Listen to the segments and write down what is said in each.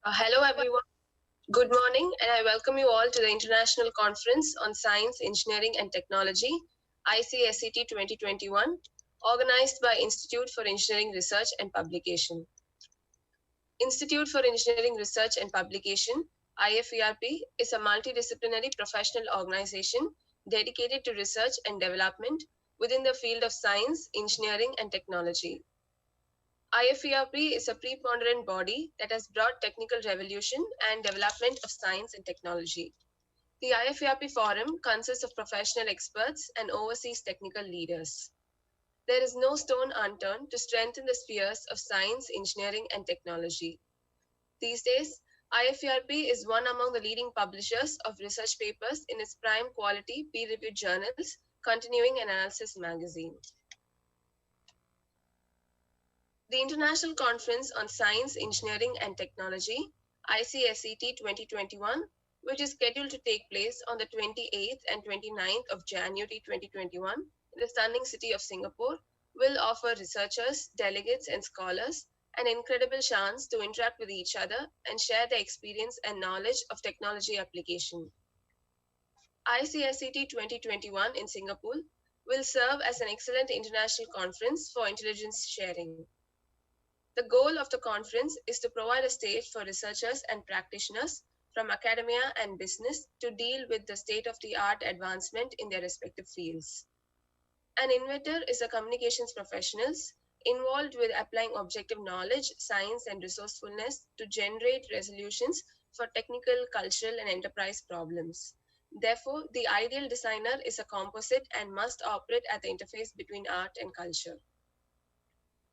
Hello, everyone. Good morning, and I welcome you all to the International Conference on Science, Engineering, and Technology, ICSET 2021, organized by Institute for Engineering Research and Publication. Institute for Engineering Research and Publication, IFERP, is a multidisciplinary professional organization dedicated to research and development within the field of science, engineering, and technology. IFERP is a preponderant body that has brought technical revolution and development of science and technology. The IFERP Forum consists of professional experts and overseas technical leaders. There is no stone unturned to strengthen the spheres of science, engineering, and technology. These days, IFERP is one among the leading publishers of research papers in its prime quality peer-reviewed journals, Continuing Analysis magazine. The International Conference on Science, Engineering and Technology, ICSET 2021, which is scheduled to take place on the 28th and 29th of January 2021 in the stunning city of Singapore, will offer researchers, delegates, and scholars an incredible chance to interact with each other and share their experience and knowledge of technology application. ICSET 2021 in Singapore will serve as an excellent international conference for intelligence sharing. The goal of the conference is to provide a stage for researchers and practitioners from academia and business to deal with the state-of-the-art advancement in their respective fields. An inventor is a communications professional involved with applying objective knowledge, science, and resourcefulness to generate resolutions for technical, cultural, and enterprise problems. Therefore, the ideal designer is a composite and must operate at the interface between art and culture.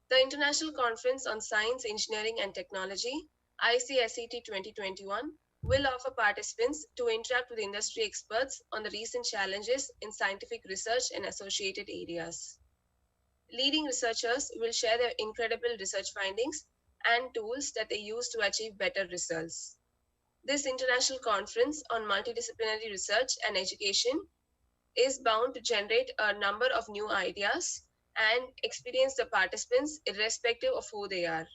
The International Conference on Science, Engineering and Technology, ICSET 2021, will offer participants to interact with industry experts on the recent challenges in scientific research and associated areas. Leading researchers will share their incredible research findings and tools that they use to achieve better results. This international conference on multidisciplinary research and education is bound to generate a number of new ideas and experience the participants irrespective of who they are.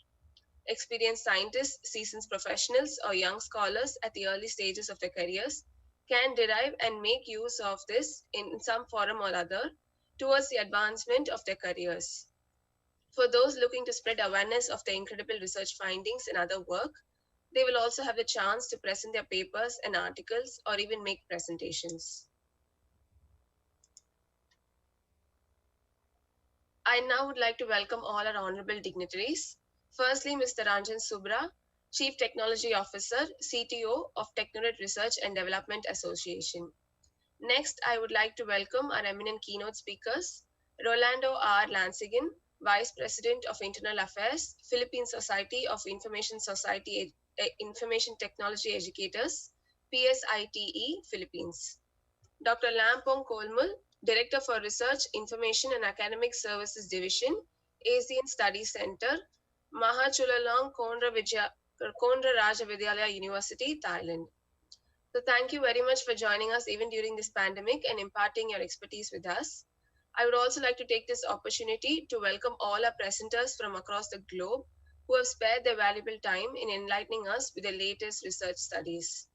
Experienced scientists, seasoned professionals, or young scholars at the early stages of their careers can derive and make use of this in some form or other towards the advancement of their careers. For those looking to spread awareness of their incredible research findings and other work, they will also have the chance to present their papers and articles or even make presentations. I now would like to welcome all our honorable dignitaries. Firstly, Mr. Ranjan Subra, Chief Technology Officer, CTO of Technored Research and Development Association. Next, I would like to welcome our eminent keynote speakers, Rolando R. Lansigan, Vice President of Internal Affairs, Philippine Society of Information Technology Educators, PSITE, Philippines. Dr. Lampong Kolmul, Director for Research, Information and Academic Services Division, Asian Studies Center, Mahachulalong Konra Raja Vidyalaya University, Thailand. So thank you very much for joining us even during this pandemic and imparting your expertise with us. I would also like to take this opportunity to welcome all our presenters from across the globe who have spared their valuable time in enlightening us with the latest research studies.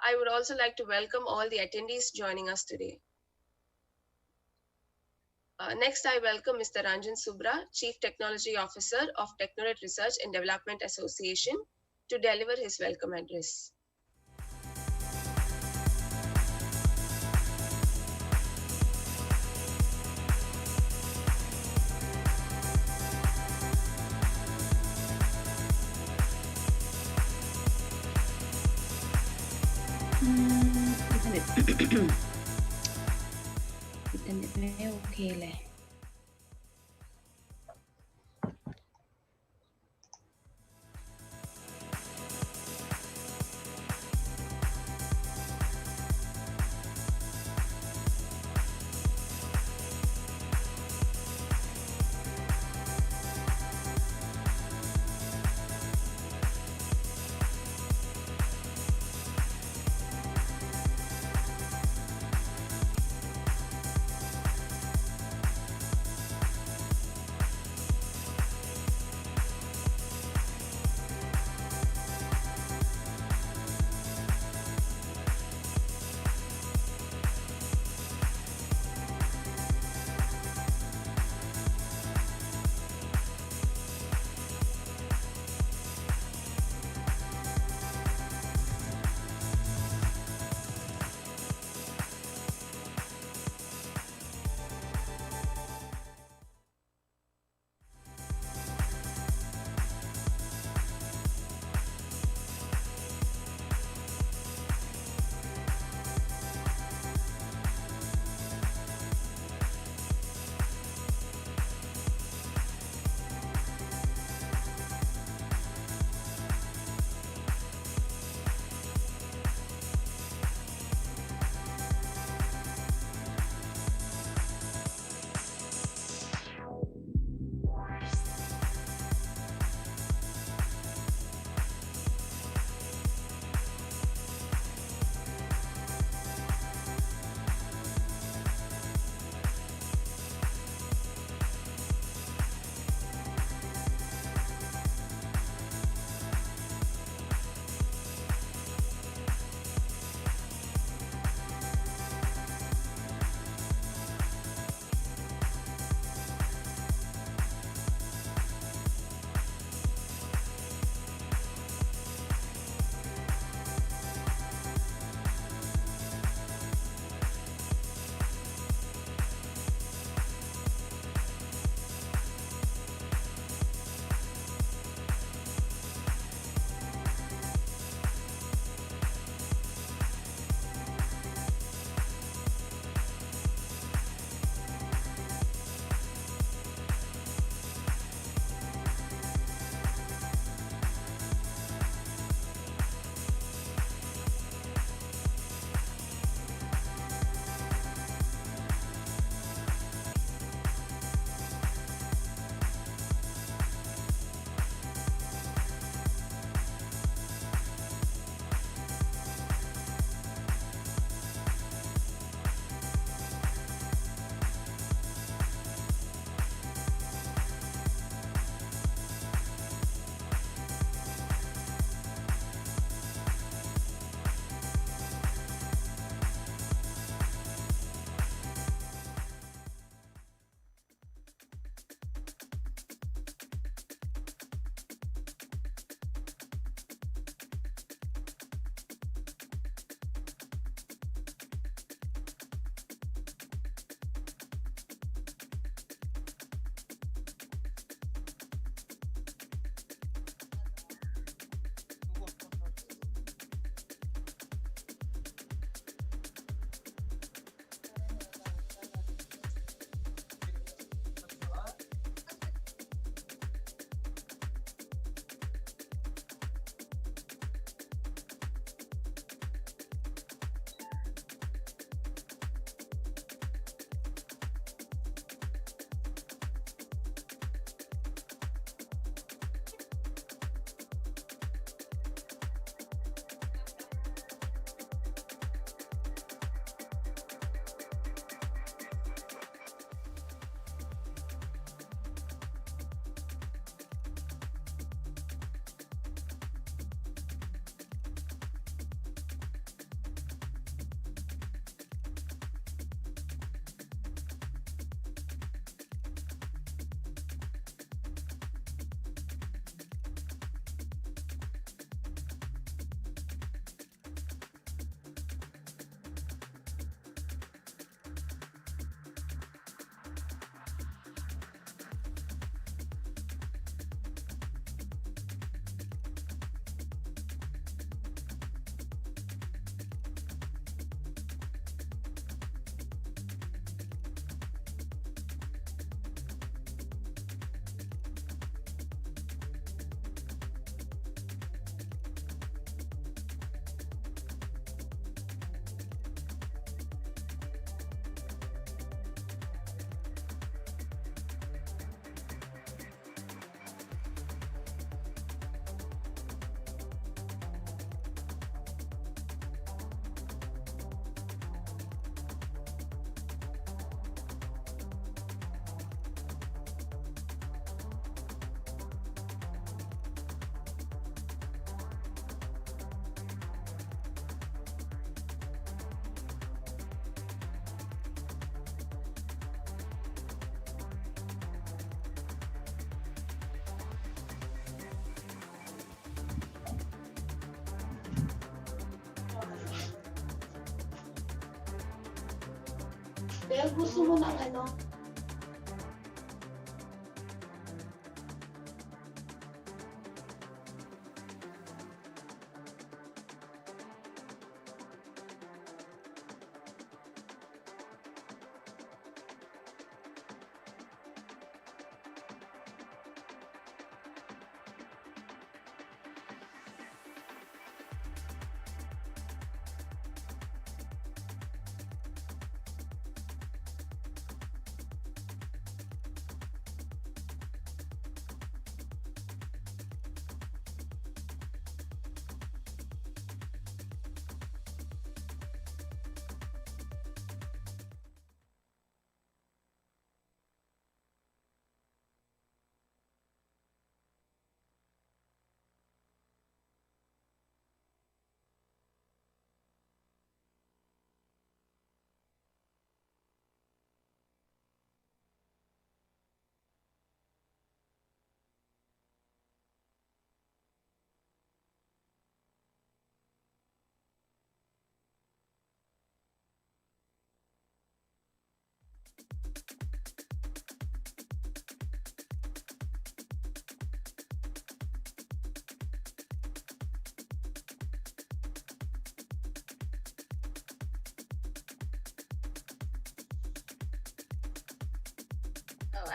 I would also like to welcome all the attendees joining us today. Next, I welcome Mr. Ranjan Subra, Chief Technology Officer of Technored Research and Development Association, to deliver his welcome address. Internet ไม่โอเคเลย Bel, gusto mo ng ano?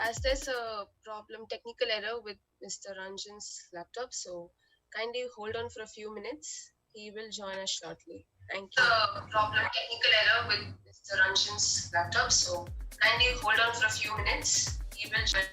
As there's a problem, technical error with Mr. Ranjan's laptop, so kindly hold on for a few minutes. He will join us shortly. Thank you. Problem, technical error with Mr. Ranjan's laptop, so kindly hold on for a few minutes. He will join.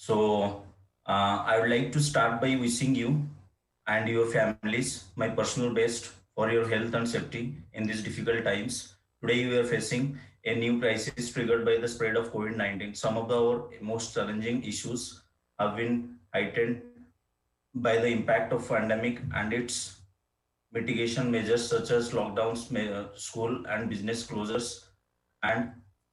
So, I would like to start by wishing you and your families my personal best for your health and safety in these difficult times. Today, we are facing a new crisis triggered by the spread of COVID-19. Some of our most challenging issues have been heightened by the impact of pandemic and its mitigation measures such as lockdowns, school and business closures, and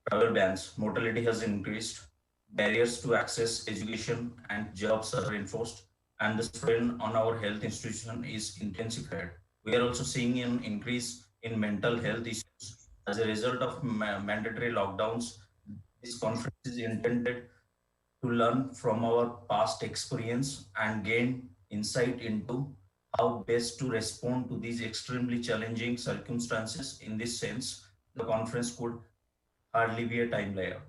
travel bans. Mortality has increased, barriers to access education and jobs are enforced, and the strain on our health institution is intensified. We are also seeing an increase in mental health issues. As a result of mandatory lockdowns, this conference is intended to learn from our past experience and gain insight into how best to respond to these extremely challenging circumstances. In this sense, the conference could hardly be a time layer.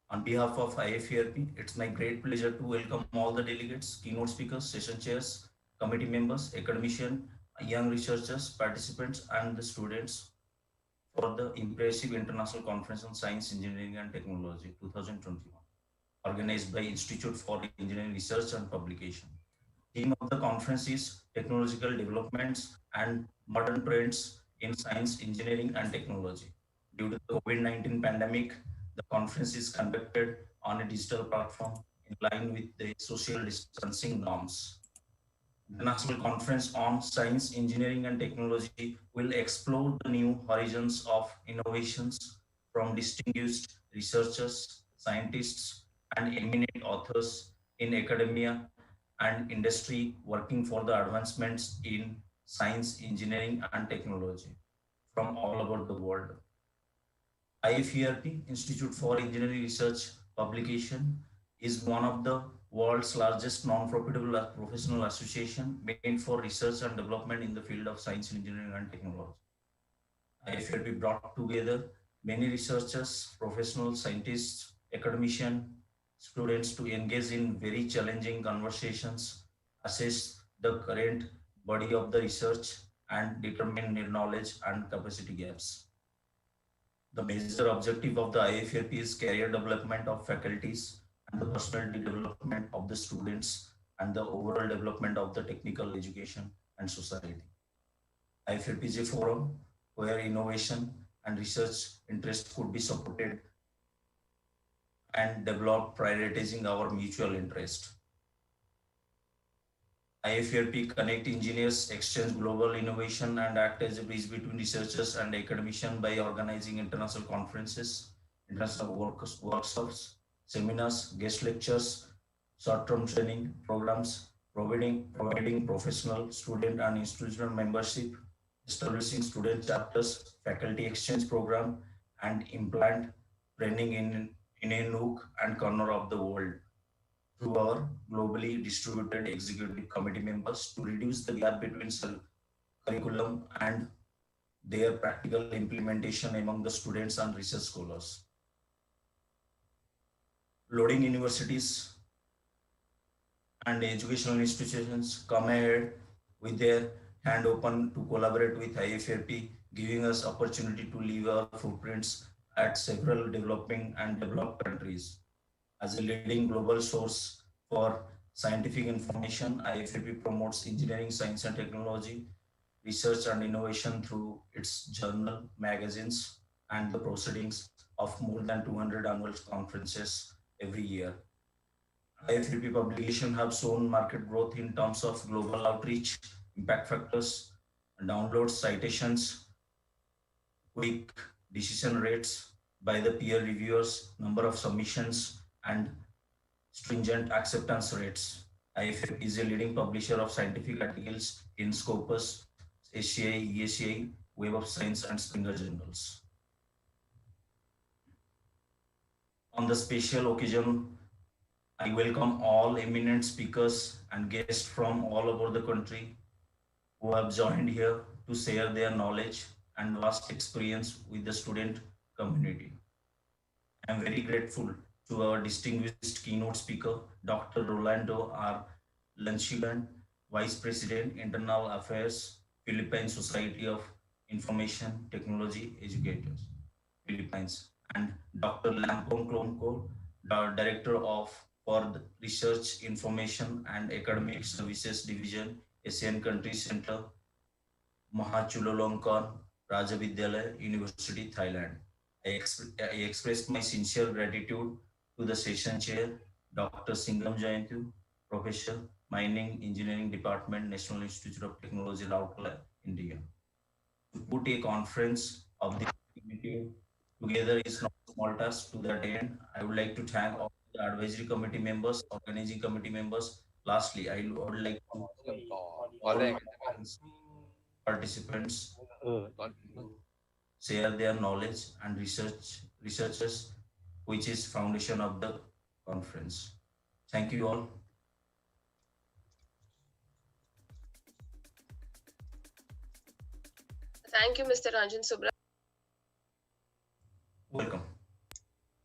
On behalf of IFERP, it's my great pleasure to welcome all the delegates, keynote speakers, session chairs, committee members, academicians, young researchers, participants, and the students for the impressive International Conference on Science, Engineering and Technology 2021, organized by Institute for Engineering Research and Publication. Theme of the conference is technological developments and modern trends in science, engineering, and technology. Due to the COVID-19 pandemic, the conference is conducted on a digital platform in line with the social distancing norms. International Conference on Science, Engineering, and Technology will explore the new horizons of innovations from distinguished researchers, scientists, and eminent authors in academia and industry working for the advancements in science, engineering, and technology from all over the world. IFERP, Institute for Engineering Research Publication, is one of the world's largest non-profitable professional association made for research and development in the field of science, engineering, and technology. IFERP brought together many researchers, professionals, scientists, academicians, students to engage in very challenging conversations, assess the current body of the research, and determine knowledge and capacity gaps. The major objective of the IFRP is career development of faculties and the personality development of the students and the overall development of the technical education and society. IFRP is a forum where innovation and research interests could be supported and developed, prioritizing our mutual interest. IFRP connect engineers, exchange global innovation, and act as a bridge between researchers and academicians by organizing international conferences, international workshops, seminars, guest lectures, short-term training programs, providing professional, student, and institutional membership, establishing student chapters, faculty exchange program, and implant training in a nook and corner of the world through our globally distributed executive committee members to reduce the gap between curriculum and their practical implementation among the students and research scholars. Loading universities and educational institutions come ahead with their hand open to collaborate with IFRP, giving us opportunity to leave our footprints at several developing and developed countries. As a leading global source for scientific information, IFAP promotes engineering, science and technology, research and innovation through its journal, magazines, and the proceedings of more than 200 annual conferences every year. IFAP publications have shown market growth in terms of global outreach, impact factors, downloads, citations, quick decision rates by the peer reviewers, number of submissions, and stringent acceptance rates. IFF is a leading publisher of scientific articles in Scopus, ACI, EACI, Web of Science, and Springer journals. On the special occasion, I welcome all eminent speakers and guests from all over the country who have joined here to share their knowledge and vast experience with the student community. I am very grateful to our distinguished keynote speaker, Dr. Rolando R. Lanchigan, Vice President, Internal Affairs, Philippine Society of Information Technology Educators, Philippines, and Dr. Lampong Klonko, the Director of for the Research, Information and Academic Services Division, Asian Country Center, Mahachulolongkorn Rajavidyalaya, University, Thailand. I express my sincere gratitude to the session chair, Dr. Singham Jayantu, Professor, Mining Engineering Department, National Institute of Technology, Rourkela, India. To put a conference of this magnitude together is not a small task. To that end, I would like to thank all the advisory committee members, organizing committee members. Lastly, I would like to thank all Boleh my nggak, Cepat? participants share their knowledge and researches, which is foundation of the conference. Thank you all. Thank you, Mr. Ranjan Subra, Welcome.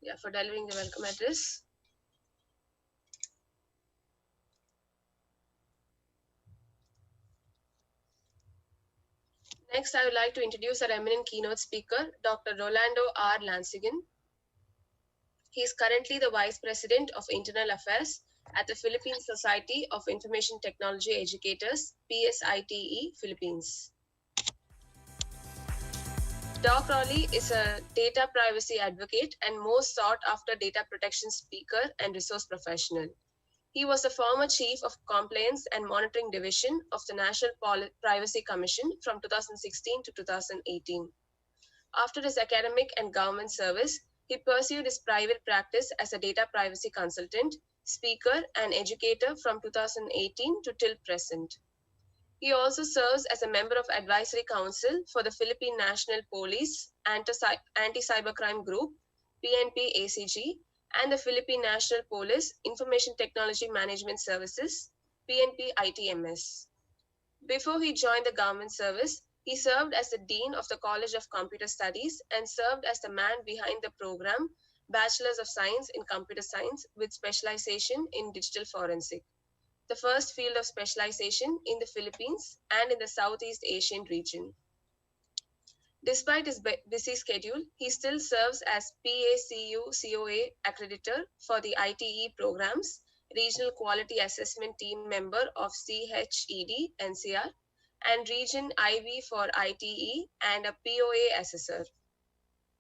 yeah, for delivering the welcome address. Next, I would like to introduce our eminent keynote speaker, Dr. Rolando R. Lansigan. He is currently the Vice President of Internal Affairs at the Philippine Society of Information Technology Educators, PSITE, Philippines. Doc Rowley is a data privacy advocate and most sought after data protection speaker and resource professional. He was the former Chief of Compliance and Monitoring Division of the National Privacy Commission from 2016 to 2018. After his academic and government service, he pursued his private practice as a data privacy consultant, speaker, and educator from 2018 to till present. He also serves as a member of Advisory Council for the Philippine National Police Anti-Cybercrime Group, PNP-ACG, and the Philippine National Police Information Technology Management Services, PNP-ITMS. Before he joined the government service, he served as the Dean of the College of Computer Studies and served as the man behind the program Bachelors of Science in Computer Science with specialization in digital forensic, the first field of specialization in the Philippines and in the Southeast Asian region. Despite his busy schedule, he still serves as PACU COA accreditor for the ITE programs, Regional Quality Assessment Team member of CHED NCR, and Region IV for ITE and a POA assessor.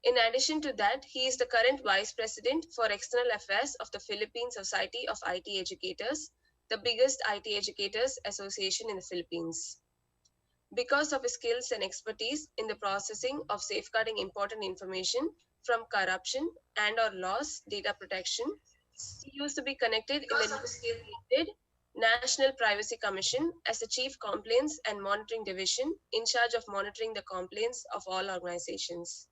In addition to that, he is the current Vice President for External Affairs of the Philippine Society of IT Educators, the biggest IT educators association in the Philippines. Because of his skills and expertise in the processing of safeguarding important information from corruption and or loss data protection, he used to be connected in the newly created National Privacy Commission as the Chief Compliance and Monitoring Division in charge of monitoring the compliance of all organizations,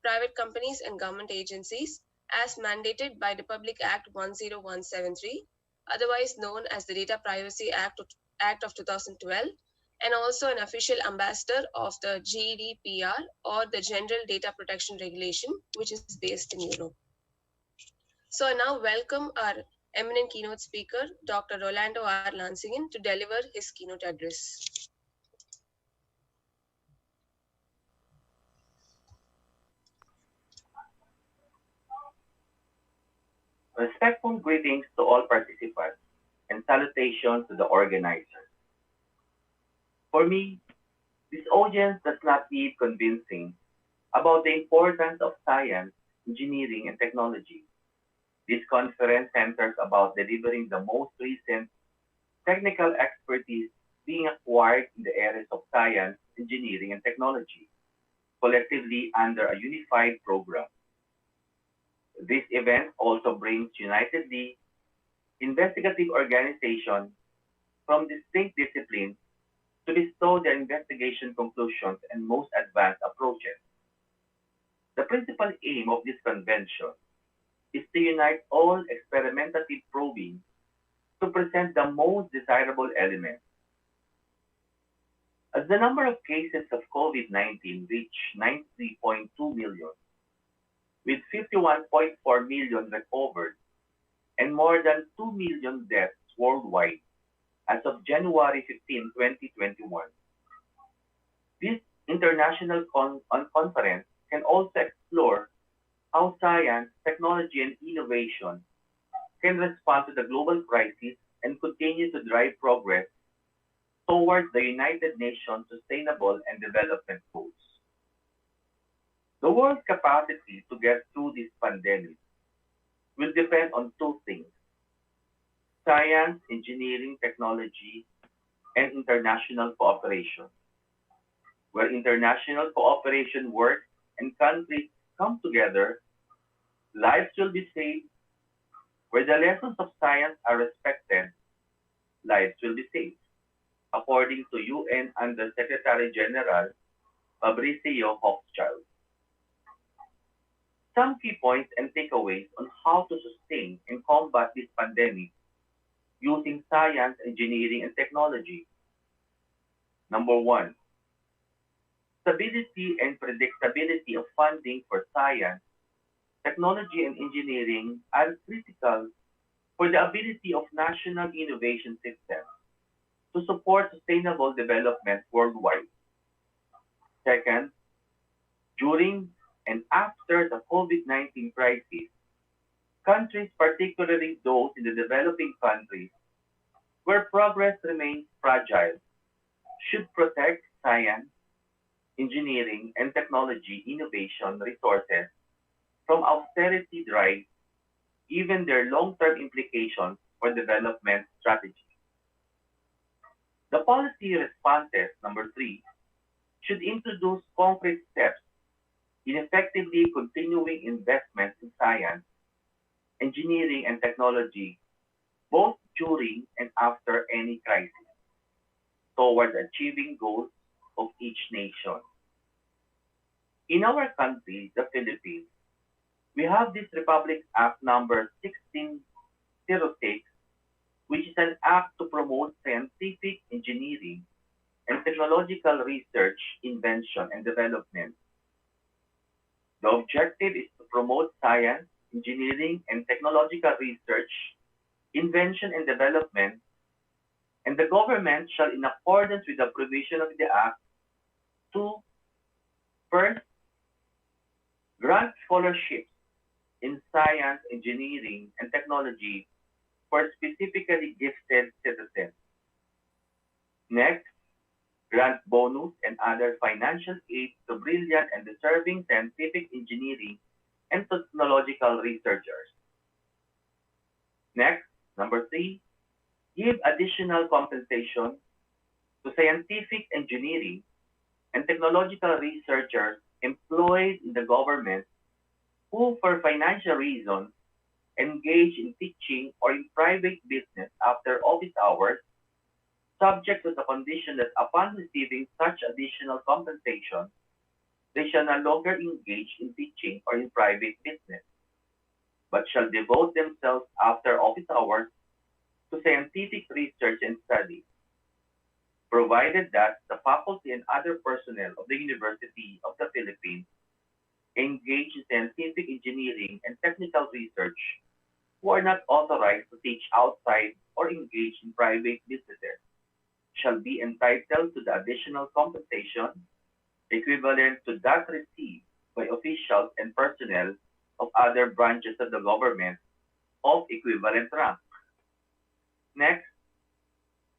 private companies and government agencies as mandated by Republic Act 10173, otherwise known as the Data Privacy Act of 2012, and also an official ambassador of the GDPR or the General Data Protection Regulation, which is based in Europe. So I now welcome our eminent keynote speaker, Dr. Rolando R. Lansigan, to deliver his keynote address. Respectful greetings to all participants and salutations to the organizers. For me, this audience does not need convincing about the importance of science, engineering, and technology. This conference centers about delivering the most recent technical expertise being acquired in the areas of science, engineering, and technology, collectively under a unified program. This event also brings unitedly investigative organizations from distinct disciplines to bestow their investigation conclusions and most advanced approaches. The principal aim of this convention is to unite all experimentative probing to present the most desirable elements. As the number of cases of COVID-19 reached 93.2 million, with 51.4 million recovered and more than 2 million deaths worldwide as of January 15, 2021. This international conference can also explore how science, technology, and innovation can respond to the global crisis and continue to drive progress towards the United Nations Sustainable and Development Goals. The world's capacity to get through this pandemic will depend on two things: science, engineering, technology, and international cooperation. Where international cooperation works and countries come together, lives will be saved. Where the lessons of science are respected, lives will be saved. According to UN Under Secretary General Fabricio Hochschild. Some key points and takeaways on how to sustain and combat this pandemic using science, engineering, and technology. Number one, stability and predictability of funding for science, technology, and engineering are critical for the ability of national innovation systems to support sustainable development worldwide. Second, during and after the COVID-19 crisis, countries, particularly those in the developing countries, where progress remains fragile, should protect science, engineering, and technology innovation resources from austerity drives, given their long-term implications for development strategy. The policy responses, number three, should introduce concrete steps in effectively continuing investments in science, engineering, and technology, both during and after any crisis, towards achieving goals of each nation. In our country, the Philippines, we have this Republic Act number 1606, which is an act to promote scientific, engineering, and technological research, invention, and development. The objective is to promote science, engineering, and technological research, invention, and development, and the government shall, in accordance with the provision of the Act, to first, grant scholarships in science, engineering, and technology for specifically gifted citizens. Next, grant bonus and other financial aid to brilliant and deserving scientific, engineering, and technological researchers. Next, number three, give additional compensation to scientific, engineering, and technological researchers employed in the government who, for financial reasons, engage in teaching or in private business after office hours, subject to the condition that upon receiving such additional compensation, they shall no longer engage in teaching or in private business, but shall devote themselves after office hours to scientific research and study, provided that the faculty and other personnel of the University of the Philippines engage in scientific, engineering, and technical research who are not authorized to teach outside or engage in private businesses shall be entitled to the additional compensation equivalent to that received by officials and personnel of other branches of the government of equivalent rank. Next,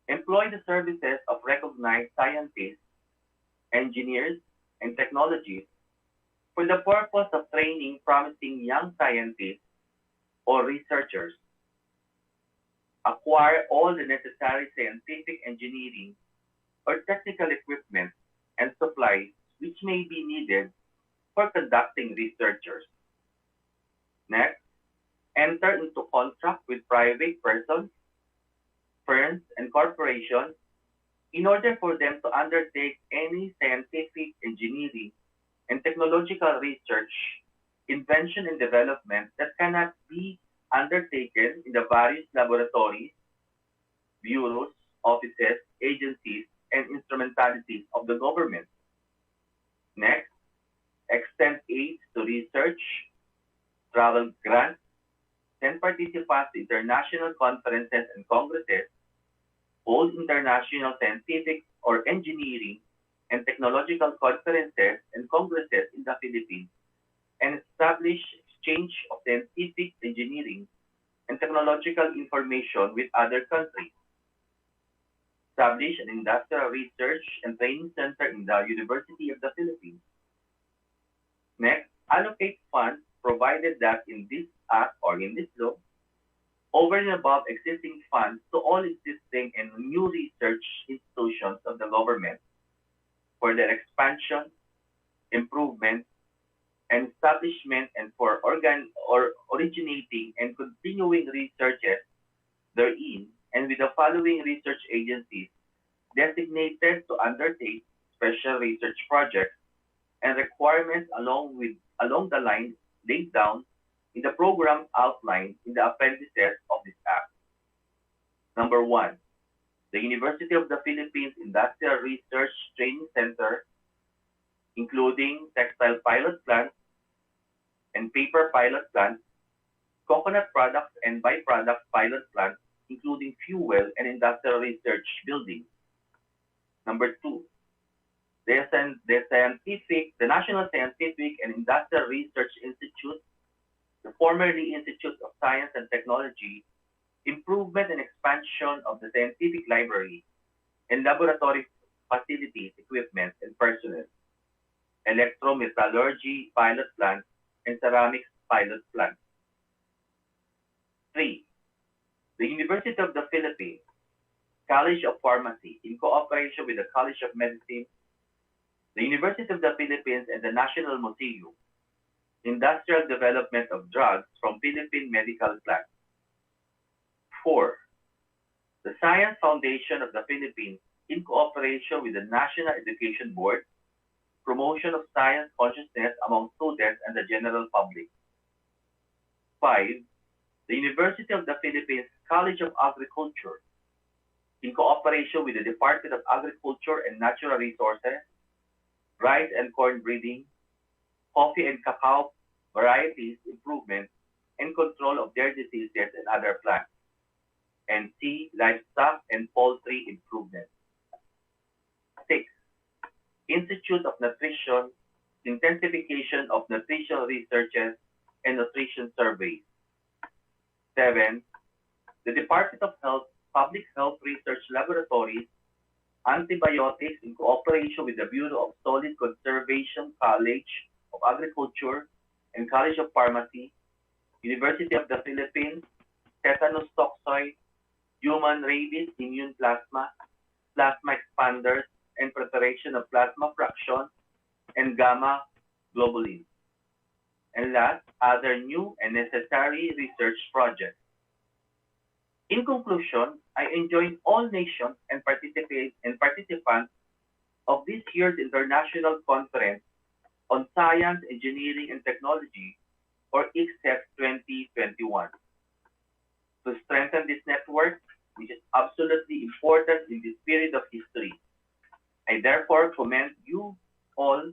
employ the services of recognized scientists, engineers, and technologists for the purpose of training promising young scientists or researchers. Acquire all the necessary scientific, engineering, or technical equipment and supplies which may be needed for conducting researchers. Next, enter into contract with private persons, firms, and corporations in order for them to undertake any scientific, engineering, and technological research, invention, and development that cannot be undertaken in the various laboratories, bureaus, offices, agencies, and instrumentalities of the government. Next, extend aid to research, travel grants, send participants to international conferences and congresses, hold international scientific or engineering and technological conferences and congresses in the Philippines, and establish exchange of scientific, engineering, and technological information with other countries. Establish an industrial research and training center in the University of the Philippines. Next, allocate funds provided that in this act or in this law over and above existing funds to all existing and new research institutions of the government for their expansion, improvement, and establishment, and for originating and continuing researches therein, and with the following research agencies designated to undertake special research projects and requirements along the line laid down in the program outlined in the appendices of this Act. Number one, the University of the Philippines Industrial Research Training Center, including textile pilot plants and paper pilot plants, coconut products and byproduct pilot plants, including fuel and industrial research buildings. Number two, the National Scientific and Industrial Research Institute, the formerly Institute of Science and Technology, improvement and expansion of the scientific library and laboratory facilities, equipment, and personnel, electrometallurgy pilot plant, and ceramics pilot plant. Three, the University of the Philippines College of Pharmacy, in cooperation with the College of Medicine, the University of the Philippines, and the National Museum, industrial development of drugs from Philippine medical plants. Four, the Science Foundation of the Philippines, in cooperation with the National Education Board, promotion of science consciousness among students and the general public. Five, the University of the Philippines College of Agriculture, in cooperation with the Department of Agriculture and Natural Resources, rice and corn breeding, coffee and cacao varieties improvement, and control of their diseases and other plants. And C, livestock and poultry improvement. 6. Institute of Nutrition, intensification of nutrition researches and nutrition surveys. 7. The Department of Health, Public Health Research Laboratories, antibiotics in cooperation with the Bureau of Solid Conservation College of Agriculture and College of Pharmacy, University of the Philippines, tetanus toxoid, human rabies immune plasma, plasma expanders, and preparation of plasma fraction and gamma globulin. And last, other new and necessary research projects. In conclusion, I enjoin all nations and participants of this year's International Conference on Science, Engineering, and Technology, or ICSET 2021, to strengthen this network, which is absolutely important in this period of history. I therefore commend you all,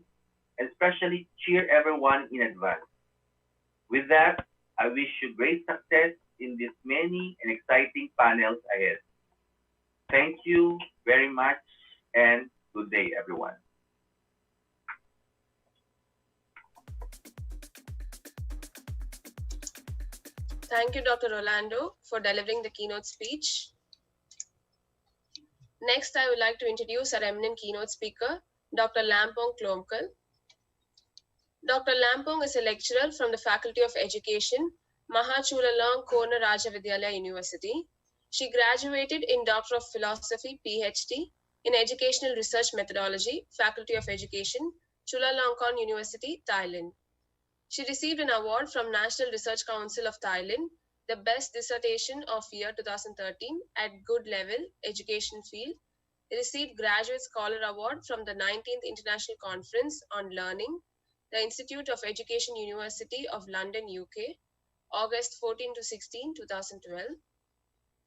and especially cheer everyone in advance. With that, I wish you great success in these many and exciting panels ahead. Thank you very much, and good day, everyone. Thank you, Dr. Rolando, for delivering the keynote speech. Next, I would like to introduce our eminent keynote speaker, Dr. Lampong Klomkal. Dr. Lampong is a lecturer from the Faculty of Education, Mahachulalong Kona Rajavidyalaya University. She graduated in Doctor of Philosophy, PhD, in Educational Research Methodology, Faculty of Education, Chulalongkorn University, Thailand. She received an award from National Research Council of Thailand, the Best Dissertation of Year 2013 at Good Level Education Field. Received Graduate Scholar Award from the 19th International Conference on Learning, the Institute of Education University of London, UK, August 14 to 16, 2012.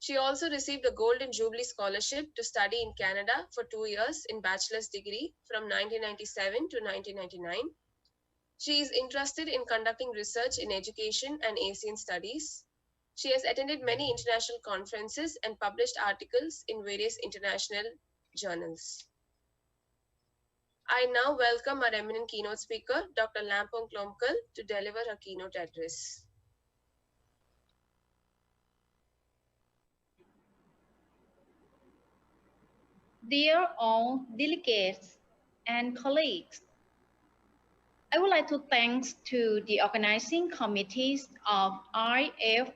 She also received a Golden Jubilee Scholarship to study in Canada for 2 years in bachelor's degree from 1997 to 1999. She is interested in conducting research in education and Asian studies. She has attended many international conferences and published articles in various international journals. I now welcome our eminent keynote speaker, Dr. Lampong Klomkal, to deliver her keynote address. Dear all delegates and colleagues, I would like to thank to the organizing committees of IFERP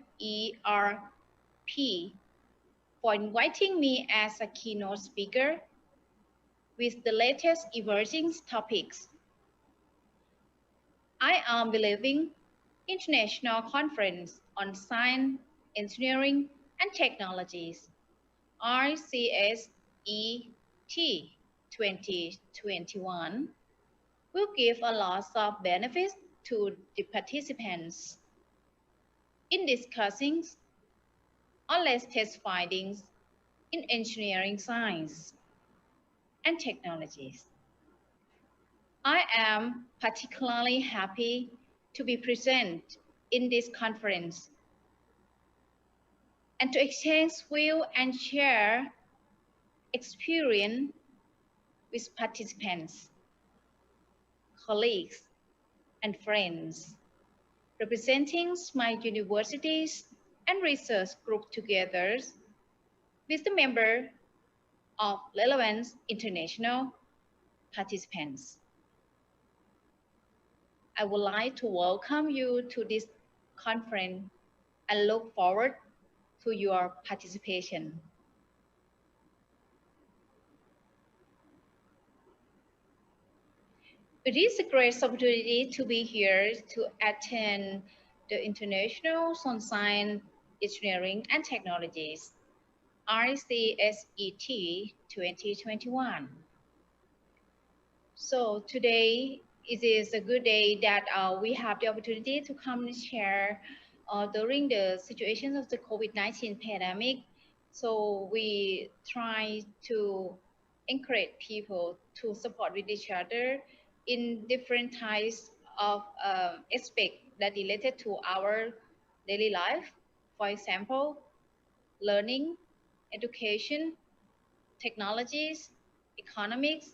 for inviting me as a keynote speaker with the latest emerging topics. I am believing International Conference on Science, Engineering and Technologies, ICSET 2021, will give a lot of benefits to the participants in discussing our latest findings in engineering science and technologies. I am particularly happy to be present in this conference and to exchange views and share experience with participants, colleagues, and friends, representing my universities and research group together with the member of relevant international participants. I would like to welcome you to this conference and look forward to your participation. It is a great opportunity to be here to attend the International Science, Engineering and Technologies ICSET 2021. So today it is a good day that we have the opportunity to come and share during the situation of the COVID-19 pandemic. So we try to encourage people to support with each other in different types of aspects that related to our daily life. For example, learning, education, technologies, economics,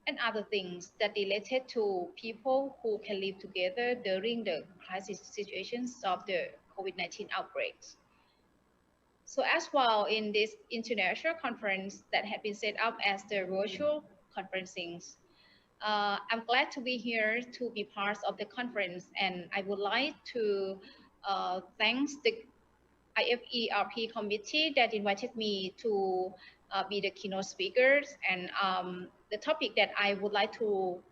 and other things that related to people who can live together during the crisis situations of the COVID-19 outbreaks. So as well in this international conference that had been set up as the virtual conferencing, I'm glad to be here to be part of the conference, and I would like to thank the IFERP committee that invited me to be the keynote speakers. And the topic that I would like to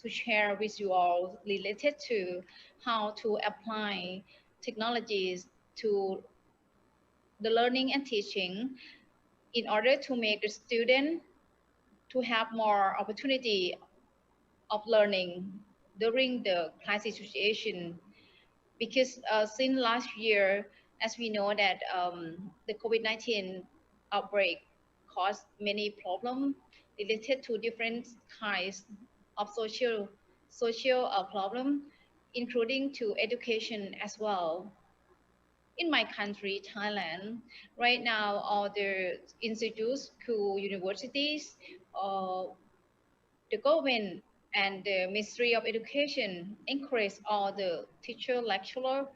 share with you all related to how to apply technologies to the learning and teaching in order to make the student to have more opportunity of learning during the crisis situation, because since last year, as we know that the COVID-19 outbreak caused many problems related to different kinds of social problem, including to education as well. In my country, Thailand, right now, all the institutes, school, universities, uh, the government and the Ministry of Education encourage all the teacher lecturer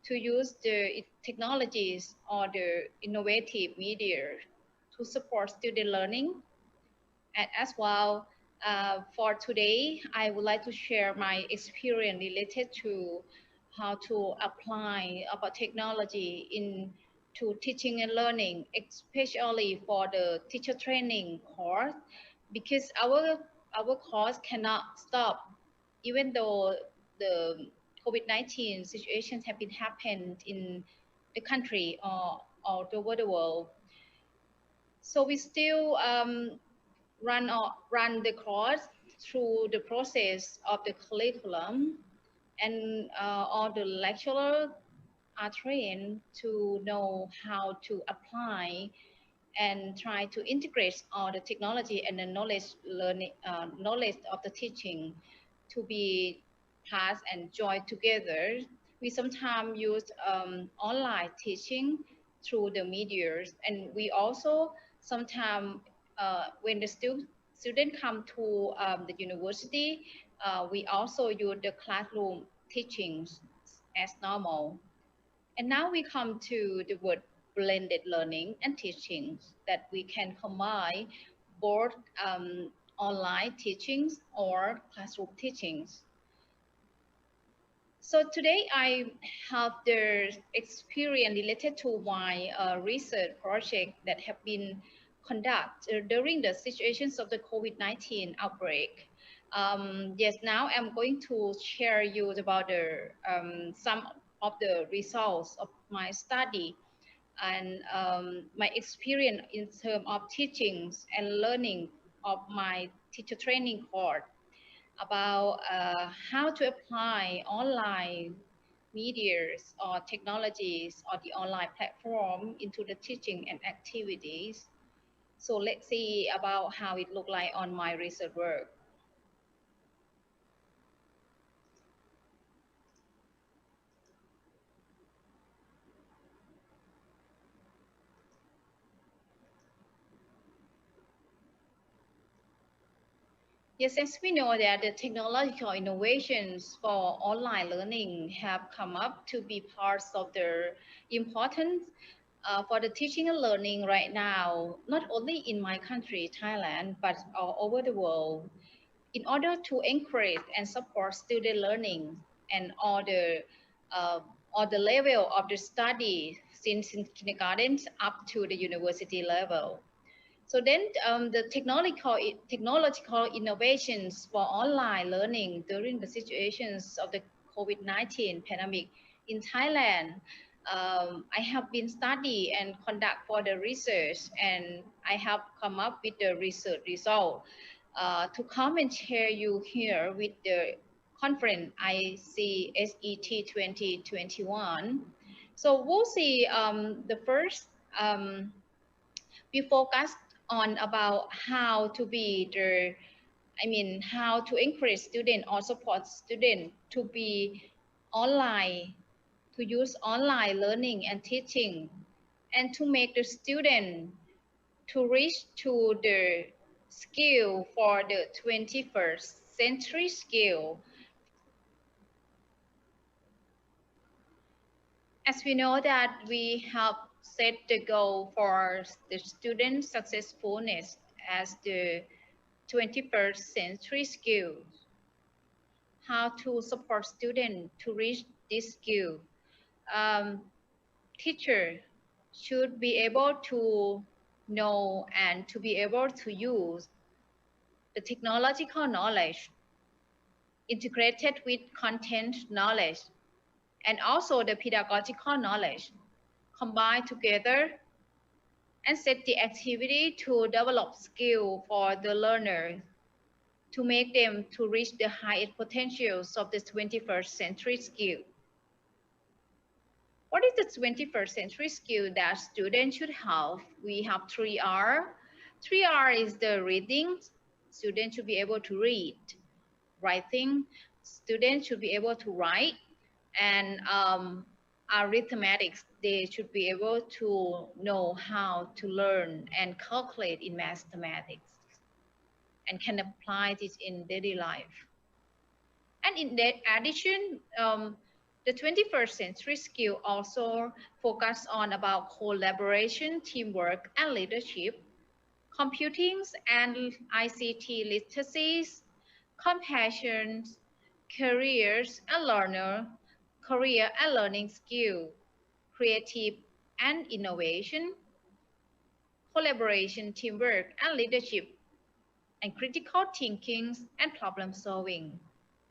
to use the technologies or the innovative media to support student learning. And as well, for today, I would like to share my experience related to how to apply about technology in to teaching and learning, especially for the teacher training course, because our course cannot stop, even though the COVID-19 situations have been happened in the country or all over the world. So we still run the course through the process of the curriculum, and all the lecturers are trained to know how to apply and try to integrate all the technology and the knowledge of the teaching to be passed and joined together. We sometimes use online teaching through the medias, and we also sometimes when the student come to the university, we also use the classroom teachings as normal. And now we come to the word blended learning and teaching, that we can combine both online teachings or classroom teachings. So today I have the experience related to my research project that have been conducted during the situations of the COVID-19 outbreak. Yes, now I'm going to share you about the some of the results of my study and my experience in terms of teachings and learning of my teacher training course. about how to apply online medias or technologies or the online platform into the teaching and activities. So let's see about how it looked like on my research work. Yes, as we know that the technological innovations for online learning have come up to be parts of the importance for the teaching and learning right now, not only in my country, Thailand, but all over the world, in order to encourage and support student learning and uh, all the level of the study since in kindergarten up to the university level. So then the technological innovations for online learning during the situations of the COVID-19 pandemic in Thailand, I have been study and conduct for the research, and I have come up with the research result to come and share you here with the conference ICSET 2021. So we'll see the first. We focused on about how to be the how to encourage student or support student to be online, to use online learning and teaching, and to make the student to reach to the skill for the 21st century skill. As we know that we have set the goal for the student successfulness as the 21st century skills, how to support students to reach this skill. Um, Teacher should be able to know and to be able to use the technological knowledge integrated with content knowledge and also the pedagogical knowledge combined together and set the activity to develop skill for the learner to make them to reach the highest potentials of the 21st century skill. What is the 21st century skill that students should have? We have 3R. 3R is the reading. Students should be able to read. Writing. Students should be able to write. And arithmetics. They should be able to know how to learn and calculate in mathematics and can apply this in daily life. And in that addition, the 21st century skill also focus on about collaboration, teamwork, and leadership, computing and ICT literacies, compassion, careers and learner, career and learning skill, creative and innovation, collaboration, teamwork, and leadership, and critical thinking and problem solving,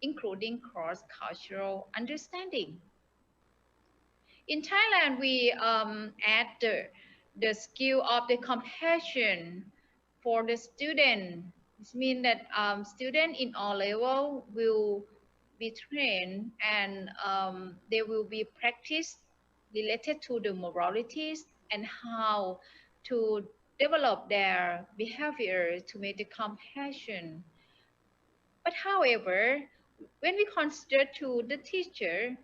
including cross-cultural understanding. In Thailand, we add the skill of the compassion for the student. This means that students in all level will be trained and they will be practiced related to the moralities and how to develop their behavior to make the compassion. But however, when we consider to the teacher,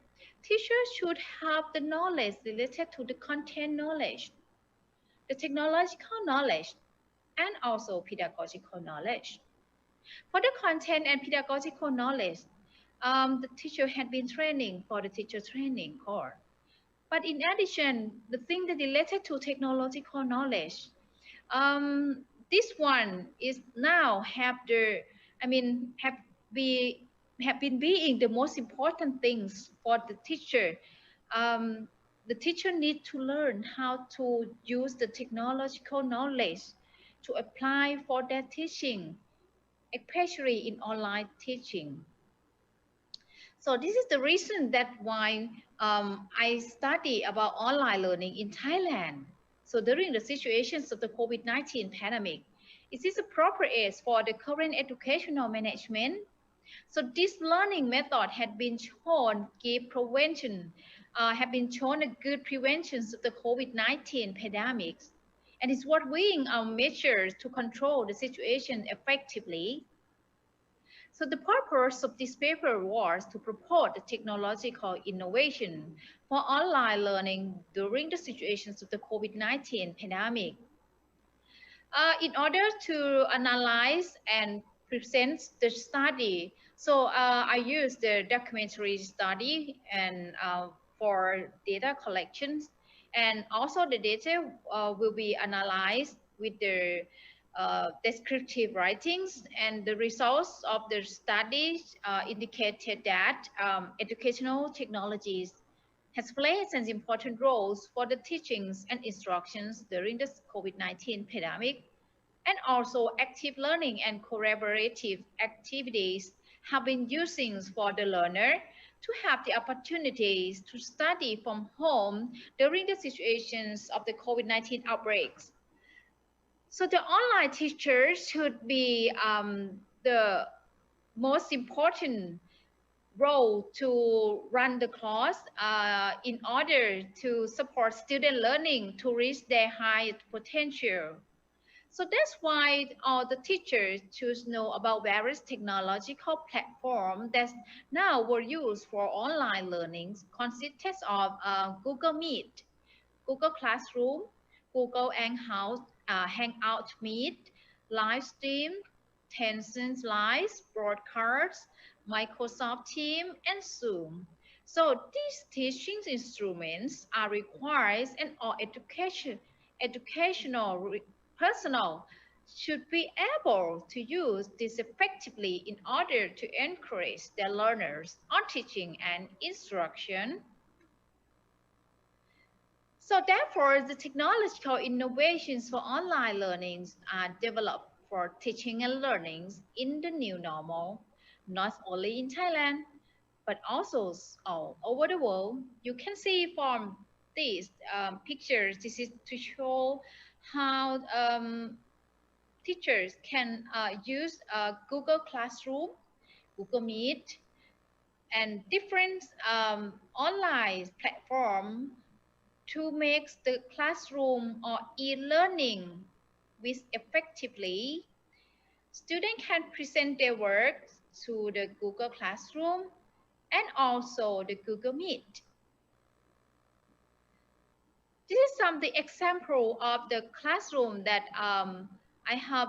teachers should have the knowledge related to the content knowledge, the technological knowledge, and also pedagogical knowledge. For the content and pedagogical knowledge, the teacher had been training for the teacher training course. But in addition, the thing that related to technological knowledge, this one is now have the, have be have been being the most important things for the teacher. Um, the teacher need to learn how to use the technological knowledge to apply for their teaching, especially in online teaching. So this is the reason that why I study about online learning in Thailand. So during the situations of the COVID-19 pandemic, it is appropriate for the current educational management So this learning method have been shown a good prevention of the COVID-19 pandemics, and is working on measures to control the situation effectively. So the purpose of this paper was to propose the technological innovation for online learning during the situations of the COVID-19 pandemic. In order to analyze and present the study, so I use the documentary study and for data collections, and also the data will be analyzed with the descriptive writings, and the results of the studies indicated that educational technologies has played an important role for the teachings and instructions during the COVID-19 pandemic, and also active learning and collaborative activities have been using for the learner to have the opportunities to study from home during the situations of the COVID-19 outbreaks. So the online teachers should be the most important role to run the course in order to support student learning to reach their highest potential. So that's why all the teachers should know about various technological platforms that now were used for online learning, consisted of Google Meet, Google Classroom, Google Hangout Meet, Livestream, Tencent Live, Broadcast, Microsoft Teams, and Zoom. So these teaching instruments are required, and all educational personnel should be able to use this effectively in order to encourage their learners on teaching and instruction. So therefore, the technological innovations for online learnings are developed for teaching and learning in the new normal, not only in Thailand, but also all over the world. You can see from these pictures, this is to show how teachers can use Google Classroom, Google Meet, and different online platform to make the classroom or e-learning with effectively. Students can present their work to the Google Classroom and also the Google Meet. This is some the example of the classroom that I have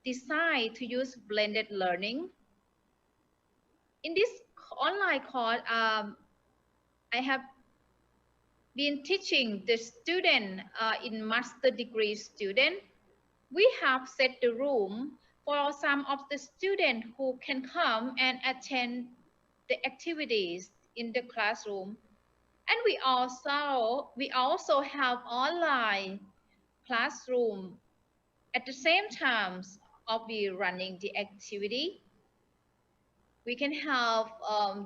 designed to use blended learning. In this online course, I have been teaching the student in master degree student. We have set the room for some of the students who can come and attend the activities in the classroom. And we also have online classroom at the same time of we running the activity. We can have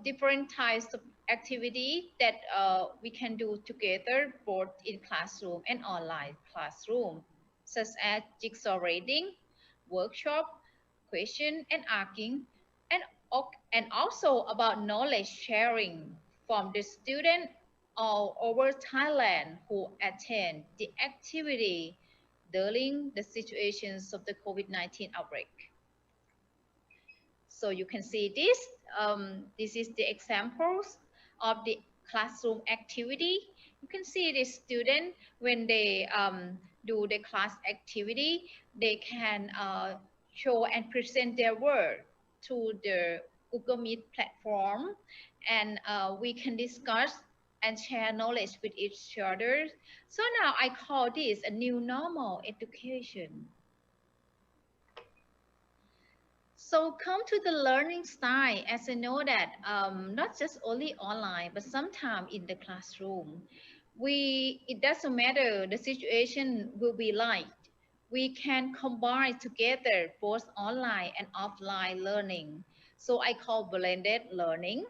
different types of activity that we can do together both in classroom and online classroom, such as jigsaw reading, workshop, question and asking, and, and also about knowledge sharing from the student all over Thailand who attend the activity during the situations of the COVID-19 outbreak. So you can see this. This is the examples of the classroom activity. You can see the student when they do the class activity, they can show and present their work to the Google Meet platform, and we can discuss and share knowledge with each other. So now I call this a new normal education. So come to the learning style, as I know that not just only online, but sometimes in the classroom. It doesn't matter the situation will be like. We can combine together both online and offline learning. So I call blended learning.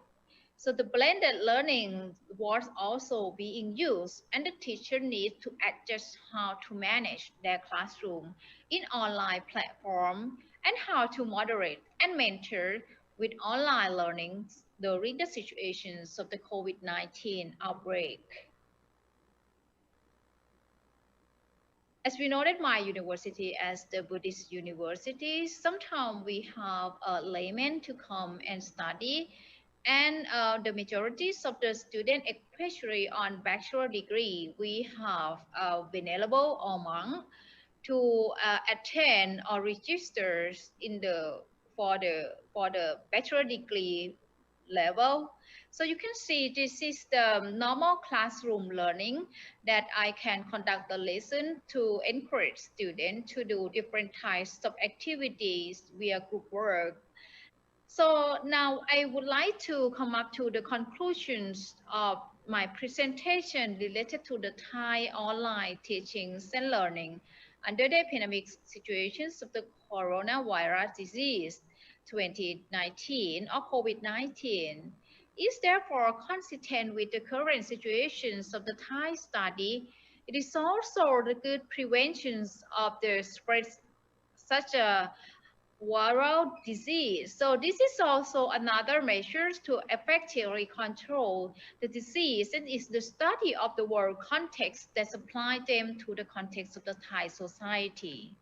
So the blended learning was also being used, and the teacher needs to adjust how to manage their classroom in online platform, and how to moderate and mentor with online learning during the situations of the COVID-19 outbreak. As we know that my university as the Buddhist university, sometimes we have a layman to come and study, and the majorities of the student, especially on bachelor degree, we have venerable or monk to attend or register in the for the bachelor degree level. So you can see this is the normal classroom learning that I can conduct the lesson to encourage students to do different types of activities via group work. So now I would like to come up to the conclusions of my presentation related to the Thai online teachings and learning under the pandemic situations of the coronavirus disease 2019 or COVID-19 is therefore consistent with the current situations of the Thai study. It is also the good preventions of the spread such a viral disease. So this is also another measure to effectively control the disease, and is the study of the world context that apply them to the context of the Thai society.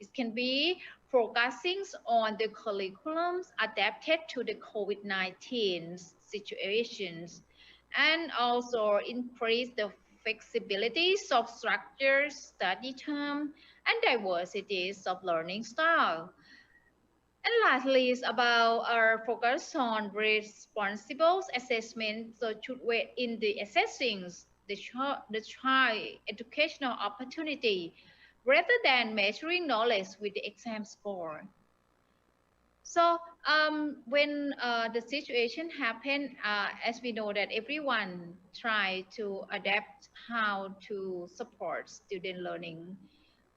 It can be focusing on the curriculums adapted to the COVID-19 situations, and also increase the flexibilities of structures, study term, and diversities of learning style. And lastly is about our focus on responsible assessment. So should we in the assessing the child educational opportunity rather than measuring knowledge with the exam score. So when the situation happened, as we know that everyone try to adapt how to support student learning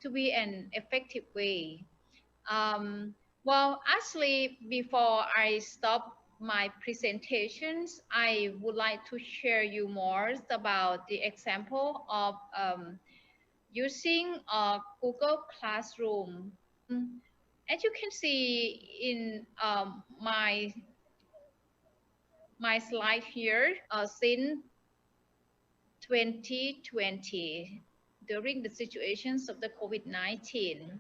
to be an effective way. um, well, actually, before I stop my presentations, I would like to share you more about the example of using Google Classroom. As you can see in my slide here, since 2020, during the situations of the COVID-19.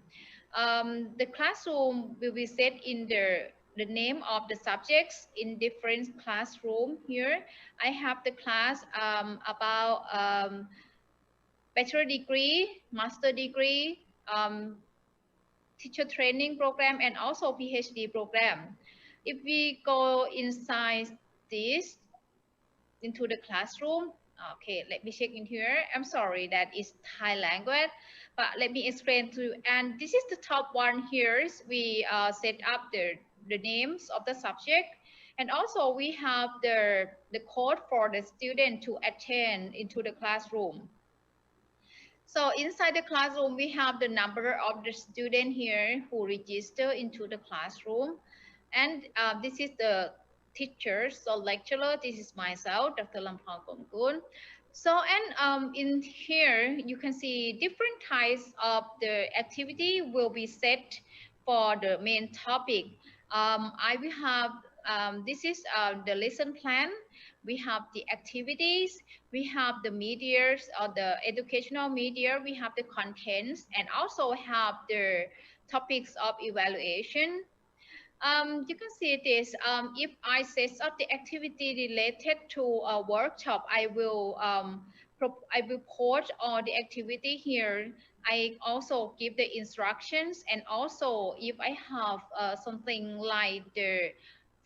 The classroom will be set in the name of the subjects in different classroom here. I have the class about bachelor degree, master degree, teacher training program, and also PhD program. If we go inside this, into the classroom. Okay, let me check in here. I'm sorry that is Thai language, but let me explain to you. And this is the top one here. We set up the names of the subject. And also we have the code for the student to attend into the classroom. So inside the classroom, we have the number of the student here who register into the classroom. And this is the teacher, so lecturer, this is myself, Dr. Lampang Komkun. So, and in here, you can see different types of the activity will be set for the main topic. I will have, this is the lesson plan. We have the activities, we have the media or the educational media, we have the contents, and also have the topics of evaluation. You can see this. If I set up the activity related to a workshop, I will post all the activity here. I also give the instructions, and also if I have something like the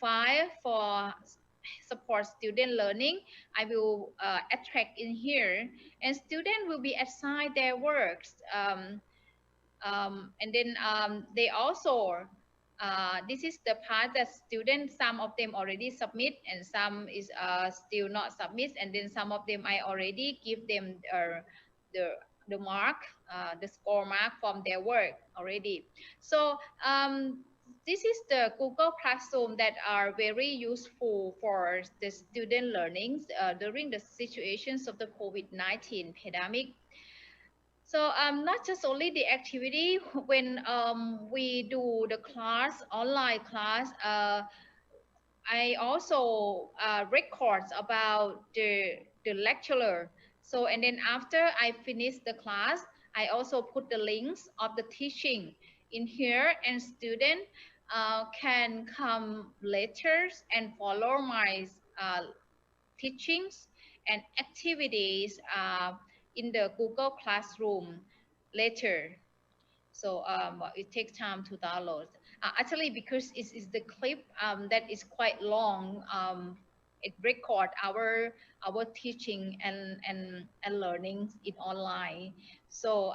file for support student learning, I will attract in here, and student will be assigned their works. And then they also this is the part that students, some of them already submit and some is still not submit, and then some of them I already give them the the mark, the score mark from their work already. So this is the Google Classroom that are very useful for the student learning during the situations of the COVID-19 pandemic. So not just only the activity when we do the class, online class, I also records about the lecturer. So and then after I finish the class, I also put the links of the teaching in here, and student can come later and follow my teachings and activities in the Google Classroom later. So it takes time to download. Actually, because it's the clip that is quite long, it record our teaching and learning in online. So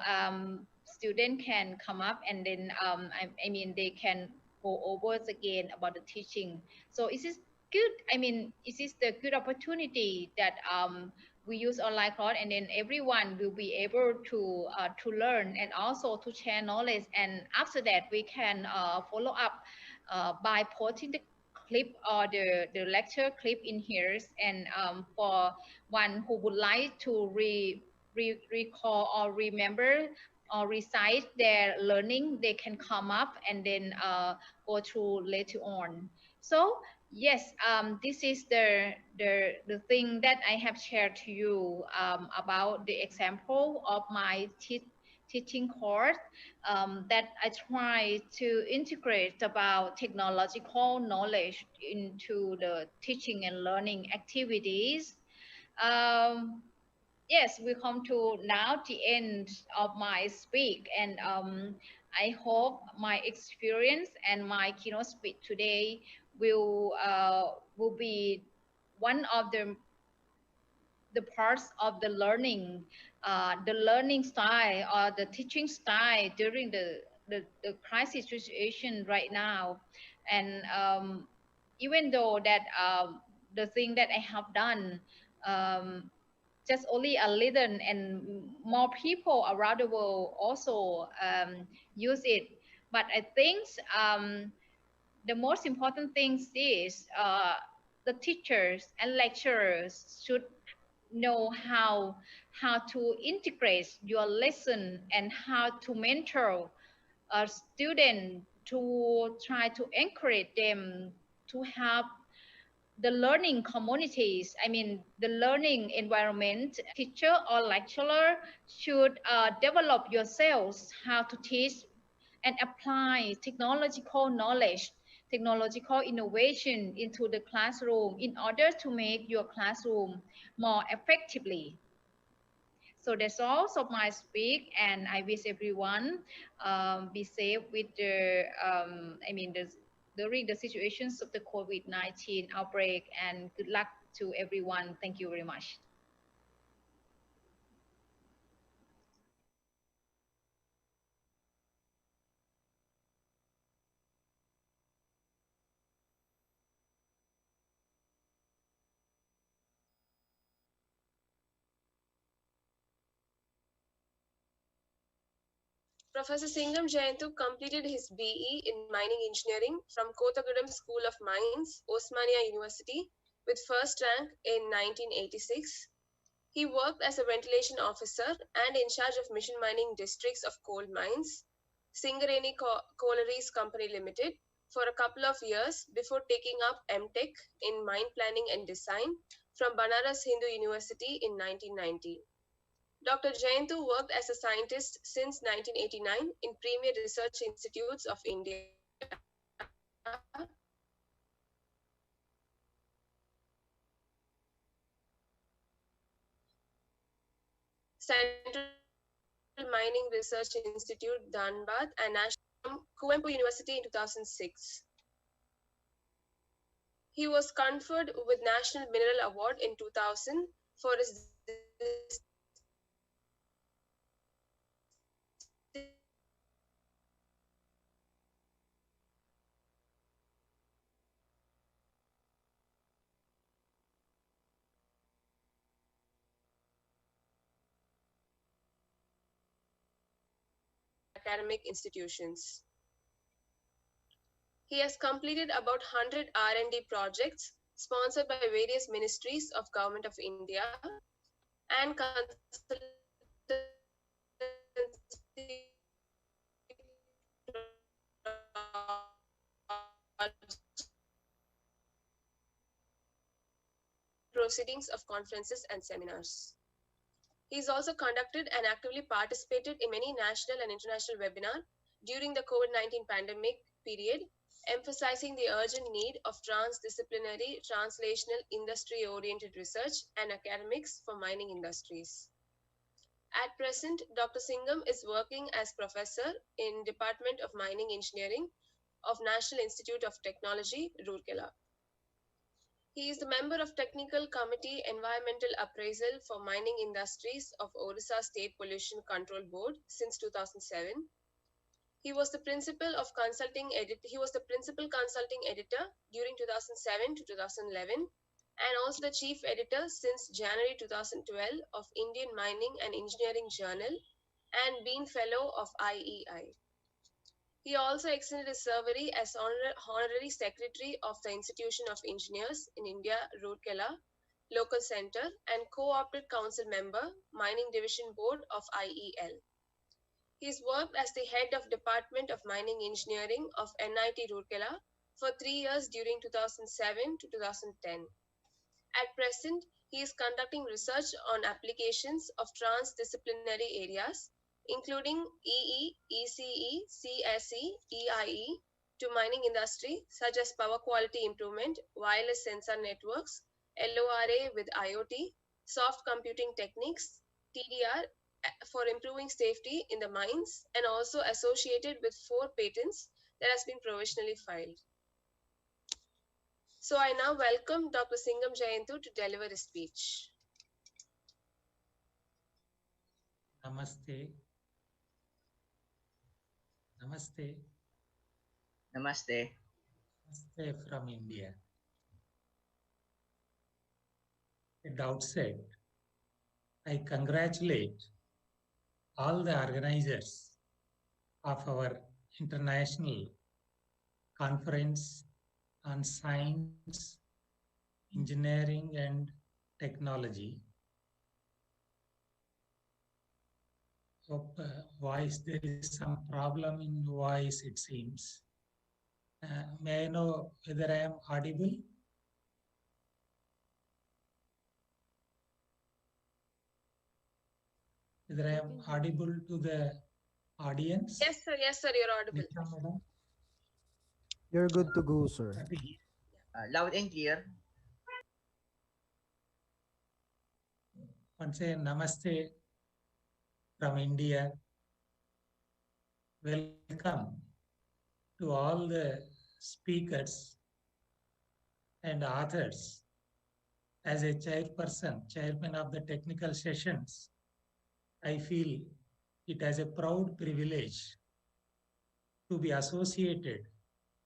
student can come up and then I mean they can go over again about the teaching. So is this good? I mean, is this the good opportunity that we use online class, and then everyone will be able to learn and also to share knowledge, and after that we can follow up by posting the clip or the lecture clip in here, and for one who would like to recall or remember or recite their learning, they can come up and then go through later on. So yes, this is the thing that I have shared to you about the example of my teaching course, that I try to integrate about technological knowledge into the teaching and learning activities. Um, yes, we come to now the end of my speak, and I hope my experience and my keynote speech today will be one of the parts of the learning style or the teaching style during the crisis situation right now. And even though that the thing that I have done, um, just only a little, and more people around the world also use it. But I think the most important thing is the teachers and lecturers should know how to integrate your lesson and how to mentor a student to try to encourage them to have the learning communities, I mean the learning environment. Teacher or lecturer should develop yourselves how to teach and apply technological knowledge, technological innovation into the classroom in order to make your classroom more effectively. So that's all of my speak, and I wish everyone be safe with during the situations of the COVID-19 outbreak, and good luck to everyone. Thank you very much. Professor Singham Jayantu completed his BE in mining engineering from Kothagudem School of Mines, Osmania University, with first rank in 1986. He worked as a ventilation officer and in charge of mission mining districts of coal mines, Singareni Collieries Company Limited, for a couple of years before taking up MTech in mine planning and design from Banaras Hindu University in 1990. Dr. Jayantu worked as a scientist since 1989 in premier research institutes of India, Central Mining Research Institute, Dhanbad, and National from Kuvempu University in 2006. He was conferred with National Mineral Award in 2000 for his distinguished academic institutions. He has completed about 100 R&D projects sponsored by various ministries of Government of India and consultancy projects proceedings of conferences and seminars. He has also conducted and actively participated in many national and international webinars during the COVID-19 pandemic period, emphasizing the urgent need of transdisciplinary, translational, industry-oriented research and academics for mining industries. At present, Dr. Singham is working as professor in Department of Mining Engineering of National Institute of Technology, Rourkela. He is the member of Technical Committee Environmental Appraisal for Mining Industries of Orissa State Pollution Control Board since 2007. He was the principal consulting editor during 2007 to 2011 and also the chief editor since January 2012 of Indian Mining and Engineering Journal and been fellow of IEI. He also extended his survey as honorary secretary of the Institution of Engineers in India, Rourkela, local center, and co-opted council member, Mining Division Board of IEL. He's worked as the head of Department of Mining Engineering of NIT Rourkela for 3 years during 2007 to 2010. At present, he is conducting research on applications of transdisciplinary areas, including EE, ECE, CSE, EIE, to mining industry, such as power quality improvement, wireless sensor networks, LORA with IoT, soft computing techniques, TDR, for improving safety in the mines, and also associated with 4 patents that has been provisionally filed. So I now welcome Dr. Singham Jayantu to deliver his speech. Namaste. Namaste. Namaste. Namaste from India. At the outset, I congratulate all the organizers of our international conference on science, engineering, and technology. Hope voice, there is some problem in voice, it seems. May I know whether I am audible? Whether I am audible to the audience? Yes, sir, you're audible. Nitya, madam? You're good to go, sir. Loud and clear. Once again, namaste from India. Welcome to all the speakers and authors. As a chairman of the technical sessions, I feel it as a proud privilege to be associated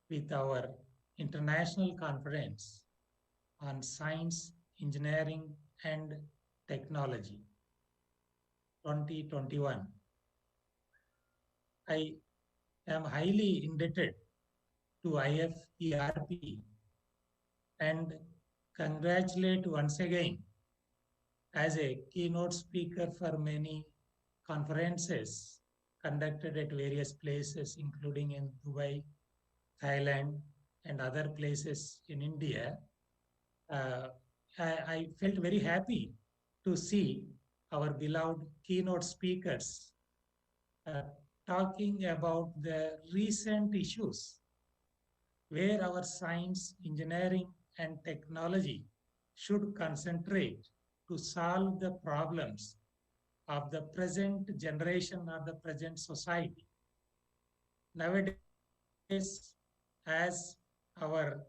with our international conference on science, engineering, and technology 2021. I am highly indebted to IFERP and congratulate once again as a keynote speaker for many conferences conducted at various places, including in Dubai, Thailand, and other places in India. I felt very happy to see our beloved keynote speakers talking about the recent issues where our science, engineering, and technology should concentrate to solve the problems of the present generation or the present society. Nowadays, as our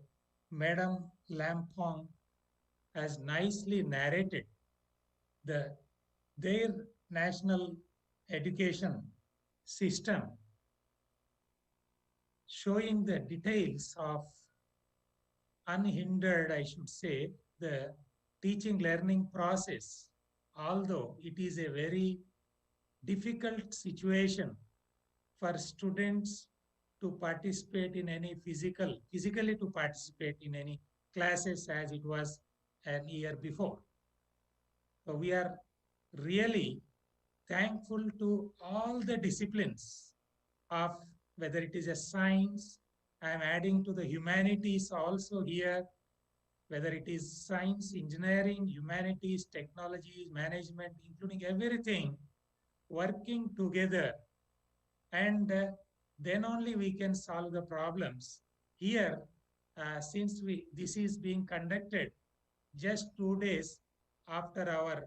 Madam Lampong has nicely narrated, their national education system showing the details of unhindered, I should say, the teaching learning process, although it is a very difficult situation for students to participate in any physically to participate in any classes as it was an year before. So we are really thankful to all the disciplines of whether it is a science, I am adding to the humanities also here, whether it is science, engineering, humanities, technologies, management, including everything, working together, and then only we can solve the problems. Here, since this is being conducted just 2 days after our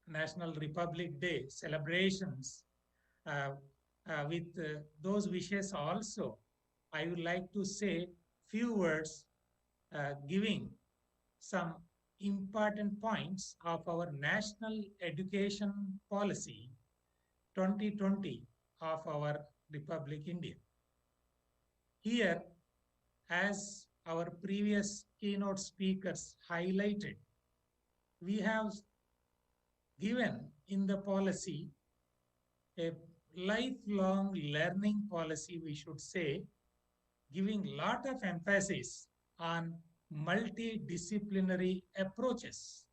National Republic Day celebrations, uh, with those wishes also, I would like to say few words giving some important points of our national education policy 2020 of our Republic India. Here, as our previous keynote speakers highlighted, we have given in the policy a lifelong learning policy, we should say, giving lot of emphasis on multidisciplinary approaches.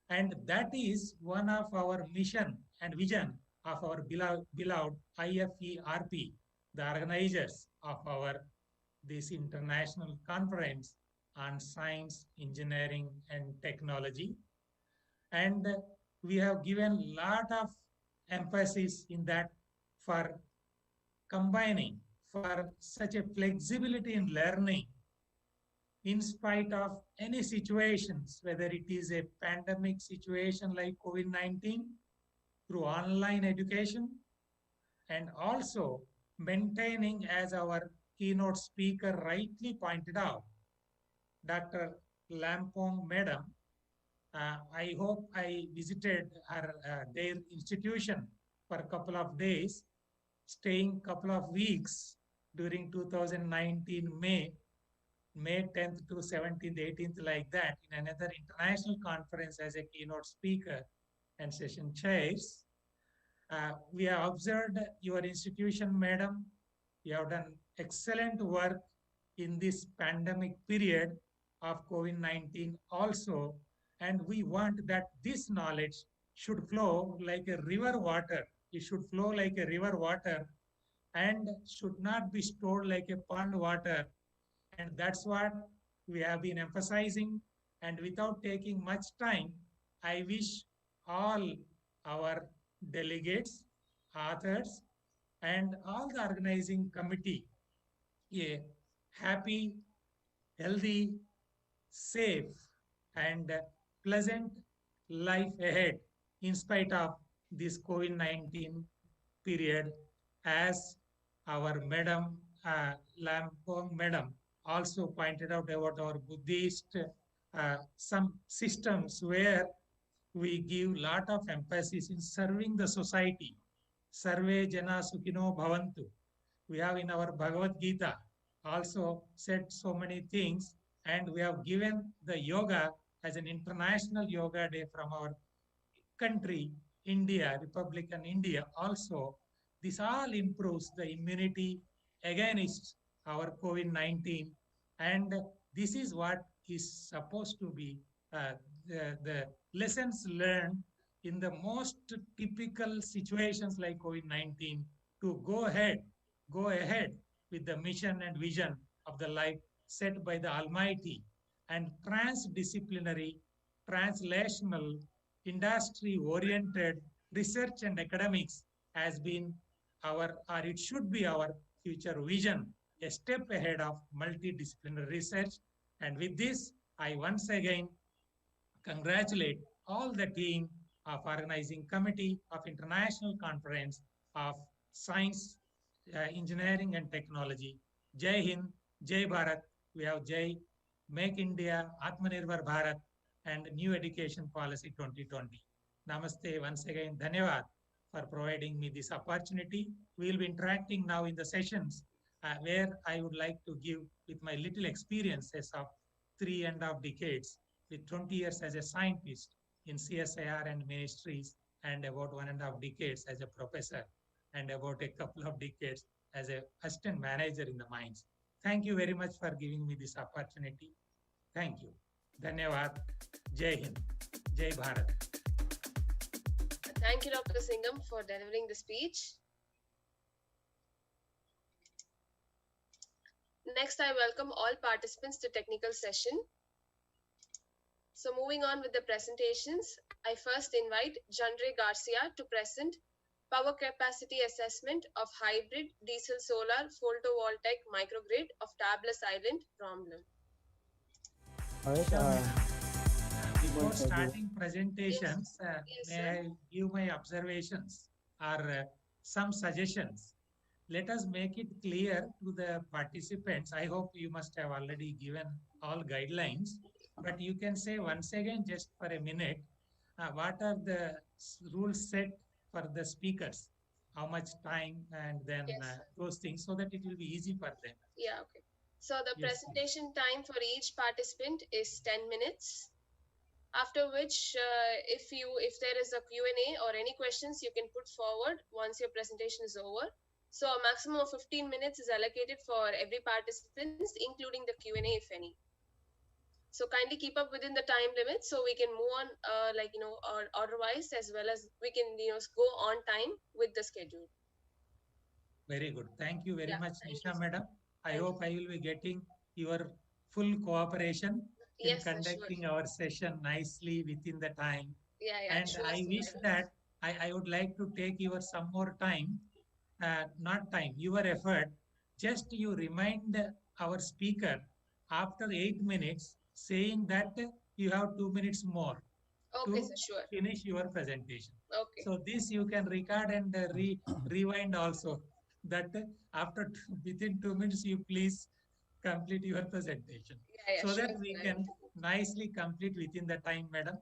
And that is one of our mission and vision of our beloved IFERP, the organizers of our this international conference on science, engineering, and technology. And we have given lot of emphasis in that for combining for such a flexibility in learning in spite of any situations, whether it is a pandemic situation like COVID-19, through online education, and also maintaining, as our keynote speaker rightly pointed out, Dr. Lampong Madam. I hope I visited their institution for a couple of days, staying couple of weeks during 2019 May 10th to 17th, 18th, like that, in another international conference as a keynote speaker and session chairs. We have observed your institution, madam. You have done excellent work in this pandemic period of COVID-19 also. And we want that this knowledge should flow like a river water. It should flow like a river water and should not be stored like a pond water. And that's what we have been emphasizing. And without taking much time, I wish all our delegates, authors, and all the organizing committee a happy, healthy, safe, and pleasant life ahead in spite of this COVID-19 period, as our Madam Lampong Madam also pointed out about our Buddhist some systems where we give lot of emphasis in serving the society. Sarve Jana Sukhino Bhavantu. We have in our Bhagavad Gita also said so many things, and we have given the yoga as an international yoga day from our country, India, Republican India also. This all improves the immunity against our COVID-19. And this is what is supposed to be the lessons learned in the most typical situations like COVID-19 to go ahead with the mission and vision of the life set by the Almighty, and transdisciplinary, translational, industry-oriented research and academics has been our, or it should be our future vision, a step ahead of multidisciplinary research. And with this, I once again congratulate all the team of organizing committee of international conference of science, engineering and technology. Jai Hind, Jai Bharat. We have Jai, Make India, Atmanirbhar Bharat, and New Education Policy 2020. Namaste once again. Dhanyavad for providing me this opportunity. We will be interacting now in the sessions where I would like to give with my little experiences of 3.5 decades with 20 years as a scientist in CSIR and ministries, and about 1.5 decades as a professor, and about a couple of decades as a assistant manager in the mines. Thank you very much for giving me this opportunity. Thank you. Dhanyavad. Jai Hind. Jai Bharat. Thank you, Dr. Singham, for delivering the speech. Next, I welcome all participants to technical session. So moving on with the presentations, I first invite Jandre Garcia to present power capacity assessment of hybrid diesel solar photovoltaic microgrid of Tablas Island, Romblon. All right. Nisha madam, Good before morning, everyone. starting Yes, presentations, yes, may sir. I give my observations or some suggestions? Let us make it clear to the participants. I hope you must have already given all guidelines, but you can say once again, just for a minute, what are the rules set for the speakers? How much time and then Yes, sir. those things so that it will be easy for them. Yeah, okay. So the Yes, please. presentation time for each participant is 10 minutes. After which, if there is a Q&A or any questions, you can put forward once your presentation is over. So a maximum of 15 minutes is allocated for every participants, including the Q&A if any. So kindly keep up within the time limit so we can move on, order wise, as well as we can go on time with the schedule. Very good. Thank you very Yeah, much, thank you, Nisha sir. madam. I Thank you. hope I will be getting your full cooperation in Yes, sir, sure. conducting our session nicely within the time. Yeah, yeah, And sure, I sir. wish that I would like to take your some more time, not time, your effort. Just you remind our speaker after 8 minutes saying that you have 2 minutes more Okay, to sir, sure. finish your presentation. Okay. So this you can record and rewind also that after within 2 minutes you please complete your presentation Yeah, yeah, so sure, that sir. we I will can do that. nicely complete within the time, madam.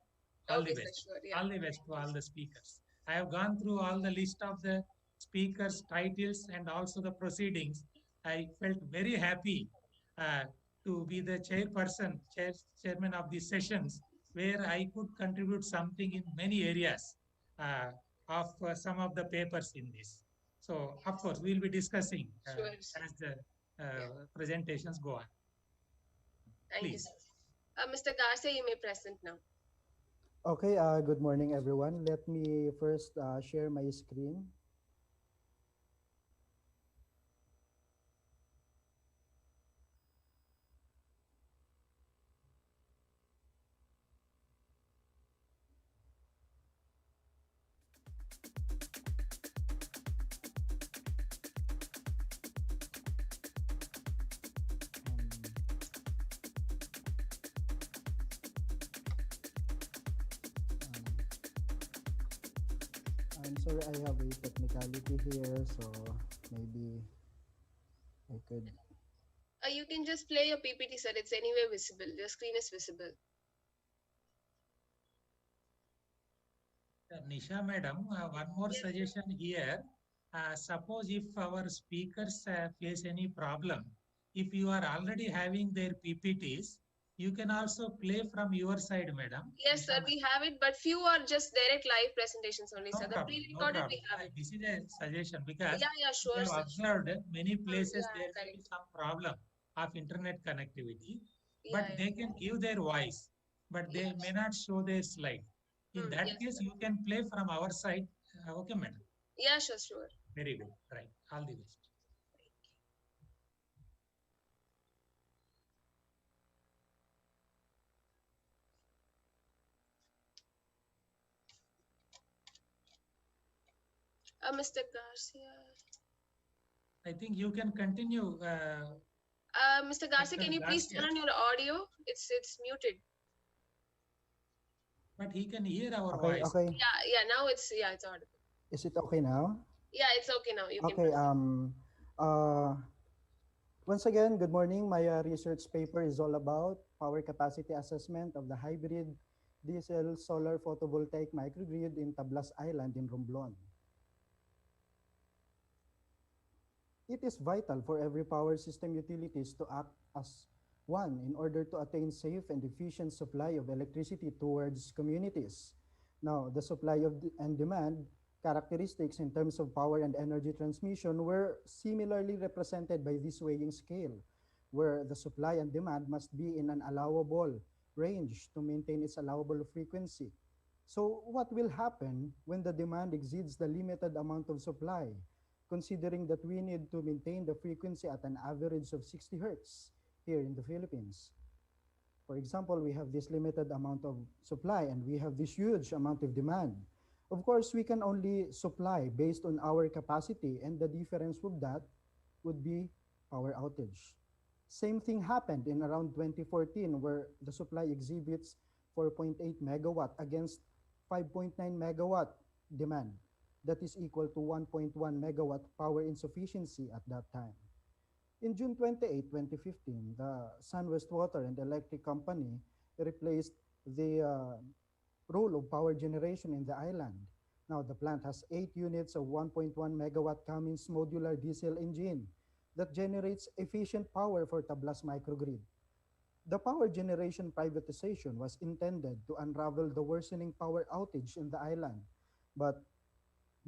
All the Okay, sir, best. sure. Yeah. All the best Thank to you, all sir. the speakers. I have gone through all the list of the speakers titles and also the proceedings. I felt very happy uh, to be the chairman of these sessions where I could contribute something in many areas uh, of some of the papers in this. So, of Yes. course, we'll be discussing Sure, sir. as the Yeah. presentations go on. Thank you, Please. sir. Mr. Garcia, you may present now. Okay. Good morning, everyone. Let me first share my screen. Um, um, I'm sorry, I have a technicality here, so maybe I could. You can just play your PPT, sir. It's anyway visible. Your screen is visible. Nisha madam, one more Yes, sir. suggestion here. Suppose if our speakers face any problem, if you are already having their PPTs, you can also play from your side, madam. Yes, Nisha sir. madam. We have it, but few are just direct live presentations only, No sir. The problem, no pre-recorded problem. we have it. This is a suggestion because Yeah, yeah, we sure, have sir. Sure. observed many places Yeah, there may be correct. some problem of internet connectivity, Yeah, but yeah. they can give their voice, but they may Yes. not show their slide. In that Yes, case, sir. you can play from our side. Okay, madam. Yeah, sure, sure. Very good. Right. All the best. Mr. Garcia. I think you can continue, Mr. Garcia, Dr. can you please turn Garcia, on your audio? It's muted. but he can hear our Okay, voice. okay. Yeah, yeah. Now it's audible. Is it okay now? Yeah, it's okay now. You can Okay. proceed. Uh, Once again, good morning. My research paper is all about power capacity assessment of the hybrid diesel solar photovoltaic microgrid in Tablas Island in Romblon. It is vital for every power system utilities to act as one in order to attain safe and efficient supply of electricity towards communities. Now, the supply and demand characteristics in terms of power and energy transmission were similarly represented by this weighing scale, where the supply and demand must be in an allowable range to maintain its allowable frequency. So what will happen when the demand exceeds the limited amount of supply, considering that we need to maintain the frequency at an average of 60 hertz here in the Philippines? For example, we have this limited amount of supply and we have this huge amount of demand. Of course, we can only supply based on our capacity, and the difference with that would be power outage. Same thing happened in around 2014 where the supply exhibits 4.8 megawatt against 5.9 megawatt demand. That is equal to 1.1 megawatt power insufficiency at that time. In June 28, 2015, the SunWest Water and Electric Company replaced the role of power generation in the island. Now, the plant has 8 units of 1.1 megawatt Cummins modular diesel engine that generates efficient power for Tablas microgrid. The power generation privatization was intended to unravel the worsening power outage in the island. But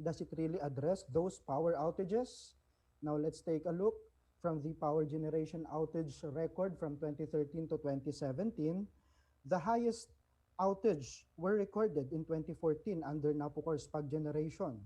does it really address those power outages? Now let's take a look from the power generation outage record from 2013 to 2017. The highest outage were recorded in 2014 under Napucor's Pag generation.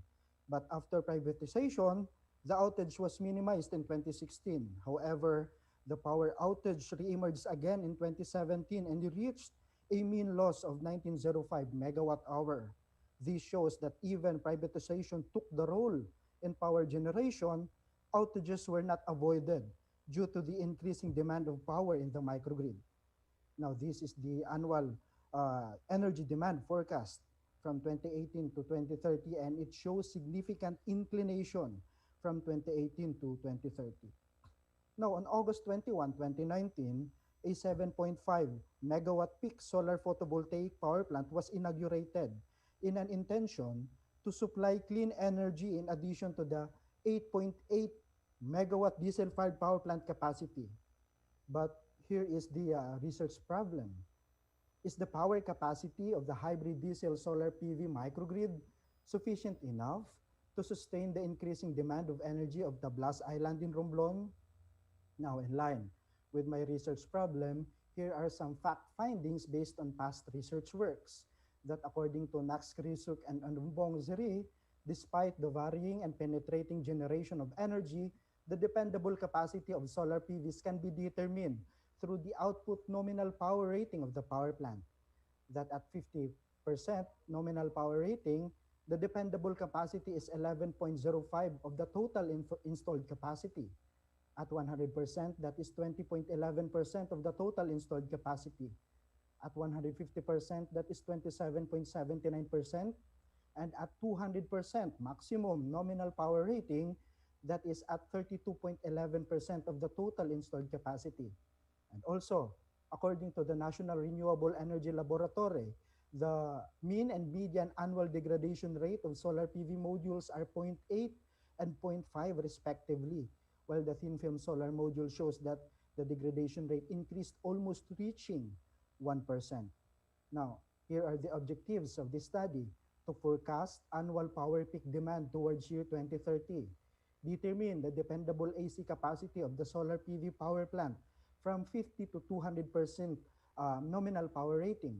But after privatization, the outage was minimized in 2016. However, the power outage reemerged again in 2017 and reached a mean loss of 1905 megawatt hour. This shows that even privatization took the role in power generation, outages were not avoided due to the increasing demand of power in the microgrid. Now, this is the annual energy demand forecast from 2018 to 2030, and it shows significant inclination from 2018 to 2030. Now, on August 21, 2019, a 7.5 megawatt peak solar photovoltaic power plant was inaugurated in an intention to supply clean energy in addition to the 8.8 megawatt diesel-fired power plant capacity. But here is the research problem. Is the power capacity of the hybrid diesel solar PV microgrid sufficient enough to sustain the increasing demand of energy of Tablas Island in Romblon? Now, in line with my research problem, here are some fact findings based on past research works that according to Nax Krisuk and Anumbong Zeri, despite the varying and penetrating generation of energy, the dependable capacity of solar PVs can be determined through the output nominal power rating of the power plant. That at 50% nominal power rating, the dependable capacity is 11.05 of the total installed capacity. At 100%, that is 20.11% of the total installed capacity. At 150%, that is 27.79%. And at 200% maximum nominal power rating, that is at 32.11% of the total installed capacity. And also, according to the National Renewable Energy Laboratory, the mean and median annual degradation rate of solar PV modules are 0.8 and zero point 0.5 respectively, while the thin film solar module shows that the degradation rate increased almost reaching 1%. Now, here are the objectives of this study: to forecast annual power peak demand towards year 2030, determine the dependable AC capacity of the solar PV power plant from 50 to 200% nominal power rating,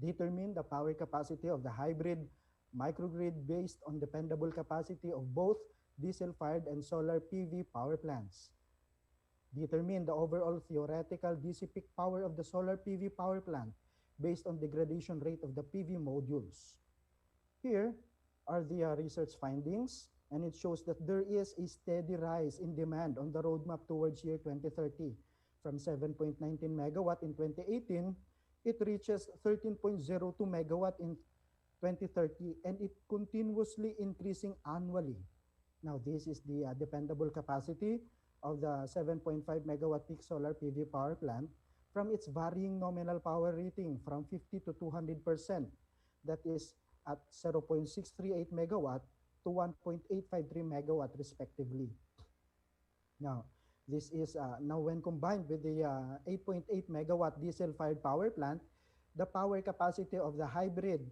determine the power capacity of the hybrid microgrid based on dependable capacity of both diesel-fired and solar PV power plants, determine the overall theoretical DC peak power of the solar PV power plant based on degradation rate of the PV modules. Here are the research findings, and it shows that there is a steady rise in demand on the roadmap towards year 2030. From 7.19 megawatt in 2018, it reaches 13.02 megawatt in 2030, and it continuously increasing annually. Now, this is the dependable capacity of the 7.5 megawatt peak solar PV power plant from its varying nominal power rating from 50 to 200%. That is at 0.638 megawatt to 1.853 megawatt respectively. Now, this is now when combined with the 8.8 megawatt diesel-fired power plant, the power capacity of the hybrid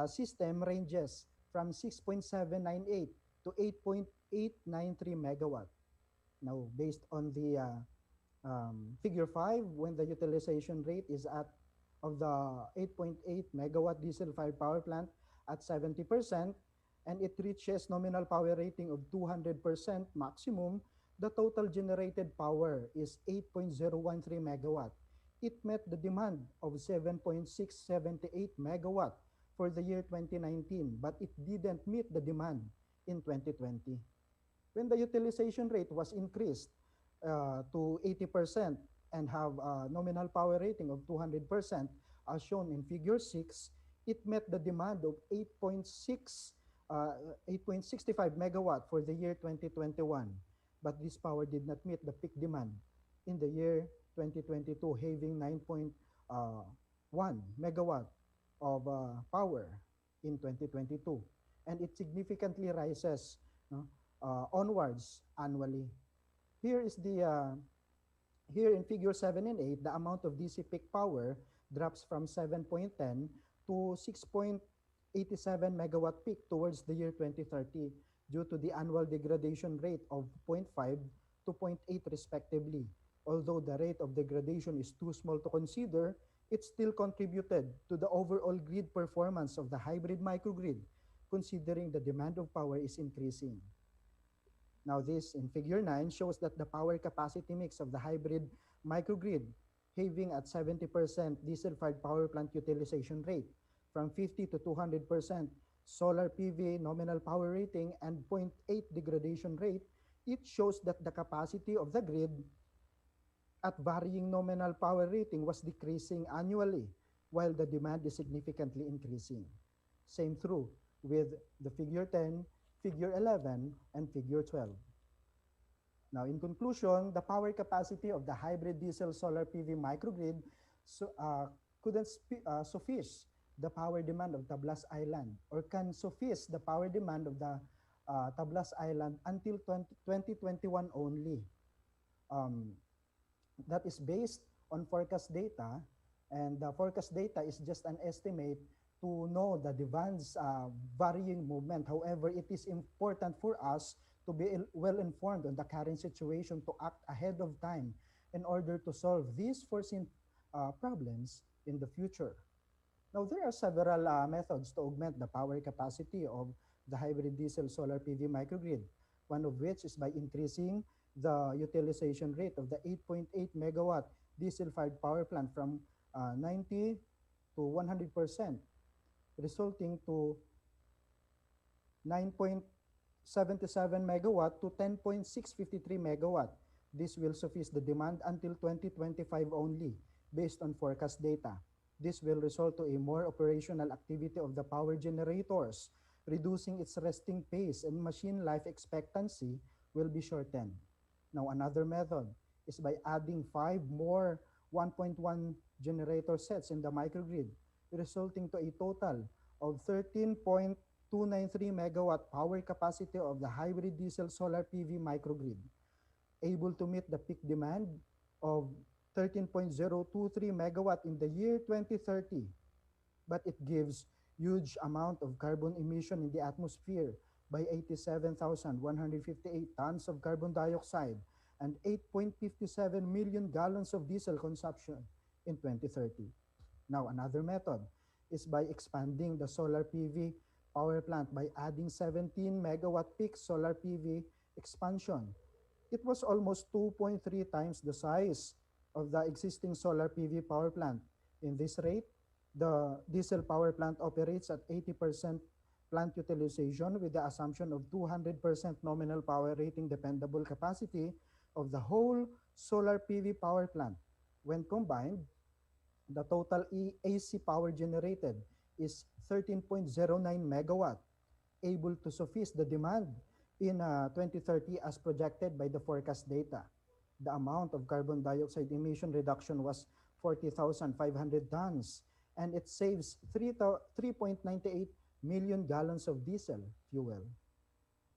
system ranges from 6.798 to 8.893 megawatt. Now, based on the figure 5, when the utilization rate is at of the 8.8 megawatt diesel-fired power plant at 70%, and it reaches nominal power rating of 200% maximum, the total generated power is 8.013 megawatt. it met the demand of 7.678 megawatt for the year 2019, but it didn't meet the demand in 2020. When the utilization rate was increased to 80% and have a nominal power rating of 200%, as shown in figure 6, it met the demand of 8.65 megawatt for the year 2021. But this power did not meet the peak demand in the year 2022, having 9.1 megawatt of power in 2022. And it significantly rises, no, onwards annually. Here is the here in figure 7 and 8, the amount of DC peak power drops from 7.10 to 6.87 megawatt peak towards the year 2030 due to the annual degradation rate of zero point 0.5 to zero point 0.8 respectively. Although the rate of degradation is too small to consider, it still contributed to the overall grid performance of the hybrid microgrid, considering the demand of power is increasing. Now this in figure 9 shows that the power capacity mix of the hybrid microgrid having at 70% diesel-fired power plant utilization rate from 50 to 200% solar PV nominal power rating and zero point 0.8 degradation rate, it shows that the capacity of the grid at varying nominal power rating was decreasing annually while the demand is significantly increasing. Same true with the figure 10, figure 11, and figure 12. Now, in conclusion, the power capacity of the hybrid diesel solar PV microgrid so, couldn't suffice the power demand of Tablas Island or can suffice the power demand of the Tablas Island until 2021 only. Um, that is based on forecast data, and the forecast data is just an estimate to know the demand's varying movement. However, it is important for us to be well informed on the current situation to act ahead of time in order to solve these foreseen problems in the future. Now, there are several methods to augment the power capacity of the hybrid diesel solar PV microgrid, one of which is by increasing the utilization rate of the 8.8 megawatt diesel-fired power plant from 90 to 100%, resulting to 9.77 megawatt to 10.653 megawatt. This will suffice the demand until 2025 only, based on forecast data. This will result to a more operational activity of the power generators, reducing its resting pace, and machine life expectancy will be shortened. Now, another method is by adding 5 more 1.1 generator sets in the microgrid, resulting to a total of 13.293 megawatt power capacity of the hybrid diesel solar PV microgrid, able to meet the peak demand of 13.023 megawatt in the year 2030. But it gives huge amount of carbon emission in the atmosphere by 87,158 tons of carbon dioxide and 8.57 million gallons of diesel consumption in 2030. Now, another method is by expanding the solar PV power plant by adding 17 megawatt peak solar PV expansion. It was almost 2.3 times the size of the existing solar PV power plant. In this rate, the diesel power plant operates at 80% plant utilization with the assumption of 200% nominal power rating dependable capacity of the whole solar PV power plant. When combined, the total AC power generated is 13.09 megawatt, able to suffice the demand in 2030 as projected by the forecast data. The amount of carbon dioxide emission reduction was 40,500 tons, and it saves 3.98 million gallons of diesel fuel.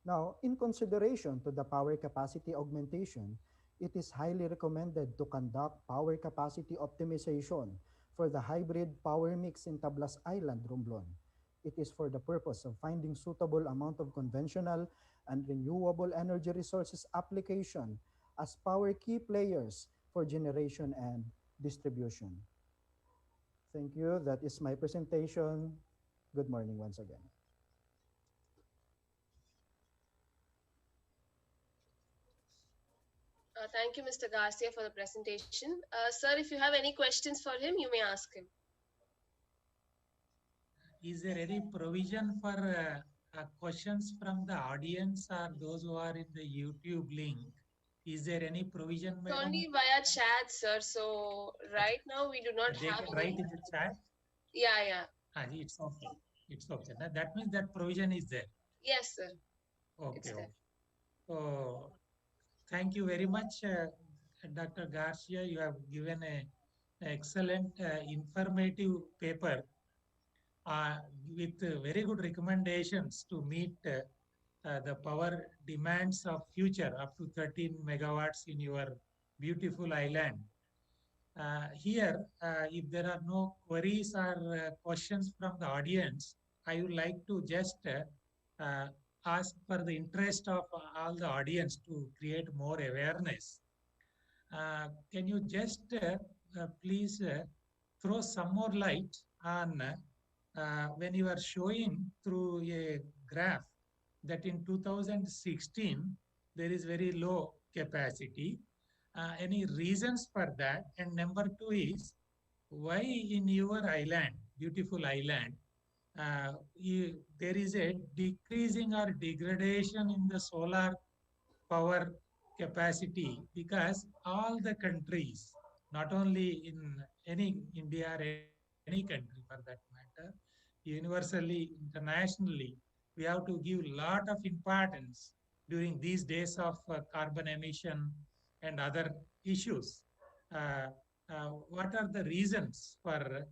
Now, in consideration to the power capacity augmentation, it is highly recommended to conduct power capacity optimization for the hybrid power mix in Tablas Island, Romblon. It is for the purpose of finding suitable amount of conventional and renewable energy resources application as power key players for generation and distribution. Thank you. That is my presentation. Good morning once again. Thank you, Mr. Garcia, for the presentation. Sir, if you have any questions for him, you may ask him. Is there any provision for questions from the audience or those who are in the YouTube link? Is there any provision, It's madam? only via chat, sir. So right now we do not They have can any. write in the chat. Yeah, yeah. It's okay. It's okay. That means that provision is there. Yes, sir. Okay, It's there. okay. So thank you very much, Dr. Garcia. You have given a excellent informative paper uh, with very good recommendations to meet the power demands of future up to 13 megawatts in your beautiful island. Here, if there are no queries or questions from the audience, I would like to just uh, ask for the interest of all the audience to create more awareness. Can you just please throw some more light on when you are showing through a graph that in 2016 there is very low capacity. Any reasons for that? And number two is why in your island, beautiful island, there is a decreasing or degradation in the solar power capacity because all the countries, not only in any India or any country for that matter, universally, internationally, we have to give lot of importance during these days of carbon emission and other issues. Uh, what are the reasons for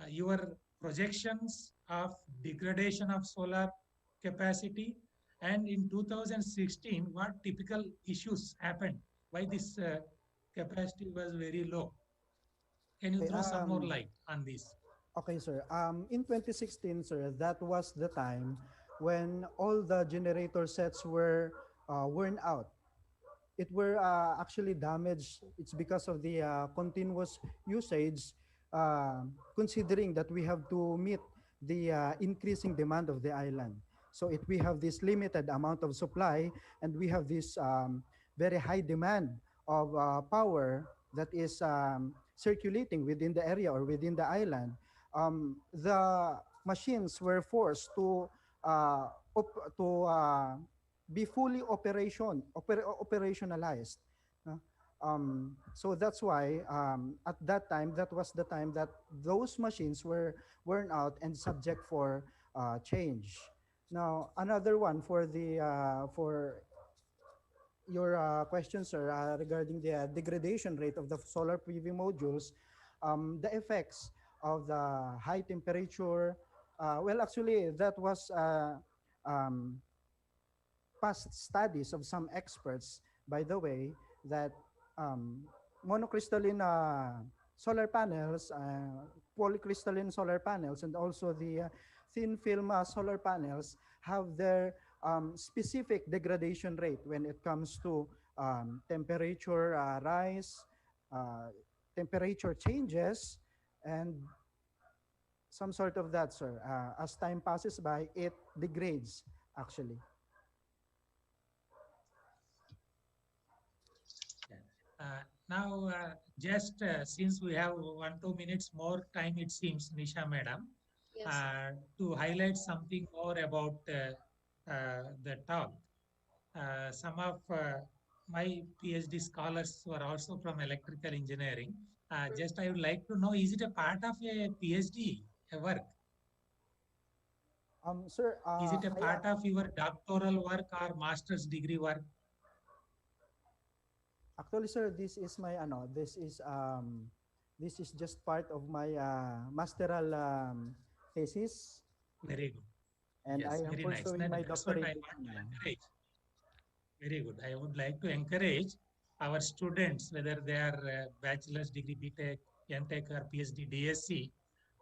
your projections of degradation of solar capacity, and in 2016, what typical issues happened? Why this capacity was very low? Can you Okay, throw some more light on this? okay, sir. In 2016, sir, that was the time when all the generator sets were worn out. It were actually damaged. It's because of the continuous usage, considering that we have to meet the increasing demand of the island. So if we have this limited amount of supply and we have this very high demand of power that is circulating within the area or within the island, the machines were forced to be fully operationalized. no? So that's why at that time, that was the time that those machines were worn out and subject for change. Now, another one for the for your question, sir, regarding the degradation rate of the solar PV modules, the effects of the high temperature. Well, actually, that was um, past studies of some experts, by the way, that um, monocrystalline solar panels, polycrystalline solar panels, and also the thin film solar panels have their specific degradation rate when it comes to temperature rise, uh, temperature changes, and some sort of that, sir. As time passes by, it degrades actually. Yeah. Now, just since we have 1 2 minutes more time, it seems, Nisha madam, Yes, sir. to highlight something more about the talk. Some of my PhD scholars were also from electrical engineering. Just I would like to know, is it a part of a PhD work? Sir, Is it a part of your doctoral work or master's degree work? actually, sir, this is just part of my masteral thesis, Very good. and I Yes, am very nice. pursuing Then my that's what I doctorate want to now. encourage. Very good. I would like to encourage our students, whether they are bachelor's degree, BTech, MTech, or PhD, DSc,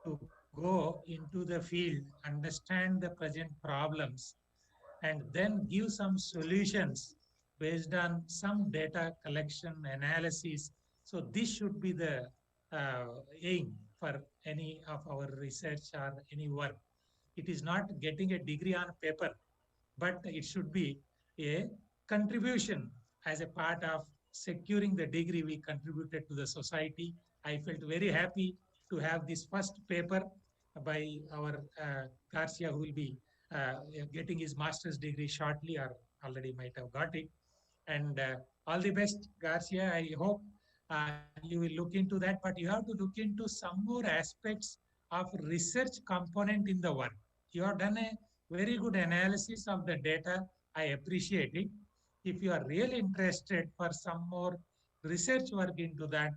to go into the field, understand the present problems, and then give some solutions based on some data collection analysis. So this should be the aim for any of our research or any work. It is not getting a degree on paper, but it should be a contribution as a part of securing the degree we contributed to the society. I felt very happy to have this first paper by our Garcia, who will be getting his master's degree shortly, or already might have got it. And all the best, Garcia. I hope you will look into that, but you have to look into some more aspects of research component in the work. You have done a very good analysis of the data. I appreciate it. If you are really interested for some more research work into that,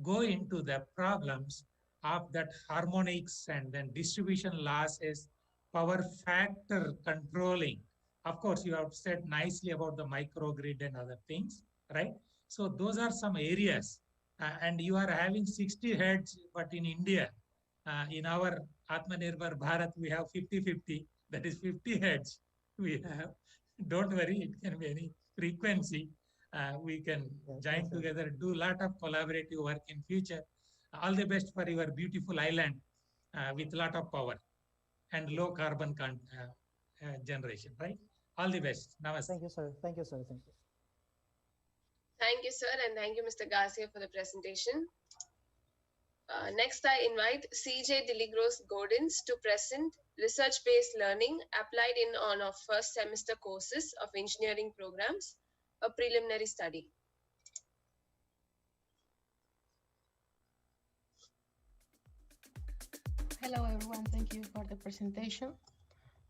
go into the problems of that harmonics and then distribution losses, power factor controlling. Of course, you have said nicely about the microgrid and other things, right? So those are some areas. And you are having 60 heads, but in India, in our Atmanirbhar Bharat, we have 50-50. That is 50 heads we have. Don't worry, it can be any frequency. We can Yes, yes, join sir. together, do a lot of collaborative work in future. All the best for your beautiful island with lot of power and Yes. low carbon generation, right? All the best. Namaste. Thank you, sir. Thank you, sir. Thank you. Thank you, sir, and thank you, Mr. Garcia, for the presentation. Next, I invite CJ Diligros Gordons to present research-based learning applied in on our first semester courses of engineering programs, a preliminary study. Hello everyone, thank you for the presentation.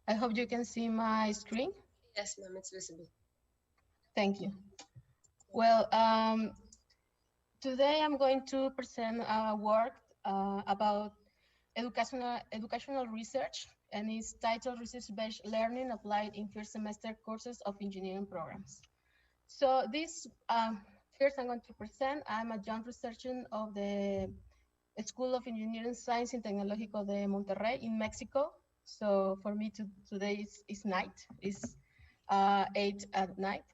I hope you can see my screen. Yes, ma'am, it's visible. Thank you. Well, today I'm going to present a work about educational research, and it's titled Research-Based Learning Applied in First Semester Courses of Engineering Programs. So this, first I'm going to present, I'm a young researcher of the School of Engineering Science and Tecnológico de Monterrey in Mexico. So for me today is night, it's 8 at night.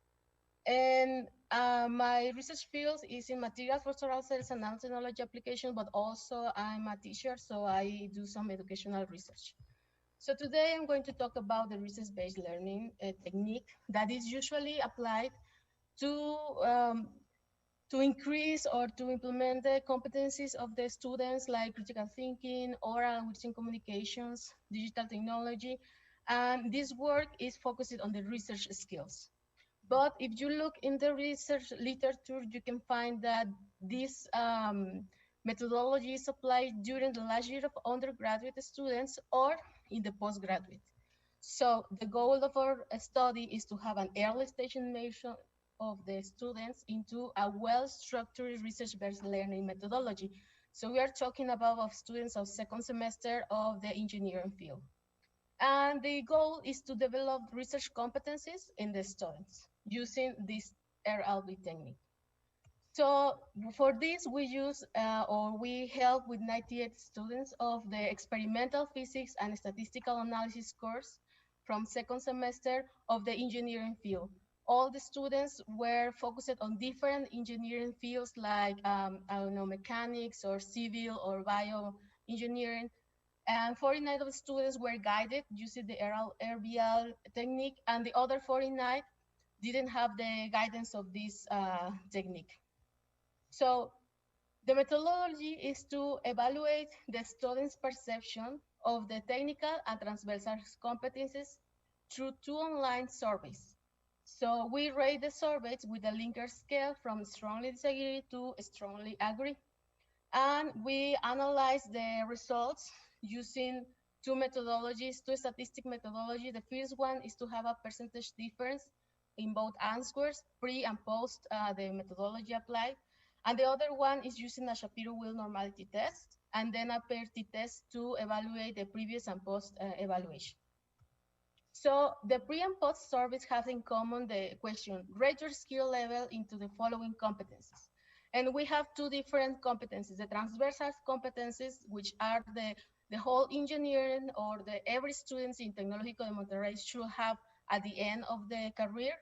And my research field is in materials for solar cells and nanotechnology application, but also I'm a teacher, so I do some educational research. So today I'm going to talk about the research-based learning technique that is usually applied to to increase or to implement the competencies of the students like critical thinking, oral and written communications, digital technology. And this work is focused on the research skills. But if you look in the research literature, you can find that this methodology is applied during the last year of undergraduate students or in the postgraduate. So the goal of our study is to have an early stage immersion of the students into a well-structured research-based learning methodology. So we are talking about of students of second semester of the engineering field. And the goal is to develop research competencies in the students using this RLB technique. So for this, we use or we help with 98 students of the experimental physics and statistical analysis course from second semester of the engineering field. All the students were focused on different engineering fields like, I don't know, mechanics or civil or bioengineering. And 49 of the students were guided using the RBL technique, and the other 49 didn't have the guidance of this technique. So the methodology is to evaluate the student's perception of the technical and transversal competencies through two online surveys. So we rate the surveys with a Likert scale from strongly disagree to strongly agree. And we analyze the results using two methodologies, two statistic methodology. The first one is to have a percentage difference in both answers, pre and post the methodology applied. And the other one is using a Shapiro-Wilk normality test, and then a pair t-test to evaluate the previous and post evaluation. So the pre and post surveys have in common the question, rate your skill level into the following competencies. And we have two different competencies, the transversal competencies, which are the whole engineering or every student in Tecnológico de Monterrey should have at the end of the career,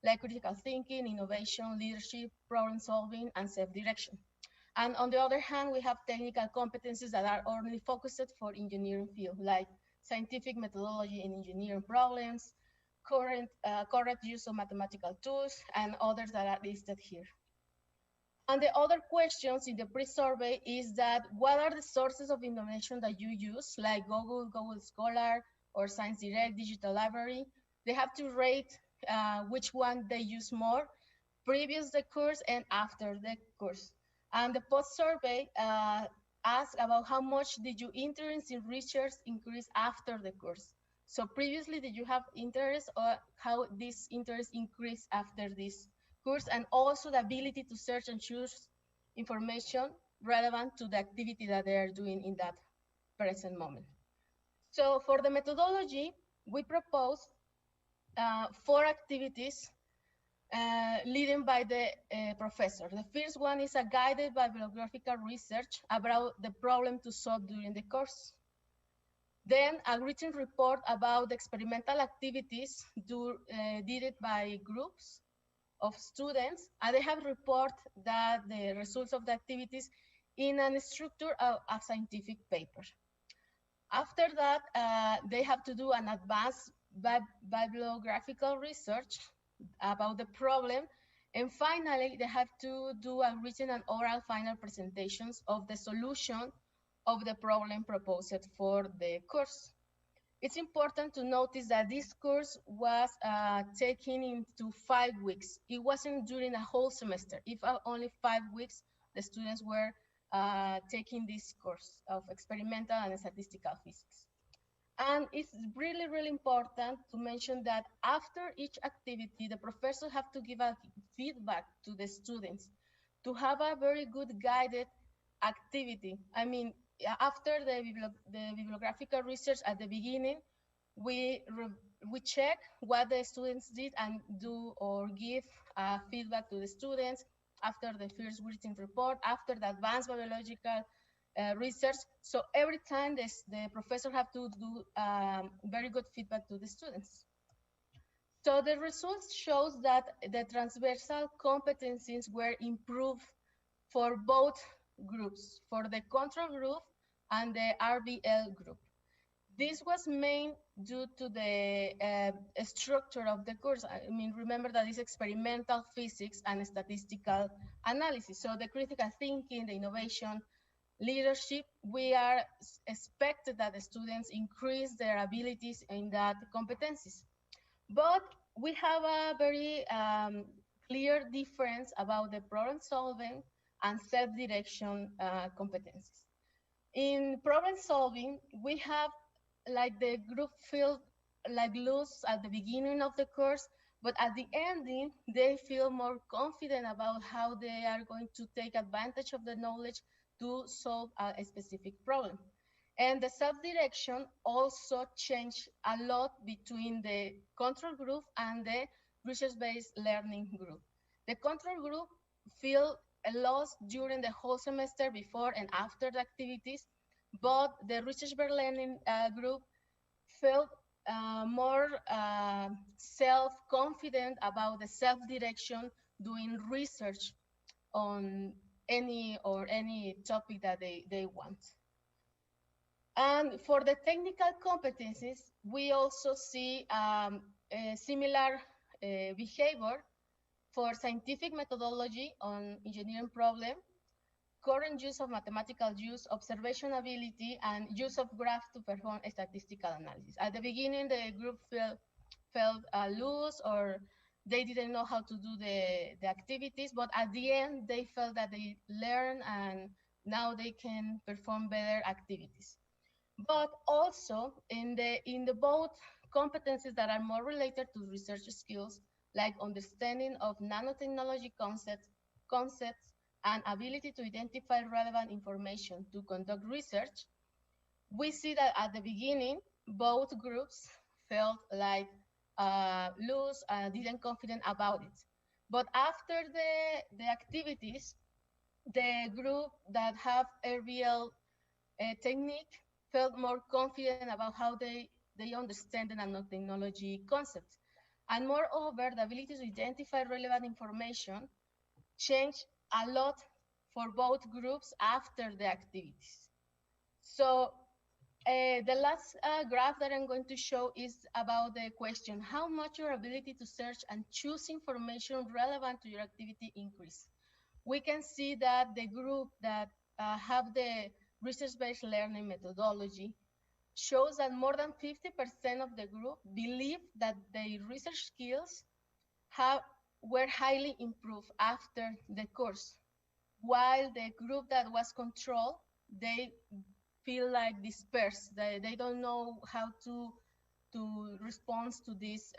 like critical thinking, innovation, leadership, problem solving, and self-direction. And on the other hand, we have technical competencies that are only focused for engineering field, like scientific methodology in engineering problems, correct use of mathematical tools, and others that are listed here. And the other questions in the pre-survey is that what are the sources of information that you use, like Google, Google Scholar, or Science Direct, Digital Library? They have to rate which one they use more, previous the course and after the course. And the post-survey asks about how much did your interest in research increase after the course. So previously, did you have interest, or how this interest increased after this course, and also the ability to search and choose information relevant to the activity that they are doing in that present moment. So for the methodology, we propose 4 activities leading by the professor. The first one is a guided bibliographical research about the problem to solve during the course. Then a written report about the experimental activities did by groups of students, and they have report that the results of the activities in a structure of a scientific paper. After that, they have to do an advanced bibliographical research about the problem. And finally, they have to do a written and oral final presentations of the solution of the problem proposed for the course. It's important to notice that this course was taken into 5 weeks. It wasn't during a whole semester. If only 5 weeks, the students were taking this course of experimental and statistical physics. And it's really, really important to mention that after each activity, the professor have to give a feedback to the students to have a very good guided activity. I mean, after the bibliographical research at the beginning, we check what the students did and do or give feedback to the students after the first written report, after the advanced biological research. So every time the professor have to do very good feedback to the students. So the results shows that the transversal competencies were improved for both groups, for the control group and the RBL group. This was main due to the structure of the course. I mean, remember that it's experimental physics and statistical analysis. So the critical thinking, the innovation, leadership, we are expected that the students increase their abilities in that competencies. But we have a very clear difference about the problem solving and self-direction competencies. In problem solving, we have like the group feel like loose at the beginning of the course, but at the ending, they feel more confident about how they are going to take advantage of the knowledge to solve a specific problem. And the self-direction also changed a lot between the control group and the research-based learning group. The control group feel lost during the whole semester before and after the activities, but the research-based learning group felt more self-confident about the self-direction doing research on any topic that they want. And for the technical competencies, we also see a similar behavior for scientific methodology on engineering problem, current use of mathematical use, observation ability, and use of graph to perform statistical analysis. At the beginning, the group felt loose, or they didn't know how to do the activities, but at the end, they felt that they learned and now they can perform better activities. But also in the both competencies that are more related to research skills, like understanding of nanotechnology concepts and ability to identify relevant information to conduct research, we see that at the beginning, both groups felt like loose, didn't confident about it. But after the activities, the group that have a real technique felt more confident about how they understand the nanotechnology concepts. And moreover, the ability to identify relevant information changed a lot for both groups after the activities. So The last graph that I'm going to show is about the question, how much your ability to search and choose information relevant to your activity increase? We can see that the group that have the research-based learning methodology shows that more than 50% of the group believe that their research skills have, were highly improved after the course, while the group that was controlled, they feel like dispersed. They don't know how to respond to this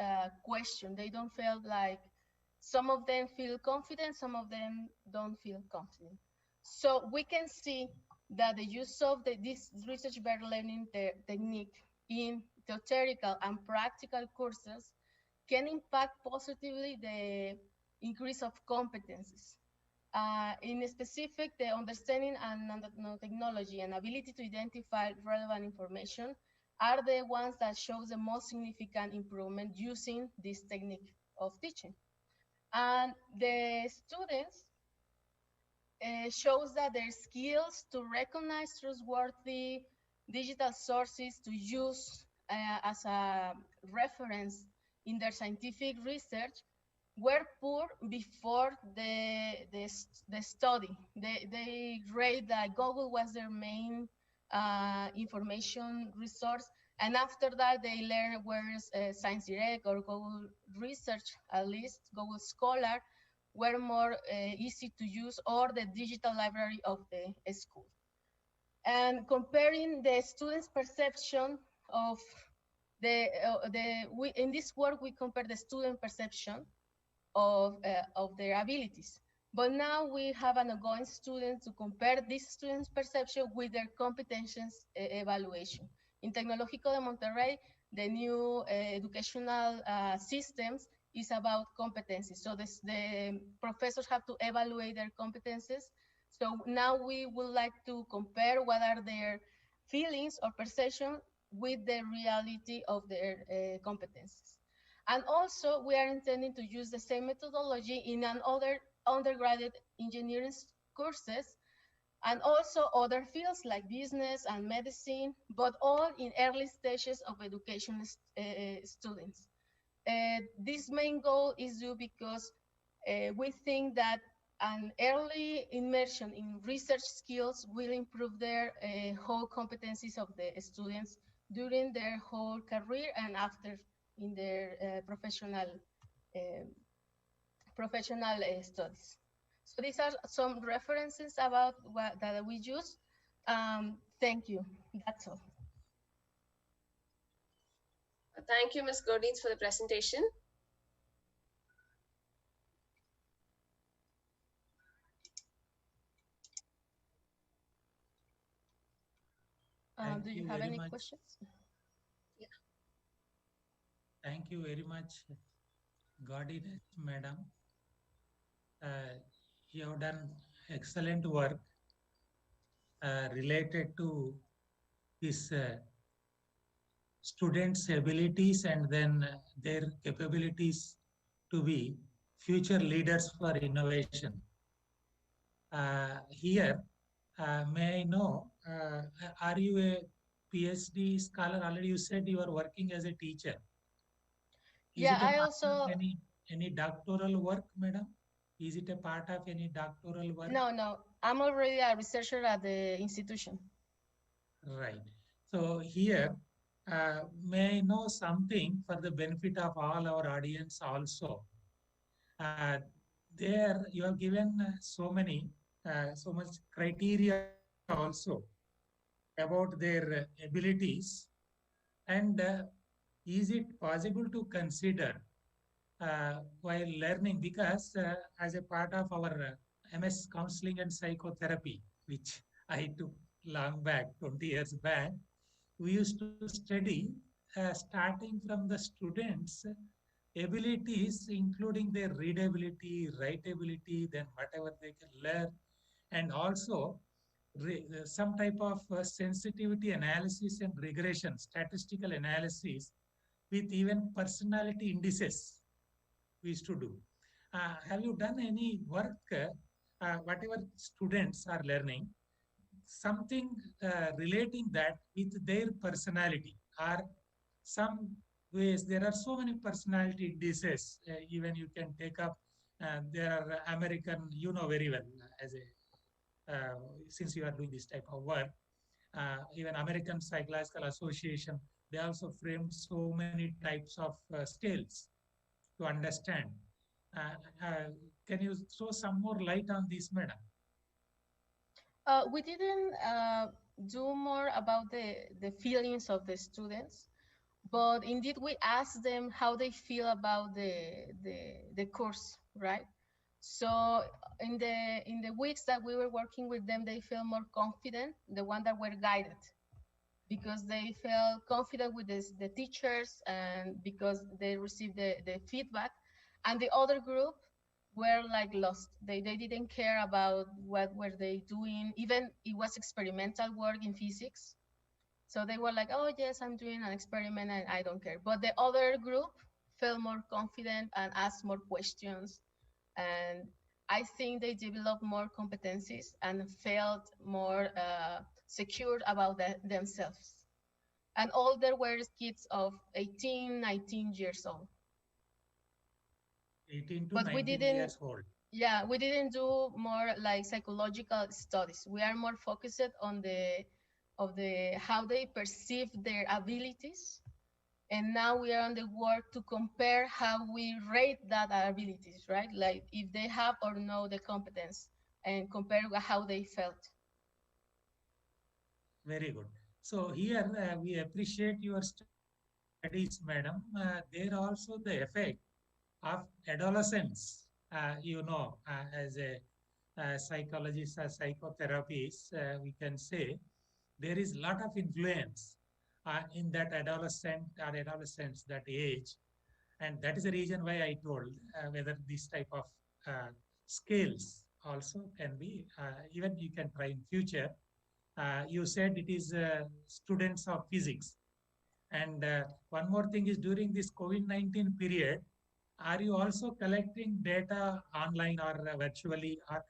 question. They don't feel like, some of them feel confident, some of them don't feel confident. So we can see that the use of this research-based learning technique in theoretical and practical courses can impact positively the increase of competencies. In specific, the understanding and technology and ability to identify relevant information are the ones that shows the most significant improvement using this technique of teaching. And the students shows that their skills to recognize trustworthy digital sources to use as a reference in their scientific research were poor before the study. They rate that Google was their main information resource, and after that they learn whereas Science Direct or Google Research, at least Google Scholar, were more easy to use, or the digital library of the school. And comparing the students' perception of in this work we compare the student perception of their abilities. But now we have an ongoing student to compare these students' perception with their competencies evaluation. In Tecnológico de Monterrey, the new educational systems is about competencies. So the professors have to evaluate their competencies. So now we would like to compare what are their feelings or perception with the reality of their competencies. And also, we are intending to use the same methodology in another undergraduate engineering courses, and also other fields like business and medicine, but all in early stages of education students. This main goal is due because we think that an early immersion in research skills will improve their whole competencies of the students during their whole career and after in their uh, professional studies. So these are some references about what that we use. Thank you. That's all. Thank you, Ms. Godins, for the presentation. Do you have any questions? Yeah. Thank you very much, Godiness, madam. You have done excellent work related to this students' abilities and then their capabilities to be future leaders for innovation. Here, may I know, are you a PhD scholar? Already you said you are working as a teacher. Is Yeah, it a I part also of any doctoral work, madam? Is it a part of any doctoral work? no. I'm already a researcher at the institution. Right. So here, may I know something for the benefit of all our audience also? Uh, there you have given so much criteria also about their abilities, and is it possible to consider while learning, because as a part of our MS counseling and psychotherapy, which I took long back, 20 years back, we used to study starting from the students' abilities, including their readability, writability, then whatever they can learn, and also some type of sensitivity analysis and regression, statistical analysis with even personality indices we used to do. Have you done any work, whatever students are learning, something relating that with their personality, or some ways there are so many personality diseases. Even you can take up, there are American, you know very well, as a since you are doing this type of work, even American Psychological Association, they also framed so many types of scales to understand. Uh, uh, can you throw some more light on this, madam? We didn't do more about the feelings of the students, but indeed we asked them how they feel about the course, right? So in the weeks that we were working with them, they feel more confident, the one that were guided, because they felt confident with the teachers and because they received the feedback. And the other group were like lost. They didn't care about what were they doing. Even it was experimental work in physics. So they were like, oh yes, I'm doing an experiment and I don't care. But the other group felt more confident and asked more questions. And I think they developed more competencies and felt more secure about themselves. And all there were kids of 18, 19 years old. 18 to But we 19 didn't, years old. yeah, we didn't do more like psychological studies. We are more focused on the how they perceive their abilities. And now we are on the work to compare how we rate that abilities, right? Like if they have or no the competence, and compare how they felt. Very good. So here we appreciate your studies, madam. There also the effect of adolescence, as a psychologist or psychotherapist, we can say there is a lot of influence in that adolescent or adolescence, that age. And that is the reason why I told whether this type of uh, skills also can be, even you can try in future. You said it is students of physics. And one more thing is, during this COVID-19 period, are you also collecting data online or virtually, or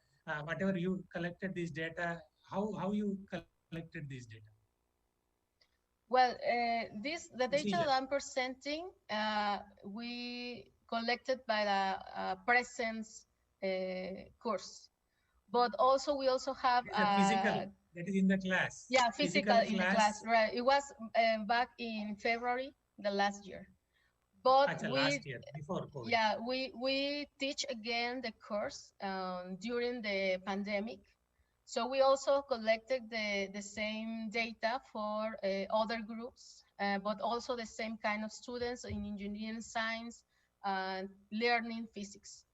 whatever you collected this data, how you collected this data? Well, this the data Procedure. that I'm presenting, we collected by the presence course, but also we also have It is a physical, that is in the class. yeah, physical Physical in the class, class, right? It was back in February the last year, but acha, we last year, before COVID. yeah we teach again the course during the pandemic. So we also collected the same data for other groups, but also the same kind of students in engineering science and learning physics.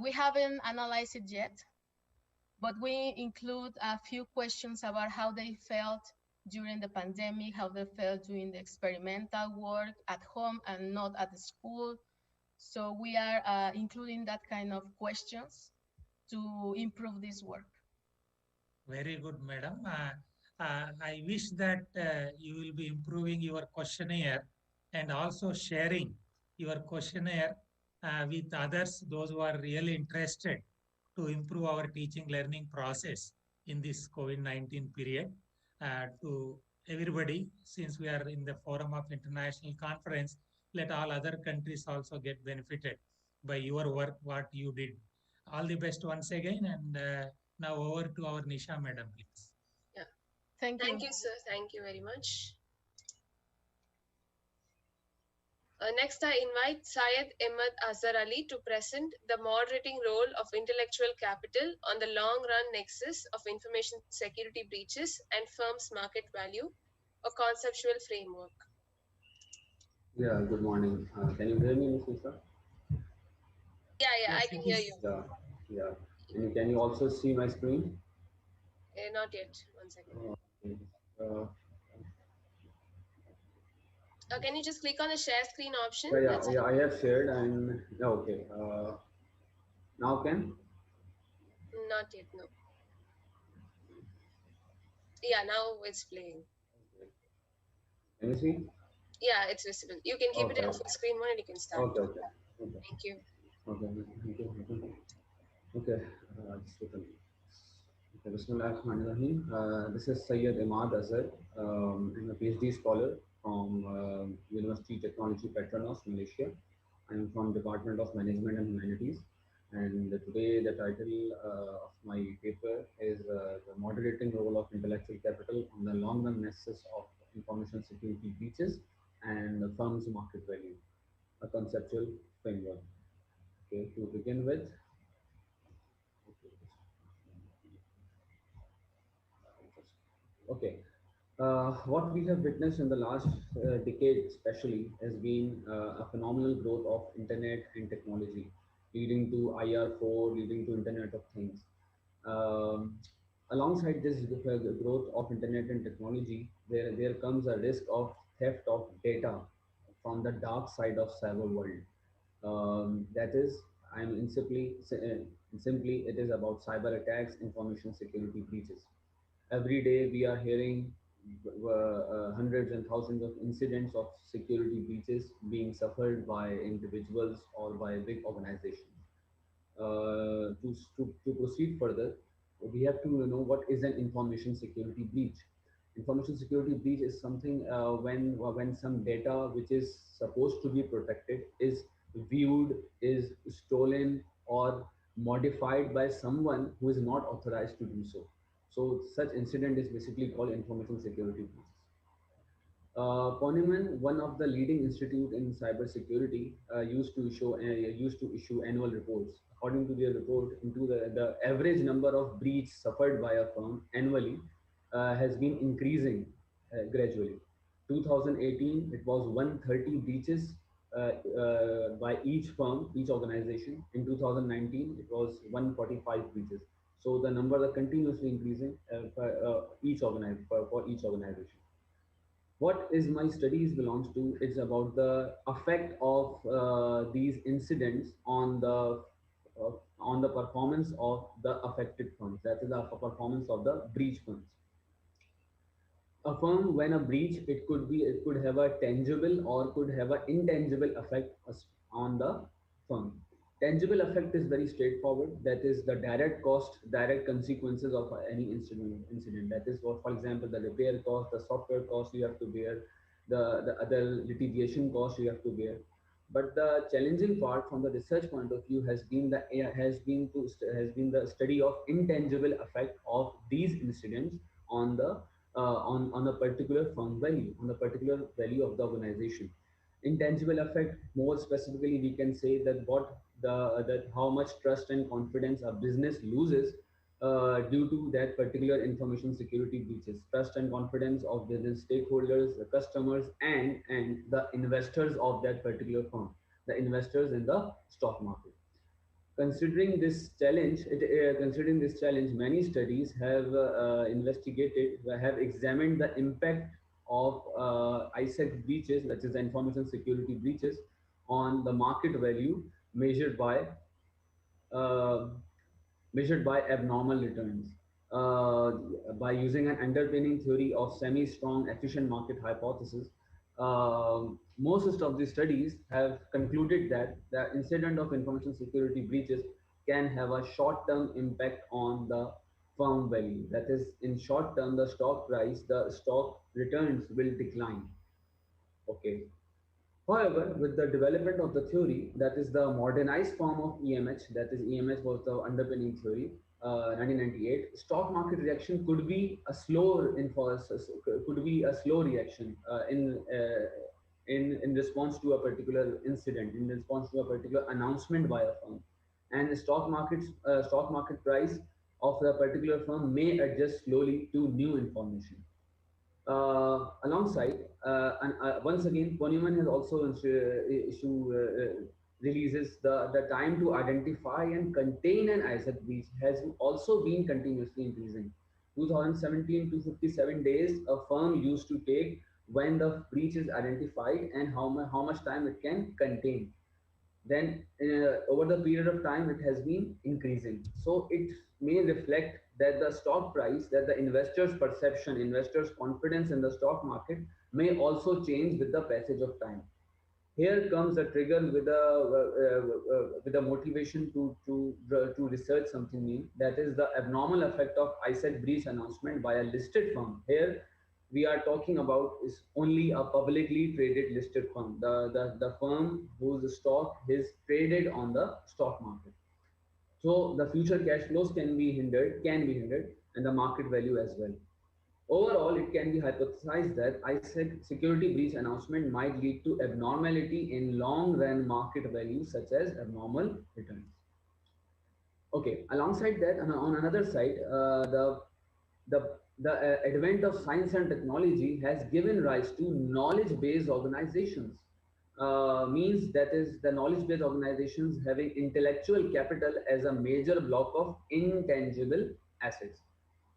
We haven't analyzed it yet, but we include a few questions about how they felt during the pandemic, how they felt doing the experimental work at home and not at the school. So we are including that kind of questions to improve this work. Very good, madam. I wish that you will be improving your questionnaire and also sharing your questionnaire with others, those who are really interested to improve our teaching learning process in this COVID-19 period. To everybody, since we are in the forum of international conference, let all other countries also get benefited by your work, what you did. All the best once again, and now over to our Nisha madam, please. Yeah. Thank Thank you. you, sir. Thank you very much. Next, I invite Syed Ahmed Azhar Ali to present the moderating role of intellectual capital on the long run nexus of information security breaches and firms' market value, a conceptual framework. Yeah, good morning. Can you hear me, Ms. Lisa? Yeah, I Yes, can it hear is. you. Yeah, yeah. And can you also see my screen? Not yet. One second. Okay. Uh, Can you just click on the share screen option? yeah, That's yeah, it. yeah. I have shared and yeah, okay. Now can? Not yet. No. Yeah, now it's playing. Okay. Can you see? Yeah, it's visible. You can keep it Okay, in full screen mode and you can start. okay, okay, okay, Thank you. okay. Thank you. Okay. Just a minute. Okay, Bismillahirrahmanirrahim. This is Syed Imad Azhar. I'm a PhD scholar from University Technology Petronas, Malaysia. I'm from Department of Management and Humanities. And today the title of my paper is the moderating role of intellectual capital on the long-run nexus of information security breaches and the firm's market value, a conceptual framework. Okay, to begin with, okay. What we have witnessed in the last decade, especially, has been a phenomenal growth of internet and technology, leading to IR4, leading to Internet of Things. Um, Alongside this growth of internet and technology, there comes a risk of theft of data from the dark side of cyber world. That is, I'm in simply, it is about cyber attacks, information security breaches. Every day we are hearing hundreds and thousands of incidents of security breaches being suffered by individuals or by big organizations. To proceed further, we have to know what is an information security breach. Information security breach is something when some data which is supposed to be protected is viewed, is stolen, or modified by someone who is not authorized to do so. So such incident is basically called information security breach. Poneman, one of the leading institute in cybersecurity, used to issue annual reports. According to their report, the average number of breaches suffered by a firm annually has been increasing gradually. 2018, it was 130 breaches by each firm, each organization. In 2019, it was 145 breaches. So the numbers are continuously increasing for each organization. What is my studies belongs to, it's about the effect of these incidents on the performance of the affected funds, that is the performance of the breach funds. A firm, when a breach, it could have a tangible or could have an intangible effect on the firm. Tangible effect is very straightforward, that is the direct cost, direct consequences of any incident. That is what, for example, the repair cost, the software cost you have to bear, the other litigation cost you have to bear. But the challenging part from the research point of view has been the study of intangible effect of these incidents on the on a particular firm value, on the particular value of the organization. Intangible effect, more specifically, we can say that that how much trust and confidence a business loses due to that particular information security breaches. Trust and confidence of business stakeholders, the customers, and the investors of that particular firm, the investors in the stock market. Considering this challenge, many studies have examined the impact of ISET breaches, that is the information security breaches, on the market value measured by uh, abnormal returns. Uh, by using an underpinning theory of semi-strong efficient market hypothesis, most of the studies have concluded that the incident of information security breaches can have a short-term impact on the firm value. That is, in short term, the stock price, the stock returns will decline. Okay. However, with the development of the theory, that is the modernized form of EMH, that is EMH was the underpinning theory, 1998, stock market reaction could be a could be a slow reaction in response to a particular incident, in response to a particular announcement by a firm, and the stock market price of the particular firm may adjust slowly to new information. Alongside, and once again, Poneman has also releases the time to identify and contain an ISET breach has also been continuously increasing. 2017 to 57 days a firm used to take when the breach is identified and how much time it can contain. Then over the period of time it has been increasing, so it may reflect that the stock price, that the investors perception, investors confidence in the stock market may also change with the passage of time. Here comes a trigger with a motivation to research something new. That is the abnormal effect of ICET breach announcement by a listed firm. Here we are talking about is only a publicly traded listed firm, the firm whose stock is traded on the stock market. So the future cash flows can be hindered, and the market value as well. Overall, it can be hypothesized that ISEC security breach announcement might lead to abnormality in long-run market values such as abnormal returns. Okay, alongside that, on another side, the advent of science and technology has given rise to knowledge-based organizations. Means that is the knowledge-based organizations having intellectual capital as a major block of intangible assets.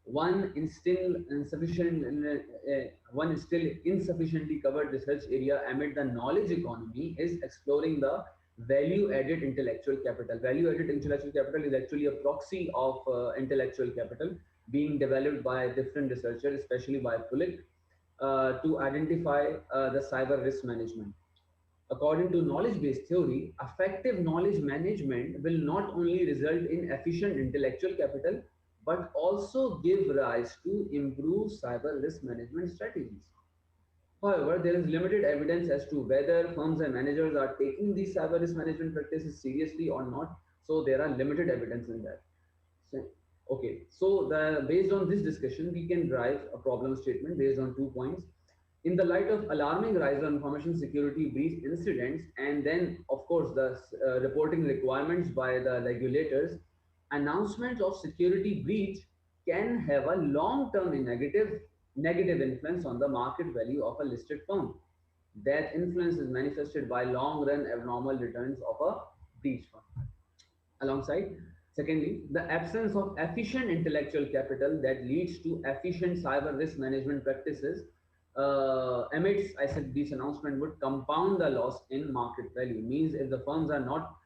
One still insufficiently covered research area amid the knowledge economy is exploring the value added intellectual capital. Value added intellectual capital is actually a proxy of intellectual capital being developed by different researchers, especially by Pulik, to identify the cyber risk management. According to knowledge-based theory, effective knowledge management will not only result in efficient intellectual capital, but also give rise to improved cyber risk management strategies. However, there is limited evidence as to whether firms and managers are taking these cyber risk management practices seriously or not. So there are limited evidence in that. So, okay, so based on this discussion, we can drive a problem statement based on 2 points. In the light of alarming rise of information security breach incidents, and then, of course, the reporting requirements by the regulators, announcements of security breach can have a long-term negative influence on the market value of a listed firm. That influence is manifested by long-run abnormal returns of a breach firm. Alongside, secondly, the absence of efficient intellectual capital that leads to efficient cyber risk management practices amidst ICSET announcement would compound the loss in market value. Means if the firms are not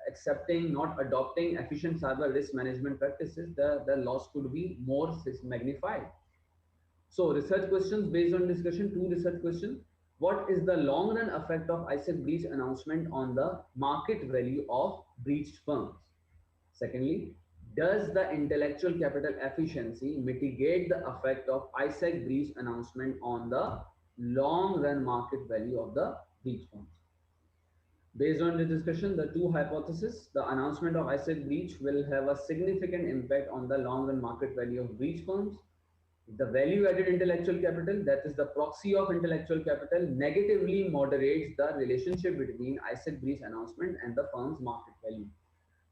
accepting, not adopting efficient cyber risk management practices, the loss could be more magnified. So research questions based on discussion, two research questions. What is the long run effect of ICET breach announcement on the market value of breached firms? Secondly, does the intellectual capital efficiency mitigate the effect of ISEC breach announcement on the long run market value of the breach firms? Based on the discussion, the two hypotheses, the announcement of ISEC breach will have a significant impact on the long run market value of breach firms. The value added intellectual capital, that is the proxy of intellectual capital, negatively moderates the relationship between ISEC breach announcement and the firm's market value.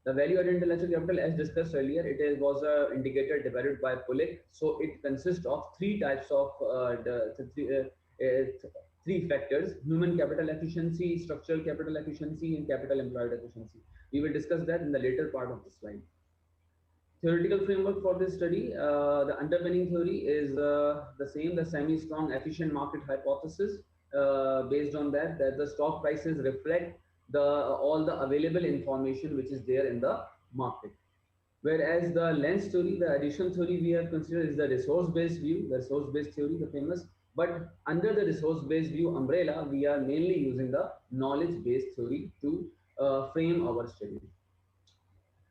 The value added intellectual capital, as discussed earlier, was an indicator developed by Pulik. So it consists of three types of three factors: human capital efficiency, structural capital efficiency, and capital employed efficiency. We will discuss that in the later part of the slide. Theoretical framework for this study, the underpinning theory is the same, the semi-strong efficient market hypothesis. Based on that the stock prices reflect all the available information which is there in the market. Whereas the lens theory, the additional theory we have considered is the resource-based view, the resource-based theory, the famous. But under the resource-based view umbrella, we are mainly using the knowledge-based theory to frame our study.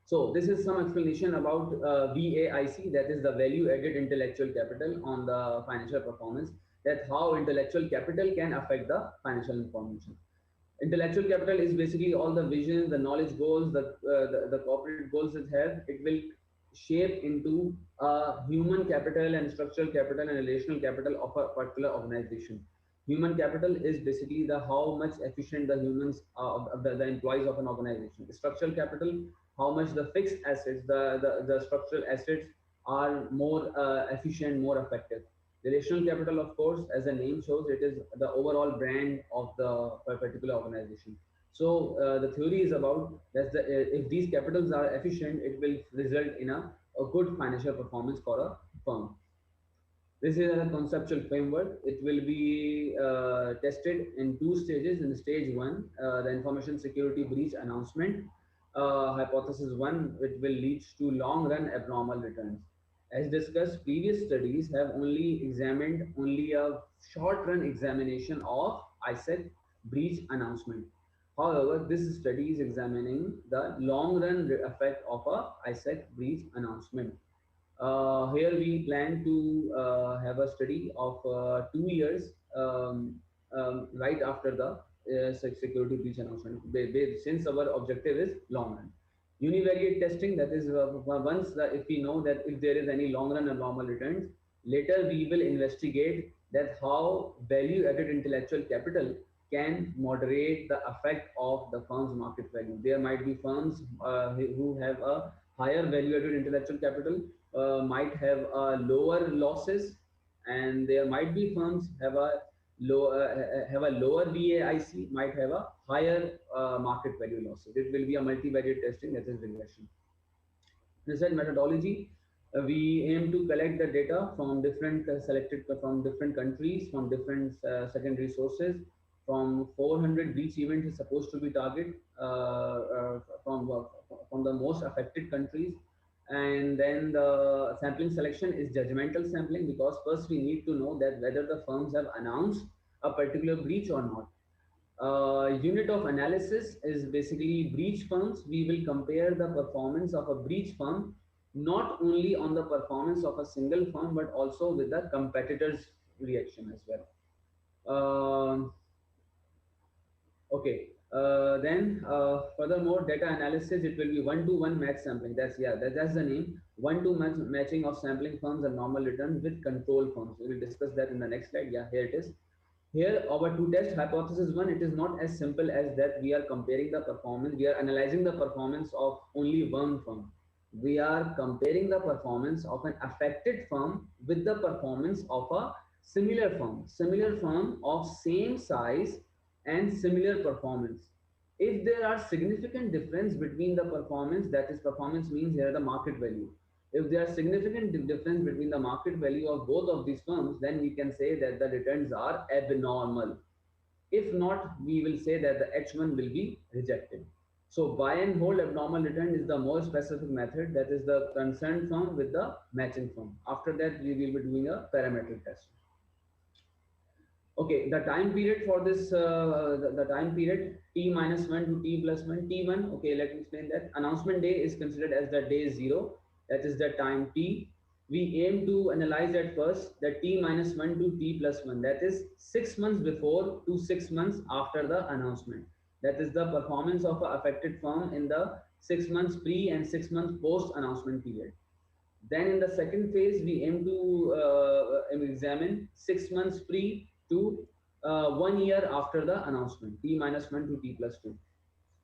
So this is some explanation about VAIC, that is the value added intellectual capital on the financial performance, that how intellectual capital can affect the financial information. Intellectual capital is basically all the vision, the knowledge goals, the corporate goals it has. It will shape into human capital and structural capital and relational capital of a particular organization. Human capital is basically the how much efficient the humans the employees of an organization. Structural capital, how much the fixed assets, the structural assets are more efficient, more effective. Relational capital, of course, as the name shows, it is the overall brand of the particular organization. So the theory is about that if these capitals are efficient, it will result in a good financial performance for a firm. This is a conceptual framework. It will be tested in two stages. In stage one, the information security breach announcement, hypothesis one, it will lead to long run abnormal returns. As discussed, previous studies have only examined only a short run examination of ICET breach announcement. However, this study is examining the long run effect of a ICET breach announcement. Here we plan to have a study of 2 years right after the security breach announcement. Since our objective is long run. Univariate testing, that is if we know that if there is any long run abnormal returns, later we will investigate that how value added intellectual capital can moderate the effect of the firm's market value. There might be firms who have a higher value added intellectual capital, might have lower losses, and there might be firms have a lower VAIC, might have a higher market value losses. It will be a multivariate testing, that is regression. Research methodology, we aim to collect the data from different selected from different countries, from different secondary sources. From 400 breach events is supposed to be target from the most affected countries, and then the sampling selection is judgmental sampling, because first we need to know that whether the firms have announced a particular breach or not. Unit of analysis is basically breach firms. We will compare the performance of a breach firm not only on the performance of a single firm but also with the competitors' reaction as well. Okay. Furthermore, data analysis, it will be one-to-one match sampling. That's the name. One-to-match matching of sampling firms and normal returns with control firms. We will discuss that in the next slide. Yeah, here it is. Here, our two-test hypothesis one, it is not as simple as that we are comparing the performance, we are analyzing the performance of only one firm. We are comparing the performance of an affected firm with the performance of a similar firm of same size and similar performance. If there are significant difference between the performance, that is performance means here the market value. If there are significant difference between the market value of both of these firms, then we can say that the returns are abnormal. If not, we will say that the H1 will be rejected. So buy and hold abnormal return is the more specific method, that is the concerned firm with the matching firm. After that, we will be doing a parametric test. Okay, the time period for this, the time period t minus 1 to t plus 1, t1. Okay, let me explain that. Announcement day is considered as the day 0, that is the time t. We aim to analyze at first the t minus 1 to t plus 1, that is 6 months before to 6 months after the announcement. That is the performance of an affected firm in the 6 months pre and 6 months post announcement period. Then in the second phase, we aim to examine 6 months pre to 1 year after the announcement, t minus 1 to t plus 2.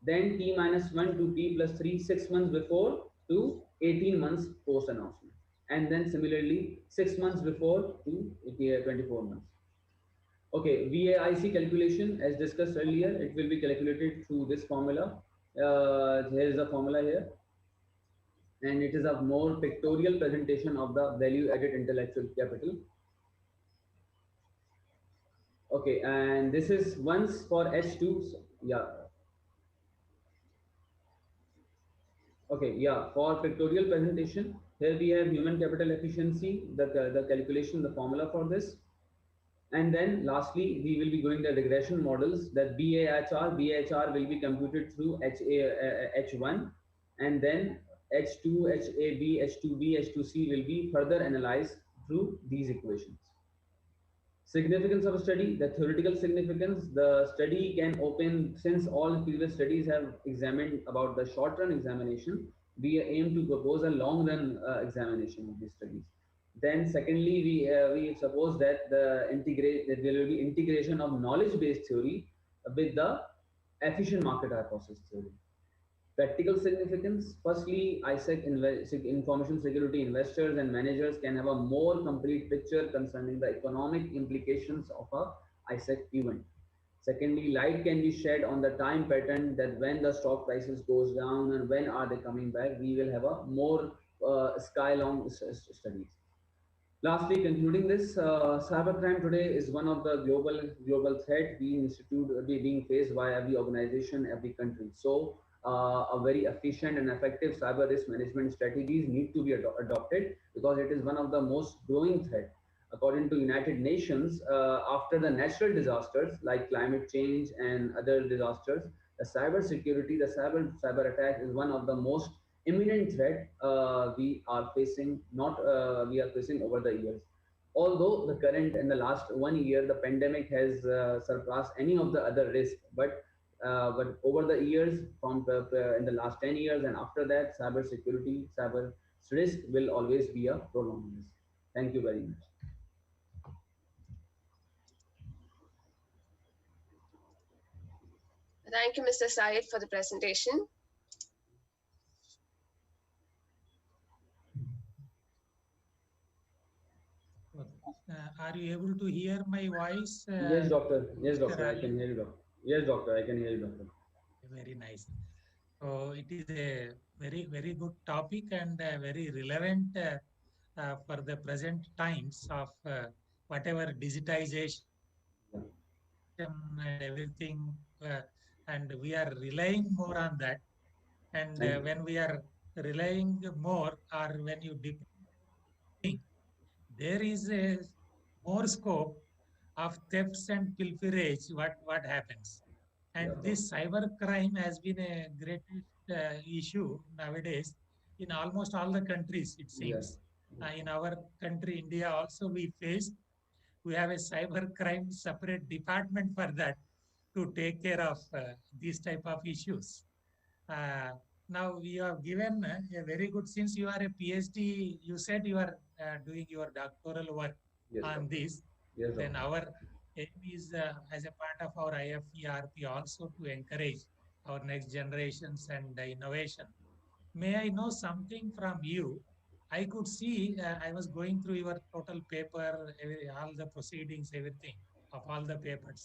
Then t minus 1 to t plus 3, 6 months before to 18 months post announcement. And then similarly, 6 months before to 24 months. Okay, VAIC calculation, as discussed earlier, it will be calculated through this formula. Here is the formula here, and it is a more pictorial presentation of the value added intellectual capital. Okay, and this is once for H2. Yeah. Okay, yeah, for pictorial presentation, here we have human capital efficiency, the calculation, the formula for this. And then lastly, we will be going the regression models, that BAHR will be computed through H1, and then H2, HAB, H2B, H2C will be further analyzed through these equations. Significance of a study, the theoretical significance, the study can open, since all previous studies have examined about the short run examination, we aim to propose a long run examination of these studies. Then secondly, we suppose that that there will be integration of knowledge based theory with the efficient market hypothesis theory. Practical significance, firstly, ISEC information security investors and managers can have a more complete picture concerning the economic implications of a ISEC event. Secondly, light can be shed on the time pattern, that when the stock prices goes down and when are they coming back. We will have a more sky long studies. Lastly, concluding this, cybercrime today is one of the global threat being faced by every organization, every country. So a very efficient and effective cyber risk management strategies need to be adopted, because it is one of the most growing threat. According to United Nations, after the natural disasters like climate change and other disasters, the cyber security, the cyber attack is one of the most imminent threat we are facing, not we are facing over the years. Although the current and the last 1 year, the pandemic has surpassed any of the other risks, but over the years, from in the last 10 years and after that, cyber security, cyber risk will always be a prolonged risk. Thank you very much. Thank you, Mr. Syed, for the presentation. Are you able to hear my voice? Yes, doctor. Yes, Mr. doctor. I Ali? can hear you, doctor. Yes, doctor. I can hear you, doctor. Very nice. So it is a very good topic and very relevant for the present times of whatever digitization Yeah. and everything, and we are relying more on that. And Thank you. when we are relying more, or when you depend on something, there is a more scope of thefts and pilferage. What happens? Yeah, And this cyber crime has been a greatest issue nowadays in almost all the countries, it yeah, seems. In our country, India, also we have a cyber crime separate department for that to take care of these type of issues. Uh, Now you have given a very good, since you are a PhD, you said you are doing your doctoral work yes, on doctor. this. Yes, Then doctor. our aim is, as a part of our IFERP, also to encourage our next generations and innovation. May I know something from you? I could see, I was going through your total paper, all the proceedings, everything of all the papers.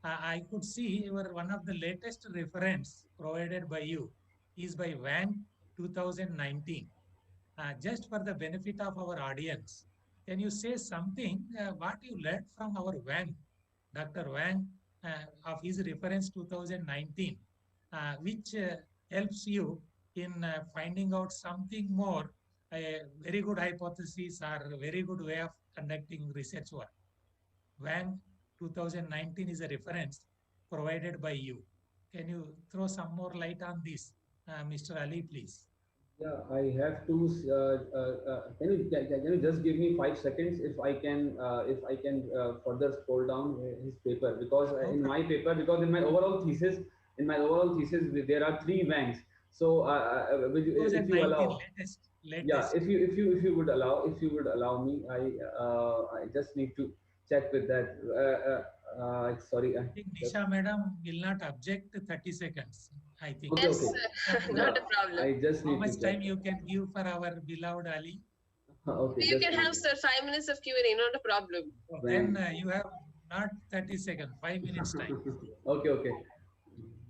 I could see your one of the latest reference provided by you is by Wang 2019. Just for the benefit of our audience, can you say something what you learned from our Wang, Dr. Wang, of his reference 2019, which helps you in finding out something more, a very good hypothesis or a very good way of conducting research work. Wang 2019 is a reference provided by you. Can you throw some more light on this, Mr. Ali, please? Yeah, I have to. Can you just give me 5 seconds if I can further scroll down his paper, because No in my problem. paper, because in my overall thesis there are three banks. So if you 2019 allow, yeah, latest. if you would allow, me, I just need to check with that. Sorry, I think just Nisha madam will not object to 30 seconds, I think. okay, Yes, okay. Nisha not madam, Yeah, a problem. I just how need to much check. time you can give for our beloved Ali? Okay, You just can need have, sir, 5 minutes of Q&A, not a problem. So then when. you have not 30 seconds, 5 minutes time. Okay, okay.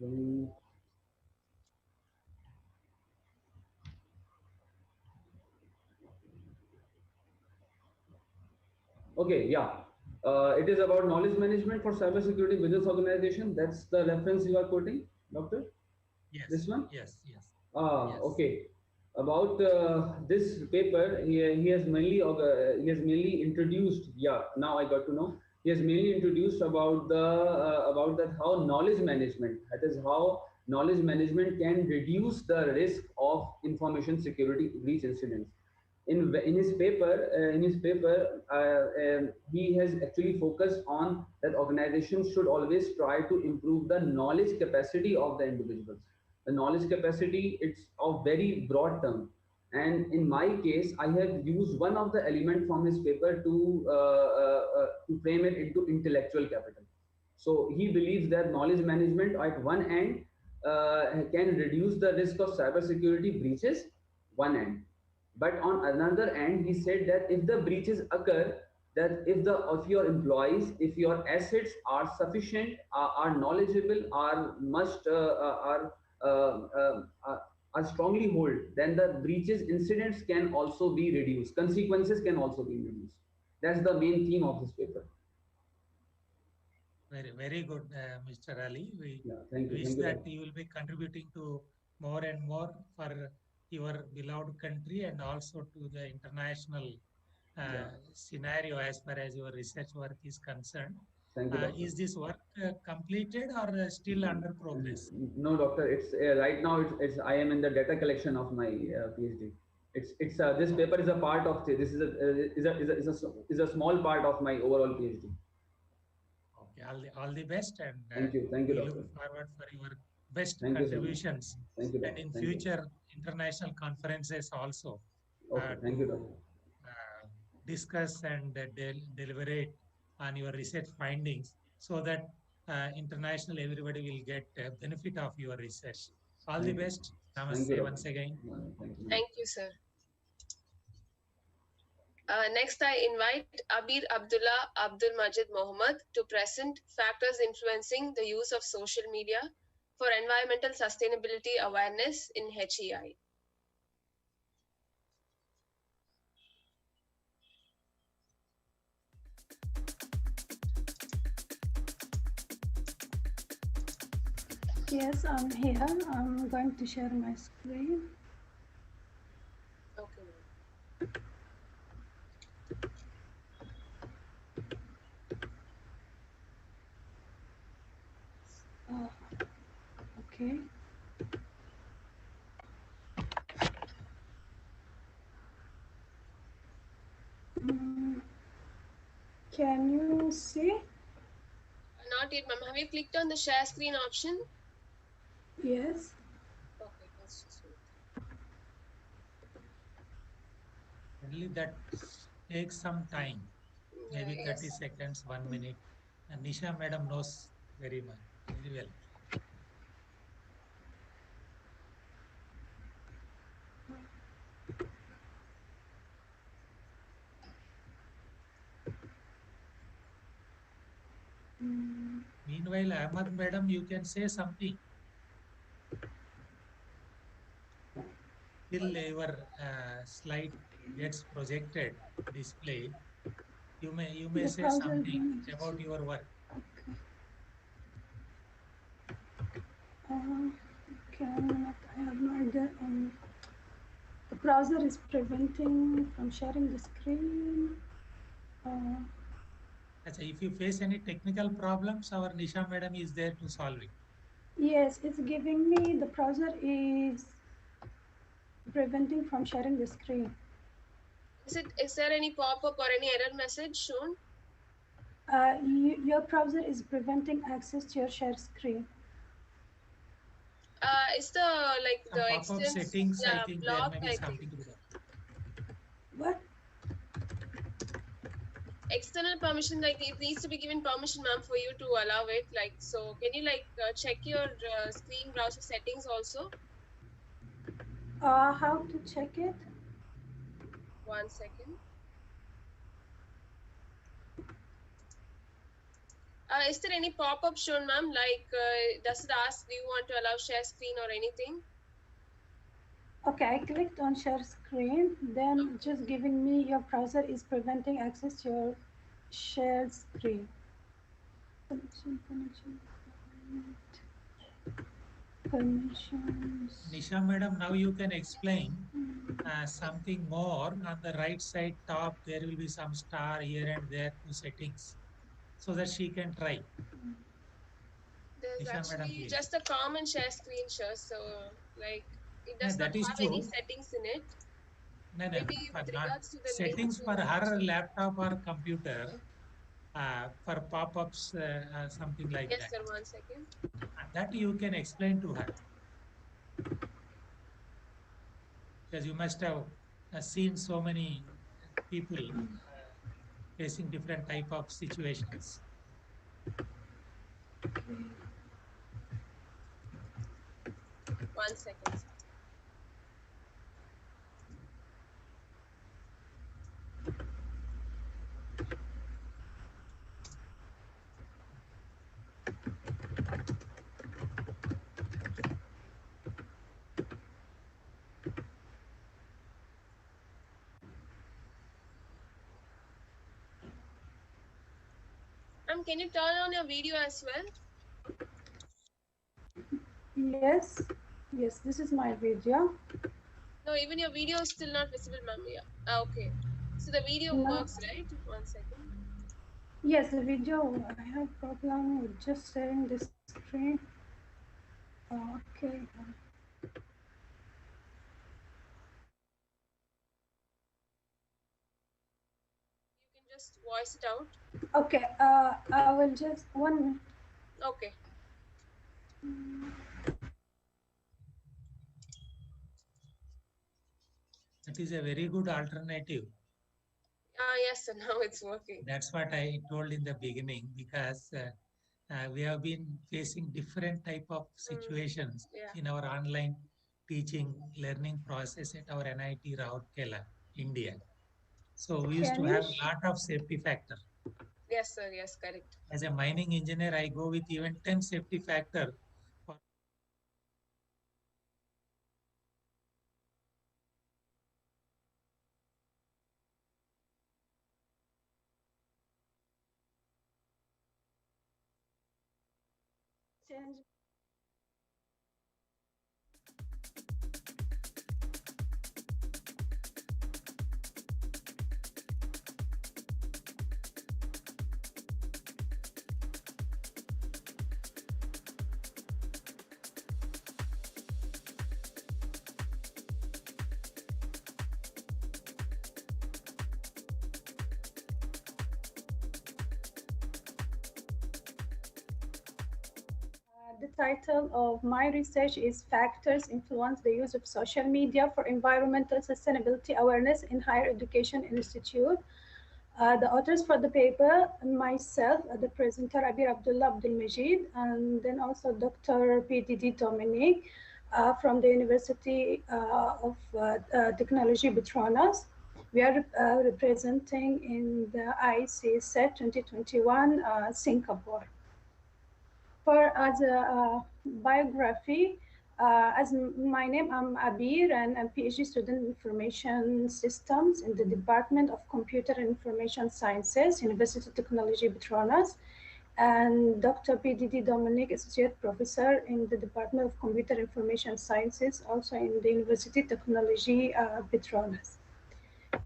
Mm, okay, yeah. It is about knowledge management for cybersecurity business organization. That's the reference you are quoting, doctor. This Yes, one. yes, yes, Ah, yes. okay. About this paper, he has mainly introduced. Yeah, now I got to know. He has mainly introduced about that how knowledge management. That is how knowledge management can reduce the risk of information security breach incidents. In his paper, he has actually focused on that organizations should always try to improve the knowledge capacity of the individuals. The knowledge capacity, it's a very broad term, and in my case I have used one of the element from his paper to frame it into intellectual capital. So he believes that knowledge management at one end can reduce the risk of cybersecurity breaches, one end, but on another end he said that if the breaches occur, that if your employees, if your assets are sufficient, are knowledgeable, are must are strongly hold, then the breaches incidents can also be reduced, consequences can also be reduced. That's the main theme of this paper. very good, Mr. Ali. We Yeah, thank wish you, that doctor. you will be contributing to more and more for your beloved country and also to the international Yeah, scenario as far as your research work is concerned. thank you, doctor. Is this work completed or still under progress? No, doctor. It's right now. It's I am in the data collection of my PhD. It's this paper is a part of this is a small part of my overall PhD. Okay, all the best, and Thank you, we look doctor. forward for your best Thank you so much. contributions, Thank you, and doctor. in Thank you. future international conferences also Okay, thank you, doctor. to discuss and deliberate on your research findings, so that international everybody will get benefit of your research. All the Thank you. best. Thank you, Namaste doctor. once again. Thank you. Thank you, sir. Next, I invite Abir Abdullah Abdul Majid Mohammed to present factors influencing the use of social media for environmental sustainability awareness in HEI. Yes, I'm here. I'm going to share my screen. Okay, ma'am. Oh, okay. Can you see? Not yet, ma'am. Have you clicked on the share screen option? Yes. Okay, let's just wait. Only that takes some time, maybe Yeah, 30 yes. seconds, 1 minute. And Nisha madam knows very much, very well. Meanwhile, Ahmad madam, you can say something till your slide gets projected, displayed. You may The say browser something images. about your work. Okay. Cannot. I have no idea. The browser is preventing from sharing the screen. If you face any technical problems, our Nisha madam is there to solve it. Yes, it's giving me the browser is preventing from sharing the screen. Is there any pop-up or any error message shown? Your browser is preventing access to your share screen. Is the Some the pop-up extents settings, I think there blocked, may be I think. something to do that. What? External permission, like it needs to be given permission, ma'am, for you to allow it. Like, so can you check your screen browser settings also? How to check it? 1 second. Is there any pop-up shown, ma'am? Does it ask, do you want to allow share screen or anything? Okay, I clicked on share screen, then just giving me your browser is preventing access to your shared screen. Permissions. Nisha madam, now you can explain something more. On the right side top, there will be some star here and there to settings, so that she can try. There's Nisha madam, actually please. just a common share screen share, so it does not That is have any true. settings in it. No, Maybe for with not regards to the link settings to for her check. laptop or computer, for pop-ups, something like Yes, that. sir, 1 second. That you can explain to her, because you must have seen so many people facing different type of situations. 1 second, sir. Ma'am, can you turn on your video as well? Yes, yes, this is my video. No, even your video is still not visible, ma'am. Yeah. Okay. So the video No, works, right? 1 second. yes, the video. I have problem with just sharing the screen. Okay. You can just voice it out. Okay. I will just 1 minute. Okay. That is a very good alternative. Yes, sir. Now it's working. That's what I told in the beginning, because we have been facing different type of situations Yeah. in our online teaching learning process at our NIT Rourkela, India. So we used to Can you? have a lot of safety factor. Yes, sir. Yes, correct. As a mining engineer, I go with even 10 safety factor for Change. The title of my research is Factors Influence the Use of Social Media for Environmental Sustainability Awareness in Higher Education Institute. The authors for the paper, myself, the presenter Abir Abdullah Abdul Majid, and then also Dr. PDD Dominic from the University of Technology Petronas. We are representing in the ICSET 2021 Singapore. For as a biography, as my name, I'm Abir, and I'm PhD student in Information Systems in the Department of Computer and Information Sciences, University of Technology Petronas, and Dr. PDD Dominic, Associate Professor in the Department of Computer Information Sciences, also in the University of Technology Petronas.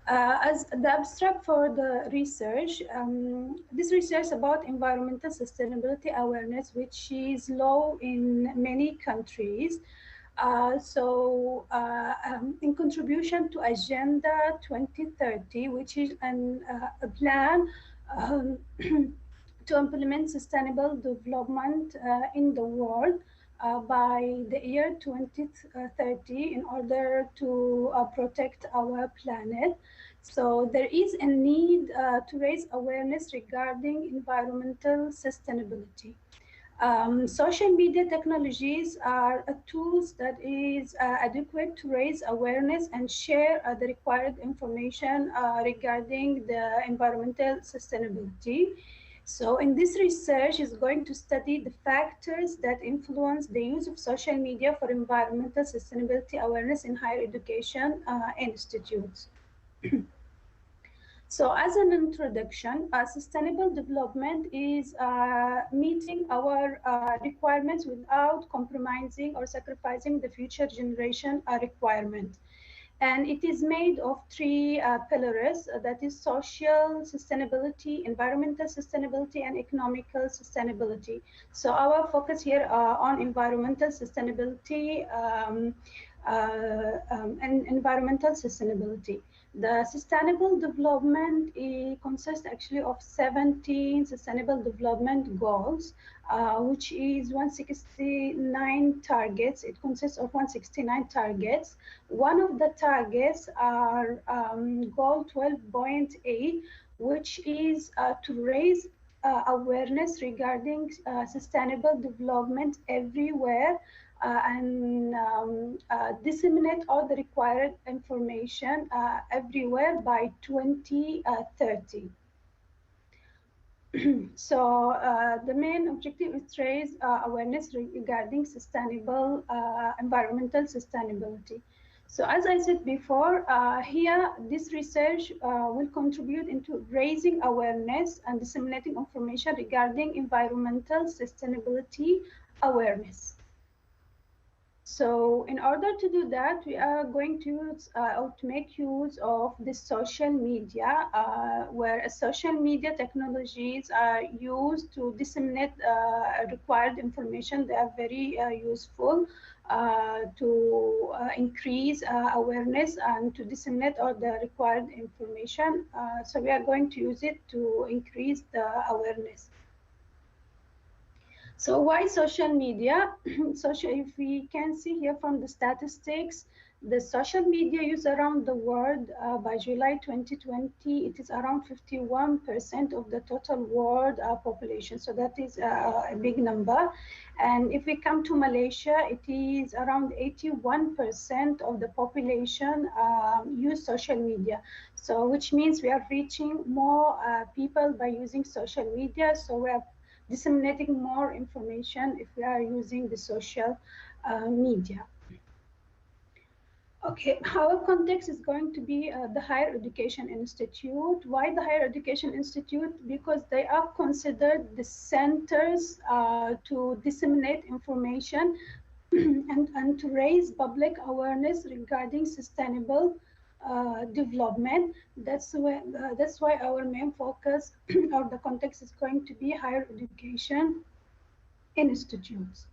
As the abstract for the research, this research about environmental sustainability awareness, which is low in many countries. In contribution to Agenda 2030, which is a plan um, to implement sustainable development in the world by the year 2030 in order to protect our planet. So there is a need to raise awareness regarding environmental sustainability. Social media technologies are tools that is adequate to raise awareness and share the required information regarding the environmental sustainability. So in this research is going to study the factors that influence the use of social media for environmental sustainability awareness in higher education institutes. So as an introduction, sustainable development is meeting our requirements without compromising or sacrificing the future generation requirement. And it is made of three pillars, that is social sustainability, environmental sustainability, and economical sustainability. So our focus here on environmental sustainability and environmental sustainability. The sustainable development consists actually of 17 sustainable development goals, which is 169 targets. It consists of 169 targets. One of the targets are goal 12.8, which is to raise awareness regarding sustainable development everywhere and disseminate all the required information everywhere by 2030. So the main objective is to raise awareness regarding sustainable environmental sustainability. So as I said before, here this research will contribute into raising awareness and disseminating information regarding environmental sustainability awareness. So in order to do that, we are going to use or to make use of the social media, where social media technologies are used to disseminate required information. They are very useful to increase awareness and to disseminate all the required information. So we are going to use it to increase the awareness. So why social media? If we can see here from the statistics, the social media use around the world by July 2020, it is around 51% of the total world population. So that is a big number. And if we come to Malaysia, it is around 81% of the population use social media. So which means we are reaching more people by using social media. So we are disseminating more information if we are using the social media. Okay, our context is going to be the Higher Education Institute. Why the Higher Education Institute? Because they are considered the centers to disseminate information and to raise public awareness regarding sustainable development. That's why our main focus or the context is going to be higher education institutes.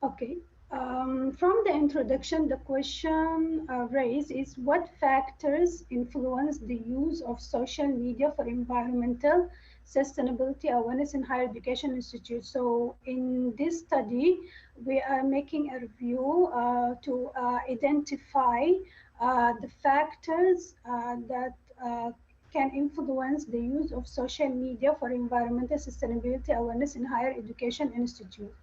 Okay. From the introduction, the question raised is what factors influence the use of social media for environmental sustainability awareness in higher education institutes. So in this study, we are making a review to identify the factors that can influence the use of social media for environmental sustainability awareness in higher education institutes.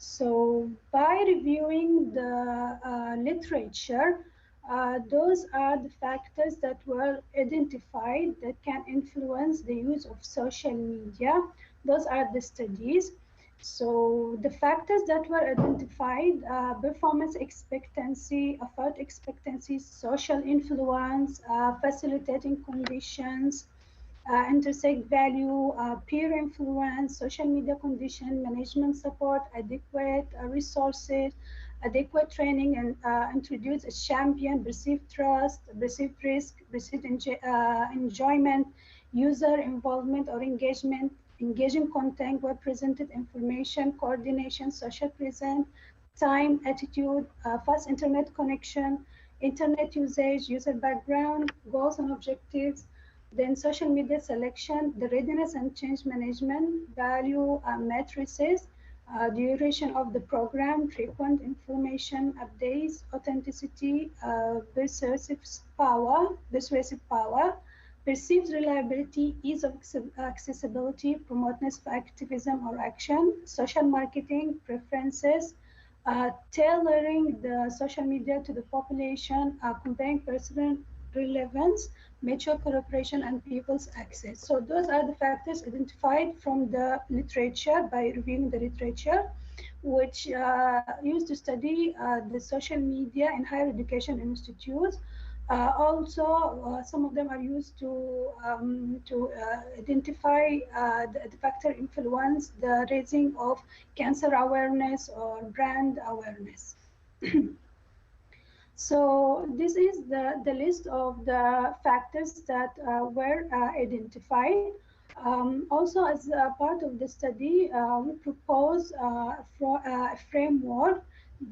So by reviewing the literature, those are the factors that were identified that can influence the use of social media. Those are the studies. So the factors that were identified, performance expectancy, effort expectancy, social influence, facilitating conditions, intersect value, peer influence, social media condition, management support, adequate resources, adequate training, and introduce a champion, perceived trust, perceived risk, perceived enjoyment, user involvement or engagement, engaging content, web presented information, coordination, social presence, time, attitude, fast internet connection, internet usage, user background, goals and objectives, then social media selection, the readiness and change management, value matrices, duration of the program, frequent information updates, authenticity, persuasive power, perceived reliability, ease of accessibility, promoteness for activism or action, social marketing, preferences, tailoring the social media to the population, comparing personal relevance, mutual cooperation, and people's access. So those are the factors identified from the literature by reviewing the literature, which used to study the social media in higher education institutes. Also, some of them are used to identify the factor influence the raising of cancer awareness or brand awareness. So this is the list of the factors that were identified. Also, as a part of the study, we propose a framework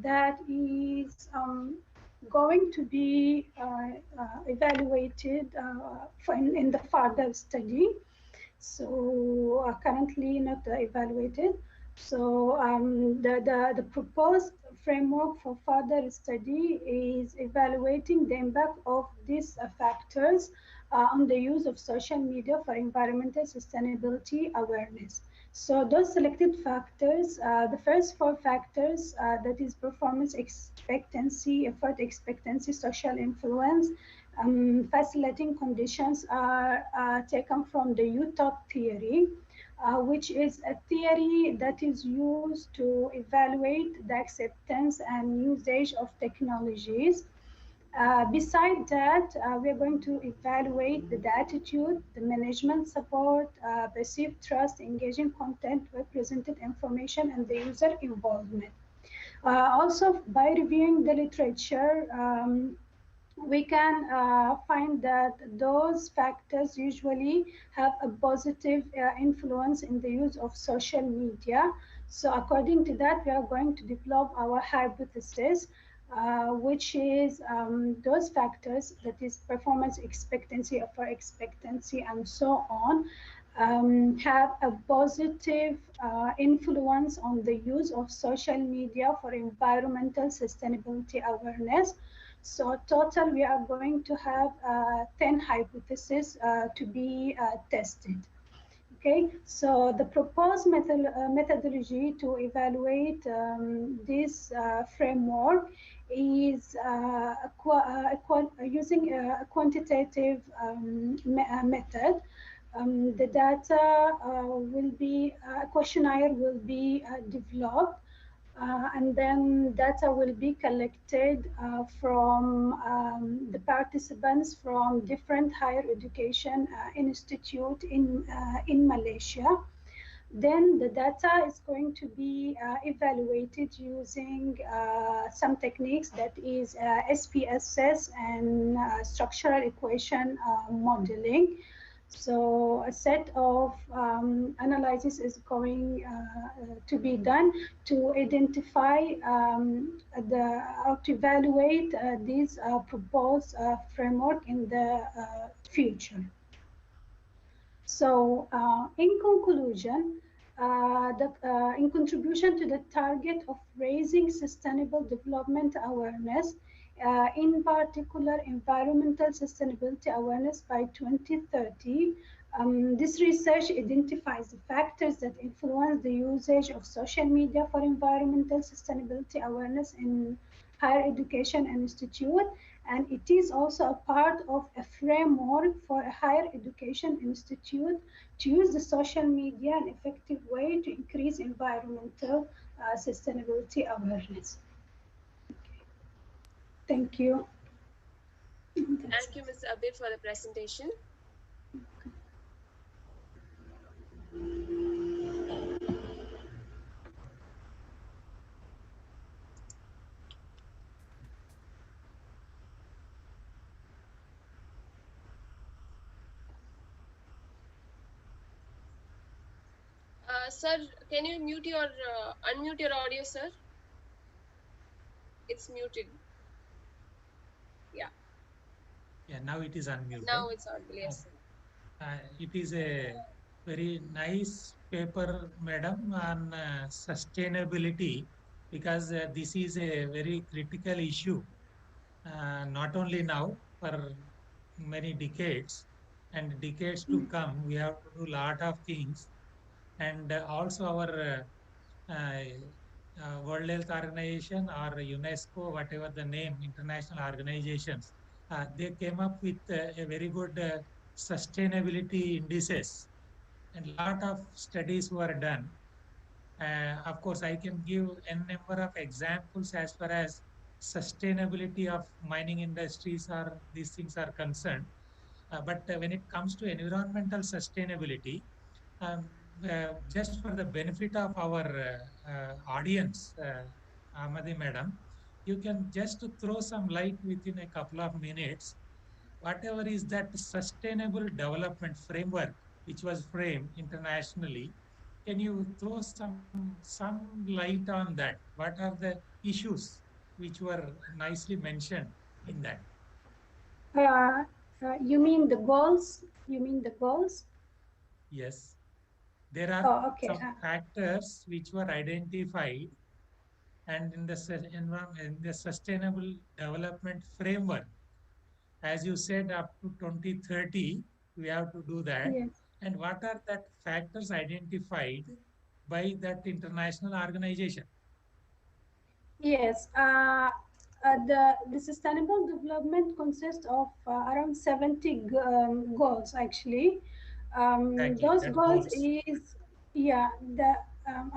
that is going to be evaluated in the further study. So currently not evaluated. So the proposed framework for further study is evaluating the impact of these factors on the use of social media for environmental sustainability awareness. So those selected factors, the first four factors, that is performance expectancy, effort expectancy, social influence, facilitating conditions are taken from the UTOP theory, which is a theory that is used to evaluate the acceptance and usage of technologies. Beside that, we are going to evaluate the attitude, the management support, perceived trust, engaging content, well-presented information, and the user involvement. Also, by reviewing the literature, we can find that those factors usually have a positive influence in the use of social media. So according to that, we are going to develop our hypothesis, which is those factors, that is performance expectancy, offer expectancy, and so on, have a positive influence on the use of social media for environmental sustainability awareness. So total, we are going to have 10 hypotheses to be tested. Okay, so the proposed methodology to evaluate this framework is using a quantitative method. The data will be, a questionnaire will be developed, and then data will be collected from the participants from different higher education institute in Malaysia. Then the data is going to be evaluated using some techniques, that is SPSS and structural equation modeling. So a set of analysis is going to be done to identify or to evaluate this proposed framework in the future. So, in conclusion, in contribution to the target of raising sustainable development awareness, in particular environmental sustainability awareness by 2030, this research identifies the factors that influence the usage of social media for environmental sustainability awareness in higher education and institute, and it is also a part of a framework for a higher education institute to use the social media in an effective way to increase environmental sustainability awareness. Thank you. Thank you, Ms. Abir, for the presentation. Sir, can you unmute your audio, sir? It's muted. Yeah. Yeah, now it is unmuted. Now it's audible, yes, sir. It is a very nice paper, madam, on sustainability, because this is a very critical issue, not only now, for many decades and decades to come. We have to do a lot of things, and also our World Health Organization or UNESCO, whatever the name, international organizations, they came up with a very good sustainability indices, and lot of studies were done. Of course, I can give a number of examples as far as sustainability of mining industries or these things are concerned. But when it comes to environmental sustainability, um, just for the benefit of our audience, Amadi madam, you can just throw some light within a couple of minutes. Whatever is that sustainable development framework which was framed internationally, can you throw some light on that? What are the issues which were nicely mentioned in that? You mean the goals? You mean the goals? Yes. There are Oh, okay. some factors which were identified, and in the sustainable development framework, as you said, up to 2030, we have to do that. Yes. And what are that factors identified by that international organization? Yes, the sustainable development consists of around 70 goals actually. Exactly, Those that goals goals. is, yeah,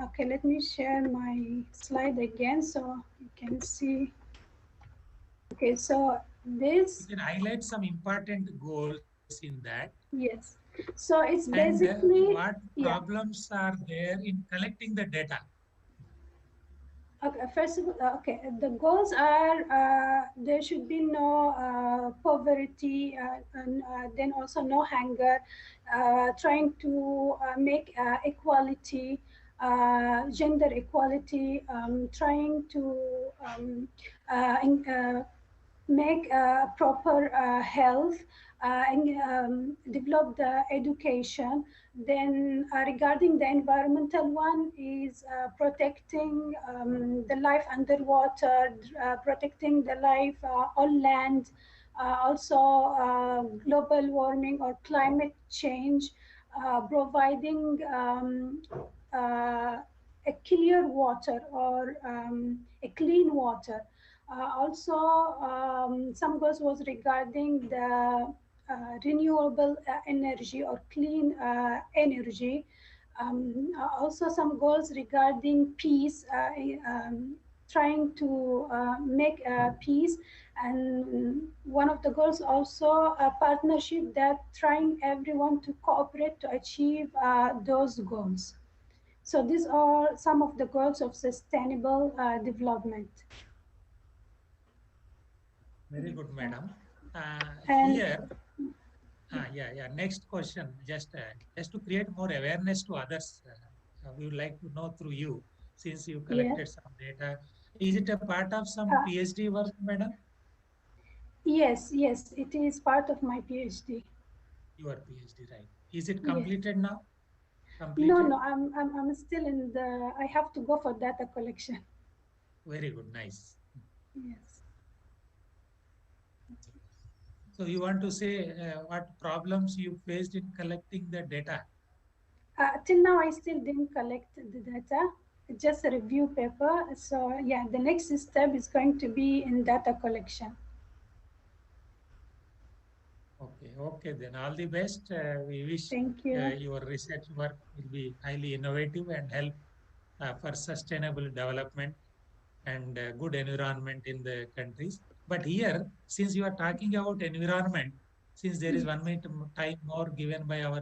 okay, let me share my slide again so you can see. Okay, so This, You can highlight some important goals in that. yes. So it's And basically, what yeah. problems are there in collecting the data? Okay, first of all, okay, the goals are there should be no poverty, and then also no hunger, trying to make equality, gender equality, trying to um, make proper health, and develop the education. Then regarding the environmental one is protecting the life underwater, protecting the life on land, also global warming or climate change, providing a clear water or a clean water. Also, some goals was regarding the renewable energy or clean energy. Also, some goals regarding peace, trying to make peace. And one of the goals also a partnership that trying everyone to cooperate to achieve those goals. So these are some of the goals of sustainable development. Very good, madam. And Here, yeah. Next question, just to create more awareness to others, we would like to know through you, since you yeah, collected some data. Is it a part of some uh, PhD work, madam? yes, it is part of my PhD. Your PhD, right? Is it Yes. completed now? No, Completed? I'm still in the. I have to go for data collection. Very good, nice. Yes. So you want to say what problems you faced in collecting the data? Till now, I still didn't collect the data. Just a review paper. So yeah, the next step is going to be in data collection. Okay, then all the best. We wish Thank you. your research work will be highly innovative and help for sustainable development and good environment in the countries. But here, since you are talking about environment, since there is Yes. 1 minute time more given by our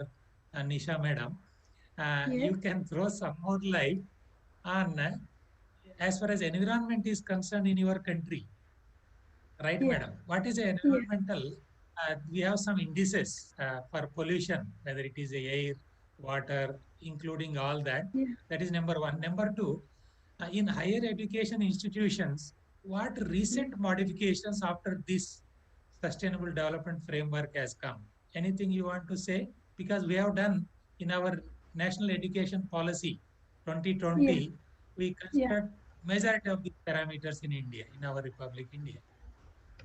Nisha madam, Yes. you can throw some more light on as far as environment is concerned in your country. Right, Yeah. madam? What is the Yeah. environmental? We have some indices for pollution, whether it is air, water, including all that. Yeah. That is number one. Number two, in higher education institutions, what Yeah. recent modifications after this sustainable development framework has come? Anything you want to say? Because we have done in our national education policy Yeah. 2020, we Yeah. considered majority of the parameters in India, in our Republic, India.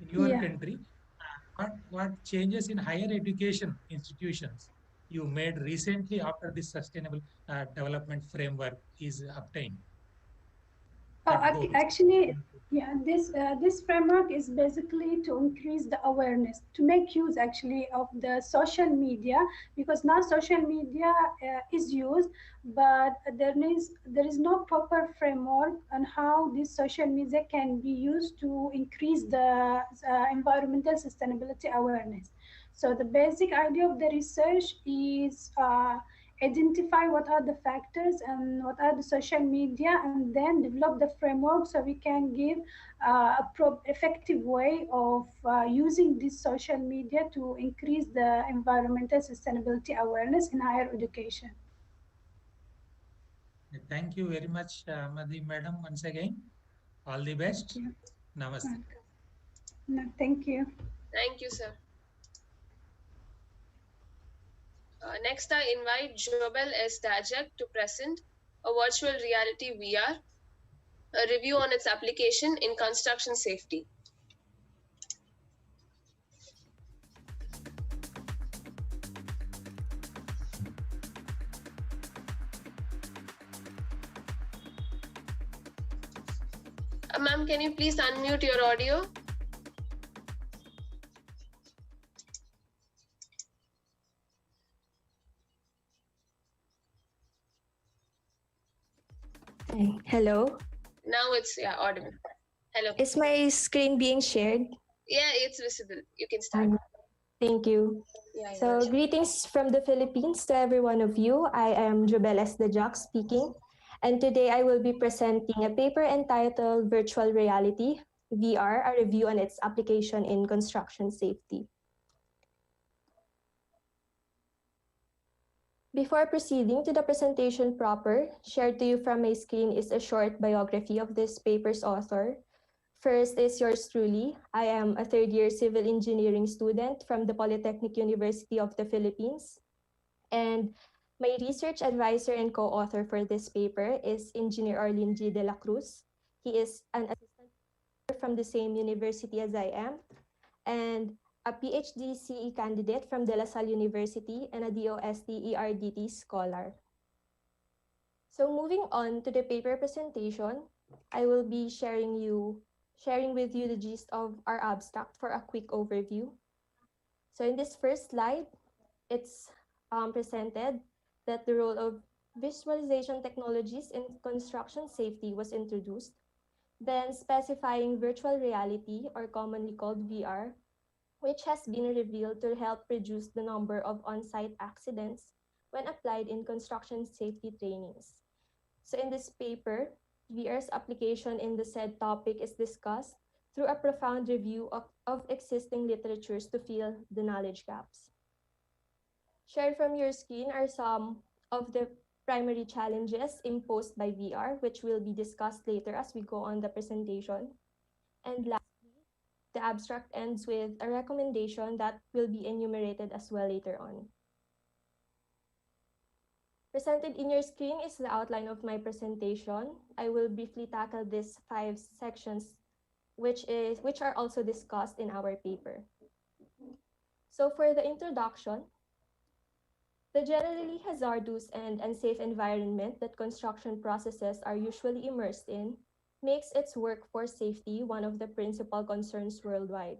In your Yeah. country, what changes in higher education institutions you made recently after this sustainable development framework is obtained? What goals? Actually, yeah, this framework is basically to increase the awareness, to make use actually of the social media, because now social media is used, but there is no proper framework on how this social media can be used to increase the environmental sustainability awareness. So the basic idea of the research is identify what are the factors and what are the social media, and then develop the framework so we can give a effective way of using this social media to increase the environmental sustainability awareness in higher education. Thank you very much, madam, once again. All the Thank best. you. Namaste. No, thank you. Thank you, sir. Next, I invite Jobel S. Dajak to present a virtual reality VR, a review on its application in construction safety. Ma'am, can you please unmute your audio? Hello. Now it's audible. Hello. Is my screen being shared? Yeah, it's visible. You can start. Um, Thank you. Yeah, you're So, welcome. greetings from the Philippines to every one of you. I am Jubel S. the Jock speaking, and today I will be presenting a paper entitled Virtual Reality VR, a review on its application in construction safety. Before proceeding to the presentation proper, shared to you from my screen is a short biography of this paper's author. First is yours truly. I am a third year civil engineering student from the Polytechnic University of the Philippines. And my research advisor and co-author for this paper is Engineer Arlene G. De La Cruz. He is an assistant from the same university as I am, and a PhD CE candidate from De La Salle University and a DOST ERDT scholar. So moving on to the paper presentation, I will be sharing with you the gist of our abstract for a quick overview. So in this first slide, it's presented that the role of visualization technologies in construction safety was introduced, then specifying virtual reality, or commonly called VR, which has been revealed to help reduce the number of on-site accidents when applied in construction safety trainings. So in this paper, VR's application in the said topic is discussed through a profound review of existing literatures to fill the knowledge gaps. Shared from your screen are some of the primary challenges imposed by VR, which will be discussed later as we go on the presentation. And lastly, the abstract ends with a recommendation that will be enumerated as well later on. Presented in your screen is the outline of my presentation. I will briefly tackle these 5 sections, which are also discussed in our paper. So for the introduction, the generally hazardous and unsafe environment that construction processes are usually immersed in makes its workforce safety one of the principal concerns worldwide.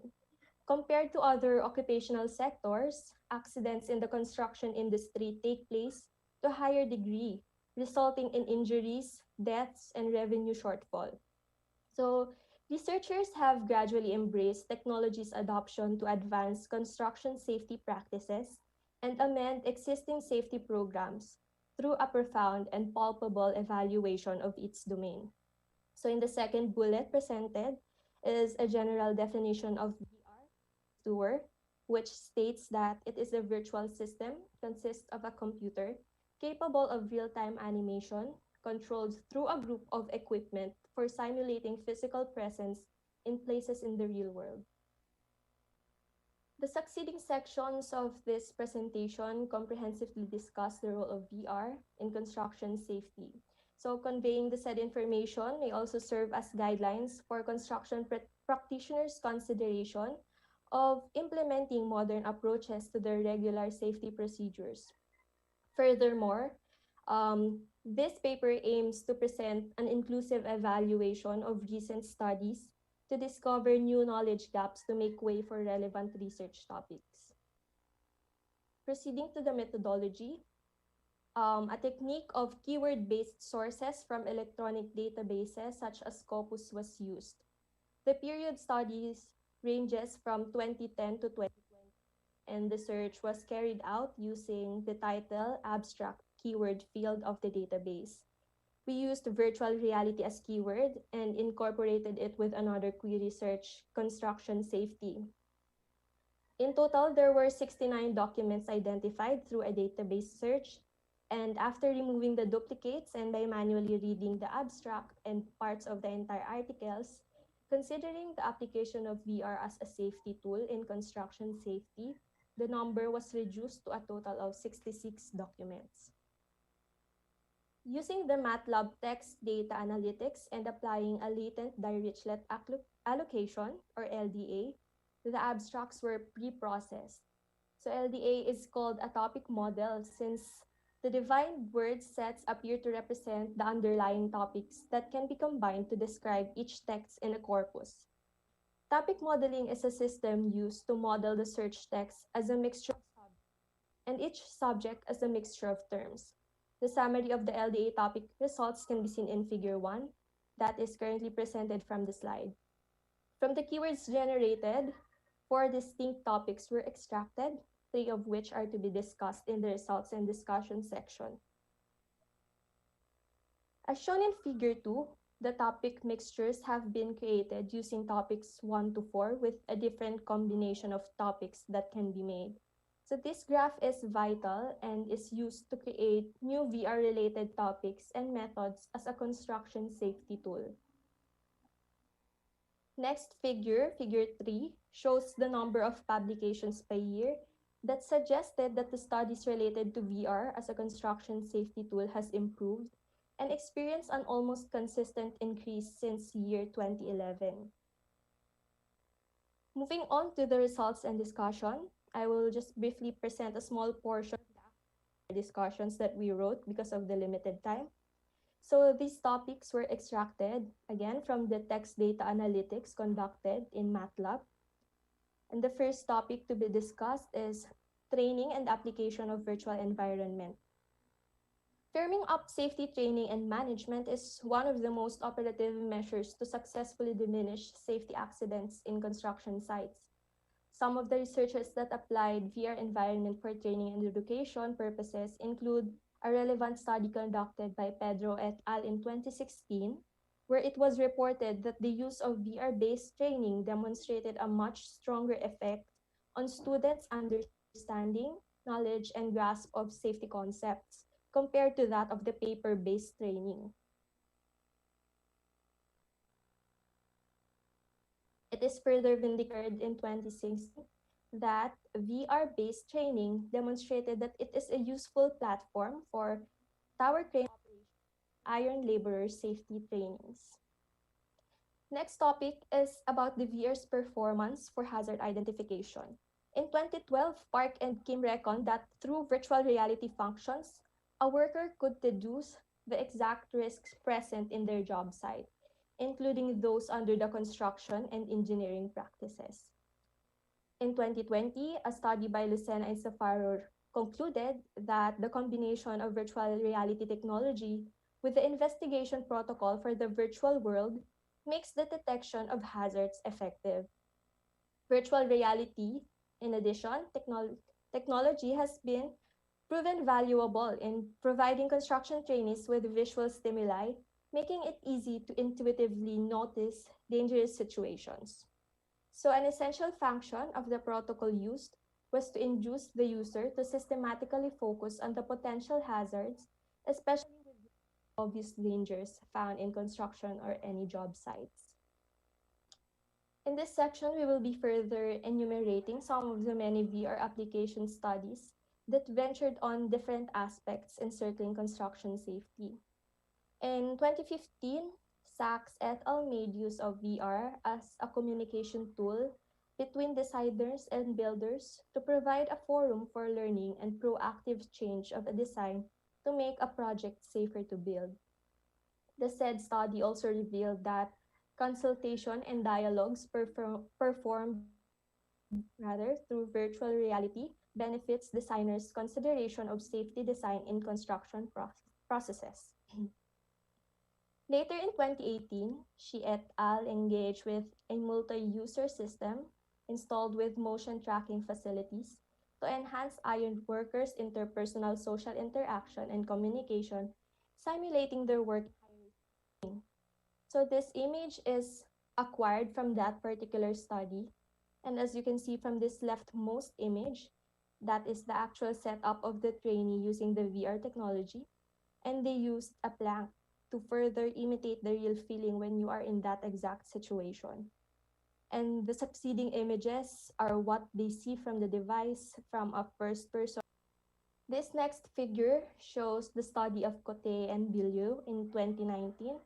Compared to other occupational sectors, accidents in the construction industry take place to a higher degree, resulting in injuries, deaths, and revenue shortfall. So, researchers have gradually embraced technology's adoption to advance construction safety practices and amend existing safety programs through a profound and palpable evaluation of its domain. So, in the second bullet presented is a general definition of tour, which states that it is a virtual system consists of a computer capable of real-time animation controlled through a group of equipment for simulating physical presence in places in the real world. The succeeding sections of this presentation comprehensively discuss the role of VR in construction safety. So conveying the said information may also serve as guidelines for construction practitioners' consideration of implementing modern approaches to their regular safety procedures. Furthermore, this paper aims to present an inclusive evaluation of recent studies to discover new knowledge gaps to make way for relevant research topics. Proceeding to the methodology, a technique of keyword-based sources from electronic databases such as Scopus was used. The period studies ranges from 2010 to 2020, and the search was carried out using the title abstract keyword field of the database. We used virtual reality as keyword and incorporated it with another query search, construction safety. In total, there were 69 documents identified through a database search, and after removing the duplicates and by manually reading the abstract and parts of the entire articles, considering the application of VR as a safety tool in construction safety, the number was reduced to a total of 66 documents. Using the MATLAB text data analytics and applying a latent Dirichlet allocation, or LDA, the abstracts were pre-processed. So LDA is called a topic model since the defined word sets appear to represent the underlying topics that can be combined to describe each text in a corpus. Topic modeling is a system used to model the search text as a mixture of subjects and each subject as a mixture of terms. The summary of the LDA topic results can be seen in Figure 1 that is currently presented from the slide. From the keywords generated, four distinct topics were extracted, three of which are to be discussed in the results and discussion section. As shown in figure 2, the topic mixtures have been created using topics 1 to 4 with a different combination of topics that can be made. So this graph is vital and is used to create new VR related topics and methods as a construction safety tool. Next figure, figure 3, shows the number of publications per year that suggested that the studies related to VR as a construction safety tool has improved and experienced an almost consistent increase since year 2011. Moving on to the results and discussion, I will just briefly present a small portion of the discussions that we wrote because of the limited time. So these topics were extracted again from the text data analytics conducted in MATLAB. And the first topic to be discussed is training and application of virtual environment. Firming up safety training and management is one of the most operative measures to successfully diminish safety accidents in construction sites. Some of the researchers that applied VR environment for training and education purposes include a relevant study conducted by Pedro et al. In 2016, where it was reported that the use of VR-based training demonstrated a much stronger effect on students' understanding, knowledge, and grasp of safety concepts compared to that of the paper-based training. It is further vindicated in 2016 that VR-based training demonstrated that it is a useful platform for tower crane operation, iron laborer safety trainings. Next topic is about the VR's performance for hazard identification. In 2012, Park and Kim reckoned that through virtual reality functions, a worker could deduce the exact risks present in their job site, including those under the construction and engineering practices. In 2020, a study by Lucena and Safaro concluded that the combination of virtual reality technology with the investigation protocol for the virtual world makes the detection of hazards effective. Virtual reality, in addition, technology has been proven valuable in providing construction trainees with visual stimuli, making it easy to intuitively notice dangerous situations. So an essential function of the protocol used was to induce the user to systematically focus on the potential hazards, especially with obvious dangers found in construction or any job sites. In this section, we will be further enumerating some of the many VR application studies that ventured on different aspects encircling construction safety. In 2015, Sachs et al. Made use of VR as a communication tool between designers and builders to provide a forum for learning and proactive change of a design to make a project safer to build. The said study also revealed that consultation and dialogues performed through virtual reality benefits designers' consideration of safety design in construction processes. Later in 2018, she et al. Engaged with a multi-user system installed with motion tracking facilities to enhance iron workers' interpersonal social interaction and communication, simulating their work. So this image is acquired from that particular study. And as you can see from this leftmost image, that is the actual setup of the trainee using the VR technology. And they used a plank to further imitate the real feeling when you are in that exact situation. And the succeeding images are what they see from the device from a first person. This next figure shows the study of Cote and Bilieu in 2019,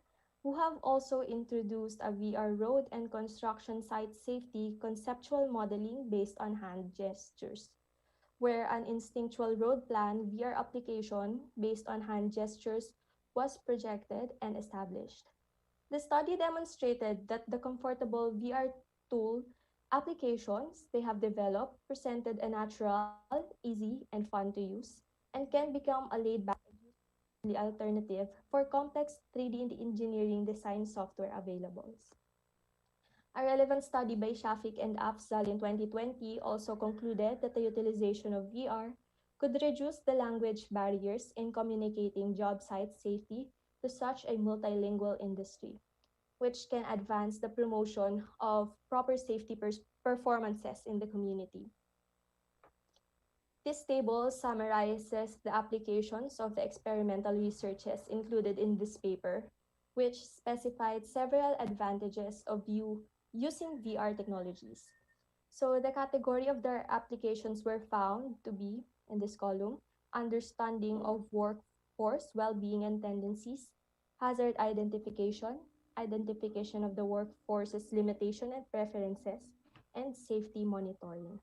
who have also introduced a VR road and construction site safety conceptual modeling based on hand gestures, where an instinctual road plan VR application based on hand gestures was projected and established. The study demonstrated that the comfortable VR tool applications they have developed presented a natural, easy, and fun to use, and can become a laid-back alternative for complex 3D engineering design software available. A relevant study by Shafik and Afzal in 2020 also concluded that the utilization of VR could reduce the language barriers in communicating job site safety to such a multilingual industry, which can advance the promotion of proper safety performances in the community. This table summarizes the applications of the experimental researches included in this paper, which specified several advantages of using VR technologies. So the category of their applications were found to be, in this column, understanding of workforce well-being and tendencies, hazard identification, identification of the workforce's limitation and preferences, and safety monitoring.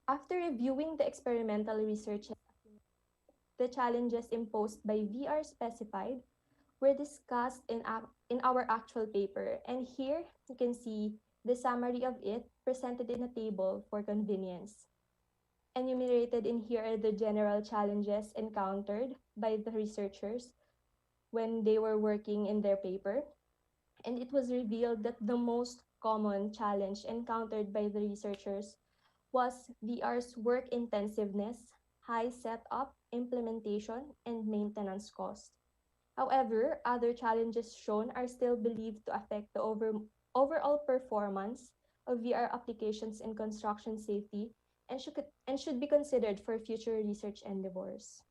After reviewing the experimental research, the challenges imposed by VR specified were discussed in our actual paper. And here you can see the summary of it presented in a table for convenience. Enumerated in here are the general challenges encountered by the researchers when they were working in their paper. And it was revealed that the most common challenge encountered by the researchers was VR's work intensiveness, high setup, implementation, and maintenance cost. However, other challenges shown are still believed to affect the overall performance of VR applications in construction safety and should be considered for future research endeavors.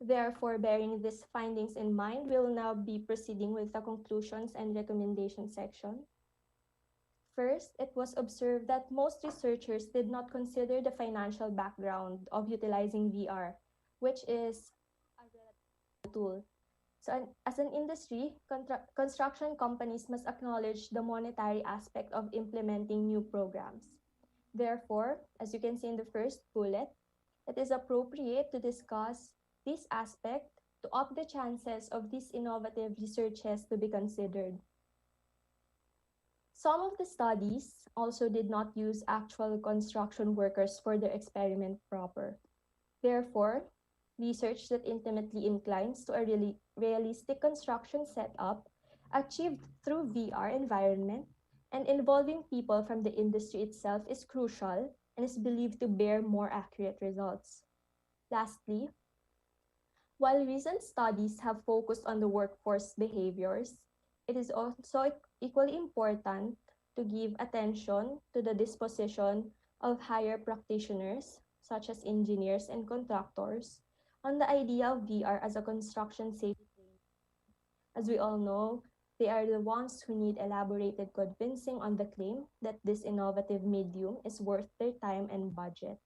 Therefore, bearing these findings in mind, we'll now be proceeding with the conclusions and recommendations section. First, it was observed that most researchers did not consider the financial background of utilizing VR, which is a relatively tool. So, as an industry, construction companies must acknowledge the monetary aspect of implementing new programs. Therefore, as you can see in the first bullet, it is appropriate to discuss this aspect to up the chances of these innovative researches to be considered. Some of the studies also did not use actual construction workers for their experiment proper. Therefore, research that intimately inclines to a realistic construction setup achieved through VR environment and involving people from the industry itself is crucial and is believed to bear more accurate results. Lastly, while recent studies have focused on the workforce behaviors, it is also equally important to give attention to the disposition of higher practitioners, such as engineers and contractors, on the idea of VR as a construction safety training. As we all know, they are the ones who need elaborated convincing on the claim that this innovative medium is worth their time and budget.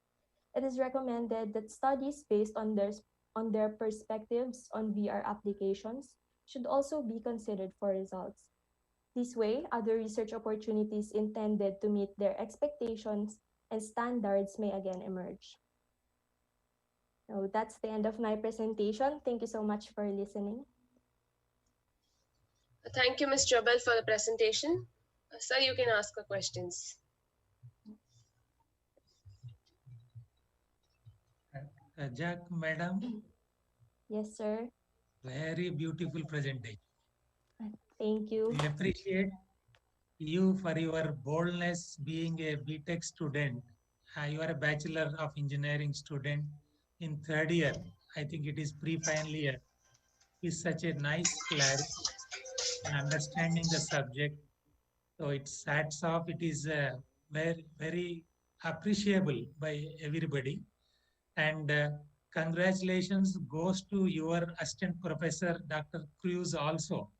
It is recommended that studies based on their perspectives on VR applications should also be considered for results. This way, other research opportunities intended to meet their expectations and standards may again emerge. So that's the end of my presentation. Thank you so much for listening. Thank you, Ms. Jabal, for the presentation. Sir, you can ask the questions. Jack, madam. Yes, sir. Very beautiful presentation. Thank you. We appreciate you for your boldness being a BTech student. You are a Bachelor of Engineering student in third year. I think it is pre-final year. Is such a nice clarity in understanding the subject. So it's hats off. It is very appreciable by everybody. And congratulations goes to your assistant professor, Dr. Cruz, also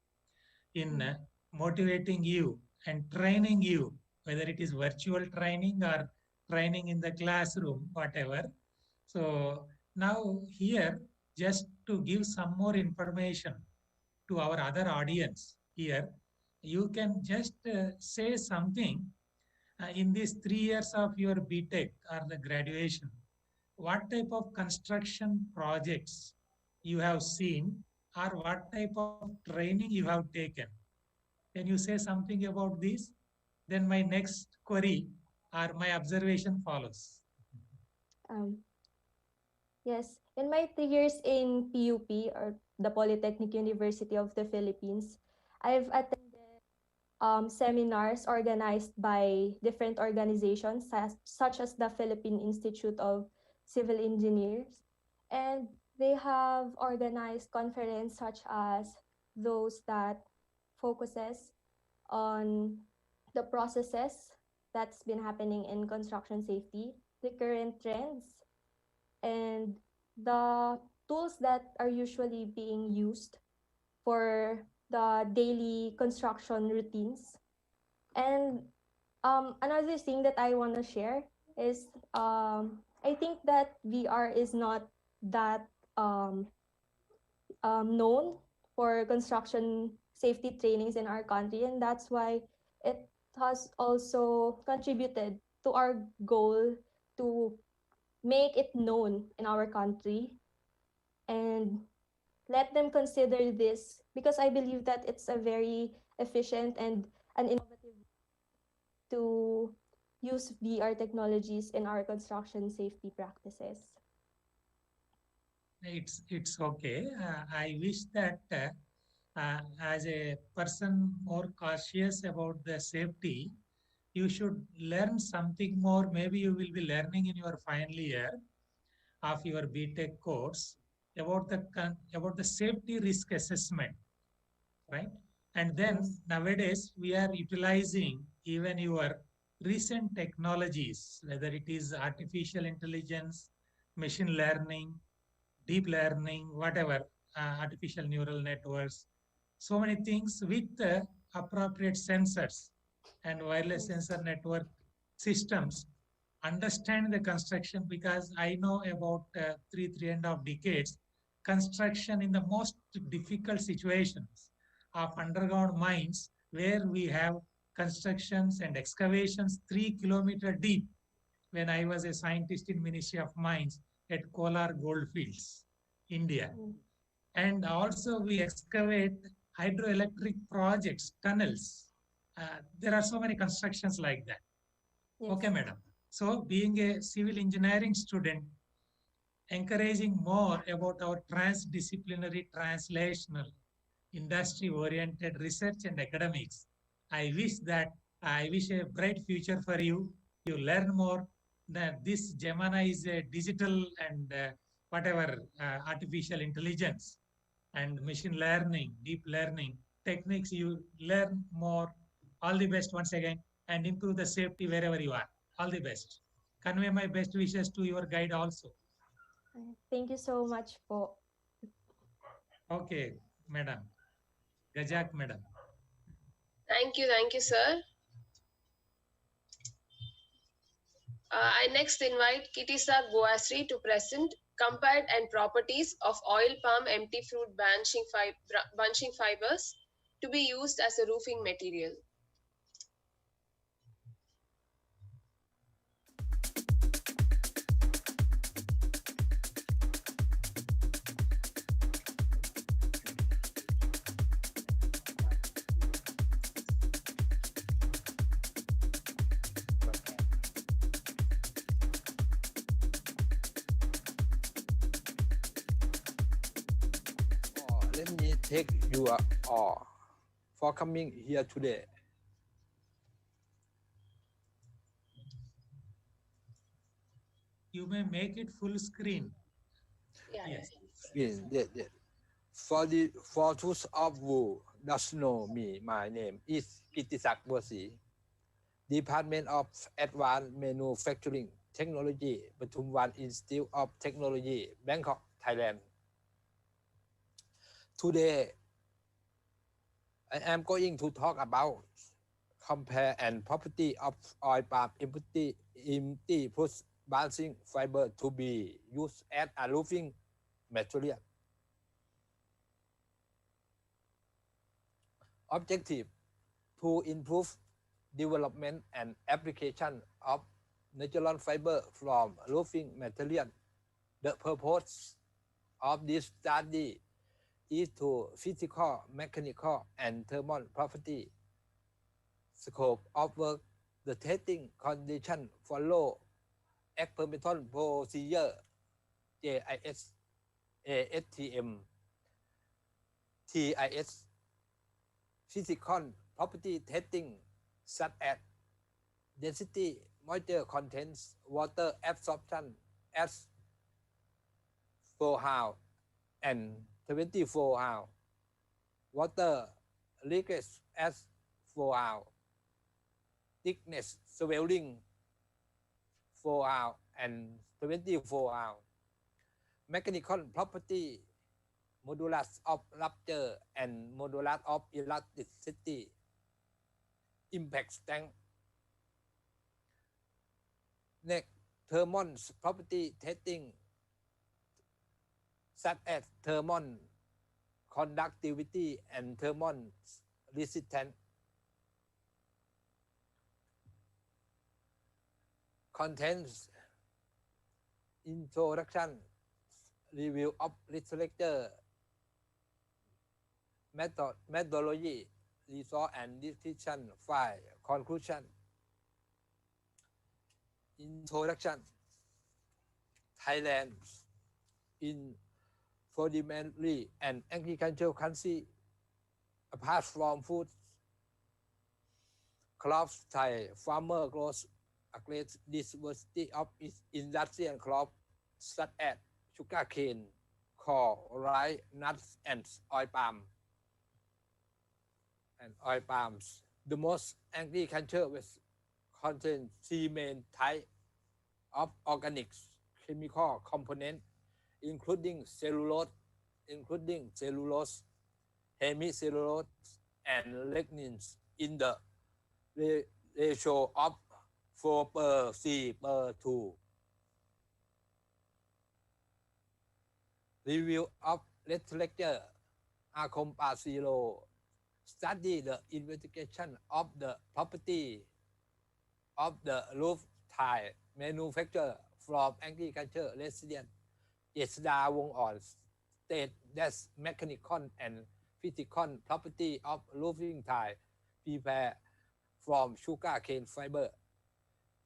in motivating you and training you, whether it is virtual training or training in the classroom, whatever. So now here, just to give some more information to our other audience here, you can just say something in these 3 years of your BTech or the graduation, what type of construction projects you have seen or what type of training you have taken. Can you say something about this? Then my next query or my observation follows. Um, yes, in my 3 years in PUP or the Polytechnic University of the Philippines, I've attended seminars organized by different organizations such as the Philippine Institute of Civil Engineers. And they have organized conferences such as those that focuses on the processes that's been happening in construction safety, the current trends, and the tools that are usually being used for the daily construction routines. And another thing that I want to share is I think that VR is not that um, known for construction safety trainings in our country, and that's why it has also contributed to our goal to make it known in our country and let them consider this because I believe that it's a very efficient and an innovative to use VR technologies in our construction safety practices. It's okay. I wish that as a person more cautious about the safety, you should learn something more. Maybe you will be learning in your final year of your BTech course about the safety risk assessment, right? And then Yes. nowadays we are utilizing even your recent technologies, whether it is artificial intelligence, machine learning, deep learning, whatever, artificial neural networks, so many things with appropriate sensors and wireless Yes. sensor network systems understand the construction because I know about three and a half decades construction in the most difficult situations of underground mines where we have constructions and excavations 3 kilometers deep when I was a scientist in Ministry of Mines at Kolar Goldfields, India. Mm. And also we excavate hydroelectric projects, tunnels. There are so many constructions like that. Okay, Yes. madam. So being a civil engineering student, encouraging more about our transdisciplinary, translational, industry-oriented research and academics. I wish a bright future for you. You learn more that this Gemini is a digital and whatever artificial intelligence and machine learning, deep learning techniques. You learn more. All the best once again and improve the safety wherever you are. All the best. Convey my best wishes to your guide also. Thank you so much po. Okay, madam. Gajak, madam. Thank you, sir. I next invite Kitisa Goasri to present compared and properties of oil palm empty fruit bunching fibers to be used as a roofing material. Let me take you all for coming here today. You may make it full screen. Yeah, Yes. Yes. For those of you does know me, my name is Kitisak Bursi, Department of Advanced Manufacturing Technology, Pathumwan Institute of Technology, Bangkok, Thailand. Today, I am going to talk about compare and property of oil palm empty push balancing fiber to be used as a roofing material. Objective to improve development and application of natural fiber from roofing material. The purpose of this study is to physical, mechanical, and thermal property. Scope of work, the testing condition follow experimental procedure JIS, ASTM, TIS, physical property testing such as density, moisture contents, water absorption as 4 how and 24 how, water leakage as 4 how, thickness swelling 4 how and 24 how, mechanical property, modulus of rupture and modulus of elasticity, impact strength. Next, thermal property testing such as thermal conductivity and thermal resistance. Contains introduction, review of literature, methodology, resource and decision file, conclusion. Introduction. Thailand in forestry and agricultural country. Apart from food, crops, Thai farmer grows a great diversity of industrial crops such as sugarcane, corn, rice, nuts, and oil palm. And oil palms. The most agriculture with contain 3 main types of organic chemical components, including cellulose, hemicellulose, and lignins in the ratio of 4:3:2. Review of literature. Acompasilo study the investigation of the property of the roof tile manufactured from agriculture resident. Jesda Wong On state that mechanical and physical property of roofing tile prepared from sugarcane fiber.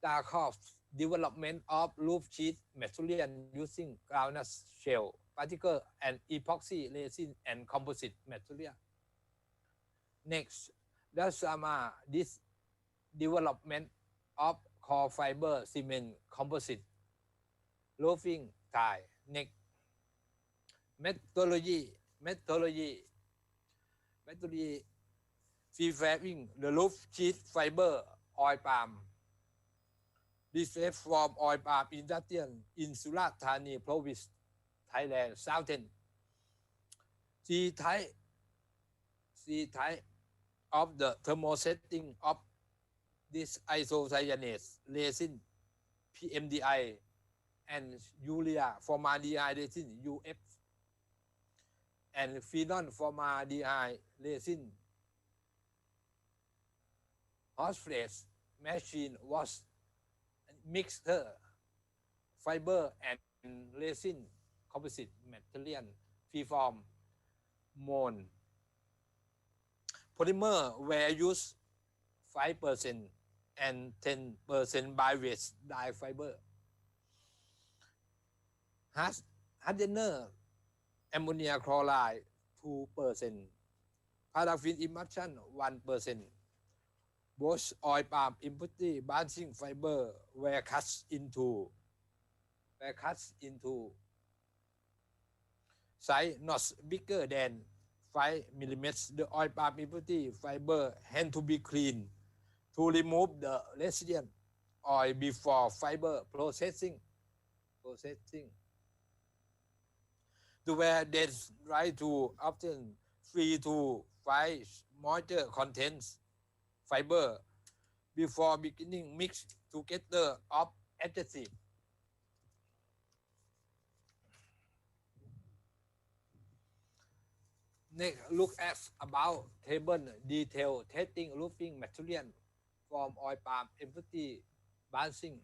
Tarkov development of roof sheet material using groundnut shell, particle and epoxy resin and composite material. Next, Dasama this development of core fiber cement composite roofing tile. Next, methodology preparing the roof sheet fiber oil palm. This is from oil palm industrial in Surat Thani province, Thailand, southern. C type of the thermosetting of this isocyanate resin PMDI and urea formaldehyde resin UF and phenol formaldehyde resin. Hot-flash machine was mixer fiber and resin composite material freeform mold. Polymer were used 5% and 10% by-waste dye fiber. Hardener ammonia chloride 2%, paraffin emulsion 1%. Both oil palm impurity balancing fiber were cut into size not bigger than 5 millimeters. The oil palm impurity fiber had to be cleaned to remove the resident oil before fiber processing. The were then dry to often 3 to 5 moisture contents fiber before beginning mix together of adhesive. Next, look at about table detail testing roofing material from oil palm empty balancing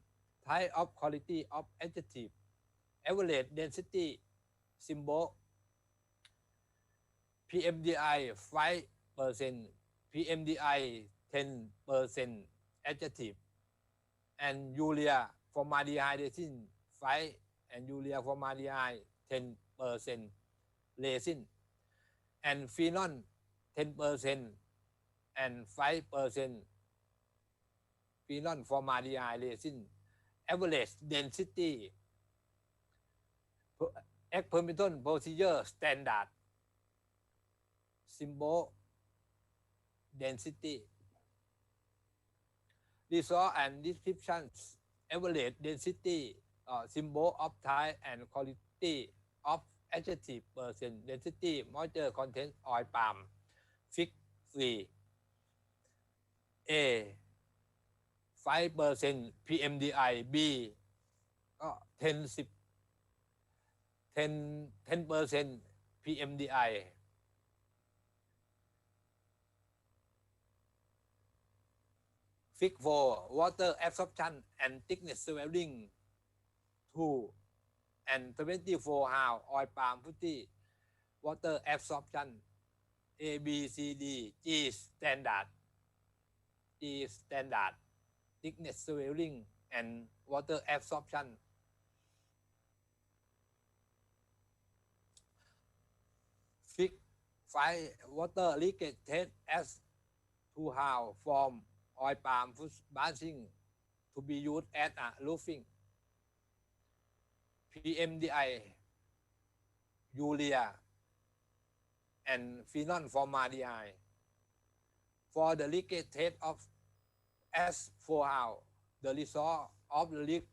type of quality of adjective, average density symbol, PMDI 5%, PMDI 10% adjective, and urea formaldehyde resin 5 and urea formaldehyde 10% resin, and phenol 10% and 5% phenol formaldehyde resin. Average density experimental procedure standard symbol density. Resource and descriptions average density symbol of type and quality of adjective percent density moisture content oil palm fig free A 5% PMDI B ก็10% PMDI Fig for water absorption and thickness swelling 2 and 24 how oil palm putty water absorption A B C D G standard thickness swelling and water absorption Fig 5 water leakage test as to how from oil palm basing to be used as a roofing PMDI urea and phenol formaldehyde for the leakage test of as for how the result of the leak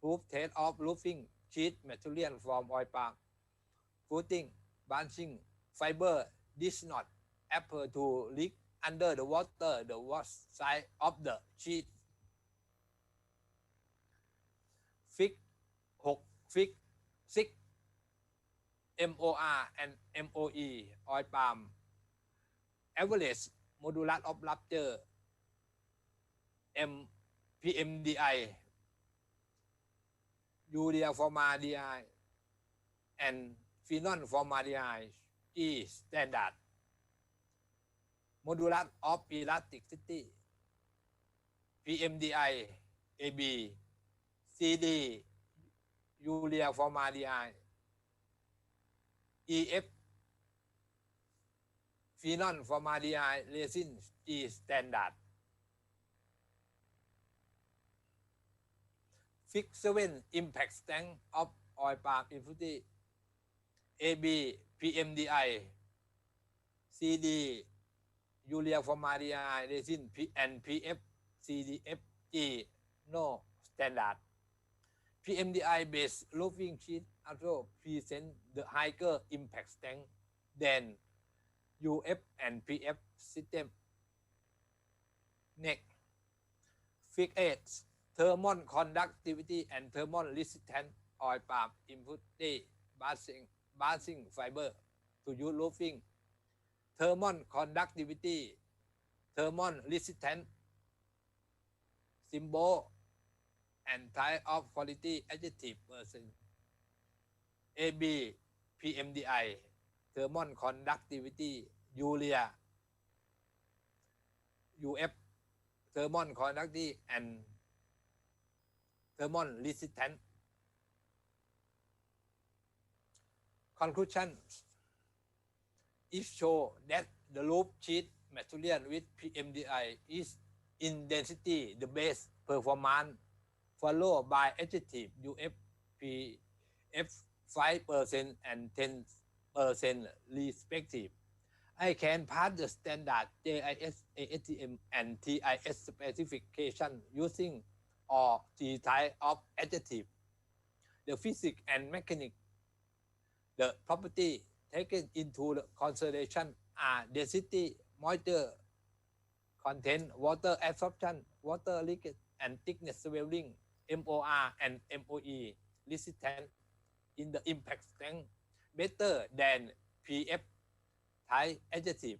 proof test of roofing sheet material from oil palm footing branching fiber did not appear to leak under the water the wash side of the sheet Fig 6 Fig 6 MOR and MOE oil palm average modulus of rupture PMDI urea formaldehyde and phenol formaldehyde is standard modulus of elasticity PMDI AB CD urea formaldehyde EF phenol formaldehyde resin is standard Fig 7 impact strength of oil palm infused AB PMDI CD urea formaldehyde resin and PF CDFG no standard PMDI based roofing sheet also present the higher impact strength than UF and PF system. Next, Fig 8 thermal conductivity and thermal resistance oil palm input basing fiber to use roofing thermal conductivity thermal resistance symbol and type of quality adjective percent AB PMDI thermal conductivity urea UF thermal conductivity and thermal resistance conclusion it show that the roof sheet material with PMDI is in density the best performance followed by adjective UF PF 5% and 10% respective. I can pass the standard JIS ASTM and TIS specification using all three types of adjective. The physics and mechanics, the property taken into consideration are density, moisture content, water absorption, water leakage, and thickness swelling, MOR and MOE resistance in the impact strength better than PF type adjective.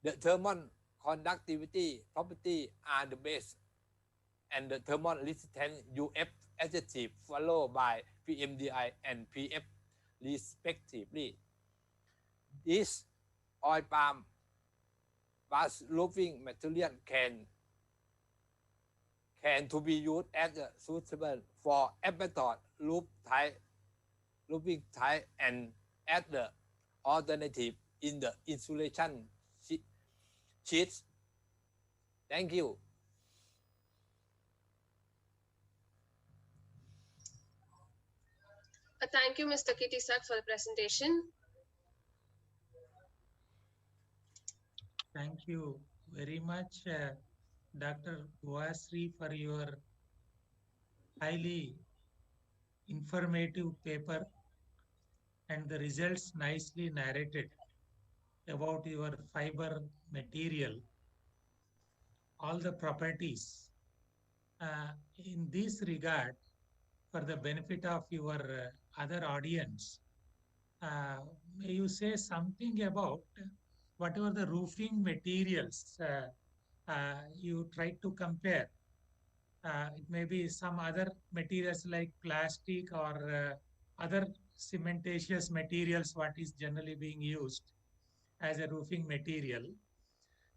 The thermal conductivity property are the best and the thermal resistance UF adjective followed by PMDI and PF respectively. This oil palm bus roofing material can to be used as a suitable for asbestos roofing type and as the alternative in the insulation sheets. Thank you. Thank you, Mr. Kitisak, for the presentation. Thank you very much, Dr. Guasri, for your highly informative paper and the results nicely narrated about your fiber material, all the properties. In this regard, for the benefit of your other audience, may you say something about whatever the roofing materials you try to compare? It may be some other materials like plastic or other cementatious materials, what is generally being used as a roofing material.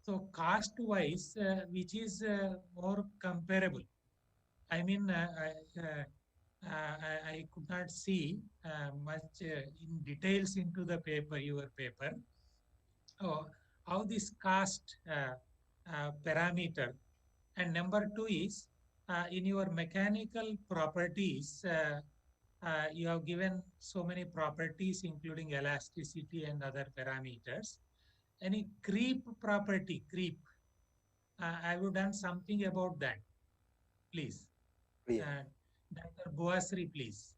So cost wise, which is more comparable? I mean, I could not see much in details into the paper, your paper. Oh, how this cost parameter. And number two is in your mechanical properties, you have given so many properties, including elasticity and other parameters. Any creep property, creep, I would done something about that, please. Dr. Boasri, please.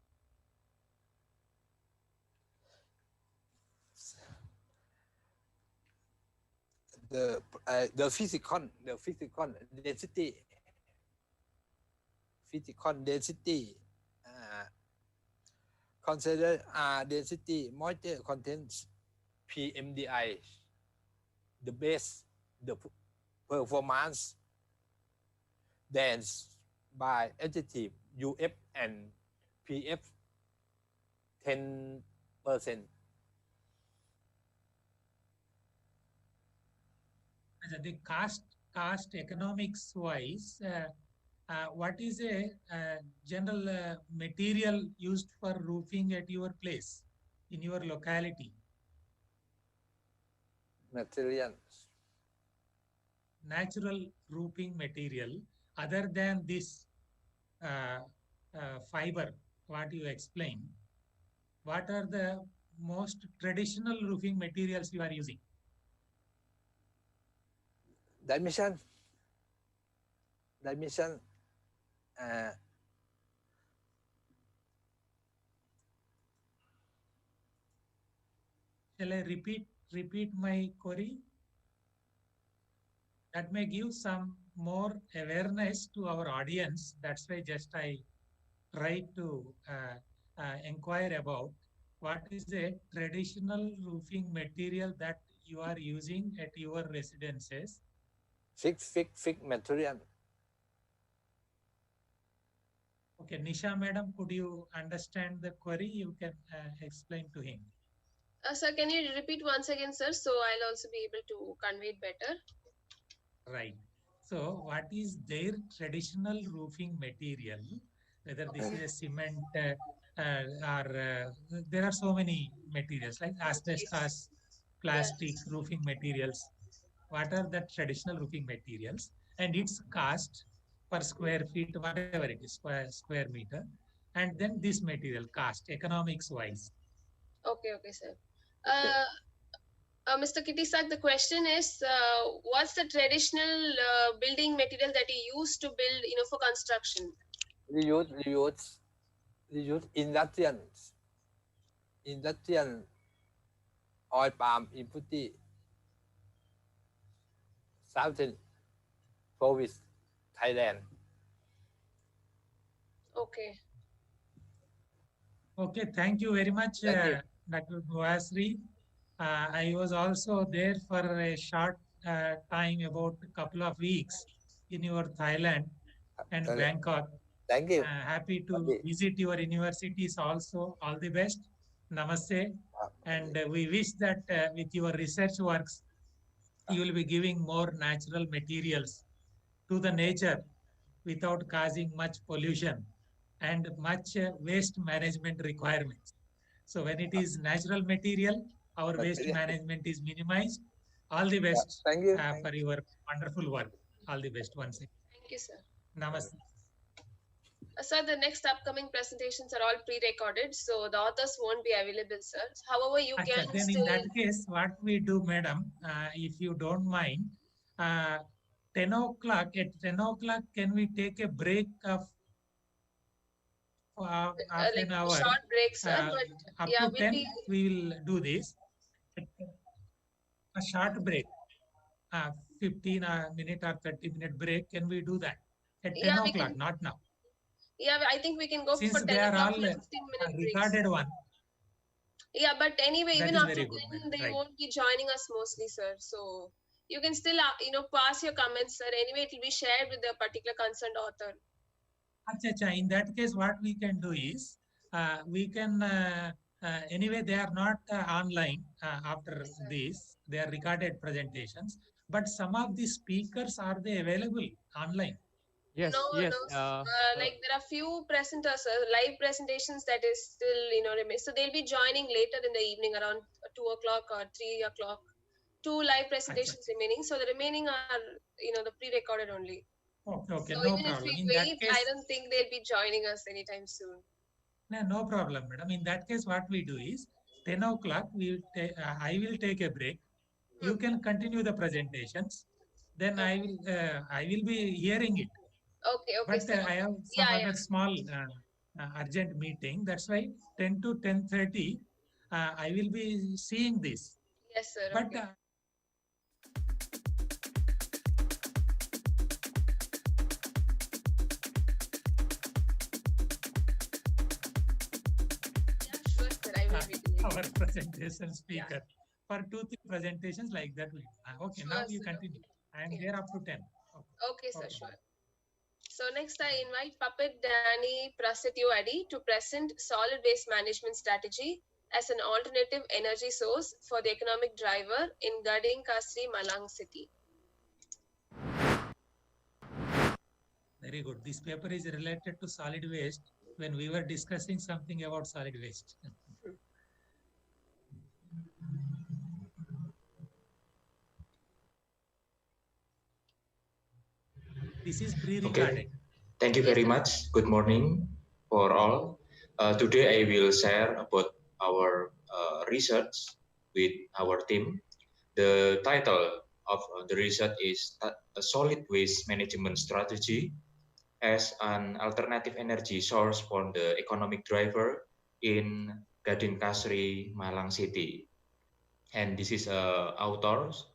The physical density consider density moisture contents PMDI the base the performance dense by adjective UF and PF 10%. The cost economics wise, what is a general material used for roofing at your place, in your locality? Materials. Natural roofing material, other than this fiber, what you explained, what are the most traditional roofing materials you are using? Dimension. Shall I repeat my query? That may give some more awareness to our audience. That's why just I try to inquire about what is the traditional roofing material that you are using at your residences. Fixed material. Okay, Nisha madam, could you understand the query? You can explain to him. Sir, can you repeat once again, sir? So I'll also be able to convey it better. Right. So what is their traditional roofing material? Whether this is a cement or there are so many materials like asbestos, plastic, roofing materials. What are the traditional roofing materials and its cost per square feet, whatever it is, square meter, and then this material cost economics wise. Okay, sir. Mr. Kitisak, the question is, what's the traditional building material that you use to build, for construction? We use industrial oil palm input Southern Province, Thailand. Okay. Okay, thank you very much, Dr. Guasri. I was also there for a short time, about a couple of weeks in your Thailand and Bangkok. Thank you. Happy to visit your universities also. All the best. Namaste. And we wish that with your research works, you will be giving more natural materials to the nature without causing much pollution and much waste management requirements. So when it is natural material, our waste management is minimized All the best Thank you. for your wonderful work. All the best once again. Thank you, sir. Namaste. Sir, the next upcoming presentations are all pre-recorded, so the authors won't be available, sir. However, you can Then still... in that case, what we do, madam, if you don't mind, 10 o'clock, at 10 o'clock, can we take a break of half like an hour? short break, sir, but Up yeah, to 10, we will do this. A short break, 15 minute or 30-minute break. Can we do that at 10 yeah, o'clock? Not now. Yeah, I think we can go Since for 10 they are o'clock all for 15-minute breaks. recorded one. Yeah, but anyway, That even is after very 10, good, they right. won't be joining us mostly, sir. So you can still, pass your comments, sir. Anyway, it will be shared with the particular concerned author. In that case, what we can do is, we can, anyway, they are not online after this. They are recorded presentations. But some of the speakers, are they available online? Yes, No, yes. like there are few presenters, live presentations that is still, remain. So they'll be joining later in the evening around 2 o'clock or 3 o'clock. 2 live presentations remaining. So the remaining are, the pre-recorded only. Okay, So no even if problem. we In wait, that case, I don't think they'll be joining us anytime soon. No problem, madam. In that case, what we do is 10 o'clock, I will take a break. You can continue the presentations. Then I will be hearing it. Okay, But sir. I have some other small urgent meeting. That's why 10 to 10:30, I will be seeing this. Yes, sir. But okay. Our presentation speaker for 2-3 presentations like that. Okay, now you continue. I am there up to 10. Okay, sir, sure. So next I invite Puppet Danny Prasetyoadi to present solid waste management strategy as an alternative energy source for the economic driver in Gading Kasri, Malang City. Very good. This paper is related to solid waste when we were discussing something about solid waste. This is pre-recorded. Okay. Thank you very much. Good morning for all. Today I will share about our research with our team. The title of the research is a solid waste management strategy as an alternative energy source for the economic driver in Gading Kasri, Malang City. And this is authors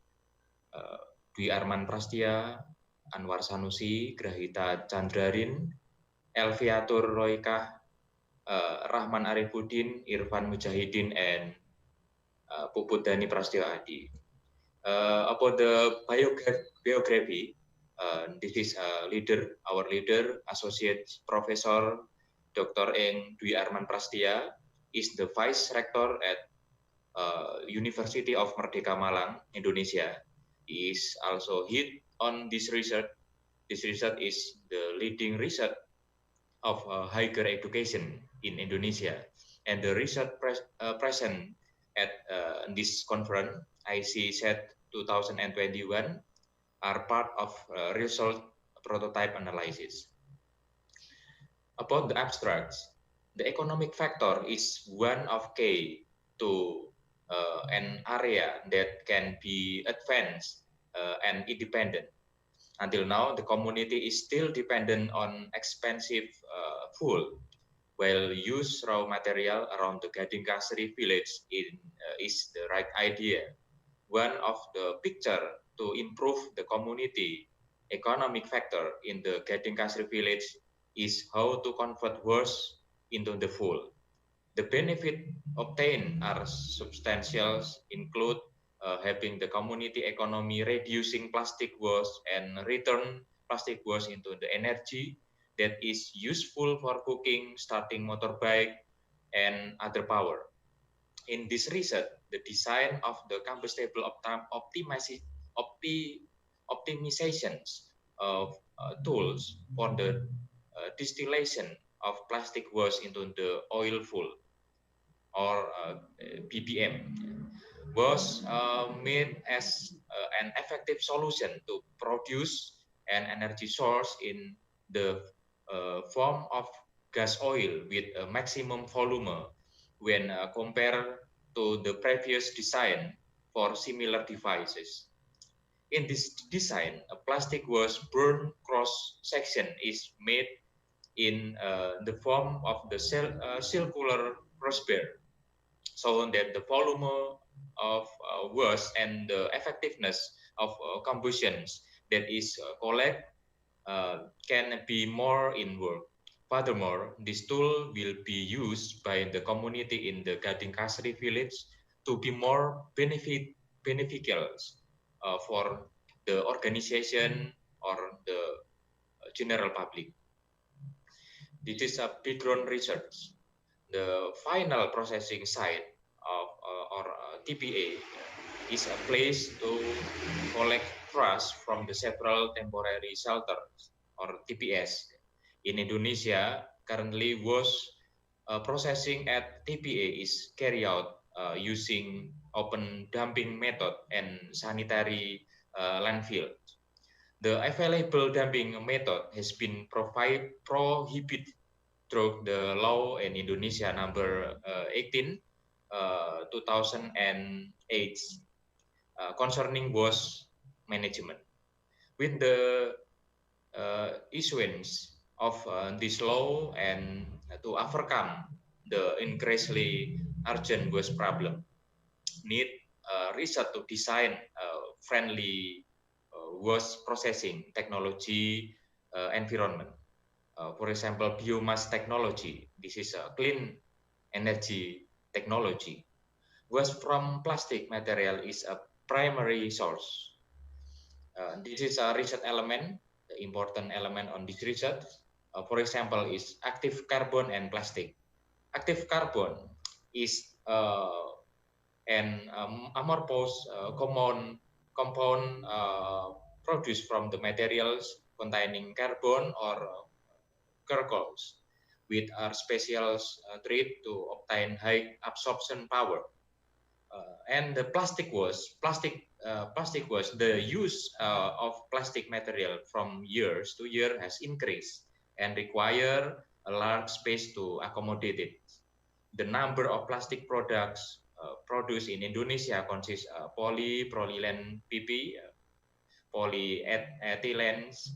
Dwi Arman Prastia, Anwar Sanusi, Grahita Chandrarin, Elviatur Roykah, Rahman Arifudin, Irfan Mujahidin, and Puput Dani Prastio Adi. About the biography, this is our leader, Associate Professor Dr. Eng Dwi Arman Prastia, is the Vice Rector at University of Merdeka Malang, Indonesia. He is also head on this research. This research is the leading research of higher education in Indonesia, and the research present at this conference, ICSET 2021, are part of result prototype analysis. About the abstracts, the economic factor is one of key to an area that can be advanced and independent. Until now, the community is still dependent on expensive fuel, while use raw material around the Gading Kasri village is the right idea. One of the picture to improve the community economic factor in the Gading Kasri village is how to convert waste into the fuel. The benefit obtained are substantial, include helping the community economy reducing plastic waste and return plastic waste into the energy that is useful for cooking, starting motorbike, and other power. In this research, the design of the combustible optimizations of tools for the distillation of plastic waste into the oil fuel or BBM was made as an effective solution to produce an energy source in the form of gas oil with a maximum volume when compared to the previous design for similar devices. In this design, a plastic was burned cross section is made in the form of the circular crossbar, so that the volume of was and the effectiveness of combustions that is collect can be more in work. Furthermore, this tool will be used by the community in the Gading Kasri village to be more beneficial for the organization or the general public. This is a background research. The final processing site of or TPA is a place to collect trash from the several temporary shelters or TPS. In Indonesia, currently was processing at TPA is carried out using open dumping method and sanitary landfill. The available dumping method has been prohibited through the law in Indonesia number 18 2008 concerning waste management. With the issuance of this law and to overcome the increasingly urgent waste problem, need research to design friendly waste processing technology environment. For example, biomass technology. This is a clean energy technology. Waste from plastic material is a primary source. This is a research element, the important element on this research. For example, is active carbon and plastic. Active carbon is an amorphous compound produced from the materials containing carbon or charcoals with a special treat to obtain high absorption power. And the plastic was the use of plastic material from years to year has increased and require a large space to accommodate it. The number of plastic products produced in Indonesia consists of polypropylene PP, polyethylenes,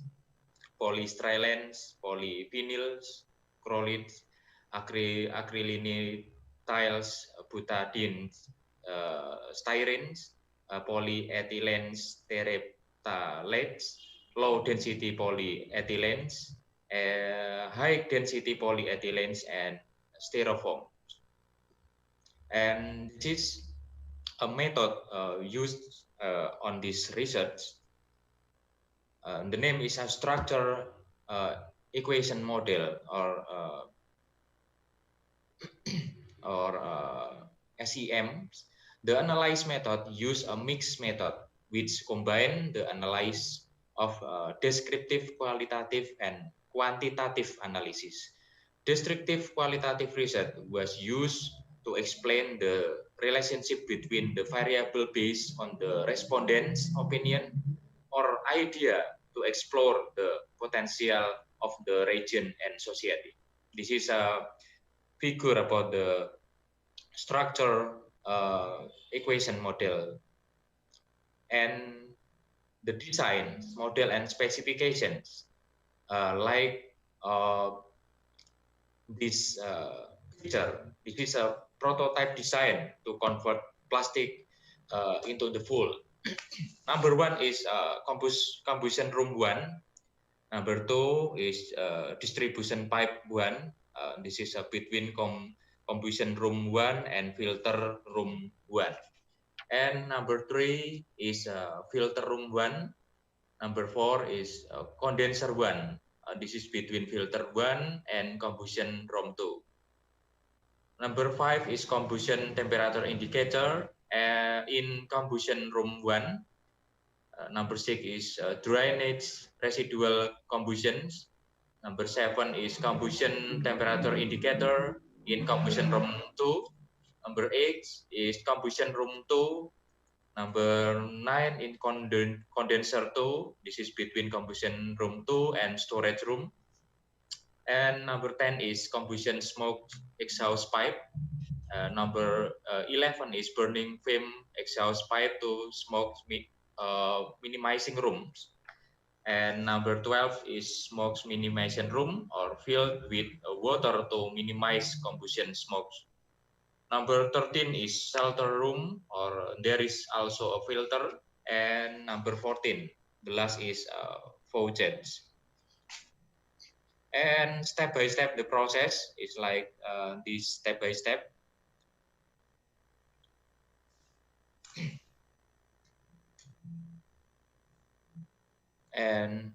polystyrens, polyvinyls, acrylics, acrylonitrile butadiene, styrenes, polyethylenes terephthalates, low density polyethylenes, high density polyethylenes, and styrofoam. And this is a method used on this research. The name is a structure equation model or SEM. The analyze method use a mixed method which combine the analysis of descriptive, qualitative, and quantitative analysis. Descriptive qualitative research was used to explain the relationship between the variable based on the respondent's opinion or idea to explore the potential of the region and society. This is a figure about the structure equation model and the design model and specifications like this picture. This is a prototype design to convert plastic into the full. Number one is combustion room one. Number two is distribution pipe one. This is between combustion room one and filter room one. And number three is filter room one. Number four is condenser one. This is between filter one and combustion room two. Number five is combustion temperature indicator in combustion room one. Number six is drainage residual combustions. Number seven is combustion temperature indicator in combustion room two. Number eight is combustion room two. Number 9 in condenser 2. This is between combustion room 2 and storage room. And number 10 is combustion smoke exhaust pipe. Number 11 is burning flame exhaust pipe to smoke minimizing rooms. And number 12 is smoke minimization room or filled with water to minimize combustion smoke. Number 13 is shelter room or there is also a filter. And number 14, the last is faucets. And step by step the process is like this step by step. And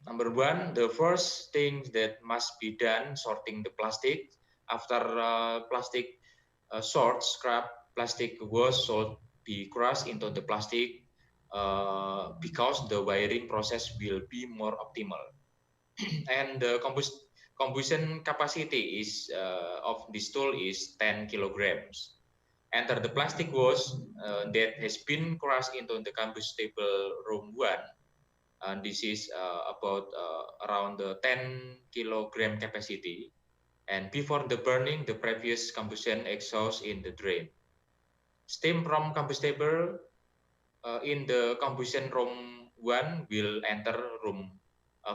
number 1, the first thing that must be done, sorting the plastic. After plastic sort, scrap plastic was should be crushed into the plastic because the wiring process will be more optimal. And the combustion capacity is of this tool is 10 kilograms. Enter the plastic wash that has been crushed into the combustible room 1. And this is about around the 10 kilogram capacity. And before the burning, the previous combustion exhaust in the drain. Steam from combustible in the combustion room 1 will enter room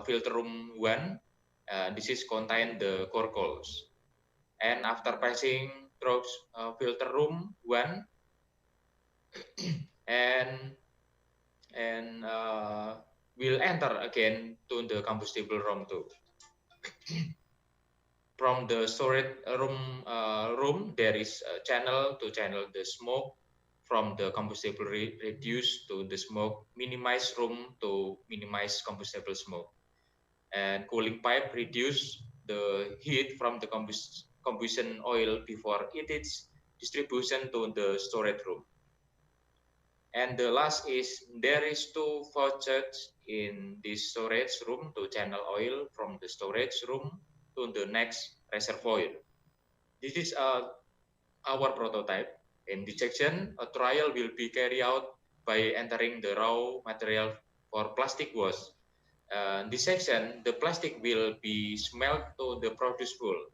filter room 1. This is contain the coals. And after passing through filter room 1 and will enter again to the combustible room 2. From the storage room, there is a channel to channel the smoke from the combustible reduce to the smoke minimize room to minimize combustible smoke. And cooling pipe reduce the heat from the combustion oil before its distribution to the storage room. And the last is there is 2 faucets in this storage room to channel oil from the storage room to the next reservoir. This is our prototype. In this section, a trial will be carried out by entering the raw material for plastic wash. This section, the plastic will be smelt to the produce pool.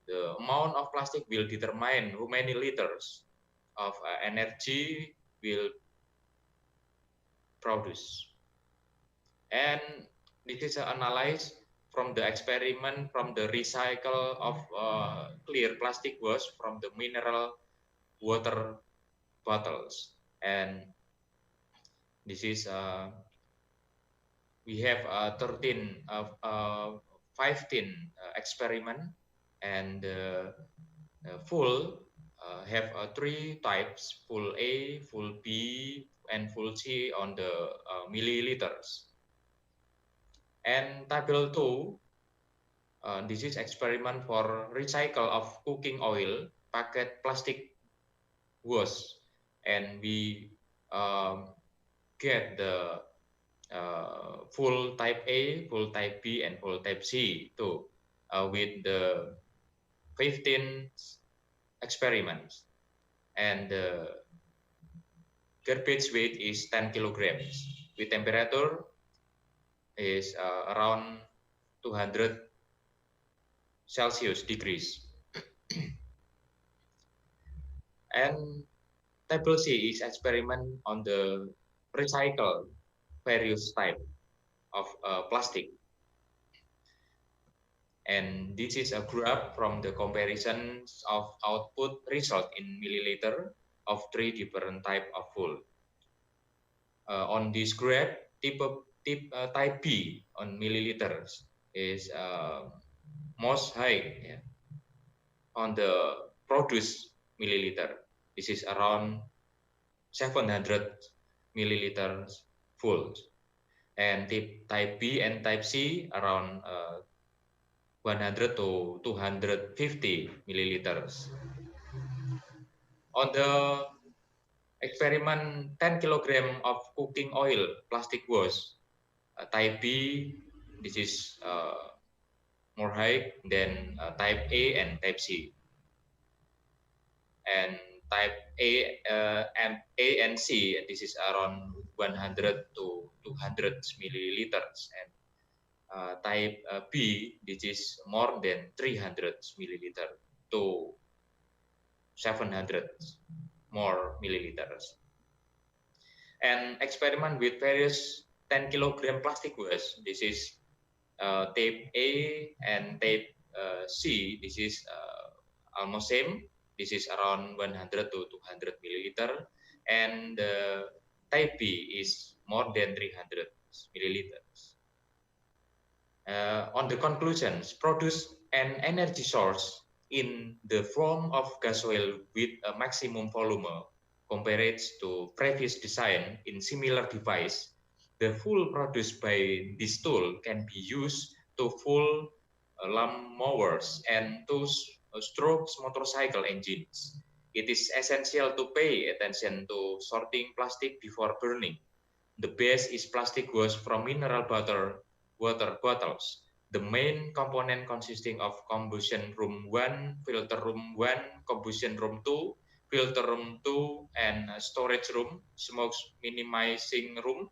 The amount of plastic will determine how many liters of energy will produce. And this is analyzed from the experiment from the recycle of clear plastic wash from the mineral water bottles. And this is we have 15 experiment, and full have 3 types: full A, full B, and full C on the milliliters. And table 2, this is experiment for recycle of cooking oil packet plastic wash, and we get the full type A, full type B, and full type C too, with the 15 experiments. And the garbage weight is 10 kilograms. With temperature is around 200 Celsius degrees. And table C is experiment on the recycle various type of plastic. And this is a graph from the comparisons of output result in milliliter of 3 different type of fuel. On this graph, type B on milliliters is most high, yeah, on the produced milliliter. This is around 700 milliliters full. And type B and type C around 100 to 250 milliliters. On the experiment 10 kilogram of cooking oil plastic wash, type B, this is more high than type A and type C. And type A and C. This is around 100 to 200 milliliters, and type B, this is more than 300 milliliter to 700 more milliliters. And experiment with various 10 kilogram plastic waste. This is tape A, and tape C. This is almost same. This is around 100 to 200 milliliter, and type B is more than 300 milliliters. On the conclusions, produce an energy source in the form of gas oil with a maximum volume compared to previous design in similar device. The fuel produced by this tool can be used to fuel lawnmowers and to strokes motorcycle engines. It is essential to pay attention to sorting plastic before burning. The base is plastic waste from mineral water bottles. The main component consisting of combustion room 1, filter room 1, combustion room 2, filter room 2, and storage room, smoke minimizing room.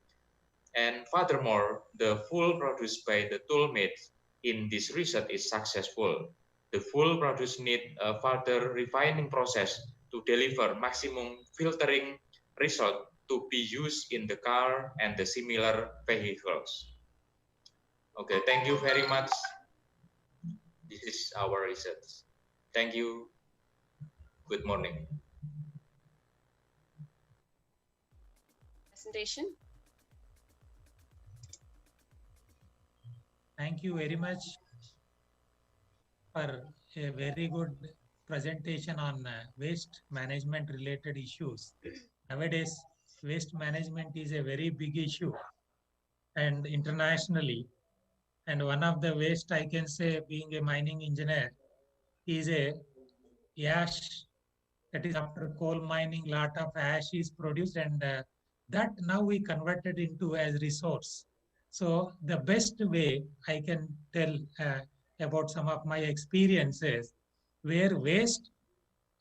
And furthermore, the fuel produced by the toolmates in this research is successful. The fuel produced need a further refining process to deliver maximum filtering result to be used in the car and the similar vehicles. Okay, thank you very much. This is our research. Thank you. Good morning. Presentation. Thank you very much for a very good presentation on waste management related issues. Nowadays, waste management is a very big issue, and internationally. And one of the waste, I can say, being a mining engineer, is a ash. That is, after coal mining, lot of ash is produced, and that now we converted into as resource. So the best way I can tell about some of my experiences where waste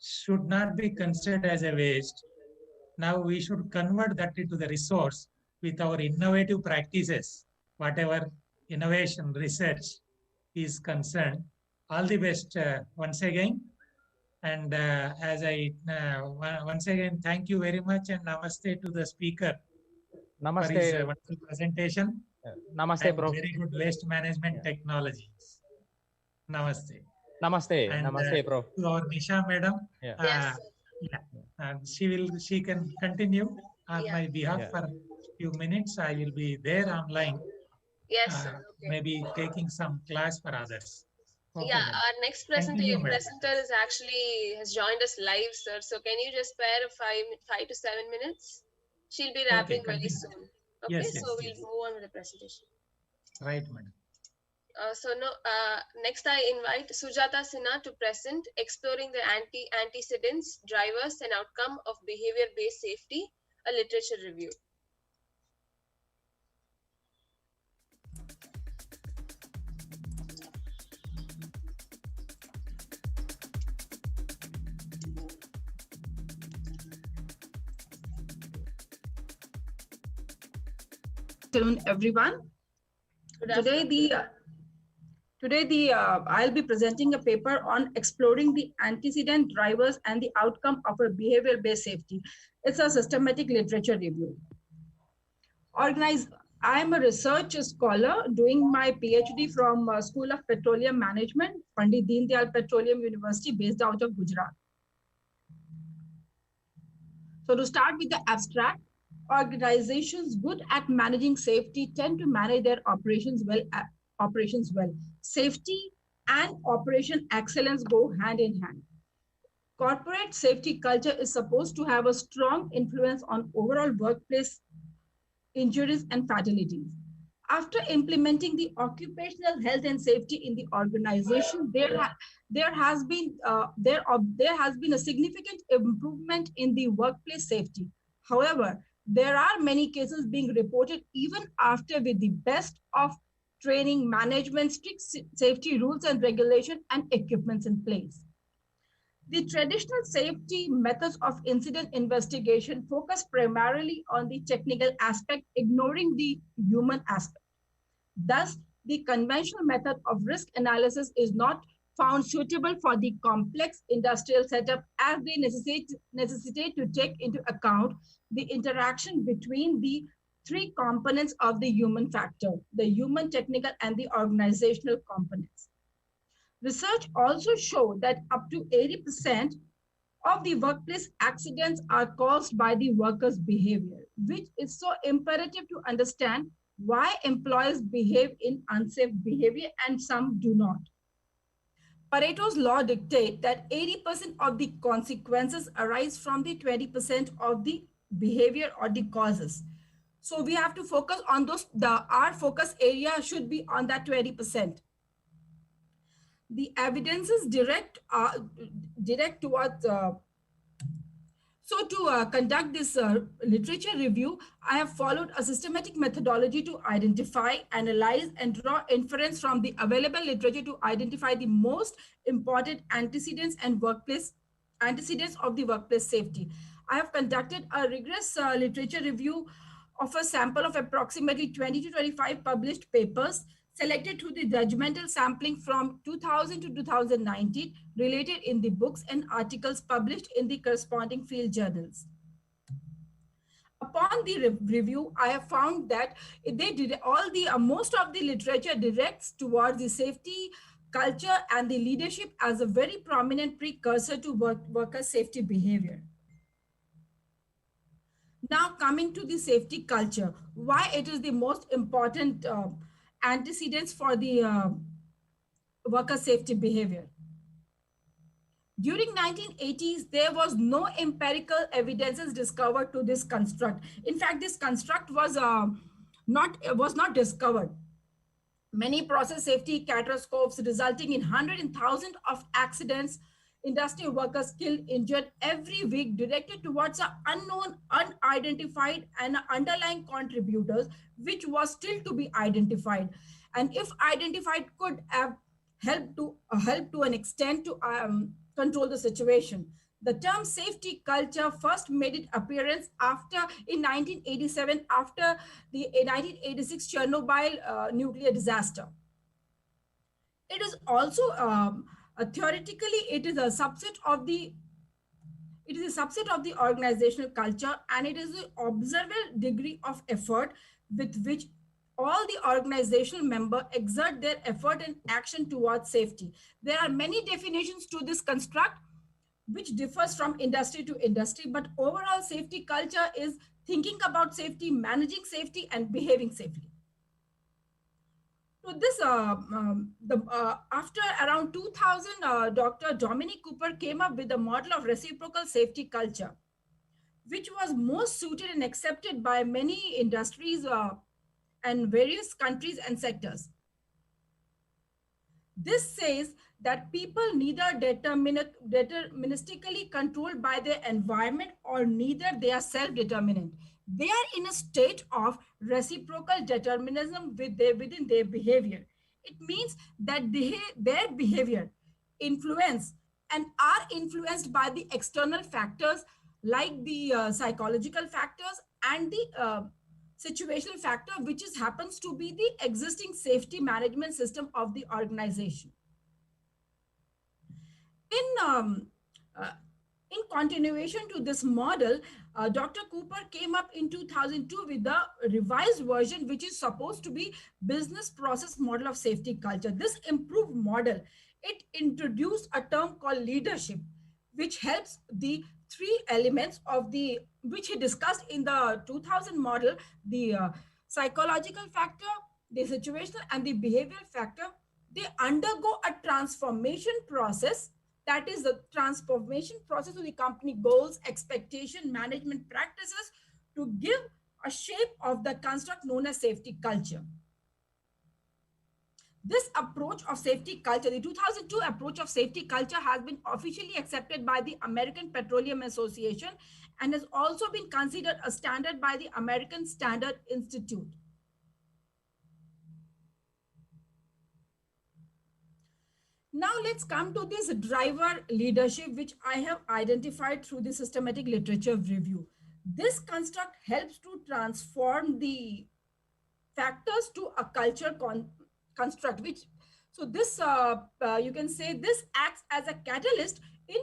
should not be considered as a waste. Now we should convert that into the resource with our innovative practices, whatever innovation research is concerned. All the best once again. And as I once again thank you very much, and namaste to the speaker Namaste. for his wonderful presentation. Namaste, and Prof. Very good waste management technologies. Namaste. Namaste. And Namaste, Prof. to our Nisha madam. Yes. She can continue on my behalf Yeah. for a few minutes. I will be there online. Yes, sir. Okay. Maybe taking some class for others. Okay, Yeah, madam. our next Continue, madam. presenter is actually has joined us live, sir. So can you just spare 5 to 7 minutes? She'll be wrapping very continue. soon. Okay, Yes, so yes. we'll move on with the presentation. Right, madam. Next I invite Sujata Sinha to present exploring the antecedents, drivers, and outcome of behavior-based safety, a literature review. Good afternoon, everyone. Today I'll be presenting a paper on exploring the antecedent, drivers, and the outcome of a behavior-based safety. It's a systematic literature review. I am a research scholar doing my PhD from School of Petroleum Management, Pandit Deen Dayal Petroleum University, based out of Gujarat. So to start with the abstract, organizations good at managing safety tend to manage their operations well. Safety and operation excellence go hand in hand. Corporate safety culture is supposed to have a strong influence on overall workplace injuries and fatalities. After implementing the occupational health and safety in the organization, there has been a significant improvement in the workplace safety. However, there are many cases being reported even after with the best of training, management, strict safety rules and regulation and equipments in place. The traditional safety methods of incident investigation focus primarily on the technical aspect, ignoring the human aspect. Thus, the conventional method of risk analysis is not found suitable for the complex industrial setup as they necessitate to take into account the interaction between the three components of the human factor, the human, technical, and the organizational components. Research also showed that up to 80% of the workplace accidents are caused by the workers' behavior, which is so imperative to understand why employees behave in unsafe behavior and some do not. Pareto's law dictates that 80% of the consequences arise from the 20% of the behavior or the causes. So we have to focus on those, our focus area should be on that 20%. The evidence is direct towards so to conduct this literature review, I have followed a systematic methodology to identify, analyze, and draw inference from the available literature to identify the most important antecedents and antecedents of the workplace safety. I have conducted a rigorous literature review of a sample of approximately 20 to 25 published papers selected through the judgmental sampling from 2000 to 2019 related in the books and articles published in the corresponding field journals. Upon the review, I have found that they did most of the literature directs towards the safety culture and the leadership as a very prominent precursor to worker safety behavior. Now coming to the safety culture, why it is the most important antecedents for the worker safety behavior. During 1980s, there was no empirical evidences discovered to this construct. In fact, this construct was not discovered. Many process safety catastrophes resulting in hundreds and thousands of accidents, industrial workers killed, injured every week directed towards an unknown, unidentified and underlying contributors, which was still to be identified. And if identified, could have helped to an extent to control the situation. The term safety culture first made its appearance in 1987 after the 1986 Chernobyl nuclear disaster. It is also theoretically it is a subset of the organizational culture, and it is the observable degree of effort with which all the organizational members exert their effort and action towards safety. There are many definitions to this construct which differs from industry to industry, but overall safety culture is thinking about safety, managing safety, and behaving safely. So this, after around 2000, Dr. Dominic Cooper came up with a model of reciprocal safety culture, which was most suited and accepted by many industries and various countries and sectors. This says that people neither deterministically controlled by their environment or neither they are self-determinant. They are in a state of reciprocal determinism within their behavior. It means that their behavior influence and are influenced by the external factors like the psychological factors and the situational factor, which happens to be the existing safety management system of the organization. In continuation to this model, Dr. Cooper came up in 2002 with the revised version, which is supposed to be business process model of safety culture. This improved model, it introduced a term called leadership, which helps the three elements of which he discussed in the 2000 model, the psychological factor, the situational and the behavioral factor. They undergo a transformation process. That is the transformation process of the company goals, expectation, management practices to give a shape of the construct known as safety culture. This approach of safety culture, the 2002 approach of safety culture, has been officially accepted by the American Petroleum Association and has also been considered a standard by the American Standard Institute. Now let's come to this driver leadership, which I have identified through the systematic literature review. This construct helps to transform the factors to a culture construct, which so this you can say this acts as a catalyst in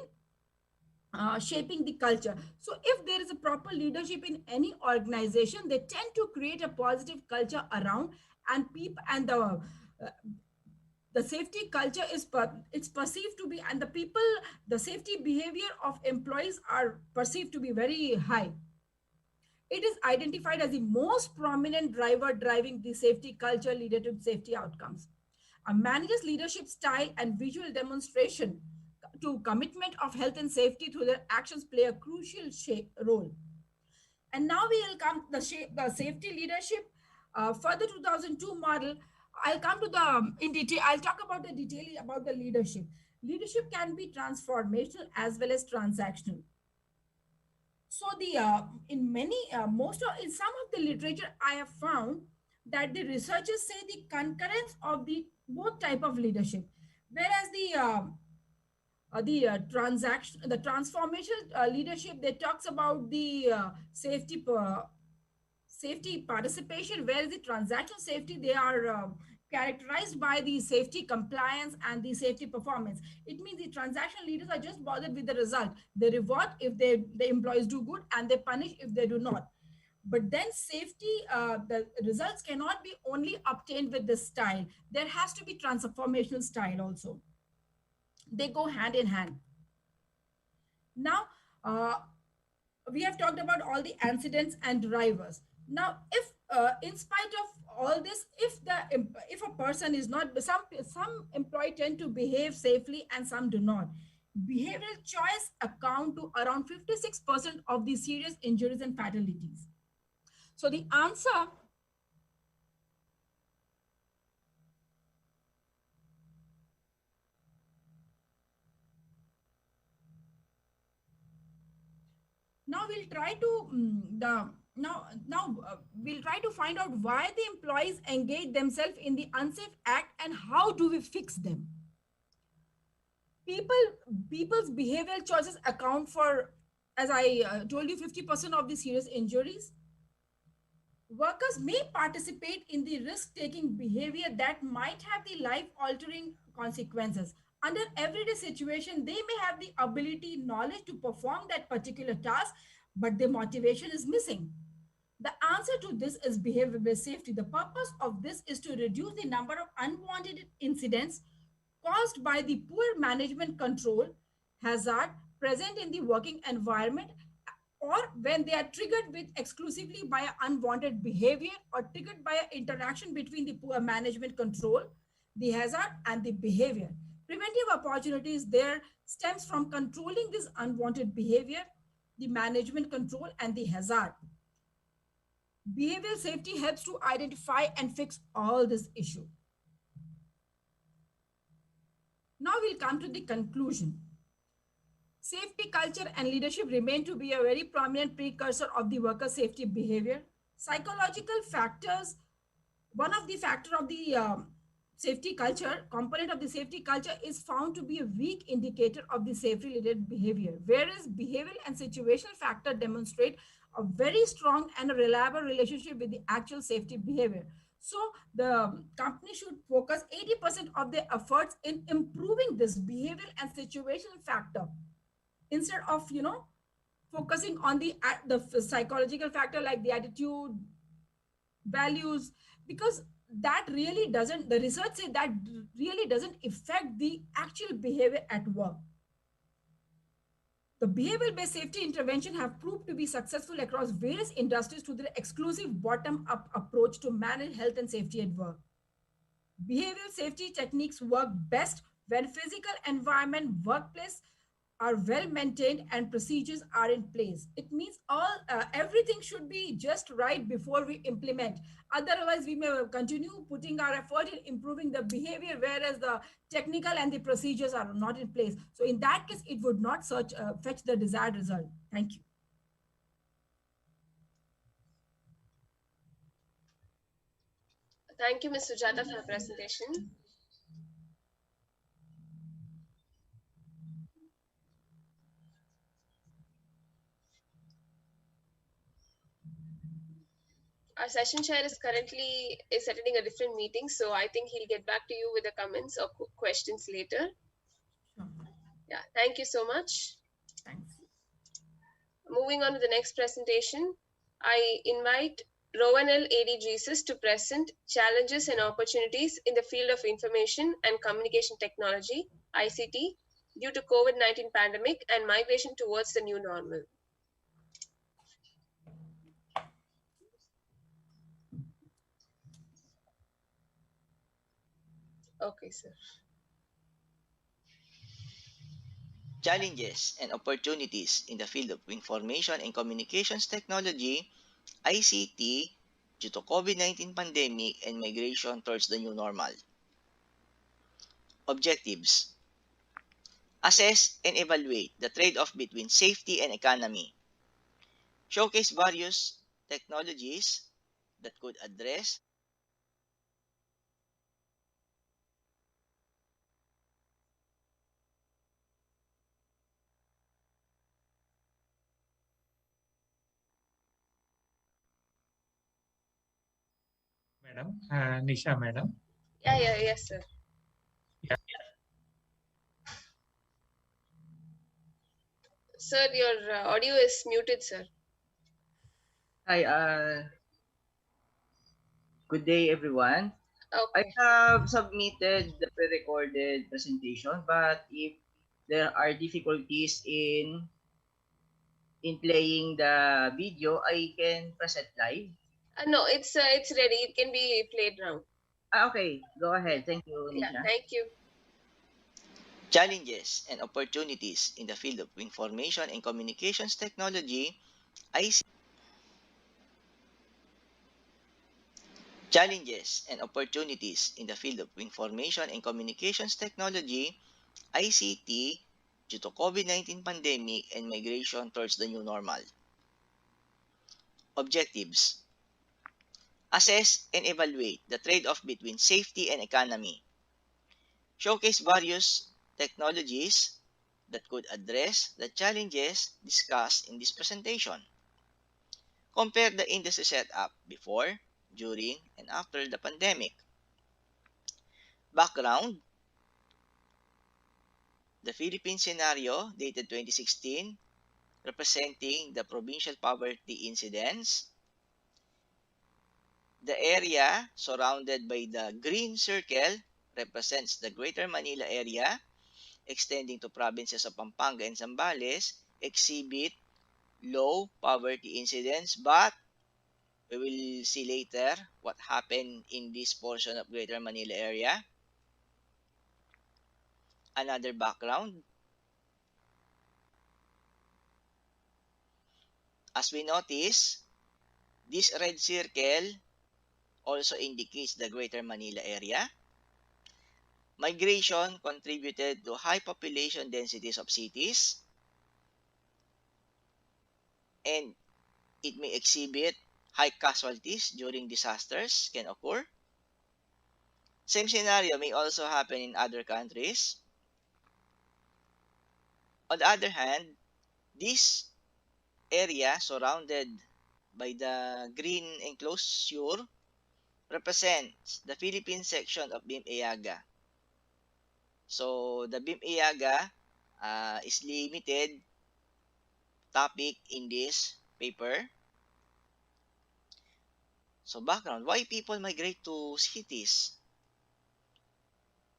shaping the culture. So if there is a proper leadership in any organization, they tend to create a positive culture around, and people and the safety culture is it's perceived to be, and the people, the safety behavior of employees are perceived to be very high. It is identified as the most prominent driver driving the safety culture leading to safety outcomes. A manager's leadership style and visual demonstration to commitment of health and safety through their actions play a crucial role. And now we will come the safety leadership for the 2002 model. I'll come to the in detail. I'll talk about the detail about the leadership. Leadership can be transformational as well as transactional. So the in many most of in some of the literature I have found that the researchers say the concurrence of the both type of leadership, whereas the transaction the transformational leadership, they talks about the safety participation, whereas the transactional safety, they are characterized by the safety compliance and the safety performance. It means the transactional leaders are just bothered with the result. They reward if the employees do good, and they punish if they do not. But then safety, the results cannot be only obtained with this style. There has to be transformational style also. They go hand in hand. Now, we have talked about all the incidents and drivers. Now, if in spite of all this, if a person is not, some employee tend to behave safely and some do not. Behavioral choice account to around 56% of the serious injuries and fatalities. So the answer now we'll try to we'll try to find out why the employees engage themselves in the unsafe act and how do we fix them. People's behavioral choices account for, as I told you, 50% of the serious injuries. Workers may participate in the risk-taking behavior that might have the life-altering consequences. Under everyday situation, they may have the ability, knowledge to perform that particular task, but the motivation is missing. The answer to this is behavior-based safety. The purpose of this is to reduce the number of unwanted incidents caused by the poor management control hazard present in the working environment, or when they are triggered with exclusively by unwanted behavior or triggered by an interaction between the poor management control, the hazard, and the behavior. Preventive opportunities there stems from controlling this unwanted behavior, the management control, and the hazard. Behavioral safety helps to identify and fix all this issue. Now we'll come to the conclusion. Safety culture and leadership remain to be a very prominent precursor of the worker safety behavior. Psychological factors, one of the factor of the safety culture, component of the safety culture, is found to be a weak indicator of the safety related behavior, whereas behavioral and situational factor demonstrate a very strong and a reliable relationship with the actual safety behavior. So the company should focus 80% of their efforts in improving this behavioral and situational factor, instead of focusing on the psychological factor like the attitude, values, because that really doesn't, the research says that really doesn't affect the actual behavior at work. The behavioral-based safety intervention have proved to be successful across various industries through their exclusive bottom-up approach to manage health and safety at work. Behavioral safety techniques work best when physical environment, workplace are well maintained and procedures are in place. It means everything should be just right before we implement. Otherwise, we may continue putting our effort in improving the behavior, whereas the technical and the procedures are not in place. So in that case, it would not fetch the desired result. Thank you. Thank you, Ms. Sujata, for the presentation. Our session chair is currently attending a different meeting, so I think he'll get back to you with the comments or questions later. Yeah, thank you so much. Thanks. Moving on to the next presentation, I invite Rowan A.D. Jesus to present challenges and opportunities in the field of information and communication technology, ICT, due to COVID-19 pandemic and migration towards the new normal. Okay, sir. Challenges and opportunities in the field of information and communications technology, ICT, due to COVID-19 pandemic and migration towards the new normal. Objectives: assess and evaluate the trade-off between safety and economy. Showcase various technologies that could address Madam, Nisha, madam. Yes, sir. Yeah. Sir, your audio is muted, sir. Hi, good day, everyone. Okay. I have submitted the pre-recorded presentation, but if there are difficulties in playing the video, I can press it live. No, it's ready. It can be played now. Okay, go ahead. Thank you, Nisha. Yeah, thank you. challenges and opportunities in the field of information and communications technology, challenges and opportunities in the field of information and communications technology, ICT, due to COVID-19 pandemic and migration towards the new normal. Objectives: assess and evaluate the trade-off between safety and economy. Showcase various technologies that could address the challenges discussed in this presentation. Compare the industry setup before, during, and after the pandemic. Background: the Philippine scenario dated 2016, representing the provincial poverty incidence. The area surrounded by the green circle represents the Greater Manila area, extending to provinces of Pampanga and Zambales, exhibit low poverty incidence, but we will see later what happened in this portion of Greater Manila area. Another background: as we notice, this red circle also indicates the Greater Manila area. Migration contributed to high population densities of cities, and it may exhibit high casualties during disasters can occur. Same scenario may also happen in other countries. On the other hand, this area surrounded by the green enclosure represents the Philippine section of BIM Iaga. So the BIM Iaga is limited topic in this paper. So background: why people migrate to cities?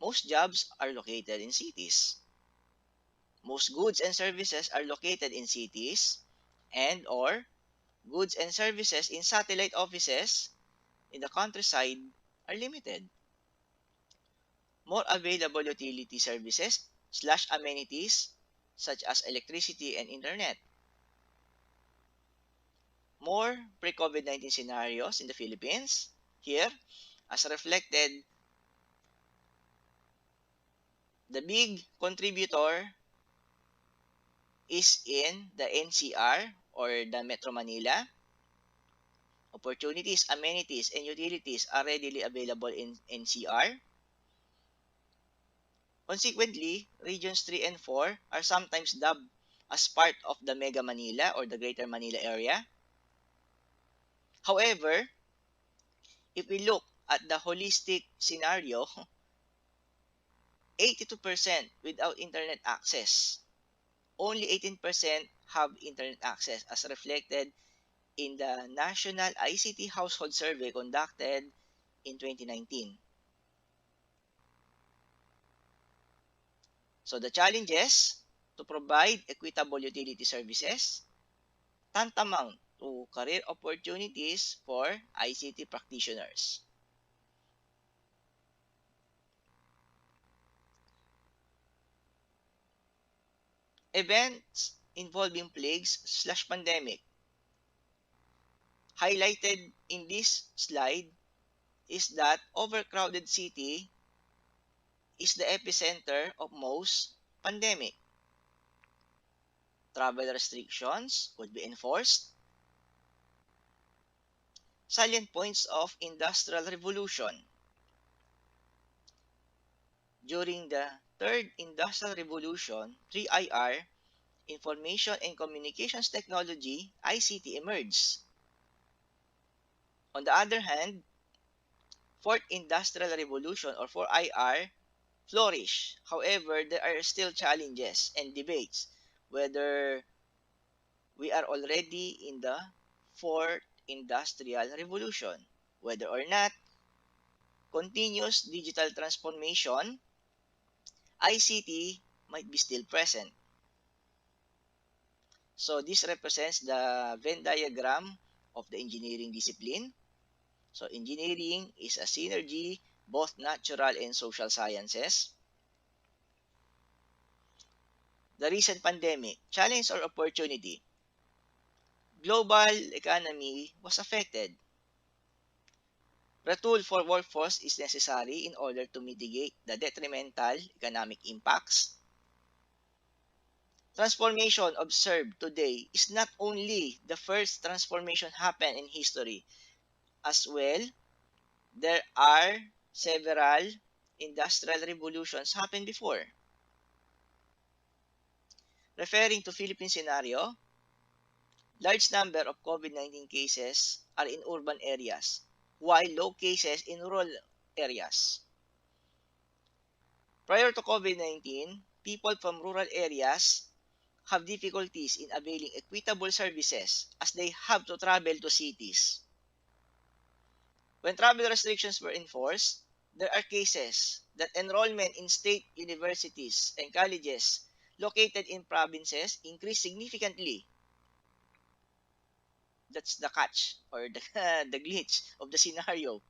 Most jobs are located in cities. Most goods and services are located in cities, and or goods and services in satellite offices in the countryside are limited. More available utility services / amenities such as electricity and internet. More pre-COVID-19 scenarios in the Philippines. Here, as reflected, the big contributor is in the NCR or the Metro Manila. Opportunities, amenities, and utilities are readily available in NCR. Consequently, regions 3 and 4 are sometimes dubbed as part of the Mega Manila or the Greater Manila area. However, If we look at the holistic scenario, 82% without internet access. Only 18% have internet access as reflected in the National ICT Household Survey conducted in 2019. So the challenges to provide equitable utility services, tantamount to career opportunities for ICT practitioners. Events involving plagues/pandemic. Highlighted in this slide is that overcrowded city is the epicenter of most pandemic. Travel restrictions could be enforced. Salient points of Industrial Revolution. During the Third Industrial Revolution, 3IR, Information and Communications Technology, ICT emerged. On the other hand, Fourth Industrial Revolution or 4IR flourish. However, there are still challenges and debates whether we are already in the Fourth Industrial Revolution, whether or not continuous digital transformation, ICT might be still present. So this represents the Venn diagram of the engineering discipline. So engineering is a synergy, both natural and social sciences. The recent pandemic, challenge or opportunity? Global economy was affected. Retool for workforce is necessary in order to mitigate the detrimental economic impacts. Transformation observed today is not only the first transformation happened in history. As well, there are several industrial revolutions happened before. Referring to Philippine scenario, large number of COVID-19 cases are in urban areas, while low cases in rural areas. Prior to COVID-19, people from rural areas have difficulties in availing equitable services as they have to travel to cities. When travel restrictions were enforced, there are cases that enrollment in state universities and colleges located in provinces increased significantly. That's the catch or the, the glitch of the scenario.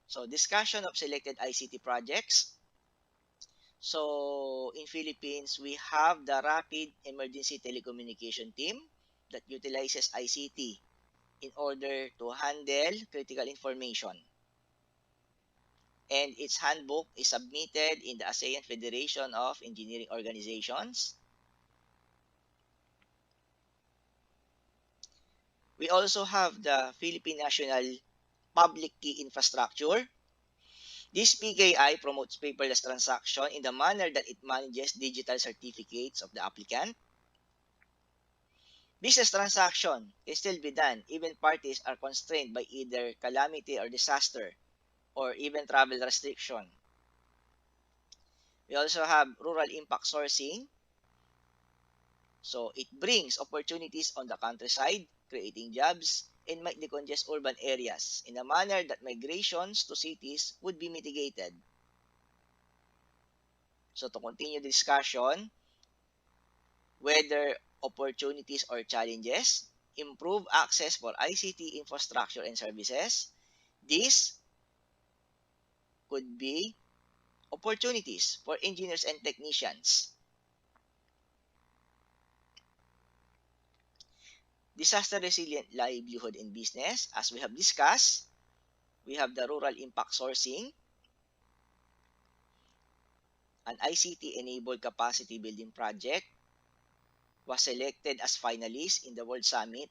So discussion of selected ICT projects. So in Philippines, we have the Rapid Emergency Telecommunication Team that utilizes ICT in order to handle critical information. And its handbook is submitted in the ASEAN Federation of Engineering Organizations. We also have the Philippine National Public Key Infrastructure. This PKI promotes paperless transaction in the manner that it manages digital certificates of the applicant. Business transaction can still be done even parties are constrained by either calamity or disaster or even travel restriction. We also have rural impact sourcing. So it brings opportunities on the countryside, creating jobs, and might decongest urban areas in a manner that migrations to cities would be mitigated. So to continue the discussion, whether opportunities or challenges, improve access for ICT infrastructure and services, these could be opportunities for engineers and technicians. Disaster resilient livelihood and business, as we have discussed, we have the rural impact sourcing, an ICT enabled capacity building project was selected as finalist in the World Summit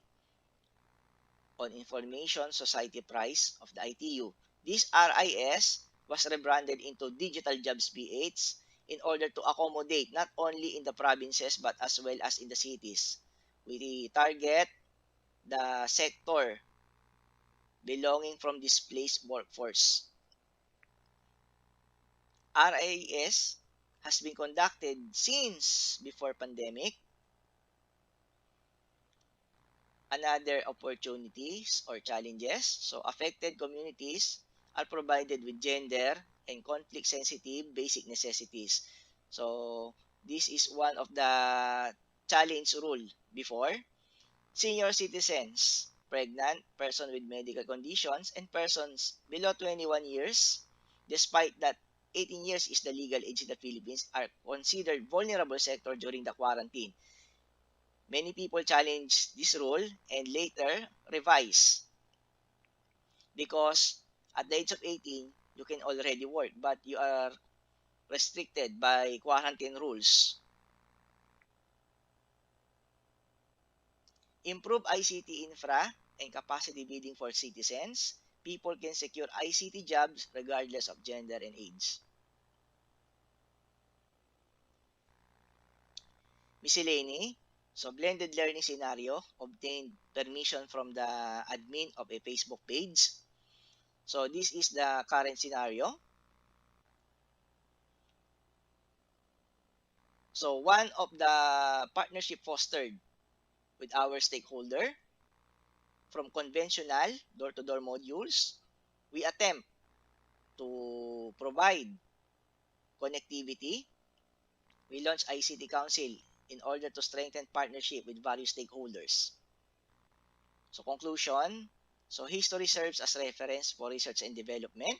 on Information Society Prize of the ITU. This RIS was rebranded into Digital Jobs PH in order to accommodate not only in the provinces but as well as in the cities. We target the sector belonging from displaced workforce. RIS has been conducted since before pandemic. Another opportunities or challenges. So affected communities are provided with gender and conflict sensitive basic necessities. So this is one of the challenge rule before. Senior citizens, pregnant, person with medical conditions, and persons below 21 years, despite that 18 years is the legal age in the Philippines, are considered vulnerable sector during the quarantine. Many people challenge this rule and later revise because at the age of 18, you can already work, but you are restricted by quarantine rules. Improve ICT infra and capacity building for citizens. People can secure ICT jobs regardless of gender and age. Miscellany. So, blended learning scenario. Obtained permission from the admin of a Facebook page. So, this is the current scenario. So, one of the partnership fostered with our stakeholder from conventional door-to-door modules, we attempt to provide connectivity. We launched ICT Council in order to strengthen partnership with various stakeholders. So conclusion, so history serves as reference for research and development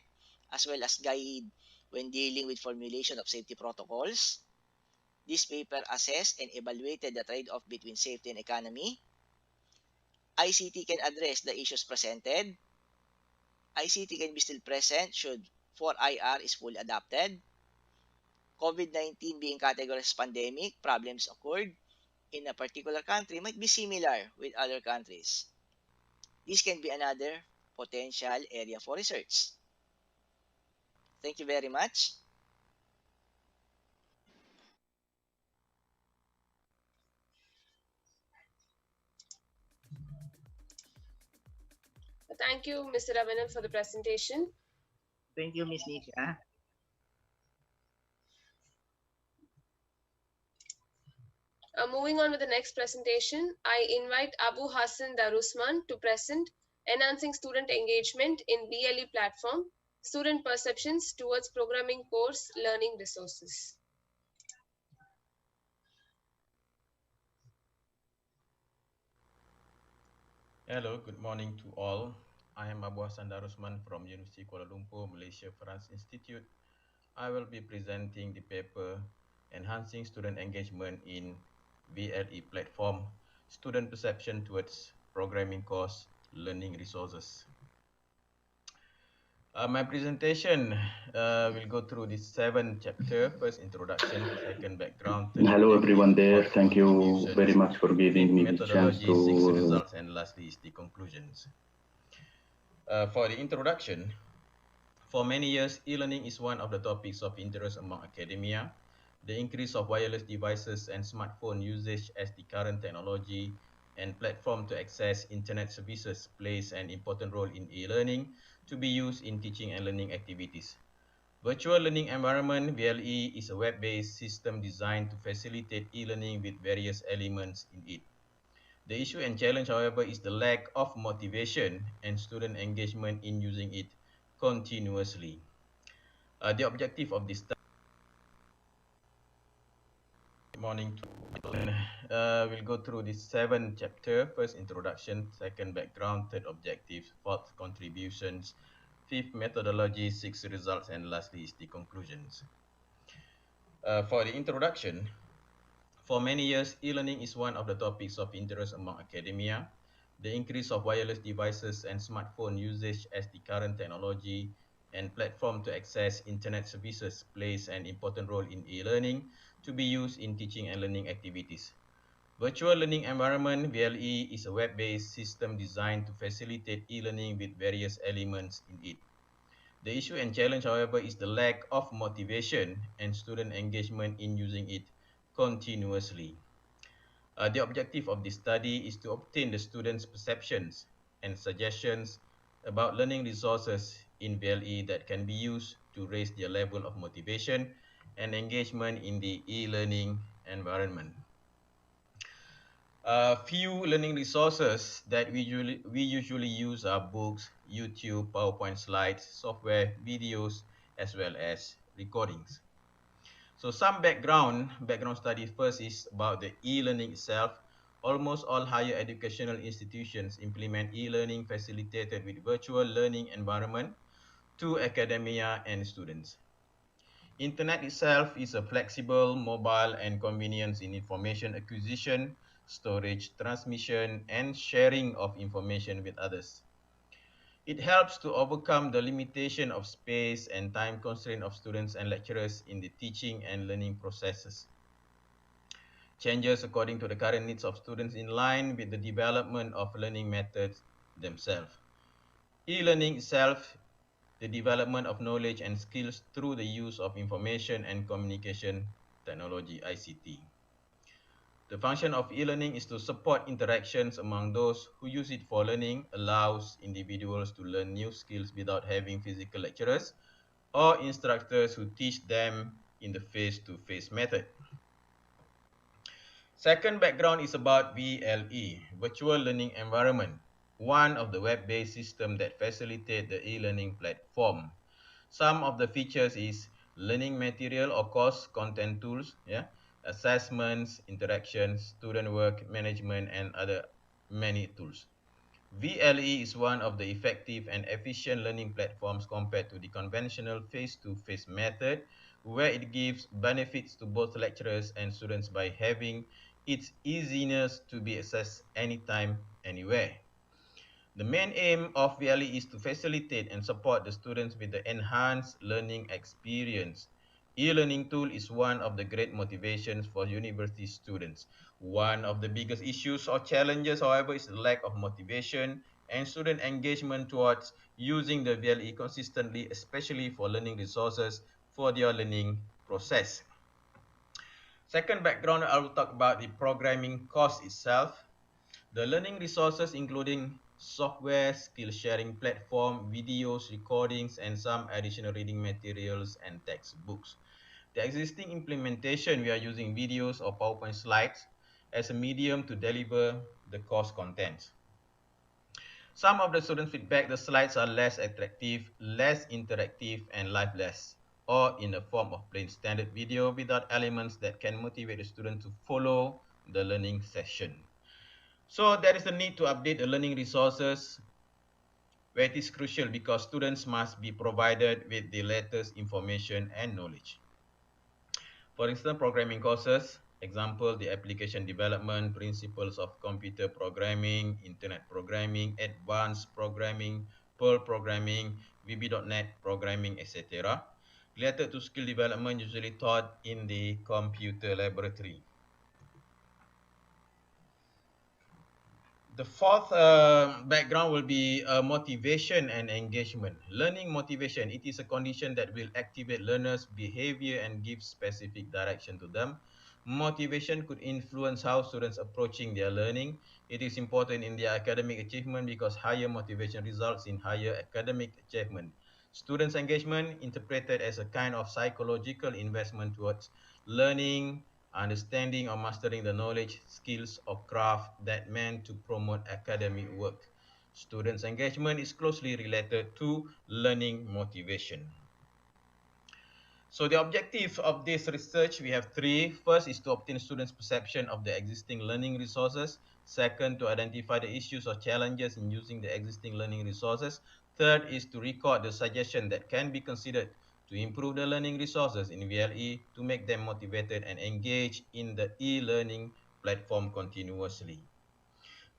as well as guide when dealing with formulation of safety protocols. This paper assessed and evaluated the trade-off between safety and economy. ICT can address the issues presented. ICT can be still present should 4IR is fully adopted. COVID-19 being categorized as pandemic, problems occurred in a particular country might be similar with other countries. This can be another potential area for research. Thank you very much. Thank you, Mr. Ravanel, for the presentation. Thank you, Miss Nika. Moving on with the next presentation, I invite Abu Hassan Darusman to present Enhancing Student Engagement in BLE Platform, Student Perceptions Towards Programming Course Learning Resources. Hello, good morning to all. I am Abu Hassan Darusman from University Kuala Lumpur, Malaysia France Institute. I will be presenting the paper Enhancing Student Engagement in BLE Platform, Student Perception Towards Programming Course Learning Resources. My presentation will go through this 7 chapter: first introduction, second background, third Hello everyone there. fourth Thank you very contributions, much for giving fifth me the chance methodology, sixth to. results, and lastly is the conclusions. For the introduction, for many years, e-learning is one of the topics of interest among academia. The increase of wireless devices and smartphone usage as the current technology and platform to access internet services plays an important role in e-learning to be used in teaching and learning activities. Virtual Learning Environment (VLE) is a web-based system designed to facilitate e-learning with various elements in it. The issue and challenge, however, is the lack of motivation and student engagement in using it continuously. The objective of this morning we'll go through this 7 chapter: first introduction, second background, third objective, fourth contributions, fifth methodology, sixth results, and lastly is the conclusions. For the introduction, for many years, e-learning is one of the topics of interest among academia. The increase of wireless devices and smartphone usage as the current technology and platform to access internet services plays an important role in e-learning to be used in teaching and learning activities. Virtual Learning Environment (VLE) is a web-based system designed to facilitate e-learning with various elements in it. The issue and challenge, however, is the lack of motivation and student engagement in using it continuously. The objective of this study is to obtain the students' perceptions and suggestions about learning resources in VLE that can be used to raise their level of motivation and engagement in the e-learning environment. Few learning resources that we usually use are books, YouTube, PowerPoint slides, software, videos, as well as recordings. So some background study first is about the e-learning itself. Almost all higher educational institutions implement e-learning facilitated with virtual learning environment to academia and students. Internet itself is a flexible, mobile, and convenience in information acquisition, storage, transmission, and sharing of information with others. It helps to overcome the limitation of space and time constraint of students and lecturers in the teaching and learning processes. Changes according to the current needs of students in line with the development of learning methods themselves. E-learning itself, the development of knowledge and skills through the use of information and communication technology, ICT. The function of e-learning is to support interactions among those who use it for learning, allows individuals to learn new skills without having physical lecturers or instructors who teach them in the face-to-face method. Second background is about VLE, Virtual Learning Environment, one of the web-based systems that facilitate the e-learning platform. Some of the features is learning material or course content tools, assessments, interactions, student work management, and other many tools. VLE is one of the effective and efficient learning platforms compared to the conventional face-to-face method, where it gives benefits to both lecturers and students by having its easiness to be accessed anytime, anywhere. The main aim of VLE is to facilitate and support the students with the enhanced learning experience. E-learning tool is one of the great motivations for university students. One of the biggest issues or challenges, however, is the lack of motivation and student engagement towards using the VLE consistently, especially for learning resources for their learning process. Second background, I will talk about the programming course itself. The learning resources including software, skill sharing platform, videos, recordings, and some additional reading materials and textbooks. The existing implementation, we are using videos or PowerPoint slides as a medium to deliver the course contents. Some of the students feedback the slides are less attractive, less interactive, and lifeless, or in the form of plain standard video without elements that can motivate the student to follow the learning session. So there is a need to update the learning resources where it is crucial because students must be provided with the latest information and knowledge. For instance, programming courses, example, the application development, principles of computer programming, internet programming, advanced programming, Perl programming, VB.NET programming, etc. Related to skill development usually taught in the computer laboratory. The fourth background will be motivation and engagement. Learning motivation, it is a condition that will activate learners' behavior and give specific direction to them. Motivation could influence how students approaching their learning. It is important in their academic achievement because higher motivation results in higher academic achievement. Students' engagement interpreted as a kind of psychological investment towards learning, understanding or mastering the knowledge, skills, or craft that meant to promote academic work. Students' engagement is closely related to learning motivation. So the objective of this research, we have three. First is to obtain students' perception of the existing learning resources. Second, to identify the issues or challenges in using the existing learning resources. Third is to record the suggestions that can be considered to improve the learning resources in VLE to make them motivated and engaged in the e-learning platform continuously.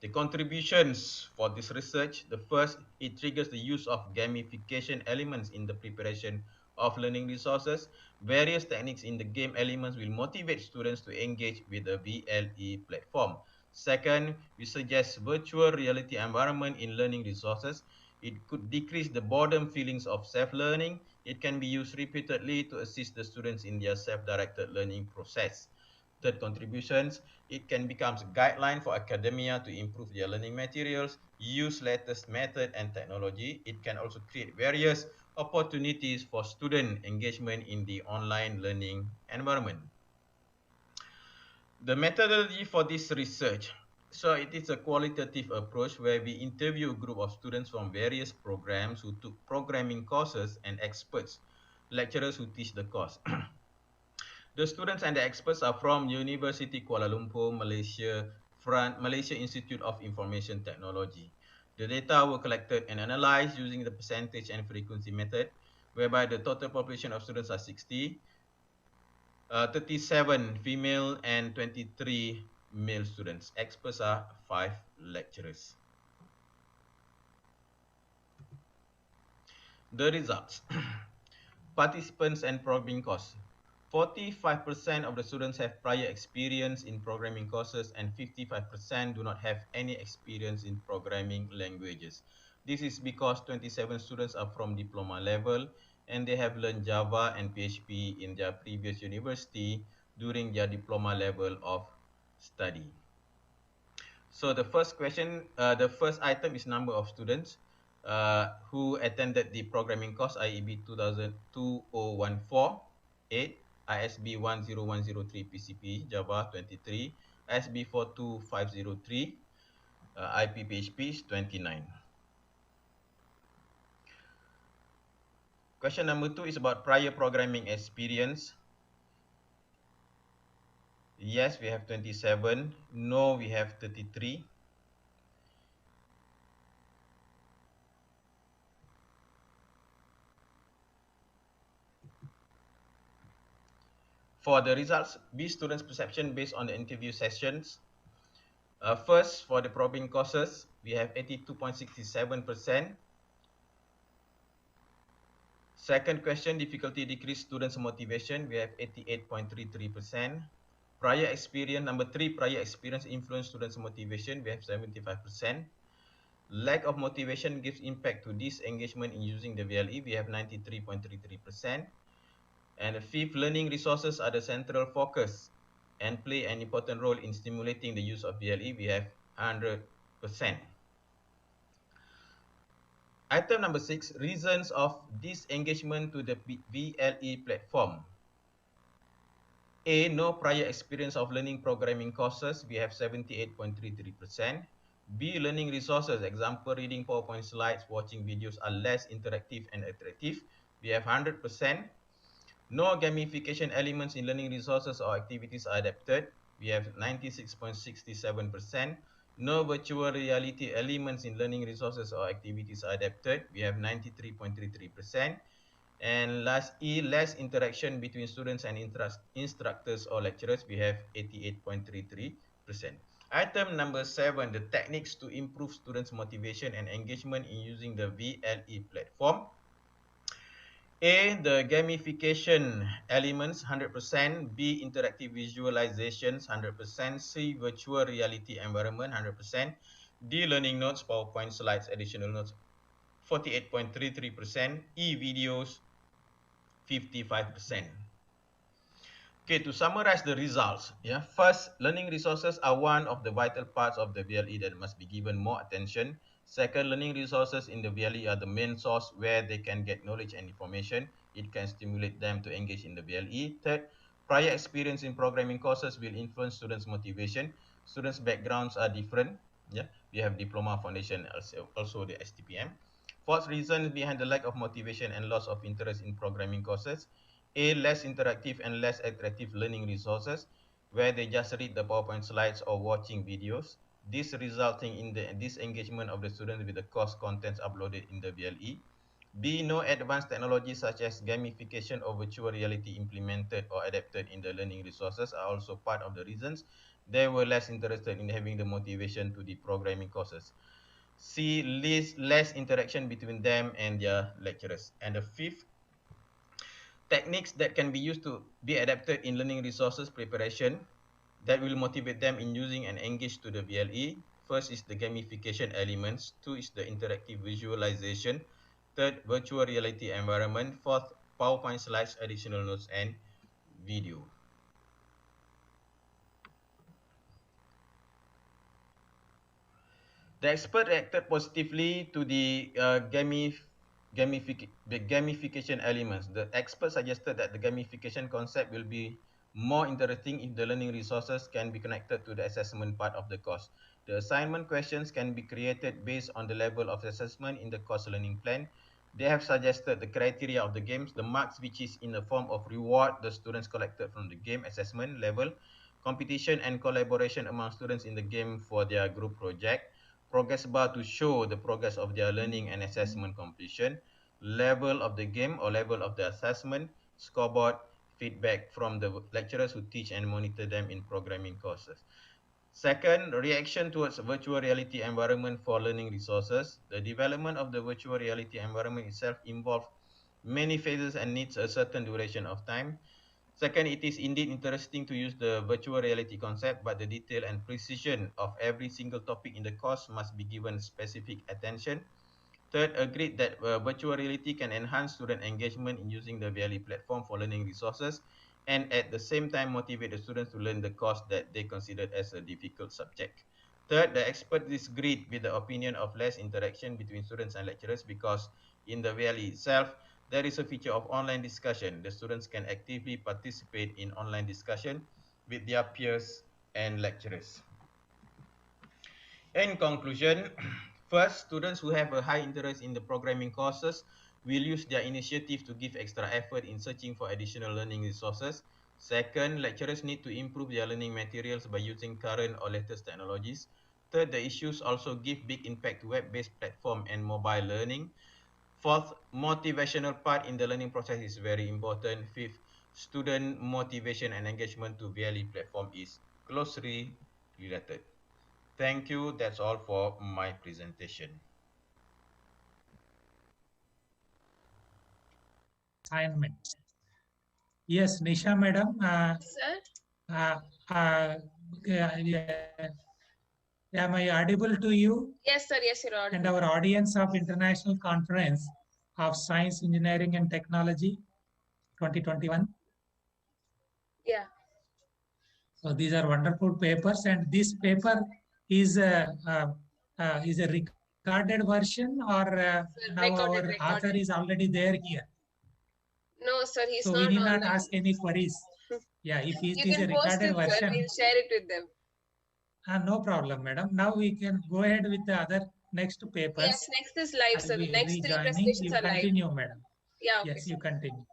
The contributions for this research, the first, it triggers the use of gamification elements in the preparation of learning resources. Various techniques in the game elements will motivate students to engage with the VLE platform. Second, we suggest virtual reality environment in learning resources. It could decrease the boredom feelings of self-learning. It can be used repeatedly to assist the students in their self-directed learning process. Third contributions, it can become a guideline for academia to improve their learning materials use latest method and technology. It can also create various opportunities for student engagement in the online learning environment. The methodology for this research. So it is a qualitative approach where we interview a group of students from various programs who took programming courses and experts, lecturers who teach the course. The students and the experts are from University Kuala Lumpur, Malaysia, Malaysia Institute of Information Technology. The data were collected and analyzed using the percentage and frequency method, whereby the total population of students are 60, 37 female and 23 male students. Experts are 5 lecturers. The results. Participants and programming course. 45% of the students have prior experience in programming courses and 55% do not have any experience in programming languages. This is because 27 students are from diploma level and they have learned Java and PHP in their previous university during their diploma level of study. So the first question, the first item is number of students who attended the programming course IEB 2014-8, ISB 10103 PCP, Java 23, ISB 42503, IP PHP is 29. Question number 2 is about prior programming experience. Yes, we have 27. No, we have 33. For the results, B students' perception based on the interview sessions. First, for the probing courses, we have 82.67%. Second question, difficulty decrease students' motivation. We have 88.33%. Prior experience, number 3, prior experience influence students' motivation. We have 75%. Lack of motivation gives impact to disengagement in using the VLE. We have 93.33%. And the fifth, learning resources are the central focus and play an important role in stimulating the use of VLE. We have 100%. Item number 6, reasons of disengagement to the VLE platform. A, no prior experience of learning programming courses. We have 78.33%. B, learning resources, example, reading PowerPoint slides, watching videos are less interactive and attractive. We have 100%. No gamification elements in learning resources or activities are adapted. We have 96.67%. No virtual reality elements in learning resources or activities are adapted. We have 93.33%. And last E, less interaction between students and instructors or lecturers. We have 88.33%. Item number 7, the techniques to improve students' motivation and engagement in using the VLE platform. A, the gamification elements, 100%. B, interactive visualizations, 100%. C, virtual reality environment, 100%. D, learning notes, PowerPoint slides, additional notes, 48.33%. E, videos, 55%. Okay, to summarize the results, first, learning resources are one of the vital parts of the VLE that must be given more attention. Second, learning resources in the VLE are the main source where they can get knowledge and information. It can stimulate them to engage in the VLE. Third, prior experience in programming courses will influence students' motivation. Students' backgrounds are different. We have diploma, foundation, also the STPM. Fourth reason behind the lack of motivation and loss of interest in programming courses. A, less interactive and less attractive learning resources where they just read the PowerPoint slides or watching videos. This resulting in the disengagement of the students with the course contents uploaded in the VLE. B, no advanced technologies such as gamification or virtual reality implemented or adapted in the learning resources are also part of the reasons they were less interested in having the motivation to the programming courses. C, less interaction between them and their lecturers. And the fifth, techniques that can be used to be adapted in learning resources preparation that will motivate them in using and engage to the VLE. First is the gamification elements. Two is the interactive visualization. Third, virtual reality environment. Fourth, PowerPoint slides, additional notes, and video. The expert reacted positively to the gamification elements. The expert suggested that the gamification concept will be more interesting if the learning resources can be connected to the assessment part of the course. The assignment questions can be created based on the level of assessment in the course learning plan. They have suggested the criteria of the games, the marks which is in the form of reward the students collected from the game assessment level, competition and collaboration among students in the game for their group project, progress bar to show the progress of their learning and assessment completion, level of the game or level of the assessment, scoreboard, feedback from the lecturers who teach and monitor them in programming courses. Second, reaction towards virtual reality environment for learning resources. The development of the virtual reality environment itself involves many phases and needs a certain duration of time. Second, it is indeed interesting to use the virtual reality concept, but the detail and precision of every single topic in the course must be given specific attention. Third, agreed that virtual reality can enhance student engagement in using the VLE platform for learning resources and at the same time motivate the students to learn the course that they considered as a difficult subject. Third, the expert disagreed with the opinion of less interaction between students and lecturers because in the VLE itself, there is a feature of online discussion. The students can actively participate in online discussion with their peers and lecturers. In conclusion, first, students who have a high interest in the programming courses will use their initiative to give extra effort in searching for additional learning resources. Second, lecturers need to improve their learning materials by using current or latest technologies. Third, the issues also give big impact to web-based platform and mobile learning. Fourth, motivational part in the learning process is very important. Fifth, student motivation and engagement to VLE platform is closely related. Thank you. That's all for my presentation. Assignment. Yes, Nisha madam. Sir? Am I audible to you? Yes, sir. Yes, you're audible. And our audience of International Conference of Science, Engineering and Technology 2021. Yeah. So these are wonderful papers, and this paper is a recorded version, or now our author is already there here. No, sir, he's so not. We need online. not ask any queries. Yeah, if it you is can a post recorded it, version. Sir. We'll share it with them. No problem, madam. Now we can go ahead with the other next papers. Yes, next is live, sir. The next three rejoining. presentations You are live. continue, madam. Yeah, okay, yes, you continue.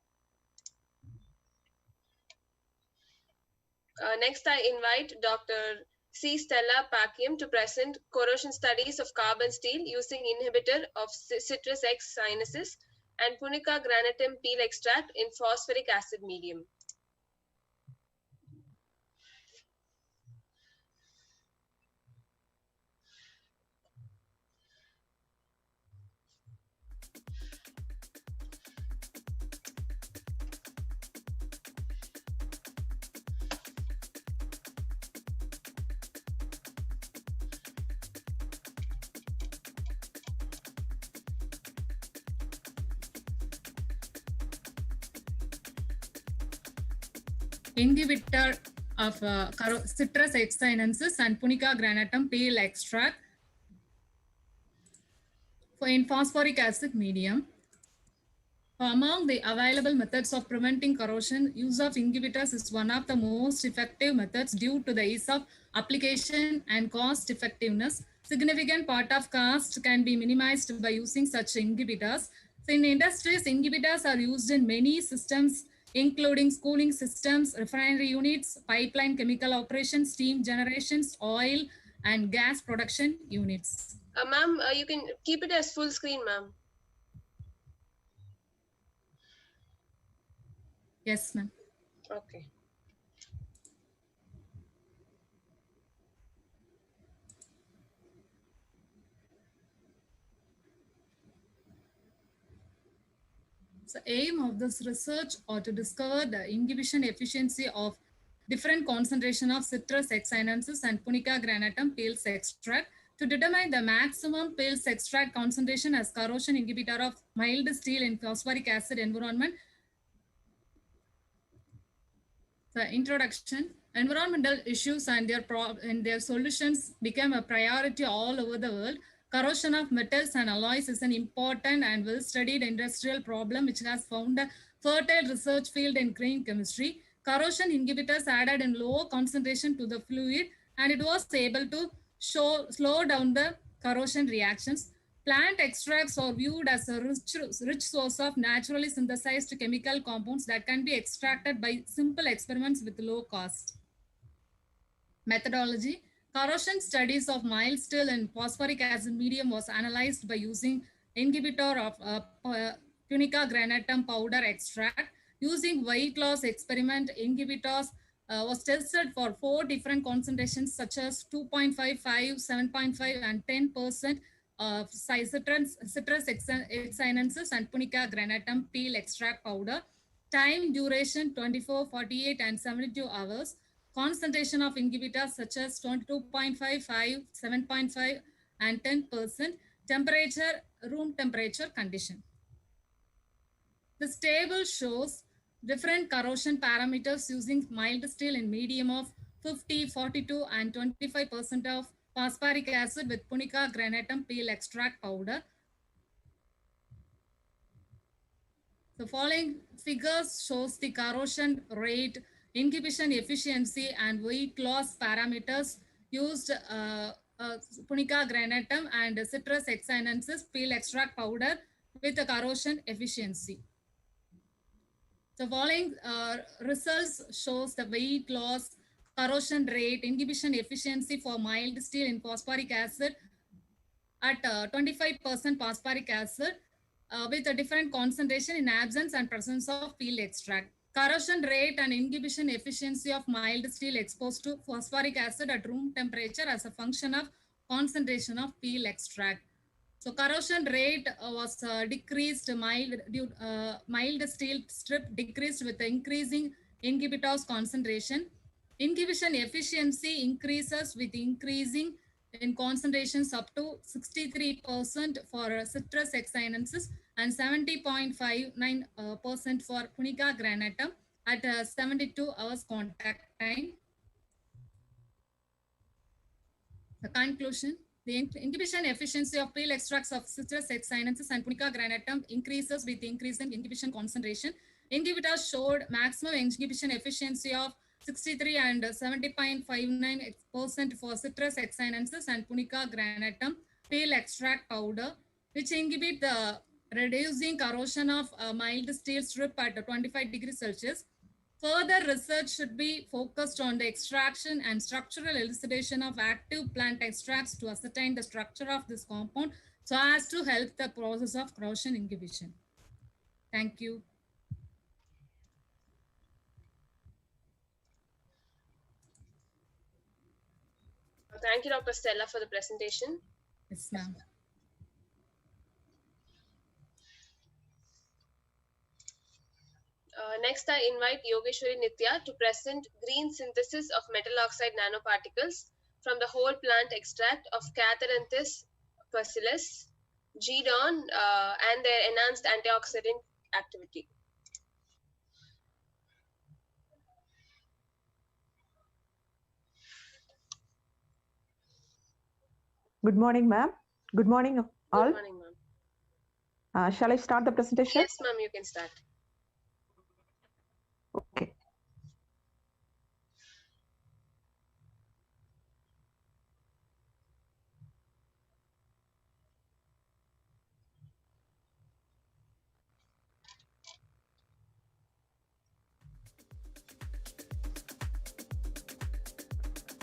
Next, I invite Dr. C. Stella Pacquiam to present corrosion studies of carbon steel using inhibitor of citrus X sinuses and Punica granatum peel extract in phosphoric acid medium. Inhibitor of citrus X sinuses and Punica granatum peel extract in phosphoric acid medium. Among the available methods of preventing corrosion, use of inhibitors is one of the most effective methods due to the ease of application and cost effectiveness. Significant part of cost can be minimized by using such inhibitors. So in industries, inhibitors are used in many systems, including cooling systems, refinery units, pipeline chemical operations, steam generations, oil and gas production units. Ma'am, you can keep it as full screen, ma'am. Yes, ma'am. Okay. The aim of this research are to discover the inhibition efficiency of different concentration of citrus X sinuses and Punica granatum pils extract to determine the maximum pils extract concentration as corrosion inhibitor of mild steel in phosphoric acid environment. The introduction, environmental issues and their solutions became a priority all over the world. Corrosion of metals and alloys is an important and well-studied industrial problem which has found a fertile research field in green chemistry. Corrosion inhibitors added in low concentration to the fluid and it was able to slow down the corrosion reactions. Plant extracts are viewed as a rich source of naturally synthesized chemical compounds that can be extracted by simple experiments with low cost. Methodology. Corrosion studies of mild steel and phosphoric acid medium was analyzed by using inhibitor of punica granatum powder extract. Using weight loss experiment, inhibitors was tested for 4 different concentrations such as 2.55, 7.5 and 10% of citrus excynensis and punica granatum peel extract powder. Time duration 24, 48 and 72 hours. Concentration of inhibitors such as 22.55, 7.5 and 10%. Temperature, room temperature condition. This table shows different corrosion parameters using mild steel and medium of 50, 42 and 25% of phosphoric acid with punica granatum peel extract powder. The following figures shows the corrosion rate, inhibition efficiency and weight loss parameters used punica granatum and citrus excynensis peel extract powder with the corrosion efficiency. The following results shows the weight loss, corrosion rate, inhibition efficiency for mild steel in phosphoric acid at 25% phosphoric acid with a different concentration in absence and presence of peel extract. Corrosion rate and inhibition efficiency of mild steel exposed to phosphoric acid at room temperature as a function of concentration of peel extract. So corrosion rate was decreased, mild steel strip decreased with the increasing inhibitors concentration. Inhibition efficiency increases with increasing in concentrations up to 63% for citrus excynensis and 70.59% for punica granatum at 72 hours contact time. The conclusion, the inhibition efficiency of peel extracts of citrus excynensis and punica granatum increases with increase in inhibition concentration. Inhibitors showed maximum inhibition efficiency of 63 and 70.59% for citrus excynensis and punica granatum peel extract powder, which inhibit the reducing corrosion of mild steel strip at 25 degrees Celsius. Further research should be focused on the extraction and structural elucidation of active plant extracts to ascertain the structure of this compound so as to help the process of corrosion inhibition. Thank you. Thank you, Dr. Stella, for the presentation. Yes, ma'am. Next, I invite Yogeshwari Nitya to present green synthesis of metal oxide nanoparticles from the whole plant extract of Catharanthus bacillus, GDON, and their enhanced antioxidant activity. Good morning, ma'am. Good morning, all. Good morning, ma'am. Shall I start the presentation? Yes, ma'am, you can start. Okay.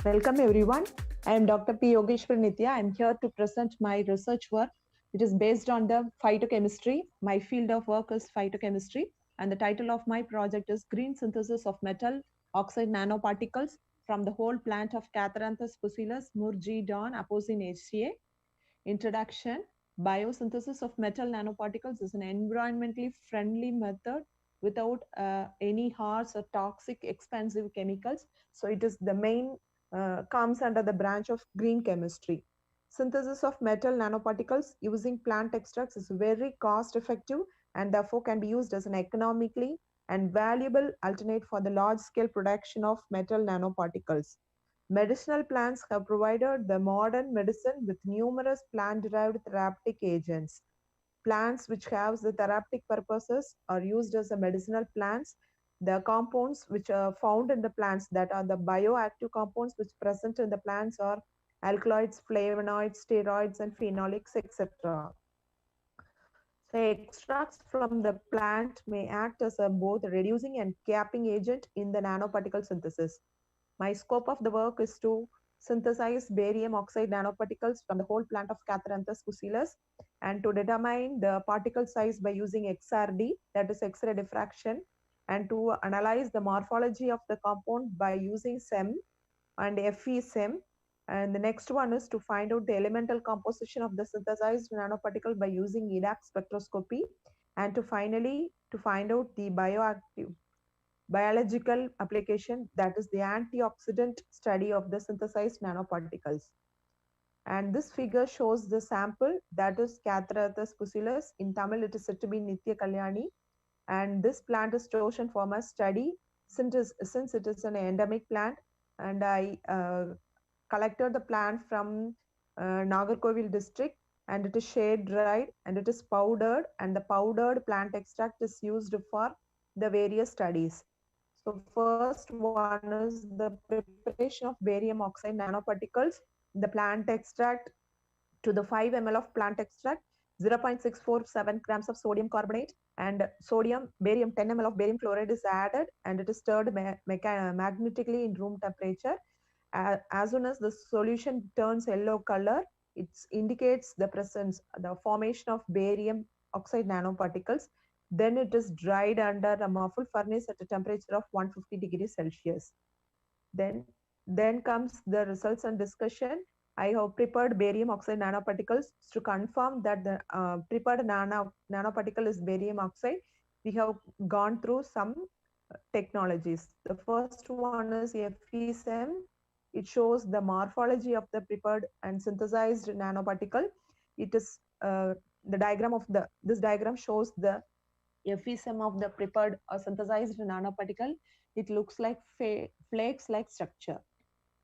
Welcome, everyone. I am Dr. P. Yogeshwar Nitya. I am here to present my research work. It is based on the phytochemistry. My field of work is phytochemistry, and the title of my project is Green Synthesis of Metal Oxide Nanoparticles from the whole plant of Catharanthus bacillus, Mur G. Don, Aposine HCA. Introduction. Biosynthesis of metal nanoparticles is an environmentally friendly method without any harsh or toxic expensive chemicals. So it is the main comes under the branch of green chemistry. Synthesis of metal nanoparticles using plant extracts is very cost effective and therefore can be used as an economically and valuable alternate for the large-scale production of metal nanoparticles. Medicinal plants have provided the modern medicine with numerous plant-derived therapeutic agents. Plants which have the therapeutic purposes are used as a medicinal plants. The compounds which are found in the plants, that are the bioactive compounds which present in the plants, are alkaloids, flavonoids, steroids, and phenolics, etc. So extracts from the plant may act as a both reducing and capping agent in the nanoparticle synthesis. My scope of the work is to synthesize barium oxide nanoparticles from the whole plant of Catharanthus pusillus and to determine the particle size by using XRD, that is X-ray diffraction, and to analyze the morphology of the compound by using SEM and FE-SEM. And the next one is to find out the elemental composition of the synthesized nanoparticle by using EDAX spectroscopy, and to finally to find out the biological application, that is the antioxidant study of the synthesized nanoparticles. And this figure shows the sample, that is Catharanthus pusillus. In Tamil it is said to be Nitya Kalyani, and this plant is chosen for my study since it is an endemic plant, and I collected the plant from Nagarkovil district, and it is shade dried and it is powdered, and the powdered plant extract is used for the various studies. So first one is the preparation of barium oxide nanoparticles. The plant extract, to the 5 ml of plant extract, 0.647 grams of sodium carbonate and barium 10 ml of barium chloride is added, and it is stirred magnetically in room temperature. As soon as the solution turns yellow color, it indicates the formation of barium oxide nanoparticles. Then it is dried under a muffled furnace at a temperature of 150 degrees Celsius. Then comes the results and discussion. I have prepared barium oxide nanoparticles. To confirm that the prepared nanoparticle is barium oxide, we have gone through some technologies. The first one is FESEM. It shows the morphology of the prepared and synthesized nanoparticle. It is the diagram of this diagram shows the FESEM of the prepared or synthesized nanoparticle. It looks like flakes-like structure.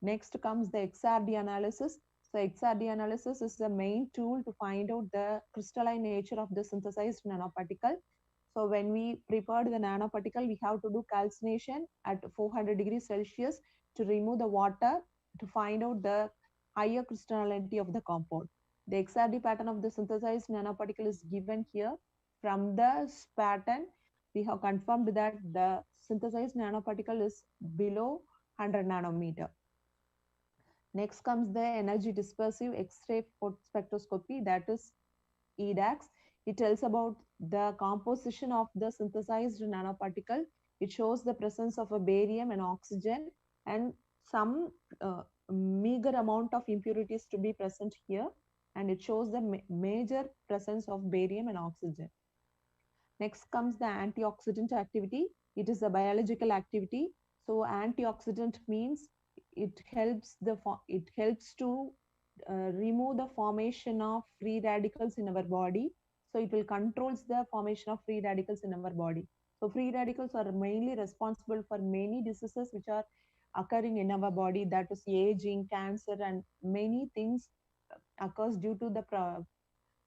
Next comes the XRD analysis. So XRD analysis is the main tool to find out the crystalline nature of the synthesized nanoparticle. So when we prepared the nanoparticle, we have to do calcination at 400 degrees Celsius to remove the water to find out the higher crystallinity of the compound. The XRD pattern of the synthesized nanoparticle is given here. From this pattern, we have confirmed that the synthesized nanoparticle is below 100 nanometer. Next comes the energy dispersive X-ray spectroscopy, that is EDAX. It tells about the composition of the synthesized nanoparticle. It shows the presence of a barium and oxygen and some meager amount of impurities to be present here, and it shows the major presence of barium and oxygen. Next comes the antioxidant activity. It is a biological activity. So antioxidant means it helps to remove the formation of free radicals in our body. So it will controls the formation of free radicals in our body. So free radicals are mainly responsible for many diseases which are occurring in our body, that is aging, cancer, and many things occurs due to the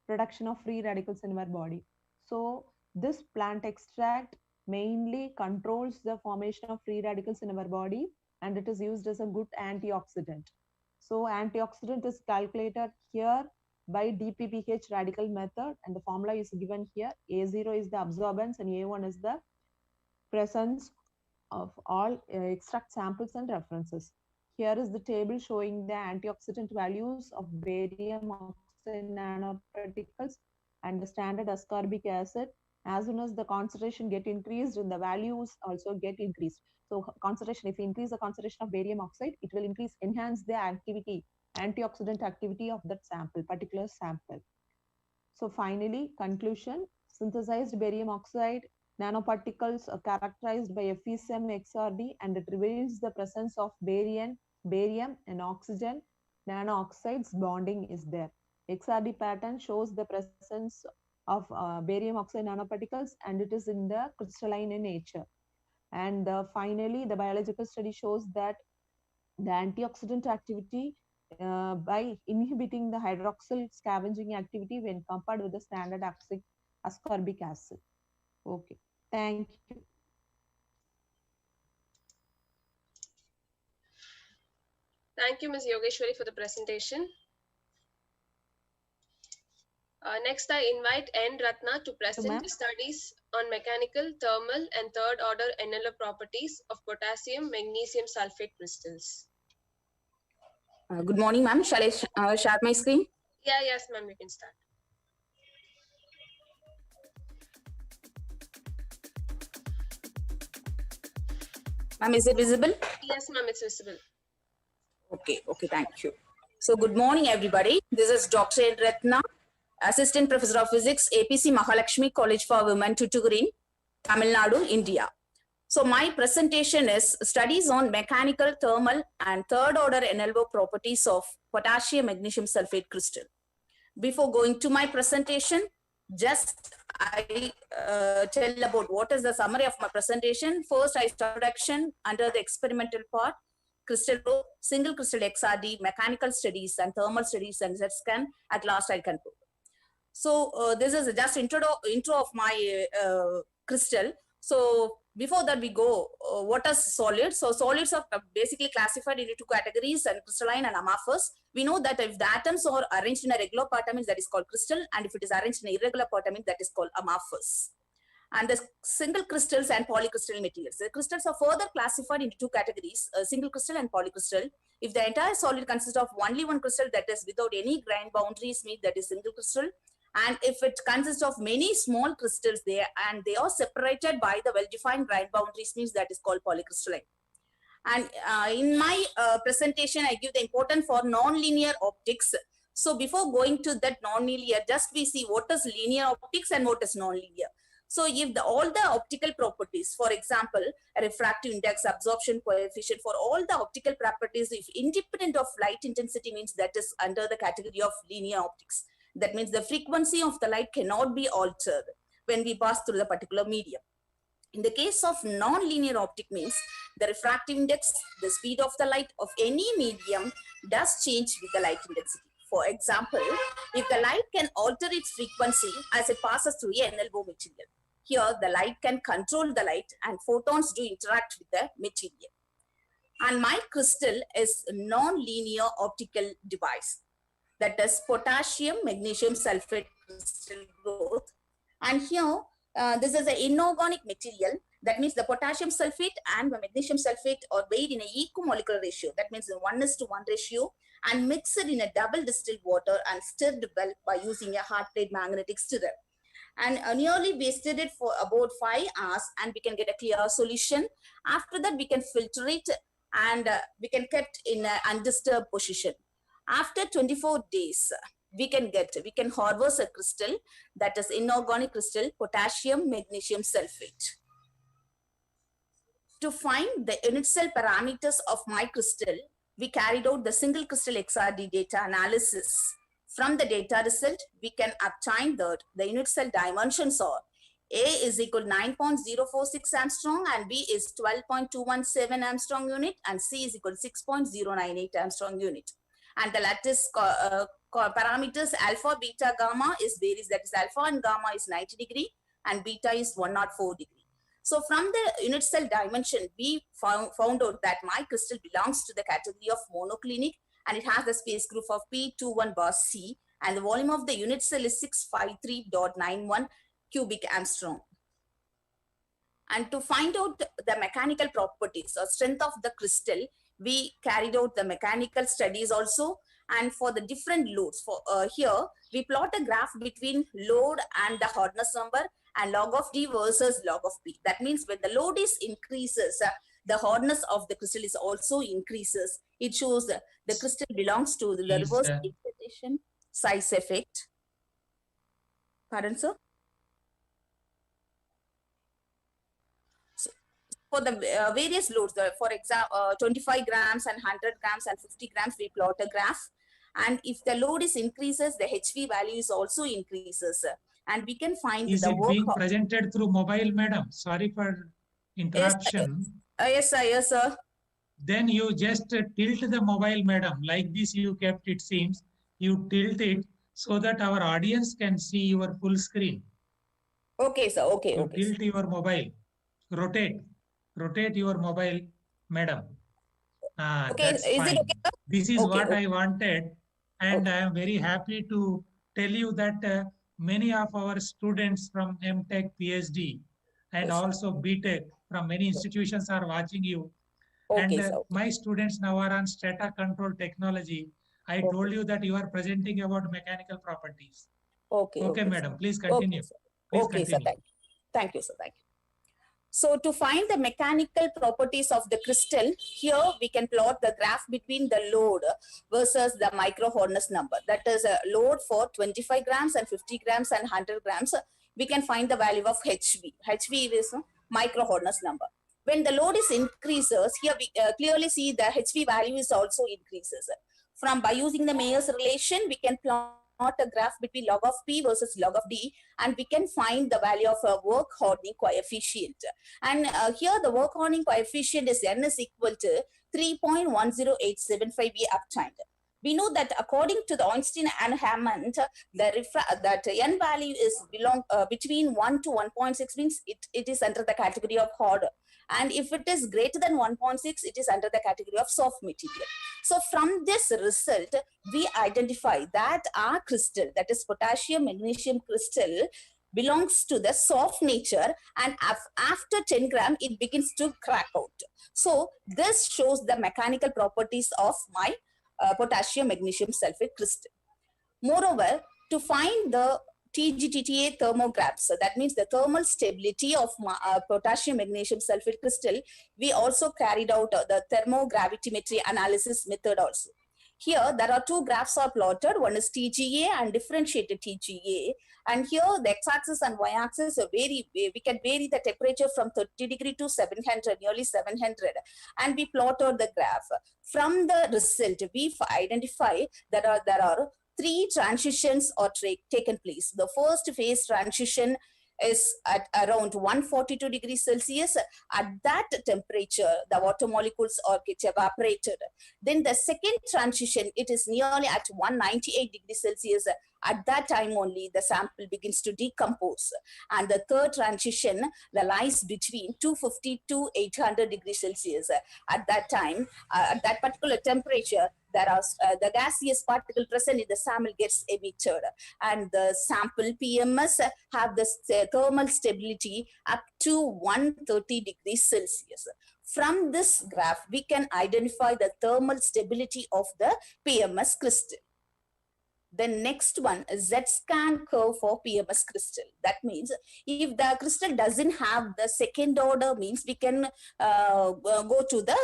production of free radicals in our body. So this plant extract mainly controls the formation of free radicals in our body, and it is used as a good antioxidant. So antioxidant is calculated here by DPPH radical method, and the formula is given here. A0 is the absorbance and A1 is the presence of all extract samples and references. Here is the table showing the antioxidant values of barium oxide nanoparticles and the standard ascorbic acid. As soon as the concentration get increased, the values also get increased. So concentration, if you increase the concentration of barium oxide, it will enhance the activity, antioxidant activity of that particular sample. So finally, conclusion, synthesized barium oxide nanoparticles are characterized by FeSem XRD, and it reveals the presence of barium and oxygen nano oxides bonding is there. XRD pattern shows the presence of barium oxide nanoparticles, and it is in the crystalline in nature. And finally, the biological study shows that the antioxidant activity by inhibiting the hydroxyl scavenging activity when compared with the standard ascorbic acid. Okay, thank you. Thank you, Ms. Yogeshwari, for the presentation. Next, I invite N. Ratna to present studies on mechanical, thermal, and third order NLO properties of potassium magnesium sulfate crystals. Good morning, ma'am. Shall I share my screen? Yeah, yes, ma'am, you can start. Ma'am, is it visible? Yes, ma'am, it's visible. Okay, thank you. So, good morning, everybody. This is Dr. N. Ratna, Assistant Professor of Physics, APC Mahalakshmi College for Women, Tuticorin, Tamil Nadu, India. So, my presentation is studies on mechanical, thermal, and third order NLO properties of potassium magnesium sulfate crystal. Before going to my presentation, just I tell about what is the summary of my presentation. First, I start introduction under the experimental part, crystal growth, single crystal XRD, mechanical studies, and thermal studies, and Z scan. At last, I conclude. So this is just intro of my crystal. So before that we go, what are solids? So solids are basically classified into two categories, and crystalline and amorphous. We know that if the atoms are arranged in a regular pattern, that is called crystal, and if it is arranged in a irregular pattern, that is called amorphous. And the single crystals and polycrystalline materials. The crystals are further classified into two categories, single crystal and polycrystal. If the entire solid consists of only one crystal, that is without any grain boundaries, means that is single crystal. And if it consists of many small crystals there and they are separated by the well-defined grain boundaries, means that is called polycrystalline. And in my presentation, I give the importance for non-linear optics. So before going to that non-linear, just we see what is linear optics and what is non-linear. So if all the optical properties, for example, a refractive index, absorption coefficient, for all the optical properties, if independent of light intensity, means that is under the category of linear optics. That means the frequency of the light cannot be altered when we pass through the particular medium. In the case of non-linear optic, means the refractive index, the speed of the light of any medium does change with the light intensity. For example, if the light can alter its frequency as it passes through a NLO material, here the light can control the light and photons do interact with the material. And my crystal is a non-linear optical device. That is potassium magnesium sulfate crystal growth. And here, this is an inorganic material. That means the potassium sulfate and the magnesium sulfate are weighed in an equimolecular ratio. That means a 1:1 ratio, and mixed in a double distilled water and stirred well by using a hard plate magnetic stirrer. And nearly we stirred it for about 5 hours, and we can get a clear solution. After that, we can filter it, and we can keep in an undisturbed position. After 24 days, we can harvest a crystal, that is inorganic crystal, potassium magnesium sulfate. To find the unit cell parameters of my crystal, we carried out the single crystal XRD data analysis. From the data result, we can obtain that the unit cell dimensions are A is equal to 9.046 Armstrong, and B is 12.217 Armstrong unit, and C is equal to 6.098 Armstrong unit. And the lattice parameters alpha, beta, gamma is varies. That is alpha and gamma is 90 degree and beta is 104 degree. So from the unit cell dimension, we found out that my crystal belongs to the category of monoclinic, and it has the space group of P21 bar C, and the volume of the unit cell is 653.91 cubic Armstrong. And to find out the mechanical properties or strength of the crystal, we carried out the mechanical studies also. And for the different loads, for here we plot a graph between load and the hardness number, and log of D versus log of P. That means when the load is increases, the hardness of the crystal is also increases. It shows the crystal belongs to the reverse excitation size effect. Pardon, sir? For the various loads, for example, 25 grams and 100 grams and 50 grams, we plot a graph. And if the load is increases, the HV value is also increases. and we can find Is the it work. being presented through mobile, madam? Sorry for interruption. Yes, sir. Yes, sir. Then you just tilt the mobile, madam. Like this you kept, it seems. You tilt it so that our audience can see your full screen. Okay, sir. Okay, you okay. Tilt your mobile. Rotate your mobile, madam. Okay, That's is fine. it okay, sir? This is Okay, what okay. I wanted. And I am very happy to tell you that many of our students from MTech, PhD, and Yes, sir. also BTech from many institutions are watching you. Okay, And sir. Okay. my students now are on strata control technology. I told you that you are presenting about mechanical properties. Okay, Okay, okay, madam, sir. please Okay, continue. sir. Please Okay, sir. continue. Thank you, sir. Thank you. So to find the mechanical properties of the crystal, here we can plot the graph between the load versus the micro Horner's number. That is a load for 25 grams and 50 grams and 100 grams. We can find the value of HV. HV is micro Horner's number. When the load is increases, here we clearly see the HV value is also increases. By using the Mayer's relation, we can plot a graph between log of P versus log of D, and we can find the value of a work hardening coefficient. And here the work hardening coefficient is N is equal to 3.10875 be obtained. We know that according to the Einstein and Hammond, that N value is between 1 to 1.6 means it is under the category of hard. And if it is greater than 1.6, it is under the category of soft material. So from this result, we identify that our crystal, that is potassium magnesium crystal, belongs to the soft nature, and after 10 gram, it begins to crack out. So this shows the mechanical properties of my potassium magnesium sulfate crystal. Moreover, to find the TGTTA thermographs, so that means the thermal stability of potassium magnesium sulfate crystal, we also carried out the thermogravimetry analysis method also. Here, there are two graphs are plotted. One is TGA and differentiated TGA. And here, the x-axis and y-axis we can vary the temperature from 30 degree to 700, nearly 700. And we plotted the graph. From the result, we identify that there are three transitions are taken place. The first phase transition is at around 142 degrees Celsius. At that temperature, the water molecules are get evaporated. Then the second transition, it is nearly at 198 degrees Celsius. At that time only, the sample begins to decompose. And the third transition lies between 250 to 800 degrees Celsius. At that time, at that particular temperature, there are the gaseous particle present in the sample gets emitted, and the sample PMS have the thermal stability up to 130 degrees Celsius. From this graph, we can identify the thermal stability of the PMS crystal. The next one is Z-scan curve for PMS crystal. That means if the crystal doesn't have the second order, means we can go to the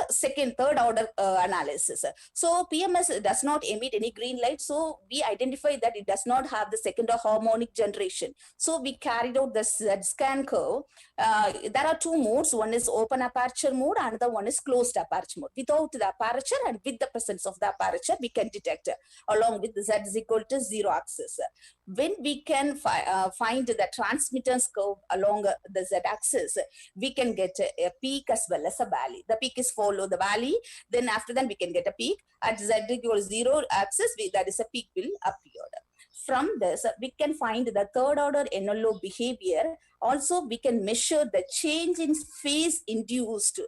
third order analysis. So PMS does not emit any green light. So we identify that it does not have the second or harmonic generation. So we carried out the Z-scan curve. There are two modes. One is open aperture mode, and the one is closed aperture mode. Without the aperture and with the presence of the aperture, we can detect along with the Z is equal to 0 axis. When we can find the transmittance curve along the Z axis, we can get a peak as well as a valley. The peak is follow the valley. Then after that, we can get a peak. At Z equals 0 axis, that is a peak will appear. From this, we can find the third order NLO behavior. Also, we can measure the change in phase induced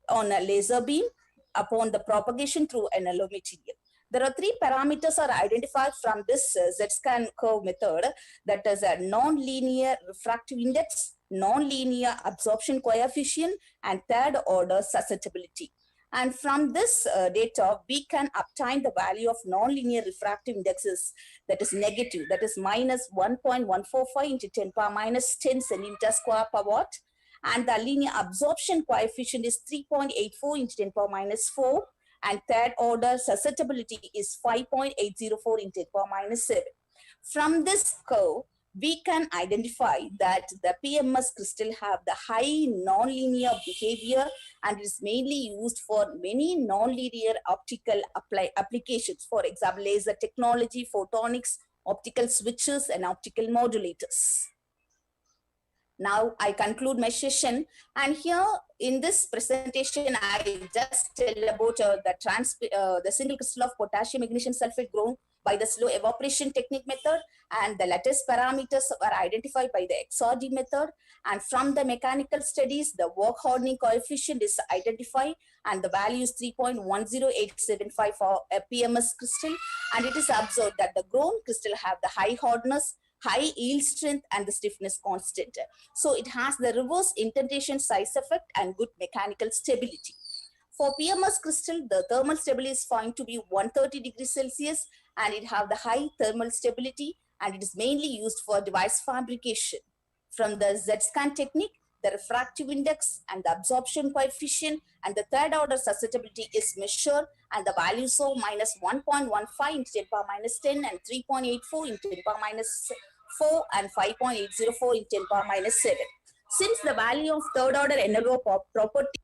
on a laser beam upon the propagation through NLO material. There are three parameters are identified from this Z-scan curve method. That is a non-linear refractive index, non-linear absorption coefficient, and third order susceptibility. And from this data, we can obtain the value of non-linear refractive indexes that is negative, that is minus 1.145 into 10 power minus 10 centimeter square per watt. And the linear absorption coefficient is 3.84 into 10 power minus 4. And third order susceptibility is 5.804 into 10 power minus 7. From this curve, we can identify that the PMS crystal have the high nonlinear behavior and is mainly used for many nonlinear optical applications. For example, laser technology, photonics, optical switches, and optical modulators. Now I conclude my session, and here in this presentation I just tell about the single crystal of potassium magnesium sulfate grown by the slow evaporation technique method, and the latest parameters are identified by the XRD method, and from the mechanical studies the work hardening coefficient is identified, and the value is 3.10875 for a PMS crystal, and it is observed that the grown crystal have the high hardness, high yield strength, and the stiffness constant. So it has the reverse indentation size effect and good mechanical stability. For PMS crystal, the thermal stability is found to be 130 degrees Celsius, and it have the high thermal stability, and it is mainly used for device fabrication. From the Z-scan technique, the refractive index and the absorption coefficient and the third order susceptibility is measured, and the values of minus 1.15 into 10 power minus 10 and 3.84 into 10 power minus 4 and 5.804 in 10 power minus 7. Since the value of third order NLO property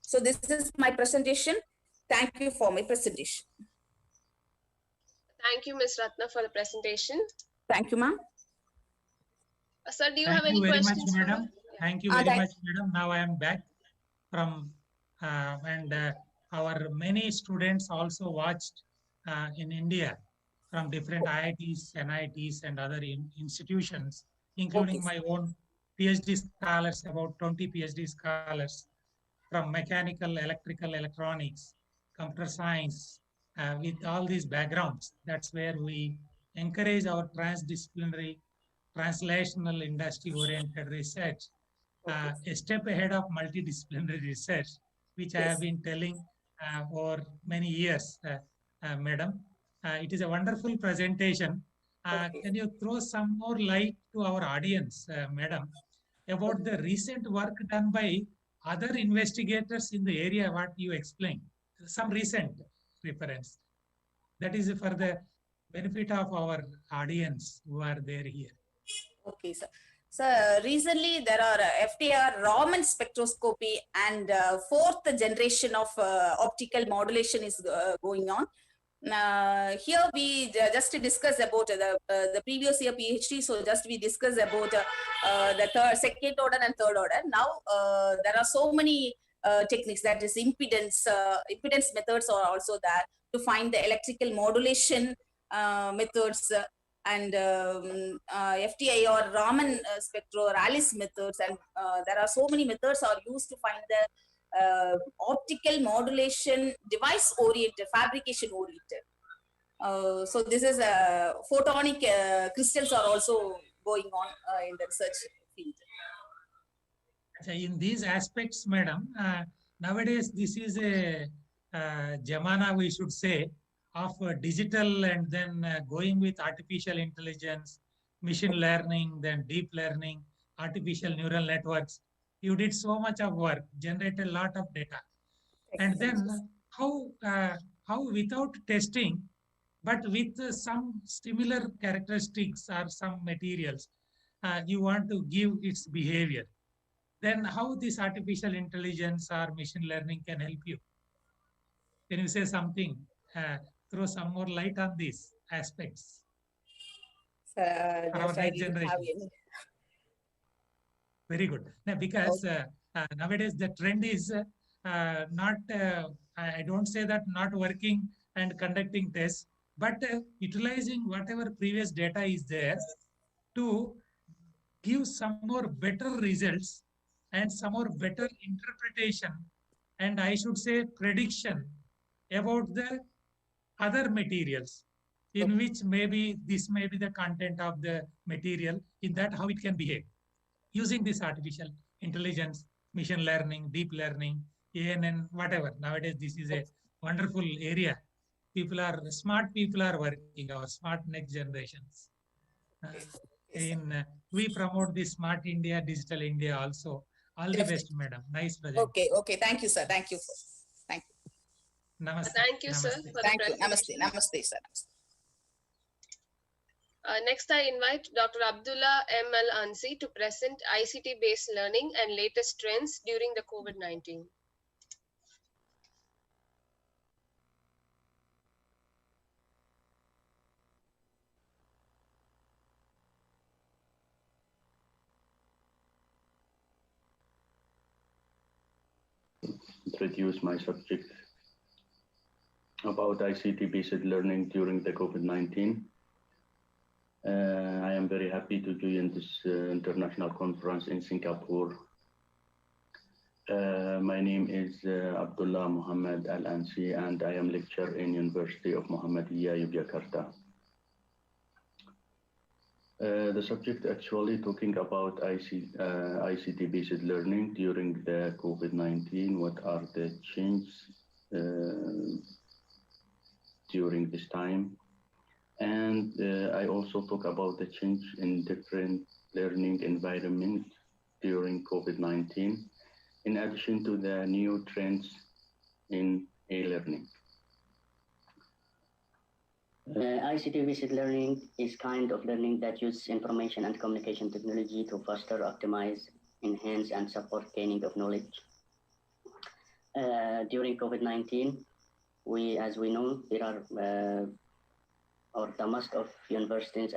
so this is my presentation. Thank you for my presentation. Thank you, Ms. Ratna, for the presentation. Thank you, ma'am. Sir, do you Thank have you any very questions? much, madam. Thank you very much, madam. Now I am back from our many students also watched in India from different IITs, NITs, and other institutions, including my own PhD scholars, about 20 PhD scholars from mechanical, electrical, electronics, computer science, with all these backgrounds. That's where we encourage our transdisciplinary, translational, industry-oriented research, a step ahead of multidisciplinary research, which I have been telling for many years, madam. It is a wonderful presentation. Can you throw some more light to our audience, madam, about the recent work done by other investigators in the area what you explained? Some recent reference. That is for the benefit of our audience who are there here. Okay, sir. So recently there are FTR Raman spectroscopy and fourth generation of optical modulation is going on. Here we just discuss about the previous year PhD. So just we discuss about the second order and third order. Now there are so many techniques, that is impedance methods are also there to find the electrical modulation methods. And FTI or Raman spectro or Alice methods, and there are so many methods are used to find the optical modulation device oriented, fabrication oriented. So this is photonic crystals are also going on in the research field. In these aspects, madam, nowadays this is a jamana, we should say, of digital, and then going with artificial intelligence, machine learning, then deep learning, artificial neural networks. You did so much of work, generated a lot of data. And then how without testing, but with some similar characteristics or some materials, you want to give its behavior, then how this artificial intelligence or machine learning can help you? Can you say something? Throw some more light on these aspects for our next generation. Very good. Now, because nowadays the trend is not, I don't say that not working and conducting tests, but utilizing whatever previous data is there to give some more better results and some more better interpretation, and I should say prediction about the other materials, in which maybe this may be the content of the material, in that how it can behave. Using this artificial intelligence, machine learning, deep learning, ANN, whatever. Nowadays, this is a wonderful area. Smart people are working, our smart next generations. We promote the Smart India, Digital India also. All the best, madam. Nice project. Okay. Thank you, sir. Thank you. Thank you. Namaste. Thank you, sir. Thank you. Namaste, sir. Namaste. Next, I invite Dr. Abdullah M. Al Ansi to present ICT-based learning and latest trends during the COVID-19. Introduce my subject about ICT-based learning during the COVID-19. I am very happy to join this international conference in Singapore. My name is Abdullah Muhammad Al-Ansi, and I am lecturer in University of Muhammadiyah, Yogyakarta. The subject actually talking about ICT-based learning during the COVID-19. What are the changes during this time? And I also talk about the change in different learning environment during COVID-19, in addition to the new trends in e-learning. ICT-based learning is kind of learning that uses information and communication technology to foster, optimize, enhance, and support gaining of knowledge. During COVID-19, as we know, there are the most of universities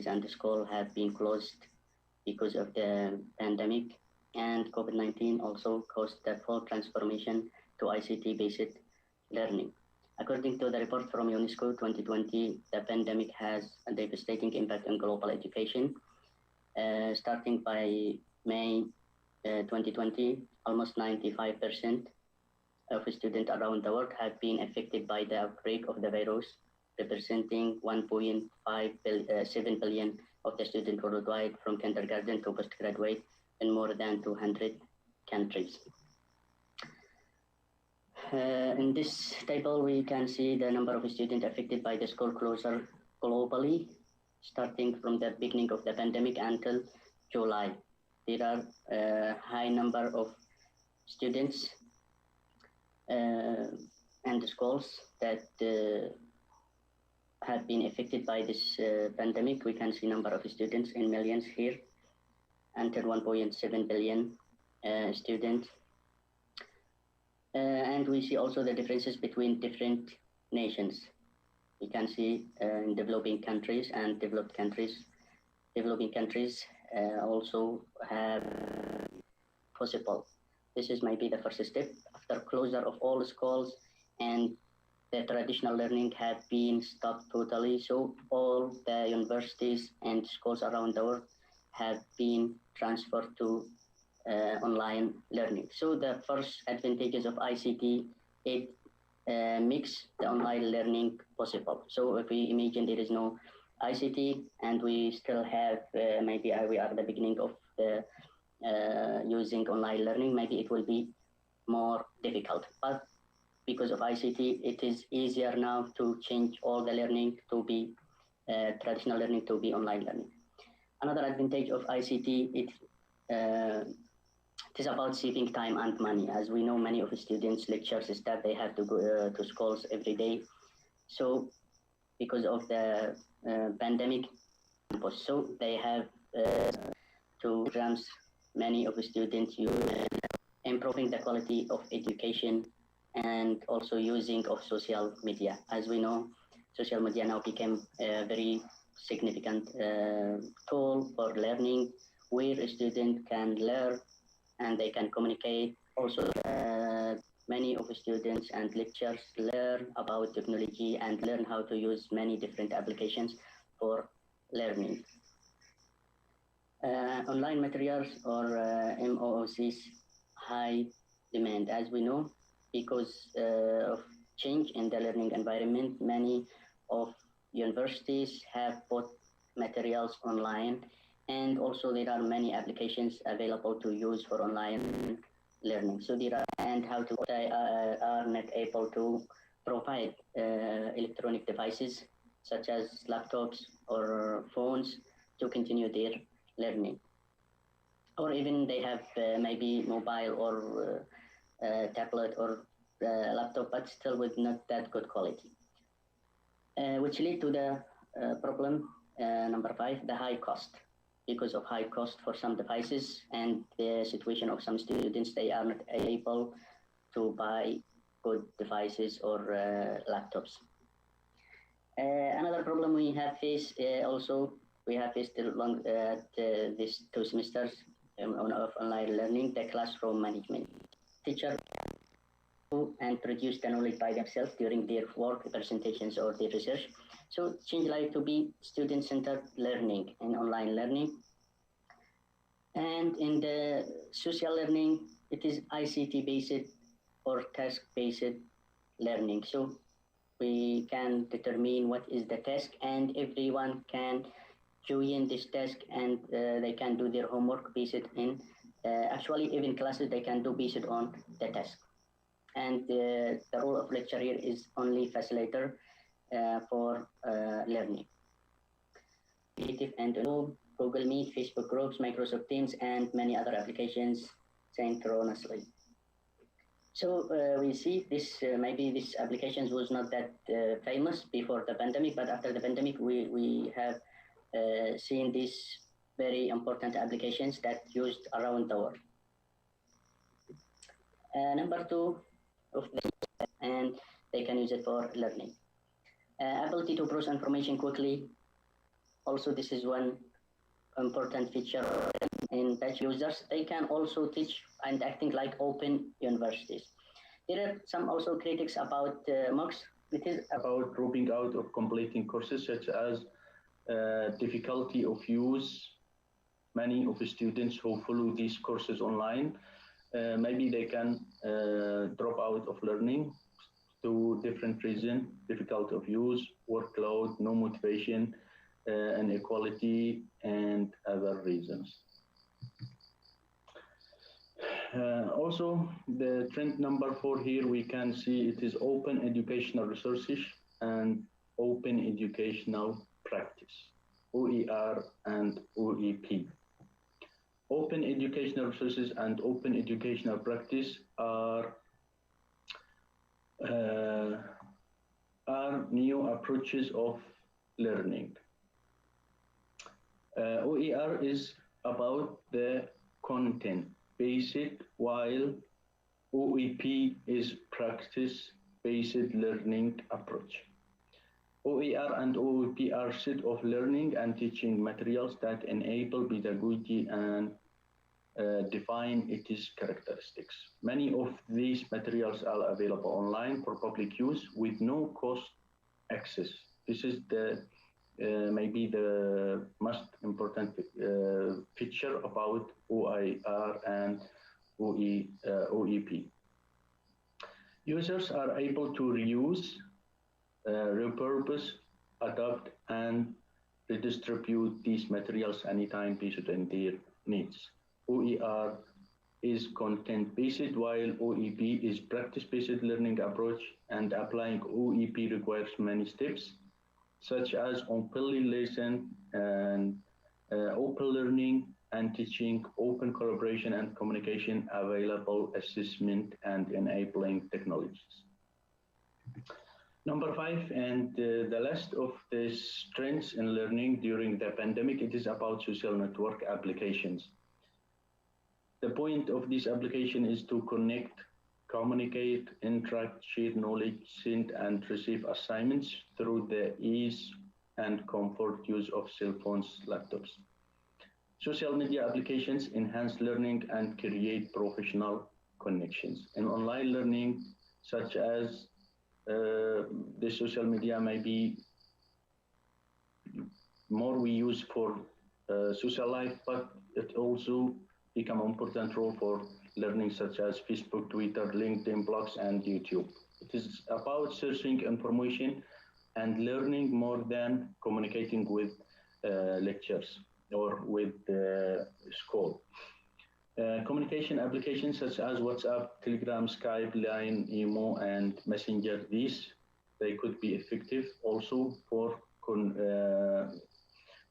and schools have been closed because of the pandemic, and COVID-19 also caused the full transformation to ICT-based learning. According to the report from UNESCO 2020, the pandemic has a devastating impact on global education. Starting by May 2020, almost 95% of students around the world have been affected by the outbreak of the virus, representing 1.7 billion of the students worldwide from kindergarten to postgraduate in more than 200 countries. In this table, we can see the number of students affected by the school closure globally, starting from the beginning of the pandemic until July. There are a high number of students and schools that have been affected by this pandemic. We can see number of students in millions here, until 1.7 billion students. And we see also the differences between different nations. We can see in developing countries and developed countries. Developing countries also have possible. This is maybe the first step. After closure of all schools and the traditional learning have been stopped totally, so all the universities and schools around the world have been transferred to online learning. So the first advantages of ICT, it makes the online learning possible. So if we imagine there is no ICT and we still have, maybe we are the beginning of the using online learning, maybe it will be more difficult. But because of ICT, it is easier now to change all the learning to be traditional learning to be online learning. Another advantage of ICT, it is about saving time and money. As we know, many of the students, lecturers, staff, they have to go to schools every day. So because of the pandemic, so they have to programs many of the students use, improving the quality of education and also using of social media. As we know, social media now became a very significant tool for learning, where a student can learn and they can communicate. Also, many of the students and lecturers learn about technology and learn how to use many different applications for learning. Online materials or MOOCs, high demand, as we know, because of change in the learning environment. Many of universities have put materials online, and also there are many applications available to use for online learning. So there are, and how to they are not able to provide electronic devices such as laptops or phones to continue their learning, or even they have maybe mobile or tablet or laptop, but still with not that good quality, which lead to the problem. Number 5, the high cost. Because of high cost for some devices and the situation of some students, they are not able to buy good devices or laptops. Another problem we have faced we have faced these 2 semesters of online learning, the classroom management. Teachers and produce the knowledge by themselves during their work, presentations, or their research. So change life to be student-centered learning and online learning. And in the social learning, it is ICT-based or task-based learning. So we can determine what is the task, and everyone can join this task, and they can do their homework based in, actually even classes they can do based on the task. And the role of lecturer here is only facilitator for learning. Creative and Google Meet, Facebook groups, Microsoft Teams, and many other applications synchronously. So we see this, maybe these applications was not that famous before the pandemic, but after the pandemic, we have seen these very important applications that used around the world. Number 2, of the, and they can use it for learning. Ability to process information quickly. Also, this is one important feature in batch users. They can also teach and acting like open universities. There are some also critics about MOOCs. It is about dropping out of completing courses, such as difficulty of use. Many of the students who follow these courses online, maybe they can drop out of learning to different reasons: difficulty of use, workload, no motivation, inequality, and other reasons. Also, the trend number 4 here, we can see it is open educational resources and open educational practice, OER and OEP. Open educational resources and open educational practice are new approaches of learning. OER is about the content based, while OEP is practice-based learning approach. OER and OEP are set of learning and teaching materials that enable pedagogy and define its characteristics. Many of these materials are available online for public use with no cost access. This is the maybe the most important feature about OER and OEP. Users are able to reuse, repurpose, adapt, and redistribute these materials anytime based on their needs. OER is content-based, while OEP is practice-based learning approach, and applying OEP requires many steps, such as open lesson and open learning and teaching, open collaboration and communication, available assessment, and enabling technologies. Number 5, and the last of the strengths in learning during the pandemic, it is about social network applications. The point of this application is to connect, communicate, interact, share knowledge, send and receive assignments through the ease and comfort use of cell phones, laptops. Social media applications enhance learning and create professional connections. In online learning, such as the social media may be more we use for social life, but it also become an important role for learning, such as Facebook, Twitter, LinkedIn, blogs, and YouTube. It is about searching information and learning more than communicating with lectures or with school. Communication applications such as WhatsApp, Telegram, Skype, Line, Emo, and Messenger, they could be effective also for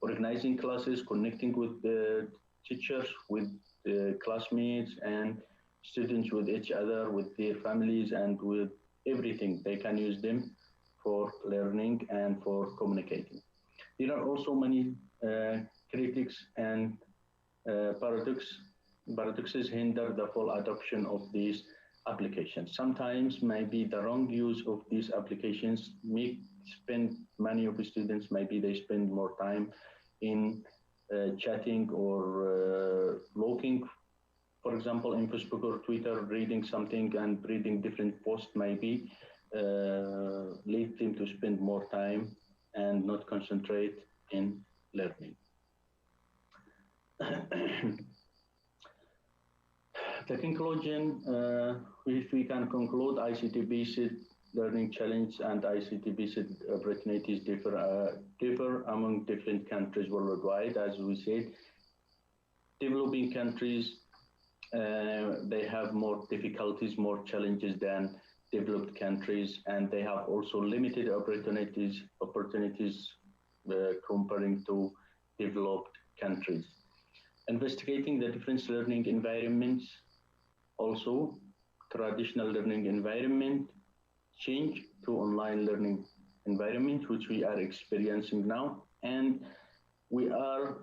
organizing classes, connecting with the teachers, with the classmates and students, with each other, with their families, and with everything. They can use them for learning and for communicating. There are also many critics and paradoxes hinder the full adoption of these applications. Sometimes maybe the wrong use of these applications make spend many of the students, maybe they spend more time in chatting or looking, for example, in Facebook or Twitter, reading something and reading different posts maybe lead them to spend more time and not concentrate in learning. The conclusion, if we can conclude, ICT-based learning challenge and ICT-based opportunities differ among different countries worldwide. As we said, developing countries, they have more difficulties, more challenges than developed countries, and they have also limited opportunities comparing to developed countries. Investigating the different learning environments, also traditional learning environment change to online learning environment, which we are experiencing now, and we are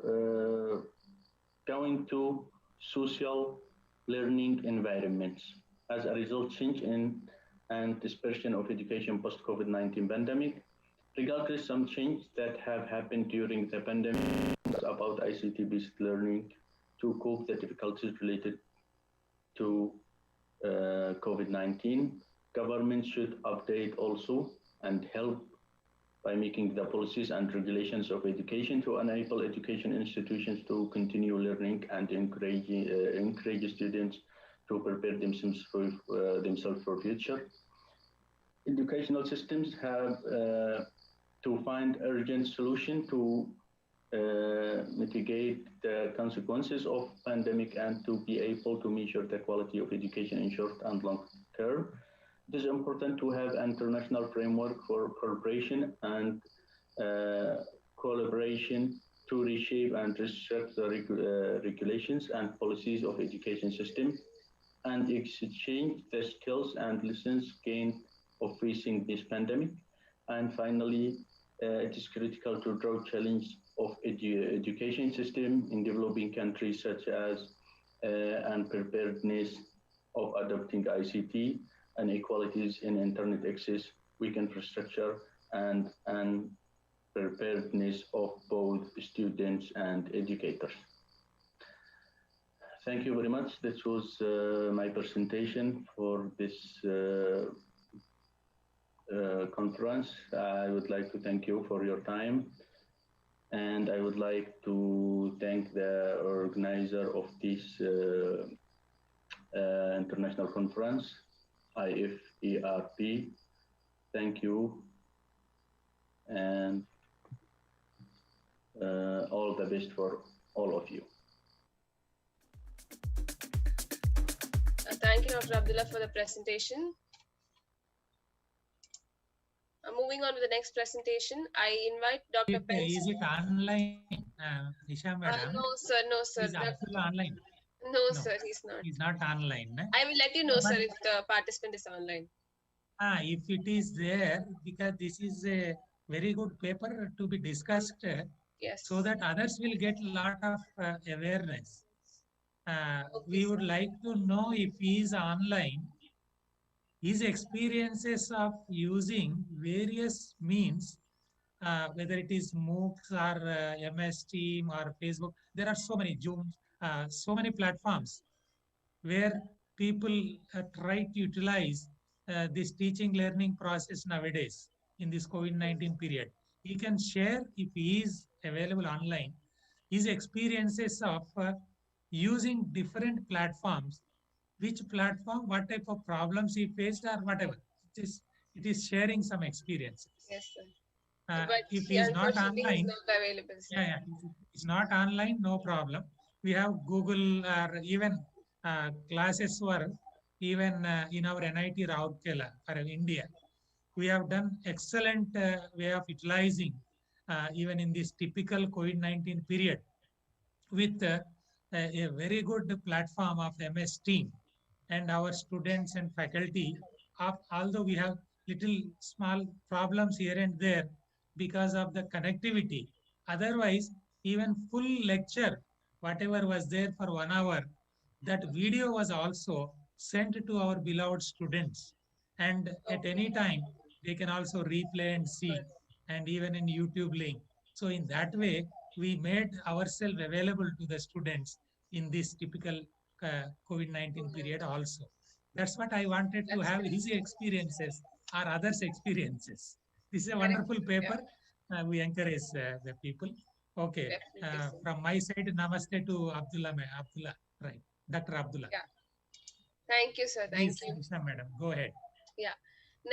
going to social learning environments. As a result, change in and dispersion of education post-COVID-19 pandemic, regardless some change that have happened during the pandemic about ICT-based learning to cope the difficulties related to COVID-19. Government should update also and help by making the policies and regulations of education to enable education institutions to continue learning and encourage students to prepare themselves for future. Educational systems have to find urgent solution to mitigate the consequences of pandemic and to be able to measure the quality of education in short and long term. It is important to have international framework for cooperation and collaboration to reshape and restrict the regulations and policies of education system and exchange the skills and lessons gained of facing this pandemic. And finally, it is critical to draw challenge of education system in developing countries such as unpreparedness of adopting ICT, inequalities in internet access, weak infrastructure, and unpreparedness of both students and educators. Thank you very much. This was my presentation for this conference. I would like to thank you for your time. And I would like to thank the organizer of this international conference, IFERP. Thank you. And all the best for all of you. Thank you, Dr. Abdullah, for the presentation. Moving on to the next presentation, I invite Dr. Is it online, Nisha madam? No, sir. No, sir. Is Abdullah online? No, sir, he's not. He's not online. I will let you know, sir, if the participant is online. If it is there, because this is a very good paper to be discussed, yes, so that others will get a lot of awareness. We would like to know if he is online, his experiences of using various means, whether it is MOOCs or MS Team or Facebook. There are so many Zoom, so many platforms where people try to utilize this teaching learning process nowadays in this COVID-19 period. He can share, if he is available online, his experiences of using different platforms, which platform, what type of problems he faced or whatever. It is sharing some experiences. Yes, sir. But if he is not online, not available, yeah, it's not online, no problem. We have Google or even classes were even in our NIT Rourkela for India. We have done excellent way of utilizing even in this typical COVID-19 period with a very good platform of MS Team, and our students and faculty, although we have little small problems here and there because of the connectivity, Otherwise, even full lecture, whatever was there for 1 hour, that video was also sent to our beloved students. And at any time, they can also replay and see, and even in YouTube link. So in that way, we made ourselves available to the students in this typical COVID-19 period also. That's what I wanted to have his experiences or others' experiences. This is a wonderful paper. We encourage the people. Okay. From my side, namaste to Abdullah. Abdullah, right. Dr. Abdullah. Yeah. Thank you, sir. Thank Please, you. Krishna madam, go ahead. Yeah.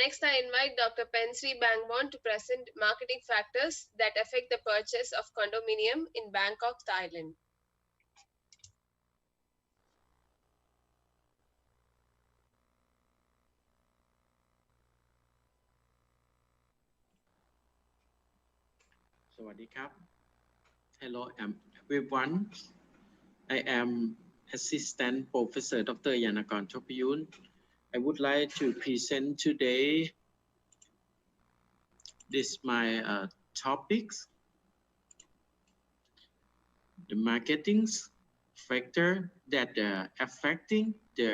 Next, I invite Dr. Pensri Bangwon to present marketing factors that affect the purchase of condominium in Bangkok, Thailand. สวัสดีครับ Hello everyone. I am Assistant Professor Dr. Yanakon Chopiyun. I would like to present today this my topics. The marketing factor that affecting the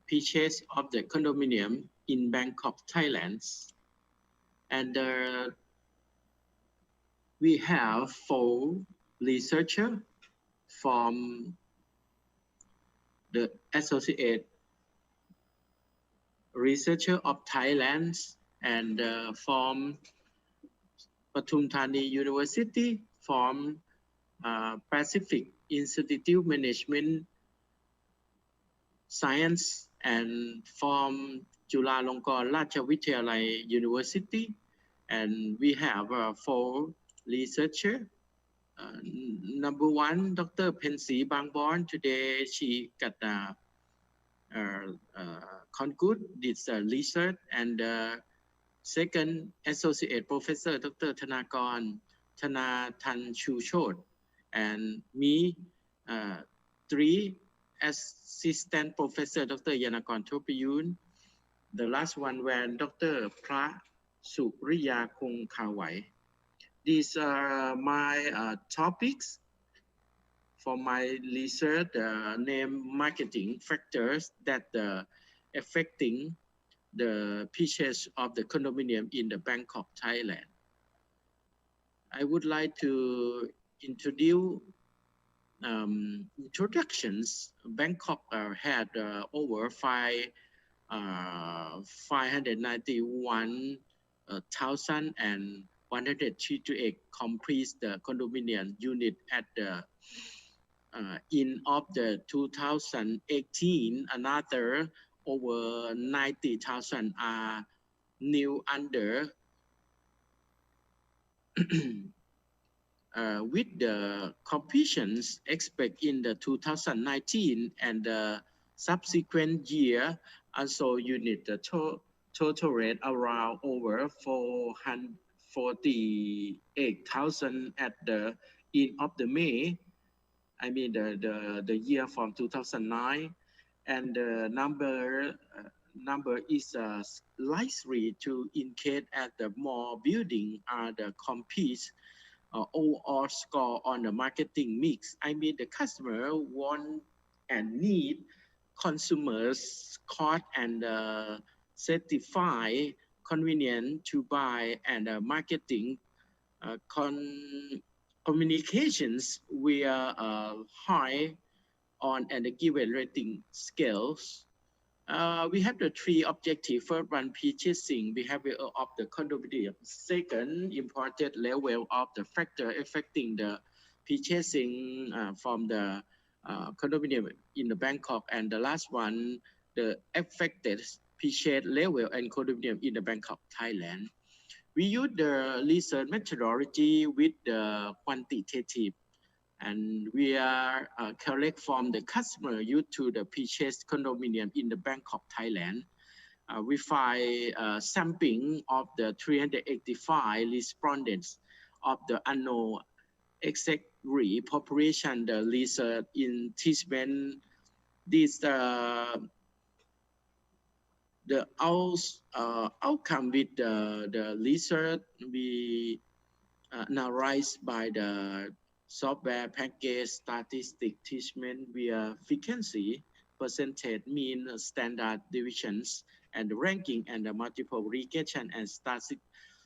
purchase of the condominium in Bangkok, Thailand. And we have 4 researchers from the Associate Researcher of Thailand and from Pathum Thani University, from Pacific Institute Management Science, and from Chulalongkorn Ratchavidyalai University. And we have 4 researchers. Number 1, Dr. Pensri Bangborn. Today she got conclude this research. And second, Associate Professor Dr. Thanakon Thanathan Chuchot. And me, 3, Assistant Professor Dr. Yanakon Thopiyun. The last one when Dr. Pra Suriya Kong Kawai. These are my topics for my research, named marketing factors that affecting the purchase of the condominium in the Bangkok, Thailand. I would like to introduce introductions. Bangkok had over 591,138 complete the condominium unit at the end of the 2018. Another over 90,000 are new under with the completions expect in the 2019 and the subsequent year. Also unit the total rate around over 448,000 at the end of the May. I mean the year from 2009, and the number is likely to indicate at the more building are the complete overall score on the marketing mix. I mean the customer want and need consumers caught and certify convenient to buy, and marketing communications via high on and the given rating scales. We have the 3 objectives. First one, purchasing behavior of the condominium. Second, important level of the factor affecting the purchasing from the condominium in the Bangkok. And the last one, the affected purchase level and condominium in the Bangkok, Thailand. We use the research methodology with the quantitative, and we are collect from the customer used to the purchase condominium in the Bangkok, Thailand. We find sampling of the 385 respondents of the unknown exactly population. The research in treatment this the outcome with the research. We analyzed by the software package statistic treatment via frequency, percentage, mean, standard deviations, and ranking, and the multiple regression and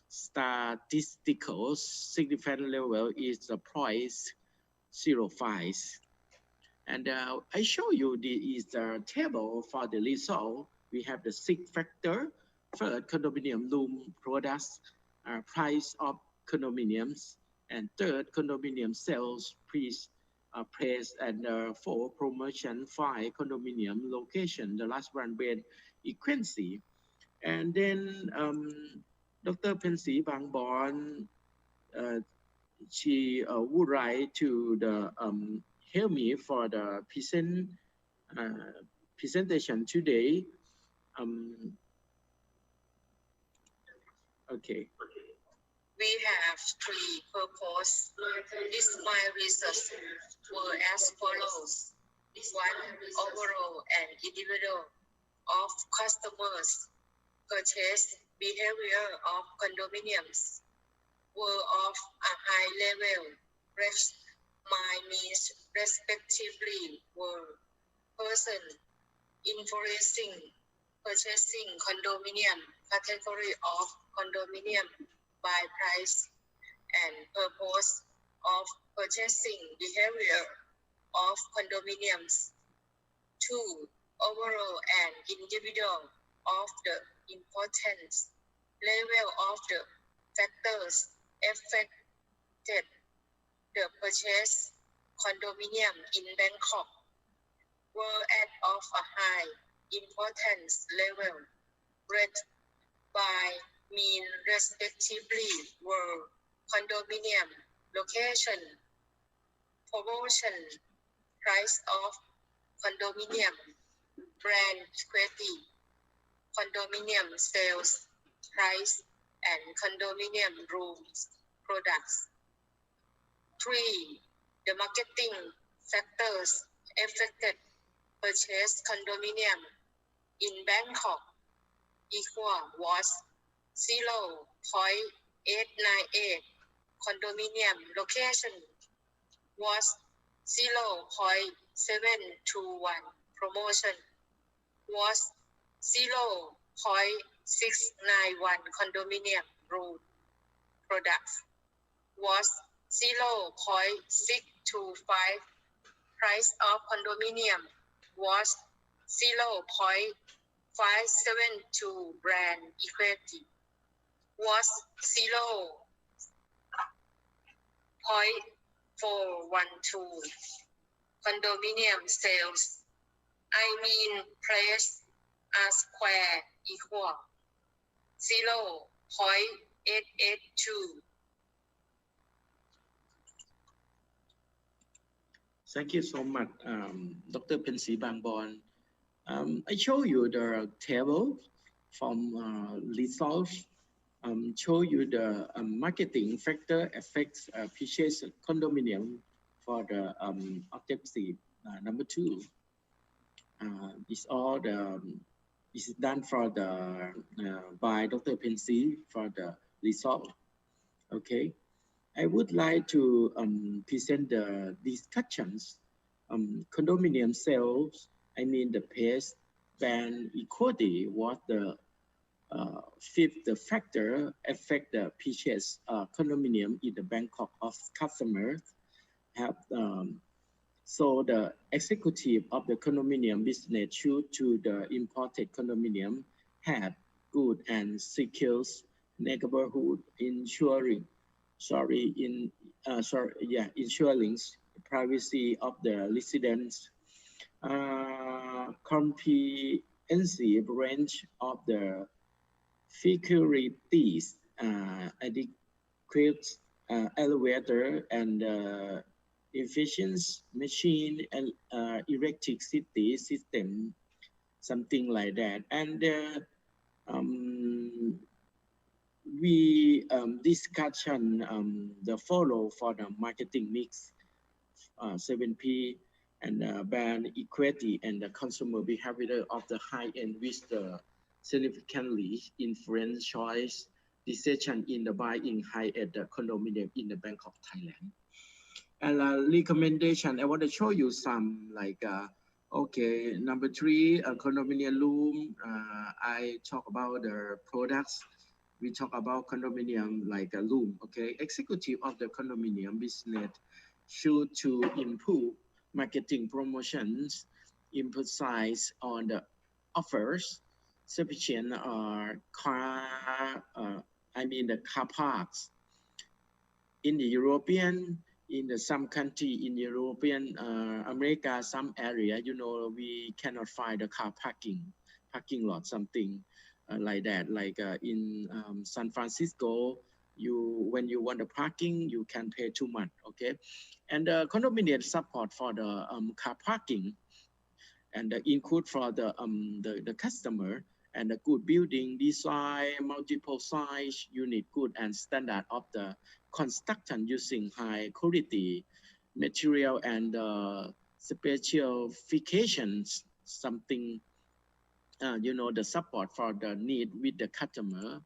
statistical significant level is the 0.05. And I show you is the table for the result. We have the 6 factor. First, condominium room products, price of condominiums, and third, condominium sales price, and four, promotion, five, condominium location. The last one, bed frequency. And then Dr. Pensy Bangbon, she would write to the help me for the presentation today. Okay. We have three purposes. This my research were as follows. One, overall and individual of customers purchase behavior of condominiums were of a high level. My means respectively were person influencing purchasing condominium category of condominium by price and purpose of purchasing behavior of condominiums. 2. Overall and individual of the importance level of the factors affected the purchase condominium in Bangkok were at of a high importance level, rate by mean respectively were condominium location, promotion, price of condominium, brand equity, condominium sales price, and condominium rooms products. 3. The marketing factors affected purchase condominium in Bangkok was 0.898. Condominium location was 0.721. Promotion was 0.691. Condominium room products was 0.625. Price of condominium was 0.572. Brand equity was 0.412. Condominium sales, I mean place a square equal 0.882. Thank you so much, Dr. Pensy Bangbon. I show you the table from results. Show you the marketing factor affects purchase condominium for the objective number 2. It's all the is done for the by Dr. Pensy for the result. Okay. I would like to present the discussions. Condominium sales, I mean the pace band equity was the fifth factor affect the purchase condominium in the Bangkok of customers have so the executive of the condominium business choose to the imported condominium have good and secure neighborhood ensuring ensuring privacy of the residents, comprehensive range of the securities, adequate elevator and efficient machine and electricity system, something like that. And we discussion the follow for the marketing mix 7P and brand equity and the consumer behavior of the high end with the significantly influence choice decision in the buying high-end condominium in the Bangkok, Thailand. And recommendation, I want to show you some like, okay, number 3, condominium room. I talk about the products. We talk about condominium like a room, okay? Executive of the condominium business should to improve marketing promotions, emphasize on the offers, sufficient car, the car parks. In the European, in some country in European, America, some area, we cannot find a car parking lot, something like that. Like in San Francisco, when you want the parking, you can pay too much, okay? And the condominium support for the car parking and include for the customer and the good building design, multiple size, unit good and standard of the construction using high quality material and specifications, something, the support for the need with the customer.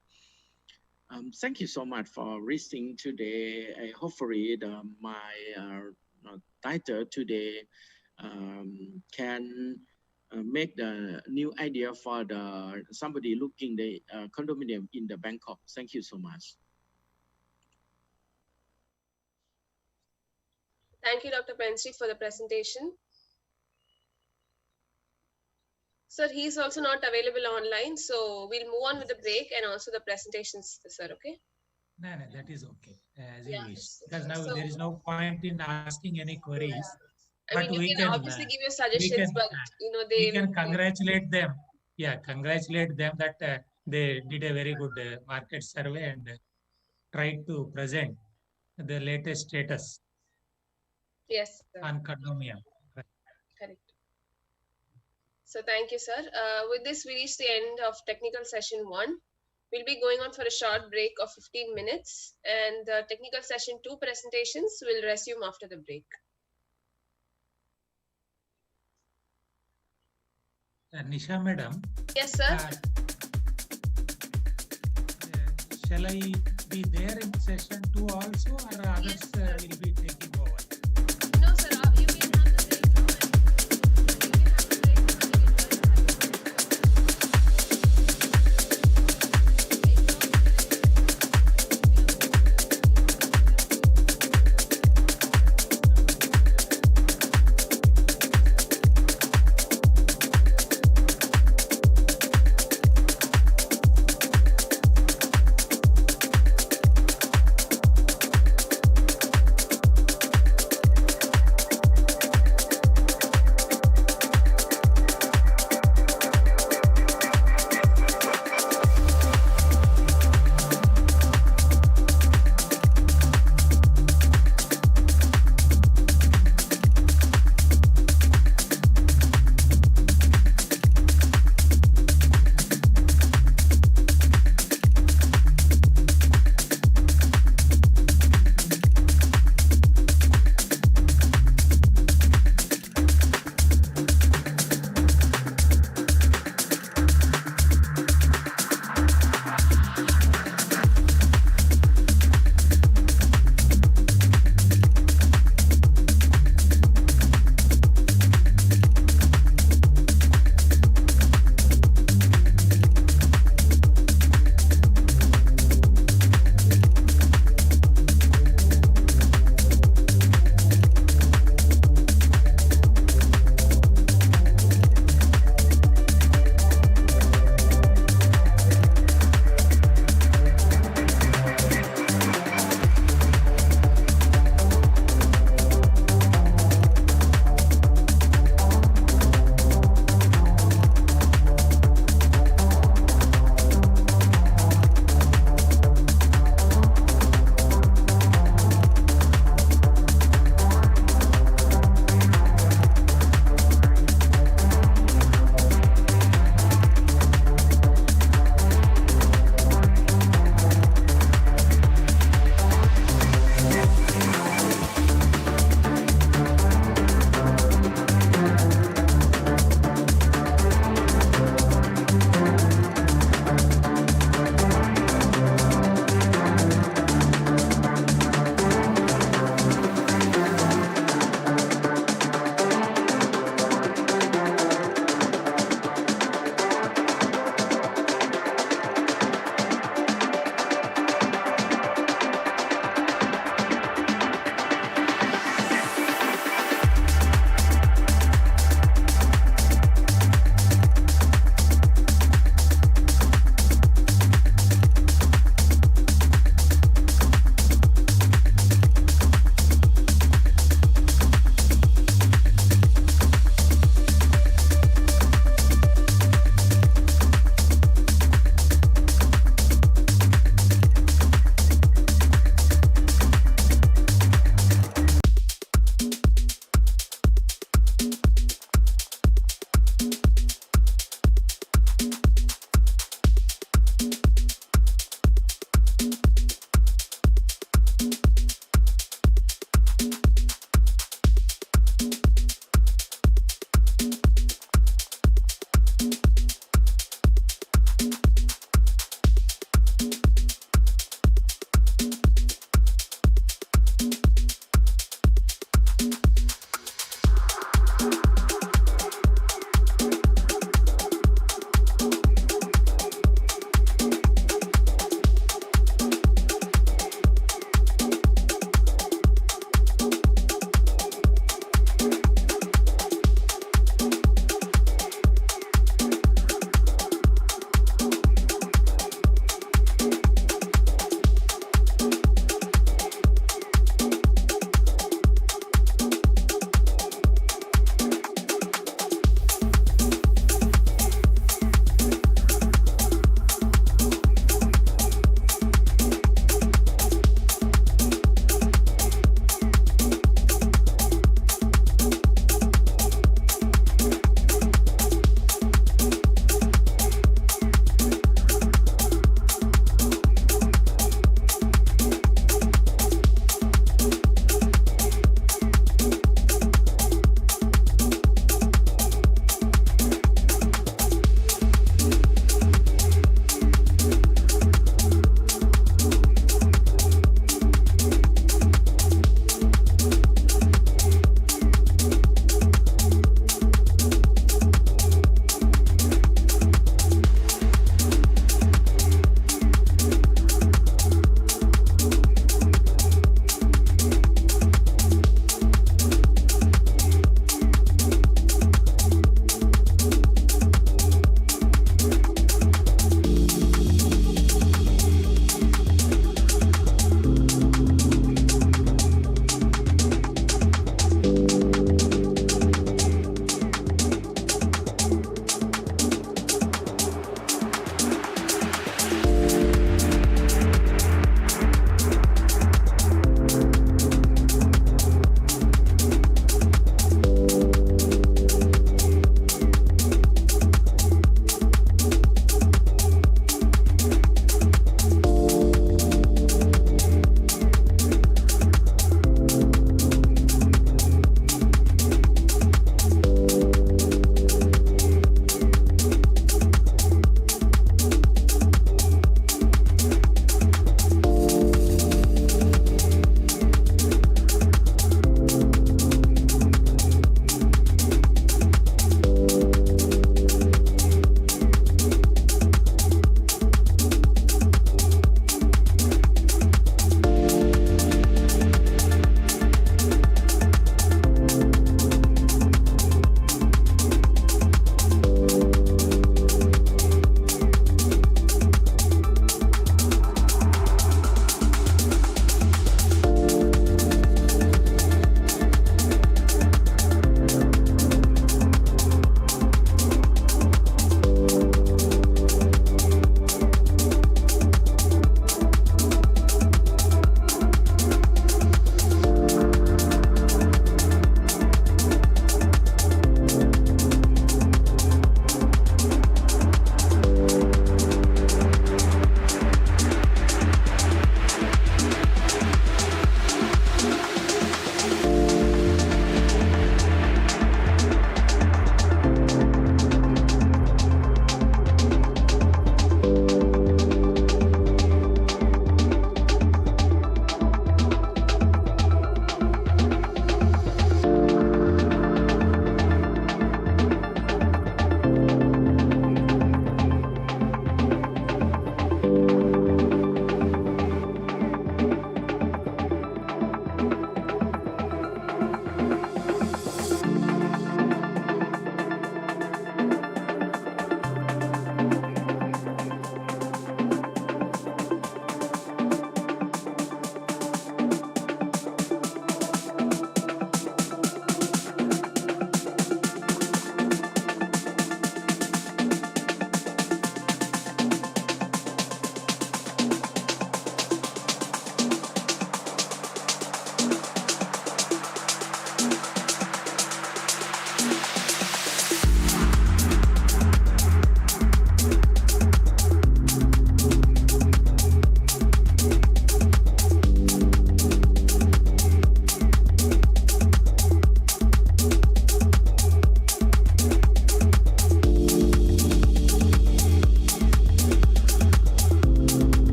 Thank you so much for listening today. Hopefully my title today can make the new idea for somebody looking the condominium in the Bangkok. Thank you so much. Thank you, Dr. Pensri, for the presentation. Sir, he's also not available online, so we'll move on with the break and also the presentations, sir, okay? No, that is okay, as you wish. Because now there is no point in asking any queries. I mean, you can obviously give your suggestions, but we can congratulate them. Yeah, congratulate them that they did a very good market survey and tried to present the latest status. Yes, sir. On condominium. Correct. So thank you, sir. With this, we reach the end of technical session 1. We'll be going on for a short break of 15 minutes, and the technical session 2 presentations will resume after the break. Nisha madam. Yes, sir. Shall I be there in session 2 also, or others will be taking over? No, sir. You can have the break.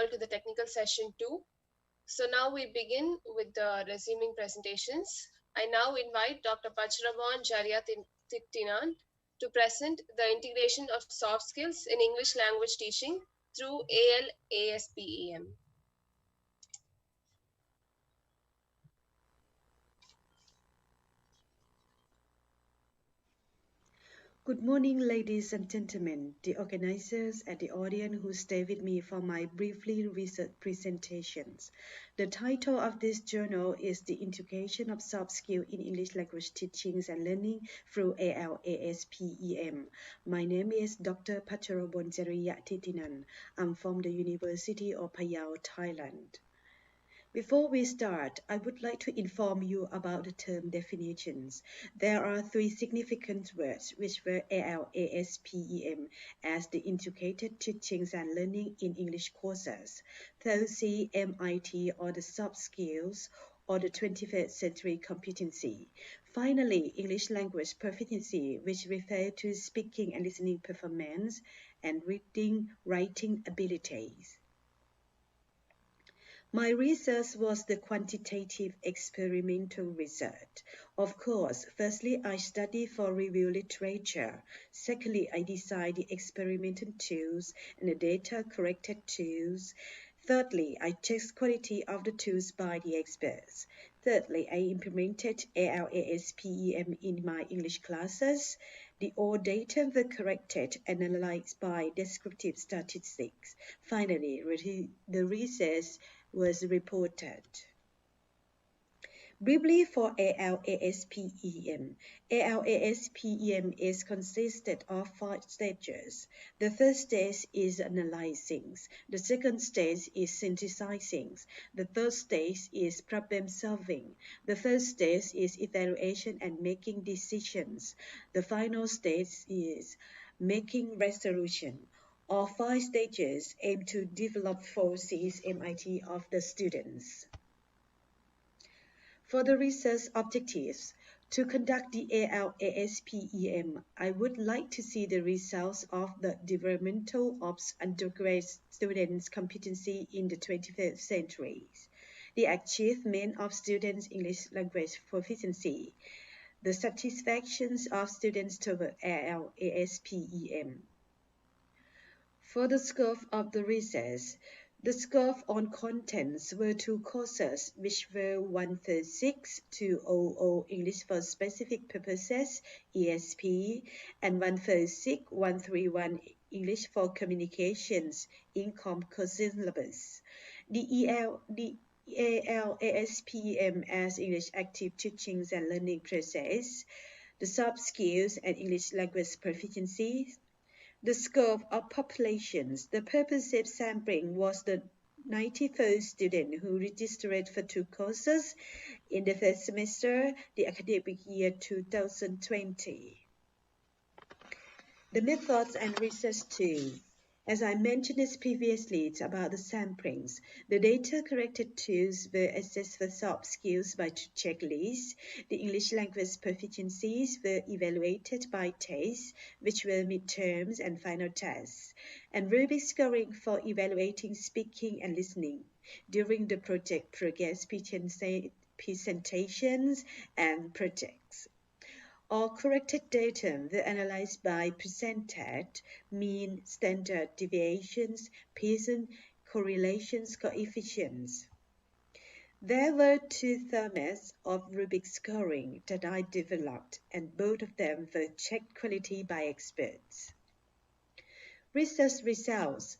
all to the technical session 2. So now we begin with the resuming presentations. I now invite Dr. Pachrabon Jariathitinan to present the integration of soft skills in English language teaching through ALASPEM. Good morning, ladies and gentlemen, the organizers and the audience who stay with me for my briefly research presentations. The title of this journal is The Integration of Soft Skills in English Language Teachings and Learning through ALASPEM. My name is Dr. Pacharobon Jariathitinan. I'm from the University of Payao, Thailand. Before we start, I would like to inform you about the term definitions. There are three significant words which were ALASPEM as the integrated teachings and learning in English courses, those MIT or the soft skills or the 21st century competency. Finally, English language proficiency, which refers to speaking and listening performance and reading, writing abilities. My research was the quantitative experimental research. Of course, firstly, I studied for review literature. Secondly, I designed the experimental tools and the data corrected tools. Thirdly, I checked quality of the tools by the experts. Thirdly, I implemented ALASPEM in my English classes. The all data were corrected and analyzed by descriptive statistics. Finally, the research was reported. Briefly for ALASPEM. ALASPEM is consisted of 5 stages. The first stage is analyzing. The second stage is synthesizing. The third stage is problem solving. The fourth stage is evaluation and making decisions. The final stage is making resolution. All 5 stages aim to develop 4 CSMIT of the students. For the research objectives, to conduct the ALASPEM, I would like to see the results of the developmental of undergraduate students' competency in the 21st century, the achievement of students' English language proficiency, the satisfactions of students toward ALASPEM. For the scope of the research, the scope on contents were 2 courses, which were 136-200 English for Specific Purposes, ESP, and 136-131 English for Communications, INCOM course syllabus. The ALASPEM as English Active Teachings and Learning Process, the soft skills and English language proficiency. The scope of populations. The purposive sampling was the 91st student who registered for 2 courses in the first semester, the academic year 2020. The methods and research too. As I mentioned previously, it's about the samplings. The data corrected tools were assessed for soft skills by checklists. The English language proficiencies were evaluated by tests, which were midterms and final tests, and rubric scoring for evaluating speaking and listening during the project progress presentations and projects. All corrected data were analyzed by percentage, mean, standard deviations, Pearson correlations coefficients. There were 2 formats of rubric scoring that I developed, and both of them were checked quality by experts. Research results.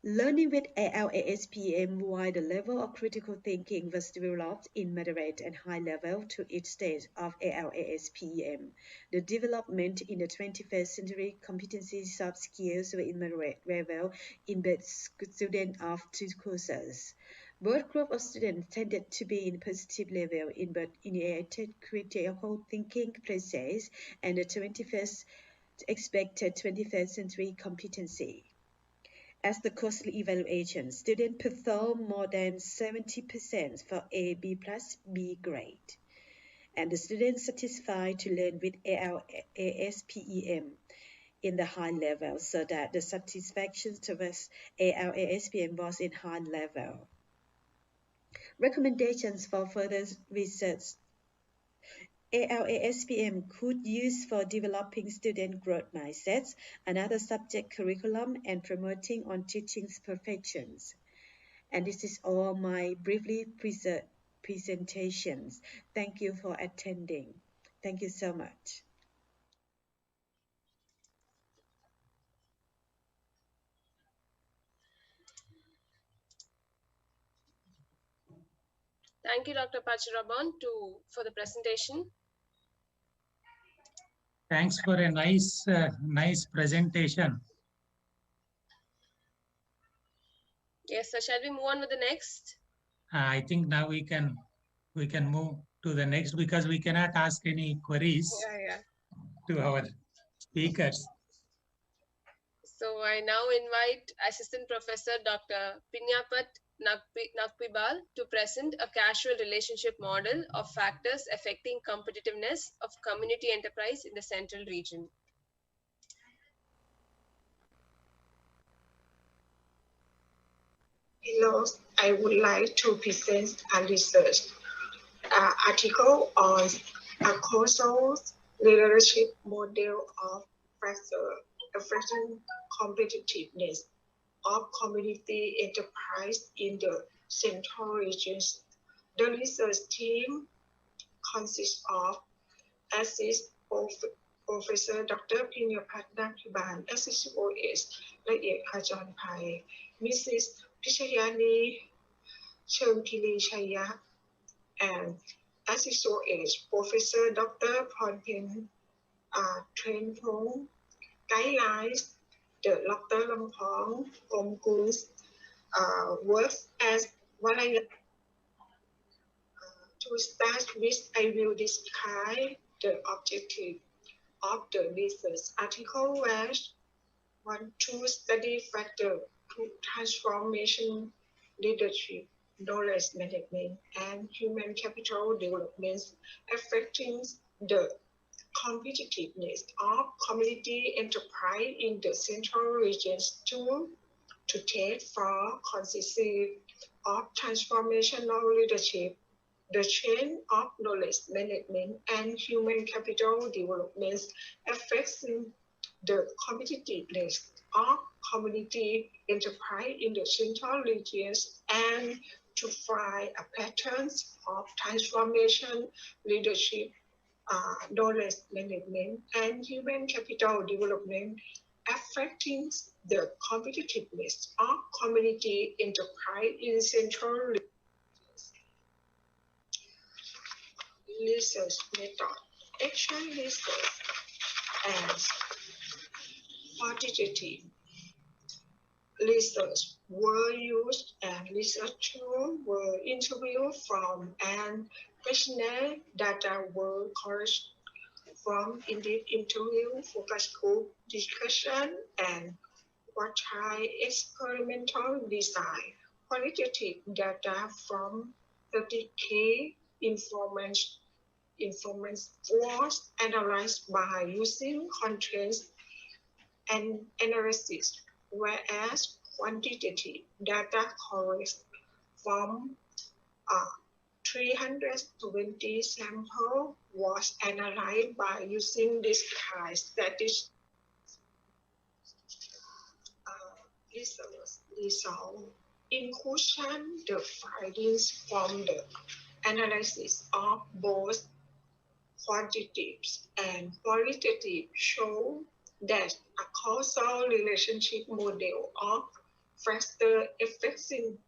Learning with ALASPEM, while the level of critical thinking was developed in moderate and high level to each stage of ALASPEM. The development in the 21st century competency soft skills were in moderate level in both students of 2 courses. Both groups of students tended to be in positive level in both initiated critical thinking process and the 21st expected 21st century competency. As the course evaluation, students perform more than 70% for A, B plus, B grade. And the students satisfied to learn with ALASPEM in the high level so that the satisfaction towards ALASPM was in high level. Recommendations for further research. ALASPM could use for developing student growth mindsets, another subject curriculum, and promoting on teaching perfections. And this is all my briefly presentations. Thank you for attending. Thank you so much. Thank you, Dr. Pacharabon, for the presentation. Thanks for a nice presentation. Yes, so shall we move on with the next? I think now we can move to the next because we cannot ask any queries to our speakers. So I now invite Assistant Professor Dr. Pinyapat Nakpibal to present a causal relationship model of factors affecting competitiveness of community enterprise in the Central Region. Hello, I would like to present a research article on a causal leadership model of affecting competitiveness of community enterprise in the Central Regions. The research team consists of Assist Professor Dr. Pinyapat Nakpibal, SCOS, ละเอียดขจรภัย Mrs. Pichayani Chemkili-Chaya, and SCOS Professor Dr. Phornpen Trainpong. Guidelines. The Dr. Lampong Komkun's works as volunteer. To start with, I will describe the objective of the research article, where want to study factors to transformation, leadership, knowledge management, and human capital development affecting the competitiveness of community enterprise in the Central Regions to take for consistency of transformational leadership, the chain of knowledge management and human capital development affecting the competitiveness of community enterprise in the Central Regions, and to find patterns of transformation, leadership, knowledge management, and human capital development affecting the competitiveness of community enterprise in Central Regions. Research method, action research, and quantitative research were used, and researchers were interviewed from and questionnaire data were collected from in-depth interview, focus group discussion, and quasi-experimental design. Qualitative data from 30K informants was analyzed by using constraints and analysis, whereas quantitative data collected from 320 samples was analyzed by using this kind of statistics. Result inclusion the findings from the analysis of both quantitative and qualitative show that a causal relationship model of factor affecting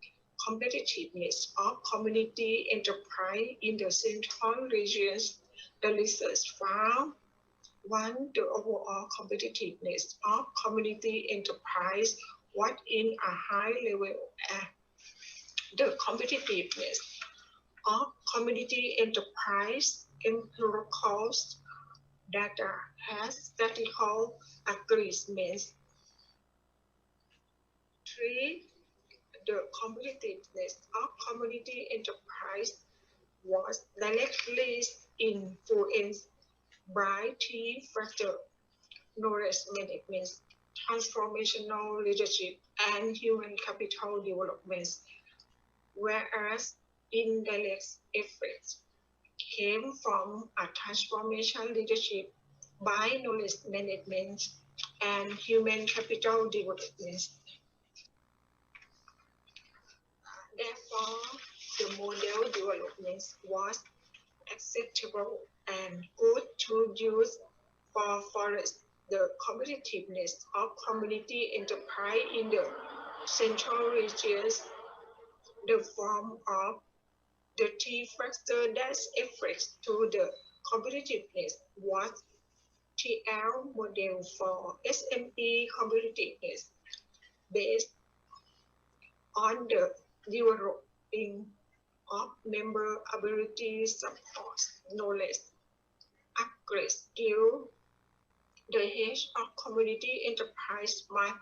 competitiveness of community enterprise in the Central Regions. The research found one, the overall competitiveness of community enterprise was in a high level. The competitiveness of community enterprise empirical data has statistical agreements. 3. The competitiveness of community enterprise was directly influenced by 3 factors. knowledge management, transformational leadership, and human capital development, whereas indirect effects came from a transformational leadership by knowledge management and human capital development. Therefore, the model development was acceptable and good to use for forest the competitiveness of community enterprise in the central regions. The form of the key factor that affects to the competitiveness was TL model for SME competitiveness based on the developing of member ability, support, knowledge, upgrade skill. The head of community enterprise must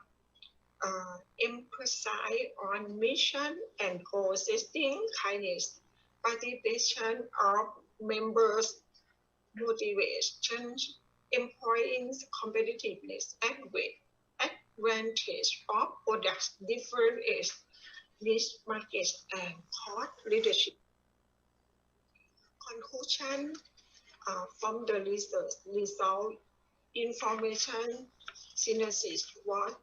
emphasize on mission and goal setting, kindness, participation of members, motivation, employees, competitiveness, advantage of products, different age, niche markets, and cost leadership. Conclusion from the research result, information synthesis was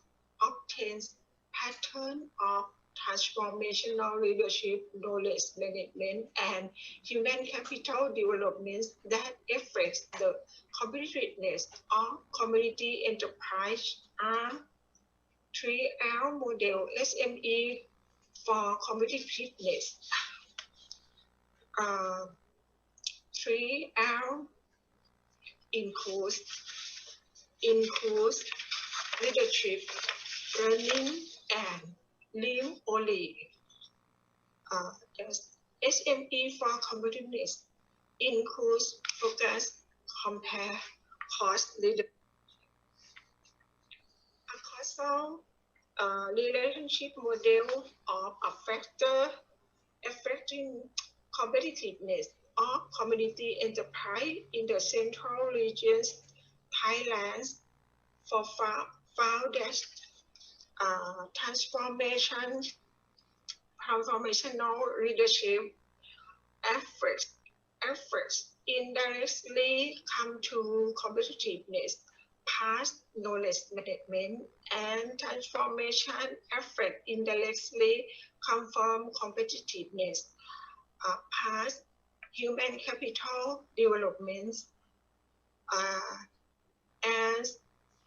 obtains pattern of transformational leadership, knowledge management, and human capital development that affects the competitiveness of community enterprise are 3L model SME for competitiveness. 3L includes leadership, learning, and live only. SME for competitiveness includes focus, compare, cost, leadership. A causal relationship model of a factor affecting competitiveness of community enterprise in the central regions, Thailand, found that transformational leadership efforts indirectly come to competitiveness, past knowledge management and transformation effort indirectly come from competitiveness, past human capital development, and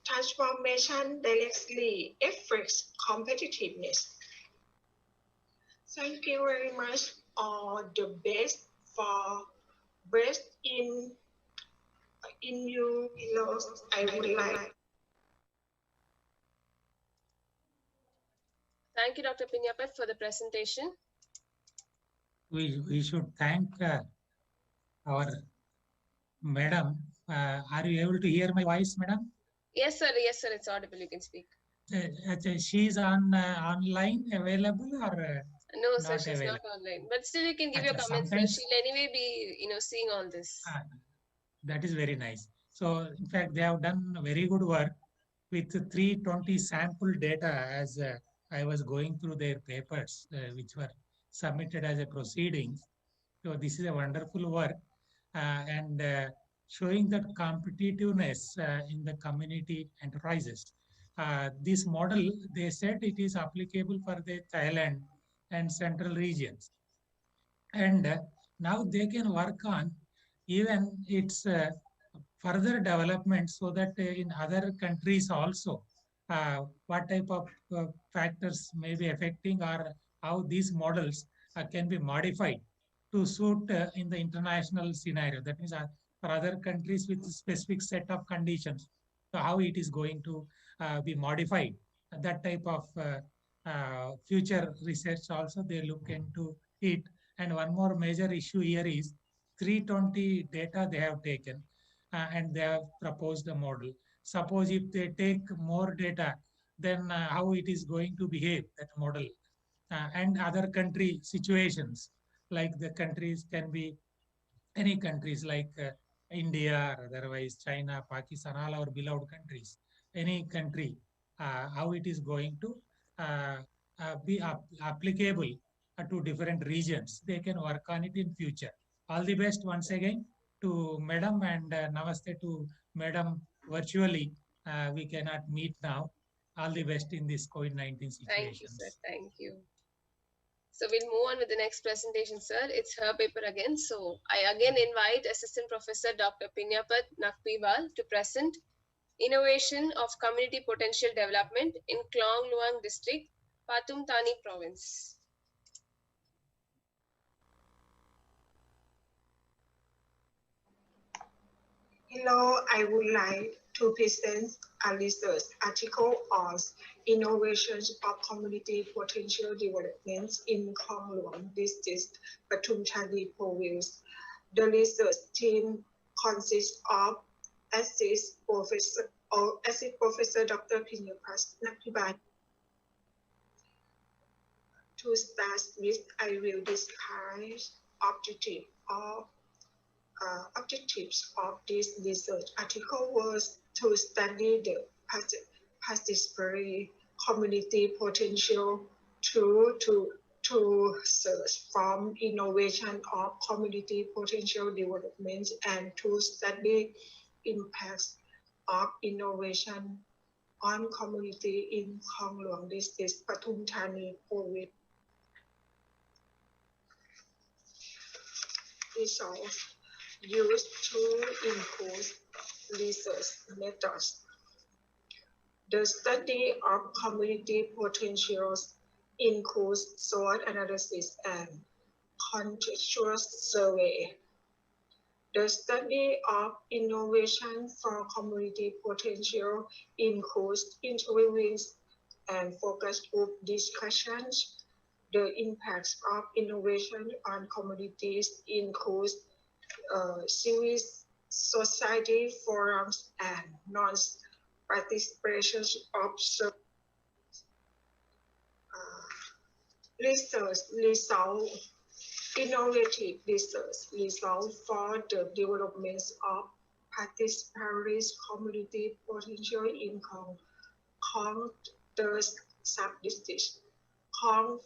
transformation directly affects competitiveness. Thank you very much. All the best for best in you. I would like. Thank you, Dr. Pinyapat, for the presentation. We should thank our madam. Are you able to hear my voice, madam? Yes, sir. Yes, sir. It's audible. You can speak. She's on online available or no, sir. not She's available? not online. But still, you can give your comments. She'll anyway be, seeing all this. That is very nice. So, in fact, they have done very good work with 320 sample data as I was going through their papers, which were submitted as a proceedings. So this is a wonderful work and showing that competitiveness in the community enterprises. This model, they said it is applicable for the Thailand and central regions. And now they can work on even its further development so that in other countries also, what type of factors may be affecting or how these models can be modified to suit in the international scenario. That means for other countries with specific set of conditions, so how it is going to be modified. That type of future research also they look into it. And one more major issue here is 320 data they have taken and they have proposed a model. Suppose if they take more data, then how it is going to behave, that model. And other country situations, like the countries can be any countries like India, or otherwise China, Pakistan, all our beloved countries, any country, how it is going to be applicable to different regions. They can work on it in future. All the best once again to Madam, and Namaste to Madam virtually. We cannot meet now. All the best in this COVID-19 Thank you, sir. situations. Thank you. So we'll move on with the next presentation, sir. It's her paper again. So I again invite Assistant Professor Dr. Pinyapat Nakpiwal to present Innovation of Community Potential Development in Klong Luang District, Pathum Thani Province. Hello, I would like to present a research article on innovations of community potential development in Khong Luang District, Pathum Thani Province. The research team consists of Assistant Professor Dr. Pinyapat Nakpiwal. To start with, I will discuss objectives of this research article was to study the participatory community potential to search from innovation of community potential development and to study impacts of innovation on community in Khong Luang District, Pathum Thani Province. Results used to improve research methods. The study of community potentials includes SWOT analysis and contextual survey. The study of innovation for community potential includes interviews and focus group discussions. The impacts of innovation on communities include civil society forums and non-participation of research result, innovative research result for the development of participatory community potential in Khong third sub-district, Khong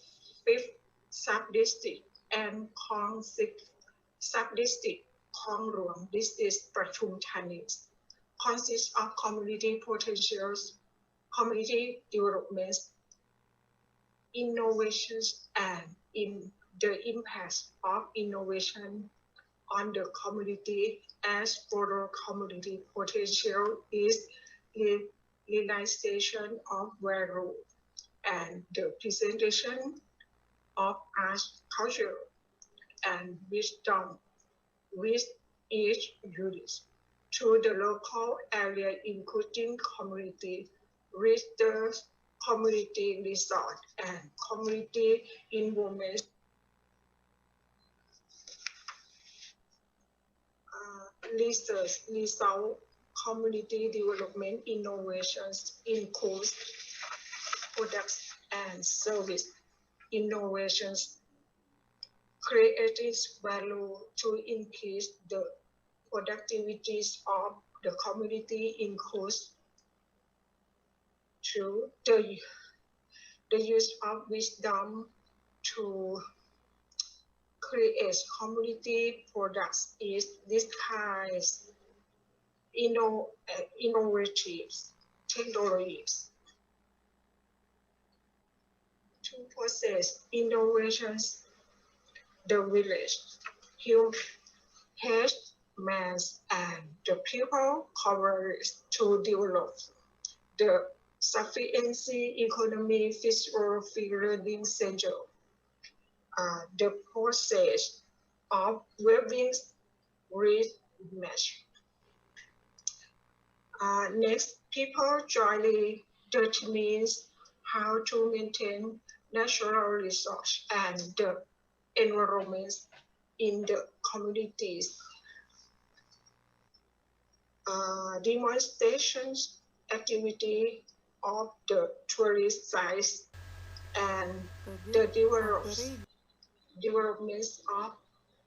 fifth sub-district, and Khong sixth sub-district. Khong Luang District, Pathum Thani consists of community potentials, community developments, innovations, and in the impacts of innovation on the community as further community potential is realization of value and the presentation of art, culture, and wisdom with each unit to the local area, including community research, community resort, and community involvement. Research result, community development innovations includes products and service innovations, creating value to increase the productivities of the community includes through the use of wisdom to create community products is disguised innovative technologies to process innovations. The village, health, mass, and the people coverage to develop the sufficiency economy physical learning center. The process of well-being rematch. Next, people jointly determines how to maintain natural resource and the environment in the communities. Demonstrations activity of the tourist sites and the developments of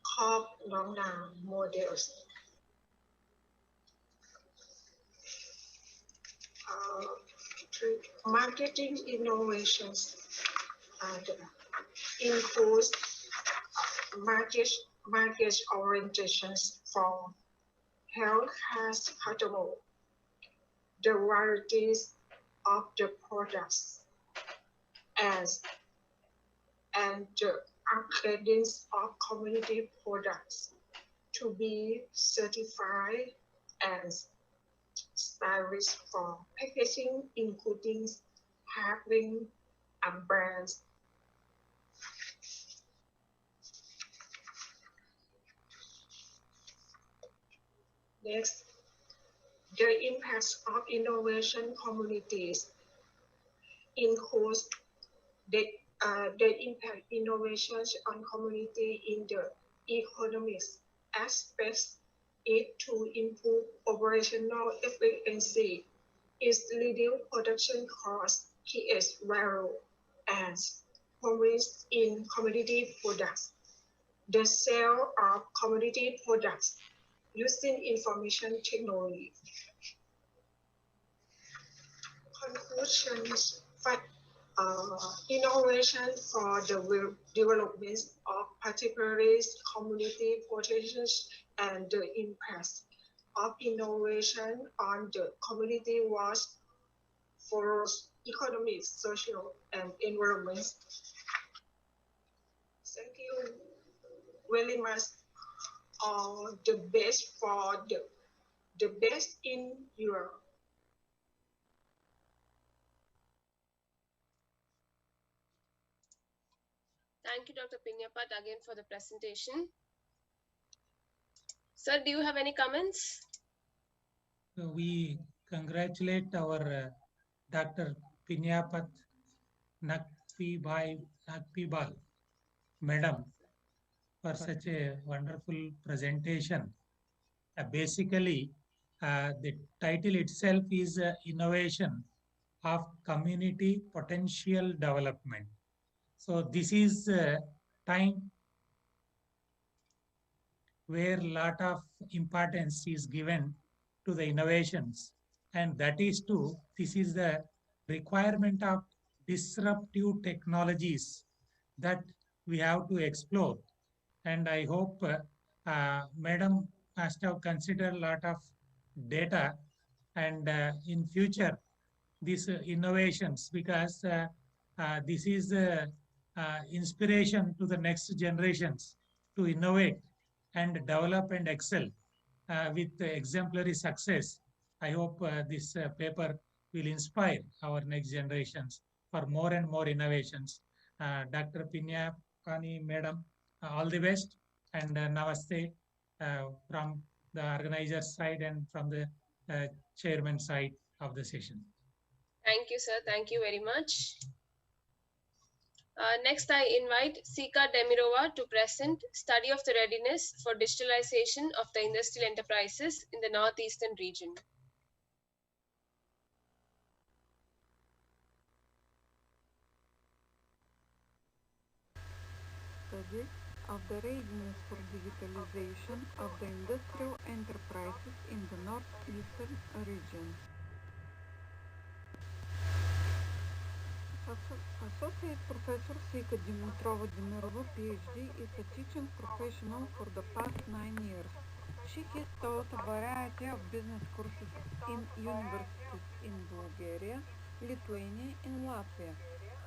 Khop Nong Nam models. Marketing innovations and includes market, market orientations for health has possible. The varieties of the products as and the acceptance of community products to be certified as stylish for packaging, including having and brands. Next, the impacts of innovation communities includes the impact innovations on community in the economics aspects it to improve operational efficiency, its leading production costs, creates value, and promise in commodity products. The sale of commodity products using information technology. Conclusions. Innovation for the development of particularly community potentials and the impact of innovation on the community was for economic, social, and environment. Thank you very much. The best for the best in your. Thank you, Dr. Pinyapat, again for the presentation. Sir, do you have any comments? We congratulate our Dr. Pinyapat Nakpibal, Madam, for such a wonderful presentation. Basically, the title itself is Innovation of Community Potential Development. So this is time where a lot of importance is given to the innovations, and that is this is the requirement of disruptive technologies that we have to explore. And I hope Madam must have considered a lot of data, and in future these innovations, because this is inspiration to the next generations to innovate and develop and excel with exemplary success. I hope this paper will inspire our next generations for more and more innovations. Dr. Pinya Pani, Madam, all the best, and namaste from the organizer's side and from the chairman side of the session. Thank you, sir. Thank you very much. Next, I invite Sika Demirova to present Study of the Readiness for Digitalization of the Industrial Enterprises in the Northeastern region. Study of the readiness for digitalization of the industrial enterprises in the Northeastern region. Associate Professor Sika Dimitrova Demirova, PhD, is a teaching professional for the past 9 years. She has taught a variety of business courses in universities in Bulgaria, Lithuania, and Latvia.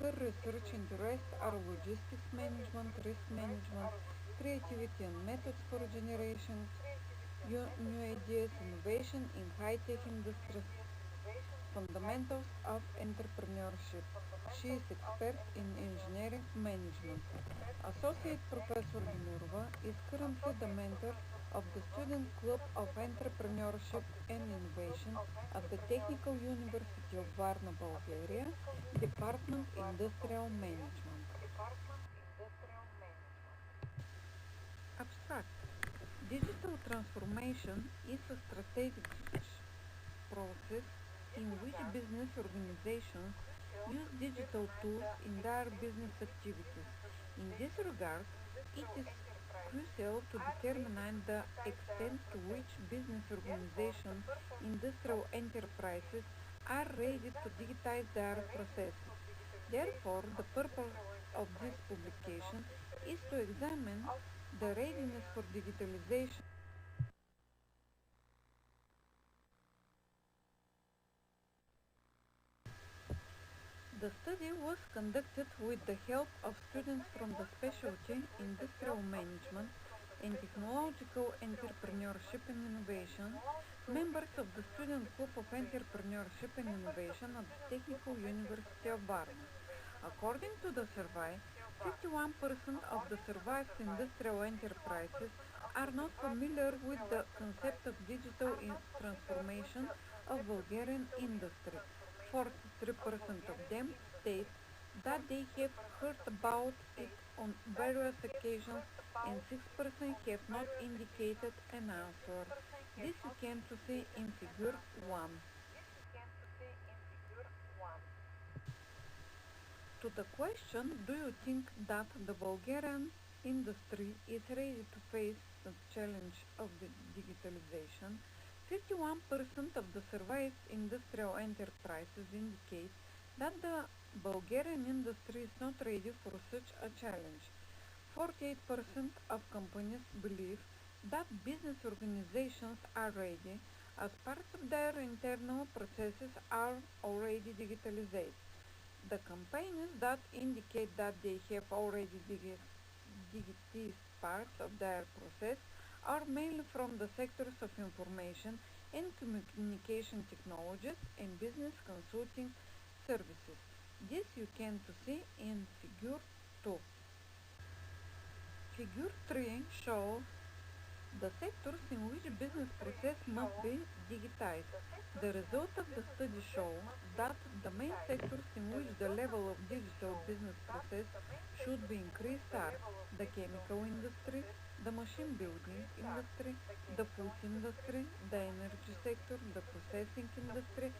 Her research interests are logistics management, risk management, creativity and methods for generation, new ideas, innovation in high-tech industries, fundamentals of entrepreneurship. She is expert in engineering management. Associate Professor Demirova is currently the mentor of the Student Club of Entrepreneurship and Innovation at the Technical University of Varna, Bulgaria, Department Industrial Management. Abstract. Digital transformation is a strategic process in which business organizations use digital tools in their business activities. In this regard, it is crucial to determine the extent to which business organizations, industrial enterprises, are ready to digitize their processes. Therefore, the purpose of this publication is to examine the readiness for digitalization. The study was conducted with the help of students from the specialty Industrial Management and Technological Entrepreneurship and Innovation, members of the Student Group of Entrepreneurship and Innovation at the Technical University of Varna. According to the survey, 51% of the surveyed industrial enterprises are not familiar with the concept of digital transformation of Bulgarian industry. 43% of them state that they have heard about it on various occasions and 6% have not indicated an answer. This you can to see in figure 1. To the question, do you think that the Bulgarian industry is ready to face the challenge of the digitalization? 51% of the surveyed industrial enterprises indicate that the Bulgarian industry is not ready for such a challenge. 48% of companies believe that business organizations are ready as part of their internal processes are already digitalized. The companies that indicate that they have already digitized parts of their process are mainly from the sectors of information and communication technologies and business consulting services. This you can to see in figure 2. Figure 3 shows the sectors in which business process must be digitized. The result of the study show that the main sectors in which the level of digital business process should be increased are the chemical industry, the machine building industry, the food industry, the energy sector, the processing industry,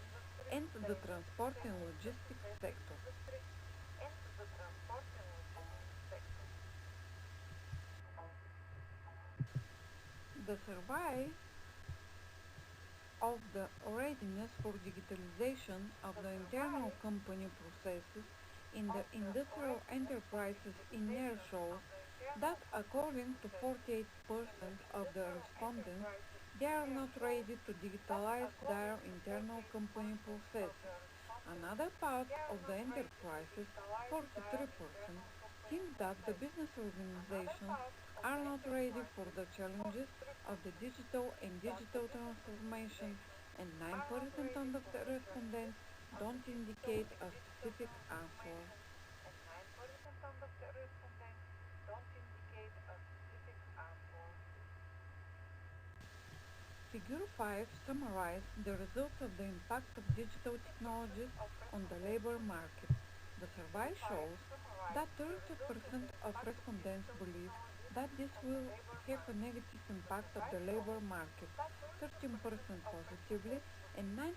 and the transport and logistics sector. The survey of the readiness for digitalization of the internal company processes in the industrial enterprises in there shows that according to 48% of the respondents, they are not ready to digitalize their internal company processes. Another part of the enterprises, 43%, think that the business organizations are not ready for the challenges of the digital and digital transformation, and 9% of the respondents don't indicate a specific answer. Figure 5 summarizes the results of the impact of digital technologies on the labor market. The survey shows that 30% of respondents believe that this will have a negative impact of the labor market, 13% positively, and 9%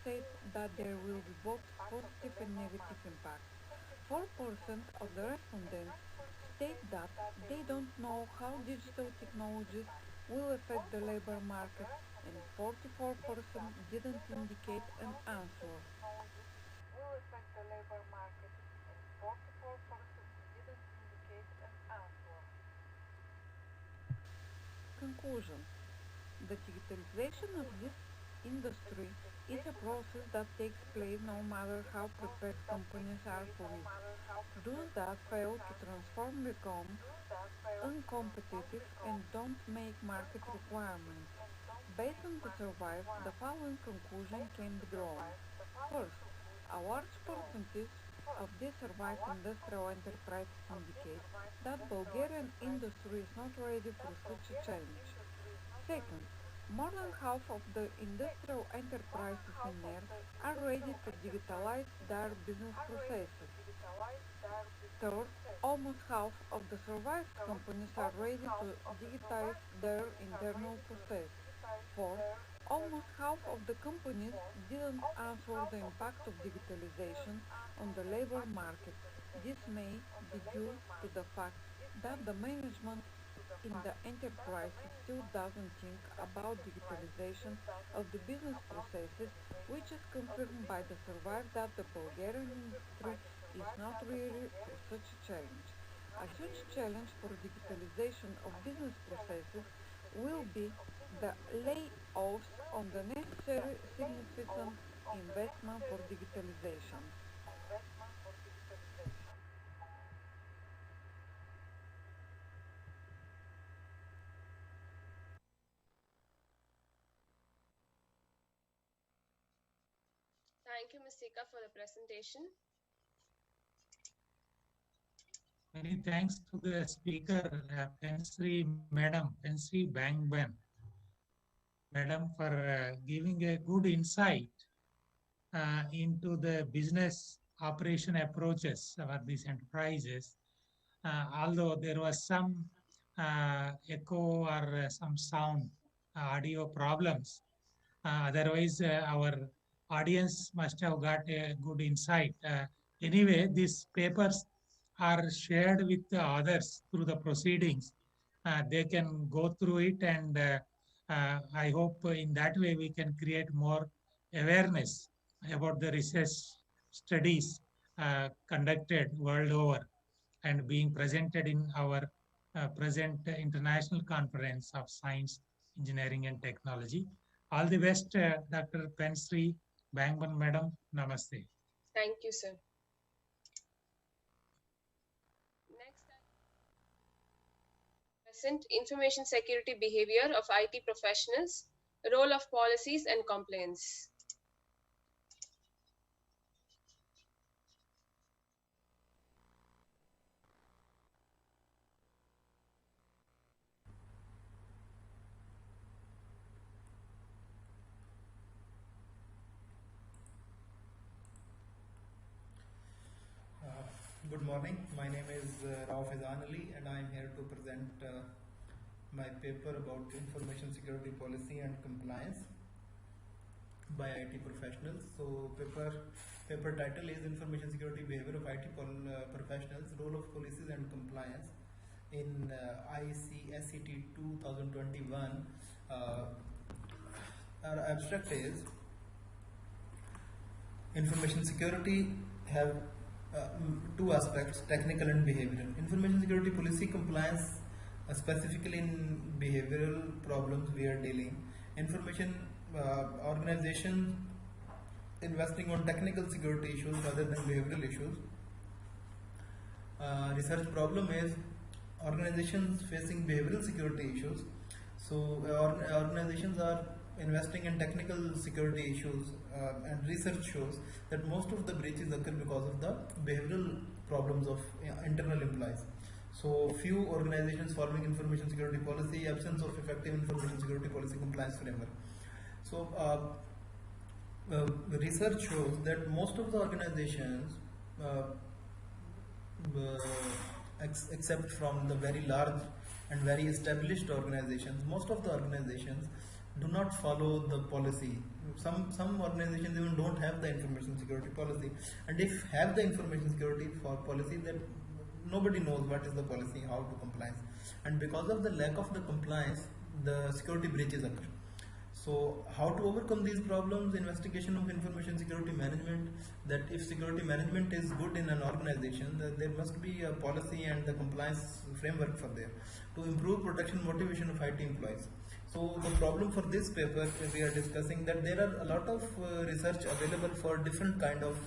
said that there will be both positive and negative impact. 4% of the respondents state that they don't know how digital technologies will affect the labor market, and 44% didn't indicate an answer. Conclusion. The digitalization of this industry is a process that takes place no matter how prepared companies are for it. Those that fail to transform become uncompetitive and don't make market requirements. Based on the survey, the following conclusion can be drawn. First, a large percentage of these survived industrial enterprises indicate that Bulgarian industry is not ready for such a challenge. Second, more than half of the industrial enterprises in there are ready to digitalize their business processes. Third, almost half of the survived companies are ready to digitize their internal process. Fourth, almost half of the companies didn't answer the impact of digitalization on the labor market. This may be due to the fact that the management in the enterprise still doesn't think about digitalization of the business processes, which is confirmed by the survey that the Bulgarian industry is not ready for such a challenge. A huge challenge for digitalization of business processes will be the layoffs on the necessary significant investment for digitalization. Thank you, Ms. Sika, for the presentation. Many thanks to the speaker, Pensri Madam, Pensri Bangban, Madam, for giving a good insight into the business operation approaches for these enterprises. Although there was some echo or some sound audio problems, otherwise our audience must have got a good insight. Anyway, these papers are shared with the others through the proceedings. They can go through it, and I hope in that way we can create more awareness about the research studies conducted world over and being presented in our present international conference of science, engineering and technology. All the best, Dr. Pensri Bangban Madam. Namaste. Thank you, sir. Next, present information security behavior of IT professionals, role of policies and compliance. Good morning. My name is Rauf Fezan Ali, and I am here to present my paper about information security policy and compliance by IT professionals. So paper title is Information Security Behavior of IT Professionals, Role of Policies and Compliance in ICSET 2021. Our abstract is information security have two aspects, technical and behavioral. Information security policy compliance, specifically in behavioral problems we are dealing. Information organization investing on technical security issues rather than behavioral issues. Research problem is organizations facing behavioral security issues. So organizations are investing in technical security issues, and research shows that most of the breaches occur because of the behavioral problems of internal employees. So few organizations following information security policy, absence of effective information security policy compliance framework. So research shows that most of the organizations, except from the very large and very established organizations, most of the organizations do not follow the policy. Some organizations even don't have the information security policy, and if have the information security policy, that nobody knows what is the policy, how to compliance, and because of the lack of the compliance, the security breaches occur. So how to overcome these problems? Investigation of information security management, that if security management is good in an organization, that there must be a policy and the compliance framework for there to improve protection motivation of IT employees. So the problem for this paper, we are discussing that there are a lot of research available for different kind of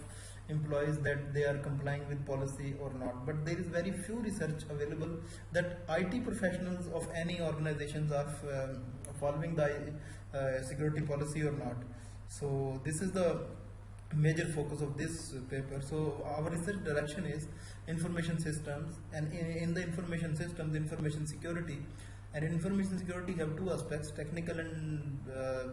employees, that they are complying with policy or not, but there is very few research available that IT professionals of any organizations are following the security policy or not. So this is the major focus of this paper. So our research direction is information systems, and in the information systems, information security. And in information security have two aspects, technical and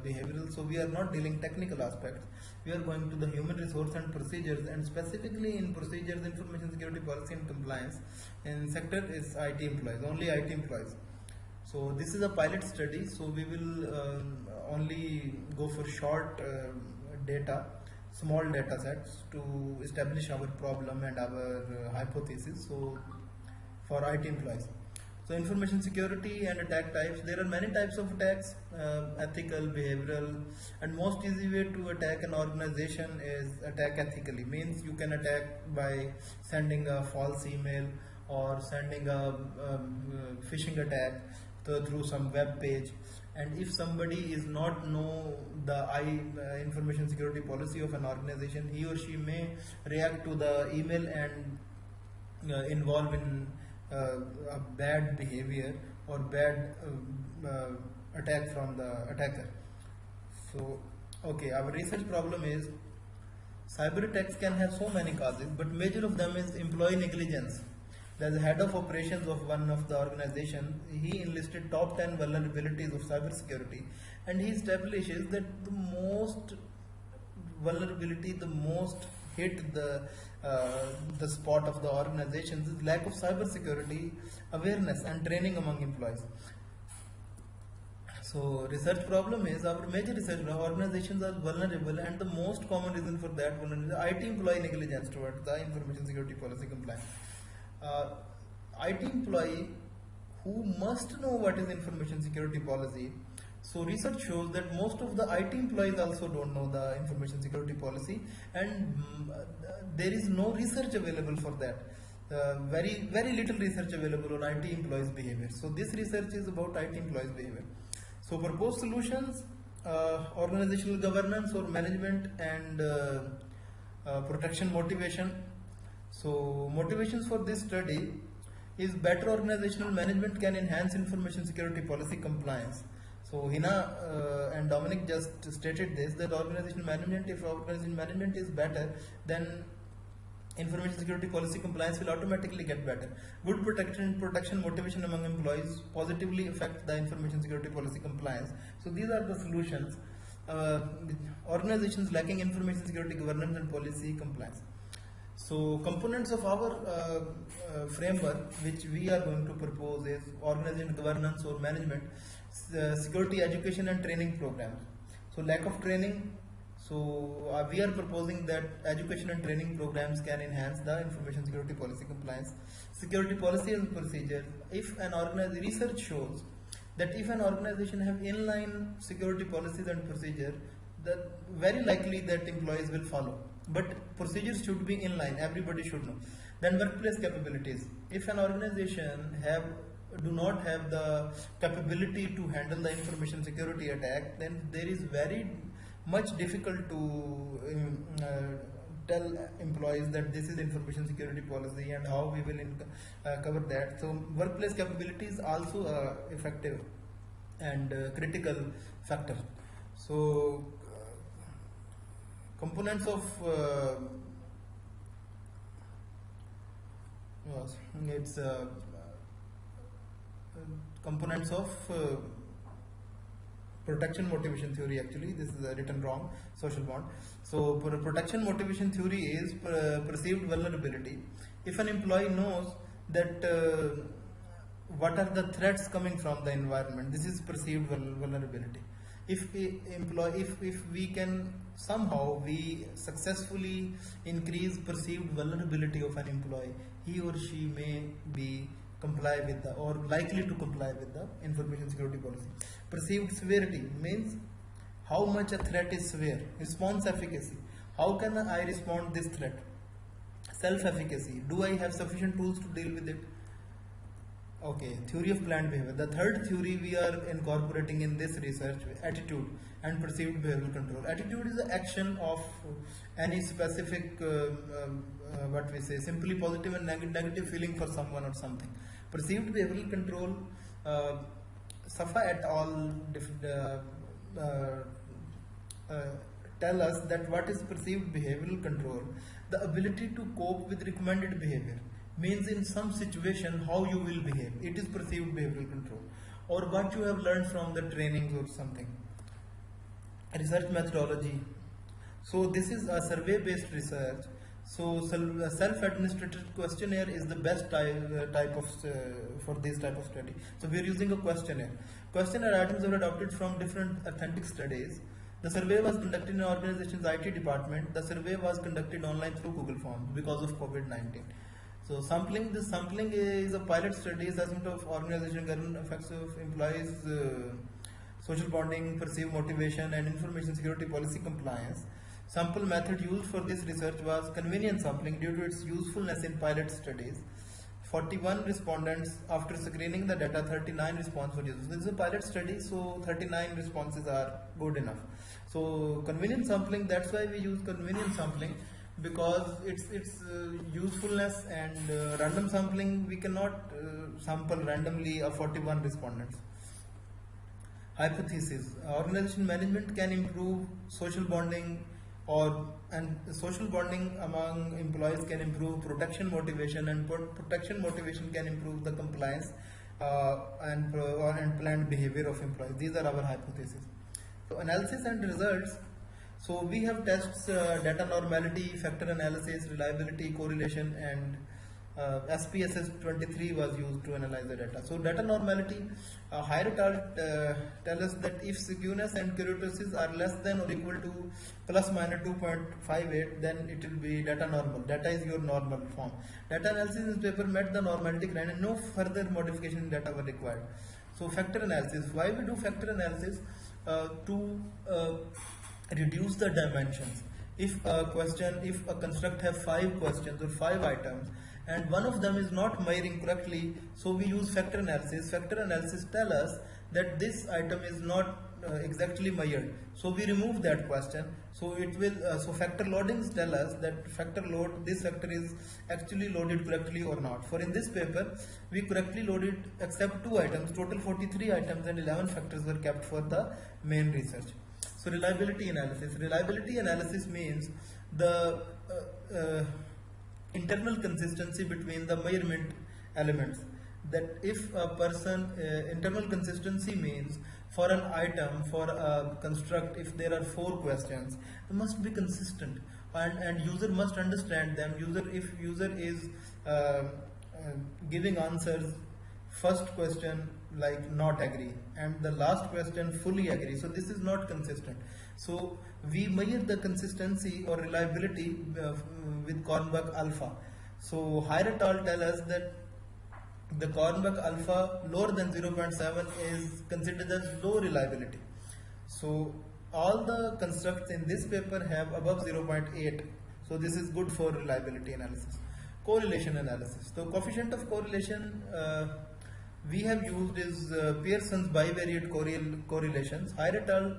behavioral. So we are not dealing technical aspects, we are going to the human resource and procedures, and specifically in procedures, information security policy and compliance in sector is IT employees, only IT employees. So this is a pilot study, so we will only go for short data, small data sets to establish our problem and our hypothesis. So for IT employees, So information security and attack types. There are many types of attacks, ethical, behavioral, and most easy way to attack an organization is attack ethically. Means you can attack by sending a false email or sending a phishing attack through some web page. And if somebody is not know the information security policy of an organization, he or she may react to the email and involve in a bad behavior or bad attack from the attacker. So, okay, our research problem is cyber attacks can have so many causes, but major of them is employee negligence. The head of operations of one of the organization, he enlisted top 10 vulnerabilities of cybersecurity, and he establishes that the most vulnerability, the most hit the spot of the organizations is lack of cybersecurity awareness and training among employees. So research problem is our major research organizations are vulnerable, and the most common reason for that vulnerability is IT employee negligence towards the information security policy compliance. IT employee who must know what is information security policy. So research shows that most of the IT employees also don't know the information security policy, and there is no research available for that. Very little research available on IT employees behavior. So this research is about IT employees behavior. So proposed solutions, organizational governance or management and protection motivation. So motivations for this study is better organizational management can enhance information security policy compliance. So Hina and Dominic just stated this, that organizational management, if organizational management is better, then information security policy compliance will automatically get better. Good protection motivation among employees positively affect the information security policy compliance. So these are the solutions. Organizations lacking information security governance and policy compliance. So components of our framework which we are going to propose is organizational governance or management, security education and training programs. So lack of training, so we are proposing that education and training programs can enhance the information security policy compliance. Security policy and procedure. If an research shows that if an organization have inline security policies and procedure, that very likely that employees will follow. But procedures should be inline, everybody should know. Then workplace capabilities. If an organization do not have the capability to handle the information security attack, then there is very much difficult to tell employees that this is information security policy and how we will cover that. So workplace capabilities also effective and critical factor. So components of components of protection motivation theory. Actually this is written wrong, social bond. So protection motivation theory is perceived vulnerability. If an employee knows that what are the threats coming from the environment, this is perceived vulnerability. If we can somehow we successfully increase perceived vulnerability of an employee, he or she may be comply with the or likely to comply with the information security policy. Perceived severity means how much a threat is severe. Response efficacy, how can I respond this threat? Self efficacy, do I have sufficient tools to deal with it? Okay, theory of planned behavior. The third theory we are incorporating in this research, attitude and perceived behavioral control. Attitude is the action of any specific, what we say, simply positive and negative feeling for someone or something. Perceived behavioral control, Safa et al. Tell us that what is perceived behavioral control? The ability to cope with recommended behavior. Means in some situation how you will behave. It is perceived behavioral control, or what you have learned from the trainings or something. Research methodology. So this is a survey based research. So self-administrated questionnaire is the best type of for this type of study. So we are using a questionnaire. Questionnaire items are adopted from different authentic studies. The survey was conducted in an organization's IT department. The survey was conducted online through Google Forms because of COVID-19. So this sampling is a pilot study assessment of organization governance effects of employees, social bonding, perceived motivation, and information security policy compliance. Sample method used for this research was convenience sampling due to its usefulness in pilot studies. 41 respondents, after screening the data, 39 responses were used. This is a pilot study, so 39 responses are good enough. So convenience sampling, that's why we use convenience sampling, because its usefulness, and random sampling, we cannot sample randomly of 41 respondents. Hypothesis: organization management can improve social bonding, and social bonding among employees can improve protection motivation, and protection motivation can improve the compliance and planned behavior of employees. These are our hypotheses. So analysis and results. So we have tests: data normality, factor analysis, reliability, correlation, and SPSS 23 was used to analyze the data. So data normality, Hierarchy tell us that if skewness and kurtosis are less than or equal to plus minus 2.58, then it will be data normal. Data is your normal form. Data analysis in this paper met the normality criteria, and no further modification in data were required. So factor analysis. Why we do factor analysis? To reduce the dimensions. If a construct have 5 questions or 5 items, and one of them is not measuring correctly, so we use factor analysis. Factor analysis tell us that this item is not exactly measured, so we remove that question. So it will so factor loadings tell us that this factor is actually loaded correctly or not. For in this paper, we correctly loaded except 2 items. Total 43 items and 11 factors were kept for the main research. So reliability analysis. Reliability analysis means the internal consistency between the measurement elements. That if a person, internal consistency means for an item, for a construct, if there are 4 questions, they must be consistent, and user must understand them. If user is giving answers, first question like not agree, and the last question fully agree, so this is not consistent. So we measure the consistency or reliability with Kornberg alpha. So Hierarchy tell us that the Kornberg alpha lower than 0.7 is considered as low reliability. So all the constructs in this paper have above 0.8, so this is good for reliability analysis. Correlation analysis. So coefficient of correlation we have used is Pearson's bivariate correlations. Hierarchy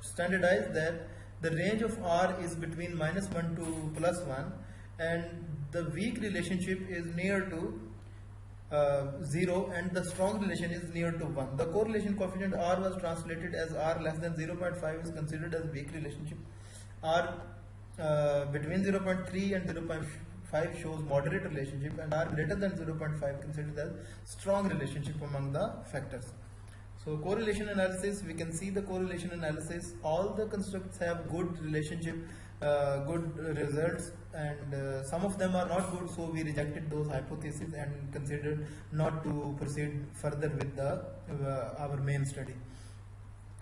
standardized that the range of R is between -1 to +1, and the weak relationship is near to 0, and the strong relation is near to 1. The correlation coefficient R was translated as R less than 0.5 is considered as weak relationship. R between 0.3 and 0.5 shows moderate relationship, and R greater than 0.5 considered as strong relationship among the factors. So correlation analysis, we can see the correlation analysis. All the constructs have good relationship, good results, and some of them are not good, so we rejected those hypotheses and considered not to proceed further with our main study.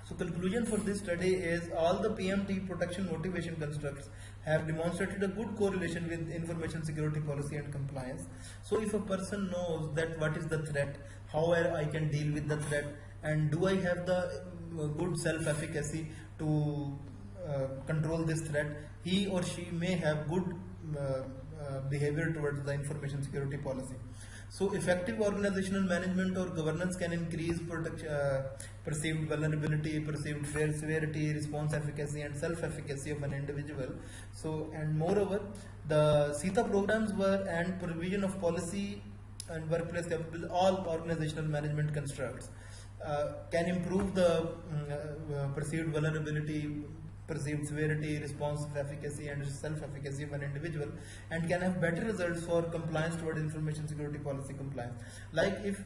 So conclusion for this study is all the PMT protection motivation constructs have demonstrated a good correlation with information security policy and compliance. So if a person knows that what is the threat, how I can deal with the threat, and do I have the good self-efficacy to control this threat, he or she may have good behavior towards the information security policy. So effective organizational management or governance can increase perceived vulnerability, perceived severity, response efficacy, and self-efficacy of an individual. So, and moreover, the CETA programs and provision of policy and workplace capability, all organizational management constructs can improve the perceived vulnerability, perceived severity, response efficacy, and self-efficacy of an individual, and can have better results for compliance toward information security policy compliance. Like if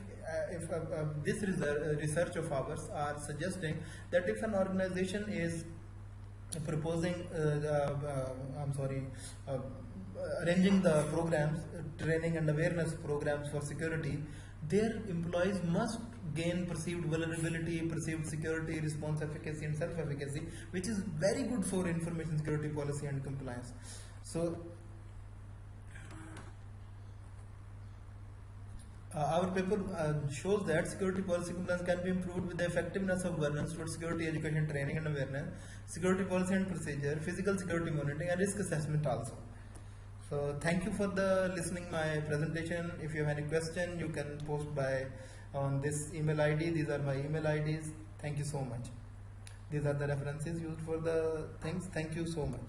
this research of ours are suggesting that if an organization is proposing, arranging the programs, training and awareness programs for security, their employees must gain perceived vulnerability, perceived security, response efficacy, and self-efficacy, which is very good for information security policy and compliance. So Our paper shows that security policy compliance can be improved with the effectiveness of governance towards security education training and awareness, security policy and procedure, physical security monitoring, and risk assessment also. So thank you for the listening my presentation. If you have any question, you can post by on this email ID. These are my email IDs. Thank you so much. These are the references used for the things. Thank you so much.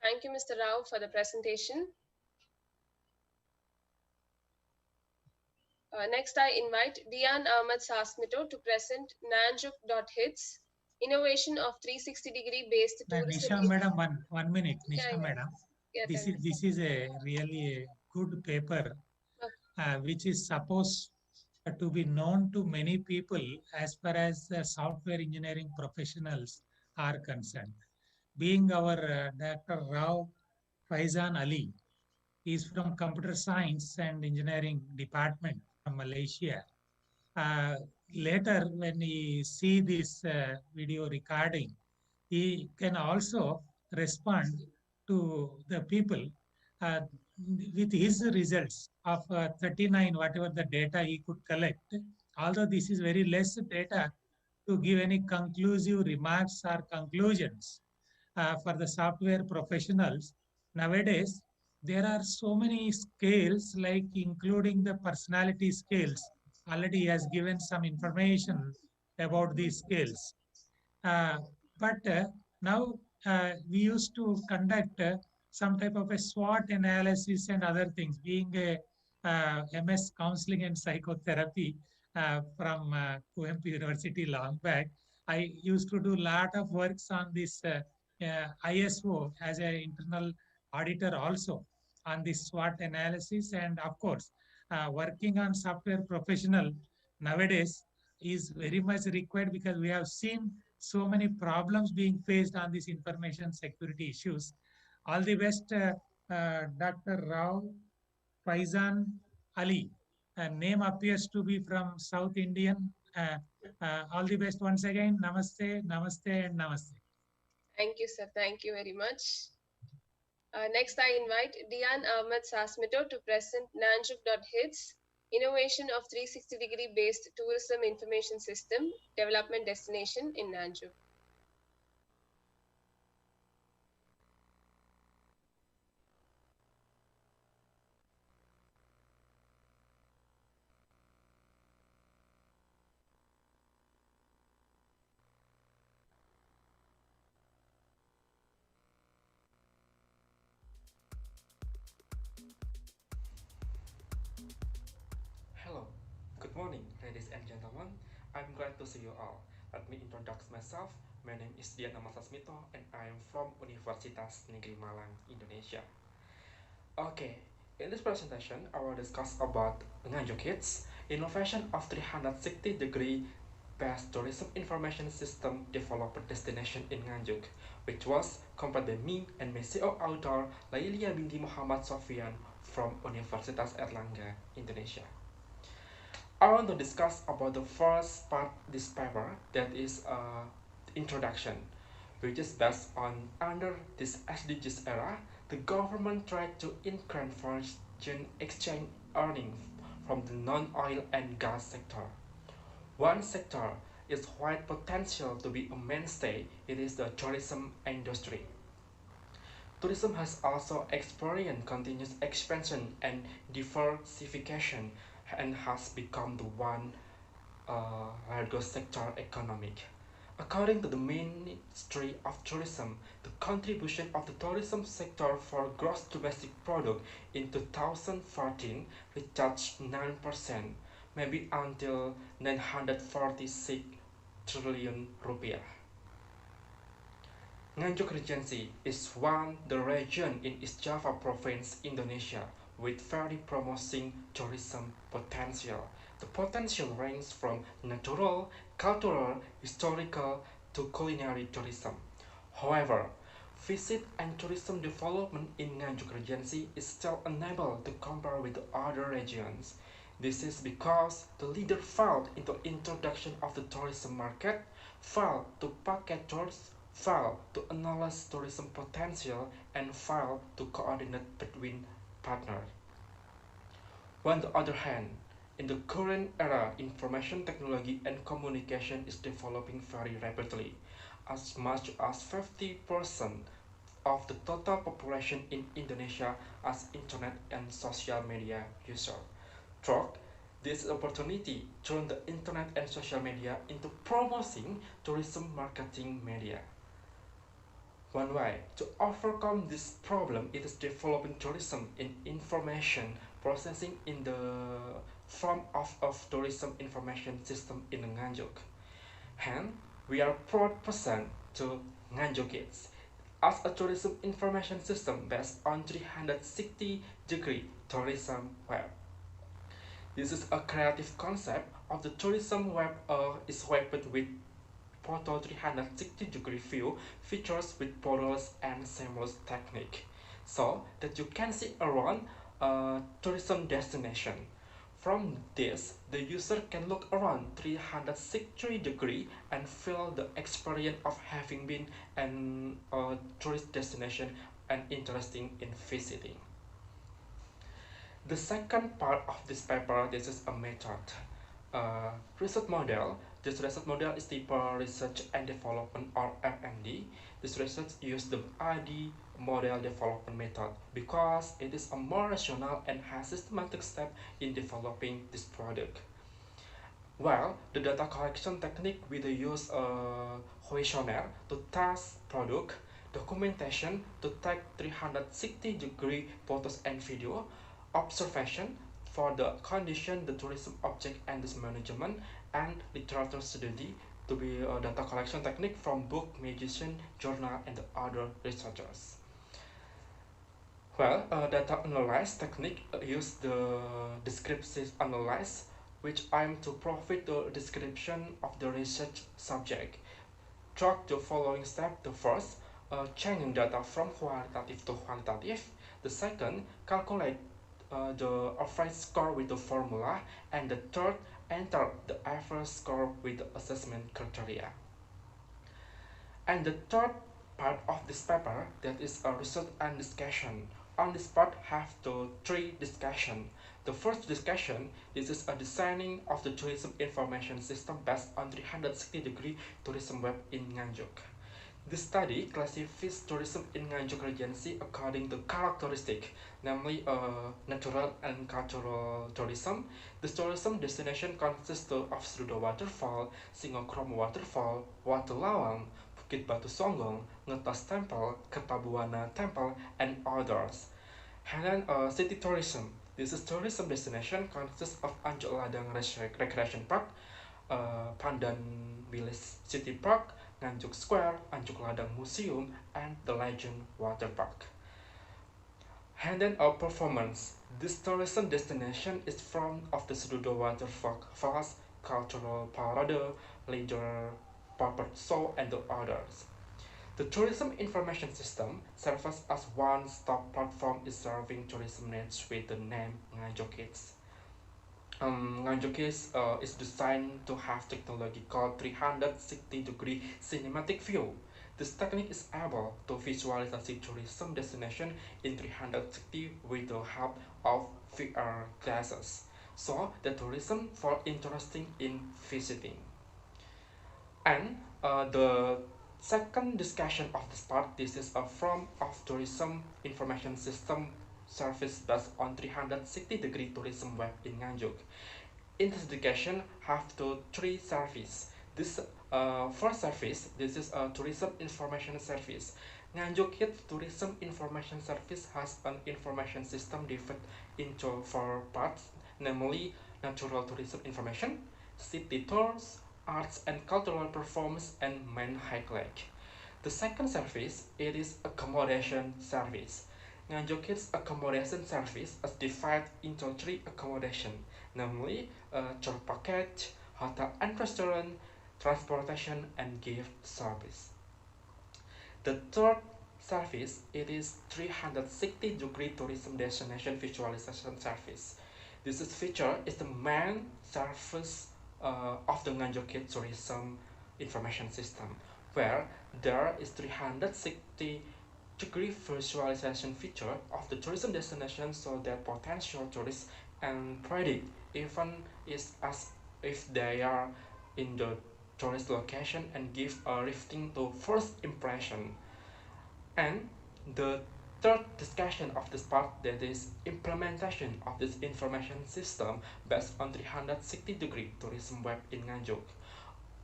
Thank you, Mr. Rao, for the presentation. Next, I invite Dian Ahmed Sasmito to present Nanjuk.hits, Innovation of 360-degree based tourism. Nisha madam, one minute. Nisha Yeah, madam, yeah, this is a really a good paper, which is supposed to be known to many people as far as software engineering professionals are concerned. Being our Dr. Rao Faizan Ali is from Computer Science and Engineering Department from Malaysia. Later, when he see this video recording, he can also respond to the people uh, with his results of 39, whatever the data he could collect. Although this is very less data to give any conclusive remarks or conclusions for the software professionals. Nowadays, there are so many scales, like including the personality scales. Already he has given some information about these scales. Uh, but now we used to conduct some type of a SWOT analysis and other things. Being a MS counseling and psychotherapy from Kuempu University long back, I used to do a lot of works on this ISO as an internal auditor also on this SWOT analysis, and of course working on software professional nowadays is very much required, because we have seen so many problems being faced on these information security issues. All the best, Dr. Rao Faizan Ali. Name appears to be from South Indian. All the best once again. Namaste, namaste, and namaste. Thank you, sir. Thank you very much. Next, I invite Dian Ahmed Sasmito to present Nanjuk.hits, Innovation of 360-degree based tourism information system, development destination in Nanjuk. Hello, good morning, ladies and gentlemen. I'm glad to see you all. Let me introduce myself. My name is Dian Ahmad Sasmito and I am from Universitas Negeri Malang, Indonesia. Okay, in this presentation, I will discuss about Nganjuk Hits, innovation of 360-degree based tourism information system development destination in Nganjuk, which was completed by me and my co-author Lailia binti Muhammad Sofian from Universitas Erlangga, Indonesia. I want to discuss about the first part of this paper, that is introduction, which is based on under this SDGs era, the government tried to increase foreign exchange earnings from the non-oil and gas sector. One sector is quite potential to be a mainstay, it is the tourism industry. Tourism has also experienced continuous expansion and diversification and has become the one largest sector economic. According to the Ministry of Tourism, the contribution of the tourism sector for gross domestic product in 2014 reached 9%, maybe until 946 trillion rupiah. Nganjuk Regency is one the region in East Java province, Indonesia, with very promising tourism potential. The potential ranges from natural, cultural, historical to culinary tourism. However, visit and tourism development in Nganjuk Regency is still unable to compare with the other regions. This is because the leader failed in the introduction of the tourism market, failed to package tours, failed to analyze tourism potential, and failed to coordinate between partners. On the other hand, in the current era, information technology and communication is developing very rapidly. As much as 50% of the total population in Indonesia as internet and social media user. Third, this opportunity turned the internet and social media into promoting tourism marketing media. One way to overcome this problem is developing tourism in information processing in the form of tourism information system in Nganjuk. Hence, we are proud present to Nganjuk Kids as a tourism information system based on 360-degree tourism web. This is a creative concept of the tourism web is equipped with photo 360-degree view features with photos and seamless technique so that you can see around a tourism destination. From this, the user can look around 360 degree and feel the experience of having been an tourist destination and interesting in visiting. The second part of this paper, this is a method. Research model. This research model is the research and development or R&D. This research uses the ID model development method because it is a more rational and has systematic step in developing this product. While the data collection technique will use a questionnaire to test product, documentation to take 360-degree photos and video, observation for the condition, the tourism object and its management, and literature study to be a data collection technique from book, magazine, journal, and the other researchers. Well, data analyze technique use the descriptive analyze, which aim to provide the description of the research subject. Track the following steps. The first, changing data from qualitative to quantitative. The second, calculate the average score with the formula. And the third, enter the average score with the assessment criteria. And the third part of this paper, that is a research and discussion. On this part have the three discussion. The first discussion, this is a designing of the tourism information system based on 360-degree tourism web in Nganjuk. This study classifies tourism in Nganjuk Regency according to characteristic, namely natural and cultural tourism. This tourism destination consists of Srudo Waterfall, Singokromo Waterfall, Watu Lawang, Bukit Batu Songgong, Ngetas Temple, Kertabuana Temple, and others. And then city tourism. This is tourism destination consists of Anjuk Ladang Recreation Park, Pandan Village City Park, Nganjuk Square, Anjuk Ladang Museum, and the Legend Water Park. And then our performance. This tourism destination is from of the Sedudo Waterfalls, Cultural Parade, Leisure Purpose Show, and the others. The tourism information system serves as one-stop platform is serving tourism needs with the name Nganjuk Kids. Nganjuk Kids is designed to have technology called 360-degree cinematic view. This technique is able to visualize tourism destination in 360 with the help of VR glasses, so the tourism for interesting in visiting. And the second discussion of this part, this is a form of tourism information system service based on 360-degree tourism web in Nganjuk. In this discussion have the three service. This first service, this is a tourism information service. Nganjuk Kids Tourism Information Service has an information system divided into four parts, namely natural tourism information, city tours, arts and cultural performance, and main highlight. The second service, it is accommodation service. Nganjuk Kids accommodation service is divided into three accommodation, namely tour package, hotel and restaurant, transportation, and gift service. The third service, it is 360-degree tourism destination visualization service. This feature is the main service of the Nganjuk Kids tourism information system, where there is 360-degree visualization feature of the tourism destination so that potential tourists and predict even is as if they are in the tourist location and give a lifting to first impression. And the third discussion of this part, that is implementation of this information system based on 360-degree tourism web in Nganjuk.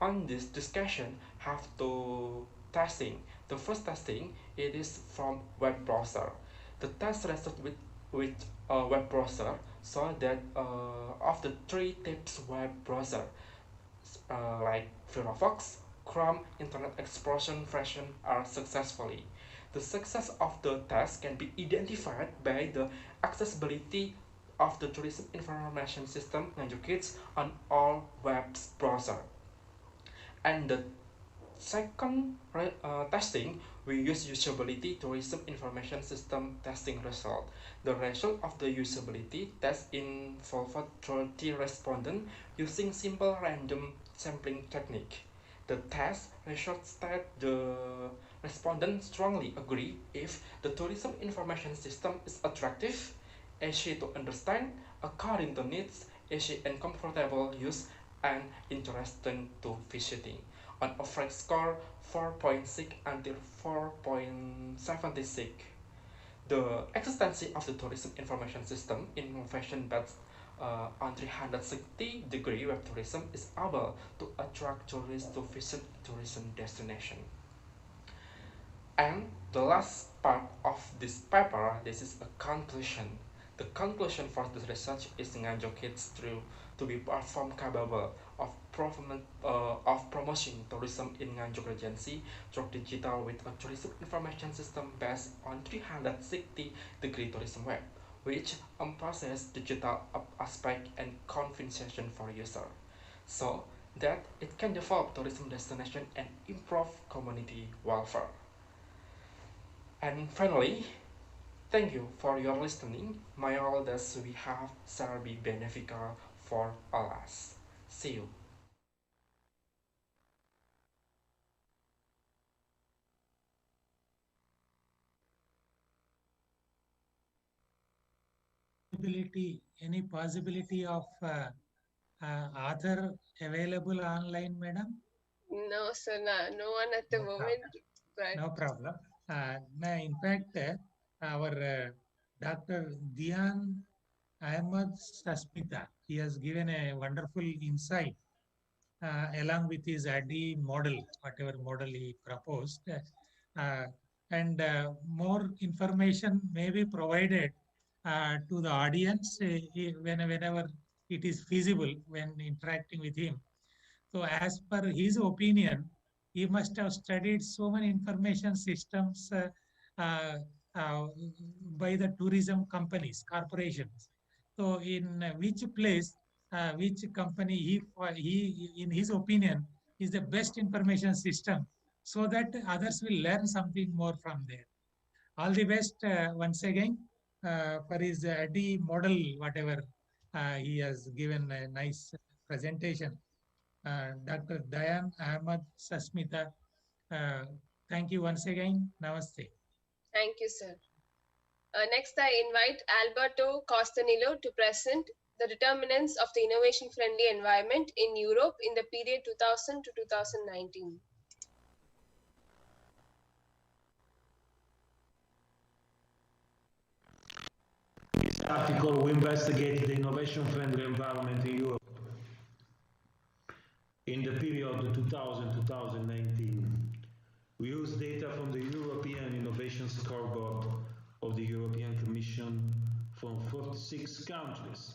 On this discussion have two testing. The first testing, it is from web browser. The test result with a web browser so that of the three types web browser like Firefox, Chrome, Internet Explorer version are successfully. The success of the test can be identified by the accessibility of the tourism information system Nganjuk Kids on all web browser. And the second testing, we use usability tourism information system testing result. The result of the usability test involved 30 respondents using simple random sampling technique. The test results that the respondents strongly agree if the tourism information system is attractive, easy to understand, according to needs, easy and comfortable use, and interesting to visiting. On average score 4.6 until 4.76. The existence of the tourism information system innovation based on 360-degree web tourism is able to attract tourists to visit tourism destination. And the last part of this paper, this is a conclusion. The conclusion for this research is Nganjuk Kids to be platform capable of promoting tourism in Nganjuk Regency through digital with a tourism information system based on 360-degree tourism web, which emphasizes digital aspect and conversation for user, so that it can develop tourism destination and improve community welfare. And finally, thank you for your listening. My all that we have shall be beneficial for all us. See you. Any possibility of author available online, madam? No, sir, no one at the moment. But No problem. In fact, our Dr. Dian Ahmad Sasmita, he has given a wonderful insight along with his ADDI model, whatever model he proposed. And more information may be provided to the audience whenever it is feasible when interacting with him. So as per his opinion, he must have studied so many information systems uh, uh, by the tourism companies, corporations. So in which place, which company he, in his opinion, is the best information system so that others will learn something more from there. All the best once again for his D model, whatever he has given a nice presentation. Dr. Dayan Ahmad Sasmita, thank you once again. Namaste. thank you, sir. Next, I invite Alberto Costanillo to present the determinants of the innovation-friendly environment in Europe in the period 2000 to 2019. This article we investigate the innovation-friendly environment in Europe in the period 2000-2019. We use data from the European Innovation Scoreboard of the European Commission from 46 countries.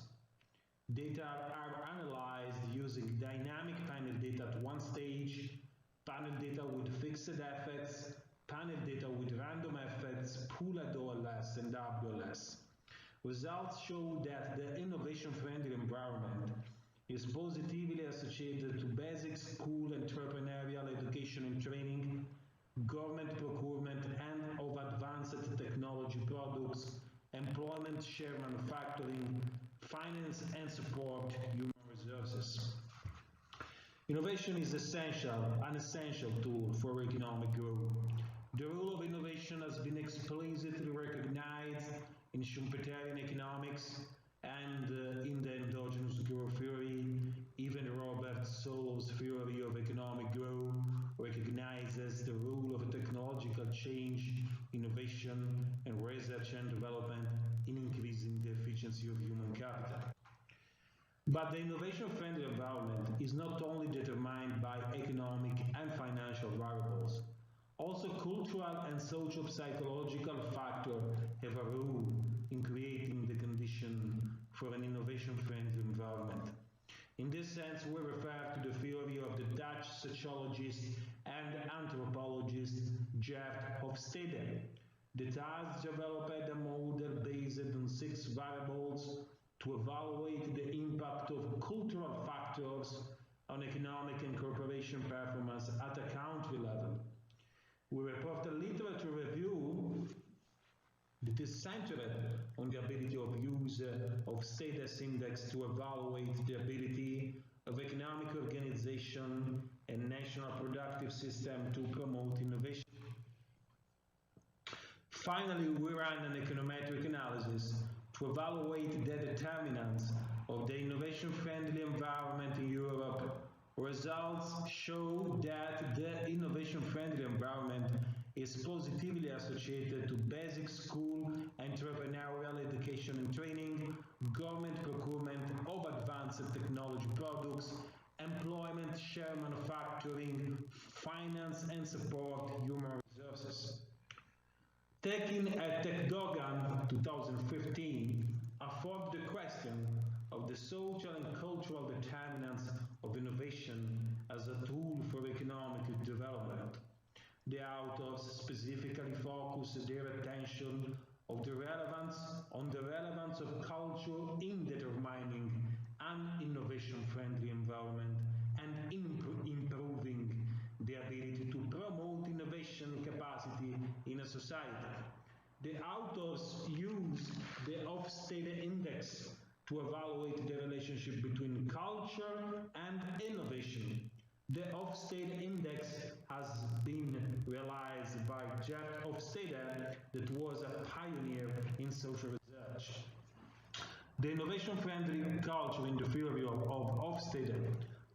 Data are analyzed using dynamic panel data at one stage, panel data with fixed effects, panel data with random effects, pooled OLS and WLS. Results show that the innovation-friendly environment is positively associated to basic school entrepreneurial education and training, government procurement and of advanced technology products, employment share manufacturing, finance and support human resources. Innovation is an essential tool for economic growth. The role of innovation has been explicitly recognized in Schumpeterian economics, And in the endogenous growth theory, even Robert Solo's theory of economic growth recognizes the role of technological change, innovation, and research and development in increasing the efficiency of human capital. But the innovation-friendly environment is not only determined by economic and financial variables. Also, cultural and socio-psychological factors have a role in creating the condition for an innovation-friendly environment. In this sense, we refer to the theory of the Dutch sociologist and anthropologist Geert Hofstede, that has developed a model based on 6 variables to evaluate the impact of cultural factors on economic and corporation performance at a country level. We report a literature review that is centered on the ability of use of status index to evaluate the ability of economic organization and national productive system to promote innovation. Finally, we ran an econometric analysis to evaluate the determinants of the innovation-friendly environment in Europe. Results show that the innovation-friendly environment is positively associated to basic school, entrepreneurial education and training, government procurement of advanced technology products, employment share manufacturing, finance and support human resources. Taking a TechDogan 2015 affirmed the question of the social and cultural determinants of innovation as a tool for economic development. The authors specifically focused their attention on the relevance of culture in determining an innovation-friendly environment and improving the ability to promote innovation capacity in a society. The authors use the Hofstede Index to evaluate the relationship between culture and innovation. The Hofstede Index has been realized by Geert Hofstede, that was a pioneer in social research. The innovation-friendly culture in the theory of Hofstede.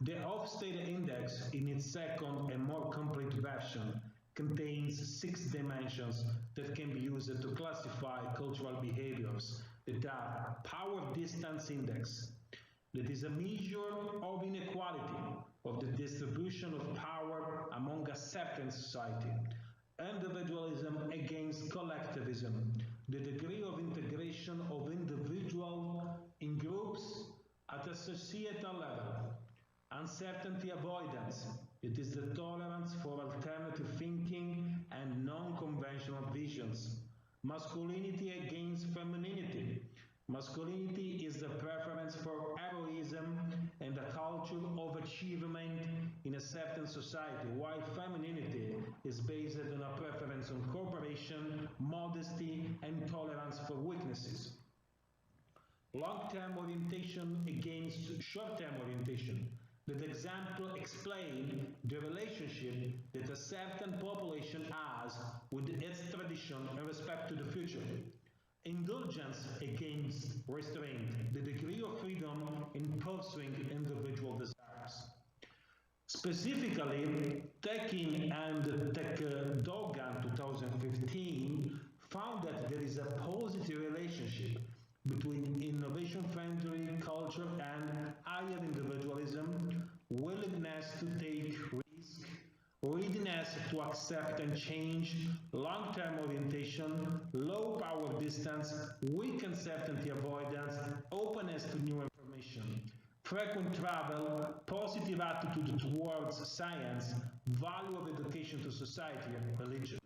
The Hofstede Index, in its second and more complete version, contains 6 dimensions that can be used to classify cultural behaviors, that are Power Distance Index, that is a measure of inequality of the distribution of power among a certain society, individualism against collectivism, the degree of integration of individuals in groups at a societal level, uncertainty avoidance, it is the tolerance for alternative thinking and non-conventional visions, masculinity against femininity. Masculinity is the preference for heroism and a culture of achievement in a certain society, while femininity is based on a preference on cooperation, modesty, and tolerance for weaknesses. Long-term orientation against short-term orientation. That example explain the relationship that a certain population has with its tradition in respect to the future. Indulgence against restraint, the degree of freedom in pursuing individual desires. Specifically, Tekin and TechDogan 2015 found that there is a positive relationship between innovation-friendly culture and higher individualism, willingness to take risks, readiness to accept and change, long-term orientation, low power distance, weak uncertainty avoidance, openness to new information, frequent travel, positive attitude towards science, value of education to society and religion.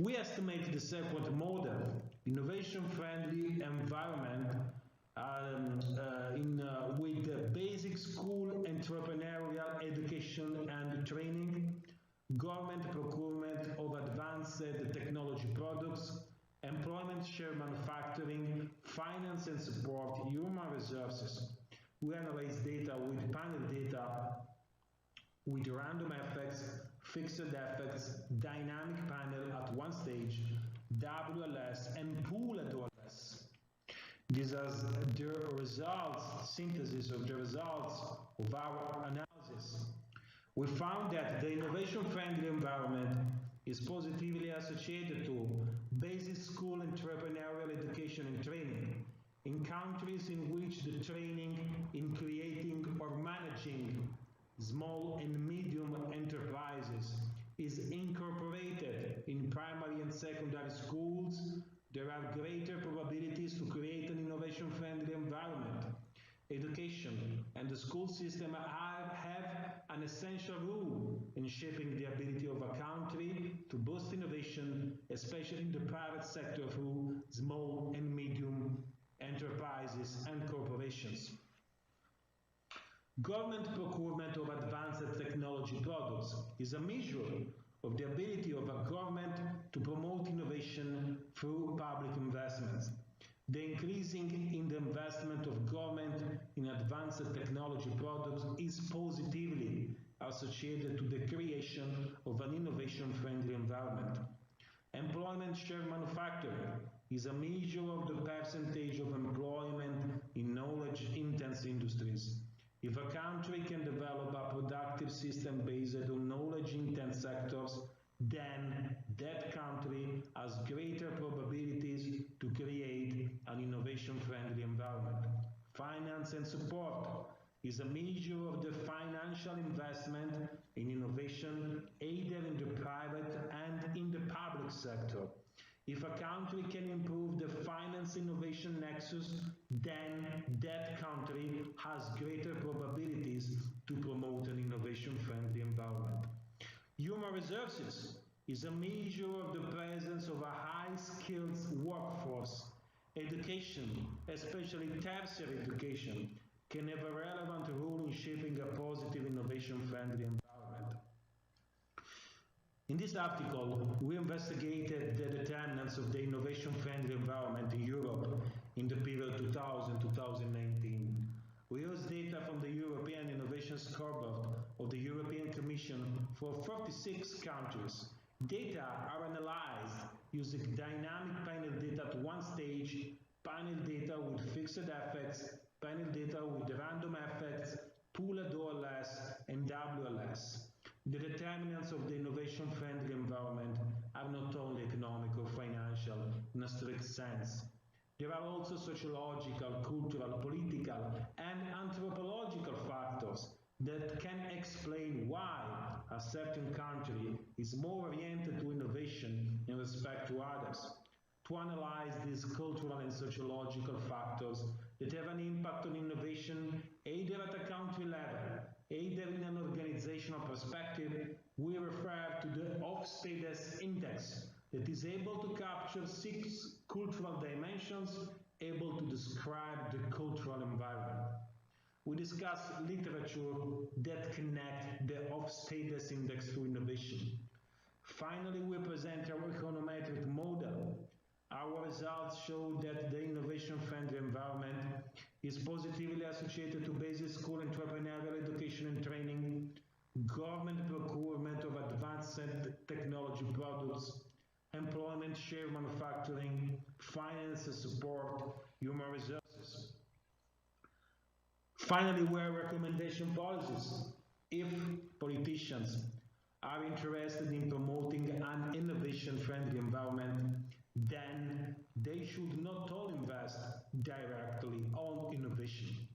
We estimate the second model, innovation-friendly environment, with the basic school entrepreneurial education and training, government procurement of advanced technology products, employment share manufacturing, finance and support, human resources. We analyze data with panel data with random effects, fixed effects, dynamic panel at one stage, WLS and pooled OLS. These are the results, synthesis of the results of our analysis. We found that the innovation-friendly environment is positively associated to basic school entrepreneurial education and training in countries in which the training in creating or managing small and medium enterprises is incorporated in primary and secondary schools. There are greater probabilities to create an innovation-friendly environment. Education and the school system have an essential role in shaping the ability of a country to boost innovation, especially in the private sector through small and medium enterprises and corporations. Government procurement of advanced technology products is a measure of the ability of a government to promote innovation through public investments. The increasing in the investment of government in advanced technology products is positively associated to the creation of an innovation-friendly environment. Employment share manufacturing is a measure of the percentage of employment in knowledge-intense industries. If a country can develop a productive system based on knowledge-intense sectors, then that country has greater probabilities to create an innovation-friendly environment. Finance and support is a measure of the financial investment in innovation either in the private and in the public sector. If a country can improve the finance-innovation nexus, then that country has greater probabilities to promote an innovation-friendly environment. Human resources is a measure of the presence of a high-skilled workforce. Education, especially tertiary education, can have a relevant role in shaping a positive innovation-friendly environment. In this article, we investigated the determinants of the innovation-friendly environment in Europe in the period 2000-2019. We used data from the European Innovation Scoreboard of the European Commission for 46 countries. Data are analyzed using dynamic panel data at one stage, panel data with fixed effects, panel data with random effects, pooled OLS, and WLS. The determinants of the innovation-friendly environment are not only economic or financial in a strict sense. There are also sociological, cultural, political, and anthropological factors that can explain why a certain country is more oriented to innovation in respect to others. To analyze these cultural and sociological factors that have an impact on innovation either at a country level, either in an organizational perspective, we refer to the Hofstadter's Index that is able to capture 6 cultural dimensions able to describe the cultural environment. We discuss literature that connect the Hofstadter's Index to innovation. Finally, we present our econometric model. Our results show that the innovation-friendly environment is positively associated to basic school entrepreneurial education and training, government procurement of advanced technology products, employment share manufacturing, finance support, human resources. Finally, were recommendation policies. If politicians are interested in promoting an innovation-friendly environment, then they should not all invest directly on innovation.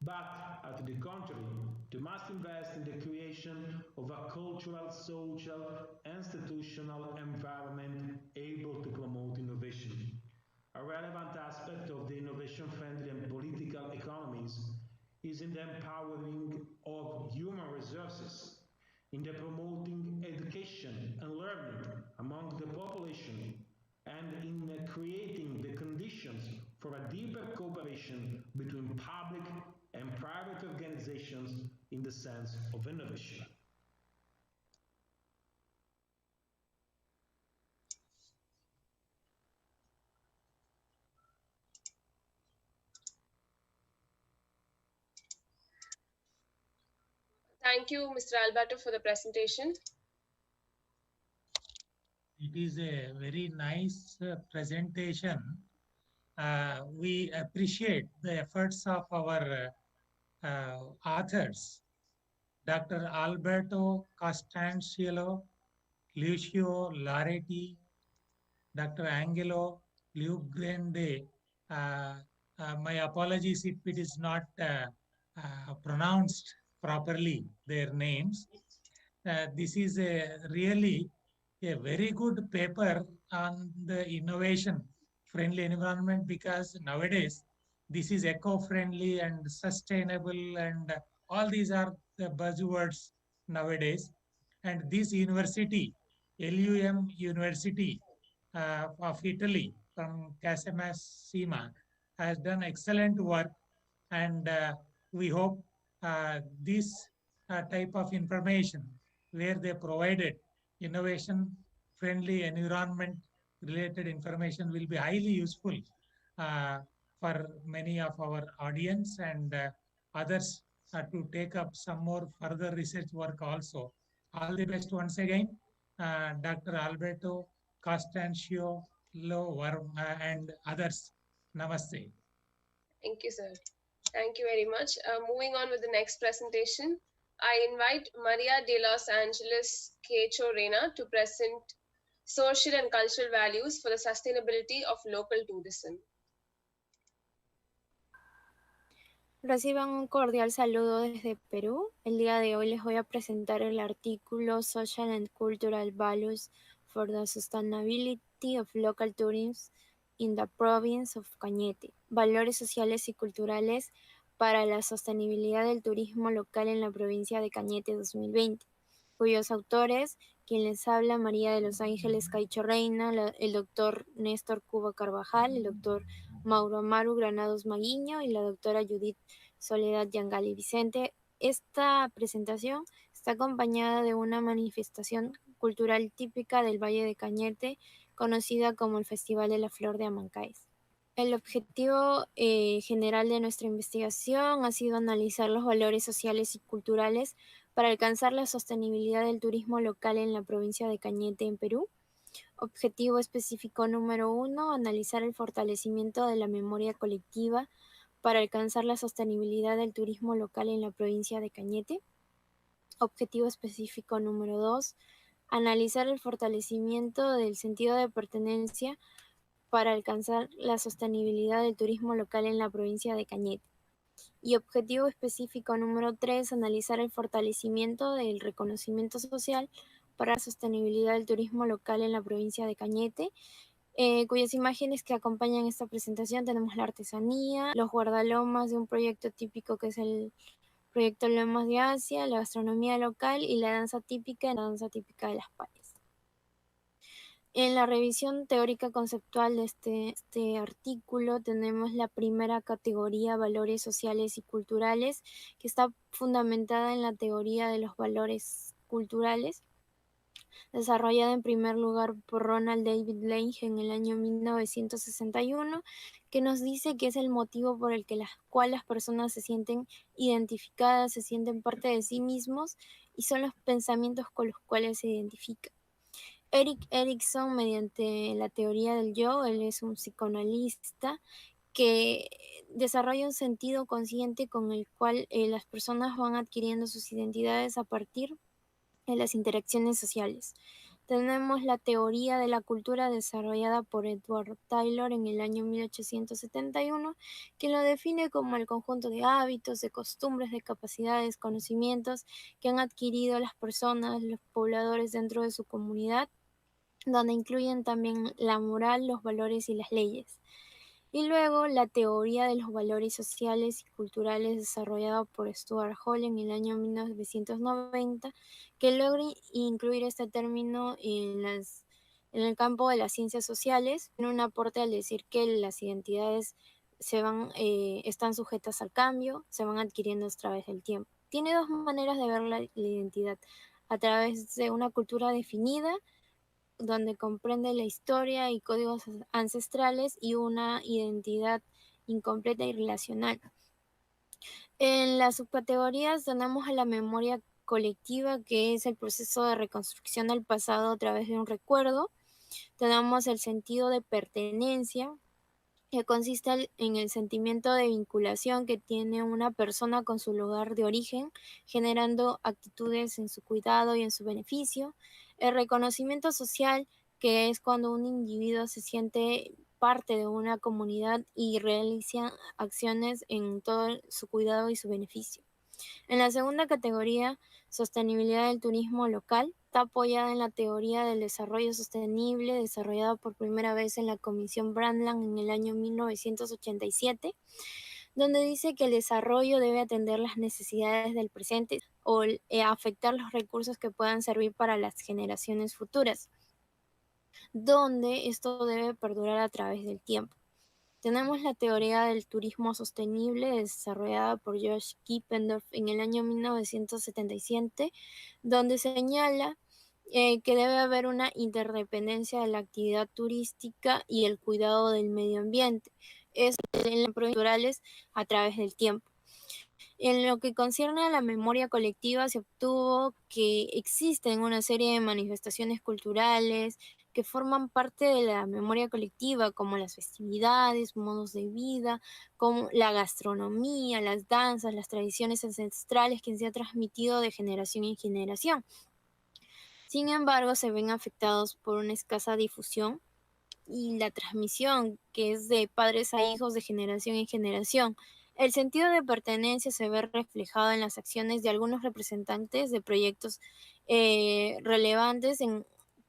But, at the contrary, they must invest in the creation of a cultural, social, institutional environment able to promote innovation. A relevant aspect of the innovation-friendly and political economies is in the empowering of human resources, in the promoting education and learning among the population, and in creating the conditions for a deeper cooperation between public and private organizations in the sense of innovation. Thank you, Mr. Alberto, for the presentation. It is a very nice presentation we appreciate the efforts of our authors, Dr. Alberto Costancielo, Lucio Laretti, Dr. Angelo Liugrande. My apologies if it is not pronounced properly, their names. This is really a very good paper on the innovation friendly environment, because nowadays this is eco-friendly and sustainable, and all these are the buzzwords nowadays. And this university, LUM University of Italy from Casamassima, has done excellent work, and we hope this type of information where they provided innovation friendly environment related information will be highly useful for many of our audience, and others to take up some more further research work also. All the best once again, Dr. Alberto Costancio and others. Namaste. Thank you, sir. Thank you very much. Moving on with the next presentation, I invite Maria de Los Angeles Quecho Reina to present social and cultural values for the sustainability of local tourism. Reciban un cordial saludo desde Perú. El día de hoy les voy a presentar el artículo Social and Cultural Values for the Sustainability of Local Tourism in the Province of Cañete. Valores sociales y culturales para la sostenibilidad del turismo local en la provincia de Cañete 2020, cuyos autores, quien les habla, María de los Ángeles Caicho Reina, el doctor Néstor Cuba Carvajal, el doctor Mauro Amaru Granados Maguiño y la doctora Judith Soledad Yangali Vicente. Esta presentación está acompañada de una manifestación cultural típica del Valle de Cañete, conocida como el Festival de la Flor de Amancáes. El objetivo general de nuestra investigación ha sido analizar los valores sociales y culturales para alcanzar la sostenibilidad del turismo local en la provincia de Cañete, en Perú. Objetivo específico número 1, analizar el fortalecimiento de la memoria colectiva para alcanzar la sostenibilidad del turismo local en la provincia de Cañete. Objetivo específico número 2, analizar el fortalecimiento del sentido de pertenencia para alcanzar la sostenibilidad del turismo local en la provincia de Cañete. Y objetivo específico número 3, analizar el fortalecimiento del reconocimiento social para la sostenibilidad del turismo local en la provincia de Cañete, cuyas imágenes que acompañan esta presentación tenemos la artesanía, los guardalomas de un proyecto típico que es el proyecto Lomas de Asia, la gastronomía local y la danza típica de las Payas. En la revisión teórica conceptual de este artículo tenemos la primera categoría, valores sociales y culturales, que está fundamentada en la teoría de los valores culturales, desarrollada en primer lugar por Ronald David Lange en el año 1961, que nos dice que es el motivo por el que las personas se sienten identificadas, se sienten parte de sí mismos y son los pensamientos con los cuales se identifican. Erik Erikson, mediante la teoría del yo, él es un psicoanalista que desarrolla un sentido consciente con el cual las personas van adquiriendo sus identidades a partir de las interacciones sociales. Tenemos la teoría de la cultura desarrollada por Edward Taylor en el año 1871, que lo define como el conjunto de hábitos, de costumbres, de capacidades, conocimientos que han adquirido las personas, los pobladores dentro de su comunidad, donde incluyen también la moral, los valores y las leyes. Y luego la teoría de los valores sociales y culturales desarrollada por Stuart Hall en el año 1990, que logra incluir este término en el campo de las ciencias sociales, en un aporte al decir que las identidades están sujetas al cambio, se van adquiriendo a través del tiempo. Tiene dos maneras de ver la identidad: a través de una cultura definida, donde comprende la historia y códigos ancestrales, y una identidad incompleta y relacional. En las subcategorías tenemos a la memoria colectiva, que es el proceso de reconstrucción del pasado a través de un recuerdo. Tenemos el sentido de pertenencia, que consiste en el sentimiento de vinculación que tiene una persona con su lugar de origen, generando actitudes en su cuidado y en su beneficio. El reconocimiento social, que es cuando un individuo se siente parte de una comunidad y realiza acciones en todo su cuidado y su beneficio. En la segunda categoría, sostenibilidad del turismo local, está apoyada en la teoría del desarrollo sostenible desarrollada por primera vez en la Comisión Brundtland en el año 1987, donde dice que el desarrollo debe atender las necesidades del presente o afectar los recursos que puedan servir para las generaciones futuras, donde esto debe perdurar a través del tiempo. Tenemos la teoría del turismo sostenible desarrollada por Josh Kippendorf en el año 1977, donde señala que debe haber una interdependencia de la actividad turística y el cuidado del medio ambiente, es en las naturales a través del tiempo. En lo que concierne a la memoria colectiva, se obtuvo que existen una serie de manifestaciones culturales que forman parte de la memoria colectiva, como las festividades, modos de vida, como la gastronomía, las danzas, las tradiciones ancestrales que se han transmitido de generación en generación. Sin embargo, se ven afectados por una escasa difusión y la transmisión, que es de padres a hijos de generación en generación. El sentido de pertenencia se ve reflejado en las acciones de algunos representantes de proyectos relevantes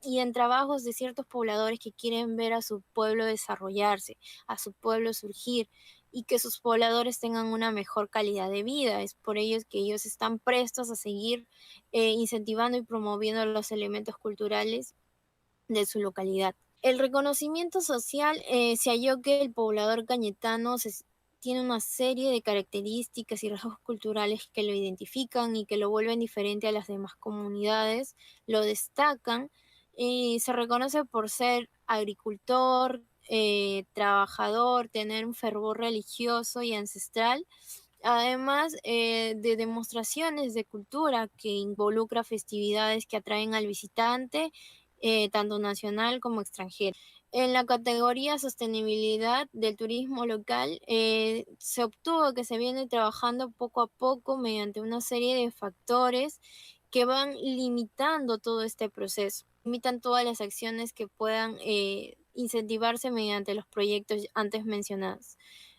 y en trabajos de ciertos pobladores que quieren ver a su pueblo desarrollarse, a su pueblo surgir y que sus pobladores tengan una mejor calidad de vida. Es por ello que ellos están prestos a seguir incentivando y promoviendo los elementos culturales de su localidad. El reconocimiento social se halló que el poblador cañetano tiene una serie de características y rasgos culturales que lo identifican y que lo vuelven diferente a las demás comunidades, lo destacan y se reconoce por ser agricultor, trabajador, tener un fervor religioso y ancestral, además de demostraciones de cultura que involucra festividades que atraen al visitante, tanto nacional como extranjero. En la categoría sostenibilidad del turismo local, se obtuvo que se viene trabajando poco a poco mediante una serie de factores que van limitando todo este proceso, limitan todas las acciones que puedan incentivarse mediante los proyectos antes mencionados.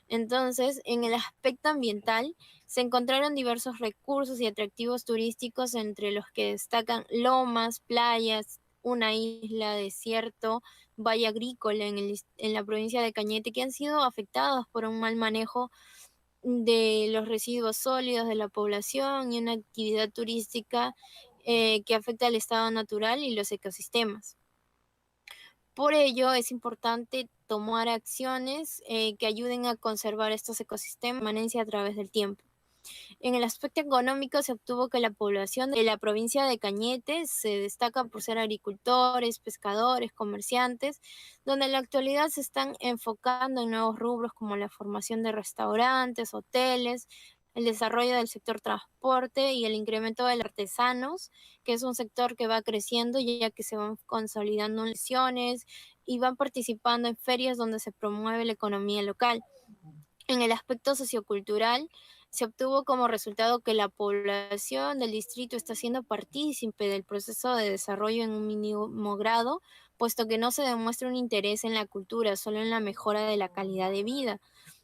Entonces, en el aspecto ambiental, se encontraron diversos recursos y atractivos turísticos, entre los que destacan lomas, playas, una isla, desierto, valle agrícola en la provincia de Cañete, que han sido afectados por un mal manejo de los residuos sólidos de la población y una actividad turística que afecta al estado natural y los ecosistemas. Por ello, es importante tomar acciones que ayuden a conservar estos ecosistemas de permanencia a través del tiempo. En el aspecto económico se obtuvo que la población de la provincia de Cañete se destaca por ser agricultores, pescadores, comerciantes, donde en la actualidad se están enfocando en nuevos rubros como la formación de restaurantes, hoteles, el desarrollo del sector transporte y el incremento de los artesanos, que es un sector que va creciendo ya que se van consolidando en lesiones y van participando en ferias donde se promueve la economía local. En el aspecto sociocultural, se obtuvo como resultado que la población del distrito está siendo partícipe del proceso de desarrollo en un mínimo grado, puesto que no se demuestra un interés en la cultura, solo en la mejora de la calidad de vida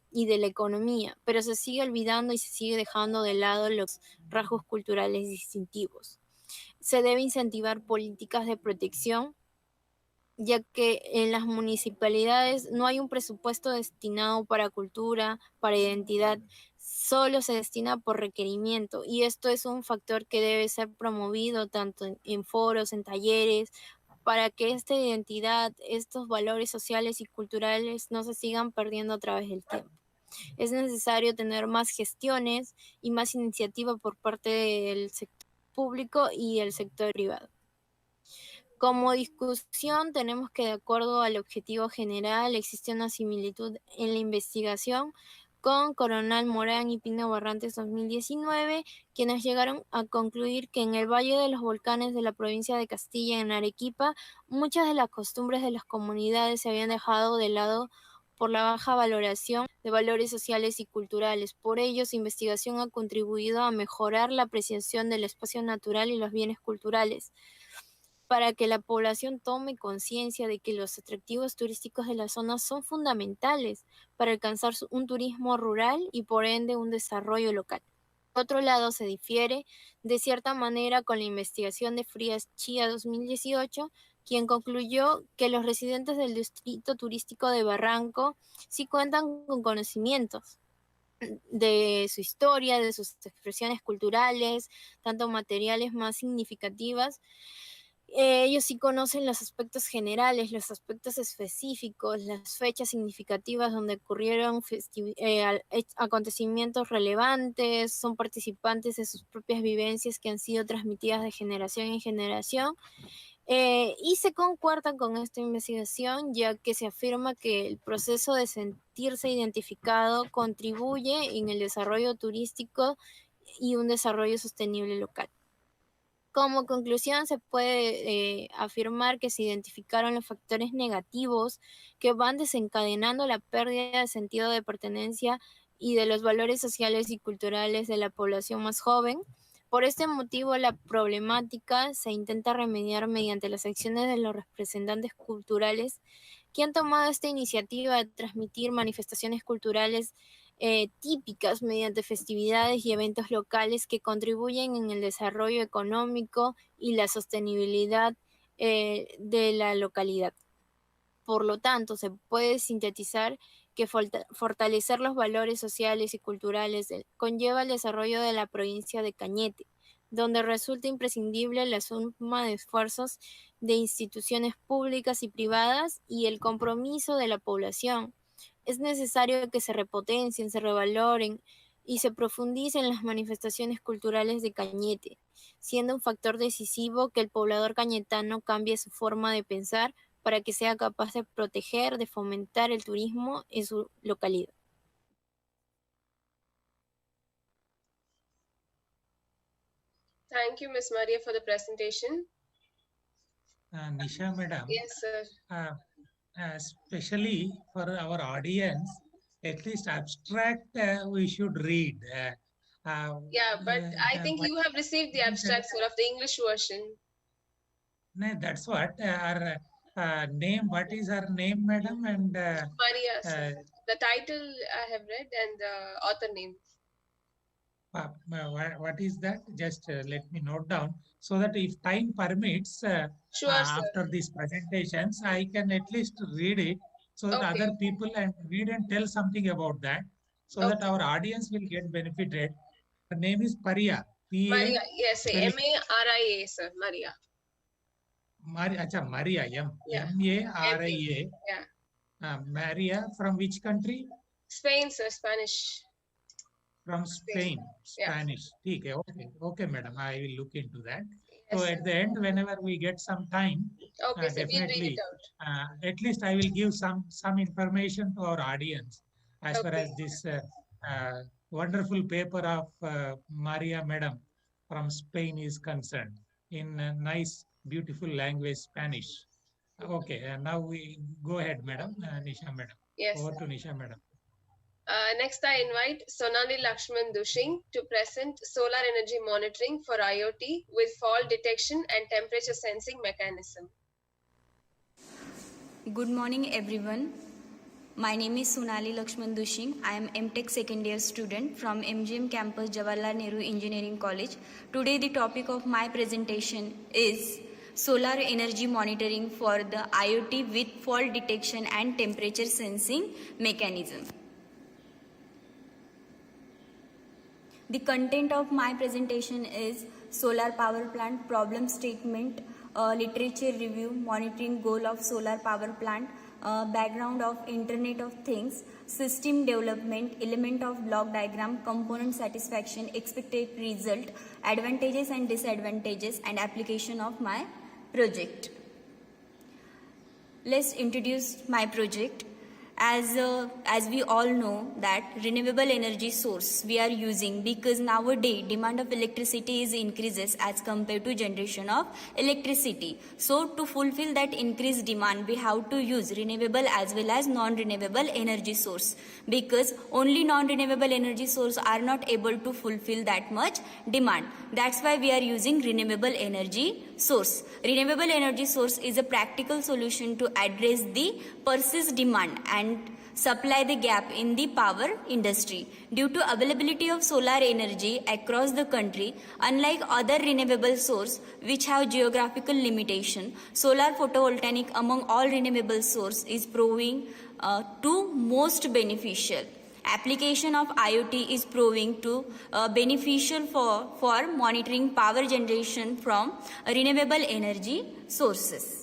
y de la economía, pero se sigue olvidando y se sigue dejando de lado los rasgos culturales distintivos. Se debe incentivar políticas de protección, ya que en las municipalidades no hay un presupuesto destinado para cultura, para identidad, solo se destina por requerimiento, y esto es un factor que debe ser promovido tanto en foros, en talleres, para que esta identidad, estos valores sociales y culturales no se sigan perdiendo a través del tiempo. Es necesario tener más gestiones y más iniciativa por parte del sector público y el sector privado. Como discusión, tenemos que, de acuerdo al objetivo general, existe una similitud en la investigación con Coronel Morán y Pino Barrantes 2019, quienes llegaron a concluir que en el Valle de los Volcanes de la provincia de Castilla, en Arequipa, muchas de las costumbres de las comunidades se habían dejado de lado por la baja valoración de valores sociales y culturales. Por ello, su investigación ha contribuido a mejorar la apreciación del espacio natural y los bienes culturales, para que la población tome conciencia de que los atractivos turísticos de la zona son fundamentales para alcanzar un turismo rural y por ende un desarrollo local. Por otro lado, se difiere de cierta manera con la investigación de Frías Chía 2018, quien concluyó que los residentes del distrito turístico de Barranco sí cuentan con conocimientos de su historia, de sus expresiones culturales, tanto materiales más significativas. Ellos sí conocen los aspectos generales, los aspectos específicos, las fechas significativas donde ocurrieron acontecimientos relevantes, son participantes de sus propias vivencias que han sido transmitidas de generación en generación. Y se concuerdan con esta investigación, ya que se afirma que el proceso de sentirse identificado contribuye en el desarrollo turístico y un desarrollo sostenible local. Como conclusión, se puede afirmar que se identificaron los factores negativos que van desencadenando la pérdida de sentido de pertenencia y de los valores sociales y culturales de la población más joven. Por este motivo, la problemática se intenta remediar mediante las acciones de los representantes culturales que han tomado esta iniciativa de transmitir manifestaciones culturales típicas mediante festividades y eventos locales que contribuyen en el desarrollo económico y la sostenibilidad de la localidad. Por lo tanto, se puede sintetizar que fortalecer los valores sociales y culturales conlleva el desarrollo de la provincia de Cañete, donde resulta imprescindible la suma de esfuerzos de instituciones públicas y privadas y el compromiso de la población. Es necesario que se repotencien, se revaloren y se profundicen las manifestaciones culturales de Cañete, siendo un factor decisivo que el poblador cañetano cambie su forma de pensar para que sea capaz de proteger, de fomentar el turismo en su localidad. Thank you, Ms. Maria, for the presentation. Nisha, madam. Yes, sir. Especially for our audience, at least abstract we should read. Yeah, but I think you have received the abstract, sir, of the English version. No, that's what our name. What is her name, madam? And Maria, sir. The title I have read and the author name. What is that? Just let me note down so that if time permits, Sure, after these presentations, I can at least read it so that other people and read and tell something about that, so that our audience will get benefited. Her name is Paria. Maria, yes, M-A-R-I-A, sir, Maria. Maria, M-A-R-I-A. Yeah. Maria, from which country? Spain, sir, Spanish. From Spain, Spanish. Yeah. Okay, madam. I will look into that. Yes, so at the end, whenever we get some time, definitely, at least I will give some information to our audience as far as this wonderful paper of Maria, madam, from Spain is concerned in nice, beautiful language, Spanish. Okay, now we go ahead, madam, Nisha, madam. Yes. Over to Nisha, madam. Next, I invite Sonali Lakshman Dushing to present solar energy monitoring for IoT with fault detection and temperature sensing mechanism. Good morning, everyone. My name is Sonali Lakshman Dushing. I am MTech second year student from MGM campus Jawaharlal Nehru Engineering College. Today, the topic of my presentation is solar energy monitoring for the IoT with fault detection and temperature sensing mechanism. The content of my presentation is solar power plant problem statement, literature review, monitoring goal of solar power plant, background of Internet of Things, system development, element of block diagram, component satisfaction, expected result, advantages and disadvantages, and application of my project. Let's introduce my project. as we all know that renewable energy source we are using, because nowadays demand of electricity is increases as compared to generation of electricity. So to fulfill that increased demand, we have to use renewable as well as non-renewable energy source, because only non-renewable energy source are not able to fulfill that much demand. That's why we are using renewable energy source. Renewable energy source is a practical solution to address the persistent demand and supply the gap in the power industry. Due to availability of solar energy across the country, unlike other renewable source which have geographical limitation, solar photovoltaic among all renewable source is proving to most beneficial. Application of IoT is proving to beneficial for monitoring power generation from renewable energy sources.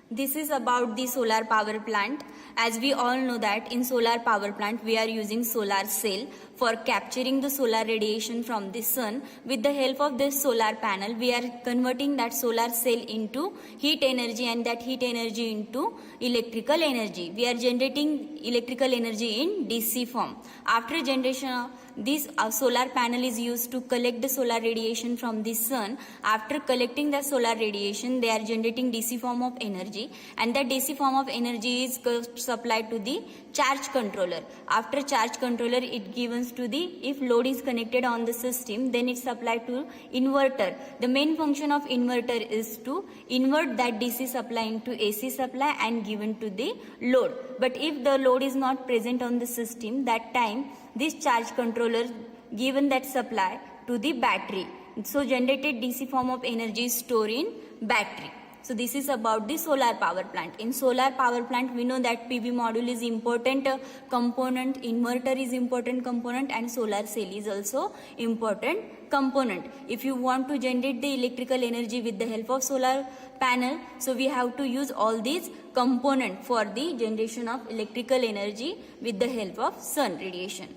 This is about the solar power plant. As we all know that in solar power plant we are using solar cell for capturing the solar radiation from the sun. With the help of this solar panel, we are converting that solar cell into heat energy and that heat energy into electrical energy. We are generating electrical energy in DC form. After generation, this solar panel is used to collect the solar radiation from the sun. After collecting the solar radiation, they are generating DC form of energy, and that DC form of energy is supplied to the charge controller. After charge controller, it gives to the, if load is connected on the system, then it's supplied to inverter. The main function of inverter is to invert that DC supply into AC supply and given to the load. But if the load is not present on the system, that time this charge controller given that supply to the battery. So generated DC form of energy is stored in battery. So this is about the solar power plant. In solar power plant, we know that PV module is important component, inverter is important component, and solar cell is also important component. If you want to generate the electrical energy with the help of solar panel, so we have to use all these components for the generation of electrical energy with the help of sun radiation.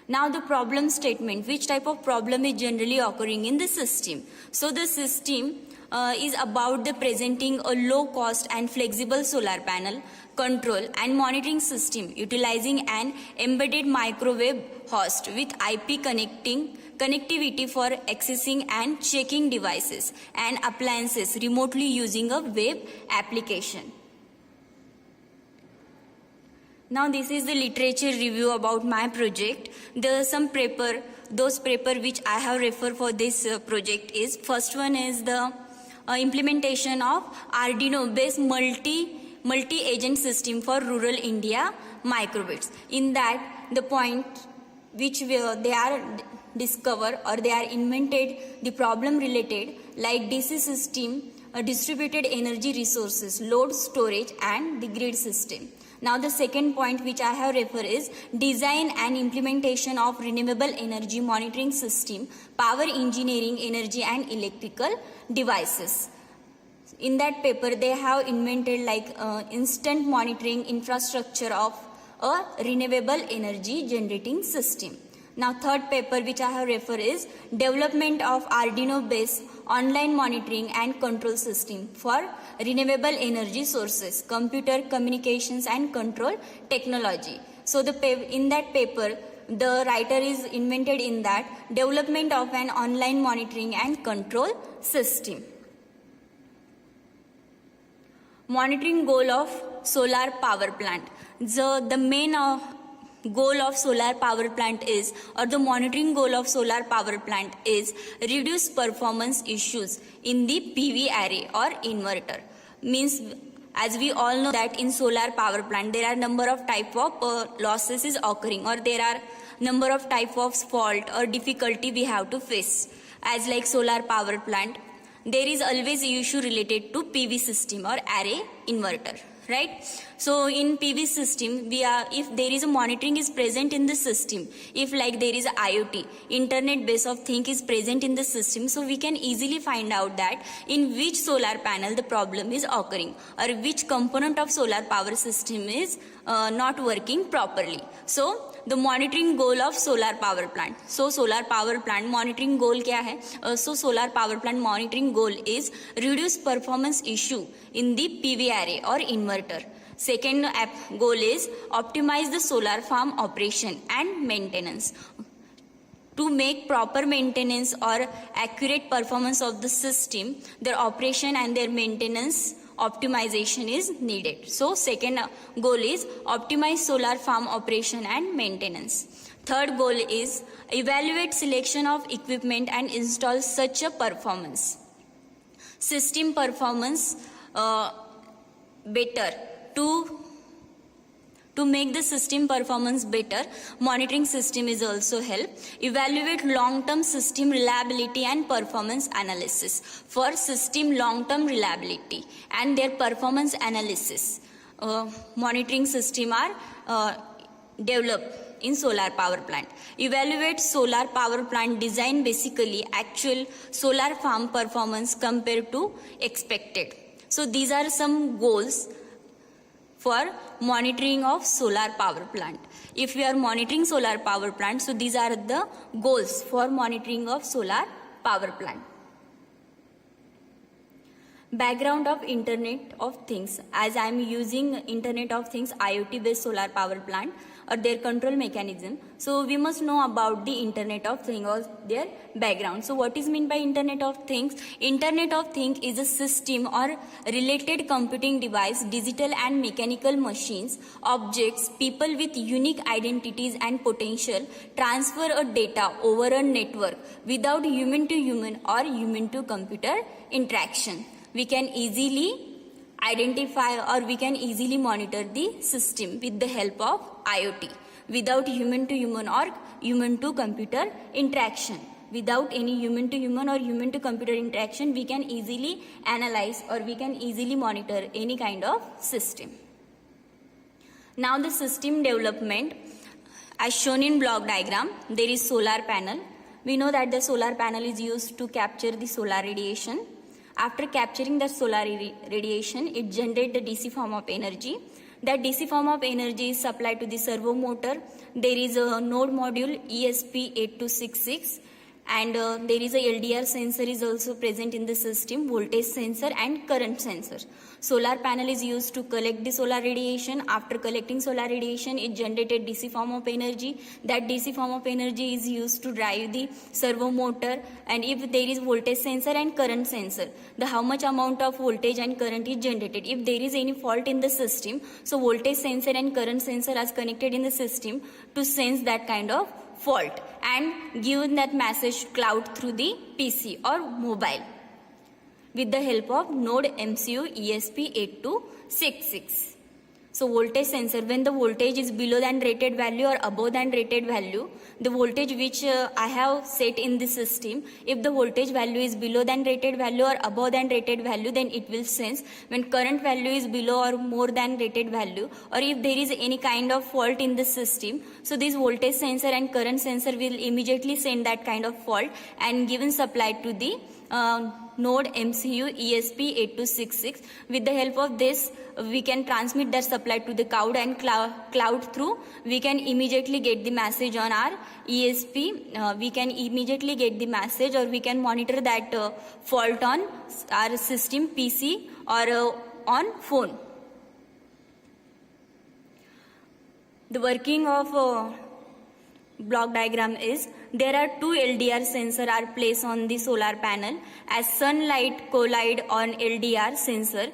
Now the problem statement, which type of problem is generally occurring in the system. So the system is about the presenting a low cost and flexible solar panel control and monitoring system utilizing an embedded microwave host with IP connectivity for accessing and checking devices and appliances remotely using a web application. Now this is the literature review about my project. There are some those paper which I have referred for this project is, first one is the implementation of Arduino based multi-agent system for rural India microgrids. In that, the point which they are discovered or they are invented the problem related like DC system, distributed energy resources, load storage and the grid system. Now the second point which I have referred is design and implementation of renewable energy monitoring system, power engineering, energy and electrical devices. In that paper they have invented like instant monitoring infrastructure of a renewable energy generating system. Now third paper which I have referred is development of Arduino based online monitoring and control system for renewable energy sources, computer communications and control technology. So in that paper the writer is invented in that development of an online monitoring and control system. Monitoring goal of solar power plant. The main goal of solar power plant is, or the monitoring goal of solar power plant is reduce performance issues in the PV array or inverter. Means, as we all know that in solar power plant there are number of type of losses is occurring, or there are number of type of fault or difficulty we have to face. As like solar power plant, there is always an issue related to PV system or array inverter, right? So in PV system, if there is a monitoring is present in the system, if like there is a IoT, internet base of thing is present in the system, so we can easily find out that in which solar panel the problem is occurring or which component of solar power system is not working properly. So the monitoring goal of solar power plant. So solar power plant monitoring goal क्या है? So solar power plant monitoring goal is reduce performance issue in the PV array or inverter. Second goal is optimize the solar farm operation and maintenance. To make proper maintenance or accurate performance of the system, their operation and their maintenance optimization is needed. So second goal is optimize solar farm operation and maintenance. Third goal is evaluate selection of equipment and install such a performance. System performance better. To make the system performance better, monitoring system is also help. Evaluate long-term system reliability and performance analysis. For system long-term reliability and their performance analysis, monitoring system are developed in solar power plant. Evaluate solar power plant design, basically actual solar farm performance compared to expected. So these are some goals for monitoring of solar power plant. If we are monitoring solar power plant, so these are the goals for monitoring of solar power plant. Background of Internet of Things. As I am using Internet of Things IoT based solar power plant or their control mechanism, so we must know about the Internet of Things or their background. So what is meant by Internet of Things? Internet of Things is a system or related computing device, digital and mechanical machines, objects, people with unique identities and potential transfer a data over a network without human to human or human to computer interaction. We can easily identify or we can easily monitor the system with the help of IoT without human to human or human to computer interaction. Without any human to human or human to computer interaction, we can easily analyze or we can easily monitor any kind of system. Now the system development, as shown in block diagram, there is solar panel. We know that the solar panel is used to capture the solar radiation. After capturing the solar radiation, it generates the DC form of energy. That DC form of energy is supplied to the servo motor. There is a node module ESP8266 and there is a LDR sensor is also present in the system, voltage sensor and current sensor. Solar panel is used to collect the solar radiation. After collecting solar radiation, it generated DC form of energy. That DC form of energy is used to drive the servo motor, and if there is voltage sensor and current sensor, the how much amount of voltage and current is generated. If there is any fault in the system, so voltage sensor and current sensor are connected in the system to sense that kind of fault and give that message cloud through the PC or mobile with the help of node MCU ESP8266. So voltage sensor, when the voltage is below than rated value or above than rated value, the voltage which I have set in the system, if the voltage value is below than rated value or above than rated value, then it will sense. When current value is below or more than rated value, or if there is any kind of fault in the system, so this voltage sensor and current sensor will immediately send that kind of fault and given supply to the node MCU ESP8266. With the help of this, we can transmit that supply to the cloud, and cloud through we can immediately get the message on our ESP. We can immediately get the message, or we can monitor that fault on our system PC or on phone. The working of block diagram is, there are two LDR sensor are placed on the solar panel. As sunlight collide on LDR sensor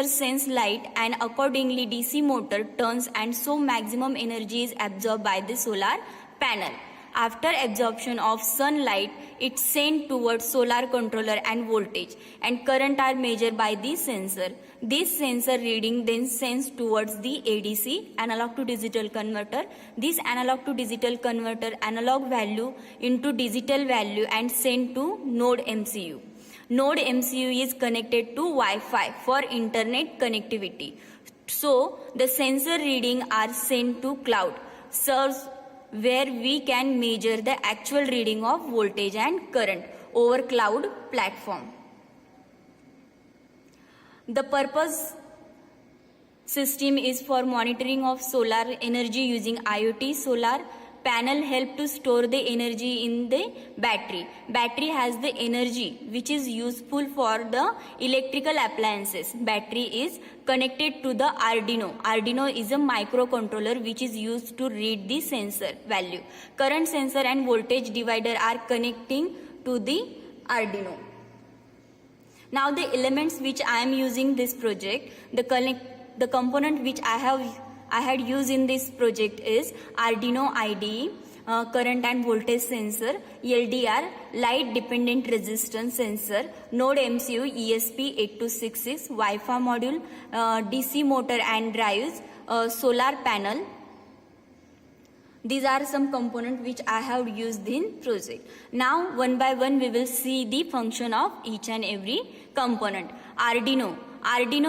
sense light and accordingly DC motor turns, and so maximum energy is absorbed by the solar panel. After absorption of sunlight, it's sent towards solar controller, and voltage and current are measured by the sensor. This sensor reading then sends towards the ADC, analog to digital converter. This analog to digital converter analog value into digital value and sent to node MCU. Node MCU is connected to Wi-Fi for internet connectivity. So the sensor reading are sent to cloud, serves where we can measure the actual reading of voltage and current over cloud platform. The purpose system is for monitoring of solar energy using IoT, solar panel help to store the energy in the battery. Battery has the energy which is useful for the electrical appliances. Battery is connected to the Arduino. Arduino is a microcontroller which is used to read the sensor value. Current sensor and voltage divider are connecting to the Arduino. Now the elements which I am using this project, the component which I had used in this project is Arduino IDE, current and voltage sensor, LDR, light dependent resistance sensor, node MCU ESP8266, Wi-Fi module, DC motor and drives, solar panel. These are some components which I have used in project. Now one by one we will see the function of each and every component. Arduino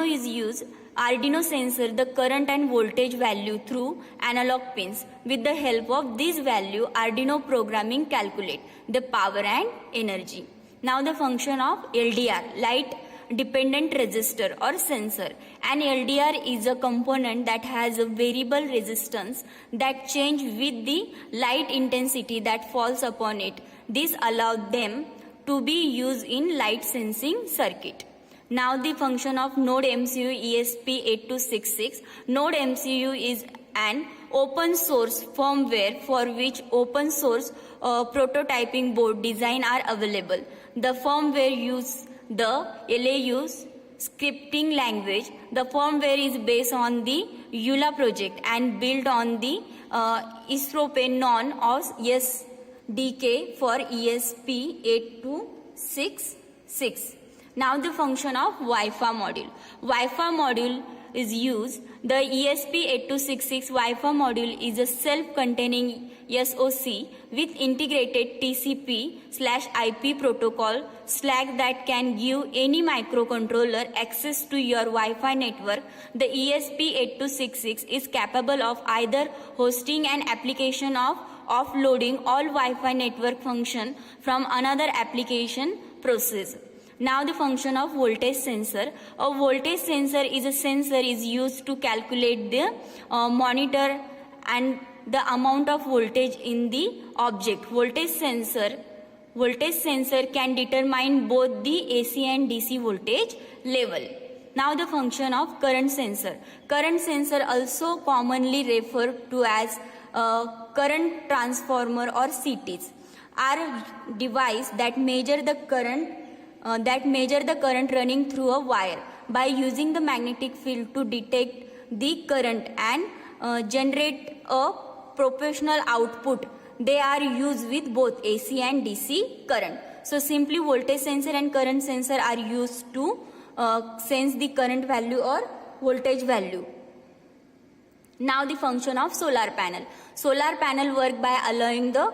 is used. Arduino sensor the current and voltage value through analog pins. With the help of this value, Arduino programming calculate the power and energy. Now the function of LDR, light dependent resistor or sensor. An LDR is a component that has a variable resistance that change with the light intensity that falls upon it. This allows them to be used in light sensing circuit. Now the function of node MCU ESP8266. Node MCU is an open source firmware for which open source prototyping board design are available. The firmware use the LAU's scripting language. The firmware is based on the EULA project and built on the ISROPE known as SDK for ESP8266. Now the function of Wi-Fi module. Wi-Fi module is used. The ESP8266 Wi-Fi module is a self-containing SoC with integrated TCP/IP protocol stack that can give any microcontroller access to your Wi-Fi network. The ESP8266 is capable of either hosting an application of offloading all Wi-Fi network function from another application process. Now the function of voltage sensor. A voltage sensor is a sensor is used to calculate the monitor and the amount of voltage in the object. Voltage sensor can determine both the AC and DC voltage level. Now the function of current sensor. Current sensor also commonly referred to as current transformer or CTs are device that measure the current running through a wire by using the magnetic field to detect the current and generate a proportional output. They are used with both AC and DC current. So simply voltage sensor and current sensor are used to sense the current value or voltage value. Now the function of solar panel. Solar panel work by allowing the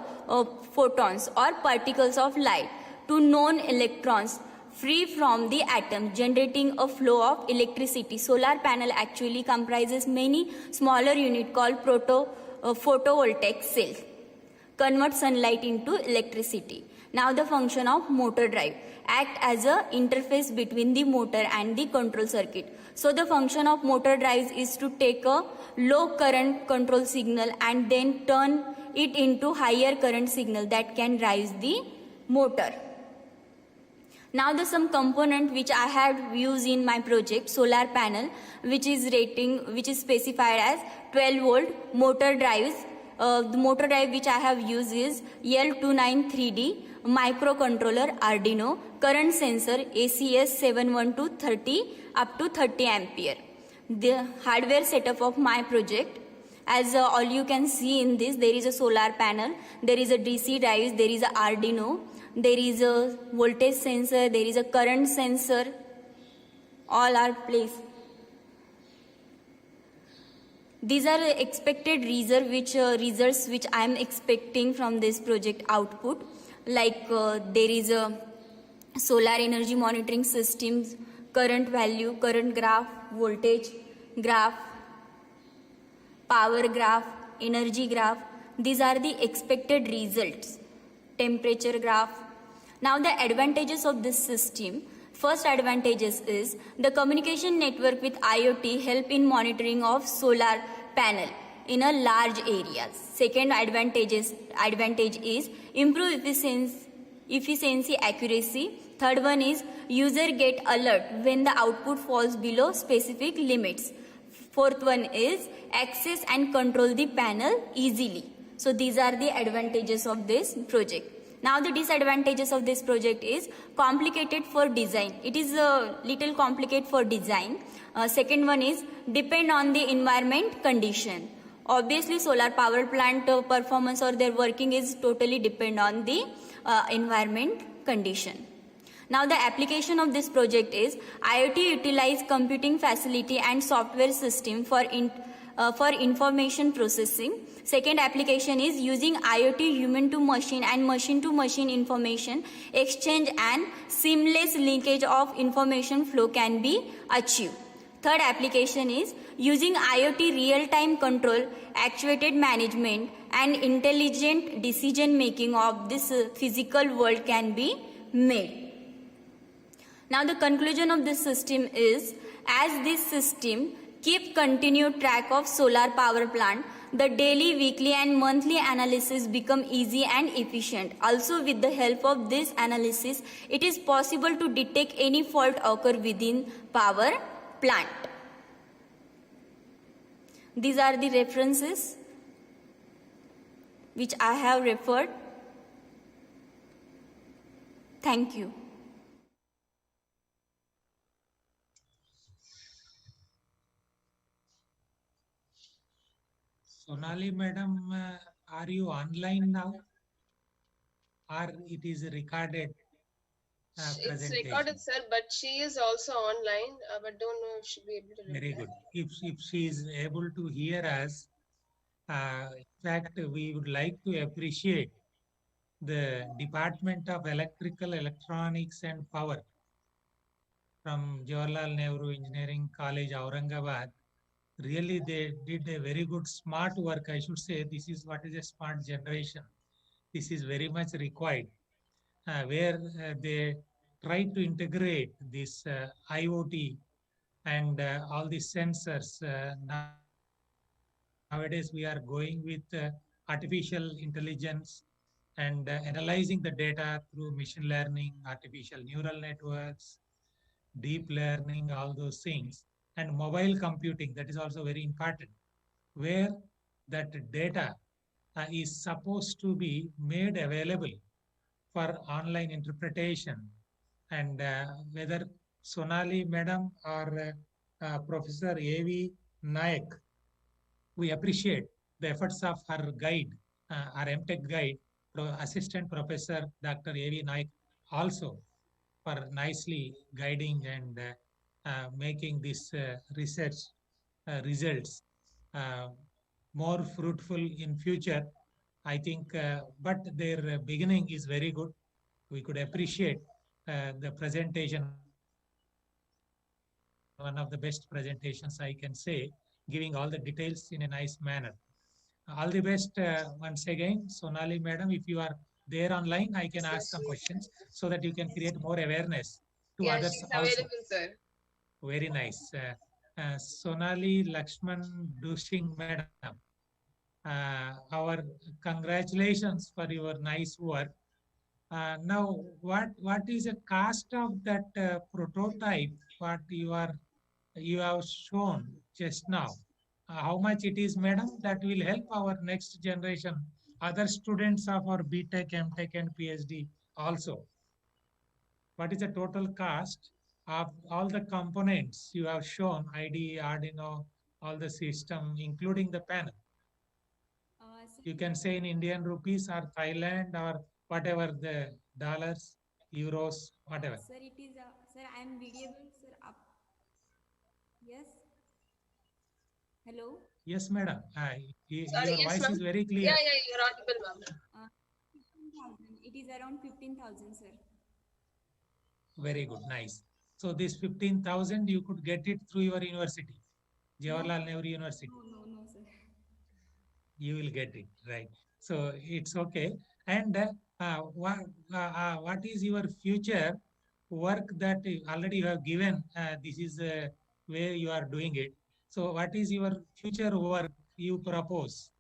photons or particles of light to known electrons free from the atom, generating a flow of electricity. Solar panel actually comprises many smaller units called photovoltaic cells. Convert sunlight into electricity. Now the function of motor drive. Act as a interface between the motor and the control circuit. So the function of motor drives is to take a low current control signal and then turn it into higher current signal that can rise the motor. Now the some component which I have used in my project, solar panel, which is specified as 12 volt motor drives. The motor drive which I have used is L293D microcontroller Arduino, current sensor ACS71230 up to 30 ampere. The hardware setup of my project, as all you can see in this, there is a solar panel, there is a DC drive, there is a Arduino, there is a voltage sensor, there is a current sensor, all are placed. These are the expected results which I am expecting from this project output. Like there is a solar energy monitoring systems, current value, current graph, voltage graph, power graph, energy graph. These are the expected results. Temperature graph. Now the advantages of this system. First advantages is the communication network with IoT help in monitoring of solar panel. in a large areas. Second advantage is improve efficiency accuracy. Third one is user get alert when the output falls below specific limits. Fourth one is access and control the panel easily. So these are the advantages of this project. Now the disadvantages of this project is complicated for design. It is a little complicated for design. Second one is depend on the environment condition. Obviously solar power plant performance or their working is totally depend on the environment condition. Now the application of this project is IoT utilize computing facility and software system for information processing. Second application is using IoT human to machine and machine to machine information exchange and seamless linkage of information flow can be achieved. Third application is using IoT real-time control, actuated management and intelligent decision making of this physical world can be made. Now the conclusion of this system is, as this system keep continued track of solar power plant, the daily, weekly and monthly analysis become easy and efficient. Also with the help of this analysis, it is possible to detect any fault occur within power plant. These are the references which I have referred. Thank you. Sonali madam, are you online now? Or it is a recorded It's presentation? recorded, sir, but she is also online, but don't know if she'll be able to reply. Very good. If she is able to hear us, in fact, we would like to appreciate the Department of Electrical, Electronics and Power from Jawaharlal Nehru Engineering College, Aurangabad. Really, they did a very good smart work. I should say this is what is a smart generation. This is very much required, where they try to integrate this IoT and all these sensors. Nowadays, we are going with artificial intelligence and analyzing the data through machine learning, artificial neural networks, deep learning, all those things, and mobile computing. That is also very important, where that data is supposed to be made available for online interpretation. And whether Sonali madam or Professor A.V. Nayak, we appreciate the efforts of her guide, our MTech guide, Assistant Professor Dr. A.V. Nayak, also for nicely guiding and making this research results uh, more fruitful in future. I think, but their beginning is very good. We could appreciate the presentation, one of the best presentations, I can say, giving all the details in a nice manner. All the best once again, Sonali madam. If you are there online, I can ask some questions so that you can create more awareness to others also. Yeah, she's available, sir. Very nice. Sonali Lakshman Dushing madam, our congratulations for your nice work. Now, what is the cost of that prototype? What you have shown just now? How much it is, madam? That will help our next generation, other students of our BTech, MTech, and PhD also. What is the total cost of all the components you have shown? IDE, Arduino, all the system, including the panel. You can say in Indian rupees or Thailand or whatever the dollars, euros, whatever. Sir, it is sir. I am videable, sir. Up. Yes. Hello. Yes, madam. Sorry, Your yes, voice ma'am. is very clear. Yeah, you're audible, ma'am. 15,000. It is around 15,000, sir. Very good, nice. So this 15,000 you could get it through your university, Jawaharlal Nehru University. No, sir. You will get it, right? So it's okay. And what is your future work that already you have given? This is where you are doing it. So what is your future work you propose?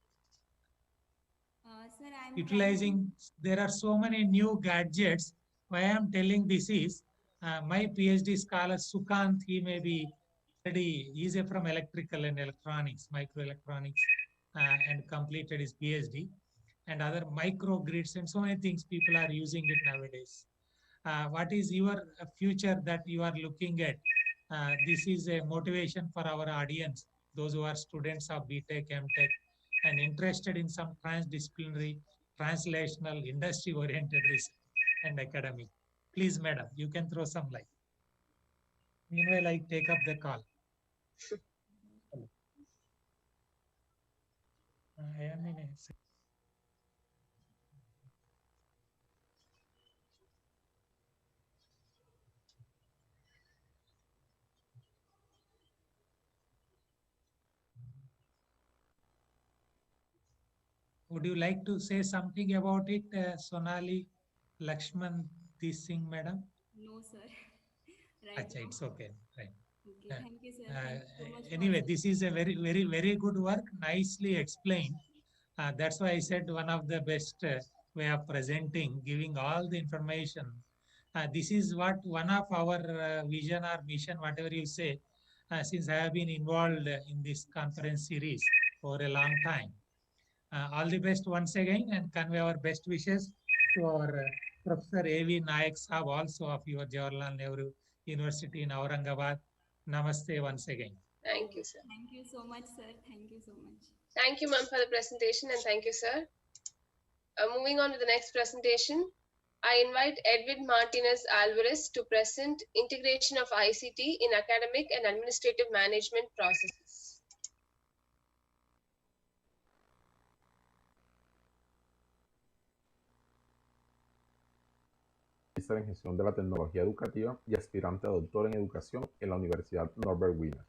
Sir, I'm Utilizing, there are so many new gadgets. Why I'm telling this is, my PhD scholar Sukant, he may be already, he's from electrical and electronics, microelectronics, and completed his PhD, and other microgrids and so many things people are using it nowadays. What is your future that you are looking at? This is a motivation for our audience, those who are students of BTech, MTech, and interested in some transdisciplinary, translational, industry-oriented research and academic. Please, madam, you can throw some light. Meanwhile, I take up the call. I am in a... Would you like to say something about it, Sonali Lakshman Singh, madam? No, sir. Right Achha, now. it's okay. Right. Okay, thank you, sir. Thank you so much Anyway, for this is a very good work, nicely explained. That's why I said one of the best way of presenting, giving all the information. This is what one of our vision or mission, whatever you say, since I have been involved in this conference series for a long time. All the best once again, and convey our best wishes to our Professor A.V. Nayak Sahab, also of your Jawaharlal Nehru University in Aurangabad. Namaste once again. Thank you, sir. Thank you so much, sir. Thank you so much. Thank you, ma'am, for the presentation, and thank you, sir. Moving on to the next presentation, I invite Edwin Martinez Alvarez to present Integration of ICT in Academic and Administrative Management Processes. En gestión de la tecnología educativa y aspirante a doctor en educación en la Universidad Norbert Wiener.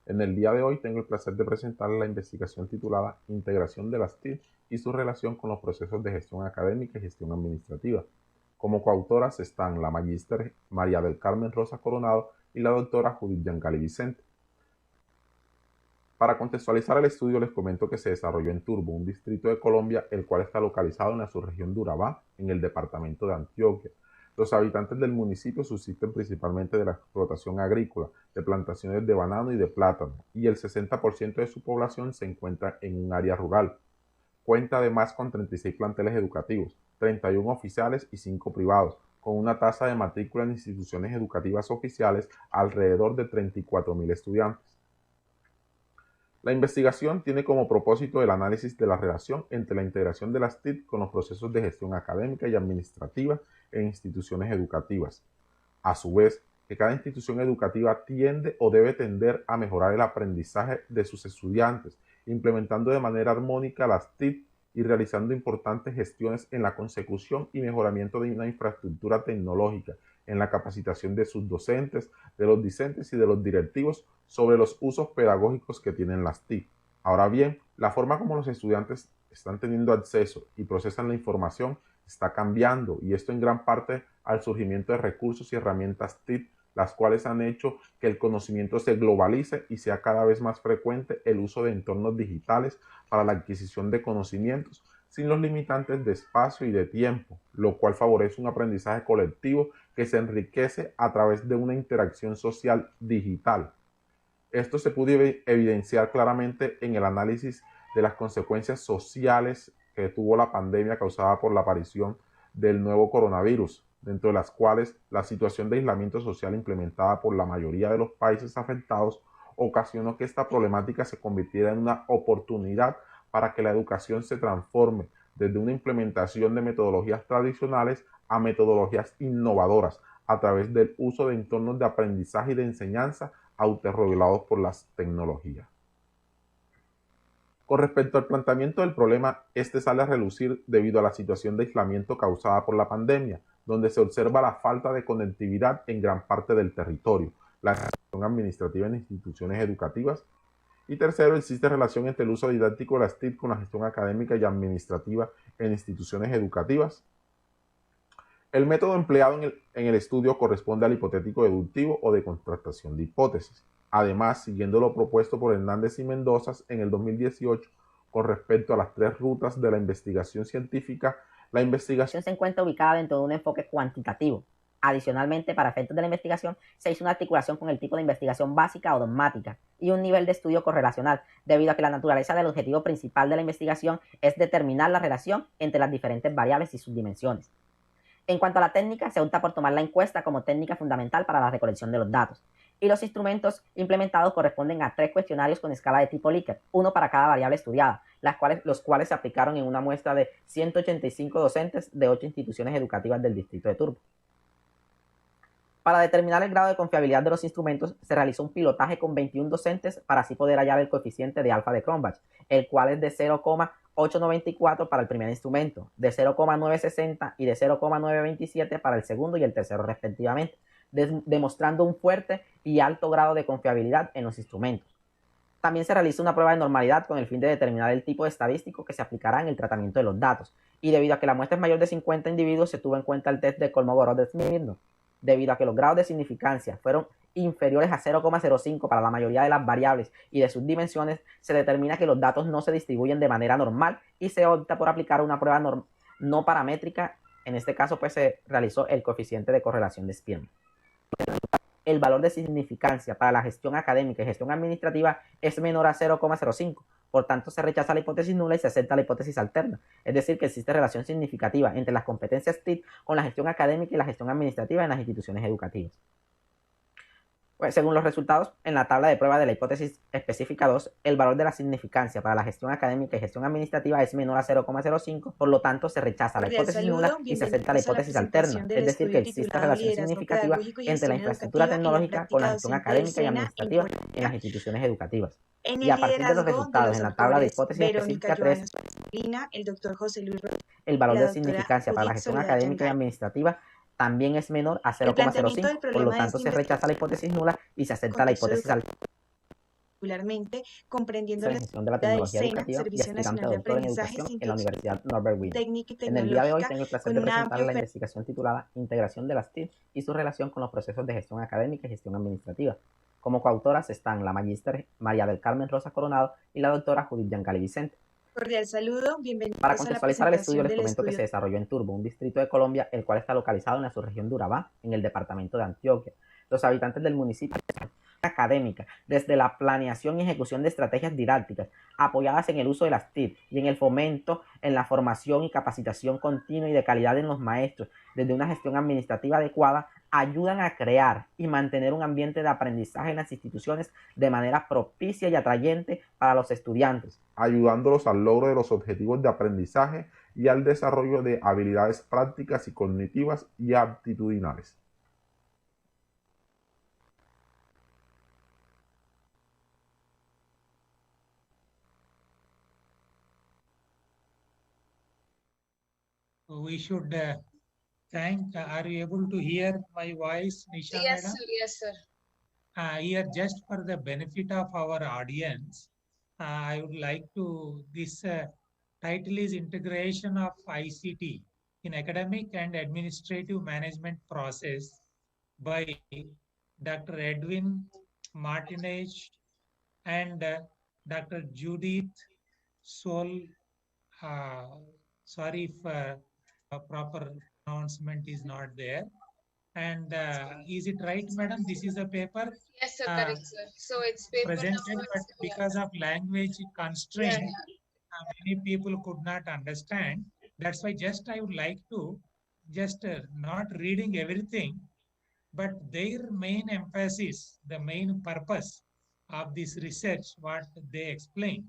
En el día de hoy tengo el placer de presentar la investigación titulada Integración de las TIC y su relación con los procesos de gestión académica y gestión administrativa. Como coautoras están la magíster María del Carmen Rosa Coronado y la doctora Judith Yancali Vicente. Para contextualizar el estudio les comento que se desarrolló en Turbo, un distrito de Colombia, el cual está localizado en la subregión de Urabá, en el departamento de Antioquia. Los habitantes del municipio subsisten principalmente de la explotación agrícola, de plantaciones de banano y de plátano, y el 60% de su población se encuentra en un área rural. Cuenta además con 36 planteles educativos, 31 oficiales y 5 privados, con una tasa de matrícula en instituciones educativas oficiales alrededor de 34.000 estudiantes. La investigación tiene como propósito el análisis de la relación entre la integración de las TIC con los procesos de gestión académica y administrativa en instituciones educativas. A su vez, que cada institución educativa tiende o debe tender a mejorar el aprendizaje de sus estudiantes, implementando de manera armónica las TIC y realizando importantes gestiones en la consecución y mejoramiento de una infraestructura tecnológica, en la capacitación de sus docentes, de los discentes y de los directivos sobre los usos pedagógicos que tienen las TIC. Ahora bien, la forma como los estudiantes están teniendo acceso y procesan la información está cambiando, y esto en gran parte al surgimiento de recursos y herramientas TIC, las cuales han hecho que el conocimiento se globalice y sea cada vez más frecuente el uso de entornos digitales para la adquisición de conocimientos sin los limitantes de espacio y de tiempo, lo cual favorece un aprendizaje colectivo que se enriquece a través de una interacción social digital. Esto se pudo evidenciar claramente en el análisis de las consecuencias sociales que tuvo la pandemia causada por la aparición del nuevo coronavirus, dentro de las cuales la situación de aislamiento social implementada por la mayoría de los países afectados ocasionó que esta problemática se convirtiera en una oportunidad para que la educación se transforme desde una implementación de metodologías tradicionales a metodologías innovadoras a través del uso de entornos de aprendizaje y de enseñanza autorregulados por las tecnologías. Con respecto al planteamiento del problema, este sale a relucir debido a la situación de aislamiento causada por la pandemia, donde se observa la falta de conectividad en gran parte del territorio, la gestión administrativa en instituciones educativas, y tercero, existe relación entre el uso didáctico de las TIC con la gestión académica y administrativa en instituciones educativas. El método empleado en el estudio corresponde al hipotético deductivo o de contrastación de hipótesis. Además, siguiendo lo propuesto por Hernández y Mendoza en el 2018 con respecto a las tres rutas de la investigación científica, la investigación se encuentra ubicada dentro de un enfoque cuantitativo. Adicionalmente, para efectos de la investigación, se hizo una articulación con el tipo de investigación básica o dogmática y un nivel de estudio correlacional, debido a que la naturaleza del objetivo principal de la investigación es determinar la relación entre las diferentes variables y sus dimensiones. En cuanto a la técnica, se opta por tomar la encuesta como técnica fundamental para la recolección de los datos, y los instrumentos implementados corresponden a 3 cuestionarios con escala de tipo Likert, uno para cada variable estudiada, los cuales se aplicaron en una muestra de 185 docentes de 8 instituciones educativas del distrito de Turbo. Para determinar el grado de confiabilidad de los instrumentos, se realizó un pilotaje con 21 docentes para así poder hallar el coeficiente de alfa de Cronbach, el cual es de 0,894 para el primer instrumento, de 0,960 y de 0,927 para el segundo y el tercero respectivamente, demostrando un fuerte y alto grado de confiabilidad en los instrumentos. También se realiza una prueba de normalidad con el fin de determinar el tipo estadístico que se aplicará en el tratamiento de los datos, y debido a que la muestra es mayor de 50 individuos, se tuvo en cuenta el test de Kolmogorov-Smirnov. Debido a que los grados de significancia fueron inferiores a 0,05 para la mayoría de las variables y de sus dimensiones, se determina que los datos no se distribuyen de manera normal y se opta por aplicar una prueba no paramétrica. En este caso, pues se realizó el coeficiente de correlación de Spearman. El valor de significancia para la gestión académica y gestión administrativa es menor a 0,05. Por tanto, se rechaza la hipótesis nula y se acepta la hipótesis alterna. Es decir, que existe relación significativa entre las competencias TIC con la gestión académica y la gestión administrativa en las instituciones educativas. Pues, según los resultados, en la tabla de prueba de la hipótesis específica 2, el valor de la significancia para la gestión académica y gestión administrativa es menor a 0,05, por lo tanto se rechaza la hipótesis nula y se acepta la hipótesis alterna, es decir, que existe relación significativa entre la infraestructura tecnológica con la gestión académica y administrativa en las instituciones educativas. Y a partir de los resultados en la tabla de hipótesis específica 3, el doctor José Luis el valor de significancia para la gestión académica y administrativa también es menor a 0,05, por lo tanto se rechaza la hipótesis nula y se acepta la hipótesis alterna. Particularmente comprendiendo la gestión de la tecnología educativa y aspirante a doctor en educación en la Universidad Norbert Wiener. En el día de hoy tengo el placer de presentar la investigación titulada Integración de las TIC y su relación con los procesos de gestión académica y gestión administrativa. Como coautoras están la magíster María del Carmen Rosa Coronado y la doctora Judith Giancali Vicente. Cordial saludo, bienvenidos Para a la contextualizar el estudio, les comento que estudio. se desarrolló en Turbo, un distrito de Colombia, el cual está localizado en la subregión de Urabá, en el departamento de Antioquia. Los habitantes del municipio académica, desde la planeación y ejecución de estrategias didácticas, apoyadas en el uso de las TIC y en el fomento en la formación y capacitación continua y de calidad en los maestros, desde una gestión administrativa adecuada, ayudan a crear y mantener un ambiente de aprendizaje en las instituciones de manera propicia y atrayente para los estudiantes, ayudándolos al logro de los objetivos de aprendizaje y al desarrollo de habilidades prácticas y cognitivas y aptitudinales. We should thank. Are you able to hear my voice, Nisha Yes, madam? sir. Yes, sir. Here, just for the benefit of our audience, I would like to, this title is Integration of ICT in Academic and Administrative Management Process by Dr. Edwin Martinez and Dr. Judith Sol. Sorry if proper pronouncement is not there. And is it right, madam? This is a paper Yes, sir. Correct, sir. So it's paper presented, number, but because of language constraint, many people could not understand. That's why just I would like to just not reading everything, but their main emphasis, the main purpose of this research, what they explain.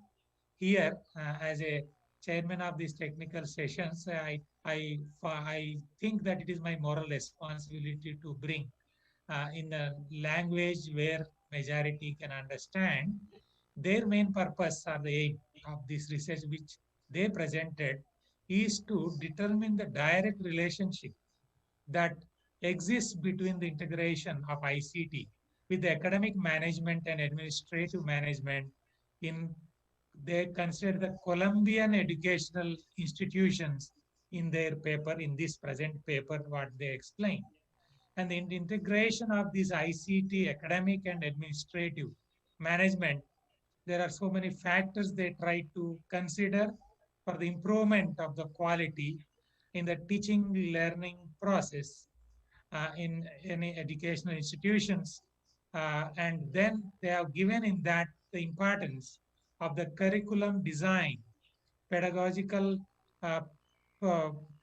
Here, as a chairman of these technical sessions, I think that it is my moral responsibility to bring in a language where majority can understand. Their main purpose or the aim of this research which they presented is to determine the direct relationship that exists between the integration of ICT with the academic management and administrative management in, they consider the Colombian educational institutions in their paper, in this present paper, what they explain. and the integration of this ICT, academic and administrative management. There are so many factors they try to consider for the improvement of the quality in the teaching learning process in any educational institutions. And then they have given in that the importance of the curriculum design, pedagogical uh,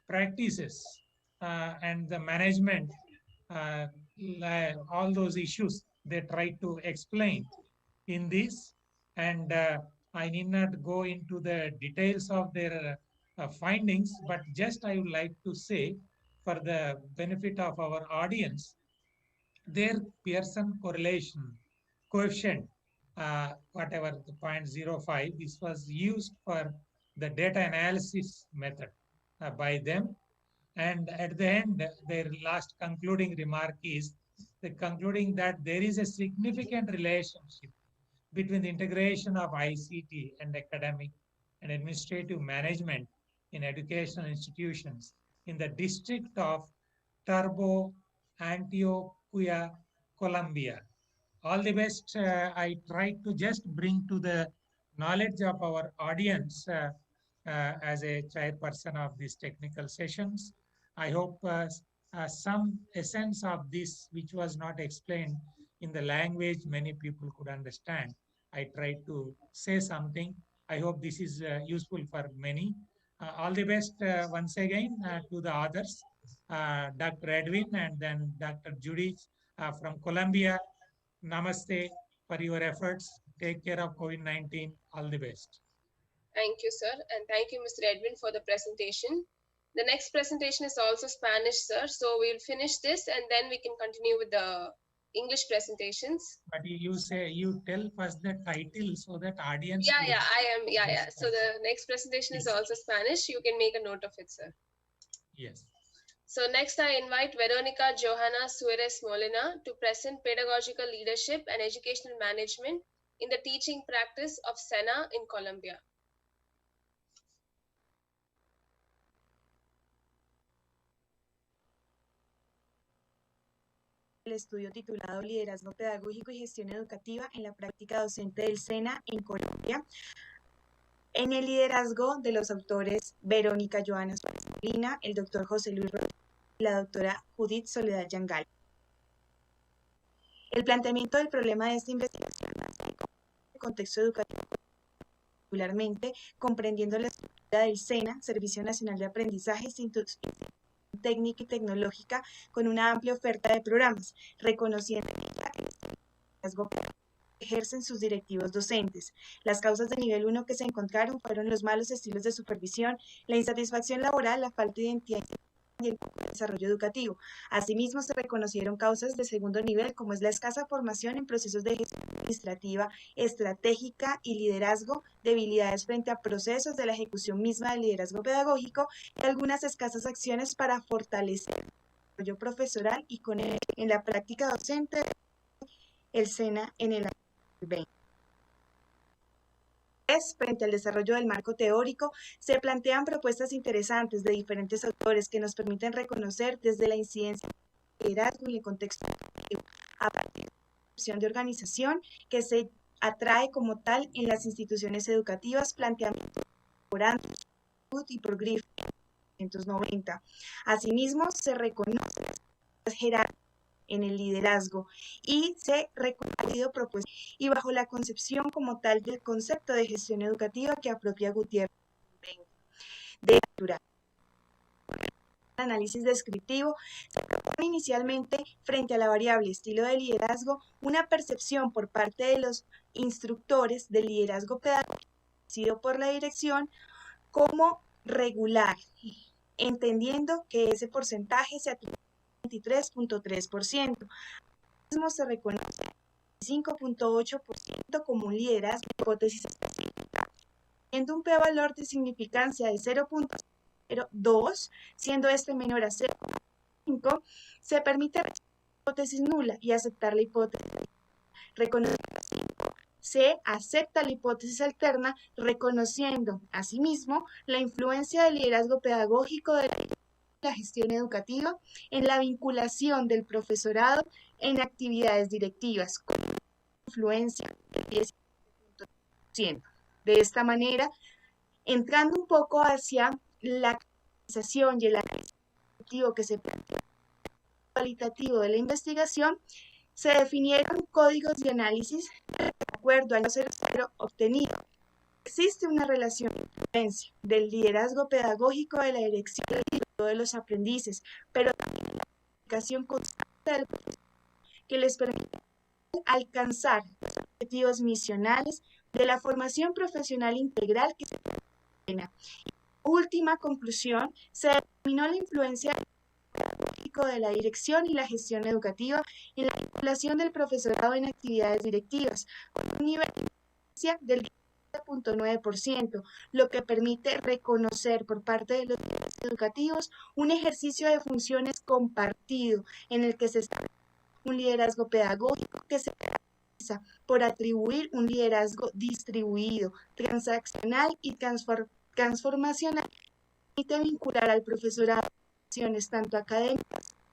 practices, and the management, uh, all those issues they try to explain in this. And I need not go into the details of their findings, but just I would like to say, for the benefit of our audience, their Pearson correlation coefficient, whatever the 0.05, this was used for the data analysis method by them. And at the end, their last concluding remark is the concluding that there is a significant relationship between the integration of ICT and academic and administrative management in educational institutions in the district of Turbo, Antioquia, Colombia. All the best. I tried to just bring to the knowledge of our audience as a chairperson of these technical sessions. I hope some essence of this, which was not explained in the language many people could understand, I tried to say something. I hope this is useful for many. All the best once again to the others, Dr. Edwin and then Dr. Judy from Colombia. Namaste for your efforts. Take care of COVID-19. All the best. Thank you, sir. And thank you, Mr. Edwin, for the presentation. The next presentation is also Spanish, sir. So we'll finish this and then we can continue with the English presentations. But you say, you tell first the title so that audience Yeah, will... yeah, I am. Yeah, yeah. So the next presentation is also Spanish. You can make a note of it, sir. Yes. So next I invite Veronica Johanna Suarez Molina to present pedagogical leadership and educational management in the teaching practice of SENA in Colombia. El estudio titulado Liderazgo Pedagógico y Gestión Educativa en la Práctica Docente del SENA en Colombia, en el liderazgo de los autores Verónica Johanna Suárez Molina, el doctor José Luis Rodríguez y la doctora Judith Soledad Yangal. El planteamiento del problema de esta investigación nace en el contexto educativo, particularmente comprendiendo la estructura del SENA, Servicio Nacional de Aprendizaje, institución técnica y tecnológica, con una amplia oferta de programas, reconociendo en ella el liderazgo que ejercen sus directivos docentes. Las causas de nivel 1 que se encontraron fueron los malos estilos de supervisión, la insatisfacción laboral, la falta de identidad y el poco desarrollo educativo. Asimismo, se reconocieron causas de segundo nivel, como es la escasa formación en procesos de gestión administrativa, estratégica y liderazgo, debilidades frente a procesos de la ejecución misma del liderazgo pedagógico y algunas escasas acciones para fortalecer el desarrollo profesoral y con él en la práctica docente el SENA en el año 2020. Frente al desarrollo del marco teórico, se plantean propuestas interesantes de diferentes autores que nos permiten reconocer desde la incidencia del liderazgo en el contexto educativo, a partir de la opción de organización que se atrae como tal en las instituciones educativas, planteamientos por Andrews y por Griffith en 1990. Asimismo, se reconoce las jerarquías en el liderazgo y se reconocido propuestas y bajo la concepción como tal del concepto de gestión educativa que apropia Gutiérrez de natural. El análisis descriptivo se propone inicialmente frente a la variable estilo de liderazgo una percepción por parte de los instructores del liderazgo pedagógico sido por la dirección como regular, entendiendo que ese porcentaje se atribuye 23.3%. Asimismo, se reconoce 5.8% como un liderazgo de hipótesis específica, teniendo un p-valor de significancia de 0.02, siendo este menor a 0.5, se permite rechazar la hipótesis nula y aceptar la hipótesis. Reconociendo 5, se acepta la hipótesis alterna, reconociendo asimismo la influencia del liderazgo pedagógico de la la gestión educativa en la vinculación del profesorado en actividades directivas con influencia del 10%. De esta manera, entrando un poco hacia la caracterización y el análisis que se plantea cualitativo de la investigación, se definieron códigos de análisis de acuerdo al 0 obtenido. Existe una relación de influencia del liderazgo pedagógico de la dirección de los aprendices, pero también la comunicación constante del profesor que les permite alcanzar los objetivos misionales de la formación profesional integral que se tiene. Última conclusión, se determinó la influencia pedagógico de la dirección y la gestión educativa en la vinculación del profesorado en actividades directivas, con un nivel de influencia del 10.9%, lo que permite reconocer por parte de los líderes educativos un ejercicio de funciones compartido en el que se establece un liderazgo pedagógico que se caracteriza por atribuir un liderazgo distribuido, transaccional y transformacional que permite vincular al profesorado a acciones tanto académicas como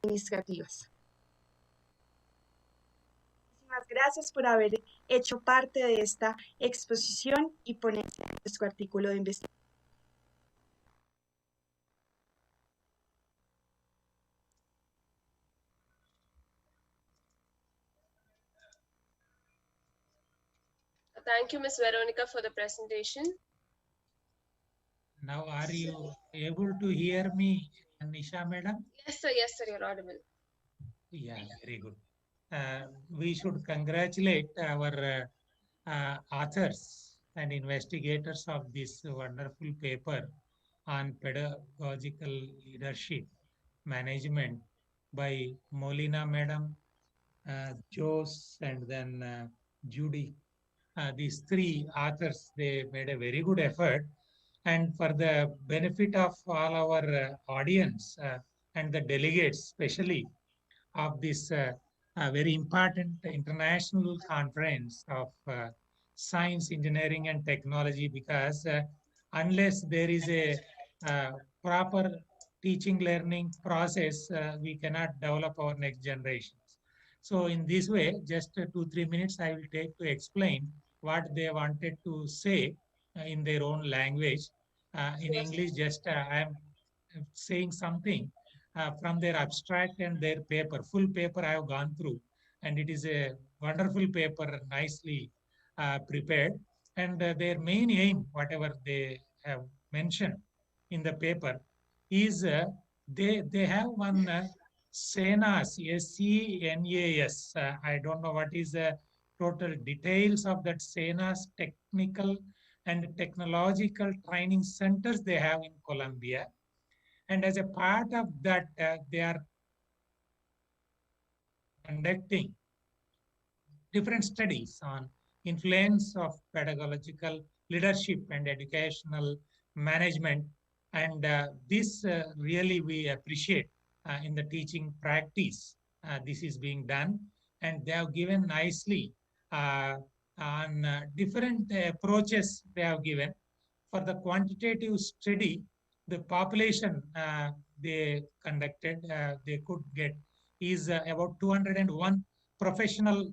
administrativas. Muchísimas gracias por haber hecho parte de esta exposición y ponencia de nuestro artículo de investigación. Thank you, Ms. Veronica, for the presentation. Now, are you able to hear me, Nisha madam? Yes, sir, you're audible. Yeah, very good. We should congratulate our authors and investigators of this wonderful paper on pedagogical leadership management by Molina madam, Jose, and then Judy. These three authors, they made a very good effort. And for the benefit of all our audience and the delegates, especially of this very important international conference of science, engineering, and technology, because unless there is a proper teaching learning process, we cannot develop our next generations. So in this way, just 2-3 minutes I will take to explain what they wanted to say in their own language. In English, just I am saying something from their abstract and their paper. Full paper I have gone through, and it is a wonderful paper, nicely prepared. And their main aim, whatever they have mentioned in the paper, is they have one SENAS, SENAS. I don't know what is the total details of that SENAS technical and technological training centers they have in Colombia. And as a part of that, they are conducting different studies on influence of pedagogical leadership and educational management. And this really we appreciate in the teaching practice. This is being done, and they have given nicely on different approaches they have given. For the quantitative study, the population they conducted, they could get is about 201 professional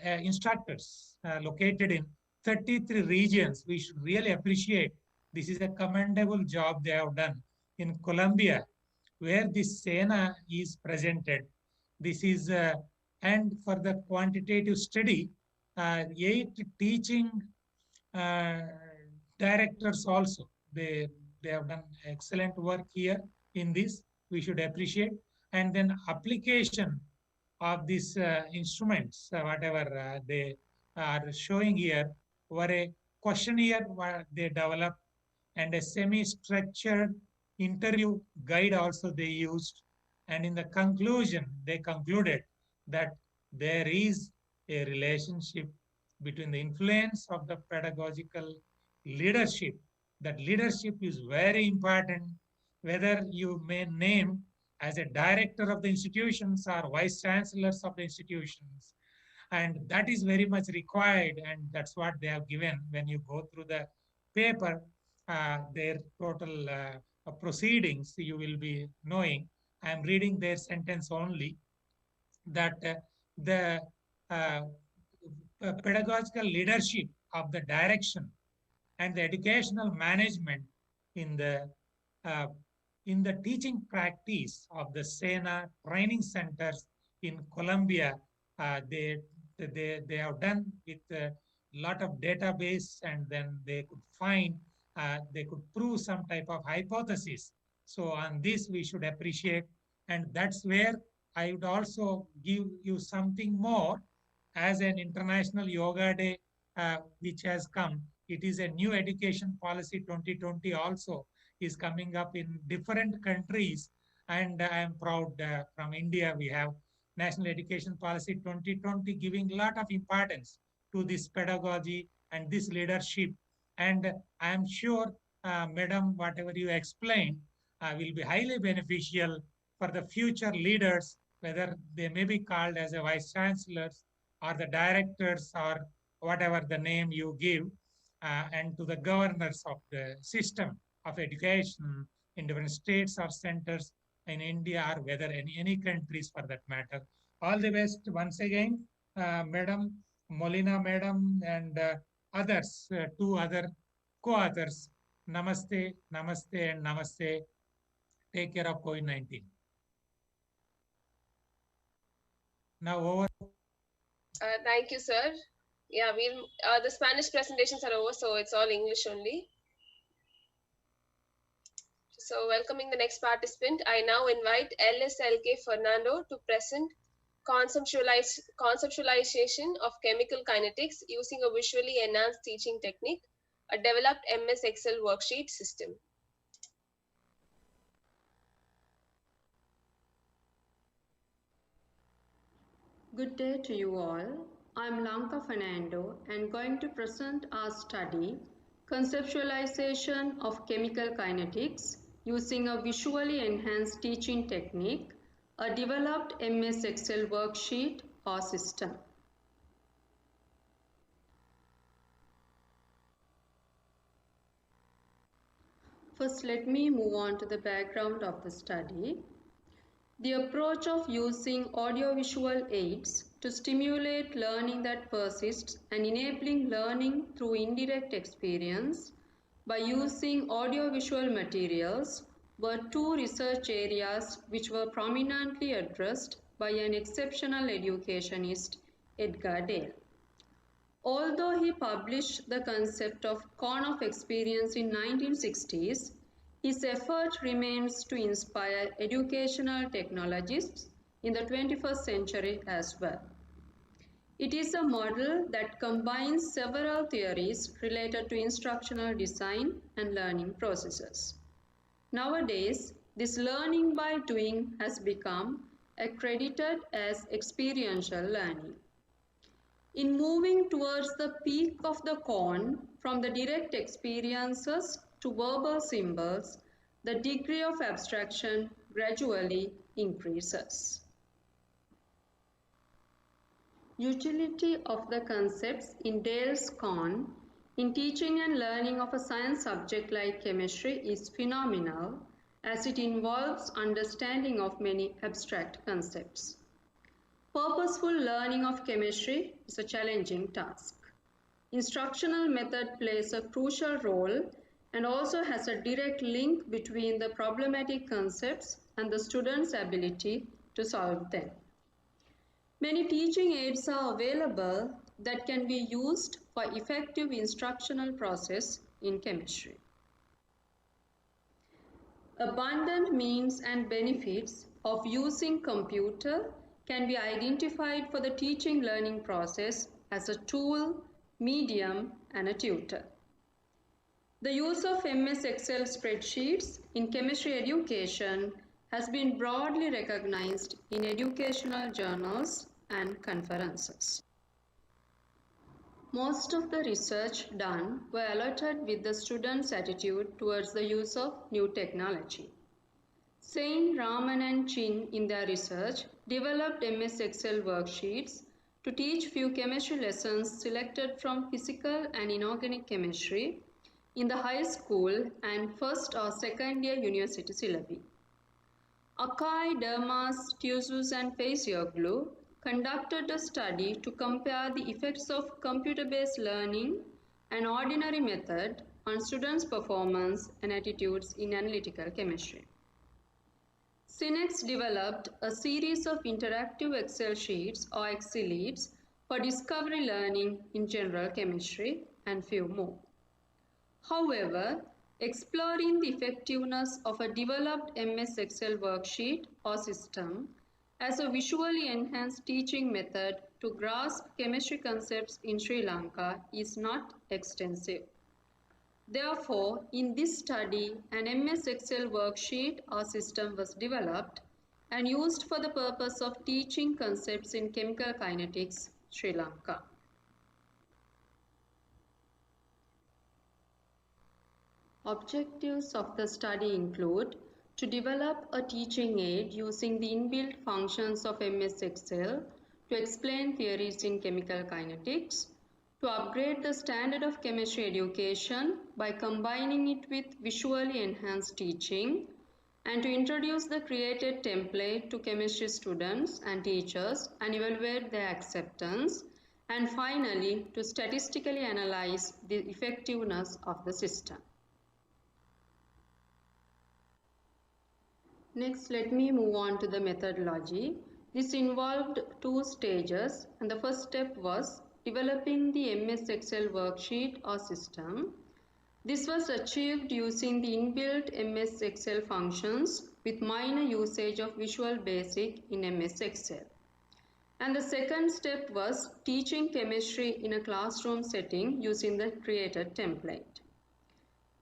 instructors located in 33 regions. We should really appreciate. This is a commendable job they have done in Colombia, where this SENA is presented. This is, and for the quantitative study, 8 teaching directors also. They have done excellent work here in this. We should appreciate. And then application of these instruments, whatever they are showing here, were a questionnaire they developed and a semi-structured interview guide also they used. And in the conclusion, they concluded that there is a relationship between the influence of the pedagogical leadership. That leadership is very important, whether you may name as a director of the institutions or vice chancellors of the institutions. And that is very much required, and that's what they have given when you go through the paper. Their total proceedings, you will be knowing, I am reading their sentence only, that the pedagogical leadership of the direction and the educational management in the uh, teaching practice of the SENA training centers in Colombia, they have done with a lot of database, and then they could find, they could prove some type of hypothesis. So on this we should appreciate, and that's where I would also give you something more. As an International Yoga Day which has come, it is a new education policy 2020 also is coming up in different countries, and I am proud from India we have National Education Policy 2020 giving a lot of importance to this pedagogy and this leadership, and I am sure madam, whatever you explained will be highly beneficial for the future leaders, whether they may be called as a vice chancellors or the directors or whatever the name you give, and to the governors of the system of education in different states or centers in India, or whether in any countries for that matter. All the best once again, Madam Molina, Madam, and others, two other co-authors. Namaste, namaste, and namaste. Take care of COVID-19. Now over. Thank you, sir. Yeah, the Spanish presentations are over, so it's all English only. So welcoming the next participant, I now invite LSLK Fernando to present conceptualization of chemical kinetics using a visually enhanced teaching technique, a developed MS Excel worksheet system. Good day to you all. I'm Lanka Fernando and going to present our study, Conceptualization of Chemical Kinetics using a visually enhanced teaching technique, a developed MS Excel worksheet or system. First, let me move on to the background of the study. The approach of using audiovisual aids to stimulate learning that persists and enabling learning through indirect experience by using audiovisual materials were two research areas which were prominently addressed by an exceptional educationist, Edgar Dale. Although he published the concept of cone of experience in 1960s, his effort remains to inspire educational technologists in the 21st century as well. It is a model that combines several theories related to instructional design and learning processes. Nowadays, this learning by doing has become accredited as experiential learning. In moving towards the peak of the cone from the direct experiences to verbal symbols, the degree of abstraction gradually increases. Utility of the concepts in Dale's cone in teaching and learning of a science subject like chemistry is phenomenal, as it involves understanding of many abstract concepts. Purposeful learning of chemistry is a challenging task. Instructional method plays a crucial role and also has a direct link between the problematic concepts and the student's ability to solve them. Many teaching aids are available that can be used for effective instructional process in chemistry. Abundant means and benefits of using computer can be identified for the teaching learning process as a tool, medium, and a tutor. The use of MS Excel spreadsheets in chemistry education has been broadly recognized in educational journals and conferences. Most of the research done were alerted with the students' attitude towards the use of new technology. Sain, Raman and Chin in their research developed MS Excel worksheets to teach few chemistry lessons selected from physical and inorganic chemistry in the high school and first or second year university syllabi. Akai, Dermas, Tusus and Fasioglu conducted a study to compare the effects of computer-based learning and ordinary method on students' performance and attitudes in analytical chemistry. Synex developed a series of interactive Excel sheets or Exceleads for discovery learning in general chemistry and few more. However, exploring the effectiveness of a developed MS Excel worksheet or system as a visually enhanced teaching method to grasp chemistry concepts in Sri Lanka is not extensive. Therefore, in this study, an MS Excel worksheet or system was developed and used for the purpose of teaching concepts in chemical kinetics, Sri Lanka. Objectives of the study include to develop a teaching aid using the inbuilt functions of MS Excel to explain theories in chemical kinetics, to upgrade the standard of chemistry education by combining it with visually enhanced teaching, and to introduce the created template to chemistry students and teachers and evaluate their acceptance, and finally to statistically analyze the effectiveness of the system. Next, let me move on to the methodology. This involved 2 stages, and the first step was developing the MS Excel worksheet or system. This was achieved using the inbuilt MS Excel functions with minor usage of Visual Basic in MS Excel. And the second step was teaching chemistry in a classroom setting using the created template.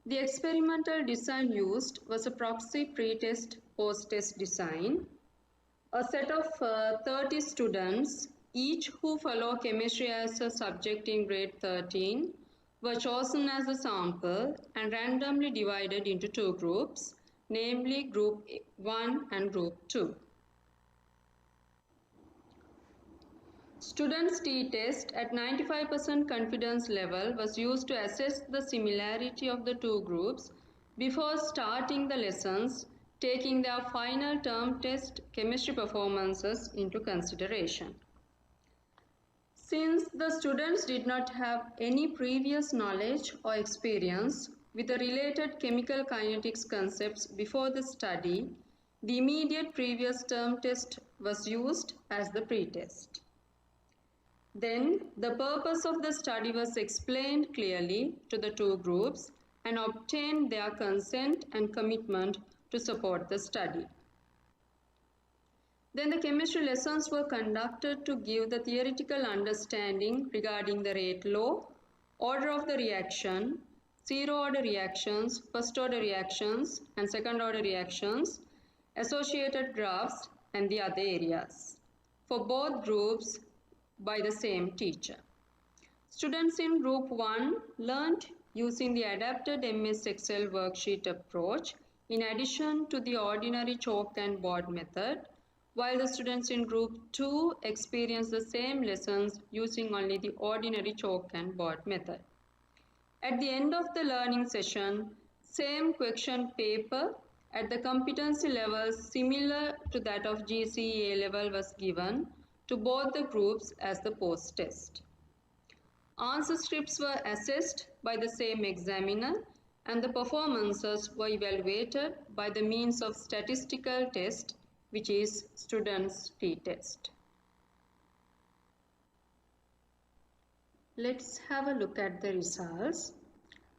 The experimental design used was a proxy pre-test post-test design. A set of 30 students, each who follow chemistry as a subject in grade 13, were chosen as a sample and randomly divided into 2 groups, namely Group 1 and Group 2. Students' t-test at 95% confidence level was used to assess the similarity of the 2 groups before starting the lessons, taking their final term test chemistry performances into consideration. Since the students did not have any previous knowledge or experience with the related chemical kinetics concepts before the study, the immediate previous term test was used as the pretest. Then, the purpose of the study was explained clearly to the 2 groups and obtained their consent and commitment to support the study. Then the chemistry lessons were conducted to give the theoretical understanding regarding the rate law, order of the reaction, zero-order reactions, first-order reactions, and second-order reactions, associated graphs, and the other areas, for both groups by the same teacher. Students in Group 1 learned using the adapted MS Excel worksheet approach in addition to the ordinary chalk and board method, while the students in Group 2 experienced the same lessons using only the ordinary chalk and board method. At the end of the learning session, same question paper at the competency level similar to that of GCE A level was given to both the groups as the post-test. Answer scripts were assessed by the same examiner and the performances were evaluated by the means of statistical test, which is students' t-test. Let's have a look at the results.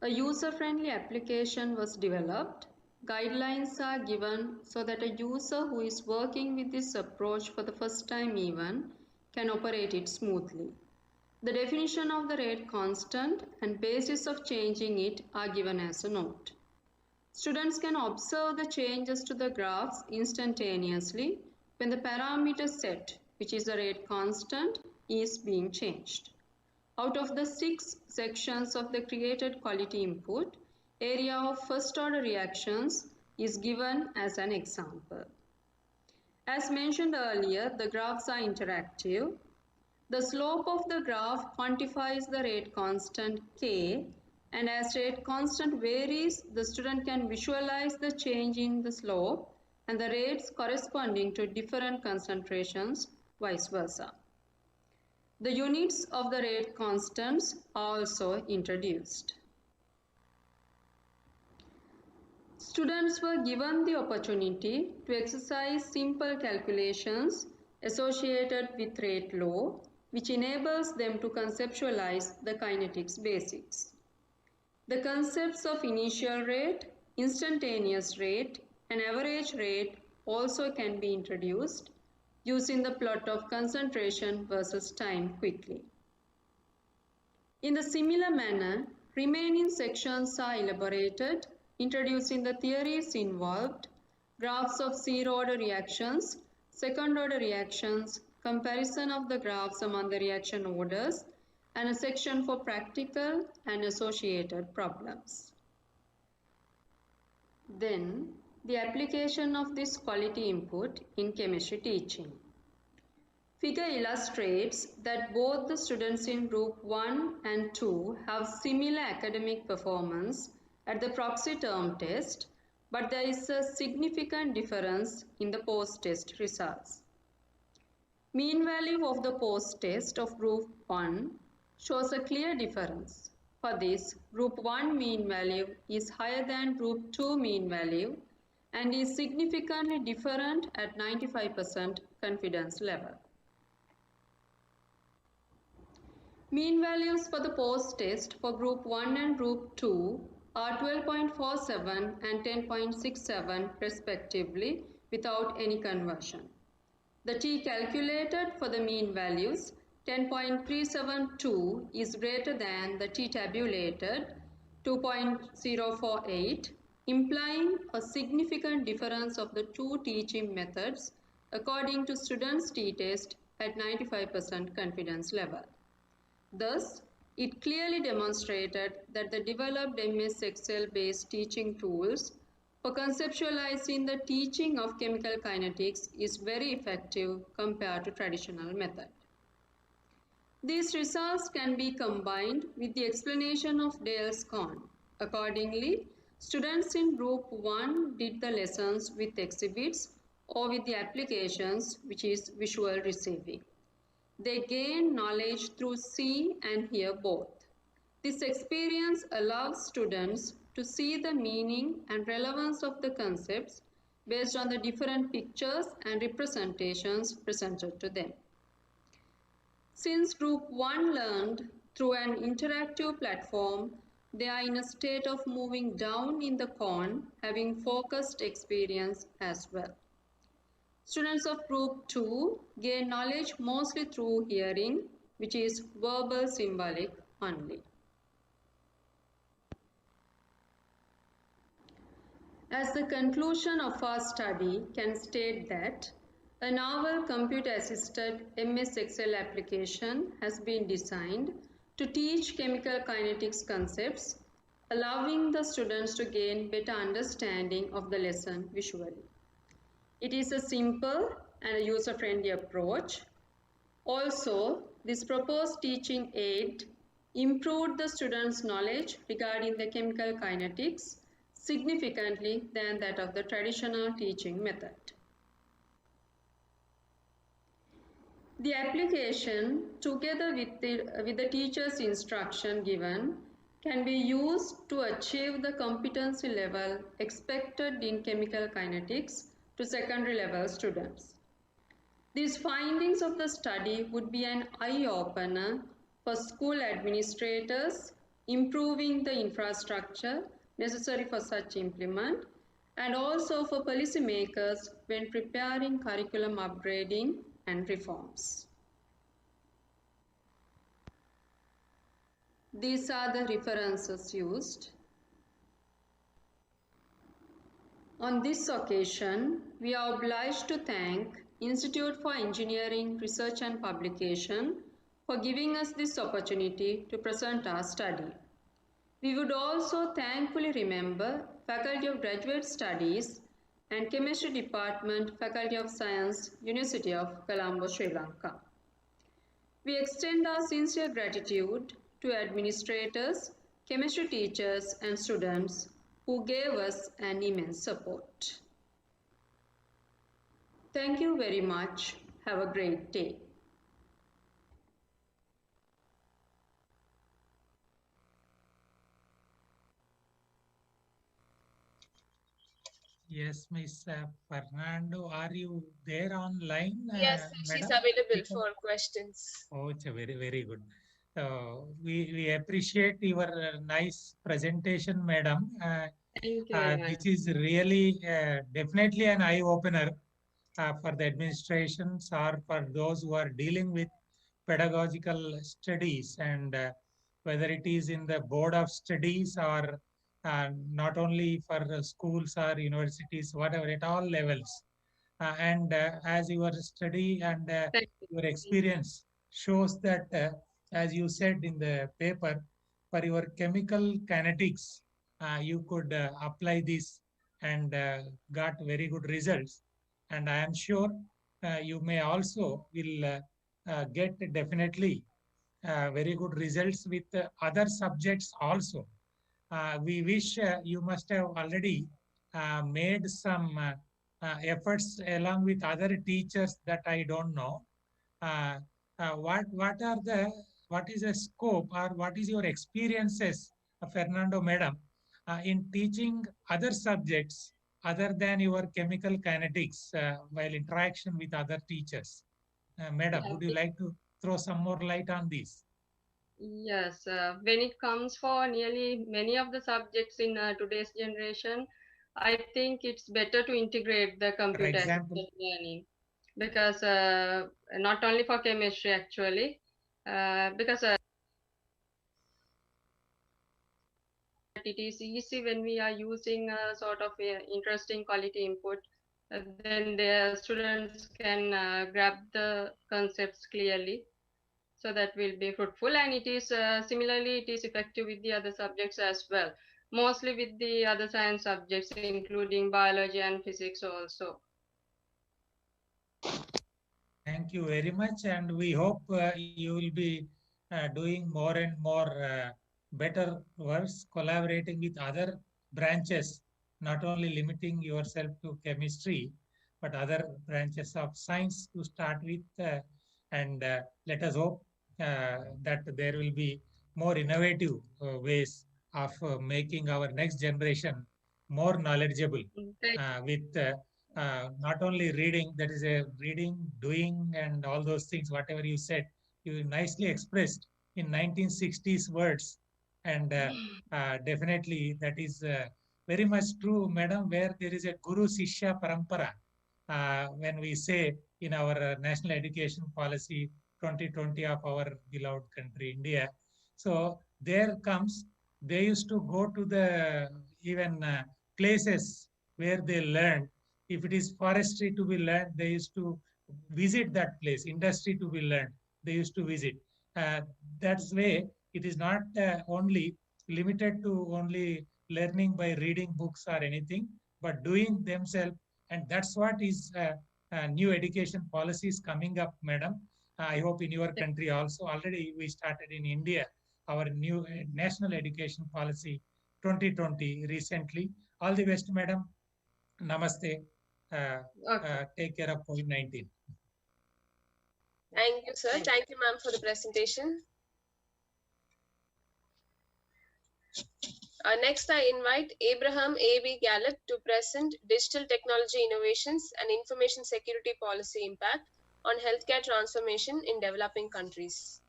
A user-friendly application was developed. Guidelines are given so that a user who is working with this approach for the first time even can operate it smoothly. The definition of the rate constant and basis of changing it are given as a note. Students can observe the changes to the graphs instantaneously when the parameter set, which is the rate constant, is being changed. Out of the 6 sections of the created quality input, area of first order reactions is given as an example. As mentioned earlier, the graphs are interactive. The slope of the graph quantifies the rate constant K And as rate constant varies, the student can visualize the change in the slope and the rates corresponding to different concentrations, vice versa. The units of the rate constants are also introduced. Students were given the opportunity to exercise simple calculations associated with rate law, which enables them to conceptualize the kinetics basics. The concepts of initial rate, instantaneous rate, and average rate also can be introduced using the plot of concentration versus time quickly. In the similar manner, remaining sections are elaborated, introducing the theories involved, graphs of zero-order reactions, second-order reactions, comparison of the graphs among the reaction orders, and a section for practical and associated problems. Then, the application of this quality input in chemistry teaching. Figure illustrates that both the students in group 1 and 2 have similar academic performance at the proxy term test, but there is a significant difference in the post-test results. Mean value of the post-test of group 1 shows a clear difference. For this, group 1 mean value is higher than group 2 mean value and is significantly different at 95% confidence level. Mean values for the post-test for group 1 and group 2 are 12.47 and 10.67 respectively without any conversion. The T calculated for the mean values 10.372 is greater than the T tabulated 2.048, implying a significant difference of the two teaching methods according to students' t-test at 95% confidence level. Thus, it clearly demonstrated that the developed MS Excel-based teaching tools for conceptualizing the teaching of chemical kinetics is very effective compared to traditional method. These results can be combined with the explanation of Dale's Con. Accordingly, students in group 1 did the lessons with exhibits or with the applications, which is visual receiving. They gain knowledge through see and hear both. This experience allows students to see the meaning and relevance of the concepts based on the different pictures and representations presented to them. Since Group 1 learned through an interactive platform, they are in a state of moving down in the con, having focused experience as well. Students of Group 2 gain knowledge mostly through hearing, which is verbal symbolic only. As the conclusion of our study can state that a novel computer-assisted MS Excel application has been designed to teach chemical kinetics concepts, allowing the students to gain better understanding of the lesson visually. It is a simple and a user-friendly approach. Also, this proposed teaching aid improved the students' knowledge regarding the chemical kinetics significantly than that of the traditional teaching method. The application, together with the teacher's instruction given, can be used to achieve the competency level expected in chemical kinetics to secondary level students. These findings of the study would be an eye-opener for school administrators, improving the infrastructure necessary for such implement, and also for policymakers when preparing curriculum upgrading and reforms. These are the references used. On this occasion, we are obliged to thank Institute for Engineering, Research and Publication for giving us this opportunity to present our study. We would also thankfully remember Faculty of Graduate Studies and Chemistry Department, Faculty of Science, University of Colombo, Sri Lanka. We extend our sincere gratitude to administrators, chemistry teachers and students who gave us an immense support. Thank you very much. Have a great day. Yes, Miss Fernando, are you there online, Yes, sir, she's madam? available for questions. Oh, it's a very good. We appreciate your nice presentation, madam. Thank you very This much. is really definitely an eye opener for the administrations or for those who are dealing with pedagogical studies, and whether it is in the board of studies or not only for schools or universities, whatever, at all levels. And as your study and your experience shows that, as you said in the paper, for your chemical kinetics, you could apply this and got very good results. And I am sure you may also will get definitely very good results with other subjects also. We wish you must have already made some efforts along with other teachers that I don't know. Uh, what is the scope, or what is your experiences, Fernando Madam, in teaching other subjects other than your chemical kinetics while interaction with other teachers? Madam, would you like to throw some more light on this? Yes, when it comes for nearly many of the subjects in today's generation, I think it's better to integrate the computer assisted learning, because not only for chemistry actually, because it is easy when we are using a sort of interesting quality input, then the students can grab the concepts clearly. So that will be fruitful, and it is similarly it is effective with the other subjects as well, mostly with the other science subjects including biology and physics also. Thank you very much, and we hope you will be doing more and more better works, collaborating with other branches, not only limiting yourself to chemistry, but other branches of science to start with. And let us hope that there will be more innovative ways of making our next generation more knowledgeable with not only reading, that is a reading, doing, and all those things, whatever you said, you nicely expressed in 1960s words. And definitely that is very much true, madam, where there is a Guru Sishya Parampara. When we say in our national education policy 2020 of our beloved country, India. So there comes, they used to go to the even places where they learned. If it is forestry to be learned, they used to visit that place. Industry to be learned, they used to visit. Uh, that's way it is not only limited to only learning by reading books or anything, but doing themselves. And that's what is new education policies coming up, madam. I hope in your country also. Already we started in India our new national education policy 2020 recently. All the best, madam. Namaste. Take care of COVID-19. Thank you, sir. Thank you, ma'am, for the presentation. Next, I invite Abraham A.B. Gallup to present Digital Technology Innovations and Information Security Policy Impact on Healthcare Transformation in Developing Countries.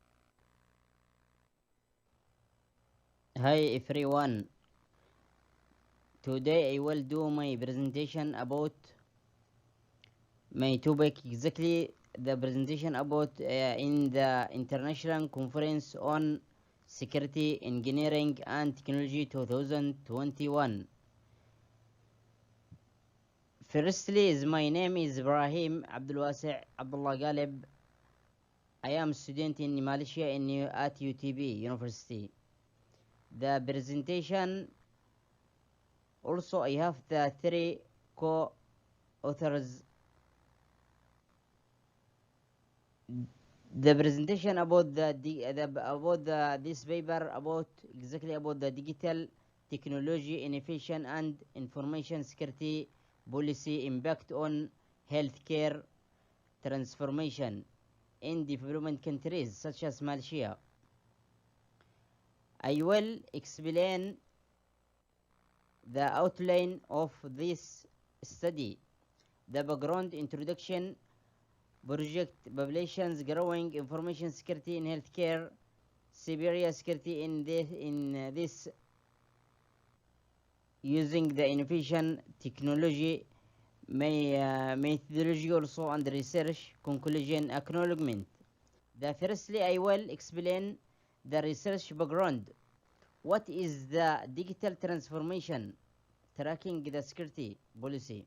Hi everyone. Today I will do my presentation about my topic, exactly the presentation about in the International Conference on Security, Engineering and Technology 2021. Firstly, my name is Ibrahim Abdulwasi Abdullah Galib. I am a student in Malaysia at UTB University. The presentation, also I have the three co-authors. the presentation about this paper about exactly about the digital technology innovation and information security policy impact on healthcare transformation in development countries such as Malaysia. I will explain the outline of this study, the background, introduction, project, populations growing, information security in healthcare, cyber security in this using the innovation technology, methodology also, and research conclusion acknowledgement. Firstly, I will explain the research background. What is the digital transformation? Tracking the security policy.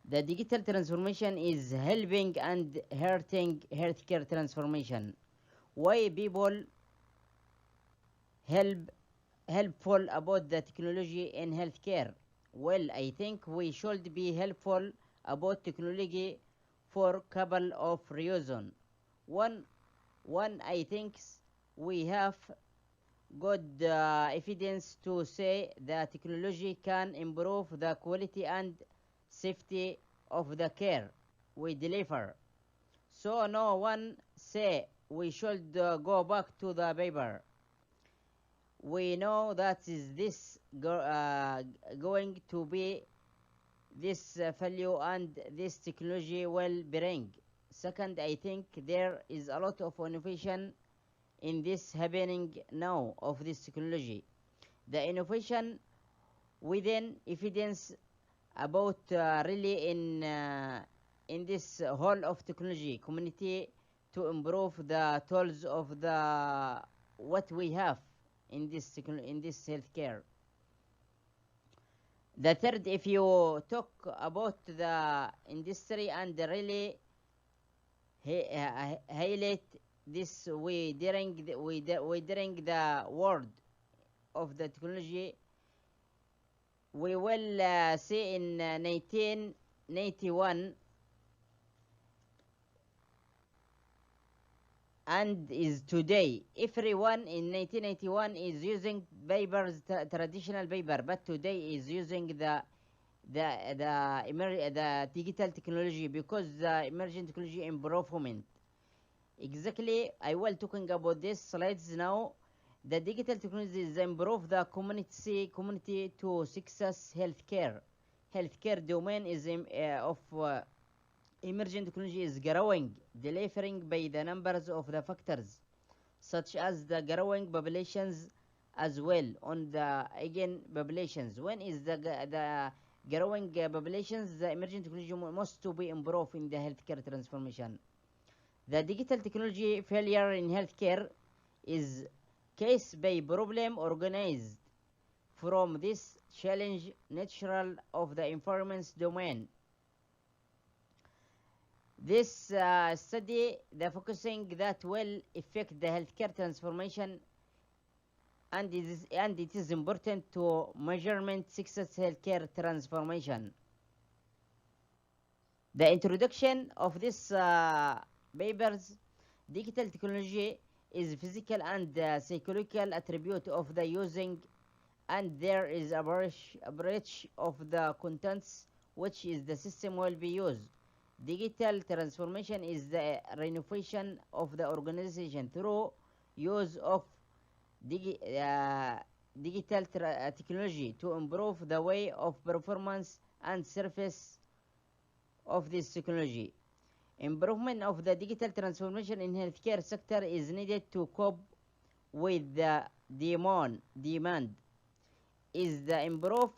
The digital transformation is helping and hurting healthcare transformation. Why people helpful about the technology in healthcare? Well, I think we should be helpful about technology for couple of reasons. One, I think we have good evidence to say that technology can improve the quality and safety of the care we deliver. So no one say we should go back to the paper. We know that is this going to be this value and this technology will bring. Second, I think there is a lot of innovation in this happening now of this technology. The innovation within evidence about really in this whole of technology community to improve the tools of the what we have in this healthcare. The third, if you talk about the industry and really highlight this we during the world of the technology, we will see in 1991 and is today. Everyone in 1991 is using papers, traditional paper, but today is using the digital technology because the emerging technology improvement. Exactly, I will talking about this slides now. The digital technology is improve the community to success healthcare. Healthcare domain is of emerging technology is growing, delivering by the numbers of the factors, such as the growing populations as well on the again populations. When is the growing populations, the emerging technology must to be improved in the healthcare transformation. The digital technology failure in healthcare is case by problem organized from this challenge natural of the environment's domain. This study the focusing that will affect the healthcare transformation and it is important to measurement success healthcare transformation. The introduction of this papers, digital technology is physical and psychological attribute of the using, and there is a breach of the contents which is the system will be used. Digital transformation is the renovation of the organization through use of digital technology to improve the way of performance and service of this technology. Improvement of the digital transformation in healthcare sector is needed to cope with the demand is the improve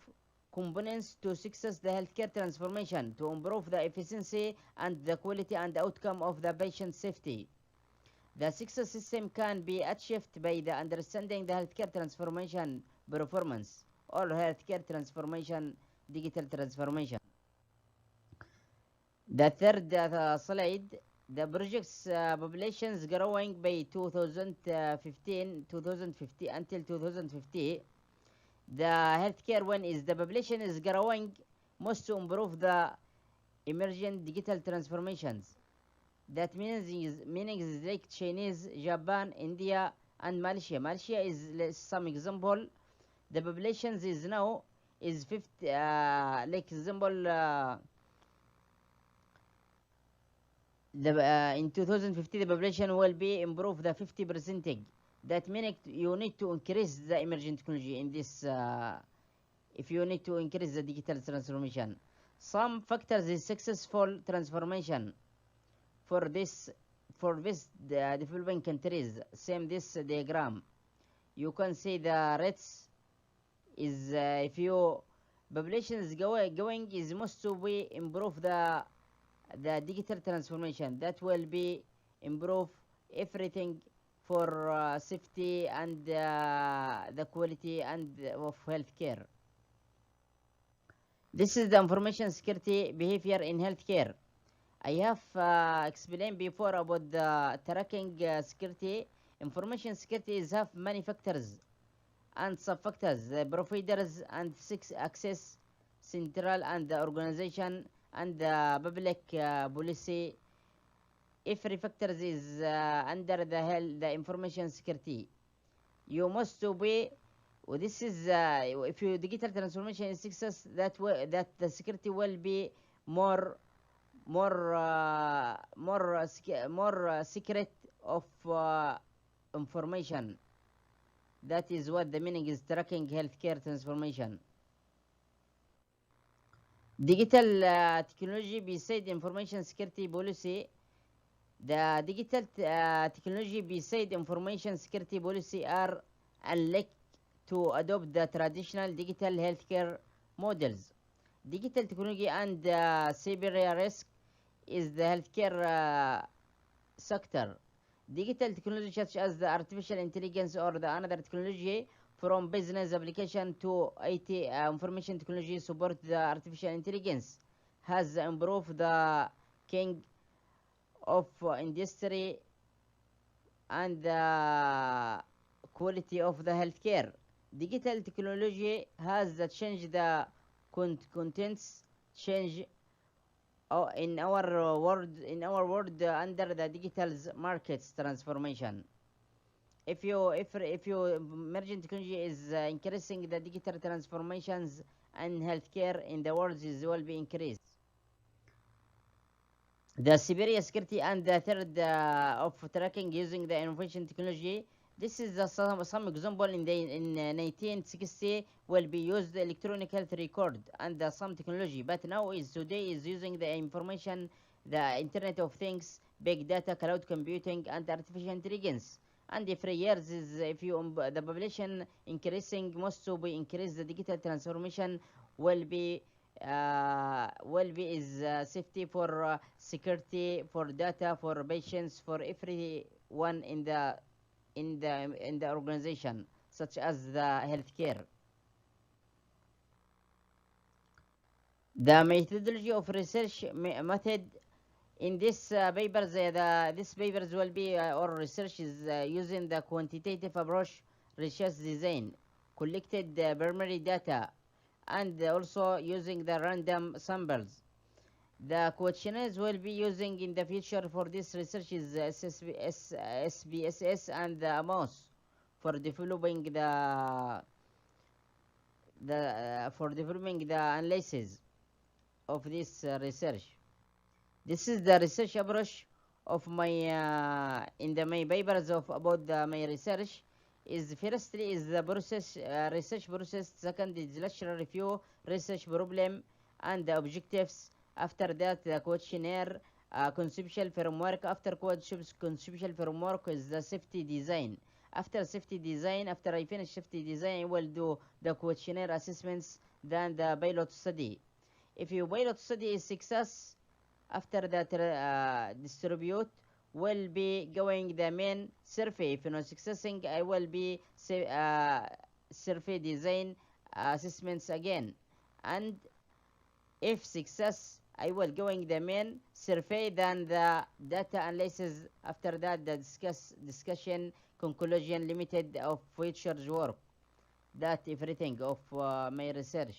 components to success the healthcare transformation to improve the efficiency and the quality and outcome of the patient safety. The success system can be achieved by the understanding the healthcare transformation performance or healthcare transformation digital transformation. The third slide, the project's populations growing by 2050 until 2050. The healthcare one is the population is growing must to improve the emerging digital transformations. That meaning is like Chinese, Japan, India, and Malaysia. Malaysia is some example. The population is now is 50, like example, in 2050 the population will be improved the 50%. That means you need to increase the emerging technology in this. If you need to increase the digital transformation, some factors is successful transformation for this developing countries. Same this diagram. You can see the rates is if you population is going is must to be improve the digital transformation that will be improve everything for safety and the quality and of healthcare. This is the information security behavior in healthcare. I have explained before about the tracking security. Information security is have many factors and sub-factors. The providers and access, central and the organization and the public policy. Every factor is under the information security. You must be. This is if you digital transformation is success, that the security will be more secret of information. That is what the meaning is tracking healthcare transformation. Digital technology beside information security policy. The digital technology beside information security policy are unlikely to adopt the traditional digital healthcare models. Digital technology and cyber risk is the healthcare sector. Digital technology such as the artificial intelligence or the another technology from business application to IT information technology support the artificial intelligence has improved the king of industry and the quality of the healthcare. Digital technology has changed the contents change in our world under the digital markets transformation. If you emerging technology is increasing the digital transformations and healthcare in the world will be increased. The cyber security and the third of tracking using the information technology. This is some example in 1960 will be used electronic health record and some technology, but now today is using the information, the Internet of Things, big data, cloud computing, and artificial intelligence. And every years is if you the population increasing, must to be increase the digital transformation will be is safety for security for data for patients for everyone in the organization such as the healthcare. The methodology of research method in this papers this papers will be or research is using the quantitative approach research design collected primary data and also using the random samples. The questionnaires will be using in the future for this research is SPSS and the mouse for developing the analysis of this research. This is the research approach of my in the my papers of about my research. Is firstly is the process research process. Second is lecture review, research problem, and the objectives. After that, the questionnaire, conceptual framework. After conceptual framework is the safety design. After safety design, after I finish safety design, I will do the questionnaire assessments, then the pilot study. If your pilot study is success, after that distribute, will be going the main survey. If not successing, I will be survey design assessments again, and if success, I will going the main survey, then the data analysis. After that, the discussion, conclusion, limited of future work. That everything of my research.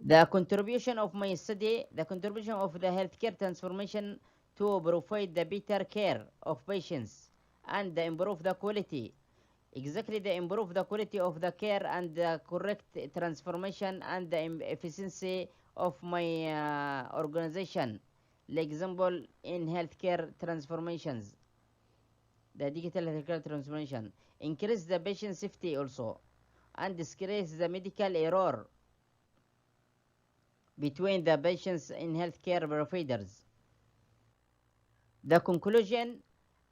The contribution of my study, the contribution of the healthcare transformation to provide the better care of patients and improve the quality. Exactly, they improve the quality of the care and the correct transformation and the efficiency of my organization. For example, in healthcare transformations, the digital healthcare transformation increase the patient safety also and decrease the medical error between the patients and healthcare providers. The conclusion,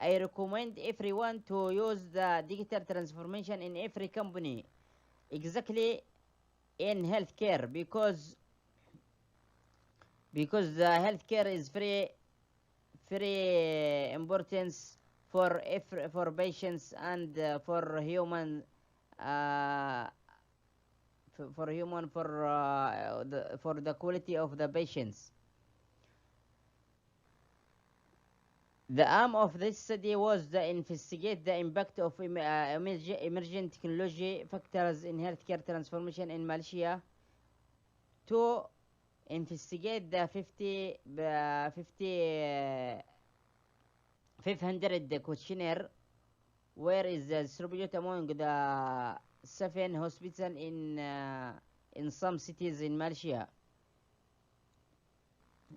I recommend everyone to use the digital transformation in every company, exactly in healthcare, because the healthcare is very important for patients and for human uh, for the quality of the patients. The aim of this study was to investigate the impact of emerging technology factors in healthcare transformation in Malaysia, to investigate the 500 questionnaire where is distributed among the 7 hospitals in some cities in Malaysia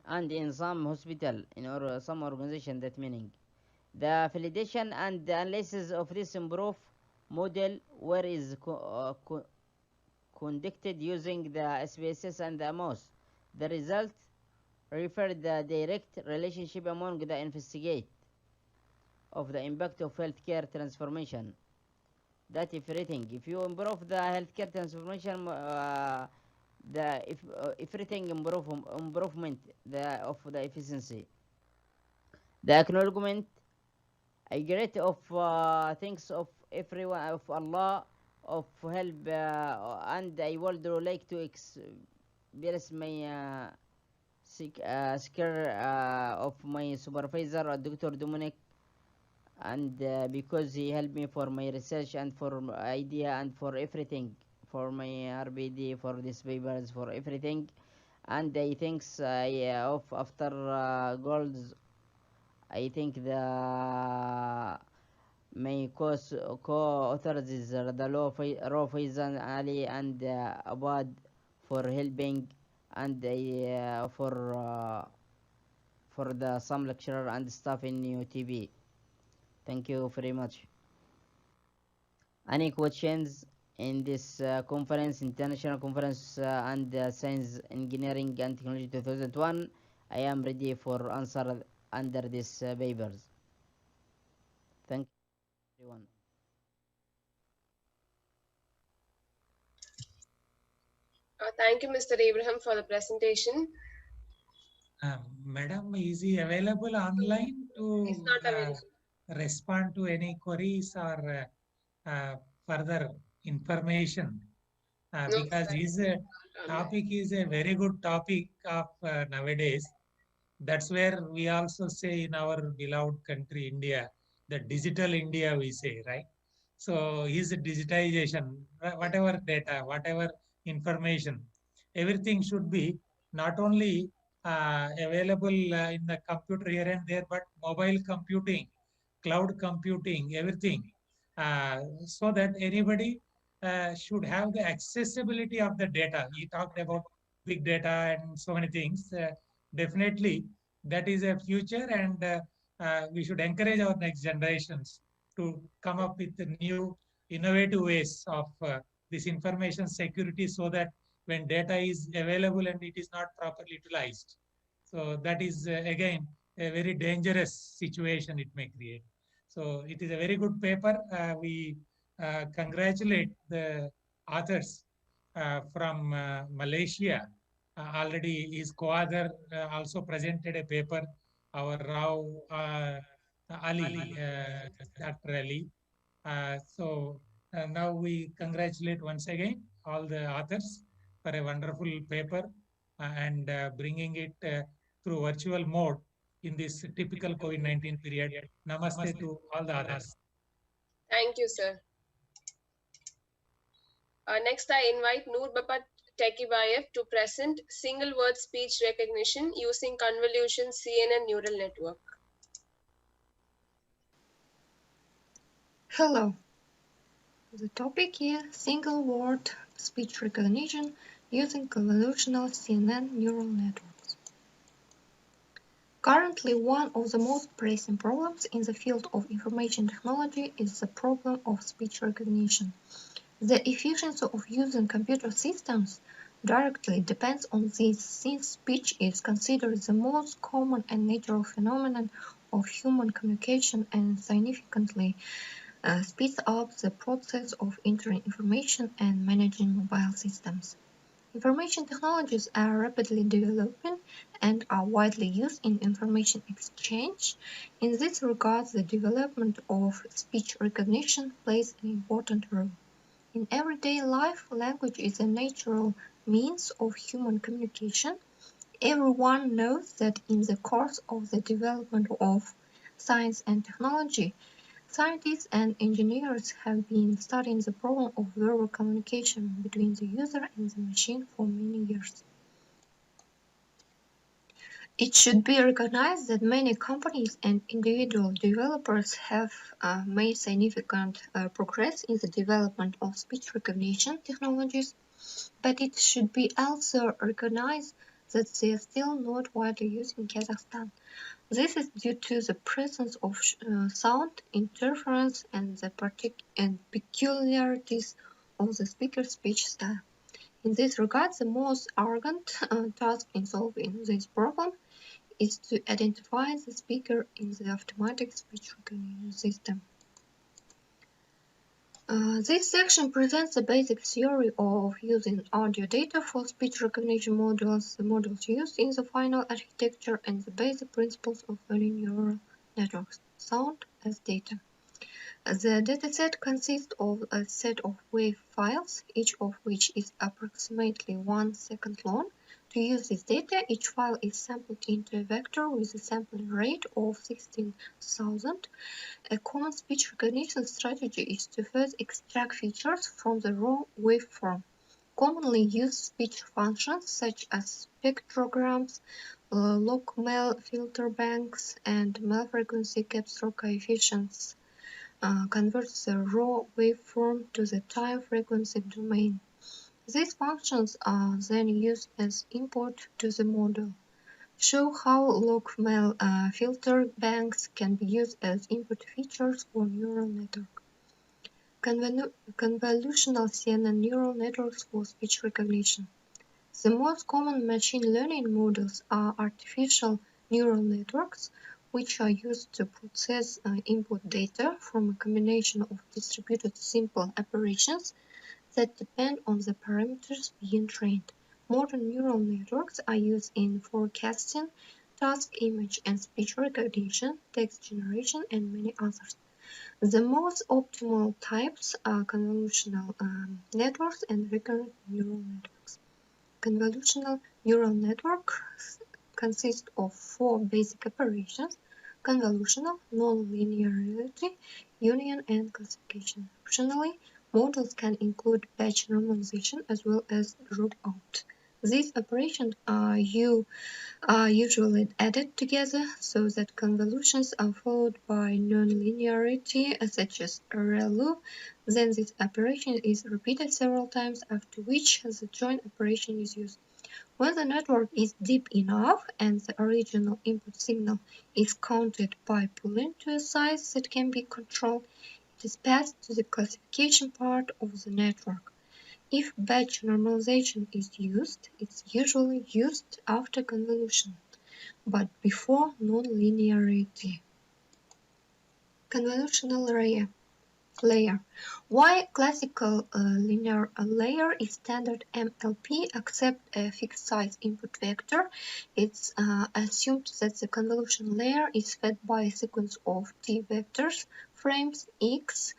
and in some hospital in or some organization. That meaning the validation and the analysis of this improve model where is conducted using the SPSS and the MOS. The result refer the direct relationship among the investigate of the impact of healthcare transformation. That everything, if you improve the healthcare transformation, everything improvement of the efficiency. The acknowledgement, I great of thanks of everyone of Allah of help, and I would like to express my scare of my supervisor, Dr. Dominic, and because he helped me for my research and for my idea and for everything, for my RBD, for these papers, for everything. And I think of after goals, I think my co-authors is Radalo Faizan Ali and Abad for helping, and for the some lecturer and staff in UTB. Thank you very much. Any questions in this conference, international conference and science, engineering and technology 2001? I am ready for answer under these papers. Thank you, everyone. Thank you, Mr. Abraham, for the presentation. Madam, is he available online He's to not available. respond to any queries or further information? No, Because sir. his topic is a very good topic of nowadays. That's where we also say in our beloved country, India, the digital India, we say, right? So his digitization, whatever data, whatever information, everything should be not only available in the computer here and there, but mobile computing, cloud computing, everything, so that anybody should have the accessibility of the data. He talked about big data and so many things. Definitely, that is a future, and we should encourage our next generations to come up with new innovative ways of this information security, so that when data is available and it is not properly utilized, so that is again a very dangerous situation it may create. So it is a very good paper. We congratulate the authors from Malaysia. Already his co-author also presented a paper, our Rao Ali, Dr. Ali. So now we congratulate once again all the authors for a wonderful paper and bringing it through virtual mode in this typical COVID-19 period. Namaste to all the others. Thank you, sir. Next, I invite Noor Bapat Tekibayev to present single word speech recognition using convolution CNN neural network. Hello. The topic is single word speech recognition using convolutional CNN neural networks. Currently, one of the most pressing problems in the field of information technology is the problem of speech recognition. The efficiency of using computer systems directly depends on this, since speech is considered the most common and natural phenomenon of human communication and significantly speeds up the process of entering information and managing mobile systems. Information technologies are rapidly developing and are widely used in information exchange. In this regard, the development of speech recognition plays an important role. In everyday life, language is a natural means of human communication. Everyone knows that in the course of the development of science and technology, scientists and engineers have been studying the problem of verbal communication between the user and the machine for many years. It should be recognized that many companies and individual developers have made significant progress in the development of speech recognition technologies, but it should be also recognized that they are still not widely used in Kazakhstan. This is due to the presence of sound interference and the peculiarities of the speaker's speech style. In this regard, the most urgent task in solving this problem is to identify the speaker in the automatic speech recognition system. This section presents the basic theory of using audio data for speech recognition models, the models used in the final architecture, and the basic principles of early neural networks, sound as data. The dataset consists of a set of WAV files, each of which is approximately 1 second long. To use this data, each file is sampled into a vector with a sampling rate of 16,000. A common speech recognition strategy is to first extract features from the raw waveform. Commonly used speech functions such as spectrograms, log-mel filter banks, and mel-frequency capture coefficients convert the raw waveform to the time-frequency domain. These functions are then used as input to the model. Show how log-mel filter banks can be used as input features for neural network. Convolutional CNN neural networks for speech recognition. The most common machine learning models are artificial neural networks, which are used to process input data from a combination of distributed simple operations that depend on the parameters being trained. Modern neural networks are used in forecasting, task image and speech recognition, text generation, and many others. The most optimal types are convolutional networks and recurrent neural networks. Convolutional neural networks consist of 4 basic operations: convolutional, nonlinearity, union, and classification. Optionally, models can include batch normalization as well as dropout. These operations are usually added together so that convolutions are followed by nonlinearity such as ReLU. Then this operation is repeated several times, after which the join operation is used. When the network is deep enough and the original input signal is counted by pooling to a size that can be controlled, it is passed to the classification part of the network. If batch normalization is used, it's usually used after convolution, but before nonlinearity. Convolutional layer. While classical linear layer is standard MLP except a fixed size input vector, it's assumed that the convolution layer is fed by a sequence of T vectors, frames X.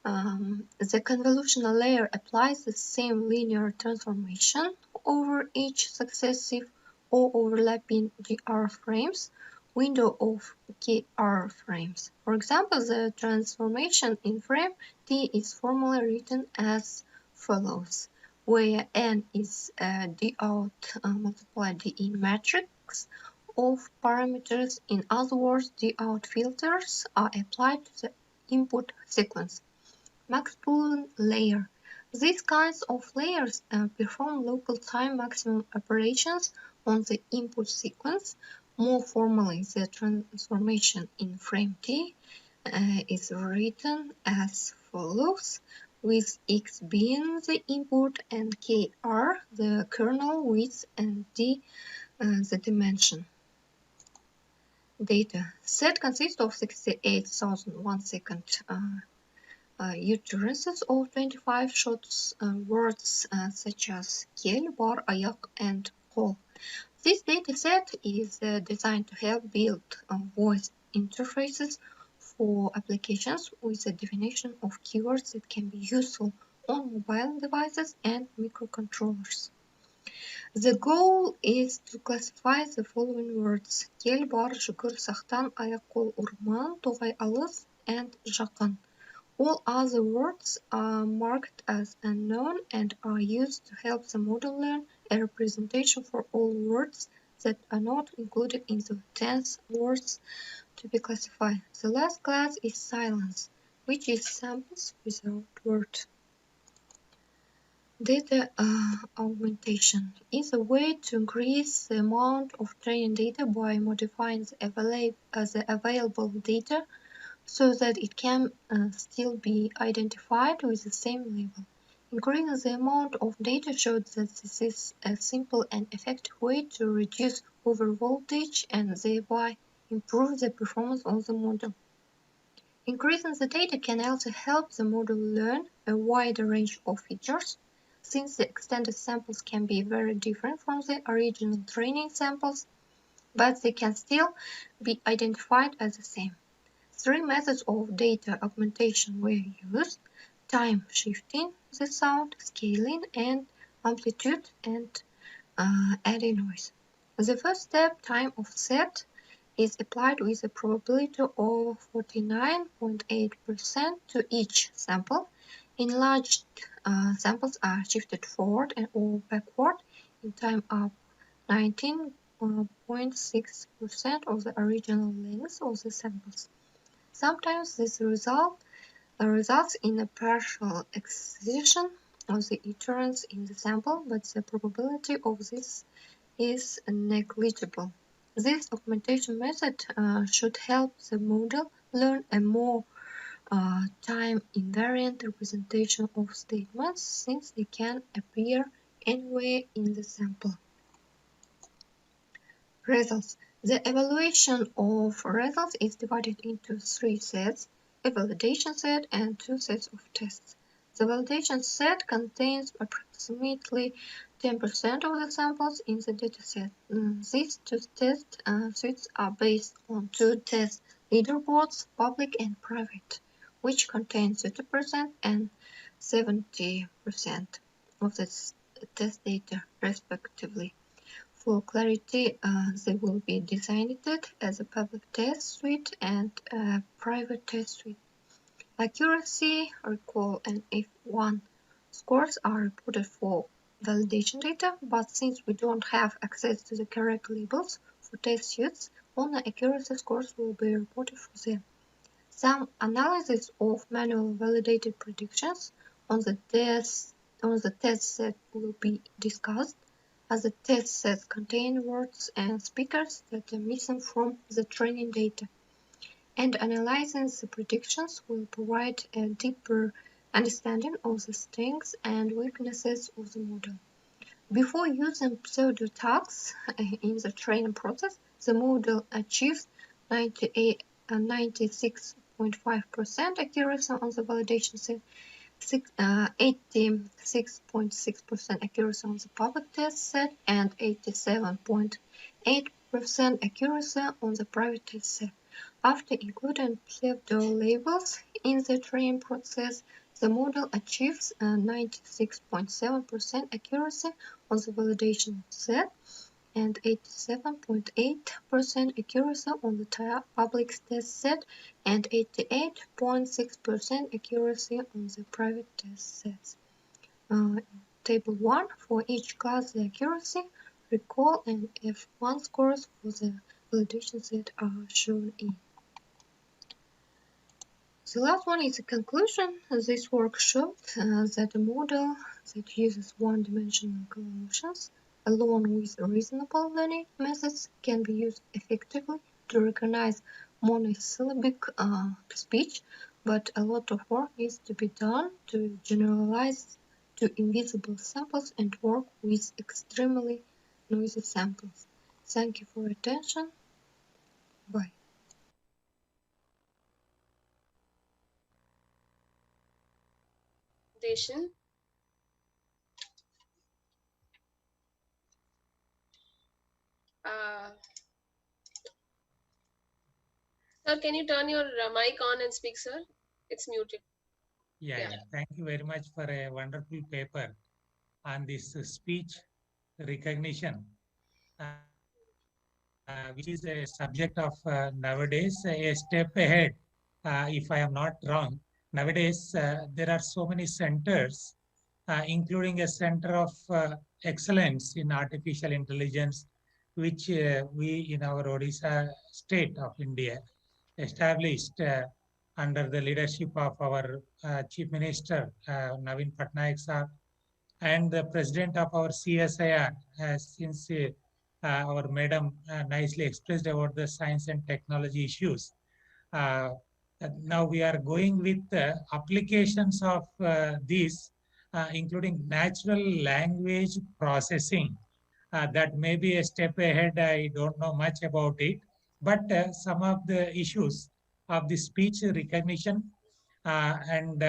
The convolutional layer applies the same linear transformation over each successive or overlapping GR frames, window of KR frames. For example, the transformation in frame T is formally written as follows. where n is the out multiplied the in matrix of parameters. In other words, the out filters are applied to the input sequence. Max Boolean layer. These kinds of layers perform local time maximum operations on the input sequence. More formally, the transformation in frame T is written as follows, with x being the input and kr the kernel width and d the dimension. Data set consists of 68,001 second utterances of 25 short words such as kel, bar, ayak, and kol. This dataset is designed to help build voice interfaces for applications with a definition of keywords that can be useful on mobile devices and microcontrollers. The goal is to classify the following words: kel, бар, жүгір, сақтан, аяқ-қол, орман, тоғай, алыс, and жақын. All other words are marked as unknown and are used to help the model learn a representation for all words that are not included in the 10th words to be classified. The last class is silence, which is samples without words. Data augmentation is a way to increase the amount of training data by modifying the available data so that it can still be identified with the same label. Increasing the amount of data shows that this is a simple and effective way to reduce overvoltage and thereby improve the performance of the model. Increasing the data can also help the model learn a wider range of features, since the extended samples can be very different from the original training samples, but they can still be identified as the same. Three methods of data augmentation were used: time shifting the sound, scaling, and amplitude, and adding noise. The first step, time offset, is applied with a probability of 49.8% to each sample. Enlarged samples are shifted forward and or backward in time up 19.6% of the original length of the samples. Sometimes this results in a partial excision of the iterants in the sample, but the probability of this is negligible. This augmentation method should help the model learn a more time-invariant representation of statements, since they can appear anywhere in the sample. Results. The evaluation of results is divided into three sets: a validation set and two sets of tests. The validation set contains approximately 10% of the samples in the dataset. These two test suites are based on two test leaderboards, public and private, which contain 30% and 70% of the test data, respectively. For clarity, they will be designated as a public test suite and a private test suite. Accuracy, recall, and F1 scores are reported for validation data, but since we don't have access to the correct labels for test suites, only accuracy scores will be reported for them. Some analysis of manual validated predictions on the test set will be discussed, as the test sets contain words and speakers that are missing from the training data, and analyzing the predictions will provide a deeper understanding of the strengths and weaknesses of the model. Before using pseudo-tags in the training process, the model achieves 96.5% accuracy on the validation set, 86.6% accuracy on the public test set, and 87.8% accuracy on the private test set. After including pseudo-labels in the training process, the model achieves 96.7% accuracy on the validation set and 87.8% accuracy on the public test set and 88.6% accuracy on the private test sets. Table 1 for each class the accuracy, recall, and F1 scores for the validation set are shown in. The last one is a conclusion. This work showed that a model that uses one-dimensional motions along with reasonable learning methods can be used effectively to recognize monosyllabic speech, but a lot of work needs to be done to generalize to invisible samples and work with extremely noisy samples. Thank you for your attention. Bye. Presentation. Sir, can you turn your mic on and speak, sir? It's muted. Yeah. Thank you very much for a wonderful paper on this speech recognition, which is a subject of nowadays a step ahead. If I am not wrong, nowadays there are so many centers, including a center of excellence in artificial intelligence, which we in our Odisha state of India established under the leadership of our Chief Minister Naveen Patnaik sir, and the president of our CSIR, since our madam nicely expressed about the science and technology issues. Now we are going with applications of these, including natural language processing. That may be a step ahead. I don't know much about it, but some of the issues of the speech recognition and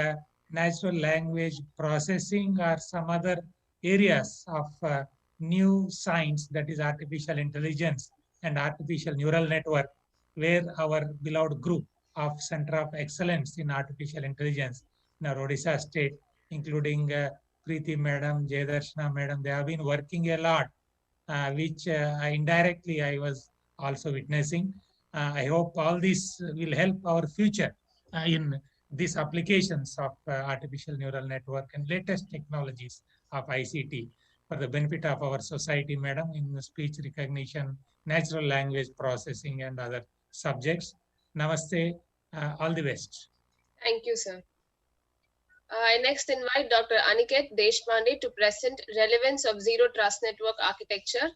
natural language processing are some other areas of new science, that is artificial intelligence and artificial neural network, where our beloved group of Center of Excellence in Artificial Intelligence in our Odisha state, including Preeti Madam, Jayadarshana Madam, they have been working a lot, which indirectly I was also witnessing. I hope all this will help our future in these applications of artificial neural network and latest technologies of ICT for the benefit of our society, madam, in speech recognition, natural language processing, and other subjects. Namaste. All the best. Thank you, sir. I next invite Dr. Aniket Deshpande to present relevance of Zero Trust Network architecture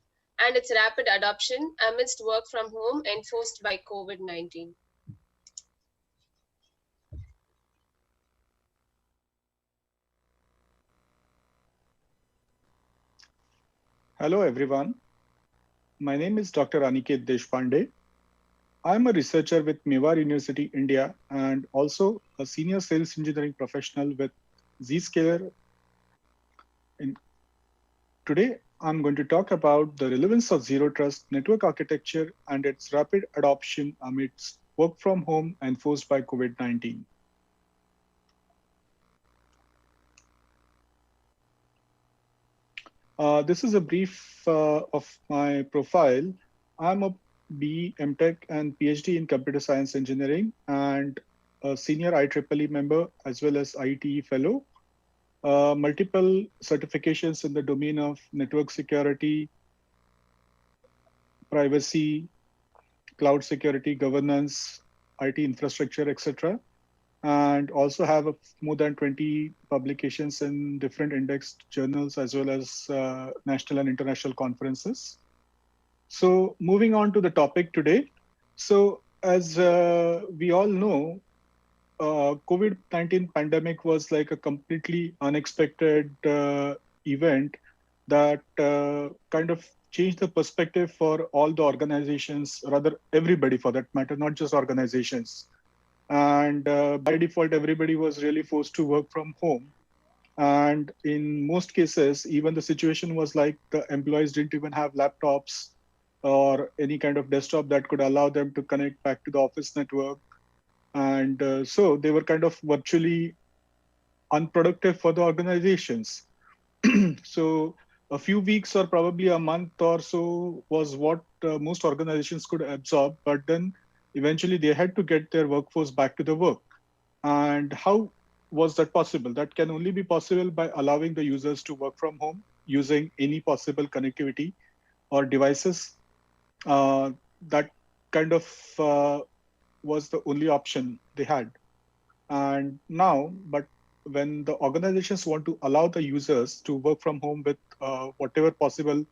and its rapid adoption amidst work from home enforced by COVID-19. Hello, everyone. My name is Dr. Aniket Deshpande. I'm a researcher with Mewar University, India, and also a senior sales engineering professional with Zscaler. Today, I'm going to talk about the relevance of Zero Trust network architecture and its rapid adoption amidst work from home enforced by COVID-19. This is a brief of my profile. I'm a BE, MTech, and PhD in computer science engineering and a senior IEEE member as well as IETE fellow. Multiple certifications in the domain of network security, privacy, cloud security, governance, IT infrastructure, etc. And also have more than 20 publications in different indexed journals as well as national and international conferences. So moving on to the topic today. So as we all know, COVID-19 pandemic was like a completely unexpected event that kind of changed the perspective for all the organizations, rather everybody for that matter, not just organizations. And by default, everybody was really forced to work from home. And in most cases, even the situation was like the employees didn't even have laptops or any kind of desktop that could allow them to connect back to the office network. And so they were kind of virtually unproductive for the organizations. So a few weeks or probably a month or so was what most organizations could absorb. But then eventually they had to get their workforce back to the work. And how was that possible? That can only be possible by allowing the users to work from home using any possible connectivity or devices. That kind of was the only option they had. And now, but when the organizations want to allow the users to work from home with whatever possible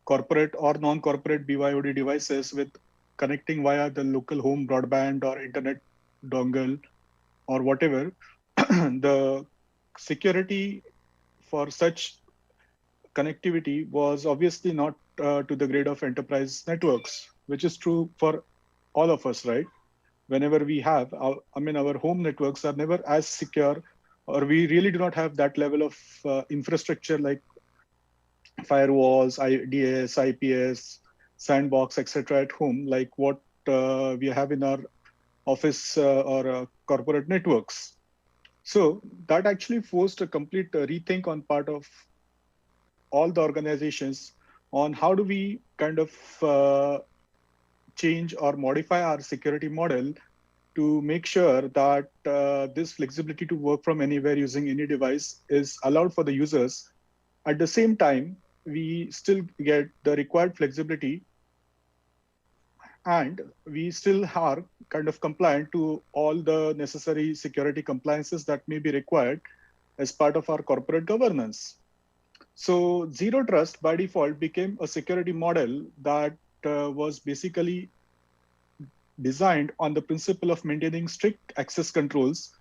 corporate or non-corporate BYOD devices with connecting via the local home broadband or internet dongle or whatever, the security for such connectivity was obviously not to the grade of enterprise networks, which is true for all of us, right? Whenever we have, our home networks are never as secure, or we really do not have that level of infrastructure like firewalls, IDS, IPS, sandbox, etc. at home, like what we have in our office or corporate networks. So that actually forced a complete rethink on part of all the organizations on how do we kind of change or modify our security model to make sure that this flexibility to work from anywhere using any device is allowed for the users. At the same time, we still get the required flexibility and we still are kind of compliant to all the necessary security compliances that may be required as part of our corporate governance. So zero trust by default became a security model that was basically designed on the principle of maintaining strict access controls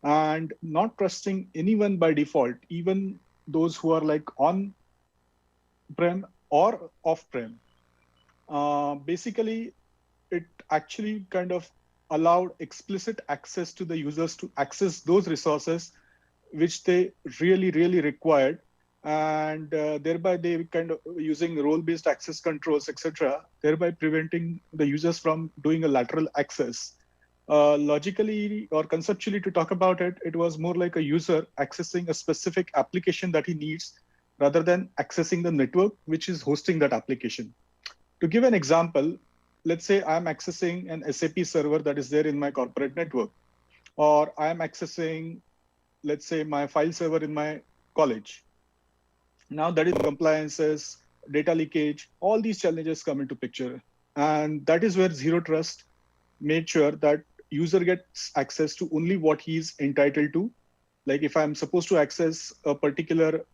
and not trusting anyone by default, even those who are like on-prem or off-prem. Basically, it actually kind of allowed explicit access to the users to access those resources which they really, really required. And thereby they kind of using role-based access controls, etc., thereby preventing the users from doing a lateral access. Logically or conceptually to talk about it, it was more like a user accessing a specific application that he needs rather than accessing the network which is hosting that application. To give an example, let's say I'm accessing an SAP server that is there in my corporate network, or I'm accessing, let's say, my file server in my college. Now that is compliances, data leakage, all these challenges come into picture. And that is where zero trust made sure that user gets access to only what he's entitled to. Like if I'm supposed to access a particular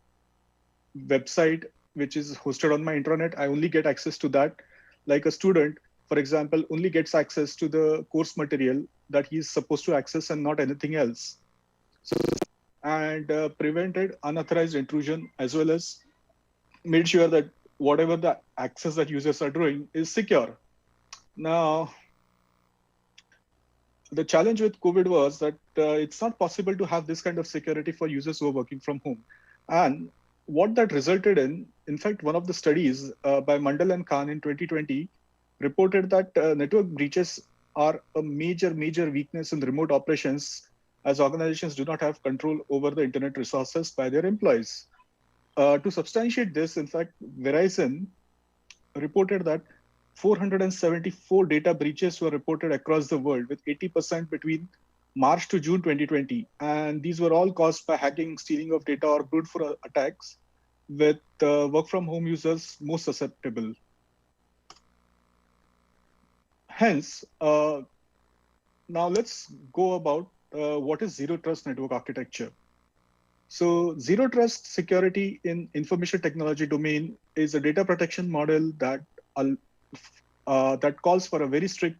website which is hosted on my intranet, I only get access to that. Like a student, for example, only gets access to the course material that he's supposed to access and not anything else. So, and prevented unauthorized intrusion as well as made sure that whatever the access that users are doing is secure. Now, the challenge with COVID was that it's not possible to have this kind of security for users who are working from home. And what that resulted in fact, one of the studies by Mandal and Khan in 2020 reported that network breaches are a major weakness in remote operations as organizations do not have control over the internet resources by their employees. To substantiate this, in fact, Verizon reported that 474 data breaches were reported across the world, with 80% between March to June 2020. And these were all caused by hacking, stealing of data, or brute force attacks, with work from home users most susceptible. Hence, now let's go about what is zero trust network architecture. So zero trust security in information technology domain is a data protection model that calls for a very strict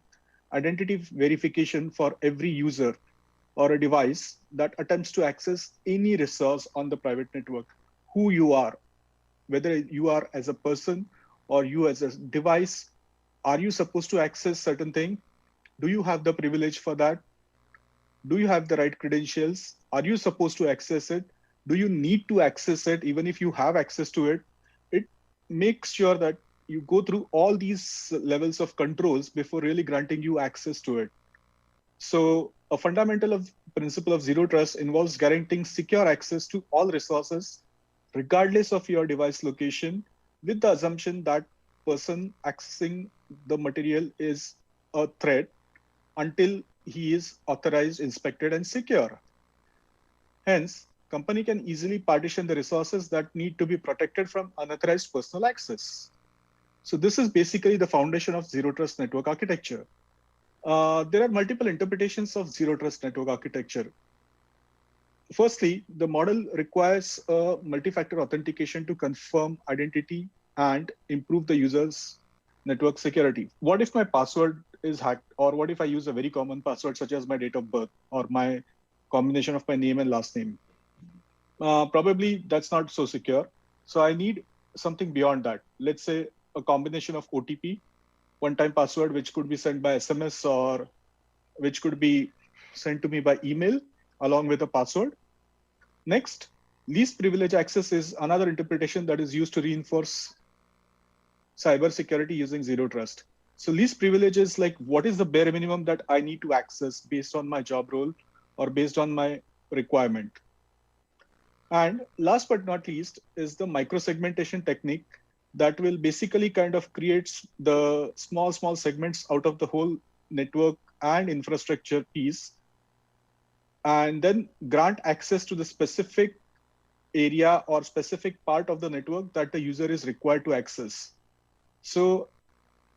identity verification for every user or a device that attempts to access any resource on the private network. Who you are, whether you are as a person or you as a device, are you supposed to access certain thing? Do you have the privilege for that? Do you have the right credentials? Are you supposed to access it? Do you need to access it even if you have access to it? It makes sure that you go through all these levels of controls before really granting you access to it. So a fundamental principle of zero trust involves guaranteeing secure access to all resources, regardless of your device location, with the assumption that person accessing the material is a threat until he is authorized, inspected, and secure. Hence, company can easily partition the resources that need to be protected from unauthorized personal access. So this is basically the foundation of zero trust network architecture. There are multiple interpretations of zero trust network architecture. Firstly, the model requires a multi-factor authentication to confirm identity and improve the user's network security. What if my password is hacked, or what if I use a very common password such as my date of birth or my combination of my name and last name? Probably that's not so secure. So I need something beyond that. Let's say a combination of OTP, one-time password, which could be sent by SMS or which could be sent to me by email along with a password. Next, least privilege access is another interpretation that is used to reinforce cybersecurity using zero trust. So least privilege is like, what is the bare minimum that I need to access based on my job role or based on my requirement? And last but not least is the microsegmentation technique that will basically kind of creates the small segments out of the whole network and infrastructure piece, and then grant access to the specific area or specific part of the network that the user is required to access. So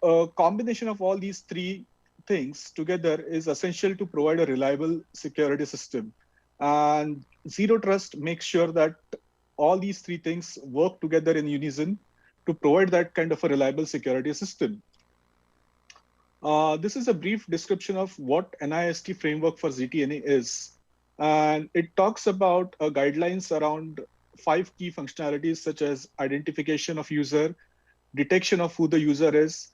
a combination of all these three things together is essential to provide a reliable security system. And zero trust makes sure that all these three things work together in unison to provide that kind of a reliable security system. This is a brief description of what NIST framework for ZTNA is. And it talks about guidelines around 5 key functionalities such as identification of user, detection of who the user is,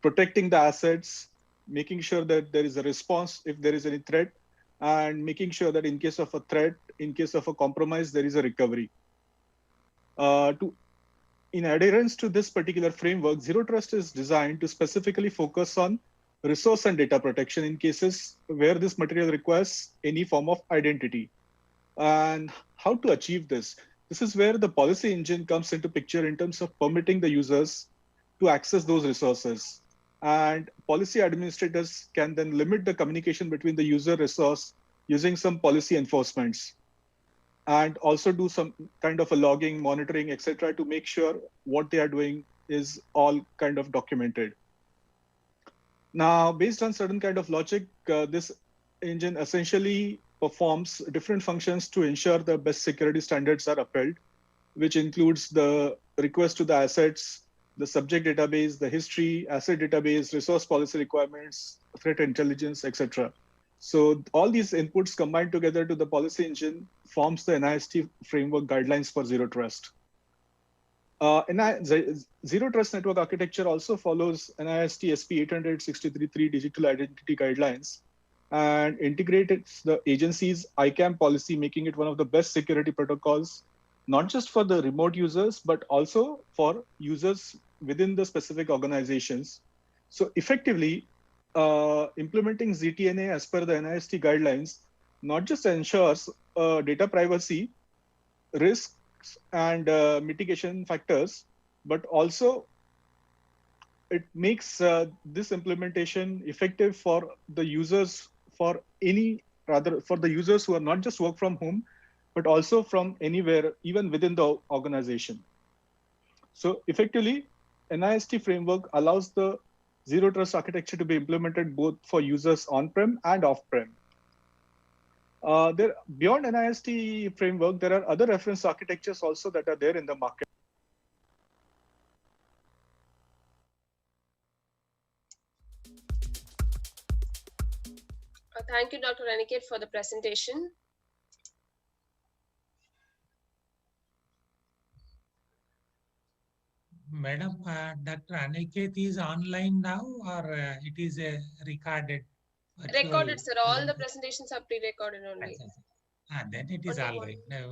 protecting the assets, making sure that there is a response if there is any threat, and making sure that in case of a threat, in case of a compromise, there is a recovery. In adherence to this particular framework, Zero Trust is designed to specifically focus on resource and data protection in cases where this material requires any form of identity. And how to achieve this? This is where the policy engine comes into picture in terms of permitting the users to access those resources. And policy administrators can then limit the communication between the user resource using some policy enforcements, and also do some kind of a logging, monitoring, etc., to make sure what they are doing is all kind of documented. Now, based on certain kind of logic, this engine essentially performs different functions to ensure the best security standards are upheld, which includes the request to the assets, the subject database, the history, asset database, resource policy requirements, threat intelligence, etc. So all these inputs combined together to the policy engine forms the NIST framework guidelines for zero trust. Zero Trust Network Architecture also follows NIST SP 800-63-3 Digital Identity Guidelines and integrates the agency's ICAM policy, making it one of the best security protocols, not just for the remote users, but also for users within the specific organizations. So effectively, implementing ZTNA as per the NIST guidelines not just ensures data privacy, risks, and mitigation factors, but also it makes this implementation effective for the users, for the users who are not just work from home, but also from anywhere, even within the organization. So effectively, NIST framework allows the zero trust architecture to be implemented both for users on-prem and off-prem. Beyond NIST framework, there are other reference architectures also that are there in the market. Thank you, Dr. Aniket, for the presentation. Madam, Dr. Aniket is online now, or it is a recorded? Recorded, sir. All the presentations are pre-recorded only. Then it is all right. Yeah.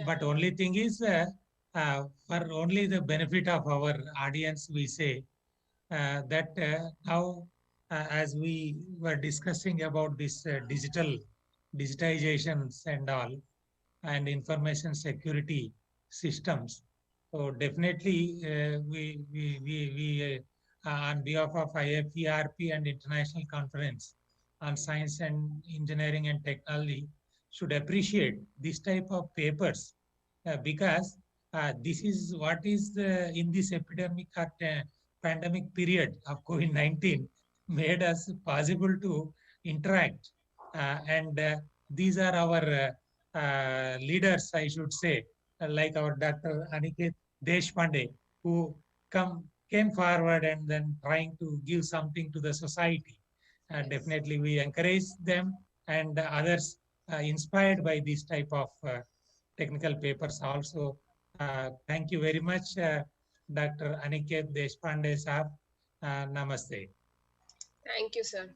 But only thing is, for only the benefit of our audience, we say that now, as we were discussing about this digitizations and all, and information security systems. So definitely, we on behalf of IFERP and International Conference on Science and Engineering and Technology, should appreciate this type of papers because this is what is in this epidemic or pandemic period of COVID-19 made us possible to interact. And these are our leaders, I should say, like our Dr. Aniket Deshpande, who came forward and then trying to give something to the society. Definitely, we encourage them and others inspired by this type of technical papers also. Thank you very much, Dr. Aniket Deshpande sir. Namaste. Thank you, sir.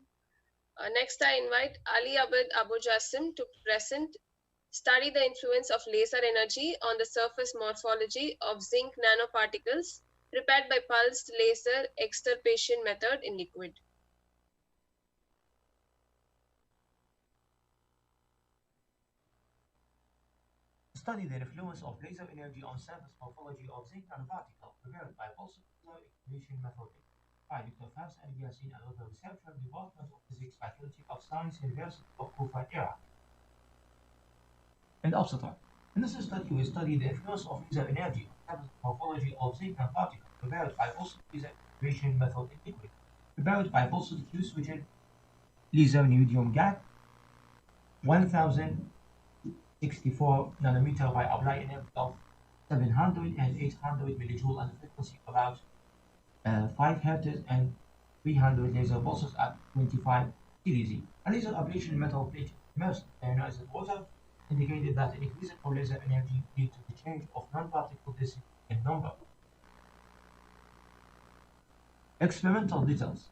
Next, I invite Ali Abid Abu Jassim to present Study the influence of laser energy on the surface morphology of zinc nanoparticles prepared by pulsed laser extirpation method in liquid. Study the influence of laser energy on surface morphology of zinc nanoparticle prepared by pulsed laser extirpation method by Dr. Fabs and Yasin, another researcher, Department of Physics, Faculty of Science, University of Kufa, Iraq. And obstacle. In this study, we study the influence of laser energy on surface morphology of zinc nanoparticle prepared by pulsed laser extirpation method in liquid, prepared by pulsed Q-switched laser medium gap 1064 nanometer by applied energy of 700 and 800 millijoule and frequency about 5 Hz and 300 laser pulses at 25 TDZ. A laser ablation metal plate immersed in ionized water indicated that an increase in laser energy lead to the change of non-particle density in number. Experimental details.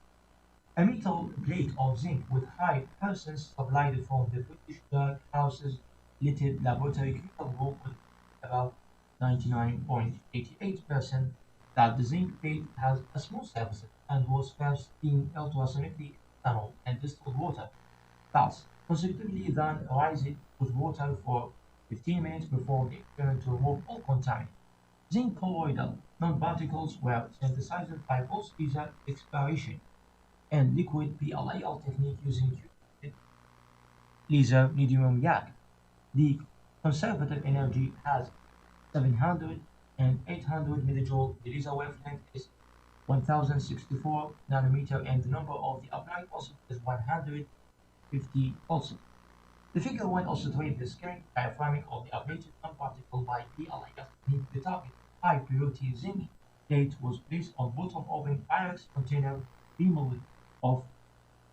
A metal plate of zinc with high fluorescence supplied from the British Dark House's lithium laboratory critical group with about 99.88% that the zinc plate has a smooth surface and was first in ultrasonically ethanol and distilled water. Thus, consecutively then rising with water for 15 minutes before the experiment to remove all contaminants. Zinc colloidal nanoparticles were synthesized by pulsed laser expiration and liquid PLAL technique using laser medium yak. The conservative energy has 700 and 800 millijoule. The laser wavelength is 1064 nanometer and the number of the applied pulses is 150 pulses. The figure 1 illustrates the scattering diaphragm of the ablated nanoparticle by PLAL technique. The target high purity zinc plate was placed on bottom open Pyrex container removed of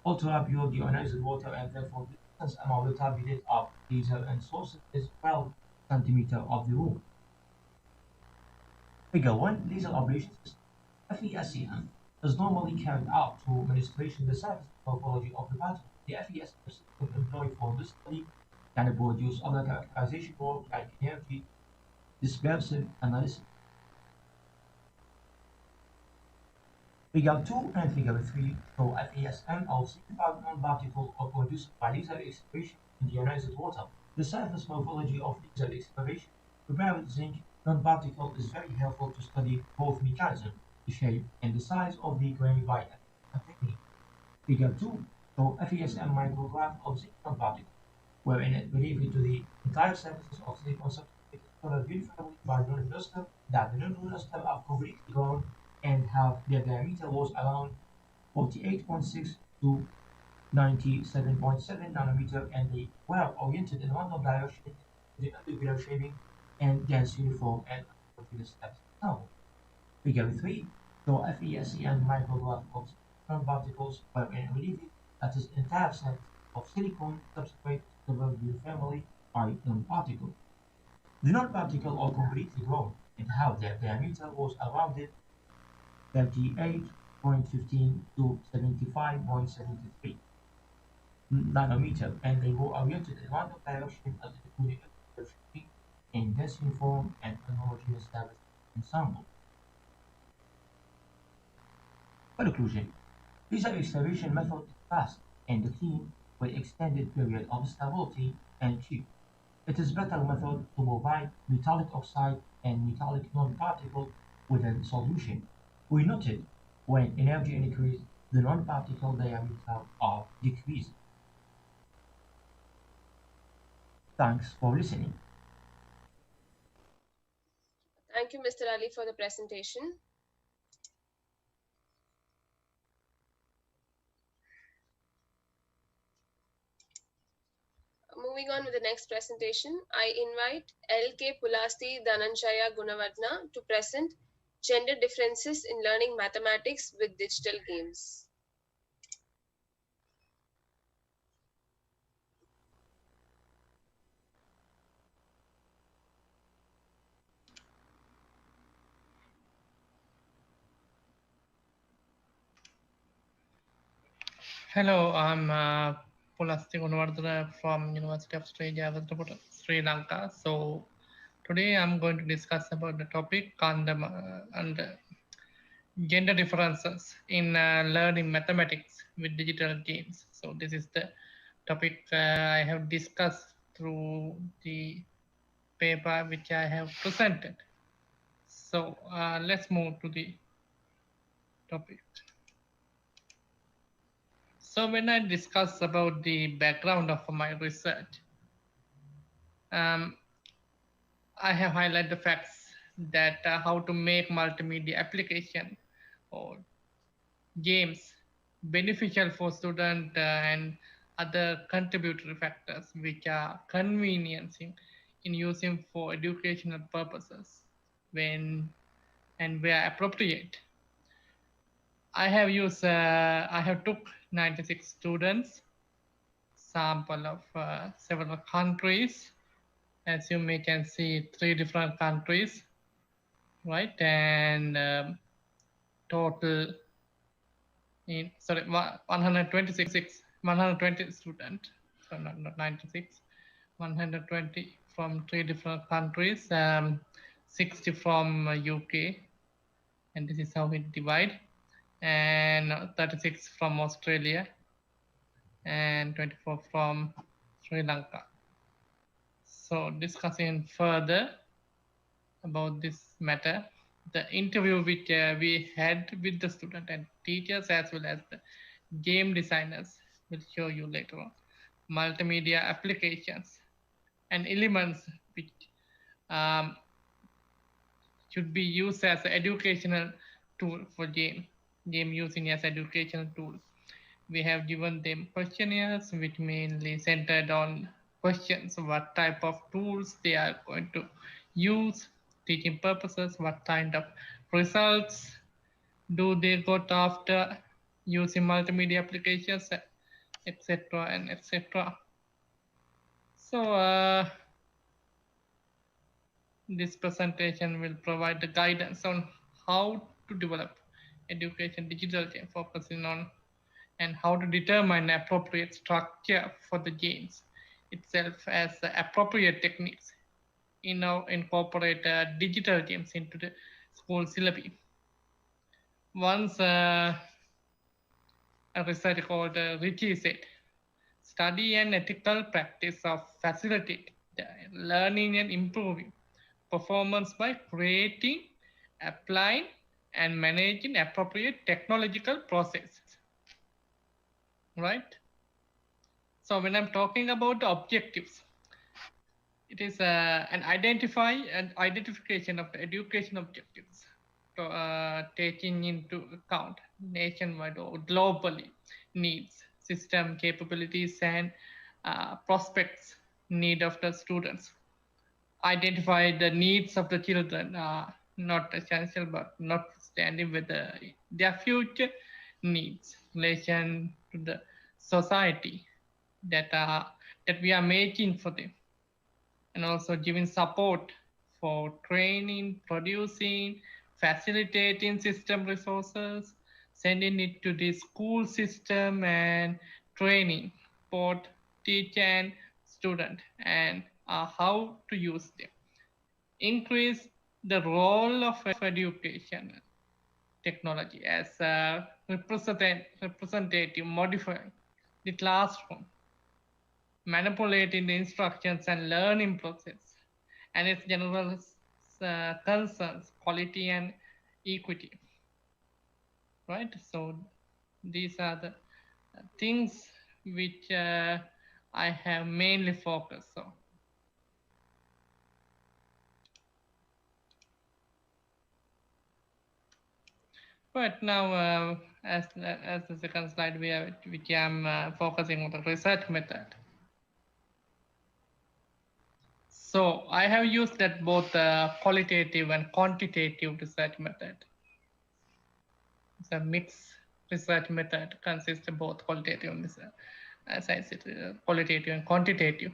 ultra pure deionized water and therefore the distance among the targeted of laser and source is 12 centimeter of the room. Figure 1 laser ablation system. FESCM is normally carried out to administration the surface morphology of the particle. The FESCM system employed for this study can produce other characterization work like energy dispersive analysis. Figure 2 and Figure 3 show FESM of zinc-fiber nanoparticles are produced by laser expiration in deionized water. The surface morphology of laser expiration prepared zinc nanoparticle is very helpful to study both mechanism, the shape, and the size of the grain by FESM technique. Figure 2 show FESM micrograph of zinc nanoparticles, wherein it related to the entire surfaces of silicon substrate colored uniformly by non-luster, that the non-luster are completely grown and have their diameter was around 48.6 to 97.7 nanometer, and they were oriented in random direction to the angular shaping and dense uniform and continuous steps. Now, Figure 3 show FESCM micrograph of nanoparticles wherein relieved that is entire set of silicon substrate covered uniformly by nanoparticle. The nanoparticle are completely grown and have their diameter was around 38.15 to 75.73 nanometer, and they were oriented in random direction as including in dense uniform and homogeneous surface ensemble. Conclusion: laser excavation method is fast and clean with extended period of stability and cheap. It is better method to provide metallic oxide and metallic non-particle within solution. We noted when energy increases, the non-particle diameter are decreased. Thanks for listening. Thank you, Mr. Ali, for the presentation. Moving on with the next presentation, I invite L.K. Pulasti Dhananjaya Gunavardhana to present Gender Differences in Learning Mathematics with Digital Games. Hello, I'm Pulasti Gunavardhana from University of Sri Lanka. So today I'm going to discuss about the topic on the gender differences in learning mathematics with digital games. So this is the topic I have discussed through the paper which I have presented. So let's move to the topic. So when I discuss about the background of my research, I have highlighted the facts that how to make multimedia application or games beneficial for student and other contributory factors which are conveniencing in using for educational purposes when and where appropriate. I have took 96 students, sample of several countries. As you may can see, 3 different countries, right? And total in 120 students, so not 96, 120 from 3 different countries, 60 from UK, and this is how we divide, and 36 from Australia, and 24 from Sri Lanka. So discussing further about this matter, the interview which we had with the student and teachers as well as the game designers will show you later on multimedia applications and elements which should be used as an educational tool for game using as educational tool. We have given them questionnaires which mainly centered on questions, what type of tools they are going to use, teaching purposes, what kind of results do they got after using multimedia applications, etc. and etc. So this presentation will provide the guidance on how to develop education digital game, focusing on and how to determine appropriate structure for the games itself as appropriate techniques incorporate digital games into the school syllabi. Once a researcher called Richie said, study and ethical practice of facilitate learning and improving performance by creating, applying, and managing appropriate technological processes. Right? So when I'm talking about the objectives, it is an identification of the education objectives, taking into account nationwide or globally needs, system capabilities, and prospects need of the students. Identify the needs of the children, not essential but not standing with their future needs, relation to the society that we are making for them, and also giving support for training, producing, facilitating system resources, sending it to the school system and training both teacher and student, and how to use them. Increase the role of education technology as a representative modifying the classroom, manipulating the instructions and learning process, and its general concerns, quality and equity. Right? So these are the things which I have mainly focused on. But now, as the second slide, which I'm focusing on the research method. So I have used that both qualitative and quantitative research method. It's a mixed research method consists of both qualitative and as I said, qualitative and quantitative.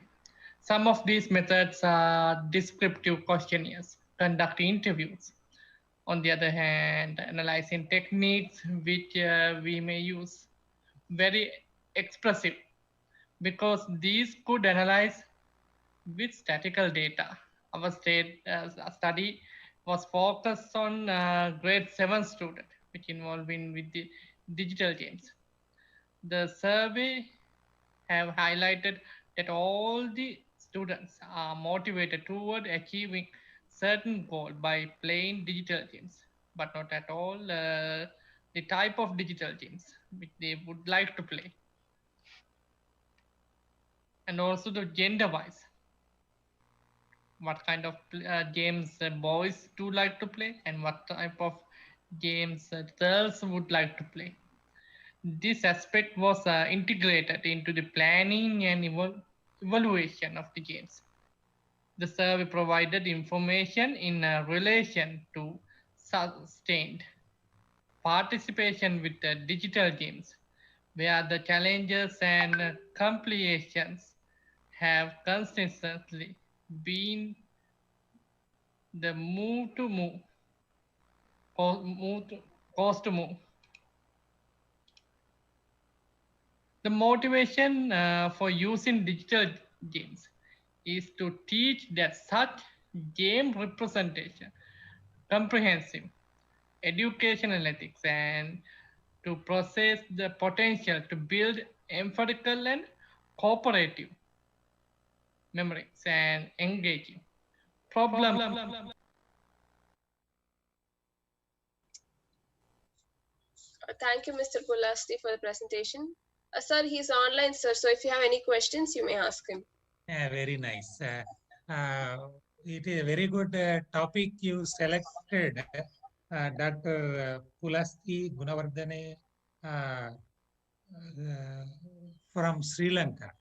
Some of these methods are descriptive questionnaires, conducting interviews. On the other hand, analyzing techniques which we may use very expressive because these could analyze with statistical data. Our study was focused on grade 7 student, which involving with the digital games. The survey have highlighted that all the students are motivated toward achieving certain goal by playing digital games, but not at all the type of digital games which they would like to play. And also the gender wise, what kind of games boys do like to play and what type of games girls would like to play. This aspect was integrated into the planning and evaluation of the games. The survey provided information in relation to sustained participation with digital games, where the challenges and completions have consistently been the cost to move. The motivation for using digital games is to teach that such game representation, comprehensive educational ethics, and to process the potential to build empirical and cooperative memories and engaging problem. Thank you, Mr. Pulasti, for the presentation. Sir, he's online, sir. So if you have any questions, you may ask him. Yeah, very nice. It is a very good topic you selected, Dr. Pulasti Gunawardene from Sri Lanka.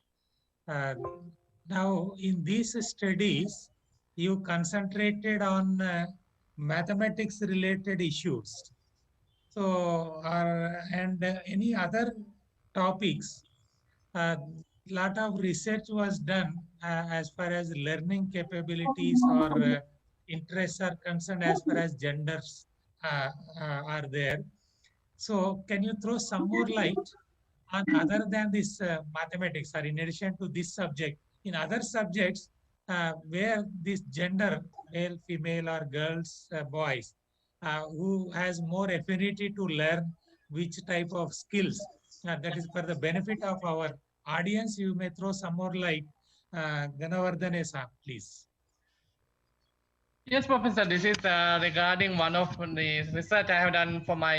Now, in these studies, you concentrated on mathematics related issues. So, and any other topics, lot of research was done as far as learning capabilities or interests are concerned as far as genders are there. So can you throw some more light on other than this mathematics or in addition to this subject, in other subjects where this gender, male, female or girls, boys, who has more affinity to learn which type of skills, that is for the benefit of our audience, you may throw some more light. Ganavardhane Saab, please. Yes, Professor, this is regarding one of the research I have done for my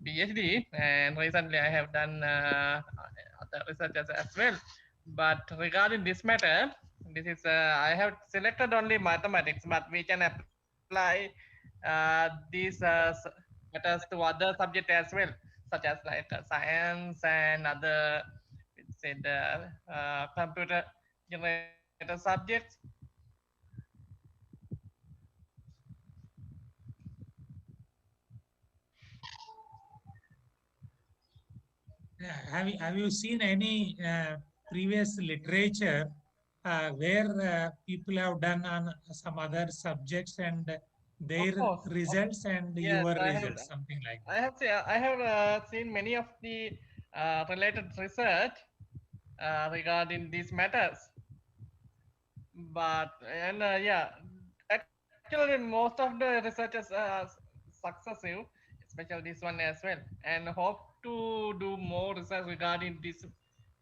PhD, and recently I have done other researches as well. But regarding this matter, this is I have selected only mathematics, but we can apply these matters to other subjects as well, such as like science and other, say computer generated subjects. Have you seen any previous literature where people have done on some other subjects and their results and Yes, your results, something like that? I have seen many of the related research regarding these matters. But and yeah, actually most of the researchers are successive, especially this one as well, and hope to do more research regarding this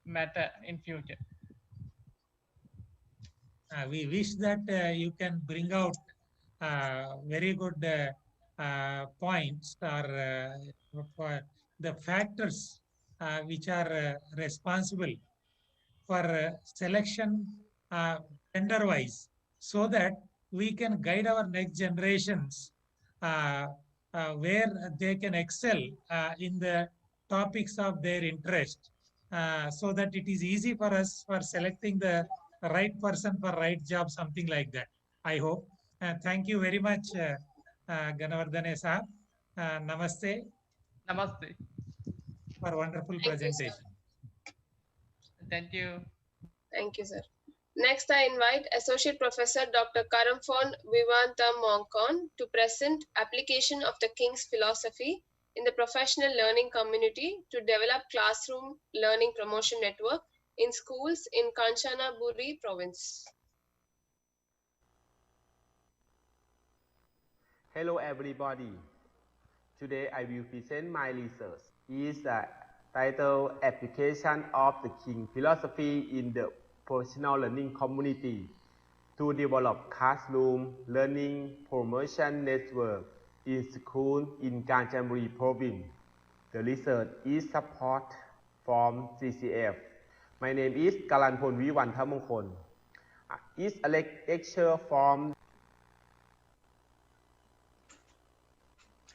matter in future. We wish that you can bring out very good points or for the factors which are responsible for selection gender wise so that we can guide our next generations uh, where they can excel in the topics of their interest, so that it is easy for us for selecting the right person for right job, something like that. I hope. Thank you very much, Ganavardhane Saab. Namaste. Namaste. For wonderful Thank you, sir. presentation. Thank you. Thank you, sir. Next, I invite Associate Professor Dr. Karamphon Vivantamongkon to present application of the King's philosophy in the professional learning community to develop classroom learning promotion network in schools in Kanchanaburi province. Hello everybody. Today I will present my research. Is the title Application of the King Philosophy in the Professional Learning Community to develop classroom learning promotion network in school in Kanchanaburi province. The research is support from CCF. My name is Kalanpon Viwantamongkon. Is a lecturer from.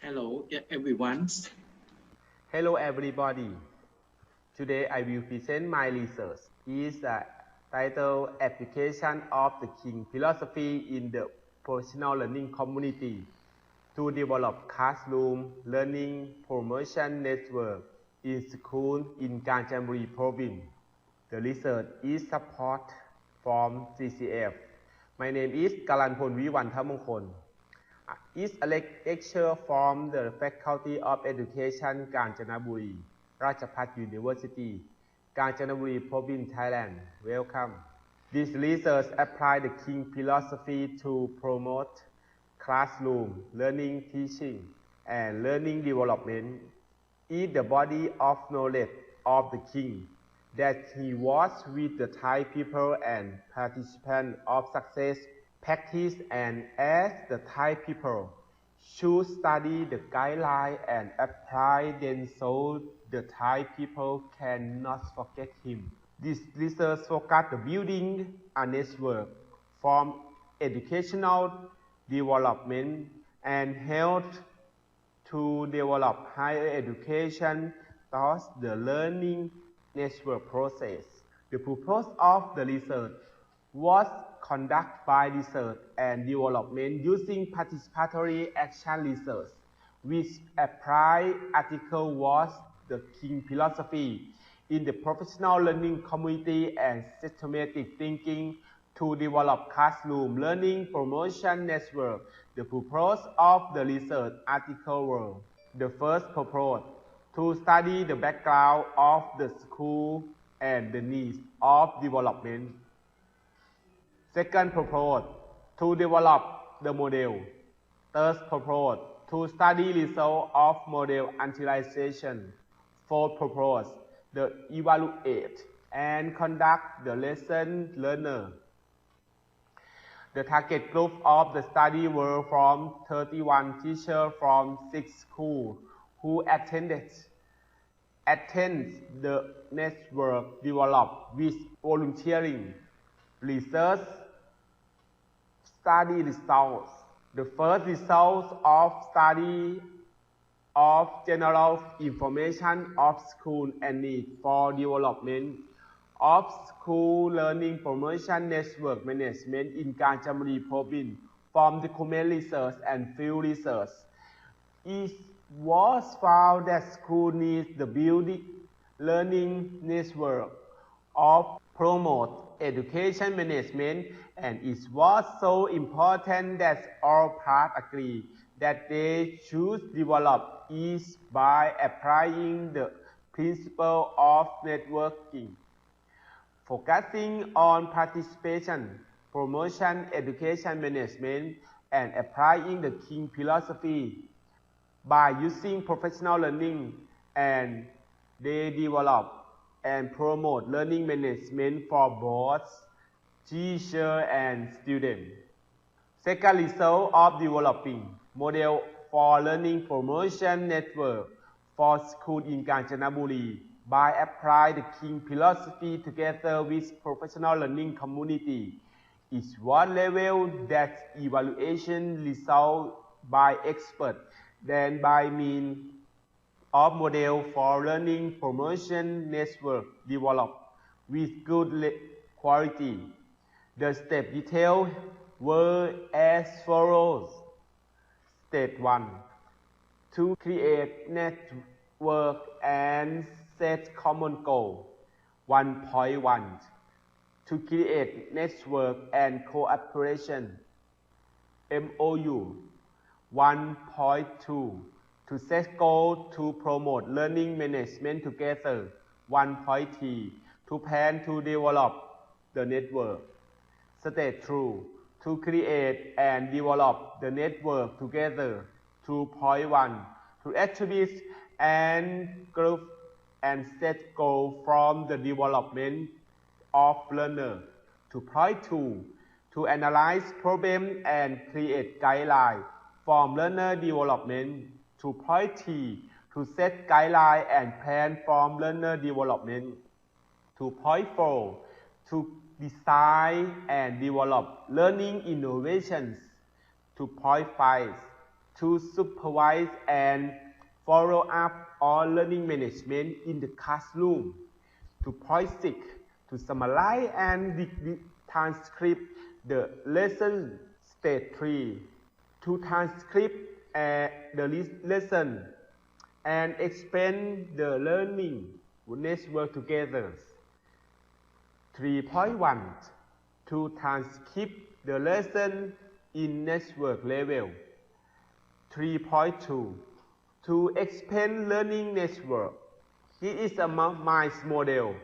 Hello, everyone. Hello, everybody. Today I will present my research. Is the title Application of the King Philosophy in the Professional Learning Community to develop classroom learning promotion network in school in Kanchanaburi province. The research is support from CCF. My name is Kalanpon Viwantamongkon. Is a lecturer from the Faculty of Education Kanchanaburi, Ratchapat University, Kanchanaburi Province, Thailand. Welcome. This research applies the King philosophy to promote classroom learning, teaching, and learning development in the body of knowledge of the King that he was with the Thai people and participants of success practice, and as the Thai people should study the guideline and apply them so the Thai people cannot forget him. This research focused on building a network from educational development and helped to develop higher education towards the learning network process. The purpose of the research was conducted by research and development using participatory action research, which applied article was the King philosophy in the professional learning community and systematic thinking to develop classroom learning promotion network. The purpose of the research article were: the first purpose, to study the background of the school and the needs of development. Second purpose, to develop the model. Third purpose, to study result of model utilization. Fourth purpose, to evaluate and conduct the lesson learner. The target group of the study were from 31 teachers from 6 schools who attended the network developed with volunteering. Research study results. The first results of study of general information of school and need for development of school learning promotion network management in Kanchanaburi province from document research and field research. It was found that school needs the building learning network of promote education management, and it was so important that all parts agree that they should develop it by applying the principle of networking, focusing on participation, promotion, education management, and applying the King philosophy by using professional learning, and they develop and promote learning management for both teacher and student. Second result of developing model for learning promotion network for school in Kanchanaburi by apply the King philosophy together with professional learning community is one level that evaluation result by expert than by means of model for learning promotion network developed with good quality. The step details were as follows. Step 1. To create network and set common goal. 1.1. To create network and cooperation. MOU. 1.2. To set goal to promote learning management together. 1.3. To plan to develop the network. Step 2. To create and develop the network together. 2.1. To attribute and group and set goal from the development of learner. 2.2. To analyze problem and create guidelines from learner development. 2.3. To set guidelines and plan from learner development. 2.4. To design and develop learning innovations. 2.5. To supervise and follow up on learning management in the classroom. 2.6. To summarize and transcribe the lesson. Step 3. To transcribe the lesson and explain the learning network together. 3.1. To transcribe the lesson in network level. 3.2. To explain learning network. It is a MICE model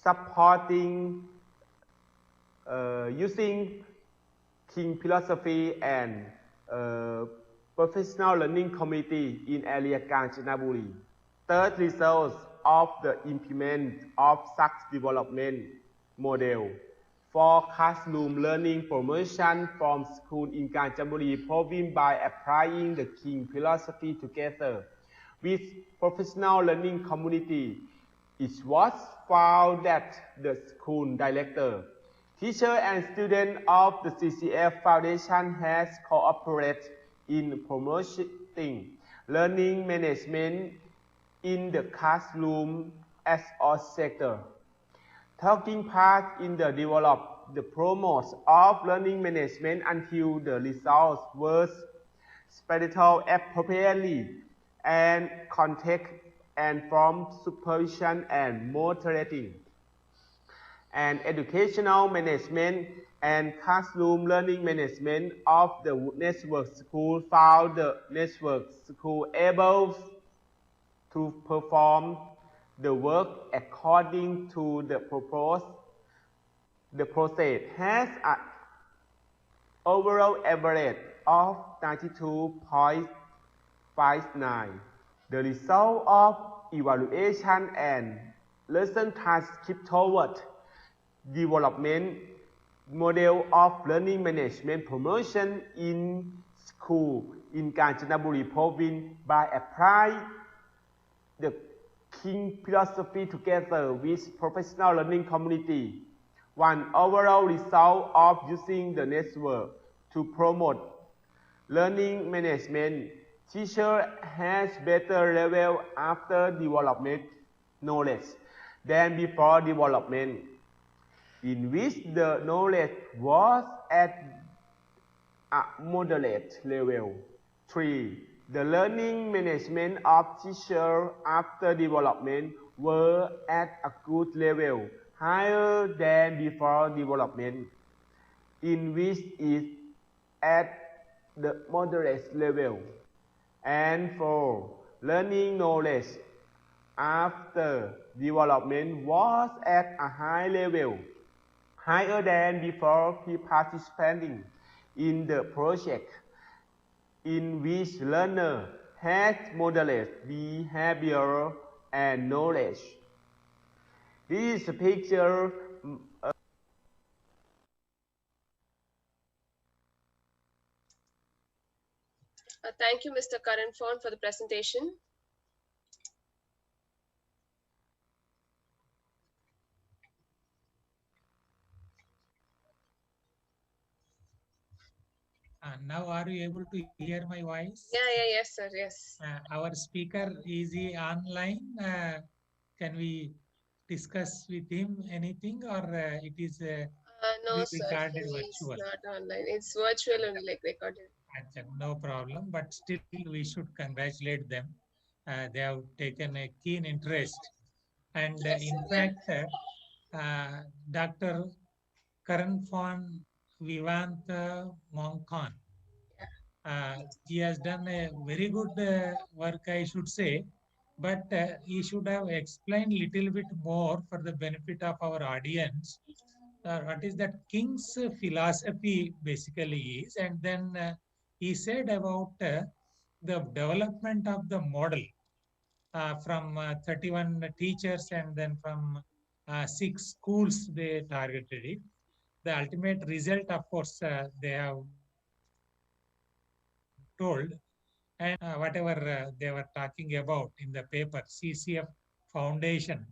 supporting using King philosophy and professional learning committee in area Kanchanaburi. Third results of the implement of such development model for classroom learning promotion from school in Kanchanaburi province by applying the King philosophy together with professional learning community. It was found that the school director, teacher and student of the CCF Foundation has cooperated in promoting learning management in the classroom as a sector. Taking part in the develop the promote of learning management until the results were spread appropriately and contact and from supervision and monitoring. And educational management and classroom learning management of the network school found the network school able to perform the work according to the proposed. The process has an overall average of 92.59. The result of evaluation and lesson transcript toward development model of learning management promotion in school in Kanchanaburi province by applying the King philosophy together with professional learning community. One overall result of using the network to promote learning management, teacher has better level after development knowledge than before development, in which the knowledge was at a moderate level. 3. The learning management of teacher after development were at a good level, higher than before development, in which is at the moderate level. And 4. Learning knowledge after development was at a high level, higher than before participating in the project, in which learner had moderate behavior and knowledge. This is a picture. Thank you, Mr. Karan Fon, for the presentation. Now are you able to hear my voice? Yes, sir. Yes. Our speaker is he online? Can we discuss with him anything, or it is No, sir. pre-recorded He's virtual? not online. It's virtual only, like recorded. Acha, no problem, but still we should congratulate them. They have taken a keen interest. And Yes, in sir. Yeah. fact, Dr. Karan Fan Vivant Monkon, he has done a very good work, I should say, but he should have explained little bit more for the benefit of our audience. What is that King's philosophy basically is, and then he said about the development of the model from 31 teachers and then from 6 schools they targeted it. The ultimate result, of course, they have told, and whatever they were talking about in the paper, CCF Foundation.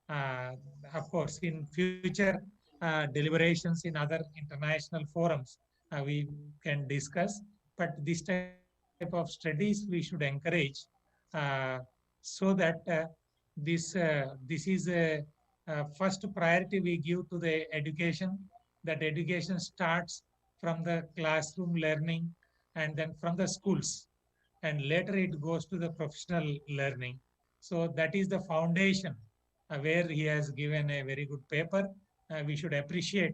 Uh, of course, in future deliberations in other international forums, we can discuss. But this type of studies we should encourage, uh, so that this is a first priority we give to the education. That education starts from the classroom learning and then from the schools, and later it goes to the professional learning. So that is the foundation where he has given a very good paper. We should appreciate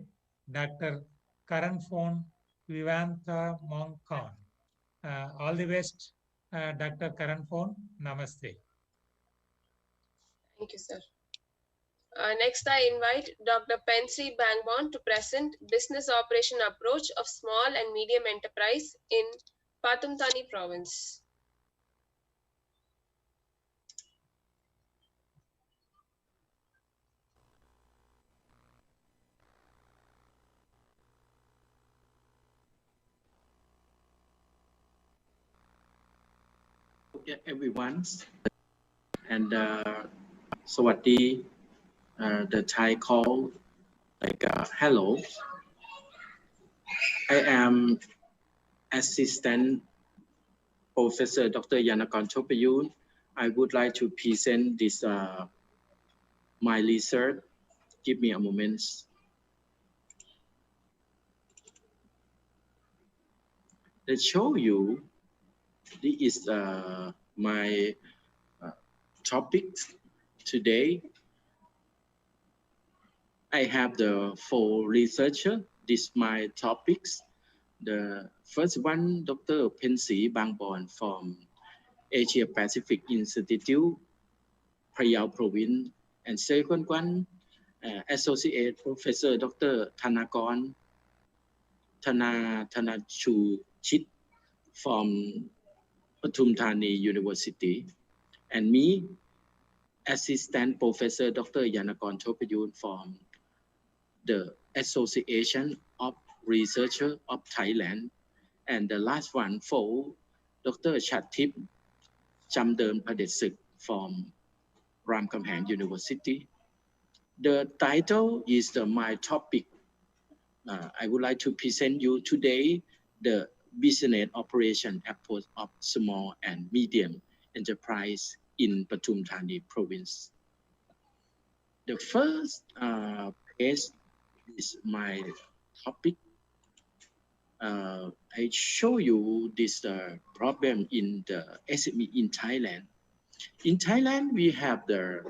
Dr. Karan Phone Vivanta Monkon. All the best, Dr. Karan Phone. Namaste. Thank you, sir. Next, I invite Dr. Pensri Bangbon to present business operation approach of small and medium enterprise in Pathumthani province. Everyone, and Sawati, the Thai call like hello. I am Assistant Professor Dr. Yanakon Chopayun. I would like to present this my research. Give me a moment. Let's show you. This is my topic today. I have the 4 researcher. This my topics. The first one, Dr. Pensri Bangbon from Asia Pacific Institute, Phayao Province, and second one, Associate Professor Dr. Thanachuchit from Pathum Thani University, and me, Assistant Professor Dr. Yanakon Chopayun from the Association of Researchers of Thailand, and the last one for Dr. Chatip Chamdern Padesik from Ramkhamhaeng University. The title is my topic. I would like to present you today the business operation approach of small and medium enterprise in Pathum Thani province. The first page is my topic. I show you this problem in the SME in Thailand. In Thailand, we have the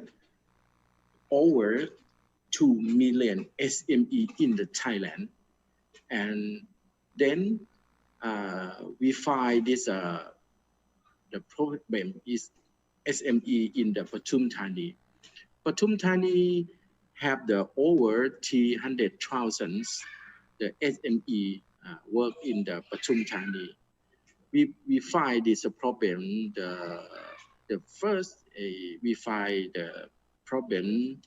over 2 million SME in the Thailand, and then we find this the problem is SME in the Pathum Thani. Pathum Thani have the over 300,000 the SME work in the Pathum Thani. We find this problem. The first we find the problem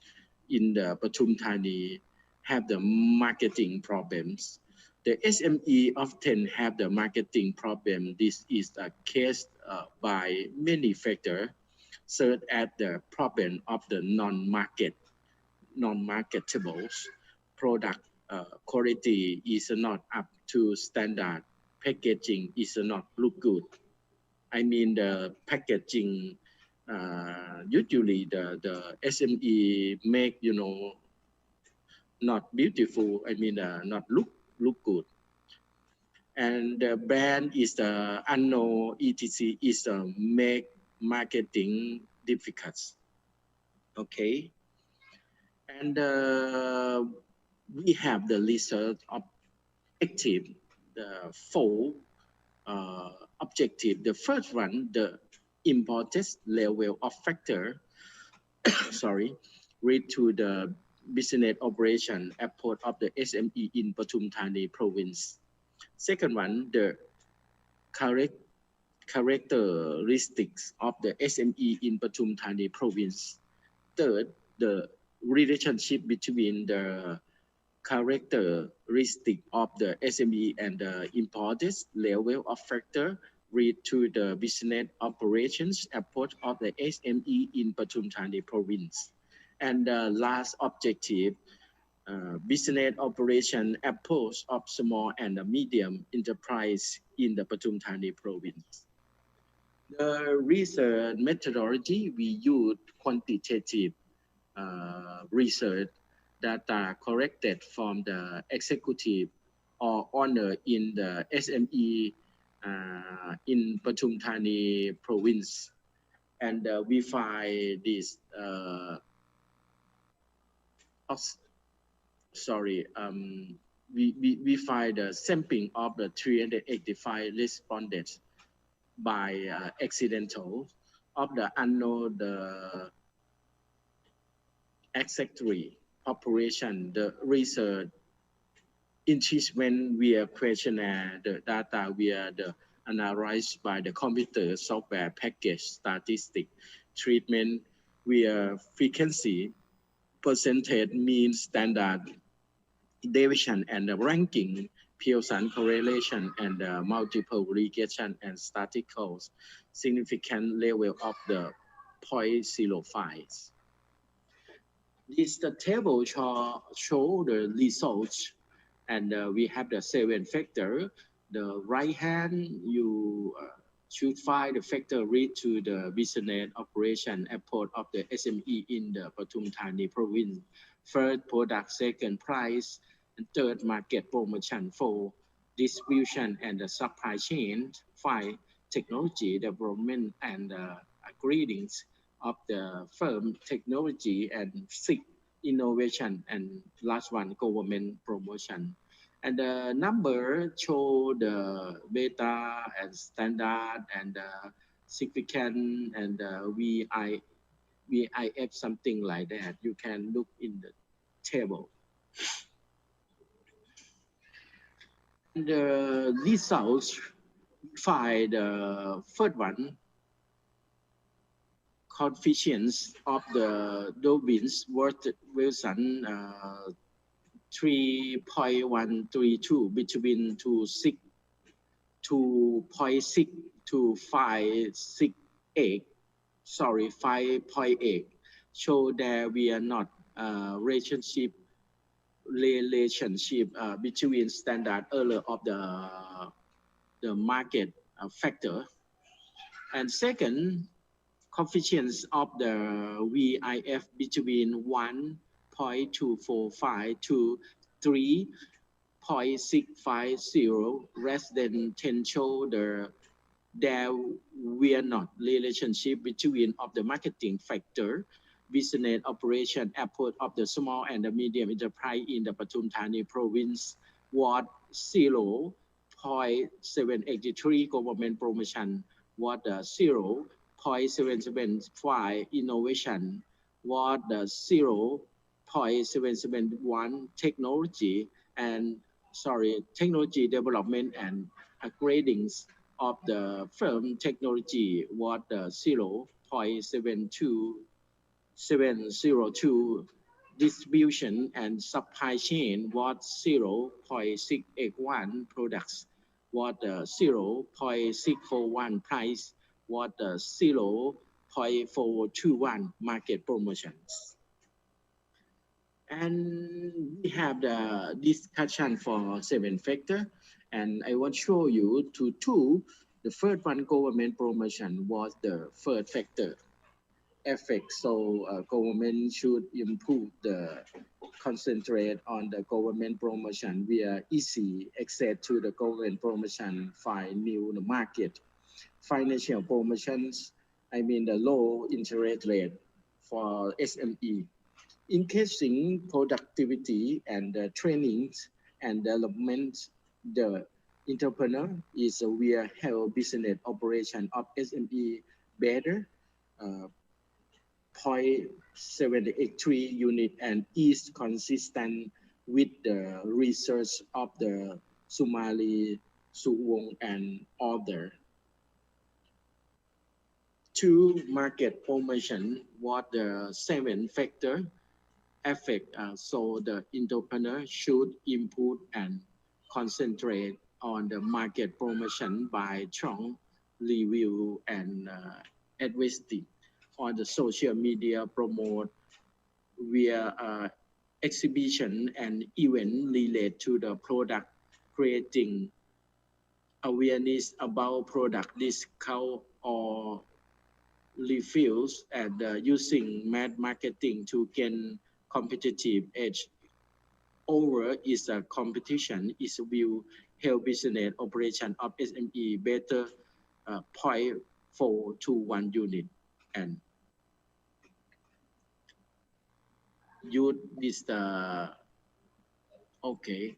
in the Pathum Thani have the marketing problems. The SME often have the marketing problem. This is a case by many factors, such as the problem of the non-marketables product quality is not up to standard packaging is not look good. I mean the packaging usually the SME make not beautiful. I mean not look good. And the brand is the unknown etc is make marketing difficult. Okay, and we have the research objective, the four objective. The first one, the importance level of factor sorry, read to the business operation approach of the SME in Pathum Thani province. Second one, the characteristics of the SME in Pathum Thani province. Third, the relationship between the characteristic of the SME and the importance level of factor read to the business operations approach of the SME in Pathum Thani province. And the last objective, business operation approach of small and medium enterprise in the Pathum Thani province. The research methodology, we use quantitative research data collected from the executive or owner in the SME in Pathum Thani province. And we find this, we find the sampling of the 385 respondents by accidental of the unknown, the exactly population, the research engagement via questionnaire, the data via the analyzed by the computer software package statistic, treatment via frequency, percentage, mean, standard deviation, and the ranking, Pearson correlation, and multiple regression and statistical significant level of the 0.05. This the table show the results, and we have the 7 factor. The right hand you should find the factor read to the business operation approach of the SME in the Pathum Thani province. First, product. Second, price. And third, market promotion. 4, distribution and the supply chain. 5, technology development and greetings of the firm, technology. And 6, innovation. And last one, government promotion. And the number show the beta and standard and significant and VIF, something like that. You can look in the table. And the results, find the first one, coefficients of the Dobbins-Wilson 3.132 between 2.6 to 5.8. Sorry, 5.8. Show that we are not relationship between standard error of the market factor. And second, coefficients of the VIF between 1.245 to 3.650, less than 10 show there we are not relationship between of the marketing factor, business operation approach of the small and the medium enterprise in the Pathum Thani province was 0.783 government promotion, was 0.775 innovation, was 0.771 technology development and upgradings of the firm technology was 0.702 distribution and supply chain was 0.681 products was 0.641 price was 0.421 market promotions. And we have the discussion for 7 factor And I want to show you to two. The first one, government promotion, was the first factor effect. So government should improve the concentrate on the government promotion via easy access to the government promotion, find new market, financial promotions. I mean the low interest rate for SME, increasing productivity and trainings and development. The entrepreneur is via help business operation of SME better. 0.783 unit and is consistent with the research of the Sumali, Suwong, and other. Two, market promotion was the seventh factor effect. So the entrepreneur should improve and concentrate on the market promotion by strong review and advertising on the social media, promote via exhibition and event related to the product, creating awareness about product discount or refills, and using mass marketing to gain competitive edge over is a competition is will help business operation of SME better. 0.421 unit and use this okay.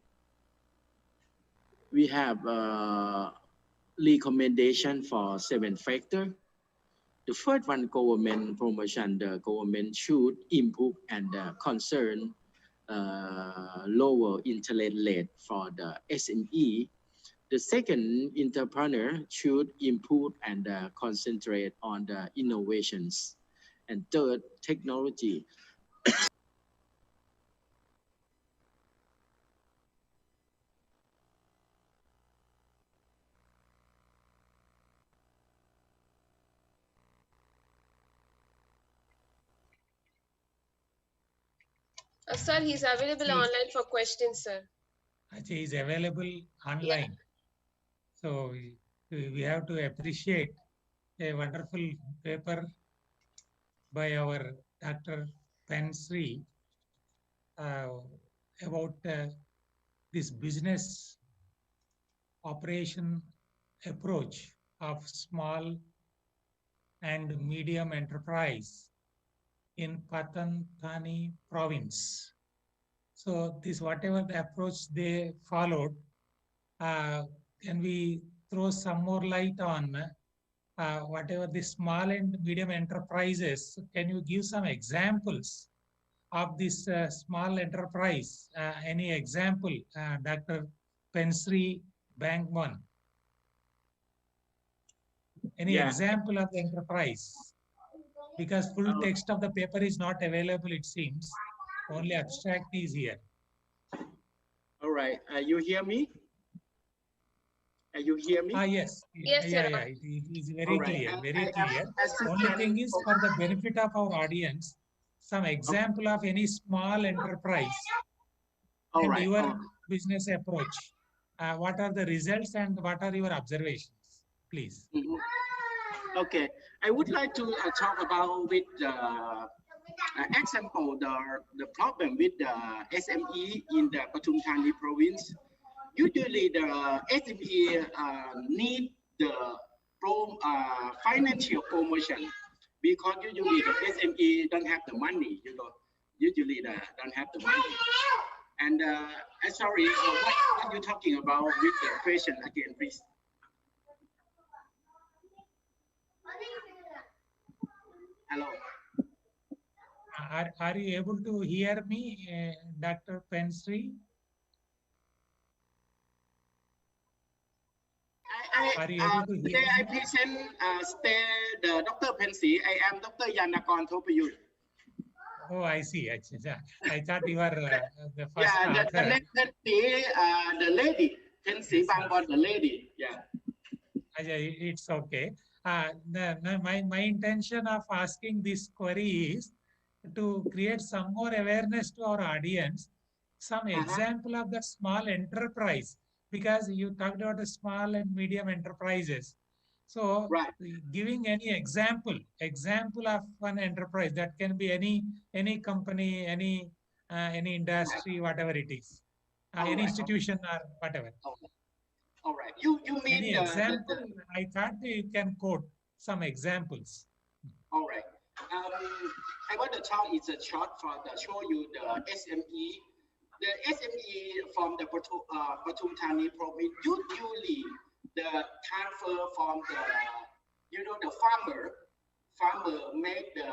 We have recommendation for 7 factor. The first one, government promotion. The government should improve and concern lower interest rate for the SME. The second, entrepreneur should improve and concentrate on the innovations. And third, technology. Sir, he's available online for questions, sir. He is available online. Yeah. So we have to appreciate a wonderful paper by our Dr. Pensri about this business operation approach of small and medium enterprise in Patantani province. So this, whatever the approach they followed, can we throw some more light on whatever the small and medium enterprises? Can you give some examples of this small enterprise? Any example, Dr. Pensri Bangman? Any example of the enterprise? Because full text of the paper is not available, it seems. Only abstract is here. All right. You hear me? You hear me? Yes. Yeah. It is very clear. Very clear. Only thing is, for the benefit of our audience, some example of any small enterprise and your business approach. What are the results and what are your observations, please? Okay. I would like to talk about with example the problem with the SME in the Pathum Thani province. Usually the SME need the financial promotion because usually the SME don't have the money, usually they don't have the money. And I'm sorry, what you're talking about with the question again, please? Hello. Are you able to hear me, Dr. Pensri? Are you able to hear me? I present the Dr. Pensri. I am Dr. Yanakon Thopayut. Oh, I see. I thought you were the first author. The lady. Pensri Bangkok, the lady. Yeah. It's okay. My intention of asking this query is to create some more awareness to our audience, some example of the small enterprise because you talked about the small and medium enterprises. So giving any example of one enterprise, that can be any company, any industry, whatever it is, any institution or whatever. All right. You mean Any example? I thought you can quote some examples. All right. I want to talk is a short for the show you the SME. The SME from the Patum Thani province usually the transfer from the farmer make the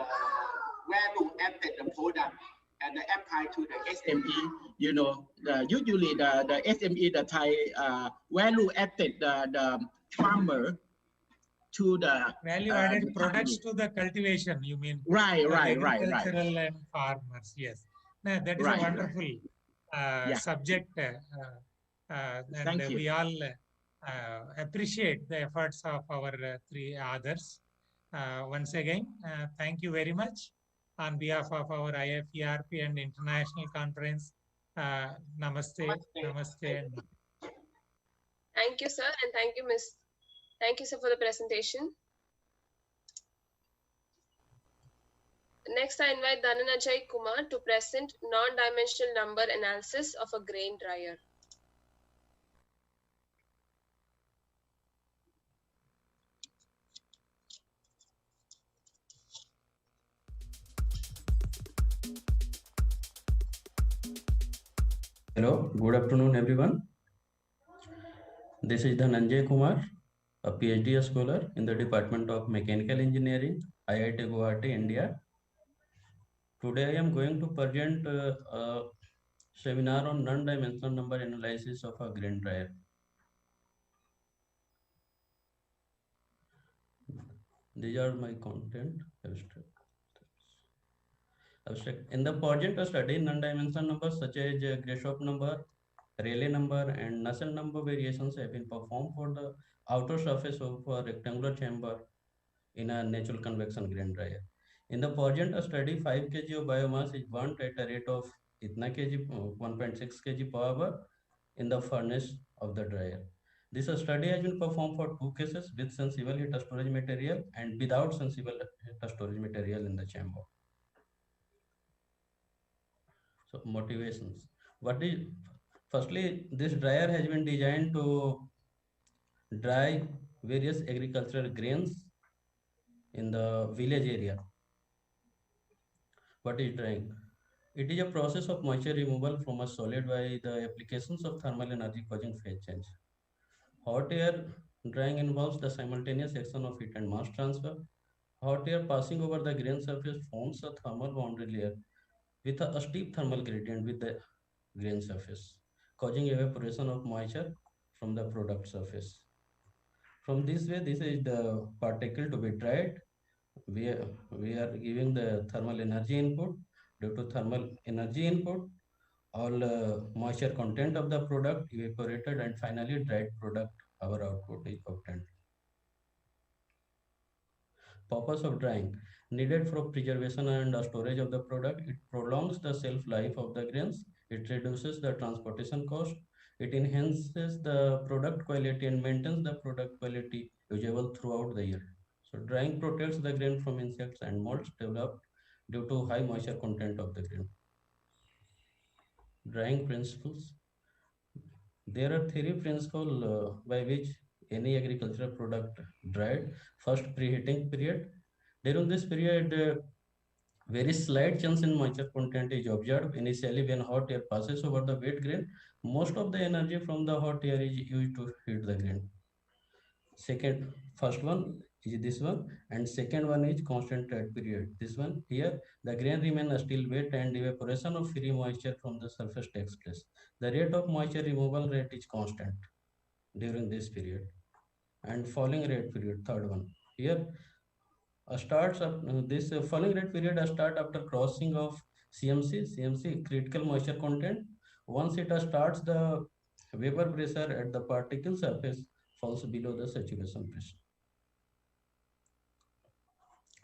value added the product and apply to the SME. Usually the SME, the Thai value added the farmer to the value-added products to the cultivation, you mean? Right. Agricultural and farmers, yes. Now, that is a wonderful subject, and we all appreciate the efforts of our three others. Once again, thank you very much on behalf of our IFERP and International Conference. Namaste. Thank you, sir, and thank you, Miss. Thank you, sir, for the presentation. Next, I invite Dhananajay Kumar to present non-dimensional number analysis of a grain dryer. Hello, good afternoon, everyone. This is Dhananjay Kumar, a PhD scholar in the Department of Mechanical Engineering, IIT Guwahati, India. Today I am going to present a seminar on non-dimensional number analysis of a grain dryer. These are my content. Abstract. In the project, a study non-dimensional numbers such as Grashof number, Rayleigh number, and Nusselt number variations have been performed for the outer surface of a rectangular chamber in a natural convection grain dryer. In the project, a study 5 kg of biomass is burnt at a rate of 1.6 kg per hour in the furnace of the dryer. This study has been performed for 2 cases with sensible heat storage material and without sensible heat storage material in the chamber. So motivations. Firstly, this dryer has been designed to dry various agricultural grains in the village area. What is drying? It is a process of moisture removal from a solid by the applications of thermal energy causing phase change. Hot air drying involves the simultaneous action of heat and mass transfer. Hot air passing over the grain surface forms a thermal boundary layer with a steep thermal gradient with the grain surface, causing evaporation of moisture from the product surface. From this way, this is the particle to be dried. We are giving the thermal energy input. Due to thermal energy input, all moisture content of the product evaporated and finally dried product, our output is obtained. Purpose of drying. Needed for preservation and storage of the product. It prolongs the shelf life of the grains. It reduces the transportation cost. It enhances the product quality and maintains the product quality usable throughout the year. So drying protects the grain from insects and molds developed due to high moisture content of the grain. Drying principles. There are three principles by which any agricultural product dried. First, preheating period. During this period, very slight change in moisture content is observed. Initially, when hot air passes over the wet grain, most of the energy from the hot air is used to heat the grain. First one is this one, and second one is constant dry period. This one here, the grain remains still wet and evaporation of free moisture from the surface takes place. The rate of moisture removal rate is constant during this period. And falling rate period, third one. Here, starts up this falling rate period start after crossing of CMC critical moisture content. Once it starts, the vapor pressure at the particle surface falls below the saturation pressure.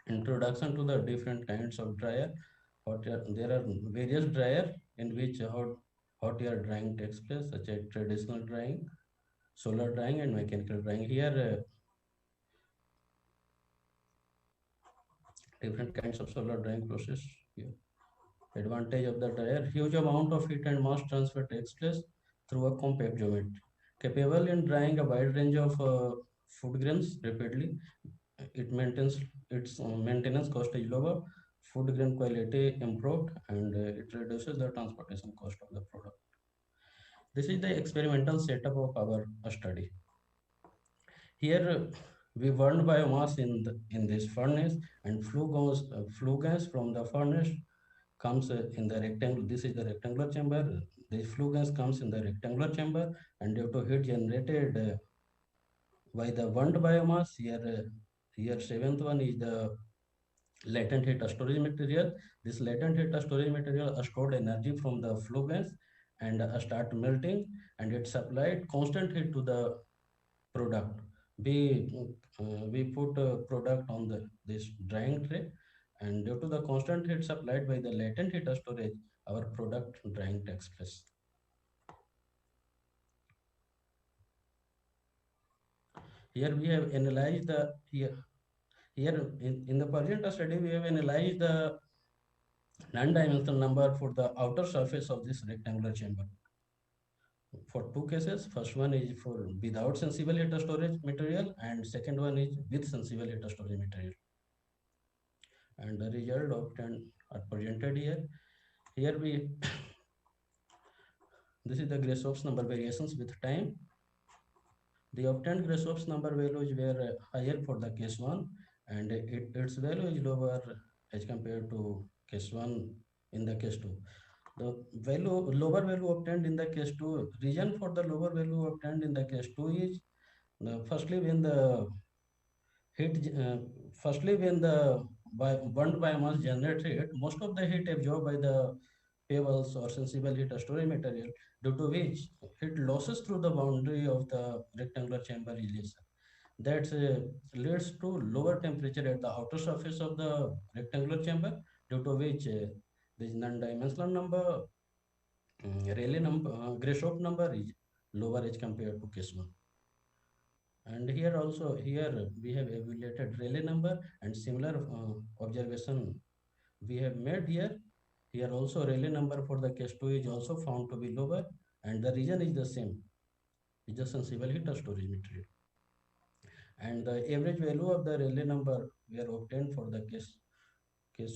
Introduction to the different kinds of dryer. There are various dryer in which hot air drying takes place, such as traditional drying, solar drying and mechanical drying. Here, different kinds of solar drying process here. Advantage of the dryer: huge amount of heat and mass transfer takes place through a compact geometry, capable in drying a wide range of food grains rapidly. It maintains its maintenance cost is lower, food grain quality improved, and it reduces the transportation cost of the product. This is the experimental setup of our study. Here we burned biomass in this furnace, and flue gas from the furnace comes in the rectangle. This is the rectangular chamber. The flue gas comes in the rectangular chamber, and due to heat generated by the burned biomass, here seventh one is the latent heat storage material. This latent heat storage material stored energy from the flue gas and start melting, and it supplied constant heat to the product. We put product on this drying tray, and due to the constant heat supplied by the latent heat storage, our product drying takes place. Here we have analyzed the in the present study we have analyzed the non-dimensional number for the outer surface of this rectangular chamber. For two cases, first one is for without sensible heat storage material, and second one is with sensible heat storage material. And the result obtained are presented here. Here we this is the Grashopp's number variations with time. The obtained Grashopp's number values were higher for the case 1, and its value is lower as compared to case 1 in the case 2. The lower value obtained in the case 2, reason for the lower value obtained in the case 2 is firstly when the burned biomass generates heat, most of the heat absorbed by the pebbles or sensible heat storage material, due to which heat losses through the boundary of the rectangular chamber is less. That leads to lower temperature at the outer surface of the rectangular chamber, due to which this non-dimensional number, Rayleigh number, Grashopp number is lower as compared to case 1. And here also, here we have evaluated Rayleigh number, and similar observation we have made here. Here also Rayleigh number for the case 2 is also found to be lower, and the reason is the same, is the sensible heat storage material. And the average value of the Rayleigh number we are obtained for the case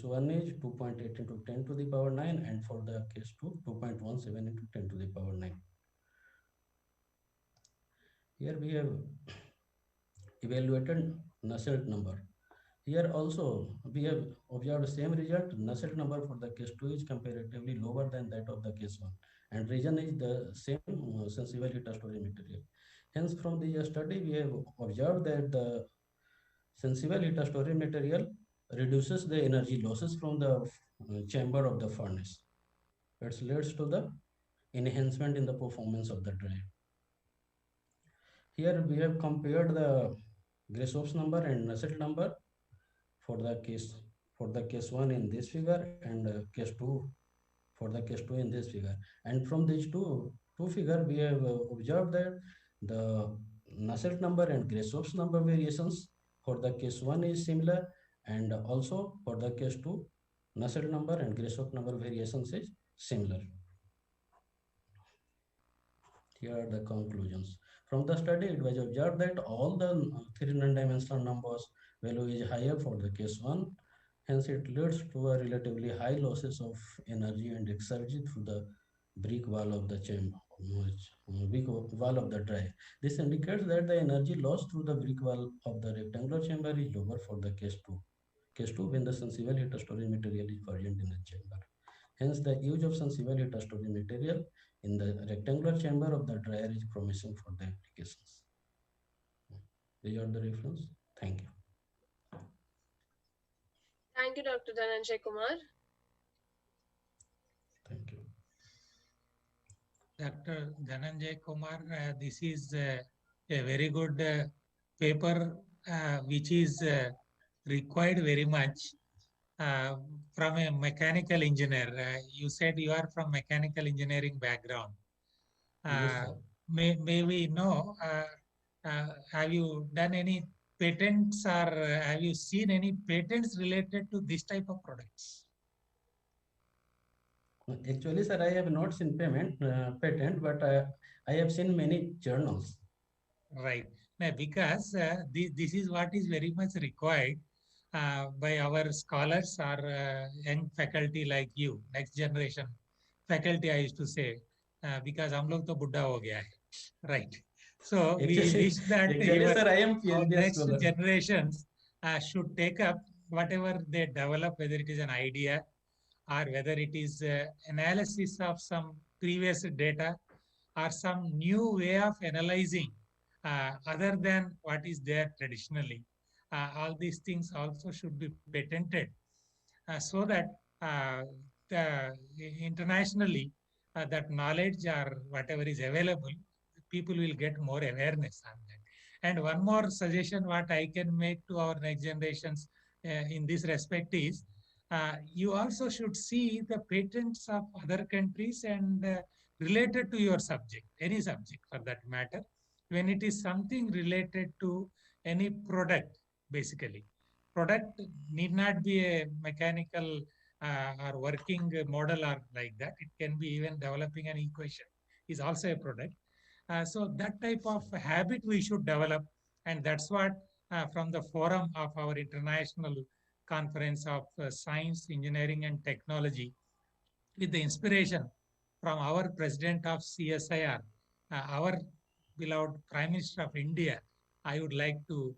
1 is 2.8 into 10 to the power 9, and for the case 2, 2.17 into 10 to the power 9. Here we have evaluated Nusselt number. Here also we have observed the same result. Nusselt number for the case 2 is comparatively lower than that of the case 1, and reason is the same, sensible heat storage material. Hence, from the study we have observed that the sensible heat storage material reduces the energy losses from the chamber of the furnace. It leads to the enhancement in the performance of the dryer. Here we have compared the Grashopp's number and Nusselt number for the case 1 in this figure, and case 2 for the case 2 in this figure. And from these two figure we have observed that the Nusselt number and Grashopp's number variations for the case 1 is similar, and also for the case 2 Nusselt number and Grashopp number variations is similar. Here are the conclusions. From the study, it was observed that all the three non-dimensional numbers value is higher for the case 1. Hence, it leads to a relatively high losses of energy and exergy through the brick wall of the chamber, brick wall of the dryer. This indicates that the energy lost through the brick wall of the rectangular chamber is lower for the case 2. Case 2 when the sensible heat storage material is present in the chamber. Hence, the use of sensible heat storage material in the rectangular chamber of the dryer is promising for the applications. These are the reference. Thank you. Thank you, Dr. Dhananjay Kumar. Thank you. Dr. Dhananjay Kumar, this is a very good paper which is required very much from a mechanical engineer. You said you are from mechanical engineering background. Yes, sir. may we know, have you done any patents or have you seen any patents related to this type of products? Actually, sir, I have not seen patent, but I have seen many journals. Right. Now, because this is what is very much required by our scholars or young faculty like you, next generation faculty, I used to say, because हम लोग तो बुड्ढा हो गया है, right? So we wish that sir, I am our PhD next scholar. generations should take up whatever they develop, whether it is an idea or whether it is analysis of some previous data or some new way of analyzing other than what is there traditionally. All these things also should be patented so that internationally that knowledge or whatever is available, people will get more awareness on that. And one more suggestion what I can make to our next generations in this respect is, you also should see the patents of other countries and related to your subject, any subject for that matter, when it is something related to any product, basically. Product need not be a mechanical or working model or like that. It can be even developing an equation is also a product. So that type of habit we should develop. And that's what from the forum of our international conference of science, engineering and technology, with the inspiration from our president of CSIR, our beloved Prime Minister of India, I would like to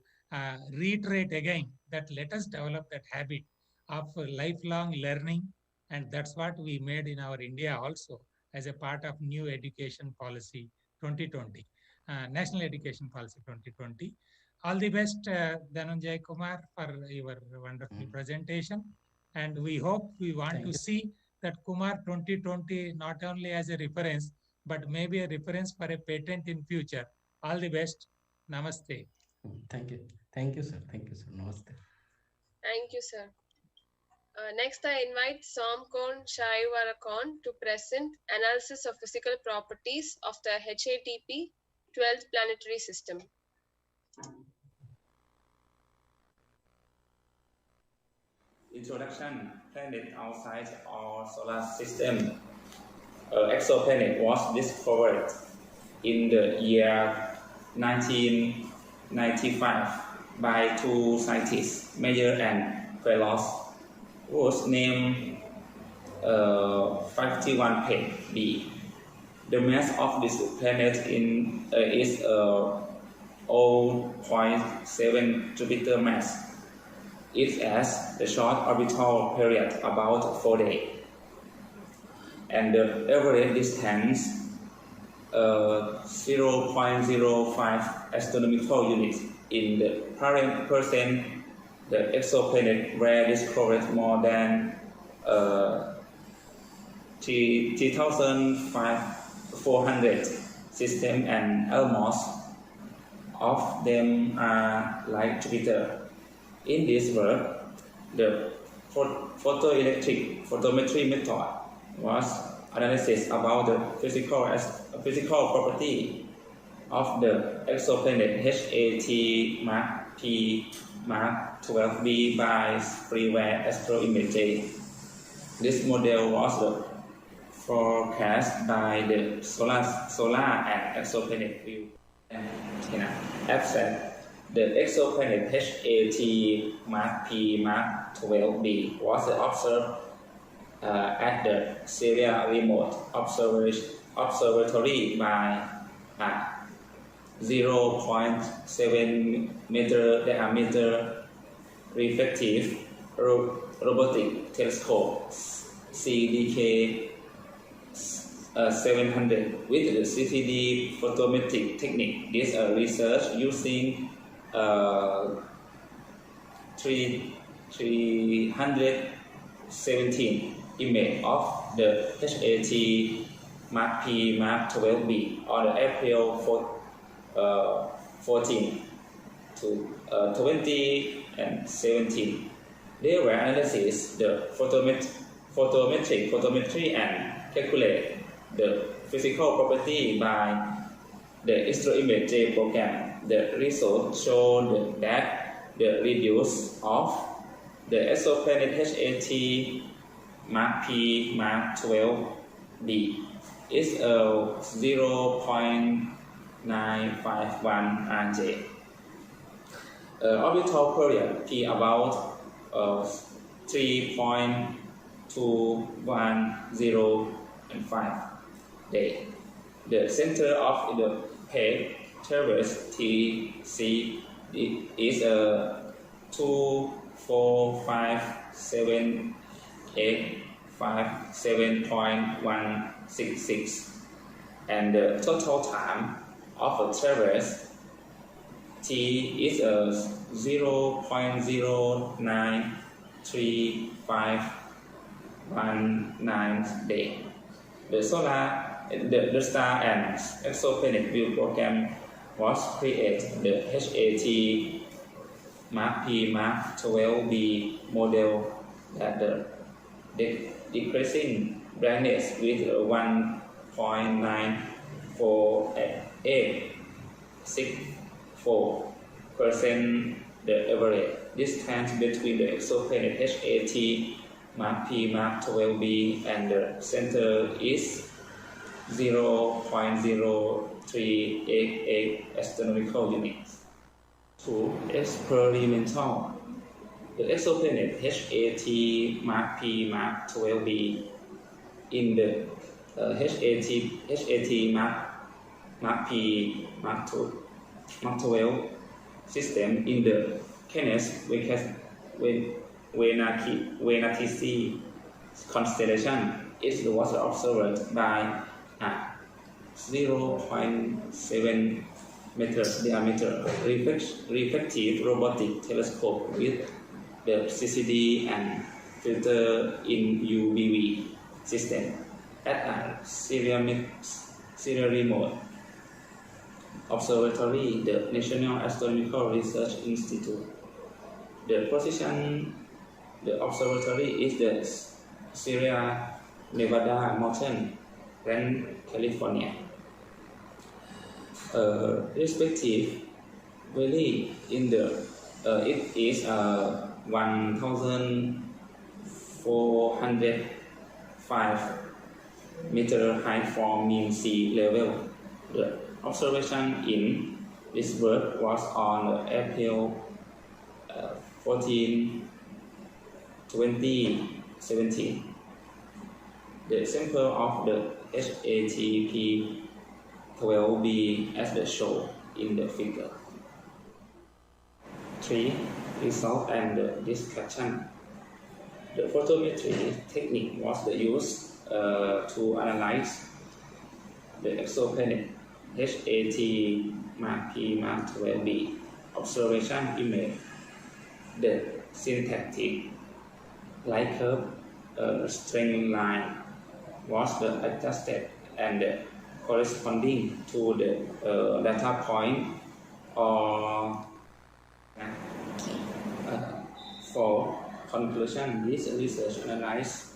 reiterate again that let us develop that habit of lifelong learning. And that's what we made in our India also as a part of new education policy 2020, National Education Policy 2020. All the best, Dhananjay Kumar, for your wonderful presentation. And we hope, we want to see that Kumar 2020 not only as a reference, but maybe a reference for a patent in future. All the best. Namaste. Thank you. Thank you, sir. Thank you, sir. Namaste. Thank you, sir. Next, I invite Somkon Shaivarakon to present analysis of physical properties of the HATP 12th planetary system. Introduction. Planet outside our solar system. Exoplanet was discovered in the year 1995 by two scientists, Meyer and Velos, whose name 51P. The mass of this planet is 0.7 Jupiter mass. It has the short orbital period about 4 days, and the average distance 0.05 astronomical units. In the present, the exoplanet were discovered more than 3,400 systems, and almost of them are like Jupiter. In this work, the photometry method was analysis about the physical property of the exoplanet HAT Mark P Mark 12B by freeware astroimaging. This model was forecast by the solar and exoplanet view antenna. Absent the exoplanet HAT Mark P Mark 12B was observed at the Syria Remote Observatory by 0.7 meter diameter reflective robotic telescope CDK 700 with the CTD photometric technique. This research using 317 image of the HAT Mark P Mark 12B on April 14 to 20 and 17. They were analysis the photometry and calculate the physical property by the astroimetry program. The results showed that the radius of the exoplanet HAT Mark P Mark 12b is 0.951 RJ. Orbital period P about 3.210 day. The center of the page traverse TC is 2457857.166, and the total time of a traverse T is 0.09351 day. The star and exoplanet view program was created. The HAT Mark P Mark 12b model that the decreasing brightness with 1.4864% the average distance between the exoplanet HAT Mark P Mark 12b and the center is 0.0388 astronomical units. To experimental, the exoplanet HAT Mark P Mark 12b in the HAT Mark P Mark 12 system in the Canis Venatici constellation. It was observed by a 0.7 meters diameter reflective robotic telescope with the CCD and filter in UVV system at a Sierra Remote Observatory, the National Astronomical Research Institute. The position the observatory is the Sierra Nevada mountain, Grand California. Respectively, in the it is 1,405 meter high from mean sea level. The observation in Pittsburgh was on April 14, 2017. The sample of the HATP 12b as the shown in the figure. 3. Result and the discussion. The photometry technique was used to analyze the exoplanet HAT Mark P Mark 12b observation image. The syntactic light curve string line was adjusted and corresponding to the data point or for conclusion, this research analyzed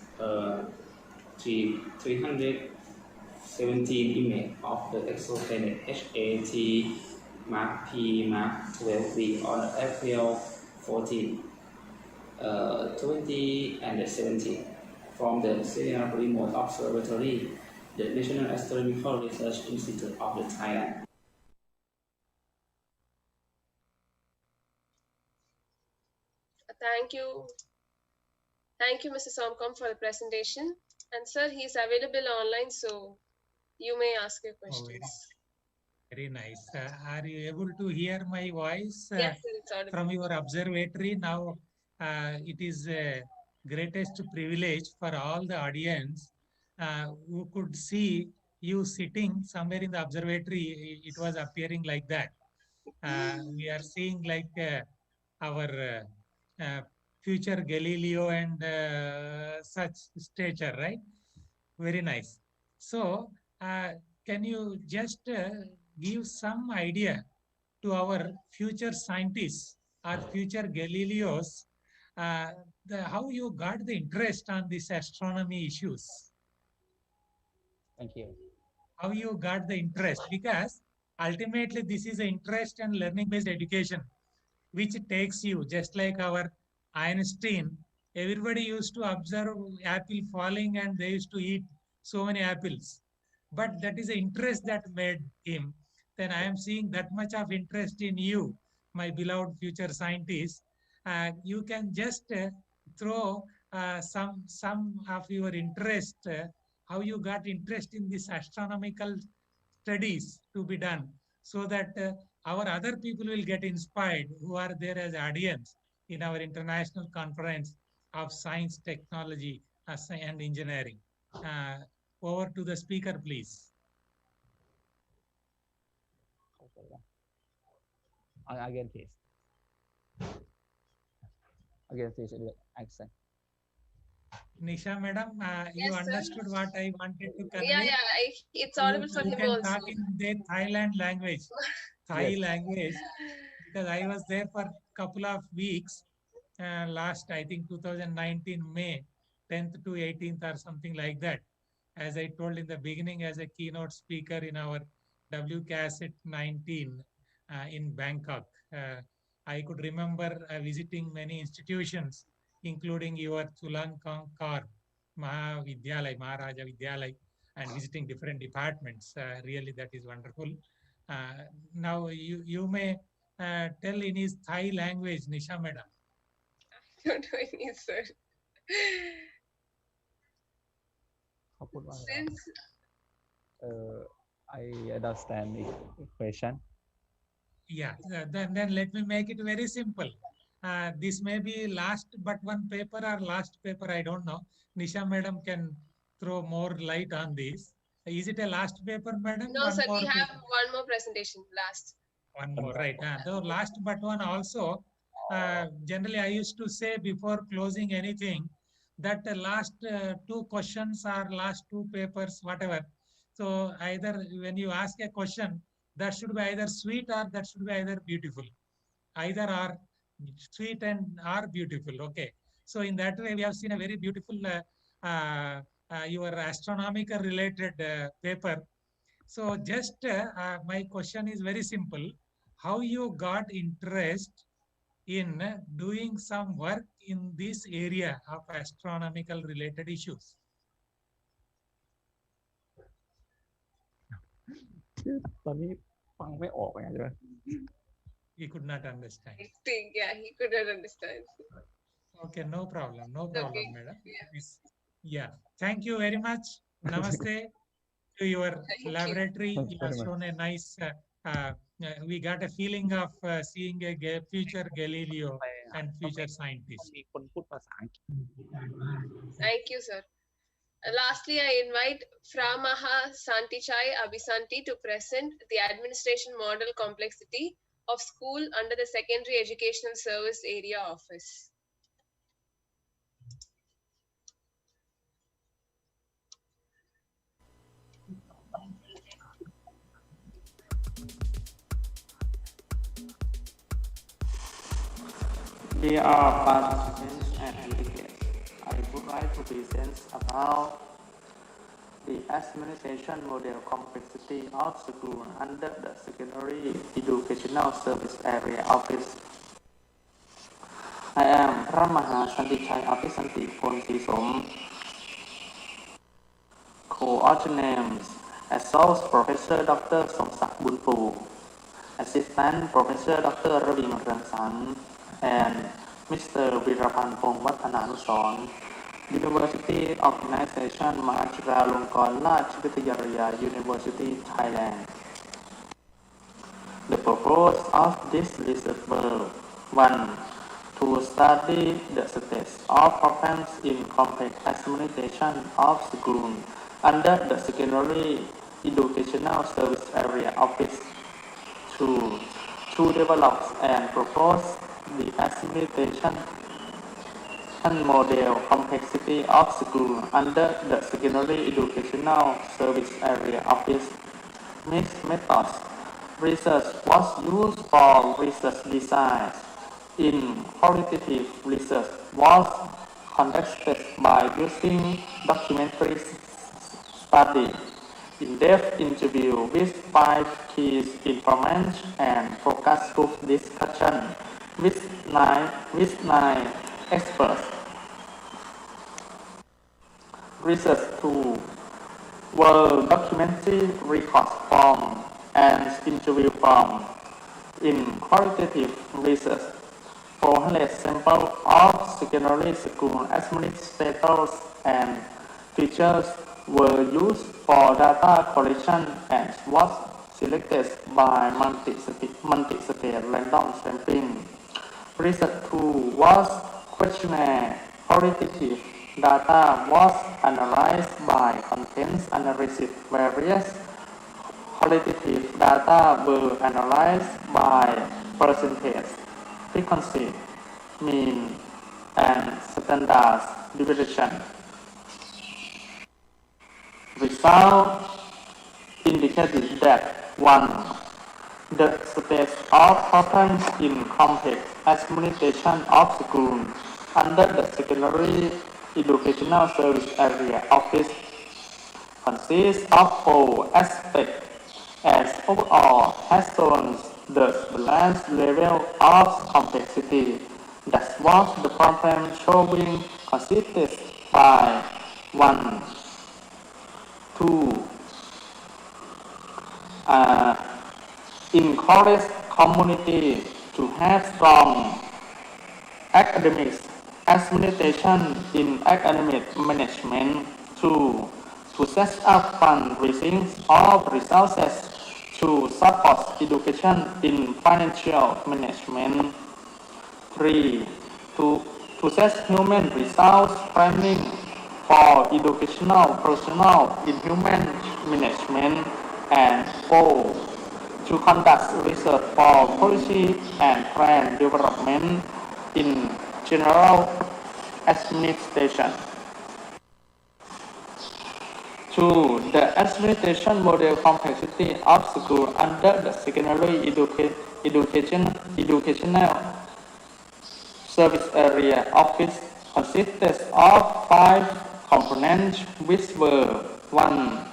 317 images of the exoplanet HAT Mark P Mark 12b on April 14, 20 and 17 from the Sierra Remote Observatory, the National Astronomical Research Institute of the Thailand. Thank you, Mr. Somkom, for the presentation. And sir, he is available online, so you may ask your questions. Very nice. Are you able to hear my voice yes, sir, it's audible. From your observatory? Now, it is greatest privilege for all the audience who could see you sitting somewhere in the observatory. It was appearing like that. We are seeing like our future Galileo and such stature, right? Very nice. So, can you just give some idea to our future scientists or future Galileos how you got the interest on these astronomy issues? Thank you. How you got the interest? Because ultimately this is an interest and learning based education, which takes you just like our Einstein. Everybody used to observe apple falling and they used to eat so many apples. But that is the interest that made him. Then I am seeing that much of interest in you, my beloved future scientist. You can just throw some of your interest, how you got interest in this astronomical studies to be done, so that our other people will get inspired who are there as audience in our international conference of science, technology, and engineering. Over to the speaker, please. Again, please. Again, please. Accent. Nisha, madam, you Yes, sir. understood what I wanted to convey? Yeah, it's audible for You him can also. talk in the Thailand language, Thai Yes. language, because I was there for a couple of weeks last, I think 2019 May 10th to 18th or something like that. As I told in the beginning, as a keynote speaker in our WCASET 19 in Bangkok. I could remember visiting many institutions, including your Chulalongkorn Mahavidyalay, Maharaja Vidyalay, and visiting different departments. Really, that is wonderful. Now, you may tell in his Thai language, Nisha madam. Don't do any, sir. Since I understand the question. Yeah, then let me make it very simple. This may be last but one paper or last paper, I don't know. Nisha madam can throw more light on this. Is it a last paper, madam? no, One sir, more we have paper. one more presentation last. One more, right? The last but one also. Generally, I used to say before closing anything that the last two questions or last two papers, whatever. So either when you ask a question, that should be either sweet or that should be either beautiful. Either are sweet and are beautiful. Okay. So in that way, we have seen a very beautiful your astronomical related paper. So just my question is very simple. How you got interest in doing some work in this area of astronomical related issues? He could not understand. I think, yeah, he couldn't understand. Okay, no problem. No problem, Okay. madam. Yeah. Thank you very much. Namaste to your laboratory. You have shown a nice, we got a feeling of seeing a future Galileo and future scientist. Thank you, sir. Lastly, I invite Framaha Santichai Abisanti to present the administration model complexity of school under the Secondary Educational Service Area Office. Dear participants and delegates, I would like to present about the administration model complexity of school under the Secondary Educational Service Area Office. I am Ramaha Santichai Apisanti Ponsisom, co-ordinates Associate Professor Dr. Somsak Bunpu, Assistant Professor Dr. Ravi Mangransan, and Mr. Virapan Pongwatananuson, University Organization Mahachulalongkorn Rajvidyalaya University, Thailand. The purpose of this research were 1. To study the status of problems in complex administration of schools under the Secondary Educational Service Area Office. 2. To develop and propose the administration model complexity of school under the Secondary Educational Service Area Office. Mixed methods research was used for research design. In qualitative research was conducted by using documentary study. in-depth interview with 5 key informants and focus group discussion with nine experts. Research tool were documentary record form and interview form. In qualitative research, 400 samples of secondary school administrators and teachers were used for data collection and was selected by multi-state random sampling. Research tool was questionnaire qualitative data was analyzed by contents analysis. Various qualitative data were analyzed by percentage, frequency, mean, and standard deviation. Results indicated that 1. The state of problems in complex administration of school under the Secondary Educational Service Area Office consists of 4 aspects as overall has shown the balanced level of complexity. That was the problem showing consisted by 1, 2, encourage community to have strong academics administration in academic management. 2. To set up fundraising of resources to support education in financial management. 3. To set human resource planning for educational personnel in human management. And 4. To conduct research for policy and plan development in general administration. 2. The administration model complexity of school under the secondary educational service area office consisted of 5 components which were 1.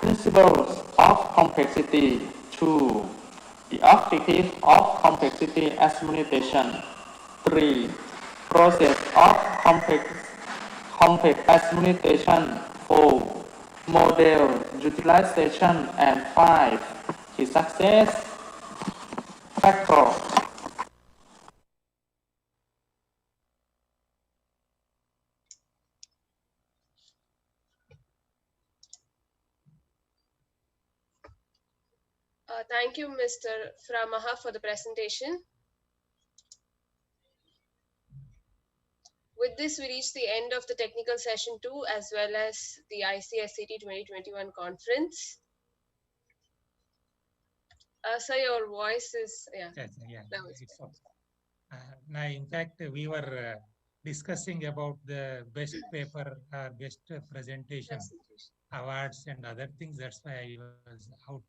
Principles of complexity. 2. The objective of complexity administration. 3. Process of complex administration. 4. Model utilization. And 5. The success factor. Thank you, Mr. Framaha, for the presentation. With this, we reach the end of the technical session 2 as well as the ICSET 2021 conference. Sir, your voice is, Yeah. Now it's okay. Now, in fact, we were discussing about the best paper, best presentation awards and other things. That's why I was out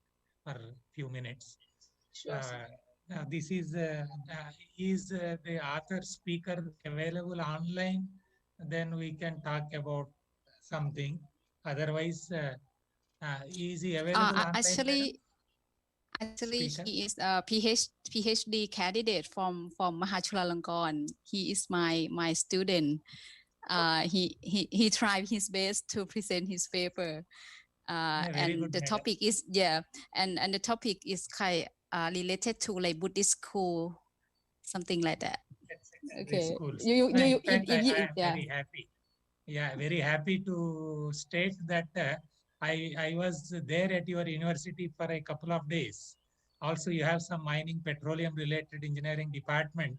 for a few minutes. Sure, now this is the author speaker available online? Then we can talk about something. Otherwise, is he available online? Actually, he is a PhD candidate from Mahachulalongkorn. He is my student. He tried his best to present his paper. And the topic is and the topic is kind related to like Buddhist school, something like that. Okay. I'm very happy. Yeah, very happy to state that I was there at your university for a couple of days. Also, you have some mining petroleum related engineering department.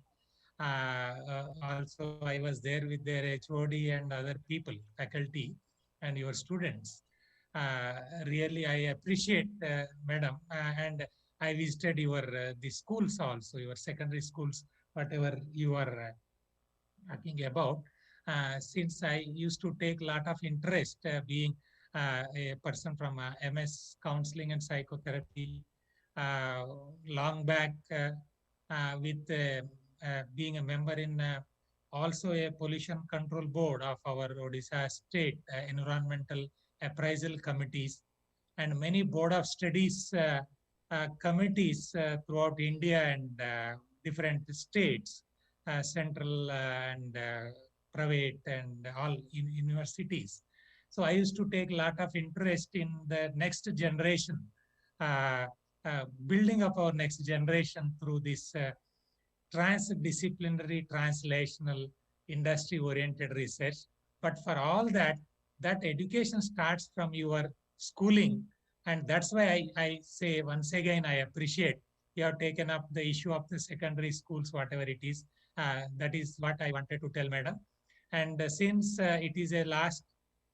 Also, I was there with their HOD and other people, faculty, and your students. Really, I appreciate, madam, and I visited your the schools also, your secondary schools, whatever you are talking about. Since I used to take a lot of interest being a person from MS counseling and psychotherapy long back with being a member in also a pollution control board of our Odisha state environmental appraisal committees, and many board of studies committees throughout India and different states, central and private and all in universities. So I used to take a lot of interest in the next generation, building up our next generation through this transdisciplinary, translational, industry-oriented research. But for all that, that education starts from your schooling. And that's why I say once again, I appreciate you have taken up the issue of the secondary schools, whatever it is. That is what I wanted to tell, madam. And since it is a last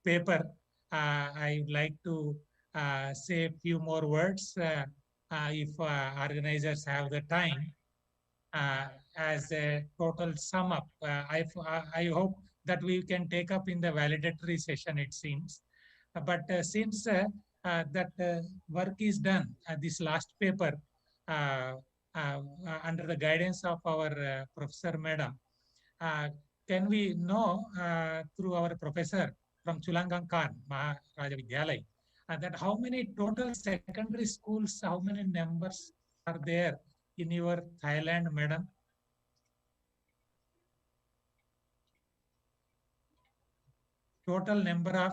paper, I would like to say a few more words if organizers have the time. As a total sum up, I hope that we can take up in the validatory session, it seems. But since that work is done, this last paper, under the guidance of our Professor Madam, can we know through our professor from Chulangankan, Maharaja Vidyalaya, that how many total secondary schools, how many numbers are there in your Thailand, madam? Total number of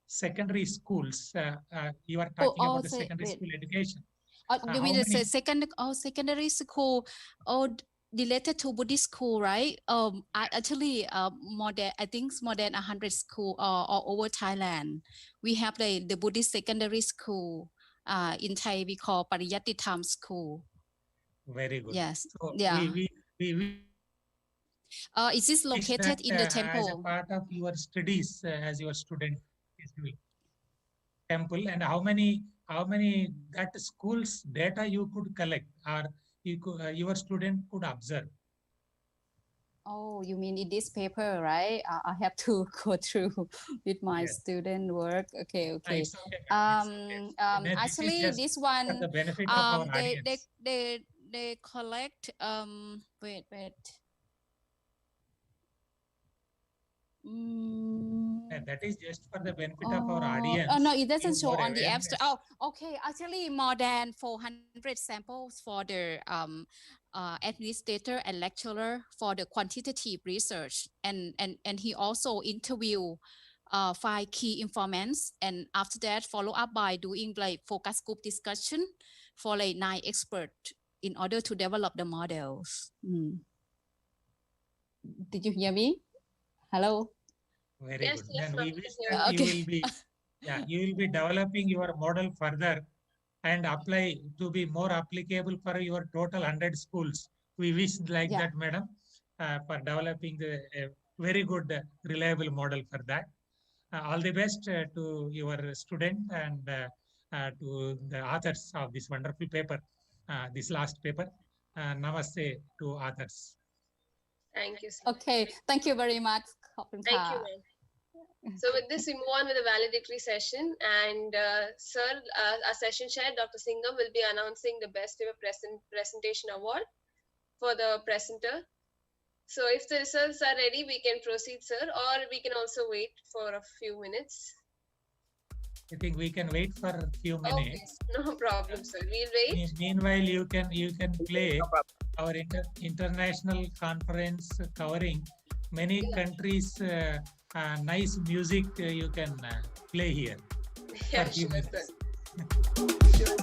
secondary schools. You are talking about the secondary school education. You mean the secondary school related to Buddhist school, right? Actually, I think more than 100 school all over Thailand. We have the Buddhist secondary school. In Thai, we call Pariyatitham school. Very good. Yes. So yeah. We is this located in the temple? As a part of your studies, as your student is doing temple, and how many that schools data you could collect, or you could, your student could observe? Oh, you mean in this paper, right? I have to go through with my student work. Okay. It's okay. Actually, this one, for the benefit of our audience. they collect. Wait. That is just for the benefit of our audience. Oh no, it doesn't show on the abstract. Oh, okay. Actually, more than 400 samples for the administrator and lecturer for the quantitative research, and he also interview 5 key informants, and after that follow up by doing like focus group discussion for like 9 experts in order to develop the models. Did you hear me? Hello. Very good. Then we wish that you will be developing your model further and apply to be more applicable for your total 100 schools. We wish like that, madam, for developing the very good, reliable model for that. All the best to your student and to the authors of this wonderful paper, this last paper. Namaste to authors. Thank you, sir. Okay, thank you very much. Thank you, ma'am. So with this, we move on with the valedictory session. And sir, our session chair, Dr. Singham, will be announcing the Best Ever Presentation Award for the presenter. So if the results are ready, we can proceed, sir, or we can also wait for a few minutes. I think we can wait for a few minutes. Okay, no problem, sir. We'll wait. Meanwhile, you can play our international conference covering many countries. Nice music you can play here. Yeah, sure, sir. Sure.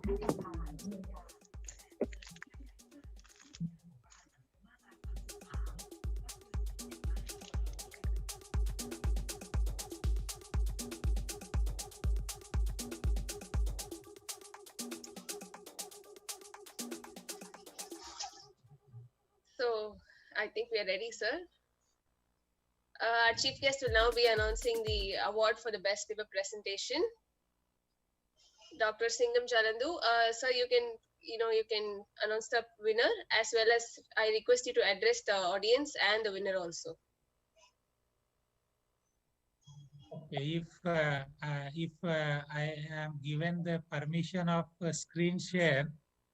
So I think we are ready, sir. Our chief guest will now be announcing the award for the best paper presentation. Dr. Singham Jalandu, sir, you can announce the winner, as well as I request you to address the audience and the winner also. Okay, if I am given the permission of screen share,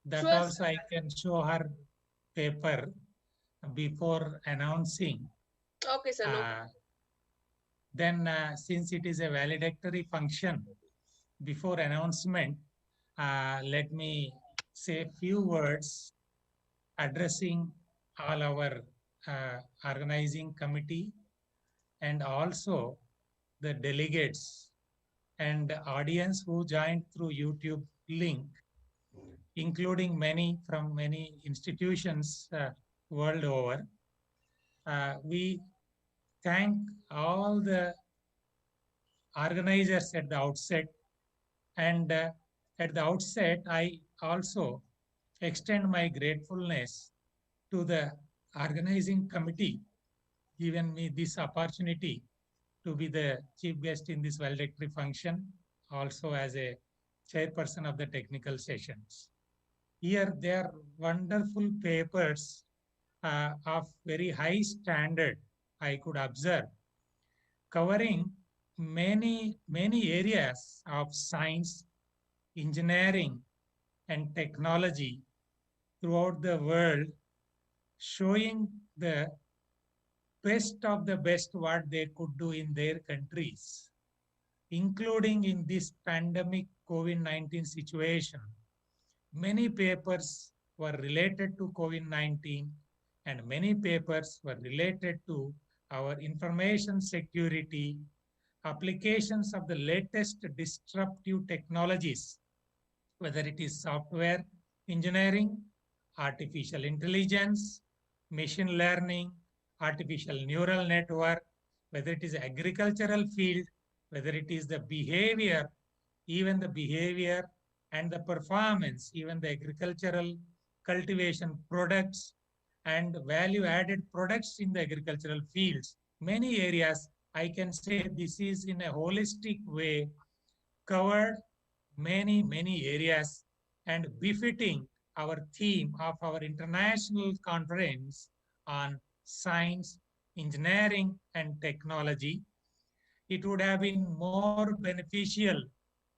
that Sure, also I can show her paper before announcing. Okay, sir. No. Then, since it is a valedictory function, before announcement, let me say a few words addressing all our organizing committee and also the delegates and audience who joined through YouTube link, including many from many institutions world over. We thank all the organizers at the outset, and at the outset, I also extend my gratefulness to the organizing committee, given me this opportunity to be the chief guest in this valedictory function, also as a chairperson of the technical sessions. Here, there are wonderful papers of very high standard I could observe, covering many areas of science, engineering, and technology throughout the world, showing the best of the best what they could do in their countries, including in this pandemic COVID-19 situation. Many papers were related to COVID-19 and many papers were related to our information security, applications of the latest disruptive technologies, whether it is software engineering, artificial intelligence, machine learning, artificial neural network, whether it is agricultural field, whether it is the behavior, even the behavior and the performance, even the agricultural cultivation products and value added products in the agricultural fields. Many areas, I can say this is in a holistic way covered many areas and befitting our theme of our international conference on science, engineering, and technology. It would have been more beneficial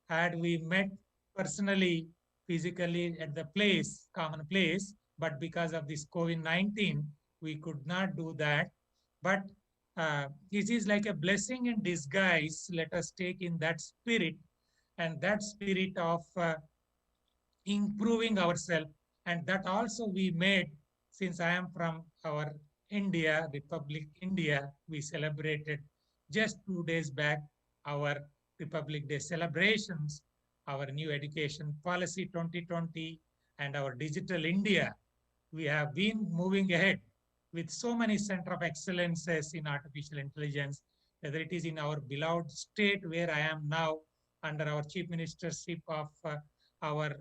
had we met personally, physically at the place, common place, but because of this COVID-19, we could not do that. But this is like a blessing in disguise. Let us take in that spirit, and that spirit of improving ourselves. And that also we made, since I am from our India, Republic India, we celebrated just 2 days back our Republic Day celebrations, our new education policy 2020, and our digital India. We have been moving ahead with so many center of excellences in artificial intelligence, whether it is in our beloved state where I am now under our chief ministership of our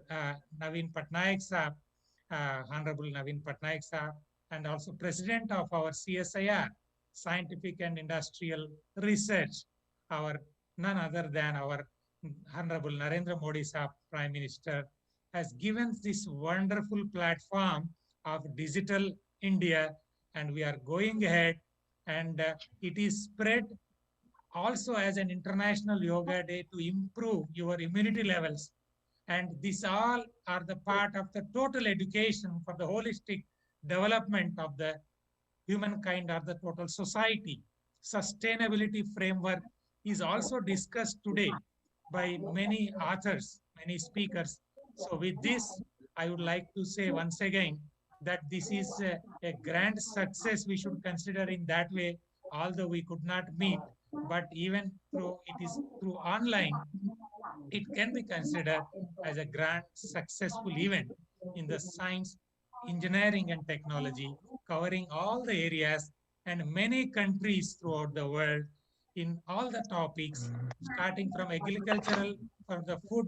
Naveen Patnaik Saab, Honorable Naveen Patnaik Saab, and also president of our CSIR, Scientific and Industrial Research, our none other than our Honorable Narendra Modi Saab, Prime Minister, has given this wonderful platform of digital India, and we are going ahead, and it is spread also as an international yoga day to improve your immunity levels. And these all are the part of the total education for the holistic development of the humankind or the total society. Sustainability framework is also discussed today by many authors, many speakers. So with this, I would like to say once again that this is a grand success we should consider in that way, although we could not meet, but even through it is through online, it can be considered as a grand successful event in the science, engineering and technology, covering all the areas and many countries throughout the world in all the topics, starting from agricultural for the food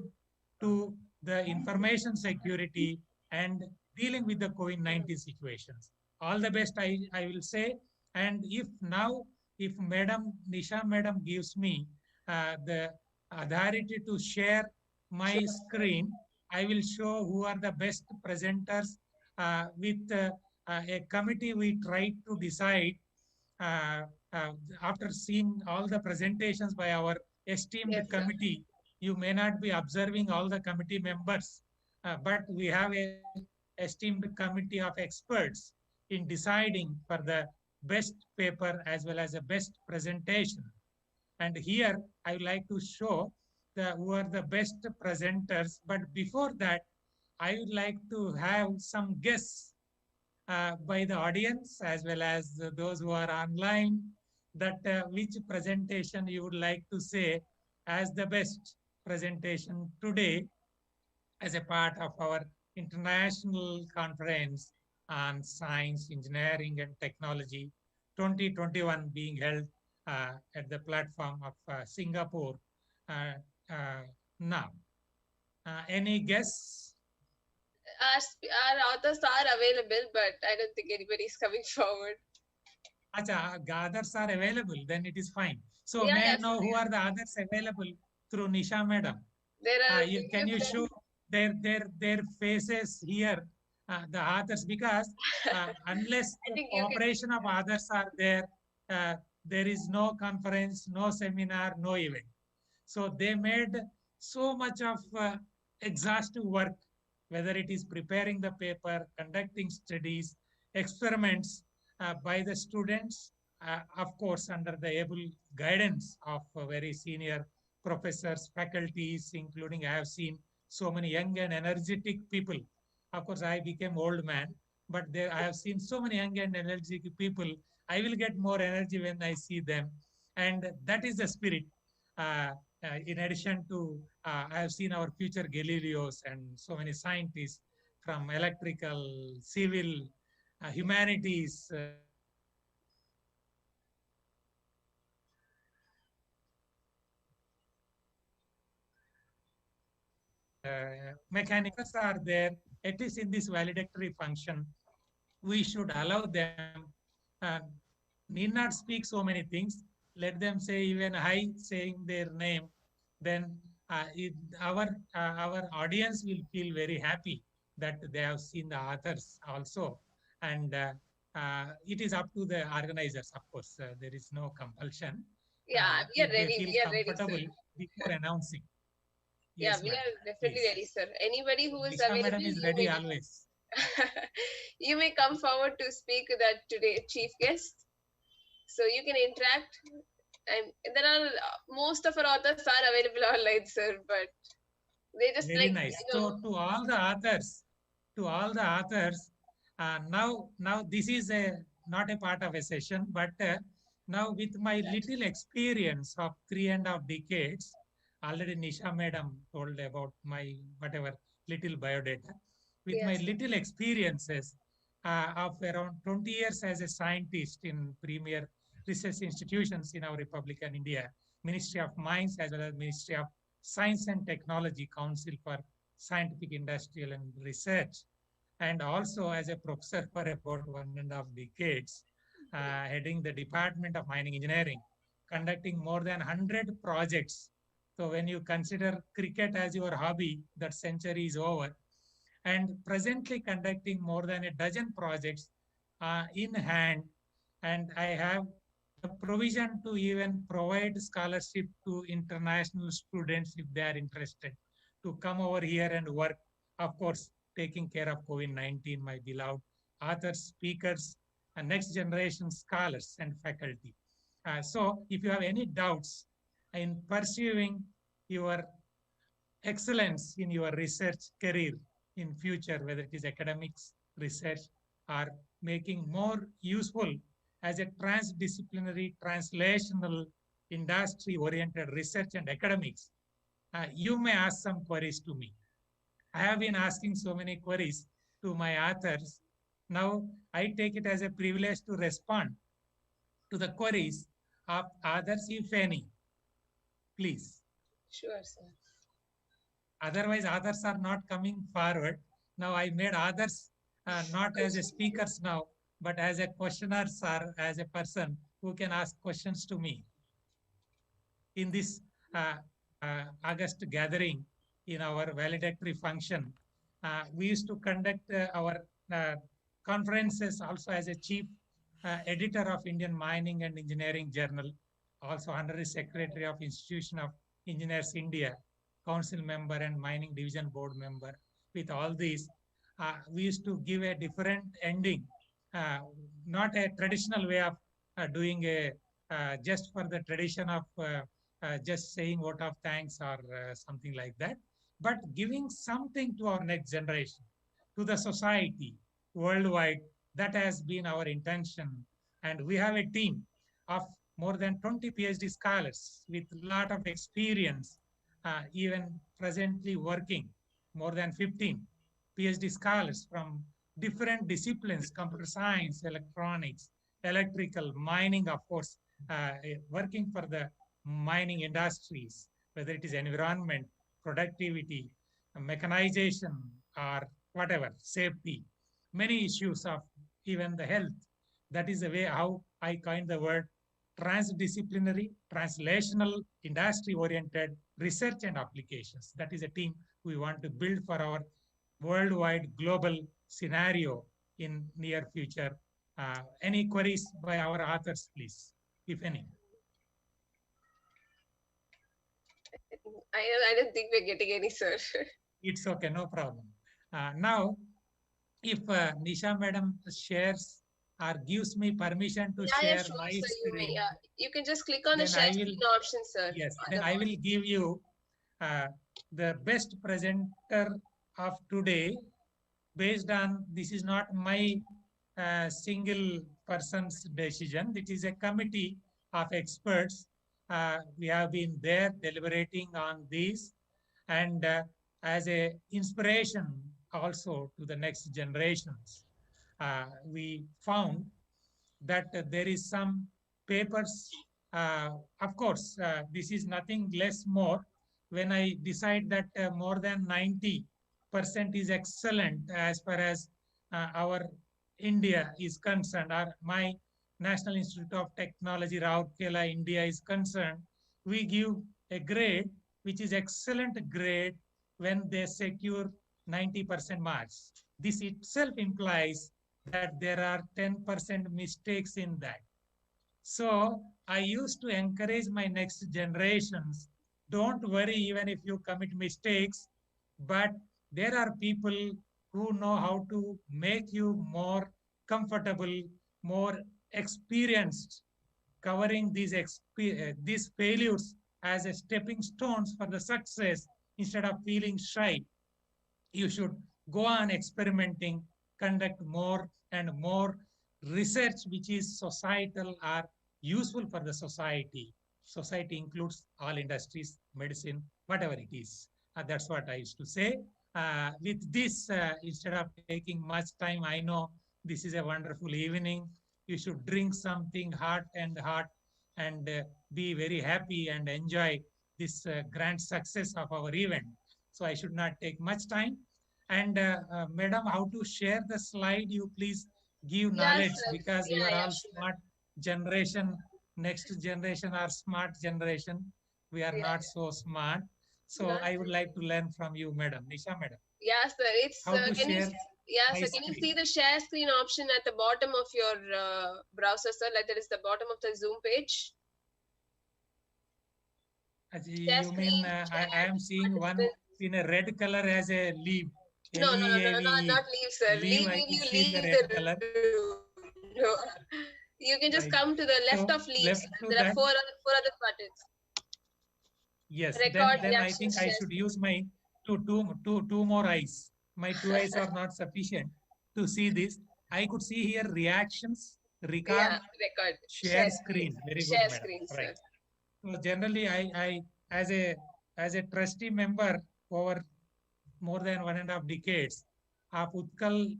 to the information security and dealing with the COVID-19 situations. All the best, I will say. And if now, if Madam Nisha Madam gives me the authority to share my screen, I will show who are the best presenters. With a committee, we try to decide uh, uh, after seeing all the presentations by our esteemed Yes, sir. committee. You may not be observing all the committee members, but we have a esteemed committee of experts in deciding for the best paper as well as a best presentation. And here I would like to show who are the best presenters. But before that, I would like to have some guests by the audience as well as those who are online, that which presentation you would like to say as the best presentation today as a part of our international conference on science, engineering and technology 2021 being held at the platform of Singapore uh, uh, now. Any guess? Our authors are available, but I don't think anybody is coming forward. Acha, others are available, then it is fine. So Yeah, may I yes, know who are the others available through Nisha Madam? there are Can you show their faces here, the others? Because unless I the think you can. cooperation of others are there, there is no conference, no seminar, no event. So they made so much of exhaustive work, whether it is preparing the paper, conducting studies, experiments by the students, of course, under the able guidance of very senior professors, faculties, including I have seen so many young and energetic people. Of course, I became old man, but there I have seen so many young and energetic people. I will get more energy when I see them. And that is the spirit. Uh, in addition to, I have seen our future Galileos and so many scientists from electrical, civil, humanities, mechanicals are there, at least in this valedictory function. We should allow them, uh, need not speak so many things. Let them say even hi, saying their name. Then our audience will feel very happy that they have seen the authors also. And it is up to the organizers, of course. There is no compulsion. Yeah, we are If they ready. feel We are ready, sir. comfortable before announcing. Yeah, Yes, we madam. are definitely Please. ready, sir. Anybody who is Nisha available, madam is you ready may always. you may come forward to speak with that today chief guest. So you can interact. And there are most of our authors are available online, sir, but they just Very like nice. So to all the authors, now this is a not a part of a session, but now with my little experience of 3.5 decades, already Nisha madam told about my whatever little biodata. With my yes, little experiences of around 20 years as a scientist in premier research institutions in our Republican India, Ministry of Mines as well as Ministry of Science and Technology Council for Scientific, Industrial and Research, and also as a professor for about 1.5 decades, heading the Department of Mining Engineering, conducting more than 100 projects. So when you consider cricket as your hobby, that century is over, and presently conducting more than a dozen projects in hand. And I have the provision to even provide scholarship to international students if they are interested to come over here and work. Of course, taking care of COVID-19, my beloved authors, speakers, and next generation scholars and faculty. So if you have any doubts in pursuing your excellence in your research career in future, whether it is academics, research, or making more useful as a transdisciplinary, translational, industry-oriented research and academics, you may ask some queries to me. I have been asking so many queries to my authors. Now I take it as a privilege to respond to the queries of others, if any. Please. Sure, sir. Otherwise, others are not coming forward. Now I made others not as a speakers now, but as a questioners or as a person who can ask questions to me. In this uh, August gathering, in our valedictory function, we used to conduct our conferences also as a chief editor of Indian Mining and Engineering Journal, also honorary secretary of Institution of Engineers India, council member and mining division board member. With all these, we used to give a different ending, not a traditional way of doing a just for the tradition of just saying vote of thanks or something like that, but giving something to our next generation, to the society worldwide. That has been our intention. And we have a team of more than 20 PhD scholars with a lot of experience, even presently working, more than 15 PhD scholars from different disciplines, computer science, electronics, electrical, mining, of course, working for the mining industries, whether it is environment, productivity, mechanization, or whatever, safety, many issues of even the health. That is the way how I coined the word transdisciplinary, translational, industry-oriented research and applications. That is a team we want to build for our worldwide global scenario in near future. Any queries by our authors, please, if any? I don't think we're getting any, sir. It's okay, no problem. Now, if Nisha madam shares or gives me permission to Yeah, share sure, my sir. You may. screen, You can just click on the then share I will, screen option, sir. yes, then I will give you the best presenter of today based on, this is not my single person's decision. It is a committee of experts. We have been there deliberating on these, and as a inspiration also to the next generations. We found that there is some papers. Of course, this is nothing less more. When I decide that more than 90% is excellent as far as our India is concerned, or my National Institute of Technology, Rourkela, India is concerned, we give a grade which is excellent grade when they secure 90% marks. This itself implies that there are 10% mistakes in that. So I used to encourage my next generations, don't worry even if you commit mistakes, but there are people who know how to make you more comfortable, more experienced, covering these failures as a stepping stones for the success instead of feeling shy. You should go on experimenting, conduct more and more research which is societal or useful for the society. Society includes all industries, medicine, whatever it is. That's what I used to say. With this, instead of taking much time, I know this is a wonderful evening. You should drink something hot and be very happy and enjoy this grand success of our event. So I should not take much time. And madam, how to share the slide? You please give Yes, knowledge, sir. because you are Yeah, all sure. smart generation. Next generation are smart generation. We are not so smart. So I would like to learn from you, madam. Nisha madam. Yeah, sir. It's How to can you? share Yeah, my sir. Can you screen? see the share screen option at the bottom of your browser, sir? Like that is the bottom of the Zoom page. Share You mean screen. I am seeing one in a red color as a leaf. No, no, no, no, no, L-E-A-V-E. not leave, sir. Leave, I could You see the leave red the color. room. No. You can just Right. come to the left So of leaves. left to There are that. four other buttons. Yes, Record then I reaction think I share should screen. use my two more eyes. My 2 eyes are not sufficient to see this. I could see here reactions, record, Yeah, record share screen. Very good, share madam. screen, sir. Right. So generally, I as a trustee member over more than 1.5 decades of Utkal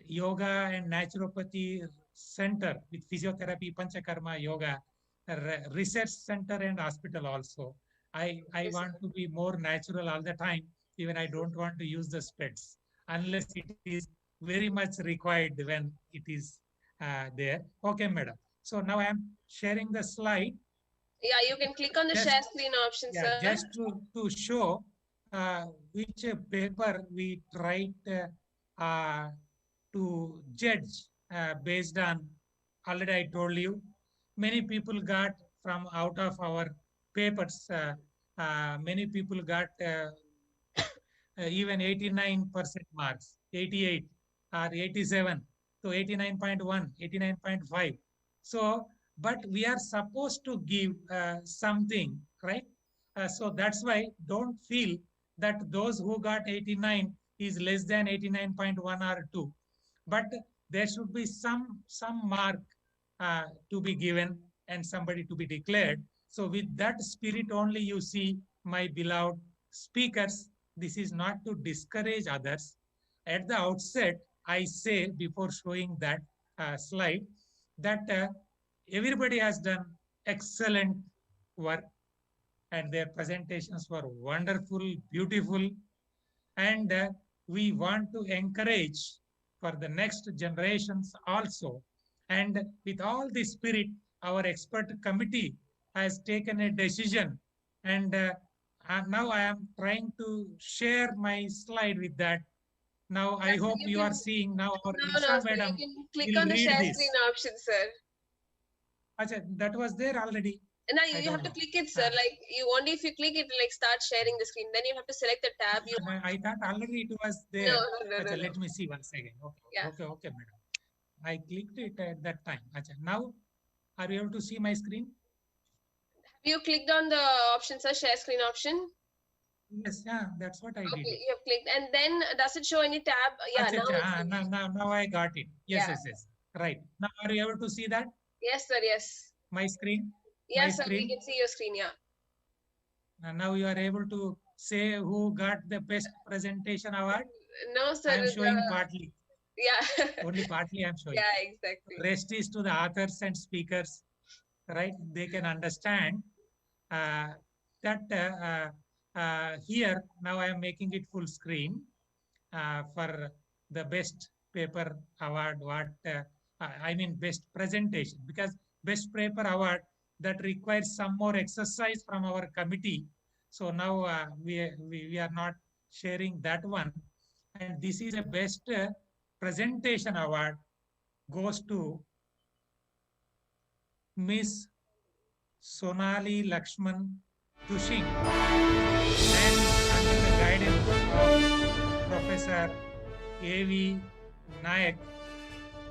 Yoga and Naturopathy Center with physiotherapy, Panchakarma Yoga, research center and hospital also. I want to be more natural all the time. Even I don't want to use the specs unless it is very much required when it is there. Okay, madam. So now I am sharing the slide. Yeah, you can click on the share screen option, Yeah, sir. just to show which paper we tried to judge based on, already I told you, many people got from out of our papers, many people got even 89% marks, 88 or 87, so 89.1, 89.5. So, but we are supposed to give something, right? So that's why don't feel that those who got 89 is less than 89.1 or 2. But there should be some mark to be given and somebody to be declared. So with that spirit only, you see, my beloved speakers, this is not to discourage others. At the outset, I say before showing that slide that everybody has done excellent work and their presentations were wonderful, beautiful, and we want to encourage for the next generations also. And with all this spirit, our expert committee has taken a decision, and now I am trying to share my slide with that. Now I hope you are seeing now our No, Isha sir, madam you can click will on the read share this. screen option, sir. Achha, that was there already. Now you have to click it, sir. Like you only if you click it, like start sharing the screen. Then you have to select the tab you want. I thought already it was No, there. no. Let me see once again. Okay, Yeah. okay, madam. I clicked it at that time. Achha, now, are you able to see my screen? Have you clicked on the option, sir? Share screen option. Yes, yeah, that's what I did. Okay, you have clicked, and then does it show any tab? Yeah, now I got it. Yes, Yeah. yes. Right. Now, are you able to see that? Yes, sir. Yes. My screen? Yes, My sir. We screen? can see your screen. Yeah. Now you are able to say who got the best presentation award? No, sir. I am showing partly. Yeah. Only partly I am showing. Yeah, exactly. Rest is to the authors and speakers, right? They can understand that here, now I am making it full screen for the best paper award, I mean best presentation, because best paper award that requires some more exercise from our committee. So now we are not sharing that one. And this is a best presentation award goes to Miss Sonali Lakshman Dushing, and under the guidance of Professor A.V. Nayak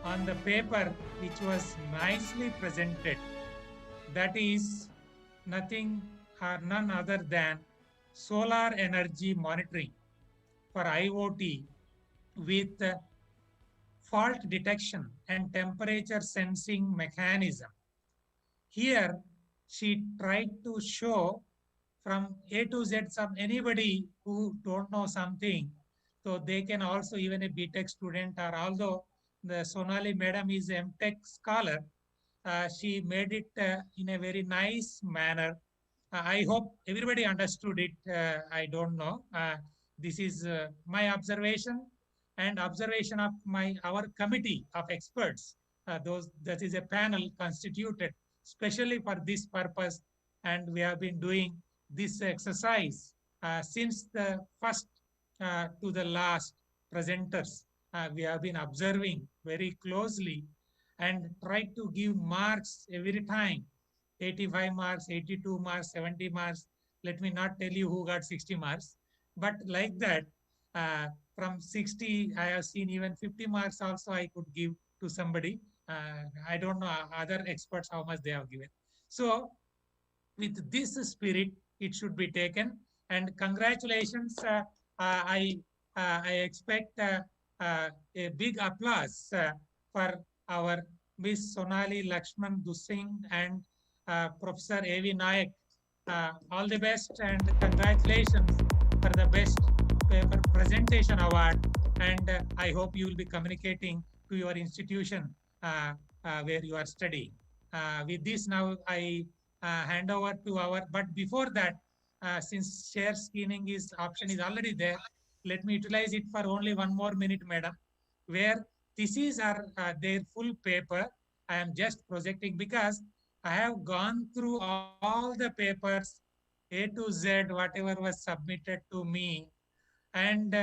on the paper which was nicely presented. That is nothing or none other than solar energy monitoring for IoT with fault detection and temperature sensing mechanism. Here, she tried to show from A to Z some anybody who don't know something. So they can also, even a BTech student, or although the Sonali madam is a MTech scholar, she made it in a very nice manner. I hope everybody understood it. I don't know. This is my observation and observation of our committee of experts. That is a panel constituted specially for this purpose, and we have been doing this exercise since the first to the last presenters. We have been observing very closely and try to give marks every time. 85 marks, 82 marks, 70 marks. Let me not tell you who got 60 marks, but like that, from 60, I have seen even 50 marks also I could give to somebody. I don't know other experts how much they have given. So with this spirit, it should be taken. And congratulations, I expect a big applause for our Miss Sonali Lakshman Dusing and Professor A.V. Nayak. All the best and congratulations for the best Paper Presentation Award, and I hope you will be communicating to your institution where you are studying. With this, now I hand over to our, but before that, since share screening is option is already there, let me utilize it for only 1 more minute, madam, where theses are their full paper. I am just projecting because I have gone through all the papers A to Z, whatever was submitted to me, and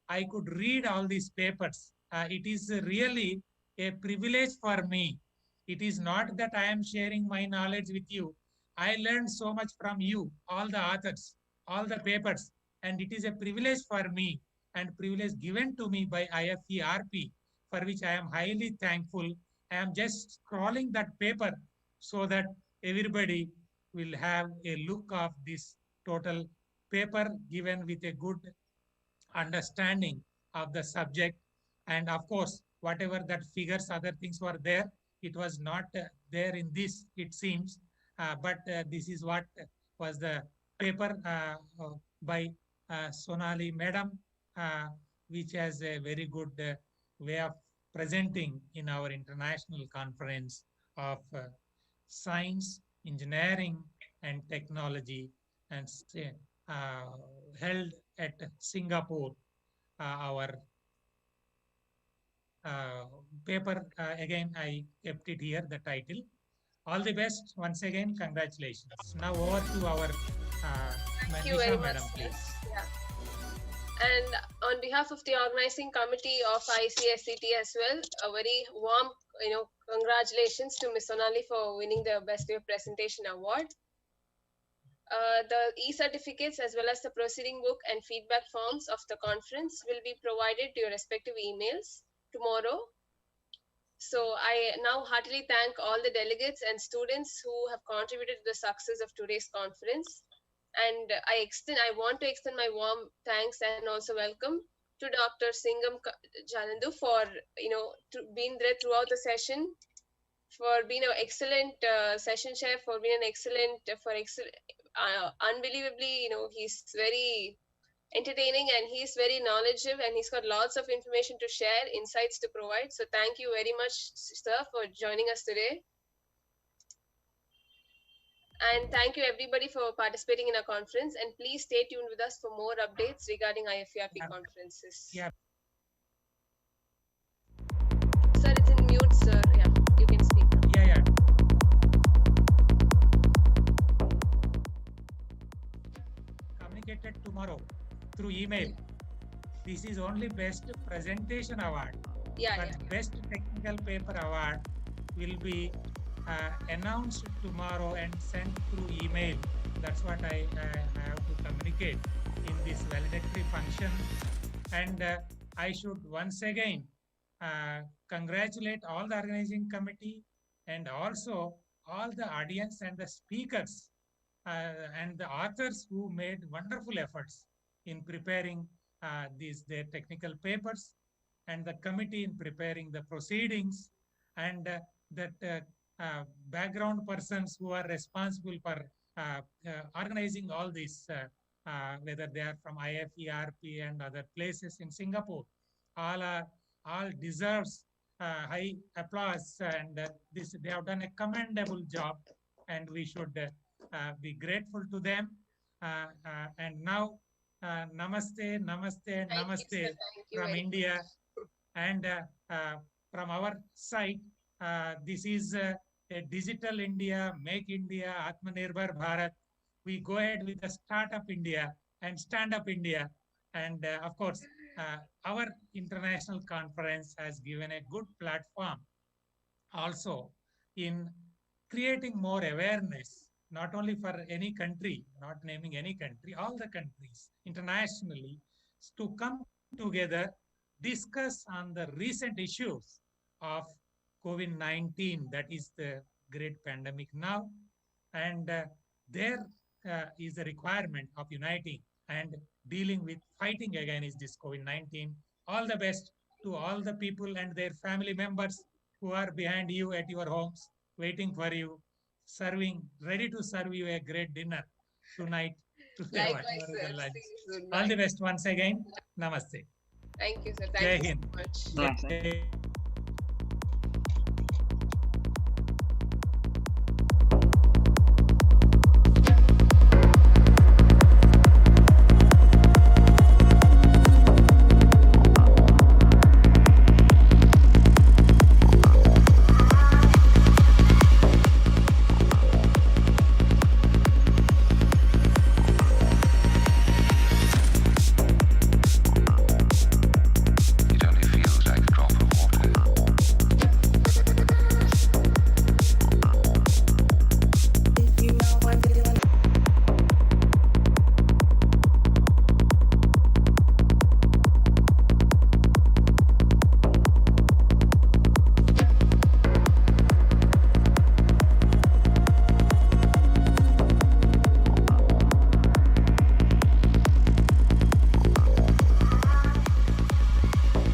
I could read all these papers. It is really a privilege for me. It is not that I am sharing my knowledge with you. I learned so much from you, all the authors, all the papers, and it is a privilege for me and privilege given to me by IFERP, for which I am highly thankful. I am just scrolling that paper so that everybody will have a look of this total paper given with a good understanding of the subject. And of course, whatever that figures, other things were there, it was not there in this, it seems. But this is what was the paper by Sonali Madam, which has a very good way of presenting in our international conference of science, engineering, and technology, and uh, held at Singapore. Our paper, again, I kept it here, the title. All the best. Once again, congratulations. Now over to our Thank you very Nisha much, Madam, sir. please. Yeah. And on behalf of the organizing committee of ICSET as well, a very warm, congratulations to Miss Sonali for winning the Best Way Presentation Award. The e-certificates as well as the proceeding book and feedback forms of the conference will be provided to your respective emails tomorrow. So I now heartily thank all the delegates and students who have contributed to the success of today's conference. And I want to extend my warm thanks and also welcome to Dr. Singham Jalandu for being there throughout the session, for being an excellent session chair, for being an excellent unbelievably, he's very entertaining and he's very knowledgeable and he's got lots of information to share, insights to provide. So thank you very much, sir, for joining us today. And thank you everybody for participating in our conference, and please stay tuned with us for more updates regarding IFERP conferences. Yeah. Sir, it's in mute, sir. Yeah, you can speak now. Yeah. Communicated tomorrow through email. This is only best presentation award. But best technical paper award will be announced tomorrow and sent through email. That's what I have to communicate in this valedictory function. And I should once again congratulate all the organizing committee and also all the audience and the speakers and the authors who made wonderful efforts in preparing their technical papers, and the committee in preparing the proceedings, and that background persons who are responsible for organizing all this, whether they are from IFERP and other places in Singapore, all deserves high applause, and they have done a commendable job, and we should be grateful to them. And now, namaste, namaste, namaste from India. And from our side, this is a Digital India, Make India, Atmanirbhar Bharat. We go ahead with the Startup India and Stand Up India. And of course, our international conference has given a good platform also in creating more awareness, not only for any country, not naming any country, all the countries internationally, to come together, discuss on the recent issues of COVID-19, that is the great pandemic now. And there is a requirement of uniting and dealing with fighting against this COVID-19. All the best to all the people and their family members who are behind you at your homes, waiting for you, ready to serve you a great dinner tonight to have Likewise, admirable sir. lunch. See you soon. All Bye. the best once again. Namaste. Thank you, sir. Jai Thank you Hind. so much. Jai Hind.